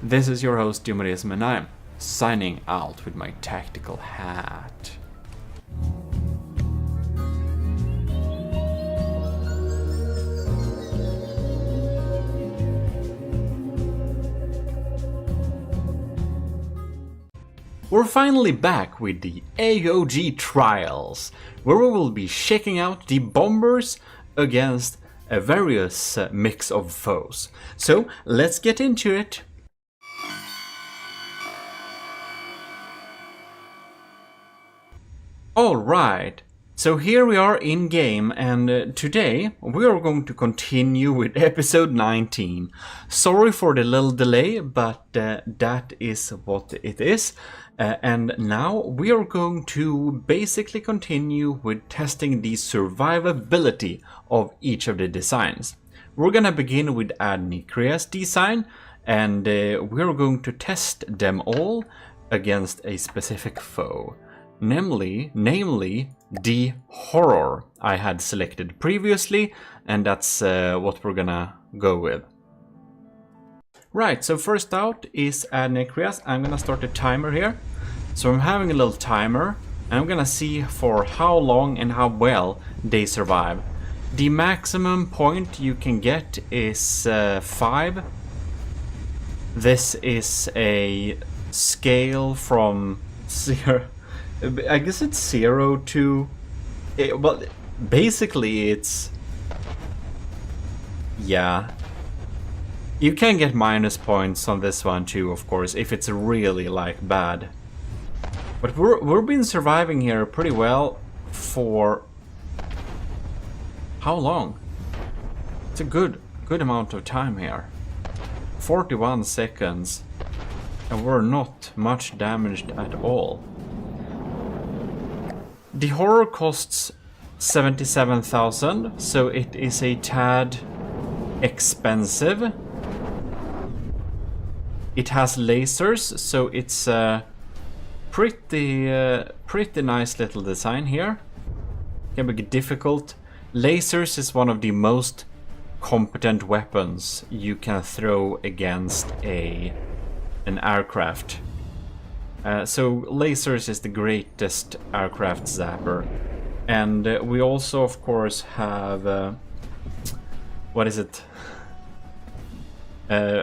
This is your host GMODISM, and I'm signing out with my tactical hat. We're finally back with the AOG trials, where we will be checking out the bombers against a various mix of foes. So let's get into it. Alright, so here we are in game, and today we are going to continue with episode 19. Sorry for the little delay, but that is what it is. And now we are going to basically continue with testing the survivability of each of the designs. We're gonna begin with Adnikria's design, and we're going to test them all against a specific foe. Namely the horror I had selected previously, and that's what we're gonna go with. Right, so first out is Adnikria's. I'm gonna start a timer here. So I'm having a little timer, and I'm gonna see for how long and how well they survive. The maximum point you can get is 5. This is a scale from 0. I guess it's 0 to... well, basically it's... yeah. You can get minus points on this one too, of course, if it's really, like, bad. But we've been surviving here pretty well for... how long? It's a good amount of time here. 41 seconds. And we're not much damaged at all. The horror costs 77,000, so it is a tad expensive. It has lasers, so it's pretty nice little design here. Can be difficult. Lasers is one of the most competent weapons you can throw against an aircraft. So lasers is the greatest aircraft zapper. And we also, of course, have what is it?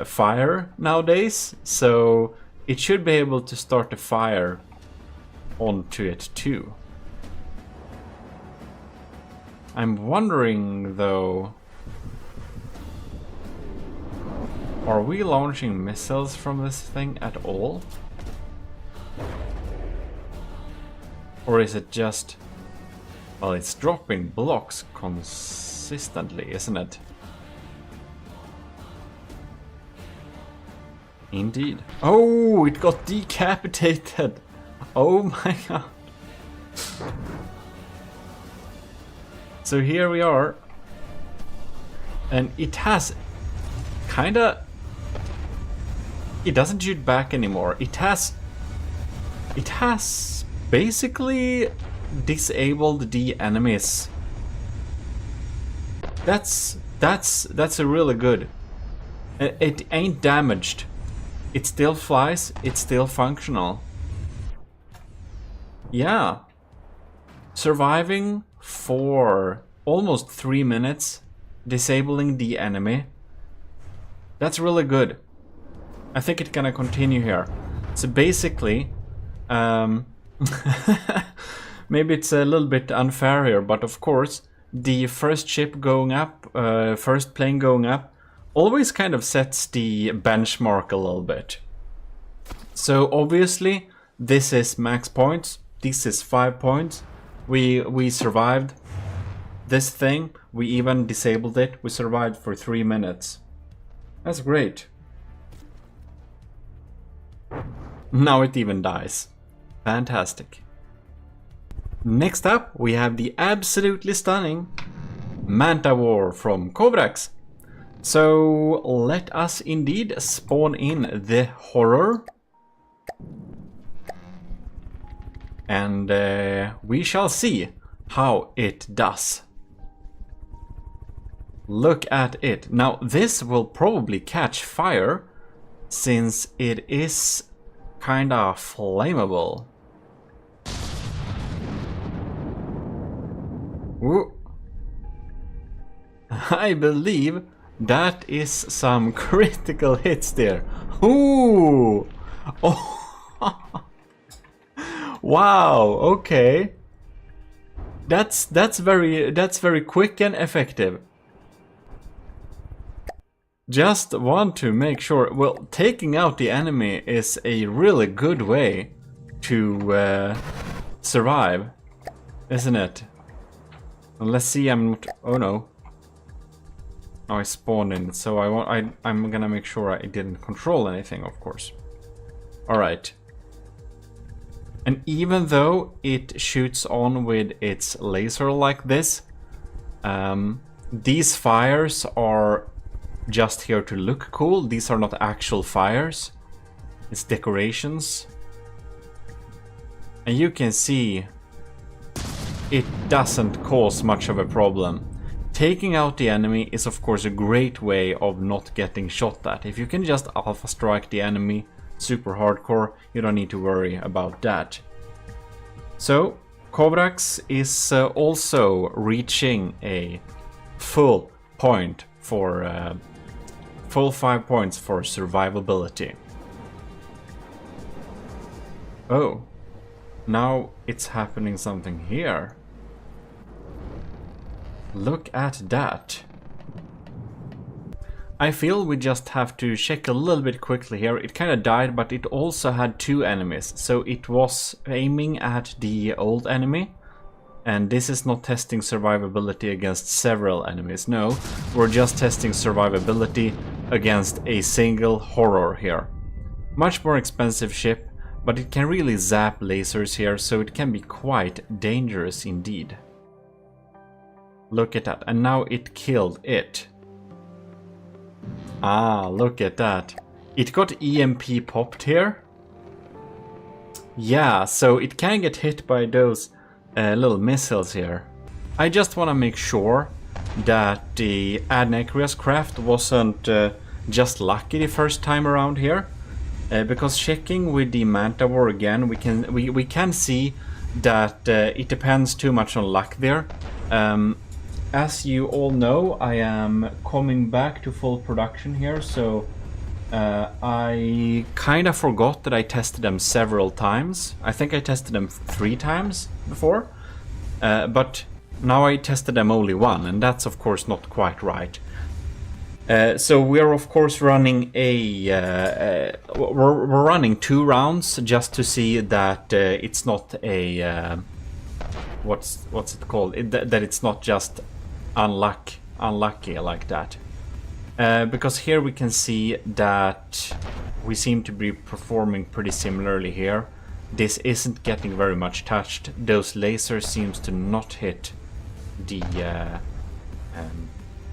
Fire nowadays, so it should be able to start a fire onto it too. I'm wondering though, are we launching missiles from this thing at all? Or is it just... well, it's dropping blocks consistently, isn't it? Indeed. Oh, it got decapitated! Oh my god. So here we are. And it has kinda... it doesn't shoot back anymore. It has basically disabled the enemies. That's a really good. It ain't damaged. It still flies, it's still functional. Yeah. Surviving for almost 3 minutes, disabling the enemy. That's really good. I think it's gonna continue here. So basically, maybe it's a little bit unfair here, but of course, the first ship going up, first plane going up, always kind of sets the benchmark a little bit. So obviously this is max points, this is 5 points. We survived this thing, we even disabled it, we survived for 3 minutes. That's great. Now it even dies. Fantastic. Next up we have the absolutely stunning Manta War from Kovacs. So let us indeed spawn in the horror. And we shall see how it does. Look at it. Now this will probably catch fire since it is kinda flammable. Ooh. I believe that is some critical hits there. Ooh! Oh! Wow, okay. That's very quick and effective. Just want to make sure, well, taking out the enemy is a really good way to survive, isn't it? And let's see, I'm not, oh no. Now I spawned in, so I'm gonna make sure I didn't control anything, of course. Alright. And even though it shoots on with its laser like this, these fires are just here to look cool. These are not actual fires. It's decorations. And you can see it doesn't cause much of a problem. Taking out the enemy is of course a great way of not getting shot at. If you can just alpha strike the enemy super hardcore, you don't need to worry about that. So Kovacs is also reaching a full point for full 5 points for survivability. Oh, now it's happening something here. Look at that. I feel we just have to check a little bit quickly here. It kind of died, but it also had 2 enemies. So it was aiming at the old enemy. And this is not testing survivability against several enemies. No, we're just testing survivability against a single horror here. Much more expensive ship, but it can really zap lasers here, so it can be quite dangerous indeed. Look at that, and now it killed it. Ah, look at that. It got EMP popped here. Yeah, so it can get hit by those little missiles here. I just want to make sure that the Adnecreus craft wasn't just lucky the first time around here. Because checking with the Manta War again, we can see that it depends too much on luck there. As you all know, I am coming back to full production here, so I kind of forgot that I tested them several times. I think I tested them 3 times before, but now I tested them only 1, and that's of course not quite right. So we're of course running we're running 2 rounds just to see that it's not a what's it called? That it's not just unlucky like that. Because here we can see that we seem to be performing pretty similarly here. This isn't getting very much touched. Those lasers seems to not hit the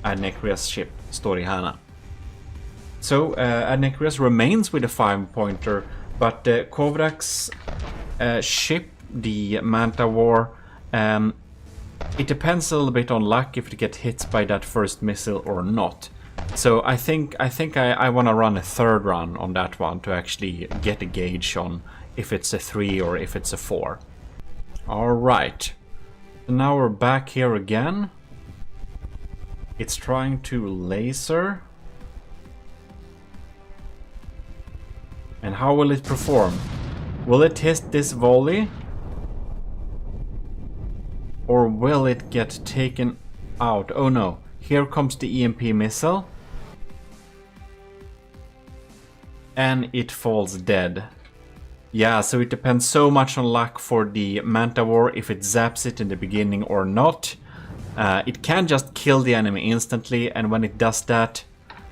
Adnecreus ship, Storihana. So Adnecreus remains with a 5-pointer, but Kovacs ship, the Manta War, it depends a little bit on luck if it gets hit by that first missile or not. So I think I want to run a 3rd run on that one to actually get a gauge on if it's a 3 or if it's a 4. Alright, so now we're back here again. It's trying to laser. And how will it perform? Will it hit this volley? Or will it get taken out. Oh no, here comes the EMP missile. And it falls dead. Yeah, so it depends so much on luck for the Manta War if it zaps it in the beginning or not. It can just kill the enemy instantly, and when it does that,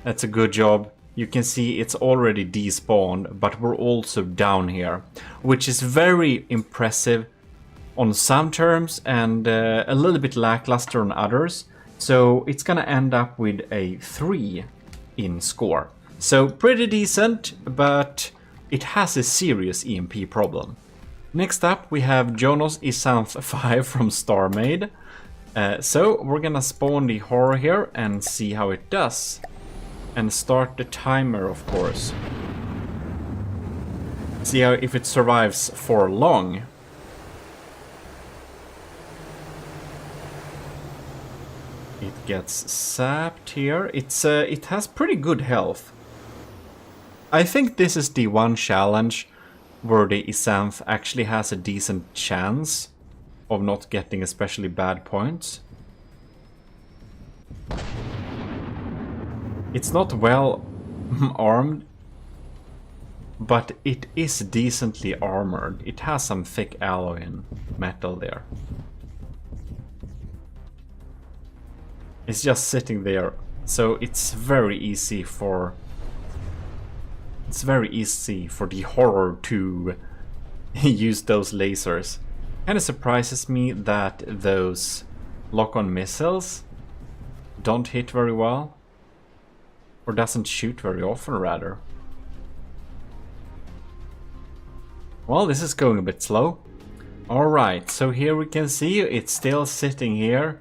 that's a good job. You can see it's already despawned, but we're also down here, which is very impressive on some terms and a little bit lackluster on others. So it's gonna end up with a 3 in score. So pretty decent, but it has a serious EMP problem. Next up we have Jonos Isanth 5 from StarMade. So we're gonna spawn the horror here and see how it does. And start the timer, of course. See how if it survives for long. It gets sapped here. It has pretty good health. I think this is the one challenge where the Isanth actually has a decent chance of not getting especially bad points. It's not well armed, but it is decently armored. It has some thick alloy and metal there. It's just sitting there, so it's very easy for the horror to use those lasers. Kinda surprises me that those lock-on missiles don't hit very well. Or doesn't shoot very often, rather. Well, this is going a bit slow. Alright, so here we can see it's still sitting here.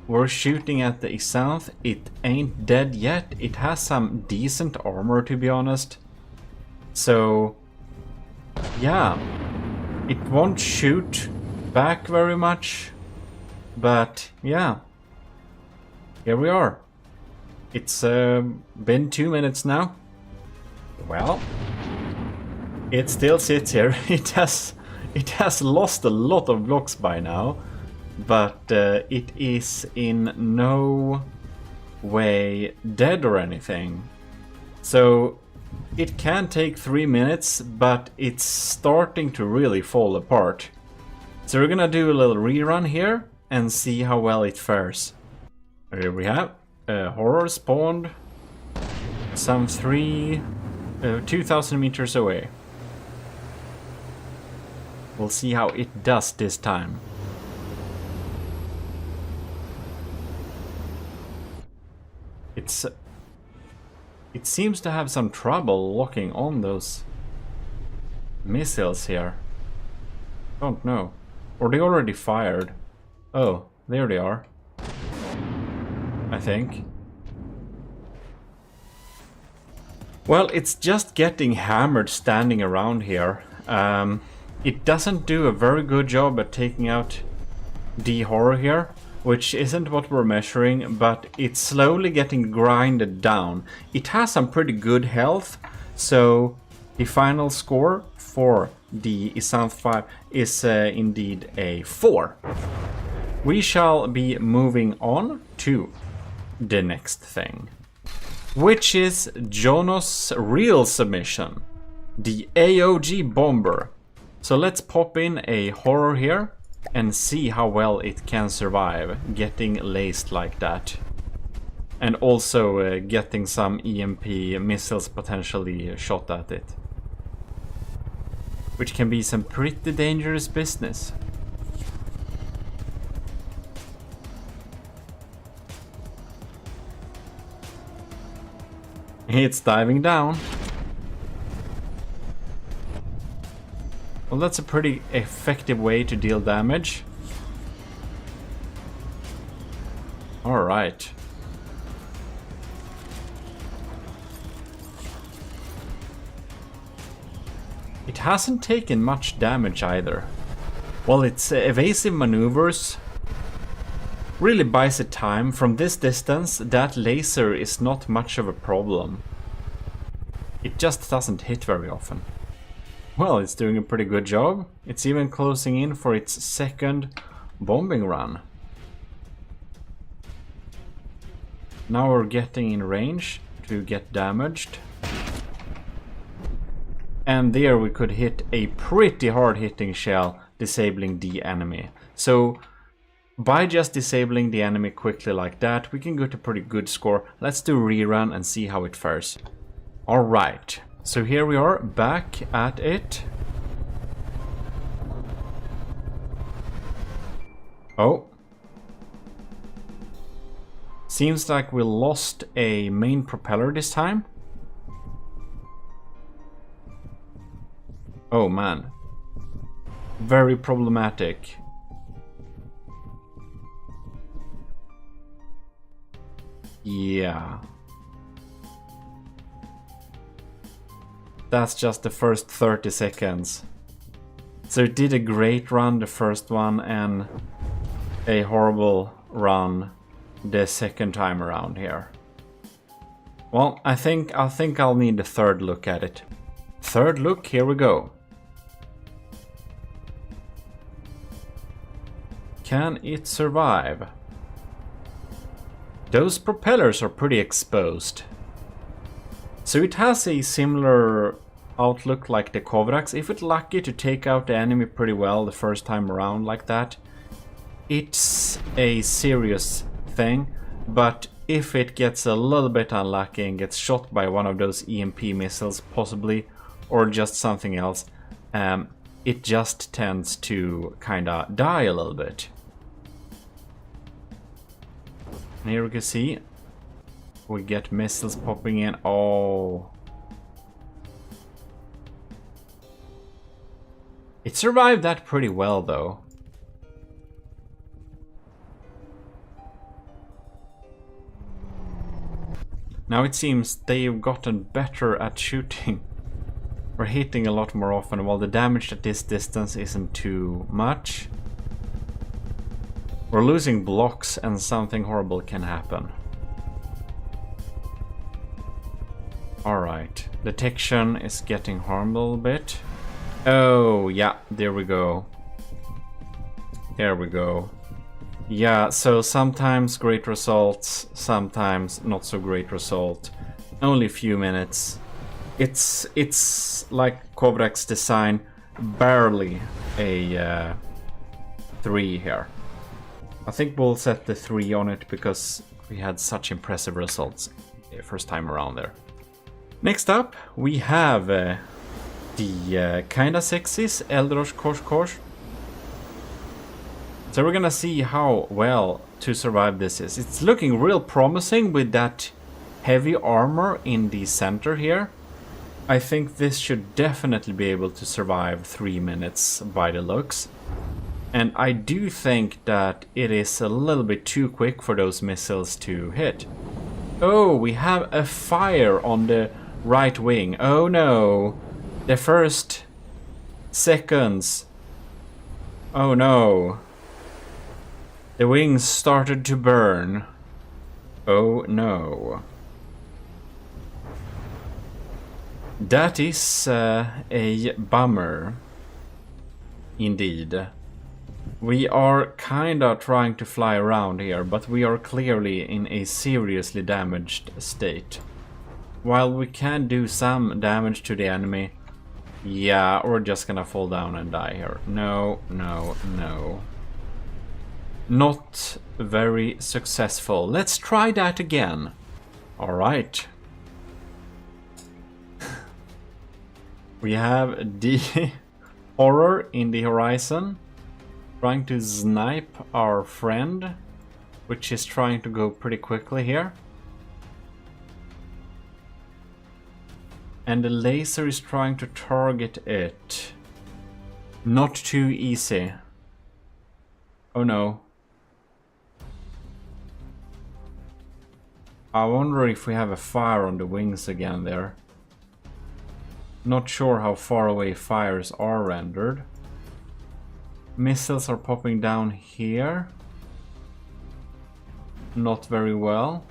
We're shooting at the Isanth. It ain't dead yet. It has some decent armor, to be honest. So, yeah. It won't shoot back very much. But, yeah. Here we are. It's been 2 minutes now. Well, it still sits here. It has lost a lot of blocks by now, but it is in no way dead or anything. So it can take 3 minutes, but it's starting to really fall apart. So we're gonna do a little rerun here and see how well it fares. Here we have. Horror spawned some 2,000 meters away. We'll see how it does this time. It seems to have some trouble locking on those missiles here. Don't know. Or they already fired. Oh, there they are. I think. Well, it's just getting hammered standing around here. It doesn't do a very good job at taking out the horror here, which isn't what we're measuring, but it's slowly getting grinded down. It has some pretty good health, so the final score for the Isanth 5 is indeed a 4. We shall be moving on to the next thing, which is Jonos' real submission, the AOG bomber. So let's pop in a horror here and see how well it can survive getting laced like that, and also getting some EMP missiles potentially shot at it, which can be some pretty dangerous business. It's diving down. Well, that's a pretty effective way to deal damage. Alright. It hasn't taken much damage either. Well, its evasive maneuvers really buys it time. From this distance, that laser is not much of a problem. It just doesn't hit very often. Well, it's doing a pretty good job. It's even closing in for its second bombing run. Now we're getting in range to get damaged. And there we could hit a pretty hard hitting shell, disabling the enemy. So by just disabling the enemy quickly like that, we can get a pretty good score. Let's do a rerun and see how it fares. Alright, so here we are back at it. Oh. Seems like we lost a main propeller this time. Oh man. Very problematic. Yeah. That's just the first 30 seconds. So it did a great run, the first one, and a horrible run the second time around here. Well, I think I'll need a third look at it. Third look, here we go. Can it survive? Those propellers are pretty exposed. So it has a similar outlook like the Kovraks. If it's lucky to take out the enemy pretty well the first time around like that, it's a serious thing. But if it gets a little bit unlucky and gets shot by one of those EMP missiles possibly, or just something else, it just tends to kinda die a little bit. And here we can see we get missiles popping in. Oh, it survived that pretty well though. Now it seems they've gotten better at shooting. We're hitting a lot more often, while the damage at this distance isn't too much. We're losing blocks and something horrible can happen. Alright, detection is getting harmed a little bit. Oh, yeah, there we go. There we go. Yeah, so sometimes great results, sometimes not so great result. Only a few minutes. It's like Kovrak's design, barely a 3 here. I think we'll set the 3 on it because we had such impressive results the first time around there. Next up, we have the kinda sexy Eldrosh Kosh. So we're gonna see how well to survive this is. It's looking real promising with that heavy armor in the center here. I think this should definitely be able to survive 3 minutes by the looks. And I do think that it is a little bit too quick for those missiles to hit. Oh, we have a fire on the right wing. Oh no. The first seconds. Oh no. The wings started to burn. Oh no. That is a bummer. Indeed. We are kinda trying to fly around here, but we are clearly in a seriously damaged state. While we can do some damage to the enemy, yeah, we're just gonna fall down and die here. No, no, no. Not very successful. Let's try that again. Alright. We have the horror in the horizon, trying to snipe our friend, which is trying to go pretty quickly here. And the laser is trying to target it. Not too easy. Oh no. I wonder if we have a fire on the wings again there. Not sure how far away fires are rendered. Missiles are popping down here. Not very well.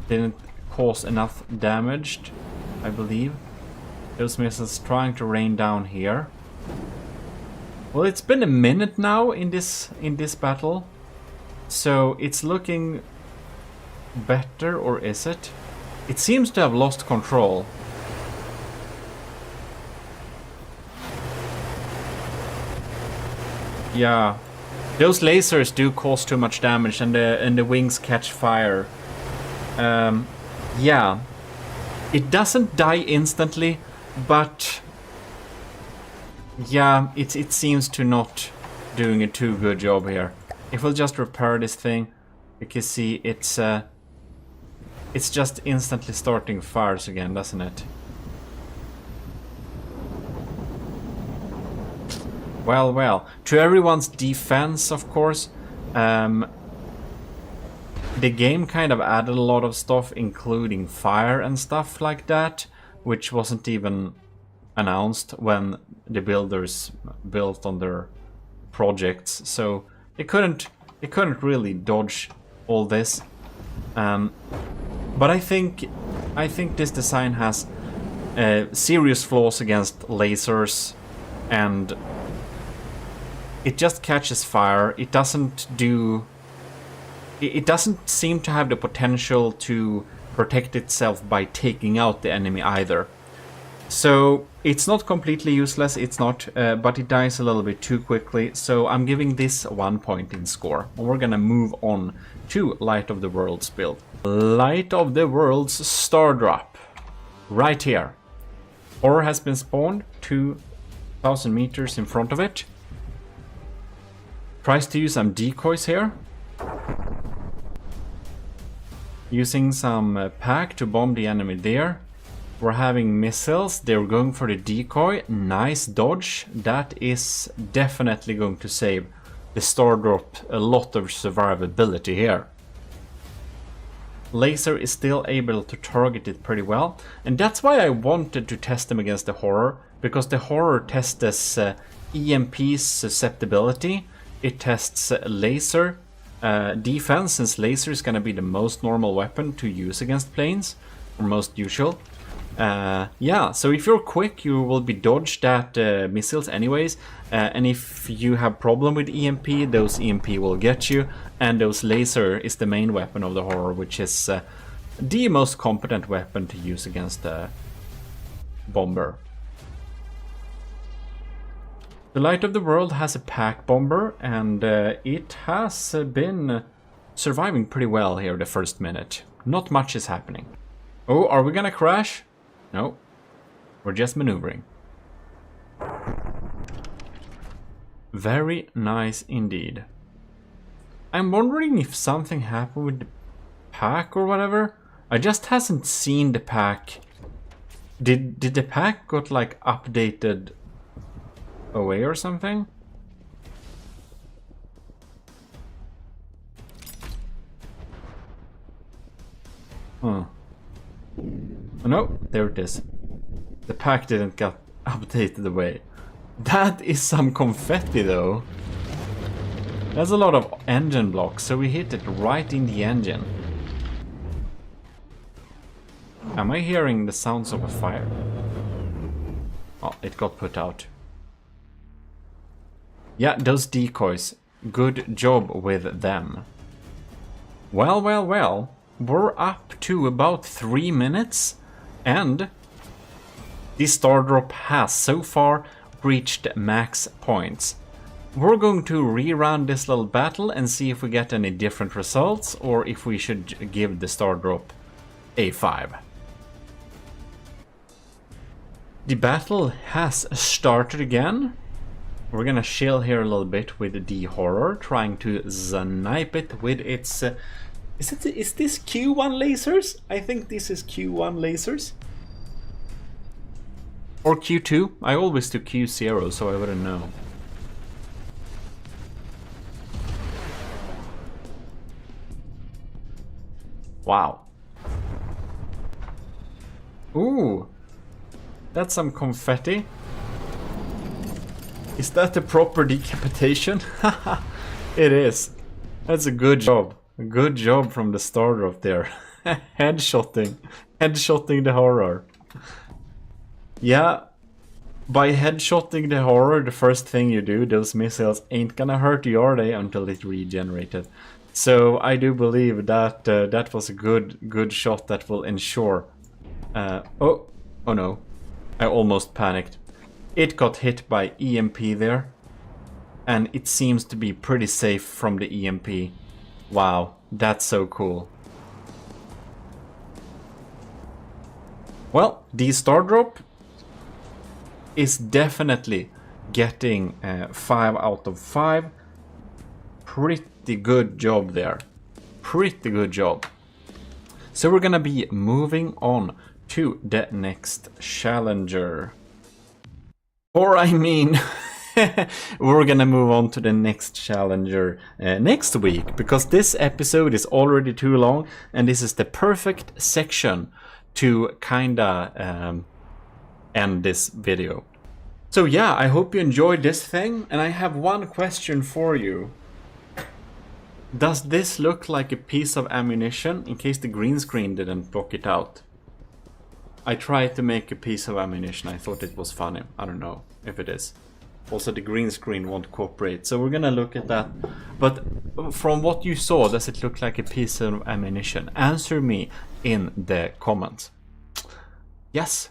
Didn't cause enough damage, I believe. Those missiles trying to rain down here. Well, it's been a minute now in this battle, so it's looking better, or is it? It seems to have lost control. Yeah, those lasers do cause too much damage, and the wings catch fire. Yeah, it doesn't die instantly, but yeah, it seems to not doing a too good job here. If we'll just repair this thing, you can see it's just instantly starting fires again, doesn't it? Well, well. To everyone's defense, of course, the game kind of added a lot of stuff, including fire and stuff like that, which wasn't even announced when the builders built on their projects. So it couldn't really dodge all this. But I think this design has serious flaws against lasers, and it just catches fire. It doesn't seem to have the potential to protect itself by taking out the enemy either. So it's not completely useless, it's not, but it dies a little bit too quickly. So I'm giving this 1 point in score. And we're gonna move on to Light of the Worlds build. Light of the Worlds star drop. Right here. Horror has been spawned 2,000 meters in front of it. Tries to use some decoys here. Using some pack to bomb the enemy there. We're having missiles. They're going for the decoy. Nice dodge. That is definitely going to save the star drop a lot of survivability here. Laser is still able to target it pretty well. And that's why I wanted to test them against the Horror. Because the Horror tests EMP susceptibility. It tests laser defense, since laser is going to be the most normal weapon to use against planes, or most usual. Yeah, so if you're quick, you will be dodged at missiles anyways, and if you have problem with EMP, those EMP will get you, and those laser is the main weapon of the Horror, which is the most competent weapon to use against a bomber. The Light of the World has a pack bomber, and it has been surviving pretty well here the first minute. Not much is happening. Oh, are we gonna crash? No, we're just maneuvering. Very nice indeed. I'm wondering if something happened with the pack or whatever. I just hasn't seen the pack. Did the pack got like updated away or something? Huh. Oh, no, there it is. The pack didn't get updated away. That is some confetti though. That's a lot of engine blocks, so we hit it right in the engine. Am I hearing the sounds of a fire? Oh, it got put out. Yeah, those decoys. Good job with them. Well, well, well. We're up to about 3 minutes. And the star drop has so far reached max points. We're going to rerun this little battle and see if we get any different results, or if we should give the star drop a 5. The battle has started again. We're gonna chill here a little bit with the Horror, trying to snipe it with its... Is this Q1 lasers? I think this is Q1 lasers. Or Q2. I always do Q0, so I wouldn't know. Wow. Ooh. That's some confetti. Is that a proper decapitation? It is. That's a good job. A good job from the star drop there. Headshotting. Headshotting the Horror. Yeah. By headshotting the Horror, the first thing you do, those missiles ain't gonna hurt you, are they? Until it regenerated. So I do believe that that was a good shot that will ensure. Oh no, I almost panicked. It got hit by EMP there, and it seems to be pretty safe from the EMP. Wow, that's so cool. Well, the star drop is definitely getting 5 out of 5. Pretty good job there. Pretty good job. So we're gonna be moving on to the next challenger. Or I mean, we're gonna move on to the next challenger next week, because this episode is already too long, and this is the perfect section to kinda end this video. So yeah, I hope you enjoyed this thing, and I have one question for you. Does this look like a piece of ammunition, in case the green screen didn't block it out? I tried to make a piece of ammunition, I thought it was funny. I don't know if it is. Also, the green screen won't cooperate, so we're gonna look at that. But from what you saw, does it look like a piece of ammunition? Answer me in the comments. Yes.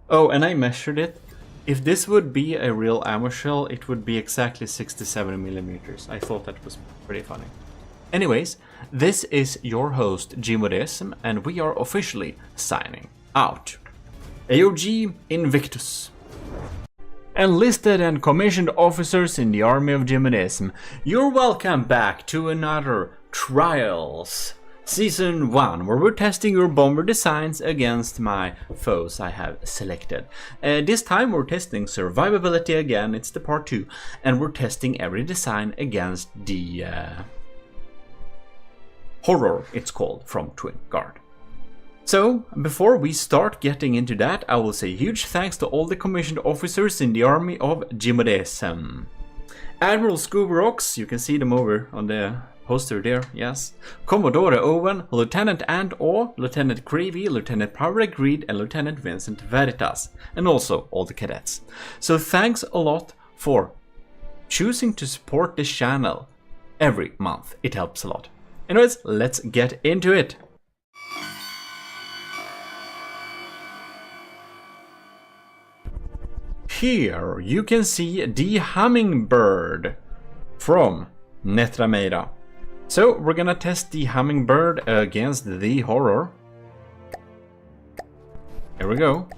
Oh, and I measured it. If this would be a real ammo shell, it would be exactly 67 millimeters. I thought that was pretty funny. Anyways, this is your host, GMODIST, and we are officially signing out. AOG Invictus. Enlisted and commissioned officers in the army of GMODIST, you're welcome back to another Trials Season 1, where we're testing your bomber designs against my foes I have selected. This time we're testing survivability again, it's the part 2, and we're testing every design against the horror, it's called, from Twin Guard. So, before we start getting into that, I will say huge thanks to all the commissioned officers in the army of GMODIST. Admiral Scooberox, you can see them over on the poster there, yes. Commodore Owen, Lieutenant And-Aw, Lieutenant Creevy, Lieutenant Powereg Reed, and Lieutenant Vincent Veritas, and also all the cadets. So thanks a lot for choosing to support this channel every month, it helps a lot. Anyways, let's get into it. Here you can see the Hummingbird from Netrameira. So we're gonna test the Hummingbird against the Horror. Here we go.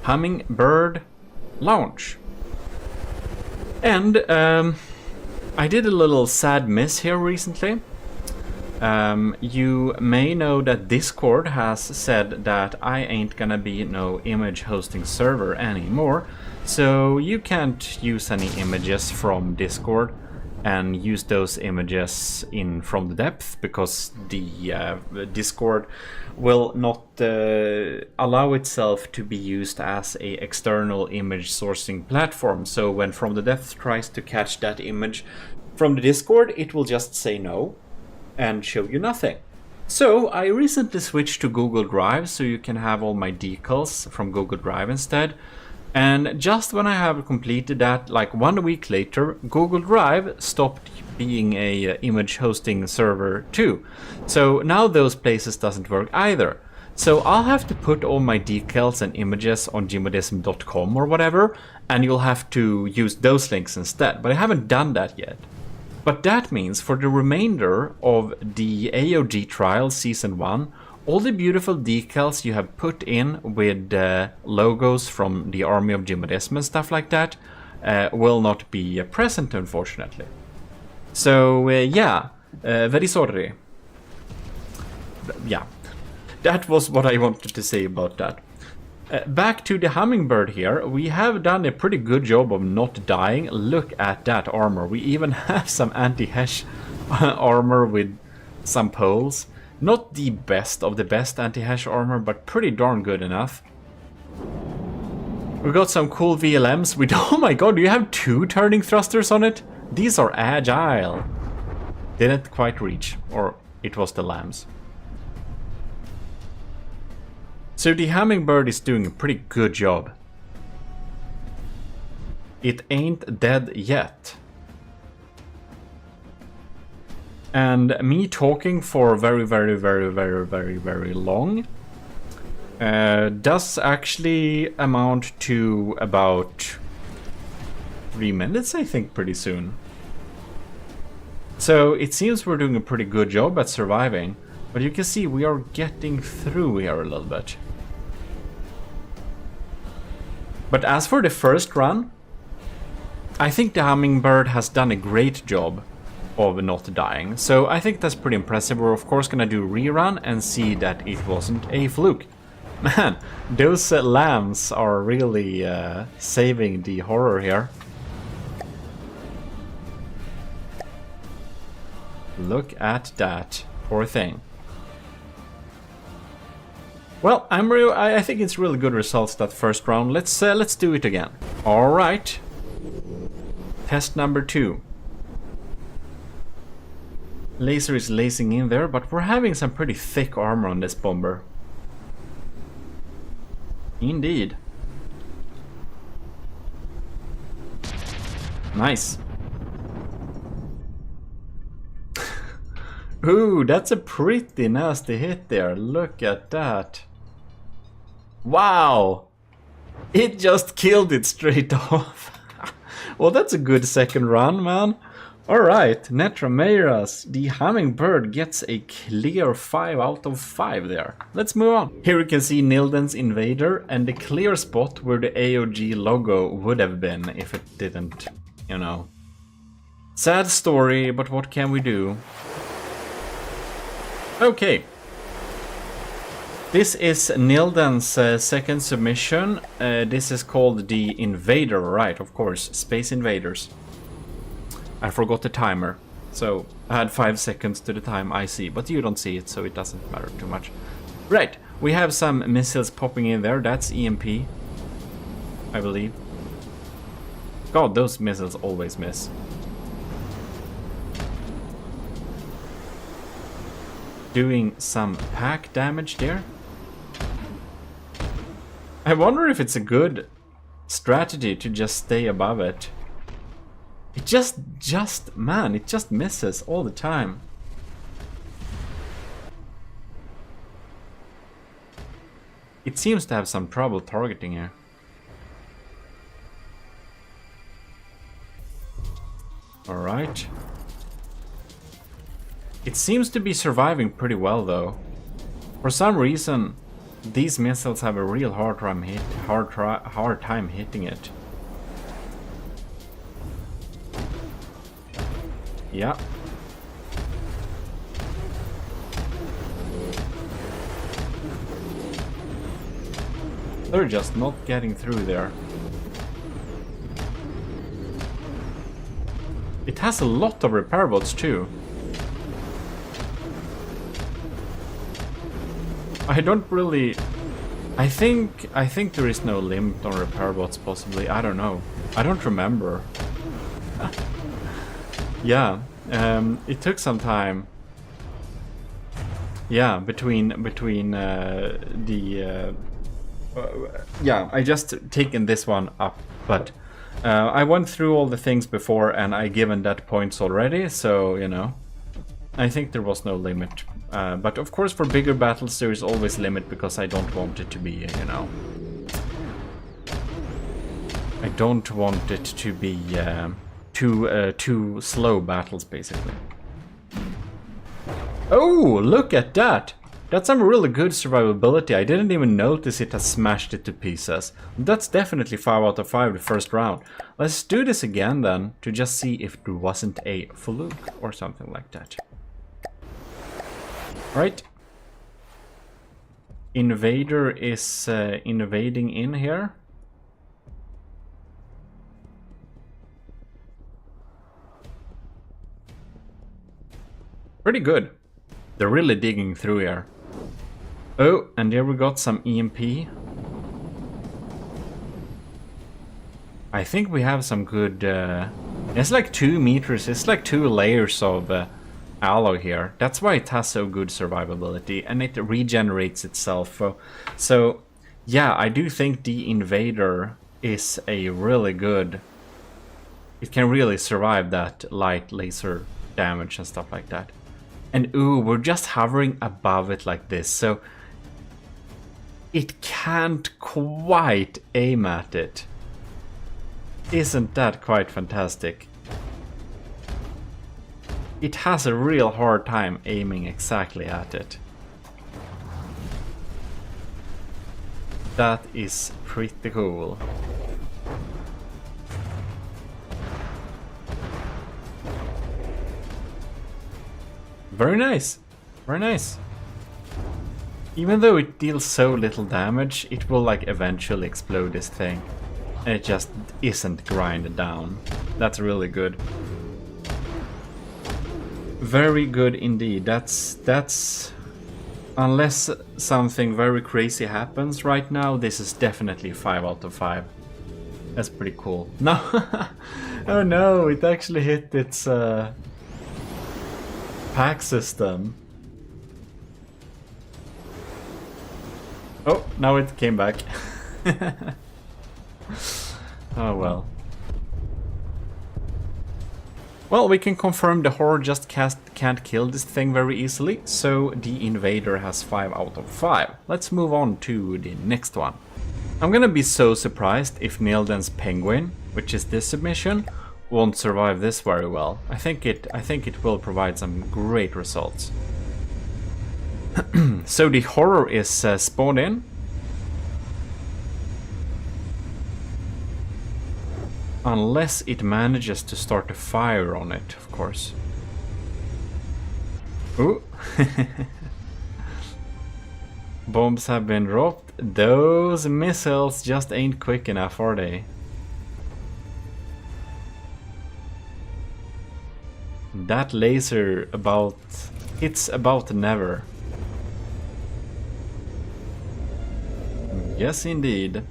Hummingbird launch. And I did a little sad miss here recently. You may know that Discord has said that I ain't gonna be no image hosting server anymore, so you can't use any images from Discord and use those images in from the depth, because the Discord will not allow itself to be used as a external image sourcing platform. So when From the Depth tries to catch that image from the Discord, it will just say no and show you nothing. So I recently switched to Google Drive, so you can have all my decals from Google Drive instead. And just when I have completed that, like 1 week later, Google Drive stopped being a image hosting server too. So now those places doesn't work either. So I'll have to put all my decals and images on gmodism.com or whatever, and you'll have to use those links instead. But I haven't done that yet. But that means for the remainder of the AOG Trials Season 1, all the beautiful decals you have put in with logos from the army of GMODIST and stuff like that will not be present, unfortunately. So yeah, very sorry. Yeah, that was what I wanted to say about that. Back to the Hummingbird here, we have done a pretty good job of not dying. Look at that armor. We even have some anti-hesh armor with some poles. Not the best of the best anti-hesh armor, but pretty darn good enough. We got some cool VLMs with, oh my god, do you have 2 turning thrusters on it? These are agile. Didn't quite reach, or it was the lambs. So the Hummingbird is doing a pretty good job. It ain't dead yet. And me talking for very, very, very, very, very, very long does actually amount to about 3 minutes, I think, pretty soon. So it seems we're doing a pretty good job at surviving, but you can see we are getting through here a little bit. But as for the first run, I think the hummingbird has done a great job of not dying. So I think that's pretty impressive. We're of course gonna do a rerun and see that it wasn't a fluke. Man, those lambs are really saving the horror here. Look at that, poor thing. Well, I think it's really good results that first round. Let's do it again. All right. Test number 2. Laser is lacing in there, but we're having some pretty thick armor on this bomber. Indeed. Nice. Ooh, that's a pretty nasty hit there. Look at that. Wow! It just killed it straight off. Well, that's a good second run, man. Alright, Netrameras, the hummingbird gets a clear 5 out of 5 there. Let's move on. Here you can see Nilden's Invader and the clear spot where the AOG logo would have been if it didn't, you know. Sad story, but what can we do? Okay. This is Nilden's second submission. This is called the Invader, right? Of course, Space Invaders. I forgot the timer, so I had 5 seconds to the time I see, but you don't see it, so it doesn't matter too much. Right, we have some missiles popping in there. That's EMP, I believe. God, those missiles always miss. Doing some pack damage there. I wonder if it's a good strategy to just stay above it. It just man, it just misses all the time. It seems to have some trouble targeting here. Alright. It seems to be surviving pretty well though. For some reason, these missiles have a real hard time hitting it. Yeah. They're just not getting through there. It has a lot of repair bots too. I don't really... I think there is no limit on repair bots possibly. I don't know. I don't remember. Yeah, it took some time. Yeah, between yeah, I just taken this one up, but I went through all the things before and I given that points already, so you know, I think there was no limit. But of course, for bigger battles, there is always limit because I don't want it to be, you know, I don't want it to be too slow battles, basically. Oh, look at that! That's some really good survivability. I didn't even notice it has smashed it to pieces. That's definitely 5 out of 5 the first round. Let's do this again then, to just see if there wasn't a fluke or something like that. Right. Invader is invading in here. Pretty good. They're really digging through here. Oh, and there we got some EMP. I think we have some good... it's like 2 meters, it's like 2 layers of alloy here. That's why it has so good survivability, and it regenerates itself. So, yeah, I do think the Invader is a really good... It can really survive that light laser damage and stuff like that. And ooh, we're just hovering above it like this, so it can't quite aim at it. Isn't that quite fantastic? It has a real hard time aiming exactly at it. That is pretty cool. Very nice. Very nice. Even though it deals so little damage, it will like eventually explode this thing. And it just isn't grinded down. That's really good. Very good indeed. That's unless something very crazy happens right now, this is definitely 5 out of 5. That's pretty cool. No. Oh no, it actually hit its pack system. Oh, now it came back. Oh well. Well, we can confirm the Horde just can't kill this thing very easily, so the Invader has 5 out of 5. Let's move on to the next one. I'm gonna be so surprised if Nilden's Penguin, which is this submission, won't survive this very well. I think it will provide some great results. So the Horror is spawned in. Unless it manages to start a fire on it, of course. Ooh. Bombs have been dropped. Those missiles just ain't quick enough, are they? That laser hits about never. Yes, indeed.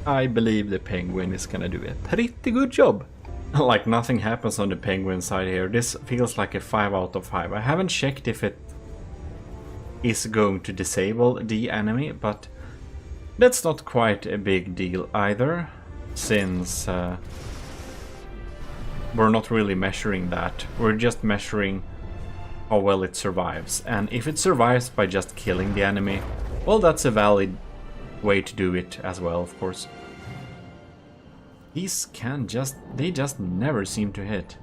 I believe the Penguin is gonna do a pretty good job. Like nothing happens on the Penguin side here. This feels like a 5 out of 5. I haven't checked if it is going to disable the enemy, but that's not quite a big deal either, since we're not really measuring that. We're just measuring how well it survives. And if it survives by just killing the enemy, well, that's a valid way to do it as well, of course. These they just never seem to hit.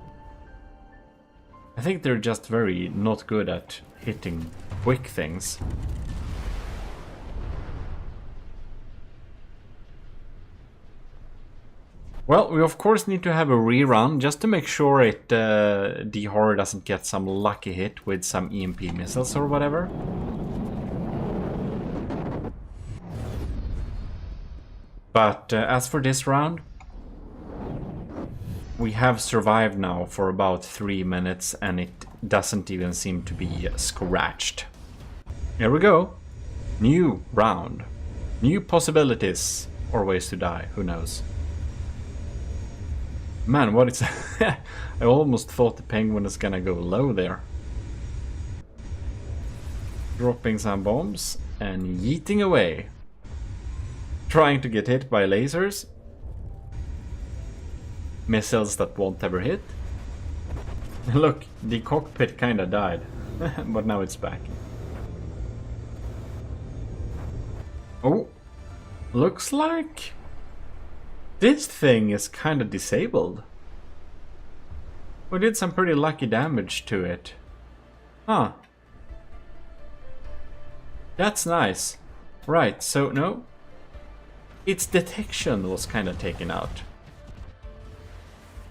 I think they're just very not good at hitting quick things. Well, we of course need to have a rerun just to make sure the Horror doesn't get some lucky hit with some EMP missiles or whatever. But as for this round, we have survived now for about 3 minutes and it doesn't even seem to be scratched. Here we go. New round. New possibilities. Or ways to die, who knows. Man, what is... I almost thought the Penguin is gonna go low there. Dropping some bombs and yeeting away. Trying to get hit by lasers. Missiles that won't ever hit. Look, the cockpit kinda died. But now it's back. Oh, looks like this thing is kinda disabled. We did some pretty lucky damage to it. Huh. That's nice. Right, so no. Its detection was kinda taken out.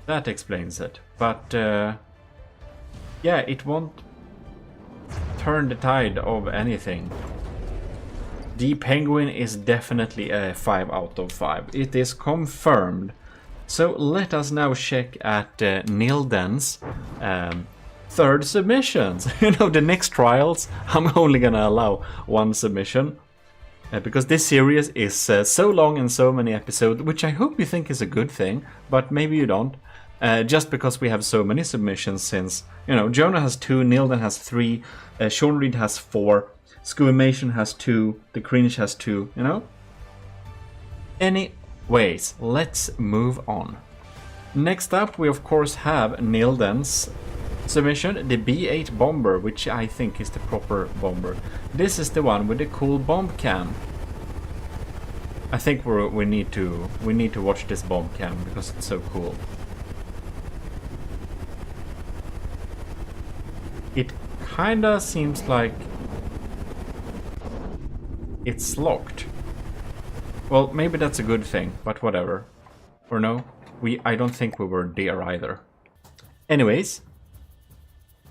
That explains it. But yeah, it won't turn the tide of anything. The Penguin is definitely a 5 out of 5. It is confirmed. So let us now check at Nilden's third submissions. You know, the next trials, I'm only gonna allow 1 submission. Because this series is so long and so many episodes, which I hope you think is a good thing, but maybe you don't. Just because we have so many submissions, since, you know, Jonah has 2, Nilden has 3, Sean Reed has 4, Scumation has 2, The Cringe has 2, you know? Anyways, let's move on. Next up, we of course have Nilden's submission, the B8 bomber, which I think is the proper bomber. This is the one with the cool bomb cam. I think we need to watch this bomb cam because it's so cool. It kinda seems like it's locked. Well, maybe that's a good thing, but whatever. Or no, I don't think we were there either. Anyways,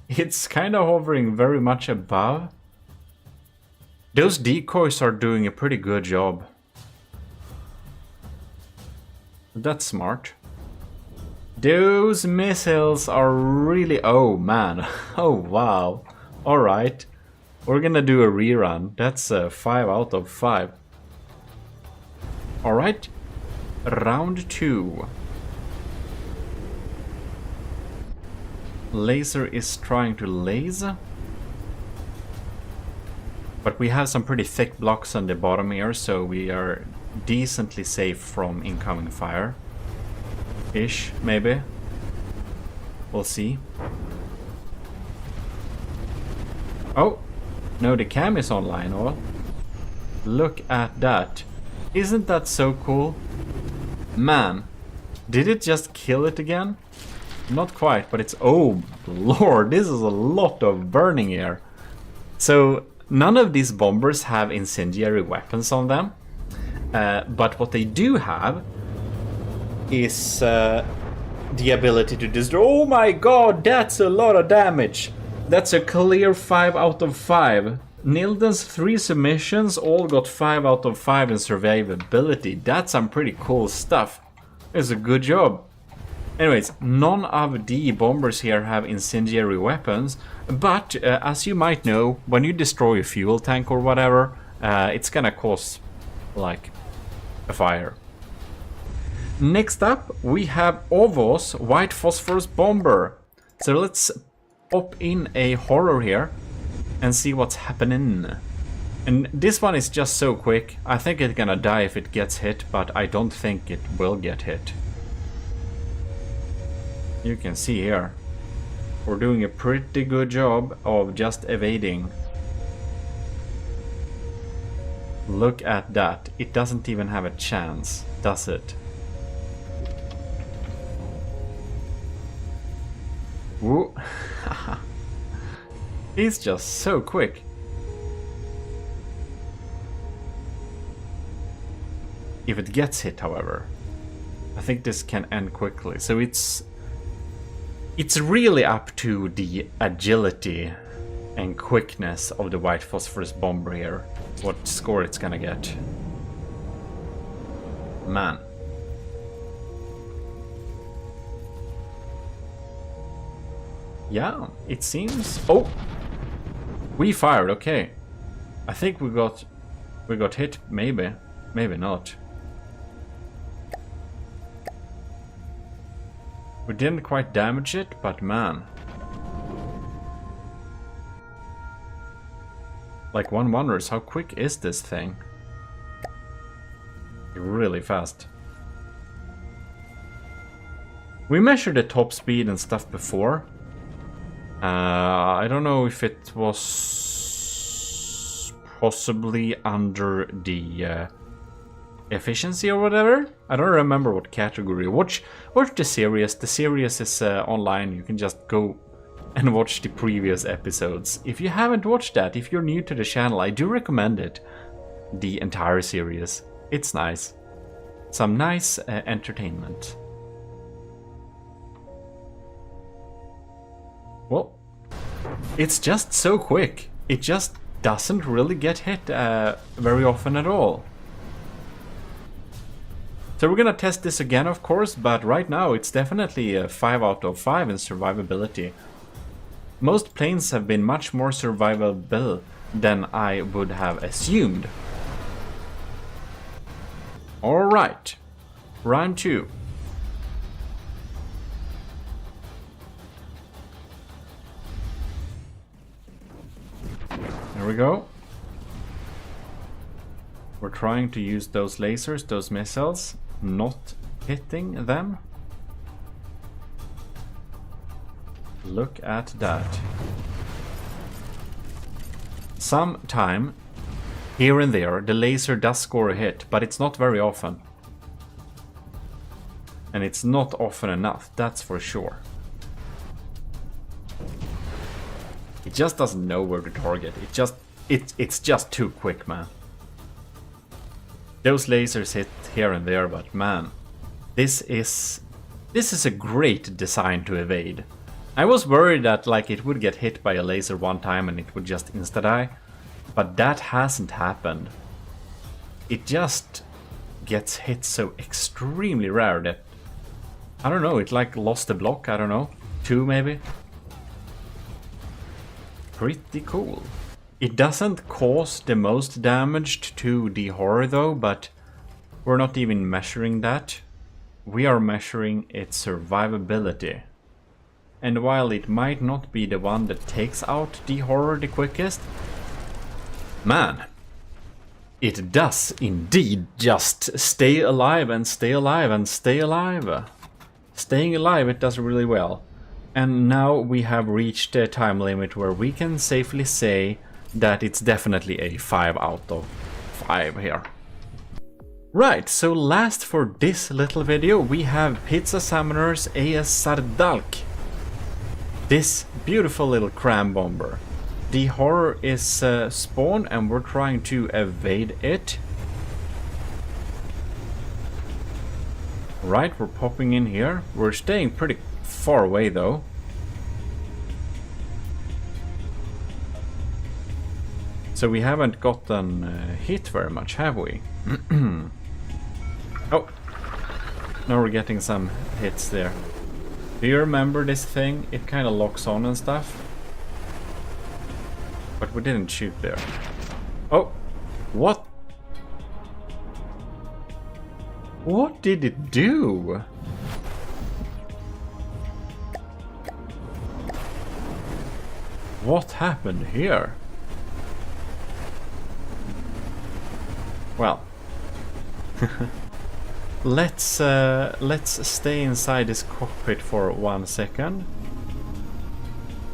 it's kind of hovering very much above. Those decoys are doing a pretty good job. That's smart. Those missiles are really... Oh, man. Oh, wow. Alright. We're gonna do a rerun. That's a 5 out of 5. Alright. Round 2. Laser is trying to laser. But we have some pretty thick blocks on the bottom here, so we are decently safe from incoming fire. Ish, maybe. We'll see. Oh! No, the cam is online, oh. Look at that. Isn't that so cool? Man, did it just kill it again? Not quite, but it's... Oh, lord, this is a lot of burning here. So, none of these bombers have incendiary weapons on them. But what they do have is the ability to destroy... Oh my god, that's a lot of damage! That's a clear 5 out of 5. Nilden's 3 submissions all got 5 out of 5 in survivability. That's some pretty cool stuff. It's a good job. Anyways, none of the bombers here have incendiary weapons, but as you might know, when you destroy a fuel tank or whatever, it's gonna cause, like, a fire. Next up, we have Ovo's White Phosphorus Bomber. So let's pop in a horror here and see what's happening. And this one is just so quick. I think it's gonna die if it gets hit, but I don't think it will get hit. You can see here, we're doing a pretty good job of just evading. Look at that. It doesn't even have a chance, does it? Woo. He's just so quick. If it gets hit, however, I think this can end quickly. So it's really up to the agility and quickness of the White Phosphorus Bomber here, what score it's gonna get. Man. Yeah, it seems... Oh! We fired, okay. I think we got hit, maybe. Maybe not. We didn't quite damage it, but man. Like, one wonders, how quick is this thing? Really fast. We measured the top speed and stuff before. I don't know if it was possibly under the efficiency or whatever. I don't remember what category. Watch the series. The series is online. You can just go and watch the previous episodes. If you haven't watched that, if you're new to the channel, I do recommend it. The entire series. It's nice. Some nice entertainment. Well, it's just so quick. It just doesn't really get hit very often at all. So we're gonna test this again, of course, but right now it's definitely a 5 out of 5 in survivability. Most planes have been much more survivable than I would have assumed. Alright, round 2. There we go. We're trying to use those lasers, those missiles, not hitting them. Look at that. Sometime, here and there, the laser does score a hit, but it's not very often. And it's not often enough, that's for sure. It just doesn't know where to target. It's just too quick, man. Those lasers hit here and there, but man, this is a great design to evade. I was worried that like it would get hit by a laser one time and it would just insta-die, but that hasn't happened. It just gets hit so extremely rare that, I don't know, it like lost a block, I don't know, 2 maybe? Pretty cool. It doesn't cause the most damage to the horror though, but we're not even measuring that. We are measuring its survivability. And while it might not be the one that takes out the horror the quickest, man, it does indeed just stay alive and stay alive and stay alive. Staying alive, it does really well. And now we have reached a time limit where we can safely say that it's definitely a 5 out of 5 here. Right, so last for this little video we have Pizza Summoner's AS Sardalk. This beautiful little cram bomber. The horror is spawned and we're trying to evade it. Right, we're popping in here. We're staying pretty far away though. So we haven't gotten hit very much, have we? Oh, now we're getting some hits there. Do you remember this thing? It kind of locks on and stuff. But we didn't shoot there. Oh, what? What did it do? What happened here? Well, let's stay inside this cockpit for 1 second,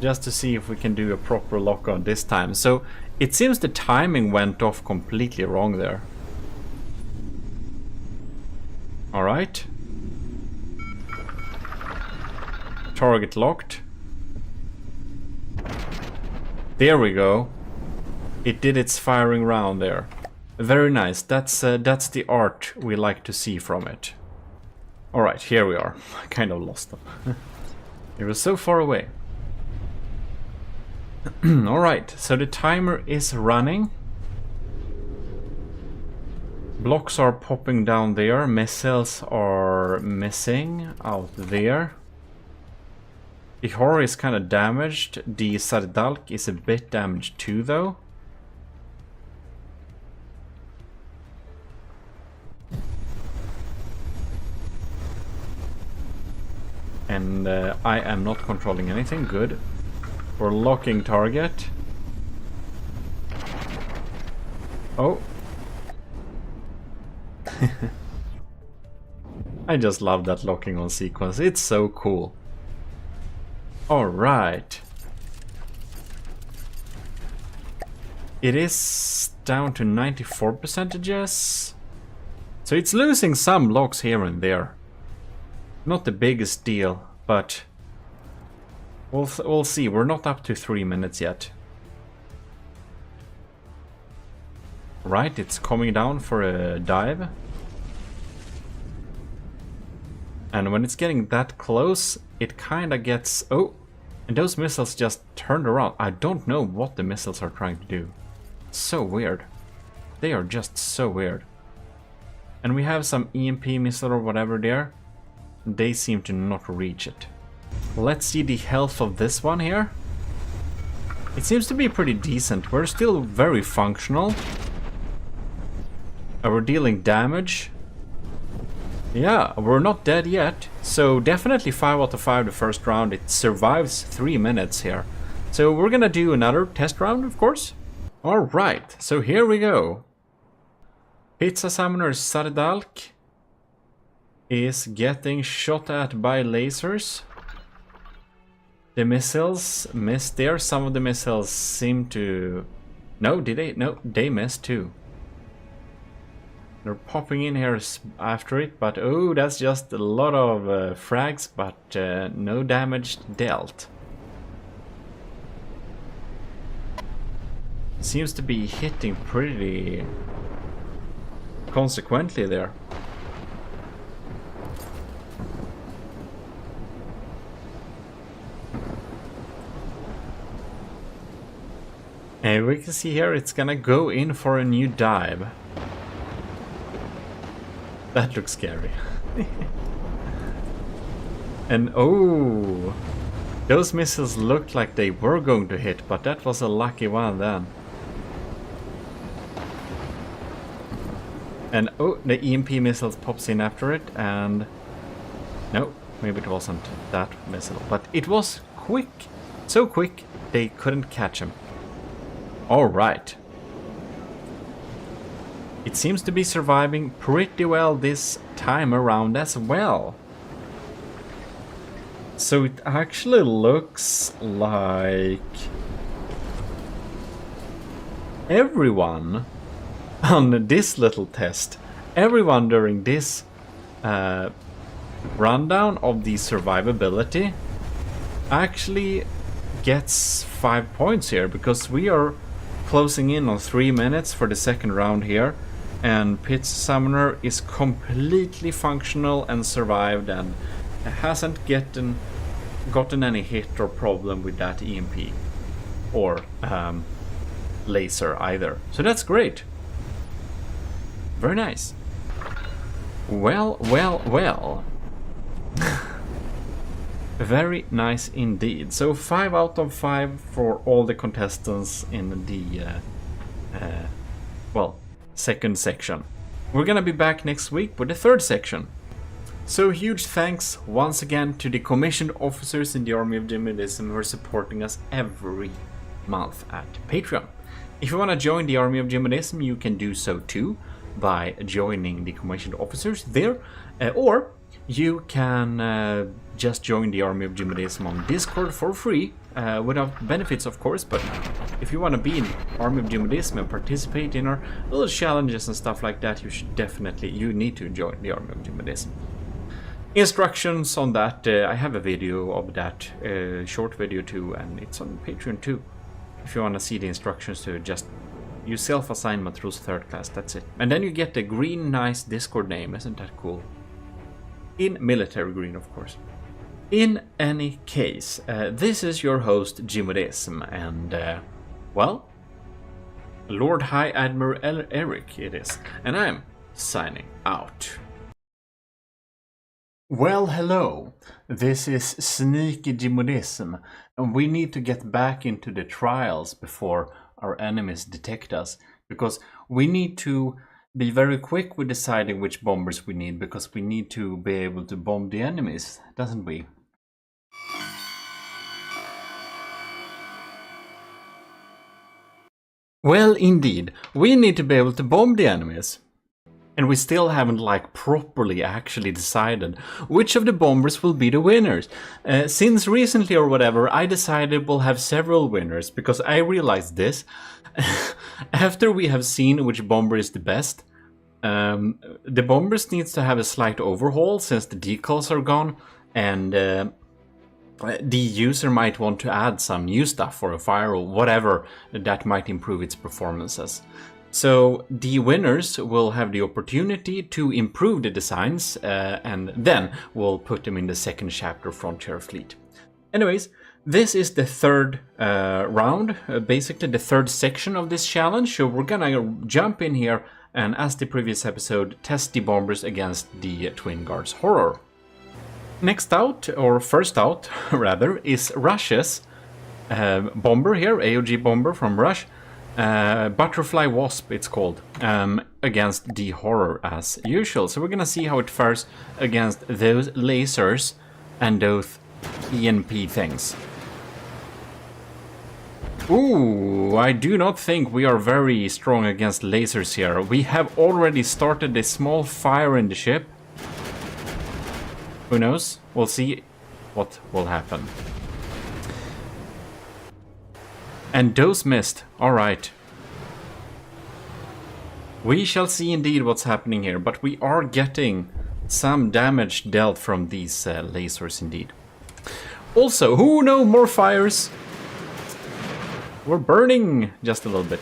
just to see if we can do a proper lock on this time. So it seems the timing went off completely wrong there. All right, target locked. There we go. It did its firing round there. Very nice. That's the art we like to see from it. All right, here we are. I kind of lost them. It was so far away. All right, so the timer is running. Blocks are popping down there. Missiles are missing out there. The horror is kind of damaged. The Sardalk is a bit damaged too, though. And I am not controlling anything. Good. We're locking target. Oh. I just love that locking on sequence. It's so cool. Alright. It is down to 94%. So it's losing some blocks here and there. Not the biggest deal, but we'll see. We're not up to 3 minutes yet. Right, it's coming down for a dive. And when it's getting that close, it kind of gets... Oh, and those missiles just turned around. I don't know what the missiles are trying to do. So weird. They are just so weird. And we have some EMP missile or whatever there. They seem to not reach it. Let's see the health of this one here. It seems to be pretty decent. We're still very functional. We're dealing damage. Yeah, we're not dead yet. So definitely 5 out of 5 the first round. It survives 3 minutes here. So we're gonna do another test round, of course. Alright, so here we go. Pizza Summoner Sardalk is getting shot at by lasers. The missiles missed there. Some of the missiles seem to... No, did they? No, they missed too. They're popping in here after it, but oh, that's just a lot of frags, but no damage dealt. Seems to be hitting pretty consequently there. And we can see here it's gonna go in for a new dive. That looks scary. And oh, those missiles looked like they were going to hit, but that was a lucky one then. And oh, the EMP missiles pops in after it, and no, maybe it wasn't that missile, but it was quick, so quick they couldn't catch him. All right. It seems to be surviving pretty well this time around as well. So it actually looks like everyone on this little test, everyone during this rundown of the survivability actually gets 5 points here, because we are closing in on 3 minutes for the second round here, and Pit's Summoner is completely functional and survived and hasn't gotten any hit or problem with that EMP or laser either. So that's great. Very nice. Well, well, well. Very nice indeed. So 5 out of 5 for all the contestants in the well, second section. We're gonna be back next week with the third section. So huge thanks once again to the commissioned officers in the Army of GMODISM who are supporting us every month at Patreon. If you want to join the Army of GMODISM, you can do so too by joining the commissioned officers there, or you can just join the Army of GMODISM on Discord for free, without benefits of course, but if you want to be in Army of GMODISM and participate in our little challenges and stuff like that, you need to join the Army of GMODISM. Instructions on that, I have a video of that, short video too, and it's on Patreon too. If you want to see the instructions to just use self-assignment rules 3rd class, that's it. And then you get the green nice Discord name, isn't that cool? In military green, of course. In any case, this is your host, GMODISM, and, well, Lord High Admiral Eric it is, and I'm signing out. Well, hello, this is Sneaky GMODISM, and we need to get back into the trials before our enemies detect us, because we need to be very quick with deciding which bombers we need, because we need to be able to bomb the enemies, doesn't we? Well, indeed, we need to be able to bomb the enemies. And we still haven't properly actually decided which of the bombers will be the winners. Since recently or whatever, I decided we'll have several winners, because I realized this. After we have seen which bomber is the best, the bombers needs to have a slight overhaul since the decals are gone, and the user might want to add some new stuff or a fire or whatever that might improve its performances. So the winners will have the opportunity to improve the designs, and then we'll put them in the second chapter Frontier Fleet. Anyways, this is the third round, basically the third section of this challenge, so we're gonna jump in here and, as the previous episode, test the bombers against the Twin Guards Horror. Next out, or first out rather, is Russia's bomber here, AOG bomber from Russia. Butterfly Wasp it's called, against the Horror as usual. So we're gonna see how it fares against those lasers and those EMP things. Ooh, I do not think we are very strong against lasers here. We have already started a small fire in the ship. Who knows? We'll see what will happen. And those missed. Alright. We shall see indeed what's happening here, but we are getting some damage dealt from these lasers indeed. Also, who no more fires? We're burning just a little bit.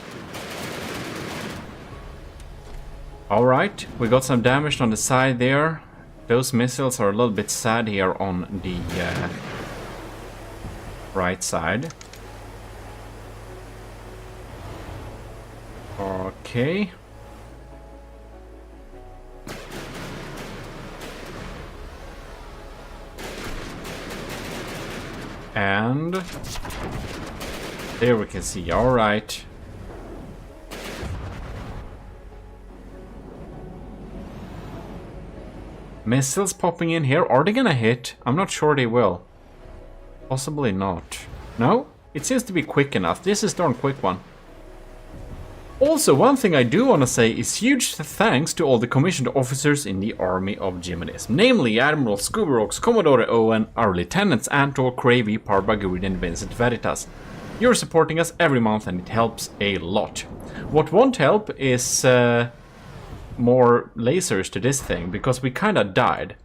Alright, we got some damage on the side there. Those missiles are a little bit sad here on the right side. Okay. And there we can see, alright. Missiles popping in here. Are they gonna hit? I'm not sure they will. Possibly not. No? It seems to be quick enough. This is darn quick one. Also, one thing I do want to say is huge thanks to all the commissioned officers in the army of GMODIST. Namely, Admiral Scooberox, Commodore Owen, our lieutenants Antor, Cravey, Parbaguri and Vincent Veritas. You're supporting us every month and it helps a lot. What won't help is more lasers to this thing, because we kinda died.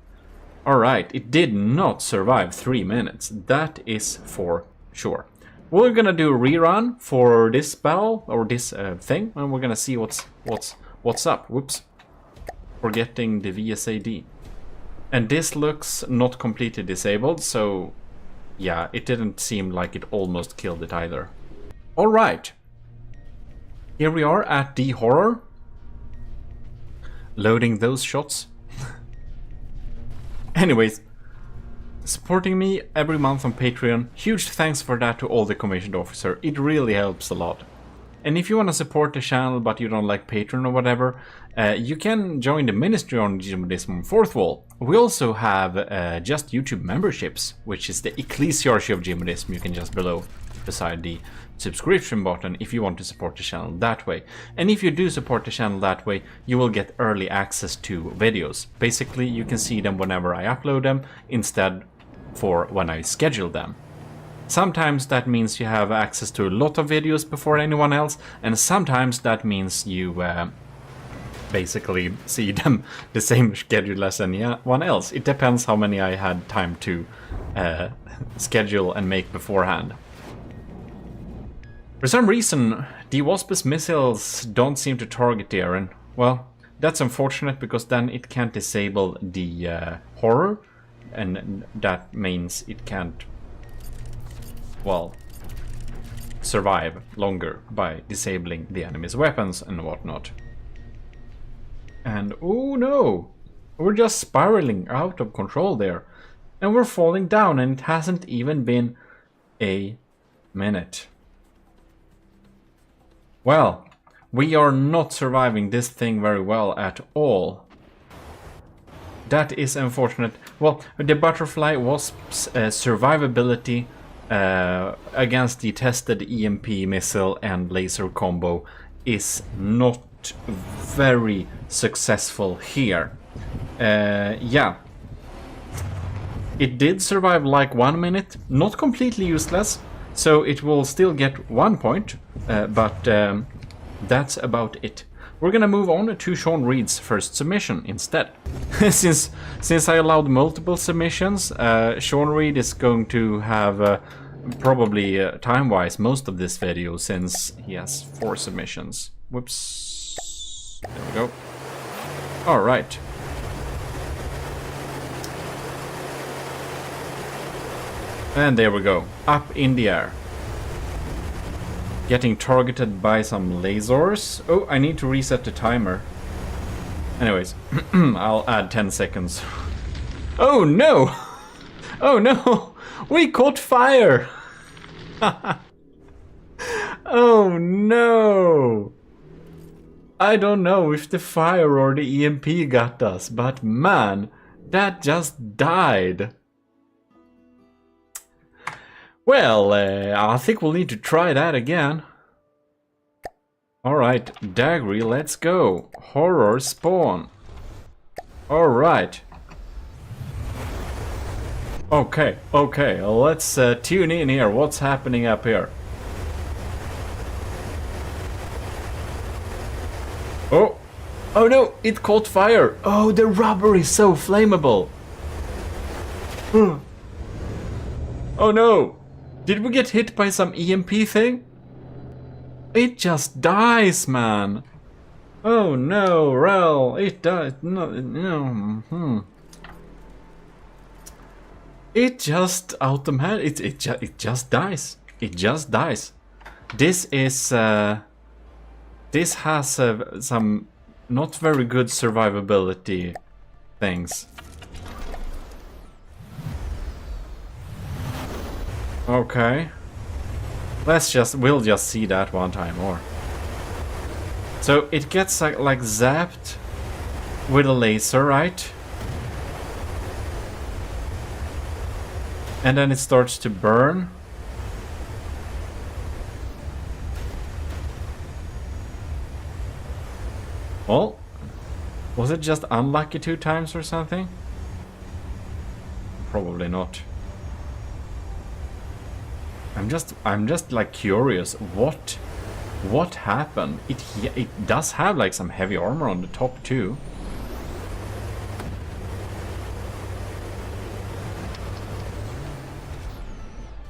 Alright, it did not survive 3 minutes. That is for sure. We're gonna do a rerun for this battle, or this thing, and we're gonna see what's up. Whoops. Forgetting the VSAD. And this looks not completely disabled, so yeah, it didn't seem like it almost killed it either. Alright. Here we are at the horror. Loading those shots. Anyways, supporting me every month on Patreon. Huge thanks for that to all the commissioned officer. It really helps a lot. And if you want to support the channel but you don't like Patreon or whatever, you can join the ministry on GMODIST on 4th Wall. We also have just YouTube memberships, which is the ECCLESIARCHY of GMODIST. You can just below beside the subscription button if you want to support the channel that way. And if you do support the channel that way, you will get early access to videos. Basically, you can see them whenever I upload them instead for when I schedule them. Sometimes that means you have access to a lot of videos before anyone else, and sometimes that means you basically see them the same schedule as anyone else. It depends how many I had time to schedule and make beforehand. For some reason, the Wasp's missiles don't seem to target the Aaron. Well, that's unfortunate because then it can't disable the horror, and that means it can't, well, survive longer by disabling the enemy's weapons and whatnot. And oh no! We're just spiraling out of control there. And we're falling down, and it hasn't even been a minute. Well, we are not surviving this thing very well at all. That is unfortunate. Well, the Butterfly Wasp's survivability against the tested EMP missile and laser combo is not very successful here. Yeah. It did survive like 1 minute, not completely useless, so it will still get 1 point, but that's about it. We're gonna move on to Sean Reed's first submission instead. Since I allowed multiple submissions, Sean Reed is going to have probably time-wise most of this video, since he has 4 submissions. Whoops. There we go. Alright. And there we go. Up in the air. Getting targeted by some lasers. Oh, I need to reset the timer. Anyways, I'll add 10 seconds. Oh no! Oh no! We caught fire! Oh no! I don't know if the fire or the EMP got us, but man, that just died. Well, I think we'll need to try that again. Alright, Daggery, let's go. Horror spawn. Alright. Okay, let's tune in here. What's happening up here? Oh! Oh no! It caught fire! Oh, the rubber is so flammable! Oh no! Did we get hit by some EMP thing? It just dies, man! Oh no, Rel! It dies. No. It just automatically. It just dies. It just dies. This is. This has some not very good survivability things. Okay. We'll just see that one time more. So it gets like zapped with a laser, right? And then it starts to burn. Well, was it just unlucky 2 times or something? Probably not. I'm just like curious. What happened? It does have like some heavy armor on the top too.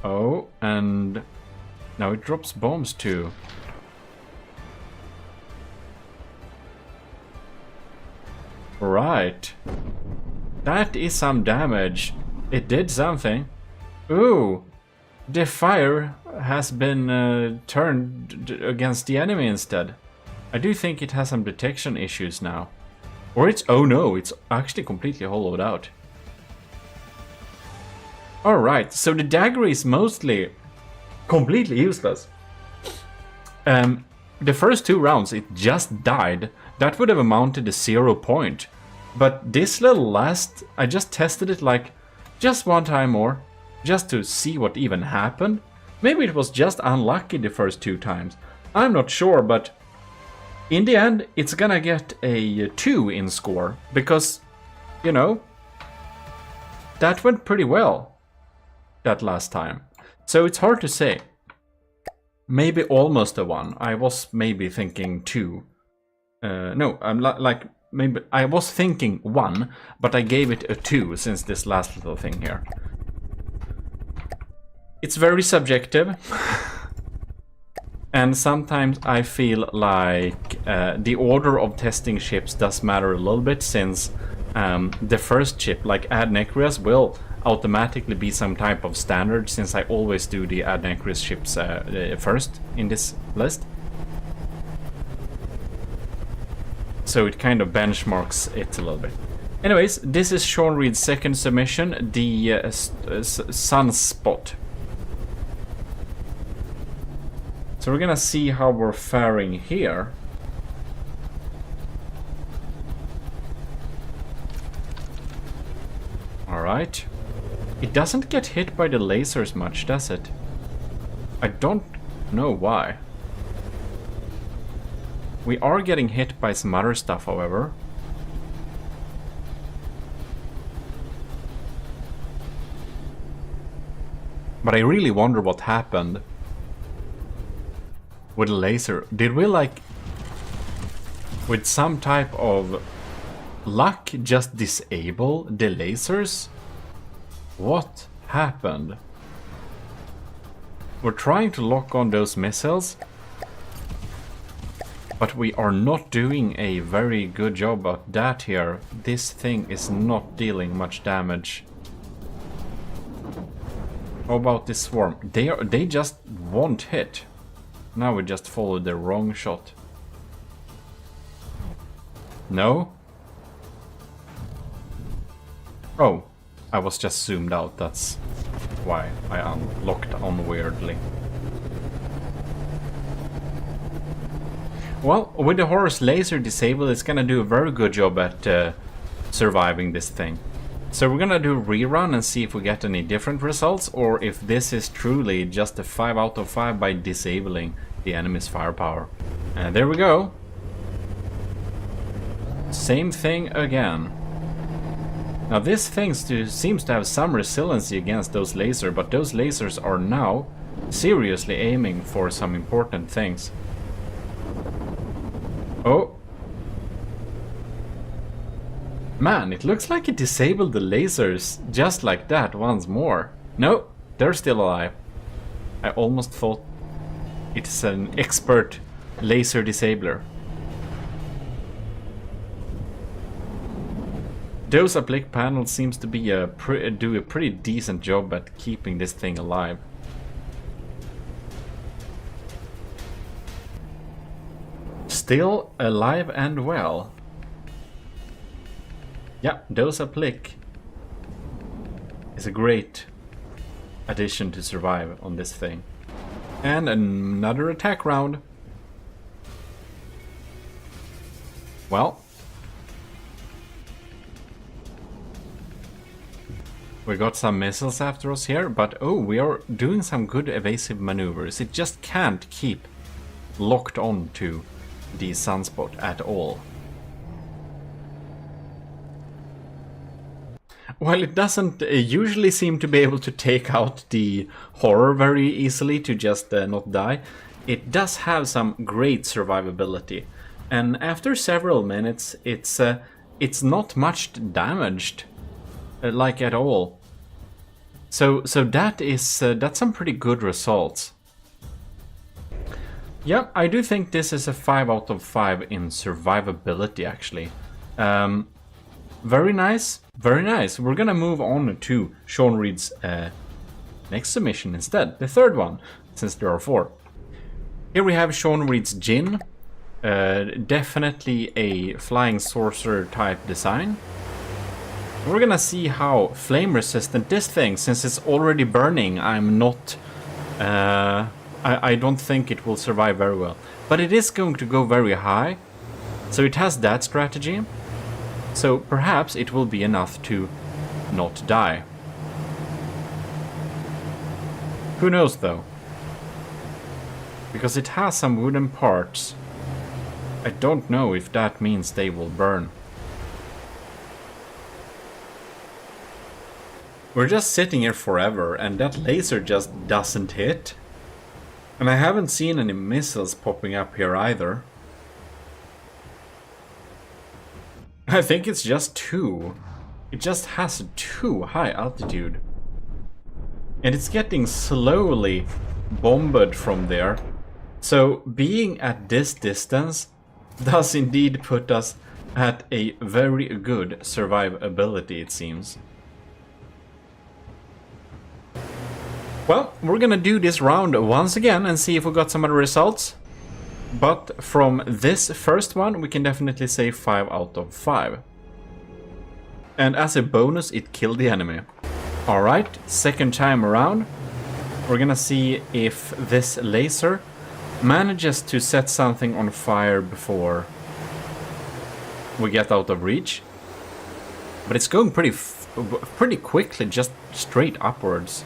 Oh, and now it drops bombs too. Right. That is some damage. It did something. Ooh. The fire has been turned against the enemy instead. I do think it has some detection issues now. Or it's... oh no, it's actually completely hollowed out. Alright, so the dagger is mostly completely useless. The first 2 rounds it just died. That would have amounted to 0 point. But this little last, I just tested it like just 1 time more. Just to see what even happened. Maybe it was just unlucky the first 2 times. I'm not sure, but in the end it's gonna get a 2 in score. Because, you know, that went pretty well that last time. So it's hard to say. Maybe almost a 1. I was maybe thinking 2. No, I'm like maybe I was thinking 1, but I gave it a 2 since this last little thing here. It's very subjective. And sometimes I feel like the order of testing ships does matter a little bit, since the first ship, like Ad Necrias, will automatically be some type of standard, since I always do the Ad Necrias ships first in this list. So it kind of benchmarks it a little bit. Anyways, this is Sean Reed's second submission, the Sunspot. So we're gonna see how we're faring here. Alright. It doesn't get hit by the lasers much, does it? I don't know why. We are getting hit by some other stuff, however. But I really wonder what happened with a laser. Did we, like, with some type of luck, just disable the lasers? What happened? We're trying to lock on those missiles, but we are not doing a very good job at that here. This thing is not dealing much damage. How about this swarm? They just won't hit. Now we just followed the wrong shot. No? Oh, I was just zoomed out. That's why I unlocked on weirdly. Well, with the Horus laser disabled, it's gonna do a very good job at surviving this thing. So we're gonna do a rerun and see if we get any different results, or if this is truly just a 5 out of 5 by disabling the enemy's firepower. And there we go. Same thing again. Now this thing seems to have some resiliency against those lasers, but those lasers are now seriously aiming for some important things. Oh, Man, it looks like it disabled the lasers just like that once more. No, they're still alive. I almost thought it's an expert laser disabler. Those applique panel seems to be do a pretty decent job at keeping this thing alive. Still alive and well. Yeah, those applique is a great addition to survive on this thing. And another attack round. Well, we got some missiles after us here, but oh, we are doing some good evasive maneuvers. It just can't keep locked on to the sunspot at all. While it doesn't usually seem to be able to take out the horror very easily to just not die, it does have some great survivability. And after several minutes, it's not much damaged, like at all. So that's some pretty good results. Yeah, I do think this is a 5 out of 5 in survivability, actually. Very nice, very nice. We're gonna move on to Sean Reed's next submission instead, the third one, since there are 4. Here we have Sean Reed's Jin. Definitely a flying sorcerer type design. We're gonna see how flame resistant this thing, since it's already burning, I'm not... I don't think it will survive very well. But it is going to go very high, so it has that strategy. So perhaps it will be enough to not die. Who knows though? Because it has some wooden parts. I don't know if that means they will burn. We're just sitting here forever and that laser just doesn't hit. And I haven't seen any missiles popping up here either. I think it's just 2. It just has 2 high altitude. And it's getting slowly bombed from there. So being at this distance does indeed put us at a very good survivability, it seems. Well, we're gonna do this round once again and see if we got some other results. But from this first one, we can definitely say 5 out of 5. And as a bonus, it killed the enemy. Alright, second time around. We're gonna see if this laser manages to set something on fire before we get out of reach. But it's going pretty quickly, just straight upwards.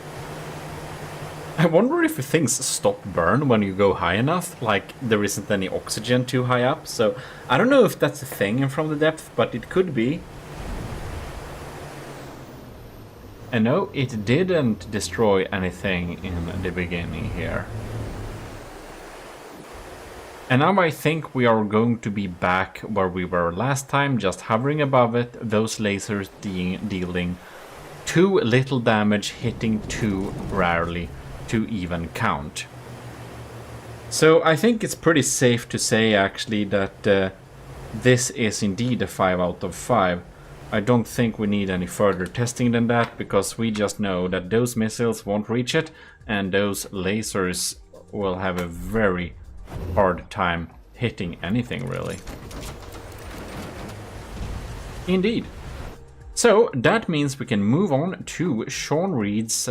I wonder if things stop burn when you go high enough, like there isn't any oxygen too high up, so I don't know if that's a thing from the depth, but it could be. And no, it didn't destroy anything in the beginning here. And now I think we are going to be back where we were last time, just hovering above it, those lasers dealing too little damage, hitting too rarely to even count. So I think it's pretty safe to say actually that this is indeed a 5 out of 5. I don't think we need any further testing than that, because we just know that those missiles won't reach it and those lasers will have a very hard time hitting anything really. Indeed. So that means we can move on to Sean Reed's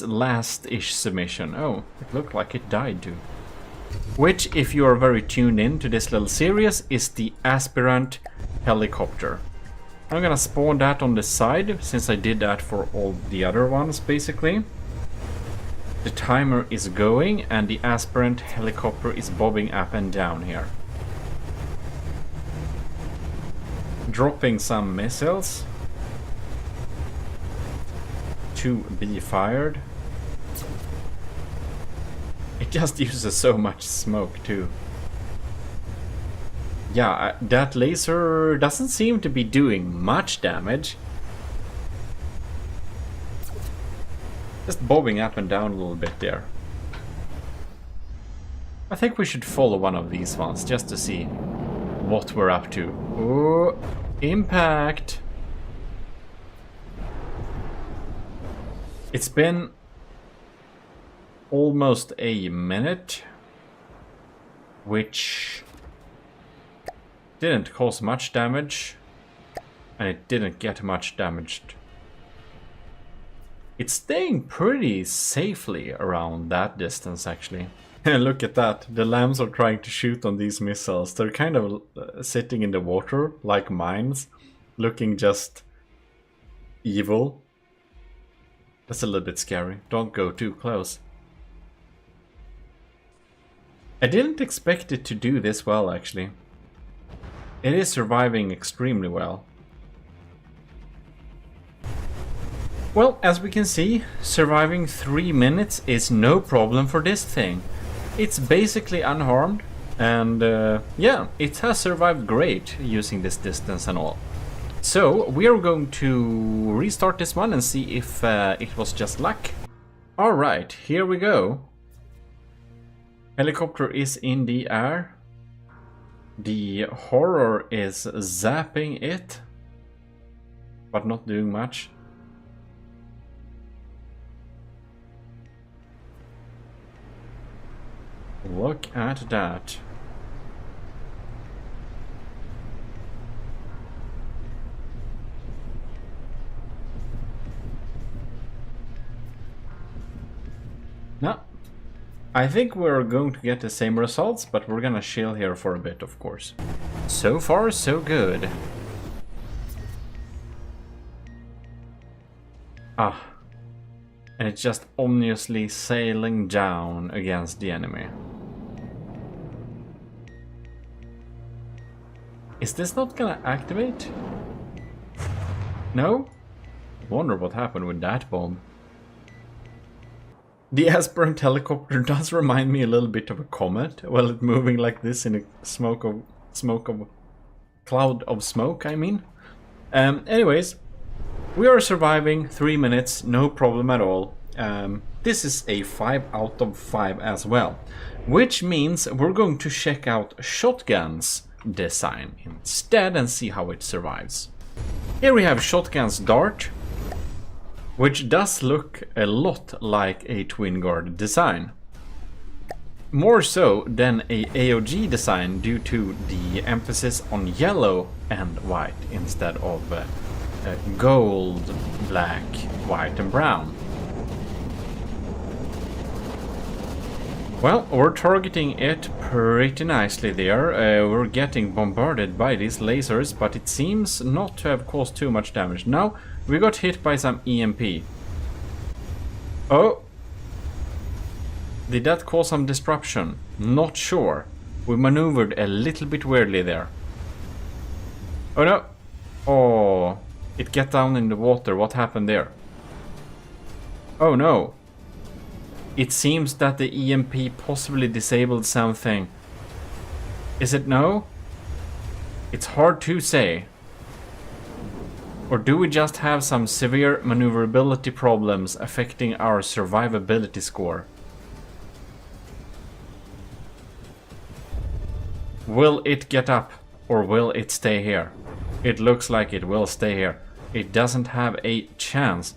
last-ish submission. Oh, it looked like it died too. Which, if you are very tuned in to this little series, is the aspirant helicopter. I'm gonna spawn that on the side, since I did that for all the other ones, basically. The timer is going, and the aspirant helicopter is bobbing up and down here. Dropping some missiles to be fired. It just uses so much smoke too. Yeah, that laser doesn't seem to be doing much damage. Just bobbing up and down a little bit there. I think we should follow one of these ones just to see what we're up to. Oh, impact! It's been almost a minute, which didn't cause much damage, and it didn't get much damaged. It's staying pretty safely around that distance, actually. Look at that, the lambs are trying to shoot on these missiles. They're kind of sitting in the water, like mines, looking just evil. That's a little bit scary. Don't go too close. I didn't expect it to do this well, actually. It is surviving extremely well. Well, as we can see, surviving 3 minutes is no problem for this thing. It's basically unharmed, and yeah, it has survived great using this distance and all. So, we are going to restart this one and see if it was just luck. Alright, here we go. Helicopter is in the air. The horror is zapping it, but not doing much. Look at that. No. I think we're going to get the same results, but we're gonna chill here for a bit, of course. So far, so good. Ah. And it's just ominously sailing down against the enemy. Is this not gonna activate? No? Wonder what happened with that bomb. The aspirant helicopter does remind me a little bit of a comet. Well, it's moving like this in a cloud of smoke, I mean. Anyways, we are surviving 3 minutes, no problem at all. This is a 5 out of 5 as well, which means we're going to check out Shotgun's design instead and see how it survives. Here we have Shotgun's Dart, which does look a lot like a Twin Guard design. More so than a AOG design due to the emphasis on yellow and white instead of gold, black, white and brown. Well, we're targeting it pretty nicely there. We're getting bombarded by these lasers, but it seems not to have caused too much damage. Now, we got hit by some EMP. Oh! Did that cause some disruption? Not sure. We maneuvered a little bit weirdly there. Oh no! Oh, it got down in the water. What happened there? Oh no! It seems that the EMP possibly disabled something. Is it no? It's hard to say. Or do we just have some severe maneuverability problems affecting our survivability score? Will it get up or will it stay here? It looks like it will stay here. It doesn't have a chance.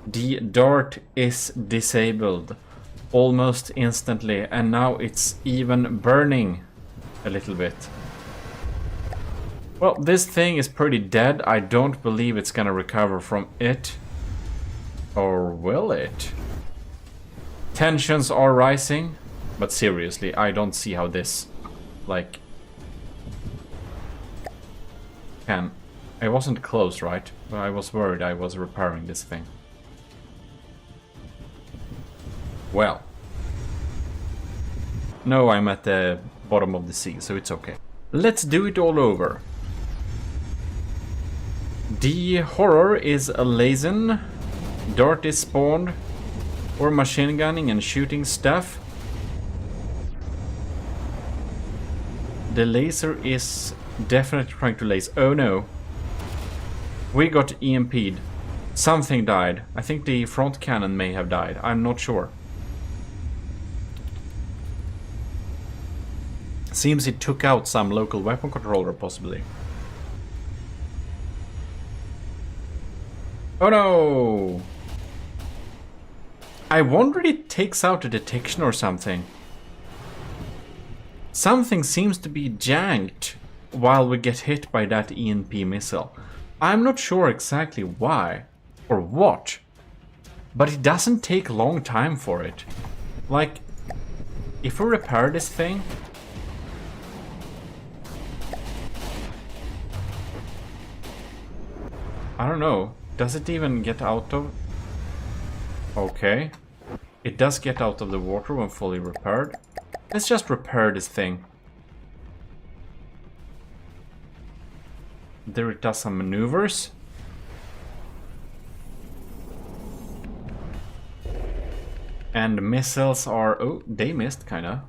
The dart is disabled almost instantly, and now it's even burning a little bit. Well, this thing is pretty dead. I don't believe it's gonna recover from it. Or will it? Tensions are rising, but seriously, I don't see how this, like, can... I wasn't close, right? I was worried I was repairing this thing. Well. No, I'm at the bottom of the sea, so it's okay. Let's do it all over. The horror is a lazen. Dart is spawned. Or machine gunning and shooting stuff. The laser is definitely trying to laser. Oh no. We got EMP'd. Something died. I think the front cannon may have died. I'm not sure. Seems it took out some local weapon controller, possibly. Oh no! I wonder if it takes out a detection or something. Something seems to be janked while we get hit by that EMP missile. I'm not sure exactly why or what, but it doesn't take a long time for it. Like, if we repair this thing... I don't know. Does it even get out of... Okay. It does get out of the water when fully repaired. Let's just repair this thing. There it does some maneuvers. And missiles are... Oh, they missed, kinda.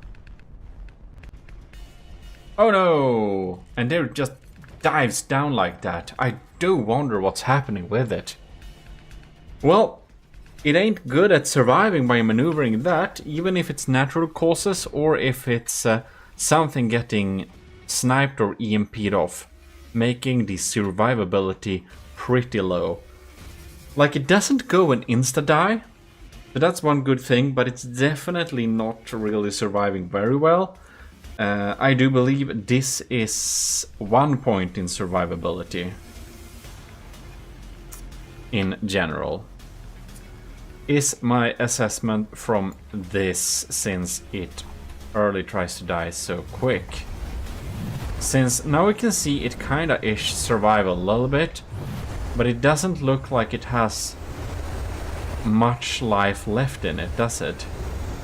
Oh no! And there it just dives down like that. I do wonder what's happening with it. Well, it ain't good at surviving by maneuvering that, even if it's natural causes or if it's something getting sniped or EMP'd off, making the survivability pretty low. Like, it doesn't go and insta-die, so that's one good thing, but it's definitely not really surviving very well. I do believe this is 1 point in survivability in general. Is my assessment from this, since it early tries to die so quick. Since now we can see it kinda ish survive a little bit, but it doesn't look like it has much life left in it, does it?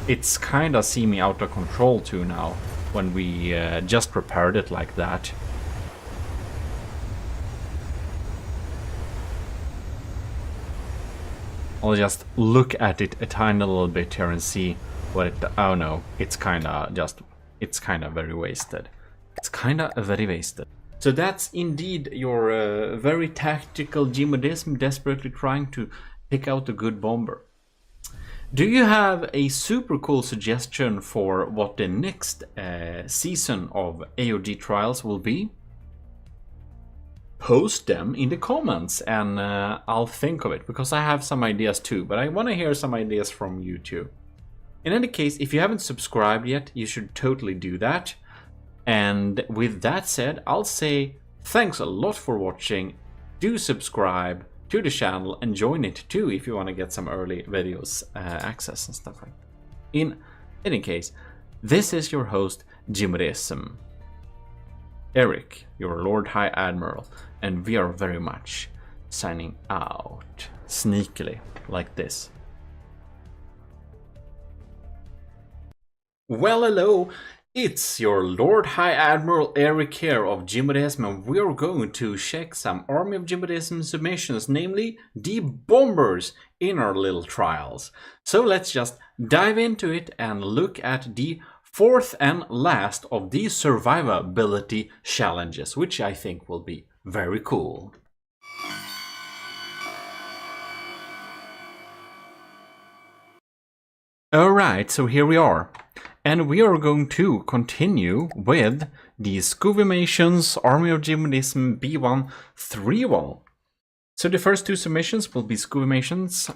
It's kinda semi out of control too now, when we just prepared it like that. I'll just look at it a tiny little bit here and see what it... Oh no, it's kinda very wasted. It's kinda very wasted. So that's indeed your very tactical GMODism desperately trying to pick out a good bomber. Do you have a super cool suggestion for what the next season of AOG trials will be? Post them in the comments and I'll think of it, because I have some ideas too, but I want to hear some ideas from you too. In any case, if you haven't subscribed yet, you should totally do that. And with that said, I'll say thanks a lot for watching. Do subscribe to the channel and join it too if you want to get some early videos access and stuff like that. In any case, this is your host, GMODISM. Eric, your Lord High Admiral, and we are very much signing out sneakily like this. Well, hello, it's your Lord High Admiral Eric here of GMODISM, and we are going to check some Army of GMODISM submissions, namely the bombers in our little trials. So let's just dive into it and look at the fourth and last of these survivability challenges, which I think will be very cool. Alright, so here we are. And we are going to continue with the Scuvimations Army of GMODism B1 3-wall. So the first two submissions will be Scuvimations.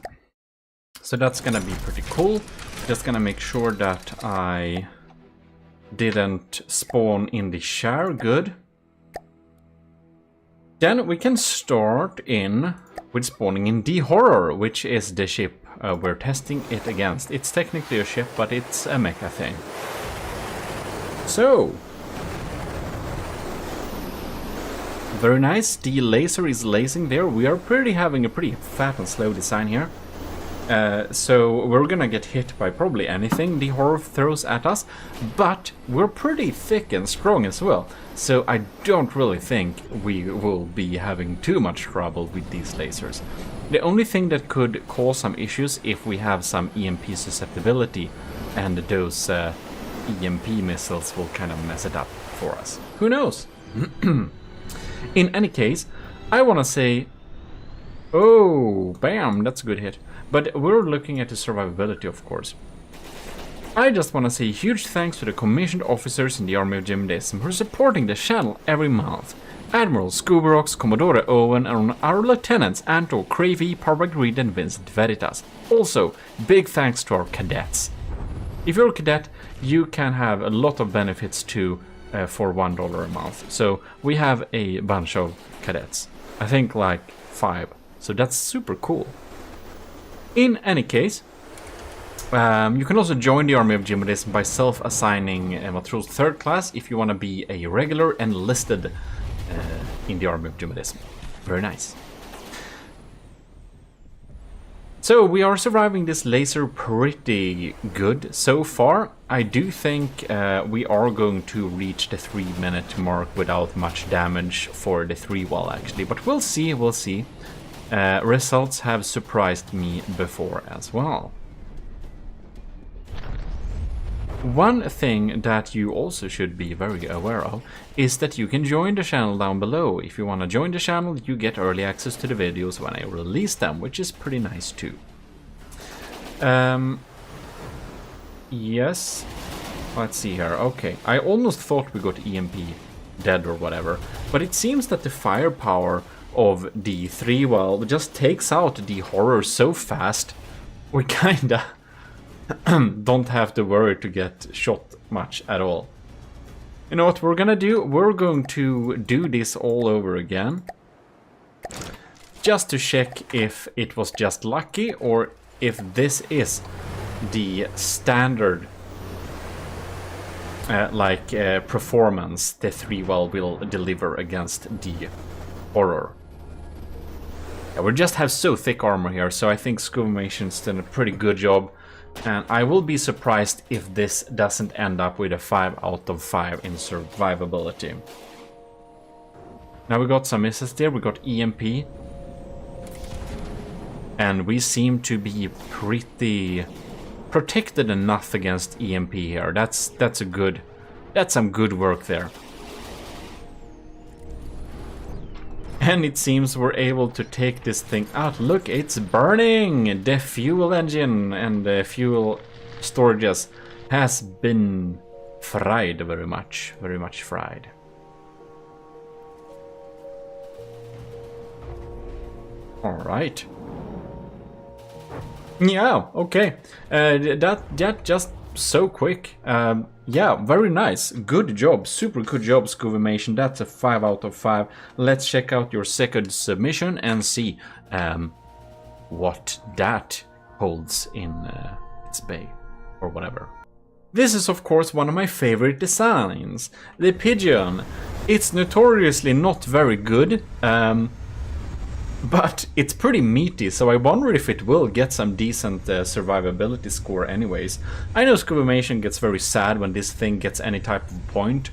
So that's gonna be pretty cool. Just gonna make sure that I didn't spawn in the share. Good. Then we can start in with spawning in the Horror, which is the ship we're testing it against. It's technically a ship, but it's a mecha thing. So, very nice. The laser is lasing there. We are having a pretty fat and slow design here. So we're gonna get hit by probably anything the Horror throws at us, but we're pretty thick and strong as well, so I don't really think we will be having too much trouble with these lasers. The only thing that could cause some issues if we have some EMP susceptibility and those EMP missiles will kind of mess it up for us. Who knows? In any case, I want to say, oh, bam, that's a good hit. But we're looking at the survivability, of course. I just want to say huge thanks to the commissioned officers in the Army of GMODIST who are supporting the channel every month. Admiral Scubarox, Commodore Owen, and our lieutenants Anto, Cravey, Parvag Reed, and Vincent Veritas. Also, big thanks to our cadets. If you're a cadet, you can have a lot of benefits too for $1 a month. So we have a bunch of cadets. I think like 5. So that's super cool. In any case, you can also join the Army of GMODIST by self-assigning Matros 3rd class if you want to be a regular enlisted in the Army of GMODIST. Very nice. So we are surviving this laser pretty good so far. I do think we are going to reach the 3-minute mark without much damage for the 3-wall actually, but we'll see, we'll see. Results have surprised me before as well. One thing that you also should be very aware of is that you can join the channel down below. If you want to join the channel, you get early access to the videos when I release them, which is pretty nice too. Yes, let's see here. Okay, I almost thought we got EMP dead or whatever, but it seems that the firepower of the 3-well just takes out the horror so fast we kinda don't have to worry to get shot much at all. You know what we're gonna do? We're going to do this all over again, just to check if it was just lucky or if this is the standard performance the 3-well will deliver against the horror. Yeah, we just have so thick armor here, so I think Scuvimation's done a pretty good job. And I will be surprised if this doesn't end up with a 5 out of 5 in survivability. Now we got some misses there, we got EMP. And we seem to be pretty protected enough against EMP here. That's some good work there. And it seems we're able to take this thing out. Look, it's burning! The fuel engine and the fuel storages has been fried very much fried. Alright. Yeah, okay. That just so quick. Yeah, very nice. Good job. Super good job, Scuvimation. That's a 5 out of 5. Let's check out your second submission and see what that holds in its bay or whatever. This is of course one of my favorite designs. The Pigeon. It's notoriously not very good. But it's pretty meaty, so I wonder if it will get some decent survivability score anyways. I know Scuvimation gets very sad when this thing gets any type of point.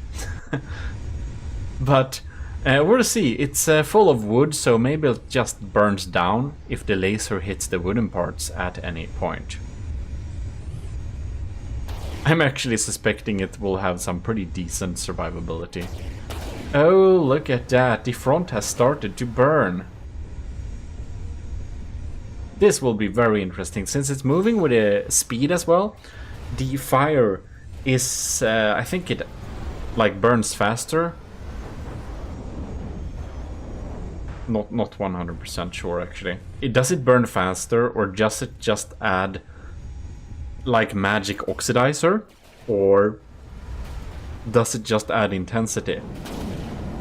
But we'll see. It's full of wood, so maybe it just burns down if the laser hits the wooden parts at any point. I'm actually suspecting it will have some pretty decent survivability. Oh, look at that. The front has started to burn. This will be very interesting, since it's moving with a speed as well. The fire is, I think it like burns faster. Not 100% sure actually. Does it burn faster, or does it just add like magic oxidizer, or does it just add intensity?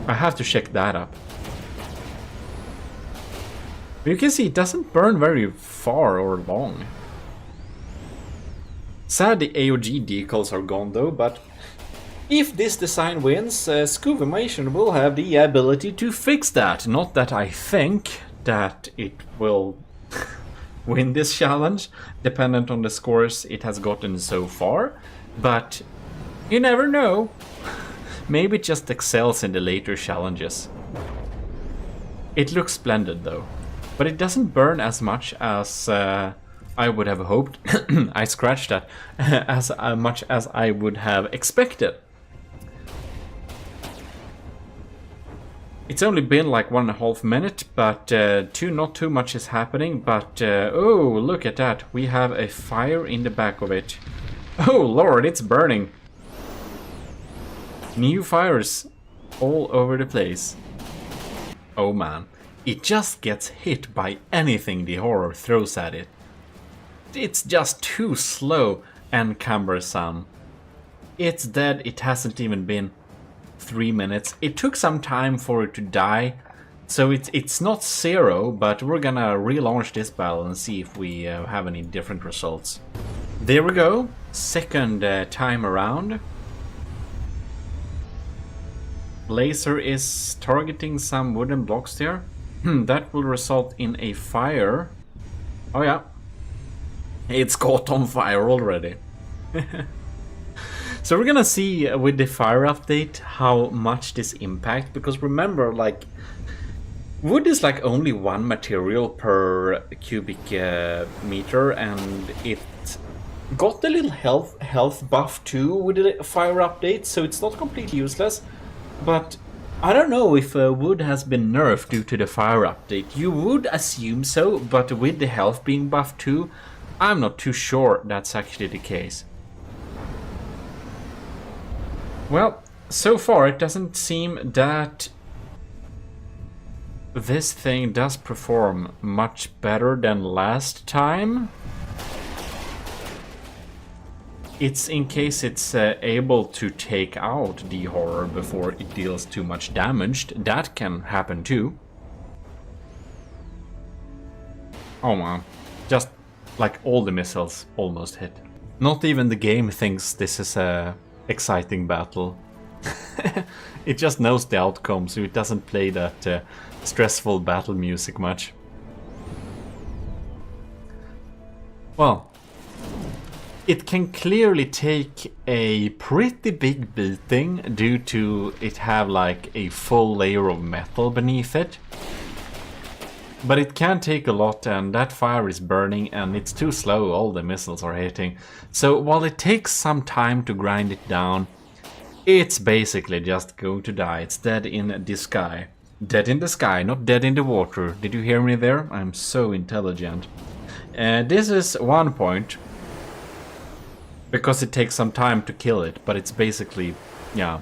I have to check that up. You can see it doesn't burn very far or long. Sad the AOG decals are gone though, but if this design wins, Scuvimation will have the ability to fix that. Not that I think that it will win this challenge, dependent on the scores it has gotten so far, but you never know. Maybe it just excels in the later challenges. It looks splendid though. But it doesn't burn as much as I would have hoped. I scratched that as much as I would have expected. It's only been like 1.5 minutes, but not too much is happening. But oh, look at that! We have a fire in the back of it. Oh Lord, it's burning! New fires all over the place. Oh man, it just gets hit by anything the horror throws at it. It's just too slow and cumbersome. It's dead. It hasn't even been 3 minutes. It took some time for it to die, so it's not 0, but we're gonna relaunch this battle and see if we have any different results. There we go, second time around. Laser is targeting some wooden blocks there. That will result in a fire. Oh yeah, it's caught on fire already. So we're gonna see with the fire update how much this impacts, because remember, like, wood is like only one material per cubic meter, and it got a little health buff too with the fire update, so it's not completely useless. But I don't know if wood has been nerfed due to the fire update. You would assume so, but with the health being buffed too, I'm not too sure that's actually the case. Well, so far it doesn't seem that this thing does perform much better than last time. It's in case it's able to take out the horror before it deals too much damage. That can happen too. Oh man, just like all the missiles almost hit. Not even the game thinks this is a exciting battle. It just knows the outcome, so it doesn't play that stressful battle music much. Well, it can clearly take a pretty big beating due to it have like a full layer of metal beneath it. But it can take a lot, and that fire is burning and it's too slow, all the missiles are hitting. So while it takes some time to grind it down, it's basically just going to die. It's dead in the sky. Dead in the sky, not dead in the water. Did you hear me there? I'm so intelligent. This is 1 point, because it takes some time to kill it, but it's basically, yeah.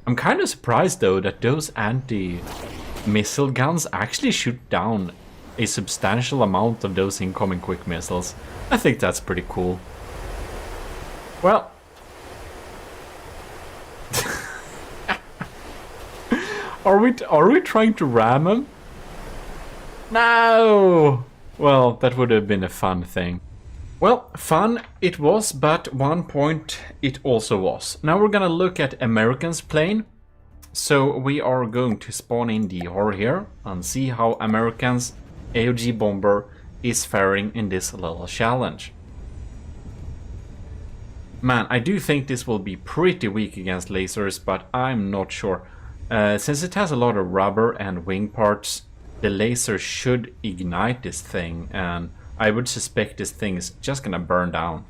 I'm kind of surprised though that those anti-missile guns actually shoot down a substantial amount of those incoming quick missiles. I think that's pretty cool. Well, are we trying to ram him? No! Well, that would have been a fun thing. Well, fun it was, but 1 point it also was. Now we're gonna look at American's plane. So we are going to spawn in the horror here and see how American's AOG bomber is faring in this little challenge. Man, I do think this will be pretty weak against lasers, but I'm not sure. Since it has a lot of rubber and wing parts, the laser should ignite this thing, and I would suspect this thing is just gonna burn down.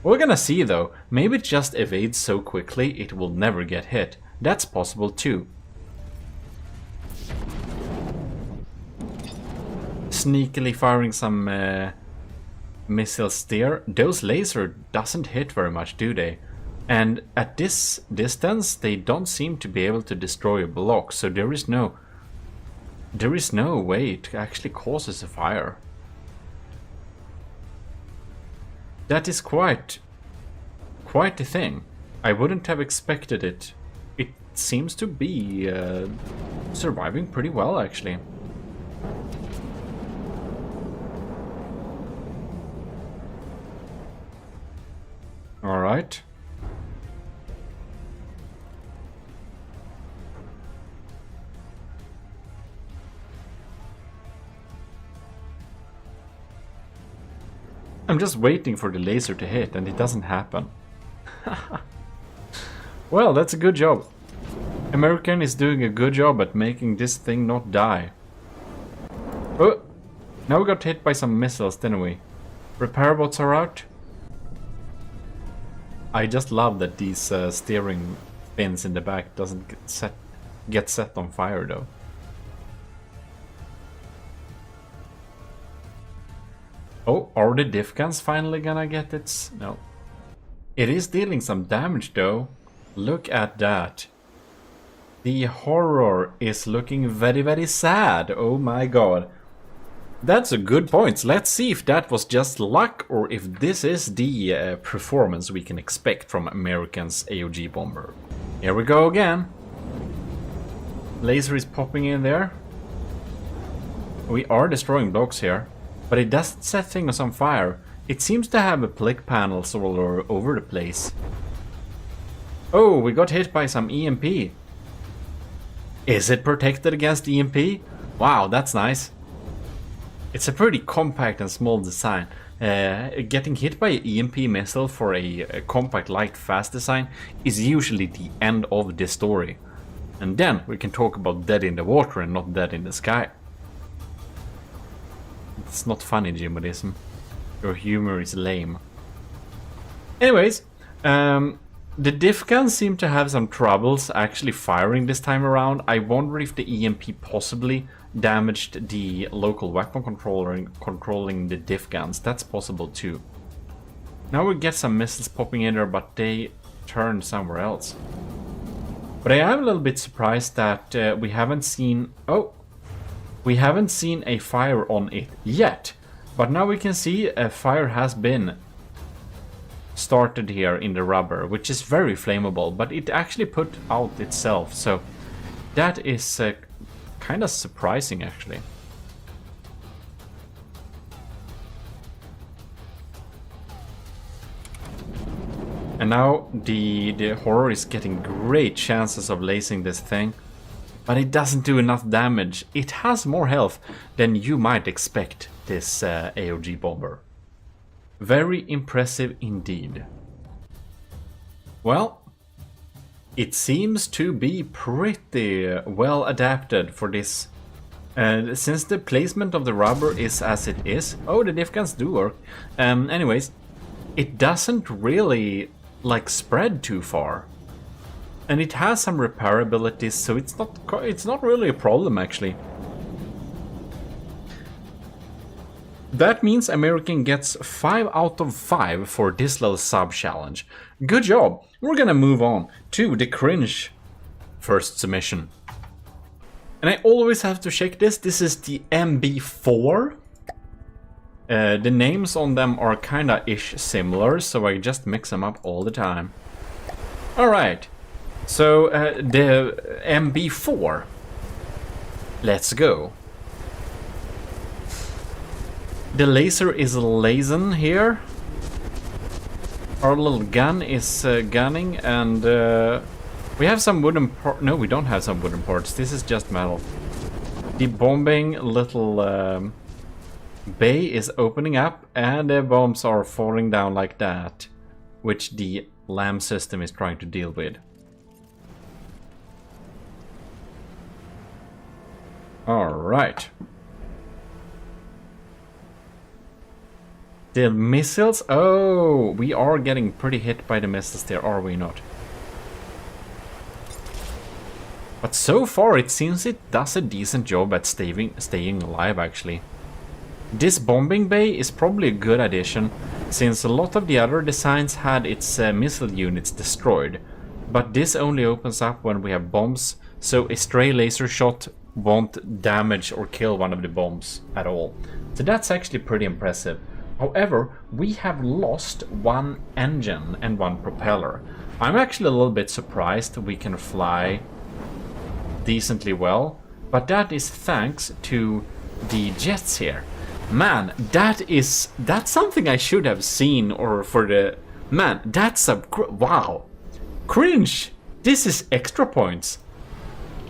We're gonna see though, maybe it just evades so quickly it will never get hit. That's possible too. Sneakily firing some missiles there. Those lasers doesn't hit very much, do they? And at this distance they don't seem to be able to destroy a block, so there is no way it actually causes a fire. That is quite a thing. I wouldn't have expected it. It seems to be surviving pretty well, actually. All right. I'm just waiting for the laser to hit, and it doesn't happen. Well, that's a good job. American is doing a good job at making this thing not die. Oh, now we got hit by some missiles, didn't we? Repair bots are out. I just love that these steering fins in the back doesn't get set on fire though. Oh, are the diff guns finally gonna get its... No. It is dealing some damage though. Look at that. The horror is looking very, very sad. Oh my god. That's a good point. Let's see if that was just luck or if this is the performance we can expect from American's AOG bomber. Here we go again. Laser is popping in there. We are destroying blocks here, but it doesn't set things on fire. It seems to have a plick panels all over the place. Oh, we got hit by some EMP. Is it protected against EMP? Wow, that's nice. It's a pretty compact and small design. Getting hit by an EMP missile for a compact, light, fast design is usually the end of the story. And then we can talk about dead in the water and not dead in the sky. It's not funny, GMODism. Your humor is lame. Anyways, the diff guns seem to have some troubles actually firing this time around. I wonder if the EMP possibly damaged the local weapon controller controlling the diff guns. That's possible too. Now we get some missiles popping in there, but they turn somewhere else. But I am a little bit surprised that we haven't seen... Oh! We haven't seen a fire on it yet. But now we can see a fire has been started here in the rubber, which is very flammable, but it actually put out itself. So that is kind of surprising actually. And now the horror is getting great chances of lacing this thing, but it doesn't do enough damage. It has more health than you might expect, this AOG bomber. Very impressive indeed. Well, it seems to be pretty well adapted for this. Since the placement of the rubber is as it is. Oh, the diff guns do work. Anyways, it doesn't really like spread too far. And it has some repairability, so it's not really a problem actually. That means American gets 5 out of 5 for this little sub-challenge. Good job! We're gonna move on to the cringe first submission. And I always have to check this. This is the MB4. The names on them are kinda ish similar, so I just mix them up all the time. Alright, so the MB4. Let's go. The laser is lasing here. Our little gun is gunning, and we have some wooden parts. No, we don't have some wooden parts. This is just metal. The bombing little bay is opening up, and the bombs are falling down like that, which the LAM system is trying to deal with. All right. The missiles? Oh, we are getting pretty hit by the missiles there, are we not? But so far it seems it does a decent job at staying alive actually. This bombing bay is probably a good addition, since a lot of the other designs had its missile units destroyed. But this only opens up when we have bombs, so a stray laser shot won't damage or kill one of the bombs at all. So that's actually pretty impressive. However, we have lost one engine and one propeller. I'm actually a little bit surprised we can fly decently well, but that is thanks to the jets here. Man, that's something I should have seen, or for the... Man, that's a... Wow. Cringe! This is extra points.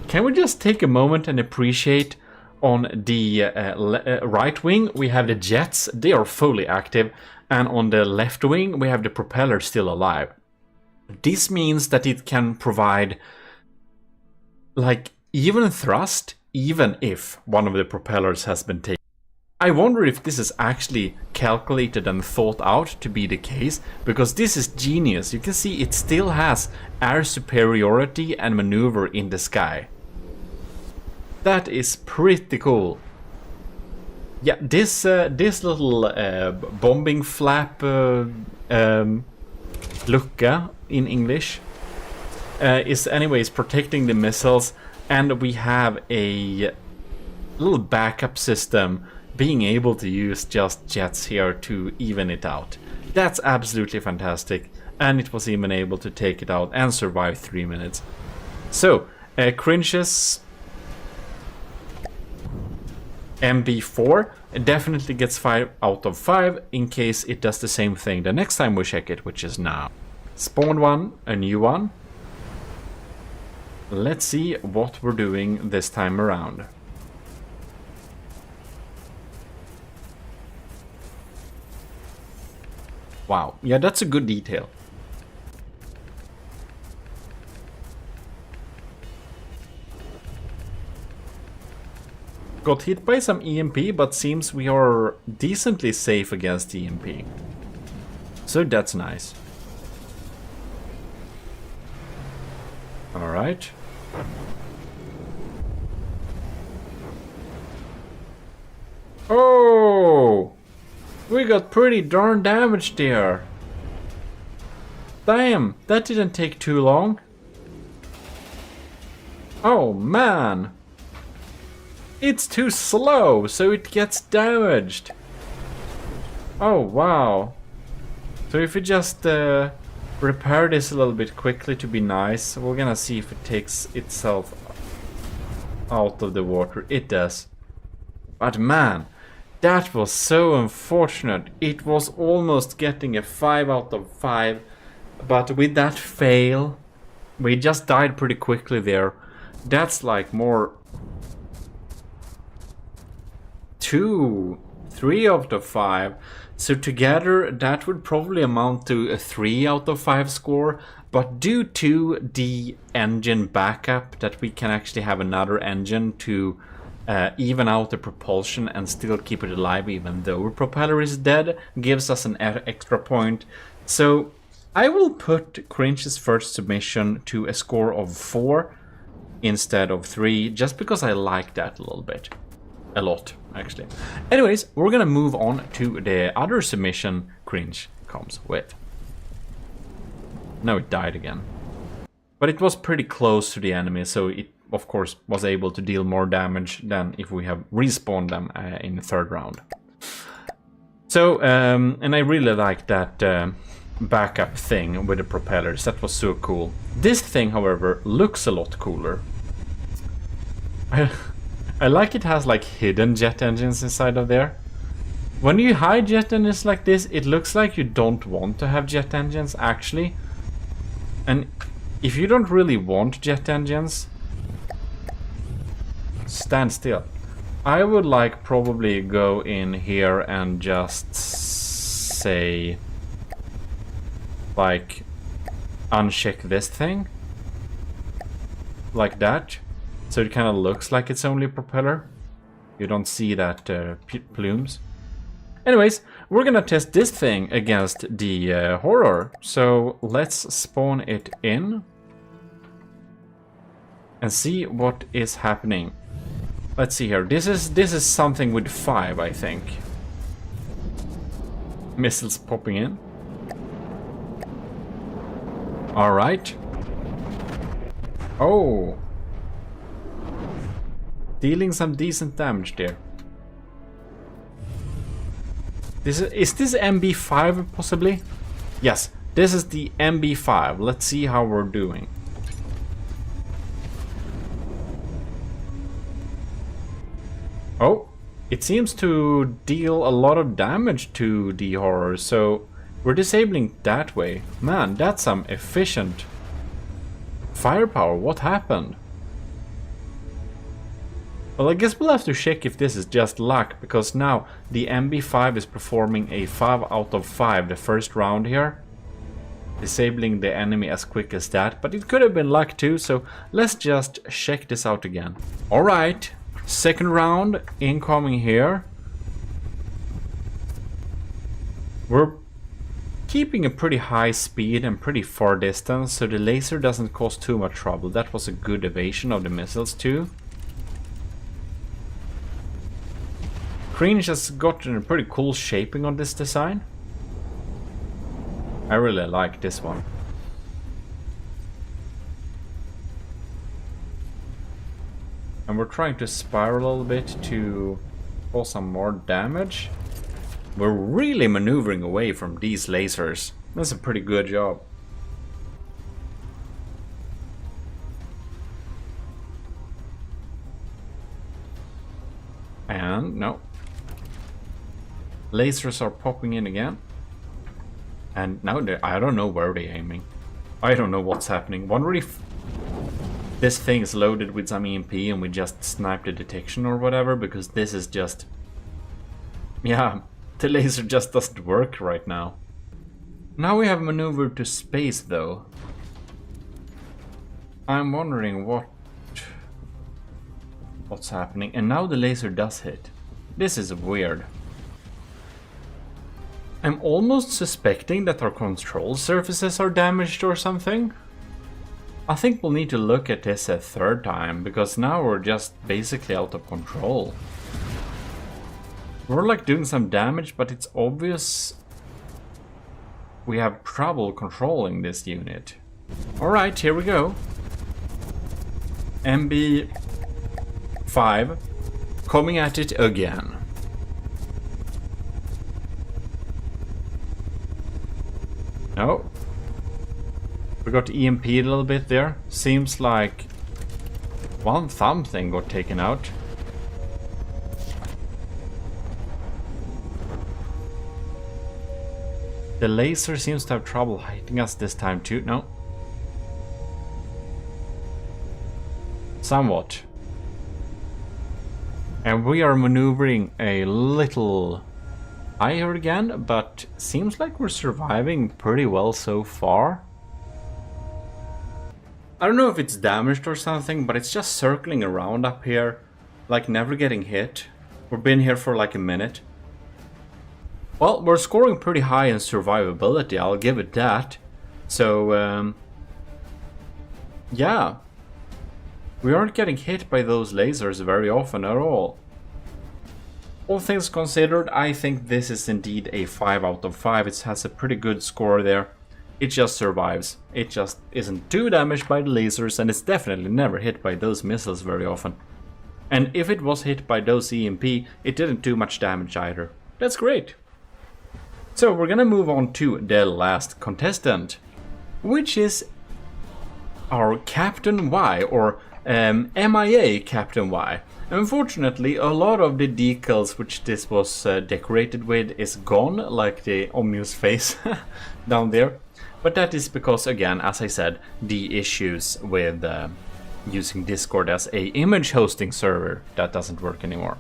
Can we just take a moment and appreciate... On the right wing, we have the jets. They are fully active. And on the left wing, we have the propeller still alive. This means that it can provide, like, even thrust, even if one of the propellers has been taken. I wonder if this is actually calculated and thought out to be the case, because this is genius. You can see it still has air superiority and maneuver in the sky. That is pretty cool. Yeah, this little bombing flap lucka in English is anyways protecting the missiles, and we have a little backup system being able to use just jets here to even it out. That's absolutely fantastic, and it was even able to take it out and survive 3 minutes. So, Cringe's MB4 definitely gets 5 out of 5 in case it does the same thing the next time we check it, which is now. Spawn one, a new one. Let's see what we're doing this time around. Wow, yeah, that's a good detail. Got hit by some EMP, but seems we are decently safe against EMP. So that's nice. Alright. Oh! We got pretty darn damaged there. Damn, that didn't take too long. Oh man. It's too slow, so it gets damaged. Oh wow. So if we just repair this a little bit quickly to be nice, we're gonna see if it takes itself out of the water. It does. But man, that was so unfortunate. It was almost getting a 5 out of 5, but with that fail, we just died pretty quickly there. That's like more 2, 3 out of 5. So together that would probably amount to a 3 out of 5 score, but due to the engine backup, that we can actually have another engine to even out the propulsion and still keep it alive even though our propeller is dead, gives us an extra point. So I will put Cringe's first submission to a score of 4 instead of 3, just because I like that a little bit. A lot, actually. Anyways, we're gonna move on to the other submission Cringe comes with. Now it died again. But it was pretty close to the enemy, so it of course was able to deal more damage than if we have respawned them in the third round. So, and I really like that backup thing with the propellers. That was so cool. This thing, however, looks a lot cooler. I like it has like hidden jet engines inside of there. When you hide jet engines like this, it looks like you don't want to have jet engines actually. And if you don't really want jet engines, stand still. I would like probably go in here and just say like uncheck this thing like that, so it kind of looks like it's only propeller. You don't see that plumes. Anyways, we're gonna test this thing against the horror, so let's spawn it in and see what is happening. Let's see here. This is something with 5, I think. Missiles popping in. All right. Oh, dealing some decent damage there. Is this MB5 possibly? Yes, this is the MB5. Let's see how we're doing. Oh, it seems to deal a lot of damage to the horror, so we're disabling that way. Man, that's some efficient firepower. What happened? Well, I guess we'll have to check if this is just luck, because now the MB5 is performing a 5 out of 5 the first round here, disabling the enemy as quick as that, but it could have been luck too, so let's just check this out again. Alright, second round incoming here. We're keeping a pretty high speed and pretty far distance, so the laser doesn't cause too much trouble. That was a good evasion of the missiles too. Cringe has gotten a pretty cool shaping on this design. I really like this one. And we're trying to spiral a little bit to cause some more damage. We're really maneuvering away from these lasers. That's a pretty good job. And no. Lasers are popping in again. And now I don't know where they're aiming. I don't know what's happening. Wonder if this thing is loaded with some EMP and we just snipe the detection or whatever, because this is just... yeah, the laser just doesn't work right now. Now we have maneuvered to space though. I'm wondering what's happening. And now the laser does hit. This is weird. I'm almost suspecting that our control surfaces are damaged or something. I think we'll need to look at this a third time, because now we're just basically out of control. We're like doing some damage, but it's obvious we have trouble controlling this unit. Alright, here we go. MB5 coming at it again. No. We got EMP'd a little bit there. Seems like one thumb thing got taken out. The laser seems to have trouble hitting us this time too. No. Somewhat. And we are maneuvering a little higher again, but seems like we're surviving pretty well so far. I don't know if it's damaged or something, but it's just circling around up here, like never getting hit. We've been here for like a minute. Well, we're scoring pretty high in survivability, I'll give it that. So, yeah. We aren't getting hit by those lasers very often at all. All things considered, I think this is indeed a 5 out of 5. It has a pretty good score there. It just survives. It just isn't too damaged by the lasers, and it's definitely never hit by those missiles very often. And if it was hit by those EMP, it didn't do much damage either. That's great. So we're gonna move on to the last contestant, which is our Captain Y, or MIA Captain Y. Unfortunately, a lot of the decals which this was decorated with is gone, like the ominous face down there. But that is because, again, as I said, the issues with using Discord as a image hosting server, that doesn't work anymore.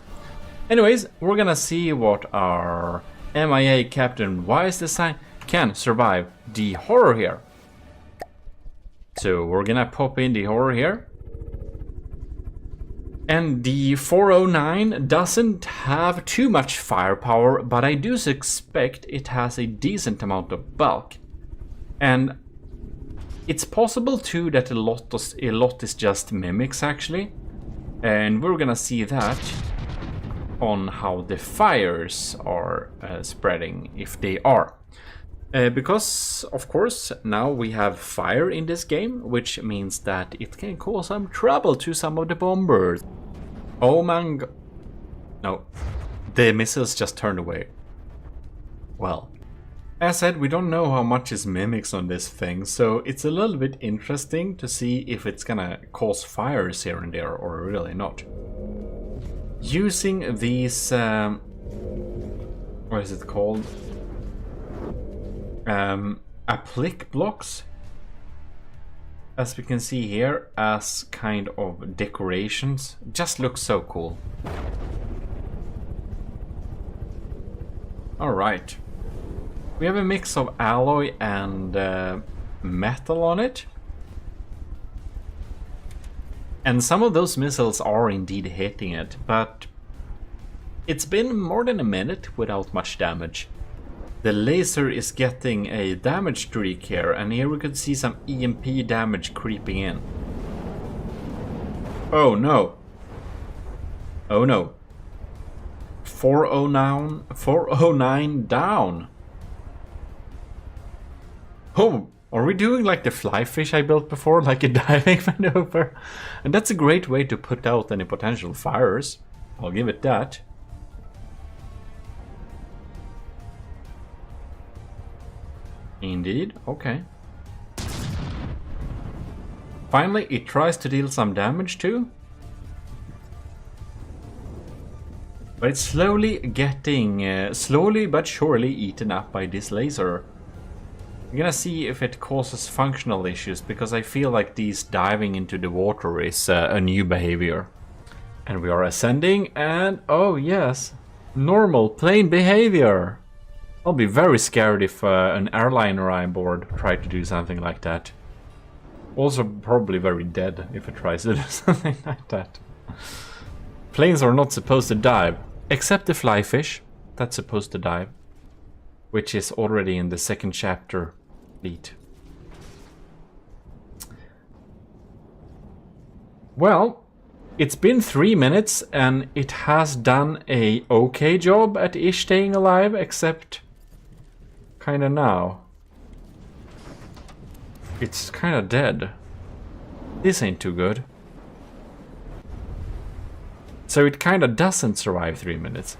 Anyways, we're gonna see what our MIA Captain Y's design can survive the horror here. So we're gonna pop in the horror here. And the 409 doesn't have too much firepower, but I do suspect it has a decent amount of bulk. And it's possible too that a lot is just mimics actually. And we're gonna see that on how the fires are spreading, if they are. Because, of course, now we have fire in this game, which means that it can cause some trouble to some of the bombers. Oh man, no, the missiles just turned away. Well, as said, we don't know how much is mimics on this thing, so it's a little bit interesting to see if it's gonna cause fires here and there or really not. Using these, what is it called? Applique blocks, as we can see here, as kind of decorations. Just looks so cool. Alright. We have a mix of alloy and metal on it. And some of those missiles are indeed hitting it, but it's been more than a minute without much damage. The laser is getting a damage streak here, and here we could see some EMP damage creeping in. Oh no. Oh no. 409 down. Oh, are we doing like the fly fish I built before, like a diving maneuver? And that's a great way to put out any potential fires. I'll give it that. Indeed, okay. Finally, it tries to deal some damage too. But it's slowly getting, slowly but surely eaten up by this laser. I'm gonna see if it causes functional issues, because I feel like these diving into the water is a new behavior. And we are ascending, and oh yes, normal plane behavior. I'll be very scared if an airliner I'm aboard tried to do something like that. Also probably very dead if it tries to do something like that. Planes are not supposed to dive, except the fly fish. That's supposed to dive, which is already in the second chapter. Neat. Well, it's been 3 minutes and it has done a okay job at ish staying alive, except kinda now. It's kinda dead. This ain't too good. So it kinda doesn't survive 3 minutes.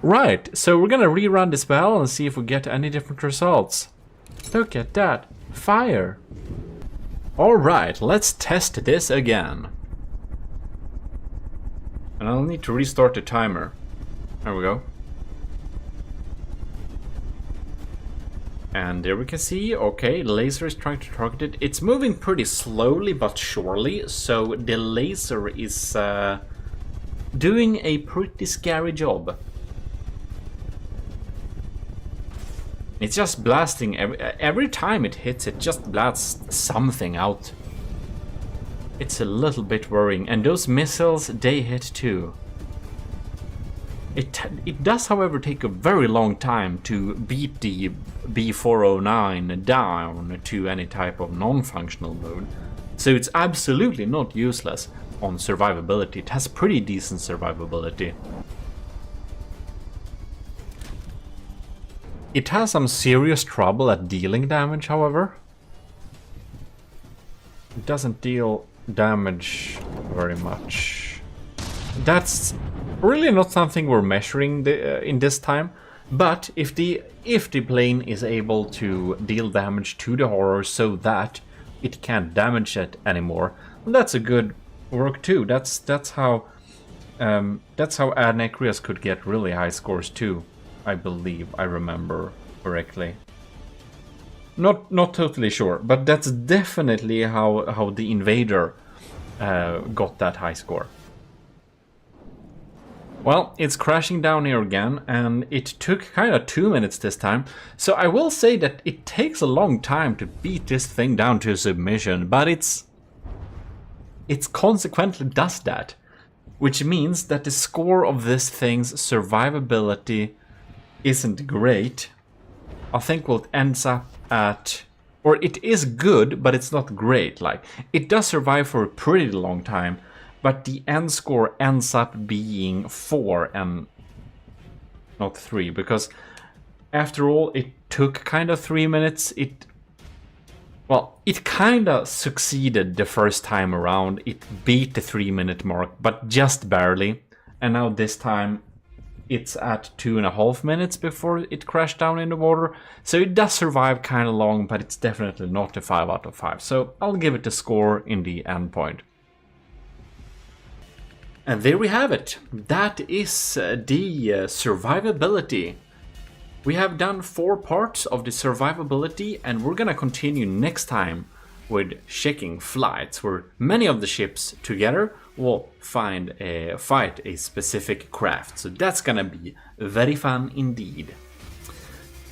Right, so we're gonna rerun this battle and see if we get any different results. Look at that. Fire. Alright, let's test this again. And I'll need to restart the timer. There we go. And there we can see, okay, the laser is trying to target it. It's moving pretty slowly but surely, so the laser is doing a pretty scary job. It's just blasting, every time it hits, it just blasts something out. It's a little bit worrying, and those missiles, they hit too. It does, however, take a very long time to beat the B409 down to any type of non-functional mode. So it's absolutely not useless on survivability. It has pretty decent survivability. It has some serious trouble at dealing damage, however. It doesn't deal damage very much. That's really not something we're measuring in this time, but if the plane is able to deal damage to the horror so that it can't damage it anymore, well, that's a good work too. That's how Adnecreus could get really high scores too, I believe, I remember correctly. Not totally sure, but that's definitely how the Invader got that high score. Well, it's crashing down here again, and it took kind of 2 minutes this time. So I will say that it takes a long time to beat this thing down to submission, but it's consequently does that. Which means that the score of this thing's survivability isn't great. I think what it ends up at, or it is good, but it's not great. Like, it does survive for a pretty long time, but the end score ends up being 4 and not 3, because after all, it took kind of 3 minutes. It kind of succeeded the first time around. It beat the 3-minute mark, but just barely. And now this time, it's at 2.5 minutes before it crashed down in the water. So it does survive kind of long, but it's definitely not a 5 out of 5. So I'll give it a score in the end point. And there we have it. That is the survivability. We have done 4 parts of the survivability, and we're gonna continue next time with checking flights, where many of the ships together will fight a specific craft. So that's gonna be very fun indeed.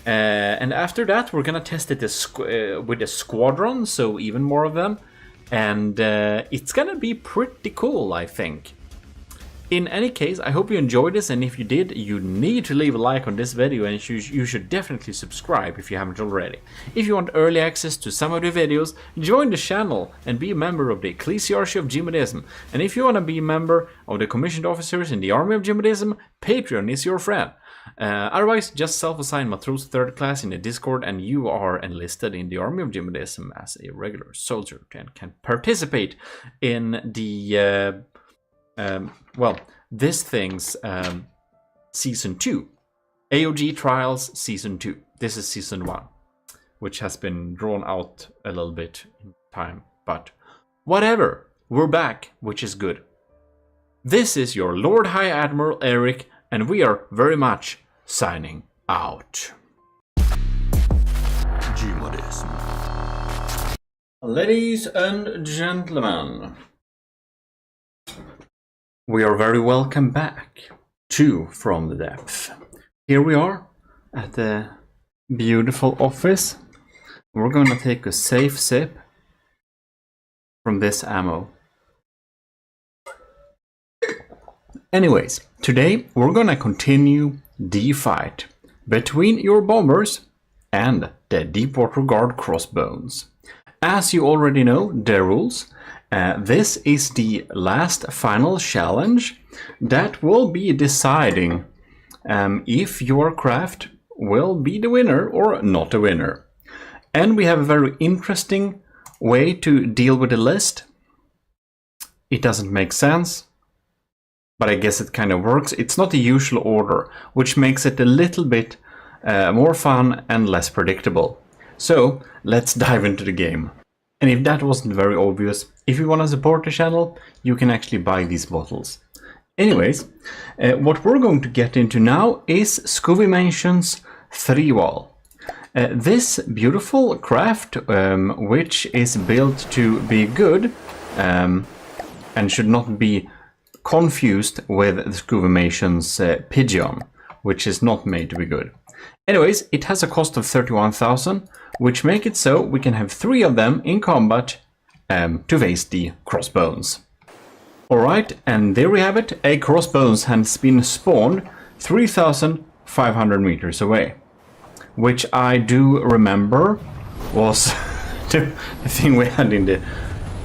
And after that, we're gonna test it with a squadron, so even more of them. And it's gonna be pretty cool, I think. In any case, I hope you enjoyed this, and if you did, you need to leave a like on this video, and you should definitely subscribe if you haven't already. If you want early access to some of the videos, join the channel and be a member of the ECCLESIARCHY of GMODISM. And if you want to be a member of the commissioned officers in the army of GMODISM, Patreon is your friend. Otherwise, just self-assign Matros 3rd class in the Discord and you are enlisted in the army of GMODISM as a regular soldier and can participate in the this thing's Season 2. AOG Trials Season 2. This is Season 1, which has been drawn out a little bit in time, but whatever. We're back, which is good. This is your Lord High Admiral Eric, and we are very much signing out. GMODIST. Ladies and gentlemen, we are very welcome back to From the Depth. Here we are at the beautiful office. We're gonna take a safe sip from this ammo. Anyways, today we're gonna continue the fight between your bombers and the Deepwater Guard crossbows. As you already know the rules, this is the last final challenge that will be deciding if your craft will be the winner or not the winner. And we have a very interesting way to deal with the list. It doesn't make sense, but I guess it kind of works. It's not the usual order, which makes it a little bit more fun and less predictable. So let's dive into the game. And if that wasn't very obvious, if you want to support the channel, you can actually buy these bottles. Anyways, what we're going to get into now is Scovimation's 3-wall. This beautiful craft, which is built to be good and should not be confused with the Scovimation's Pigeon, which is not made to be good. Anyways, it has a cost of 31,000, which make it so we can have 3 of them in combat to face the crossbones. Alright, and there we have it. A crossbones has been spawned 3,500 meters away, which I do remember was the thing we had in the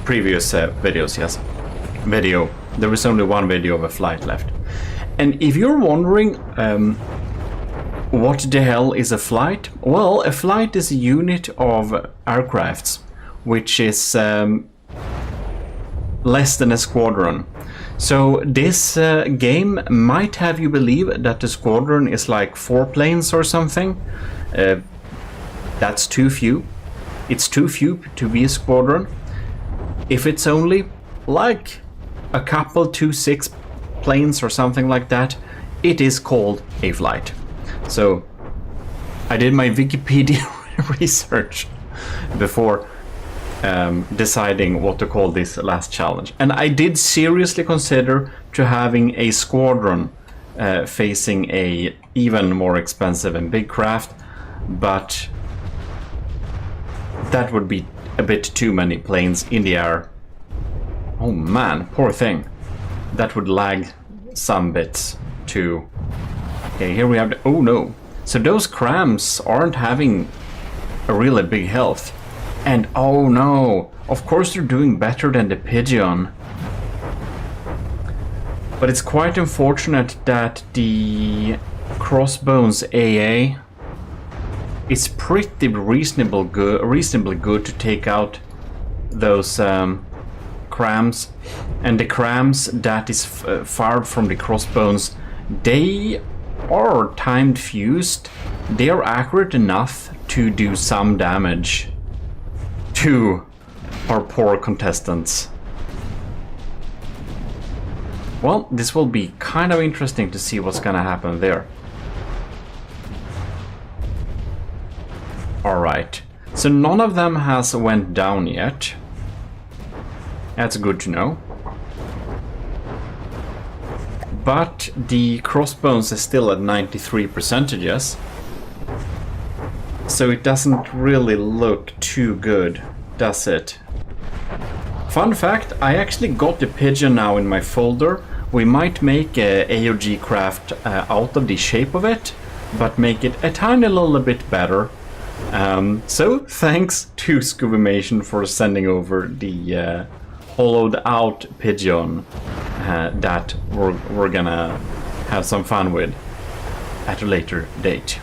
previous videos. Yes, there was only one video of a flight left. And if you're wondering what the hell is a flight? Well, a flight is a unit of aircrafts, which is less than a squadron. So this game might have you believe that the squadron is like 4 planes or something. That's too few. It's too few to be a squadron. If it's only like a couple 2-6 planes or something like that, it is called a flight. So I did my Wikipedia research before deciding what to call this last challenge, and I did seriously consider to having a squadron facing a even more expensive and big craft, but that would be a bit too many planes in the air. Oh man, poor thing. That would lag some bits too. Okay, here we have the, oh no. So those crams aren't having a really big health. And oh no, of course they're doing better than the Pigeon. But it's quite unfortunate that the Crossbones AA is pretty reasonably good to take out those crams. And the crams that is fired from the Crossbones, they are timed fused. They are accurate enough to do some damage to our poor contestants. Well, this will be kind of interesting to see what's gonna happen there. Alright, so none of them has went down yet. That's good to know. But the Crossbones is still at 93%, so it doesn't really look too good, does it? Fun fact, I actually got the Pigeon now in my folder We might make a AOG craft out of the shape of it, but make it a tiny little bit better. So thanks to Scuvimation for sending over the hollowed out pigeon that we're gonna have some fun with at a later date.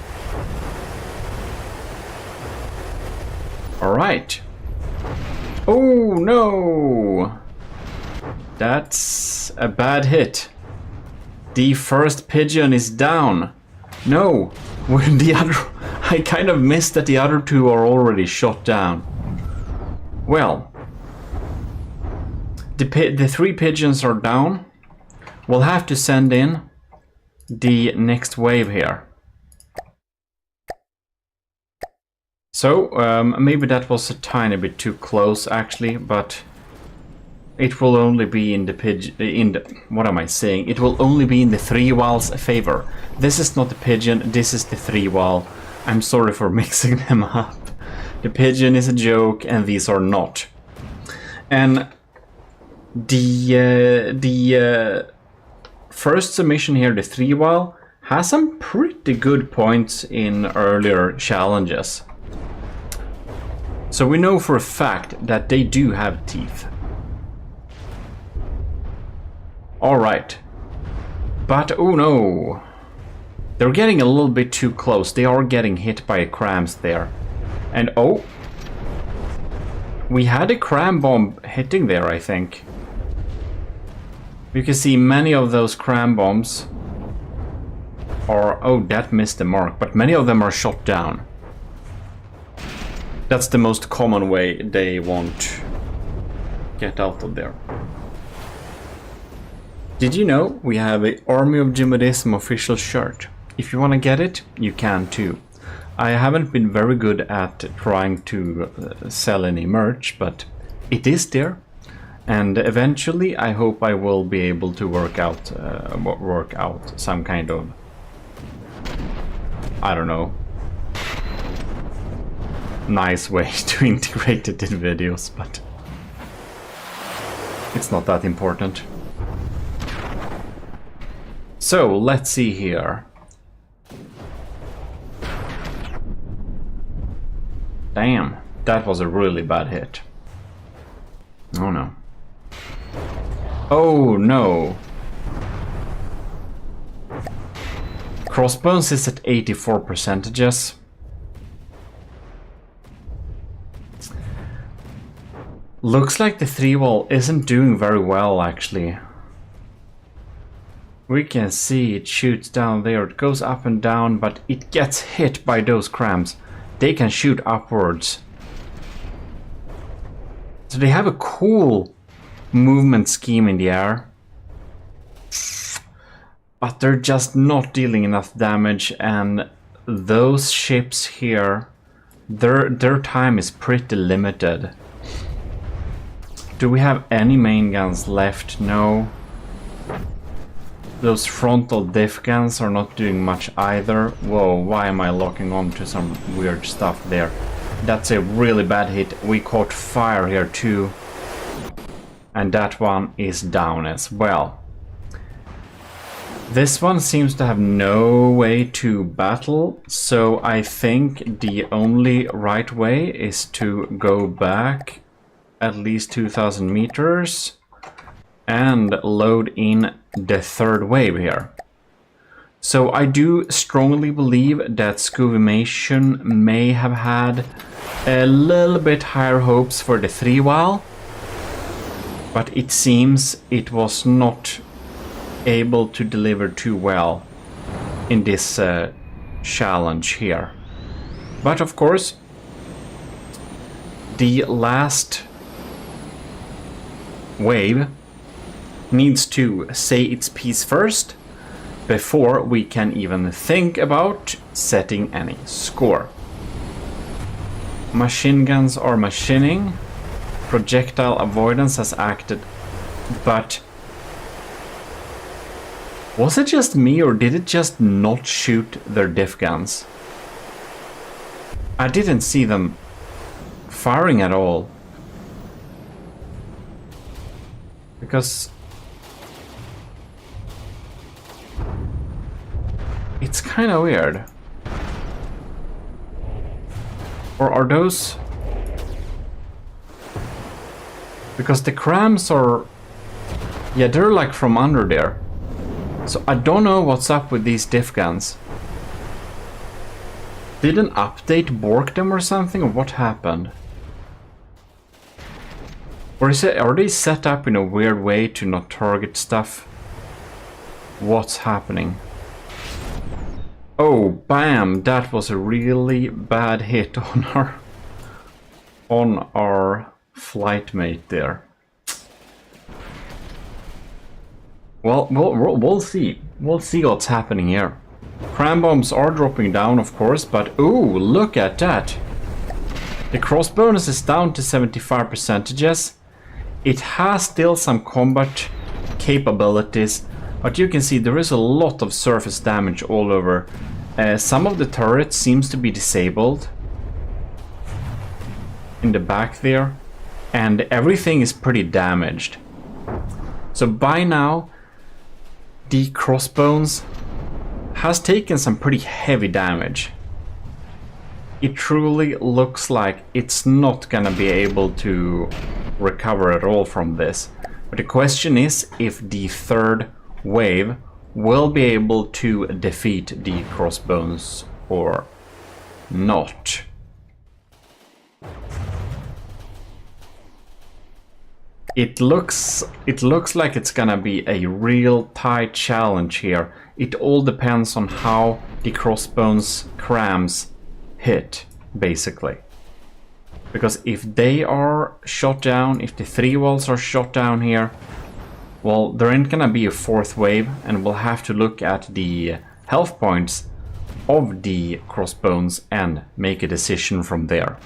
Alright. Oh no! That's a bad hit. The first pigeon is down. No, when the other... I kind of missed that the other two are already shot down. Well, the 3 pigeons are down. We'll have to send in the next wave here. So, maybe that was a tiny bit too close actually, but it will only be in the pigeon, what am I saying? It will only be in the 3-wall's favor. This is not the pigeon, this is the 3-wall. I'm sorry for mixing them up. The pigeon is a joke and these are not. And the first submission here, the 3-wall, has some pretty good points in earlier challenges. So we know for a fact that they do have teeth. Alright. But oh no. They're getting a little bit too close. They are getting hit by crams there. And oh. We had a cram bomb hitting there, I think. You can see many of those cram bombs are... Oh, that missed the mark. But many of them are shot down. That's the most common way they won't get out of there. Did you know we have a Army of GMODISM official shirt? If you want to get it, you can too. I haven't been very good at trying to sell any merch, but it is there. And eventually I hope I will be able to work out some kind of, I don't know, nice way to integrate it in videos, but it's not that important. So let's see here. Damn, that was a really bad hit. Oh no. Oh no. Crossbones is at 84%. Looks like the 3-wall isn't doing very well actually. We can see it shoots down there, it goes up and down, but it gets hit by those crams. They can shoot upwards. So they have a cool movement scheme in the air. But they're just not dealing enough damage, and those ships here, their time is pretty limited. Do we have any main guns left? No. Those frontal diff guns are not doing much either. Whoa, why am I locking on to some weird stuff there? That's a really bad hit. We caught fire here too. And that one is down as well. This one seems to have no way to battle, so I think the only right way is to go back at least 2,000 meters and load in the 3rd wave here. So I do strongly believe that Scuvimation may have had a little bit higher hopes for the 3-wall, but it seems it was not able to deliver too well in this challenge here. But of course, the last wave needs to say its piece first before we can even think about setting any score. Machine guns are machining, projectile avoidance has acted, but was it just me or did it just not shoot their diff guns? I didn't see them firing at all. It's kind of weird. Or are those... Because the crams are... Yeah, they're like from under there. So I don't know what's up with these diff guns. Did an update bork them or something, or what happened? Or are they set up in a weird way to not target stuff? What's happening? Oh, bam! That was a really bad hit on our flight mate there. Well, we'll see. We'll see what's happening here. Cram bombs are dropping down, of course, but ooh, look at that! The cross bonus is down to 75%. It has still some combat capabilities, but you can see there is a lot of surface damage all over. Some of the turrets seems to be disabled in the back there, and everything is pretty damaged. So by now, the crossbones has taken some pretty heavy damage. It truly looks like it's not gonna be able to recover at all from this. But the question is if the third wave will be able to defeat the crossbones or not. It looks like it's gonna be a real tight challenge here. It all depends on how the crossbones crams hit, basically. Because if they are shot down, if the 3 walls are shot down here, well, there ain't gonna be a fourth wave, and we'll have to look at the health points of the crossbones and make a decision from there.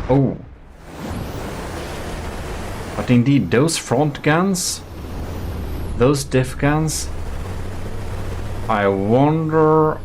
Oh. But indeed, those front guns, those diff guns, I wonder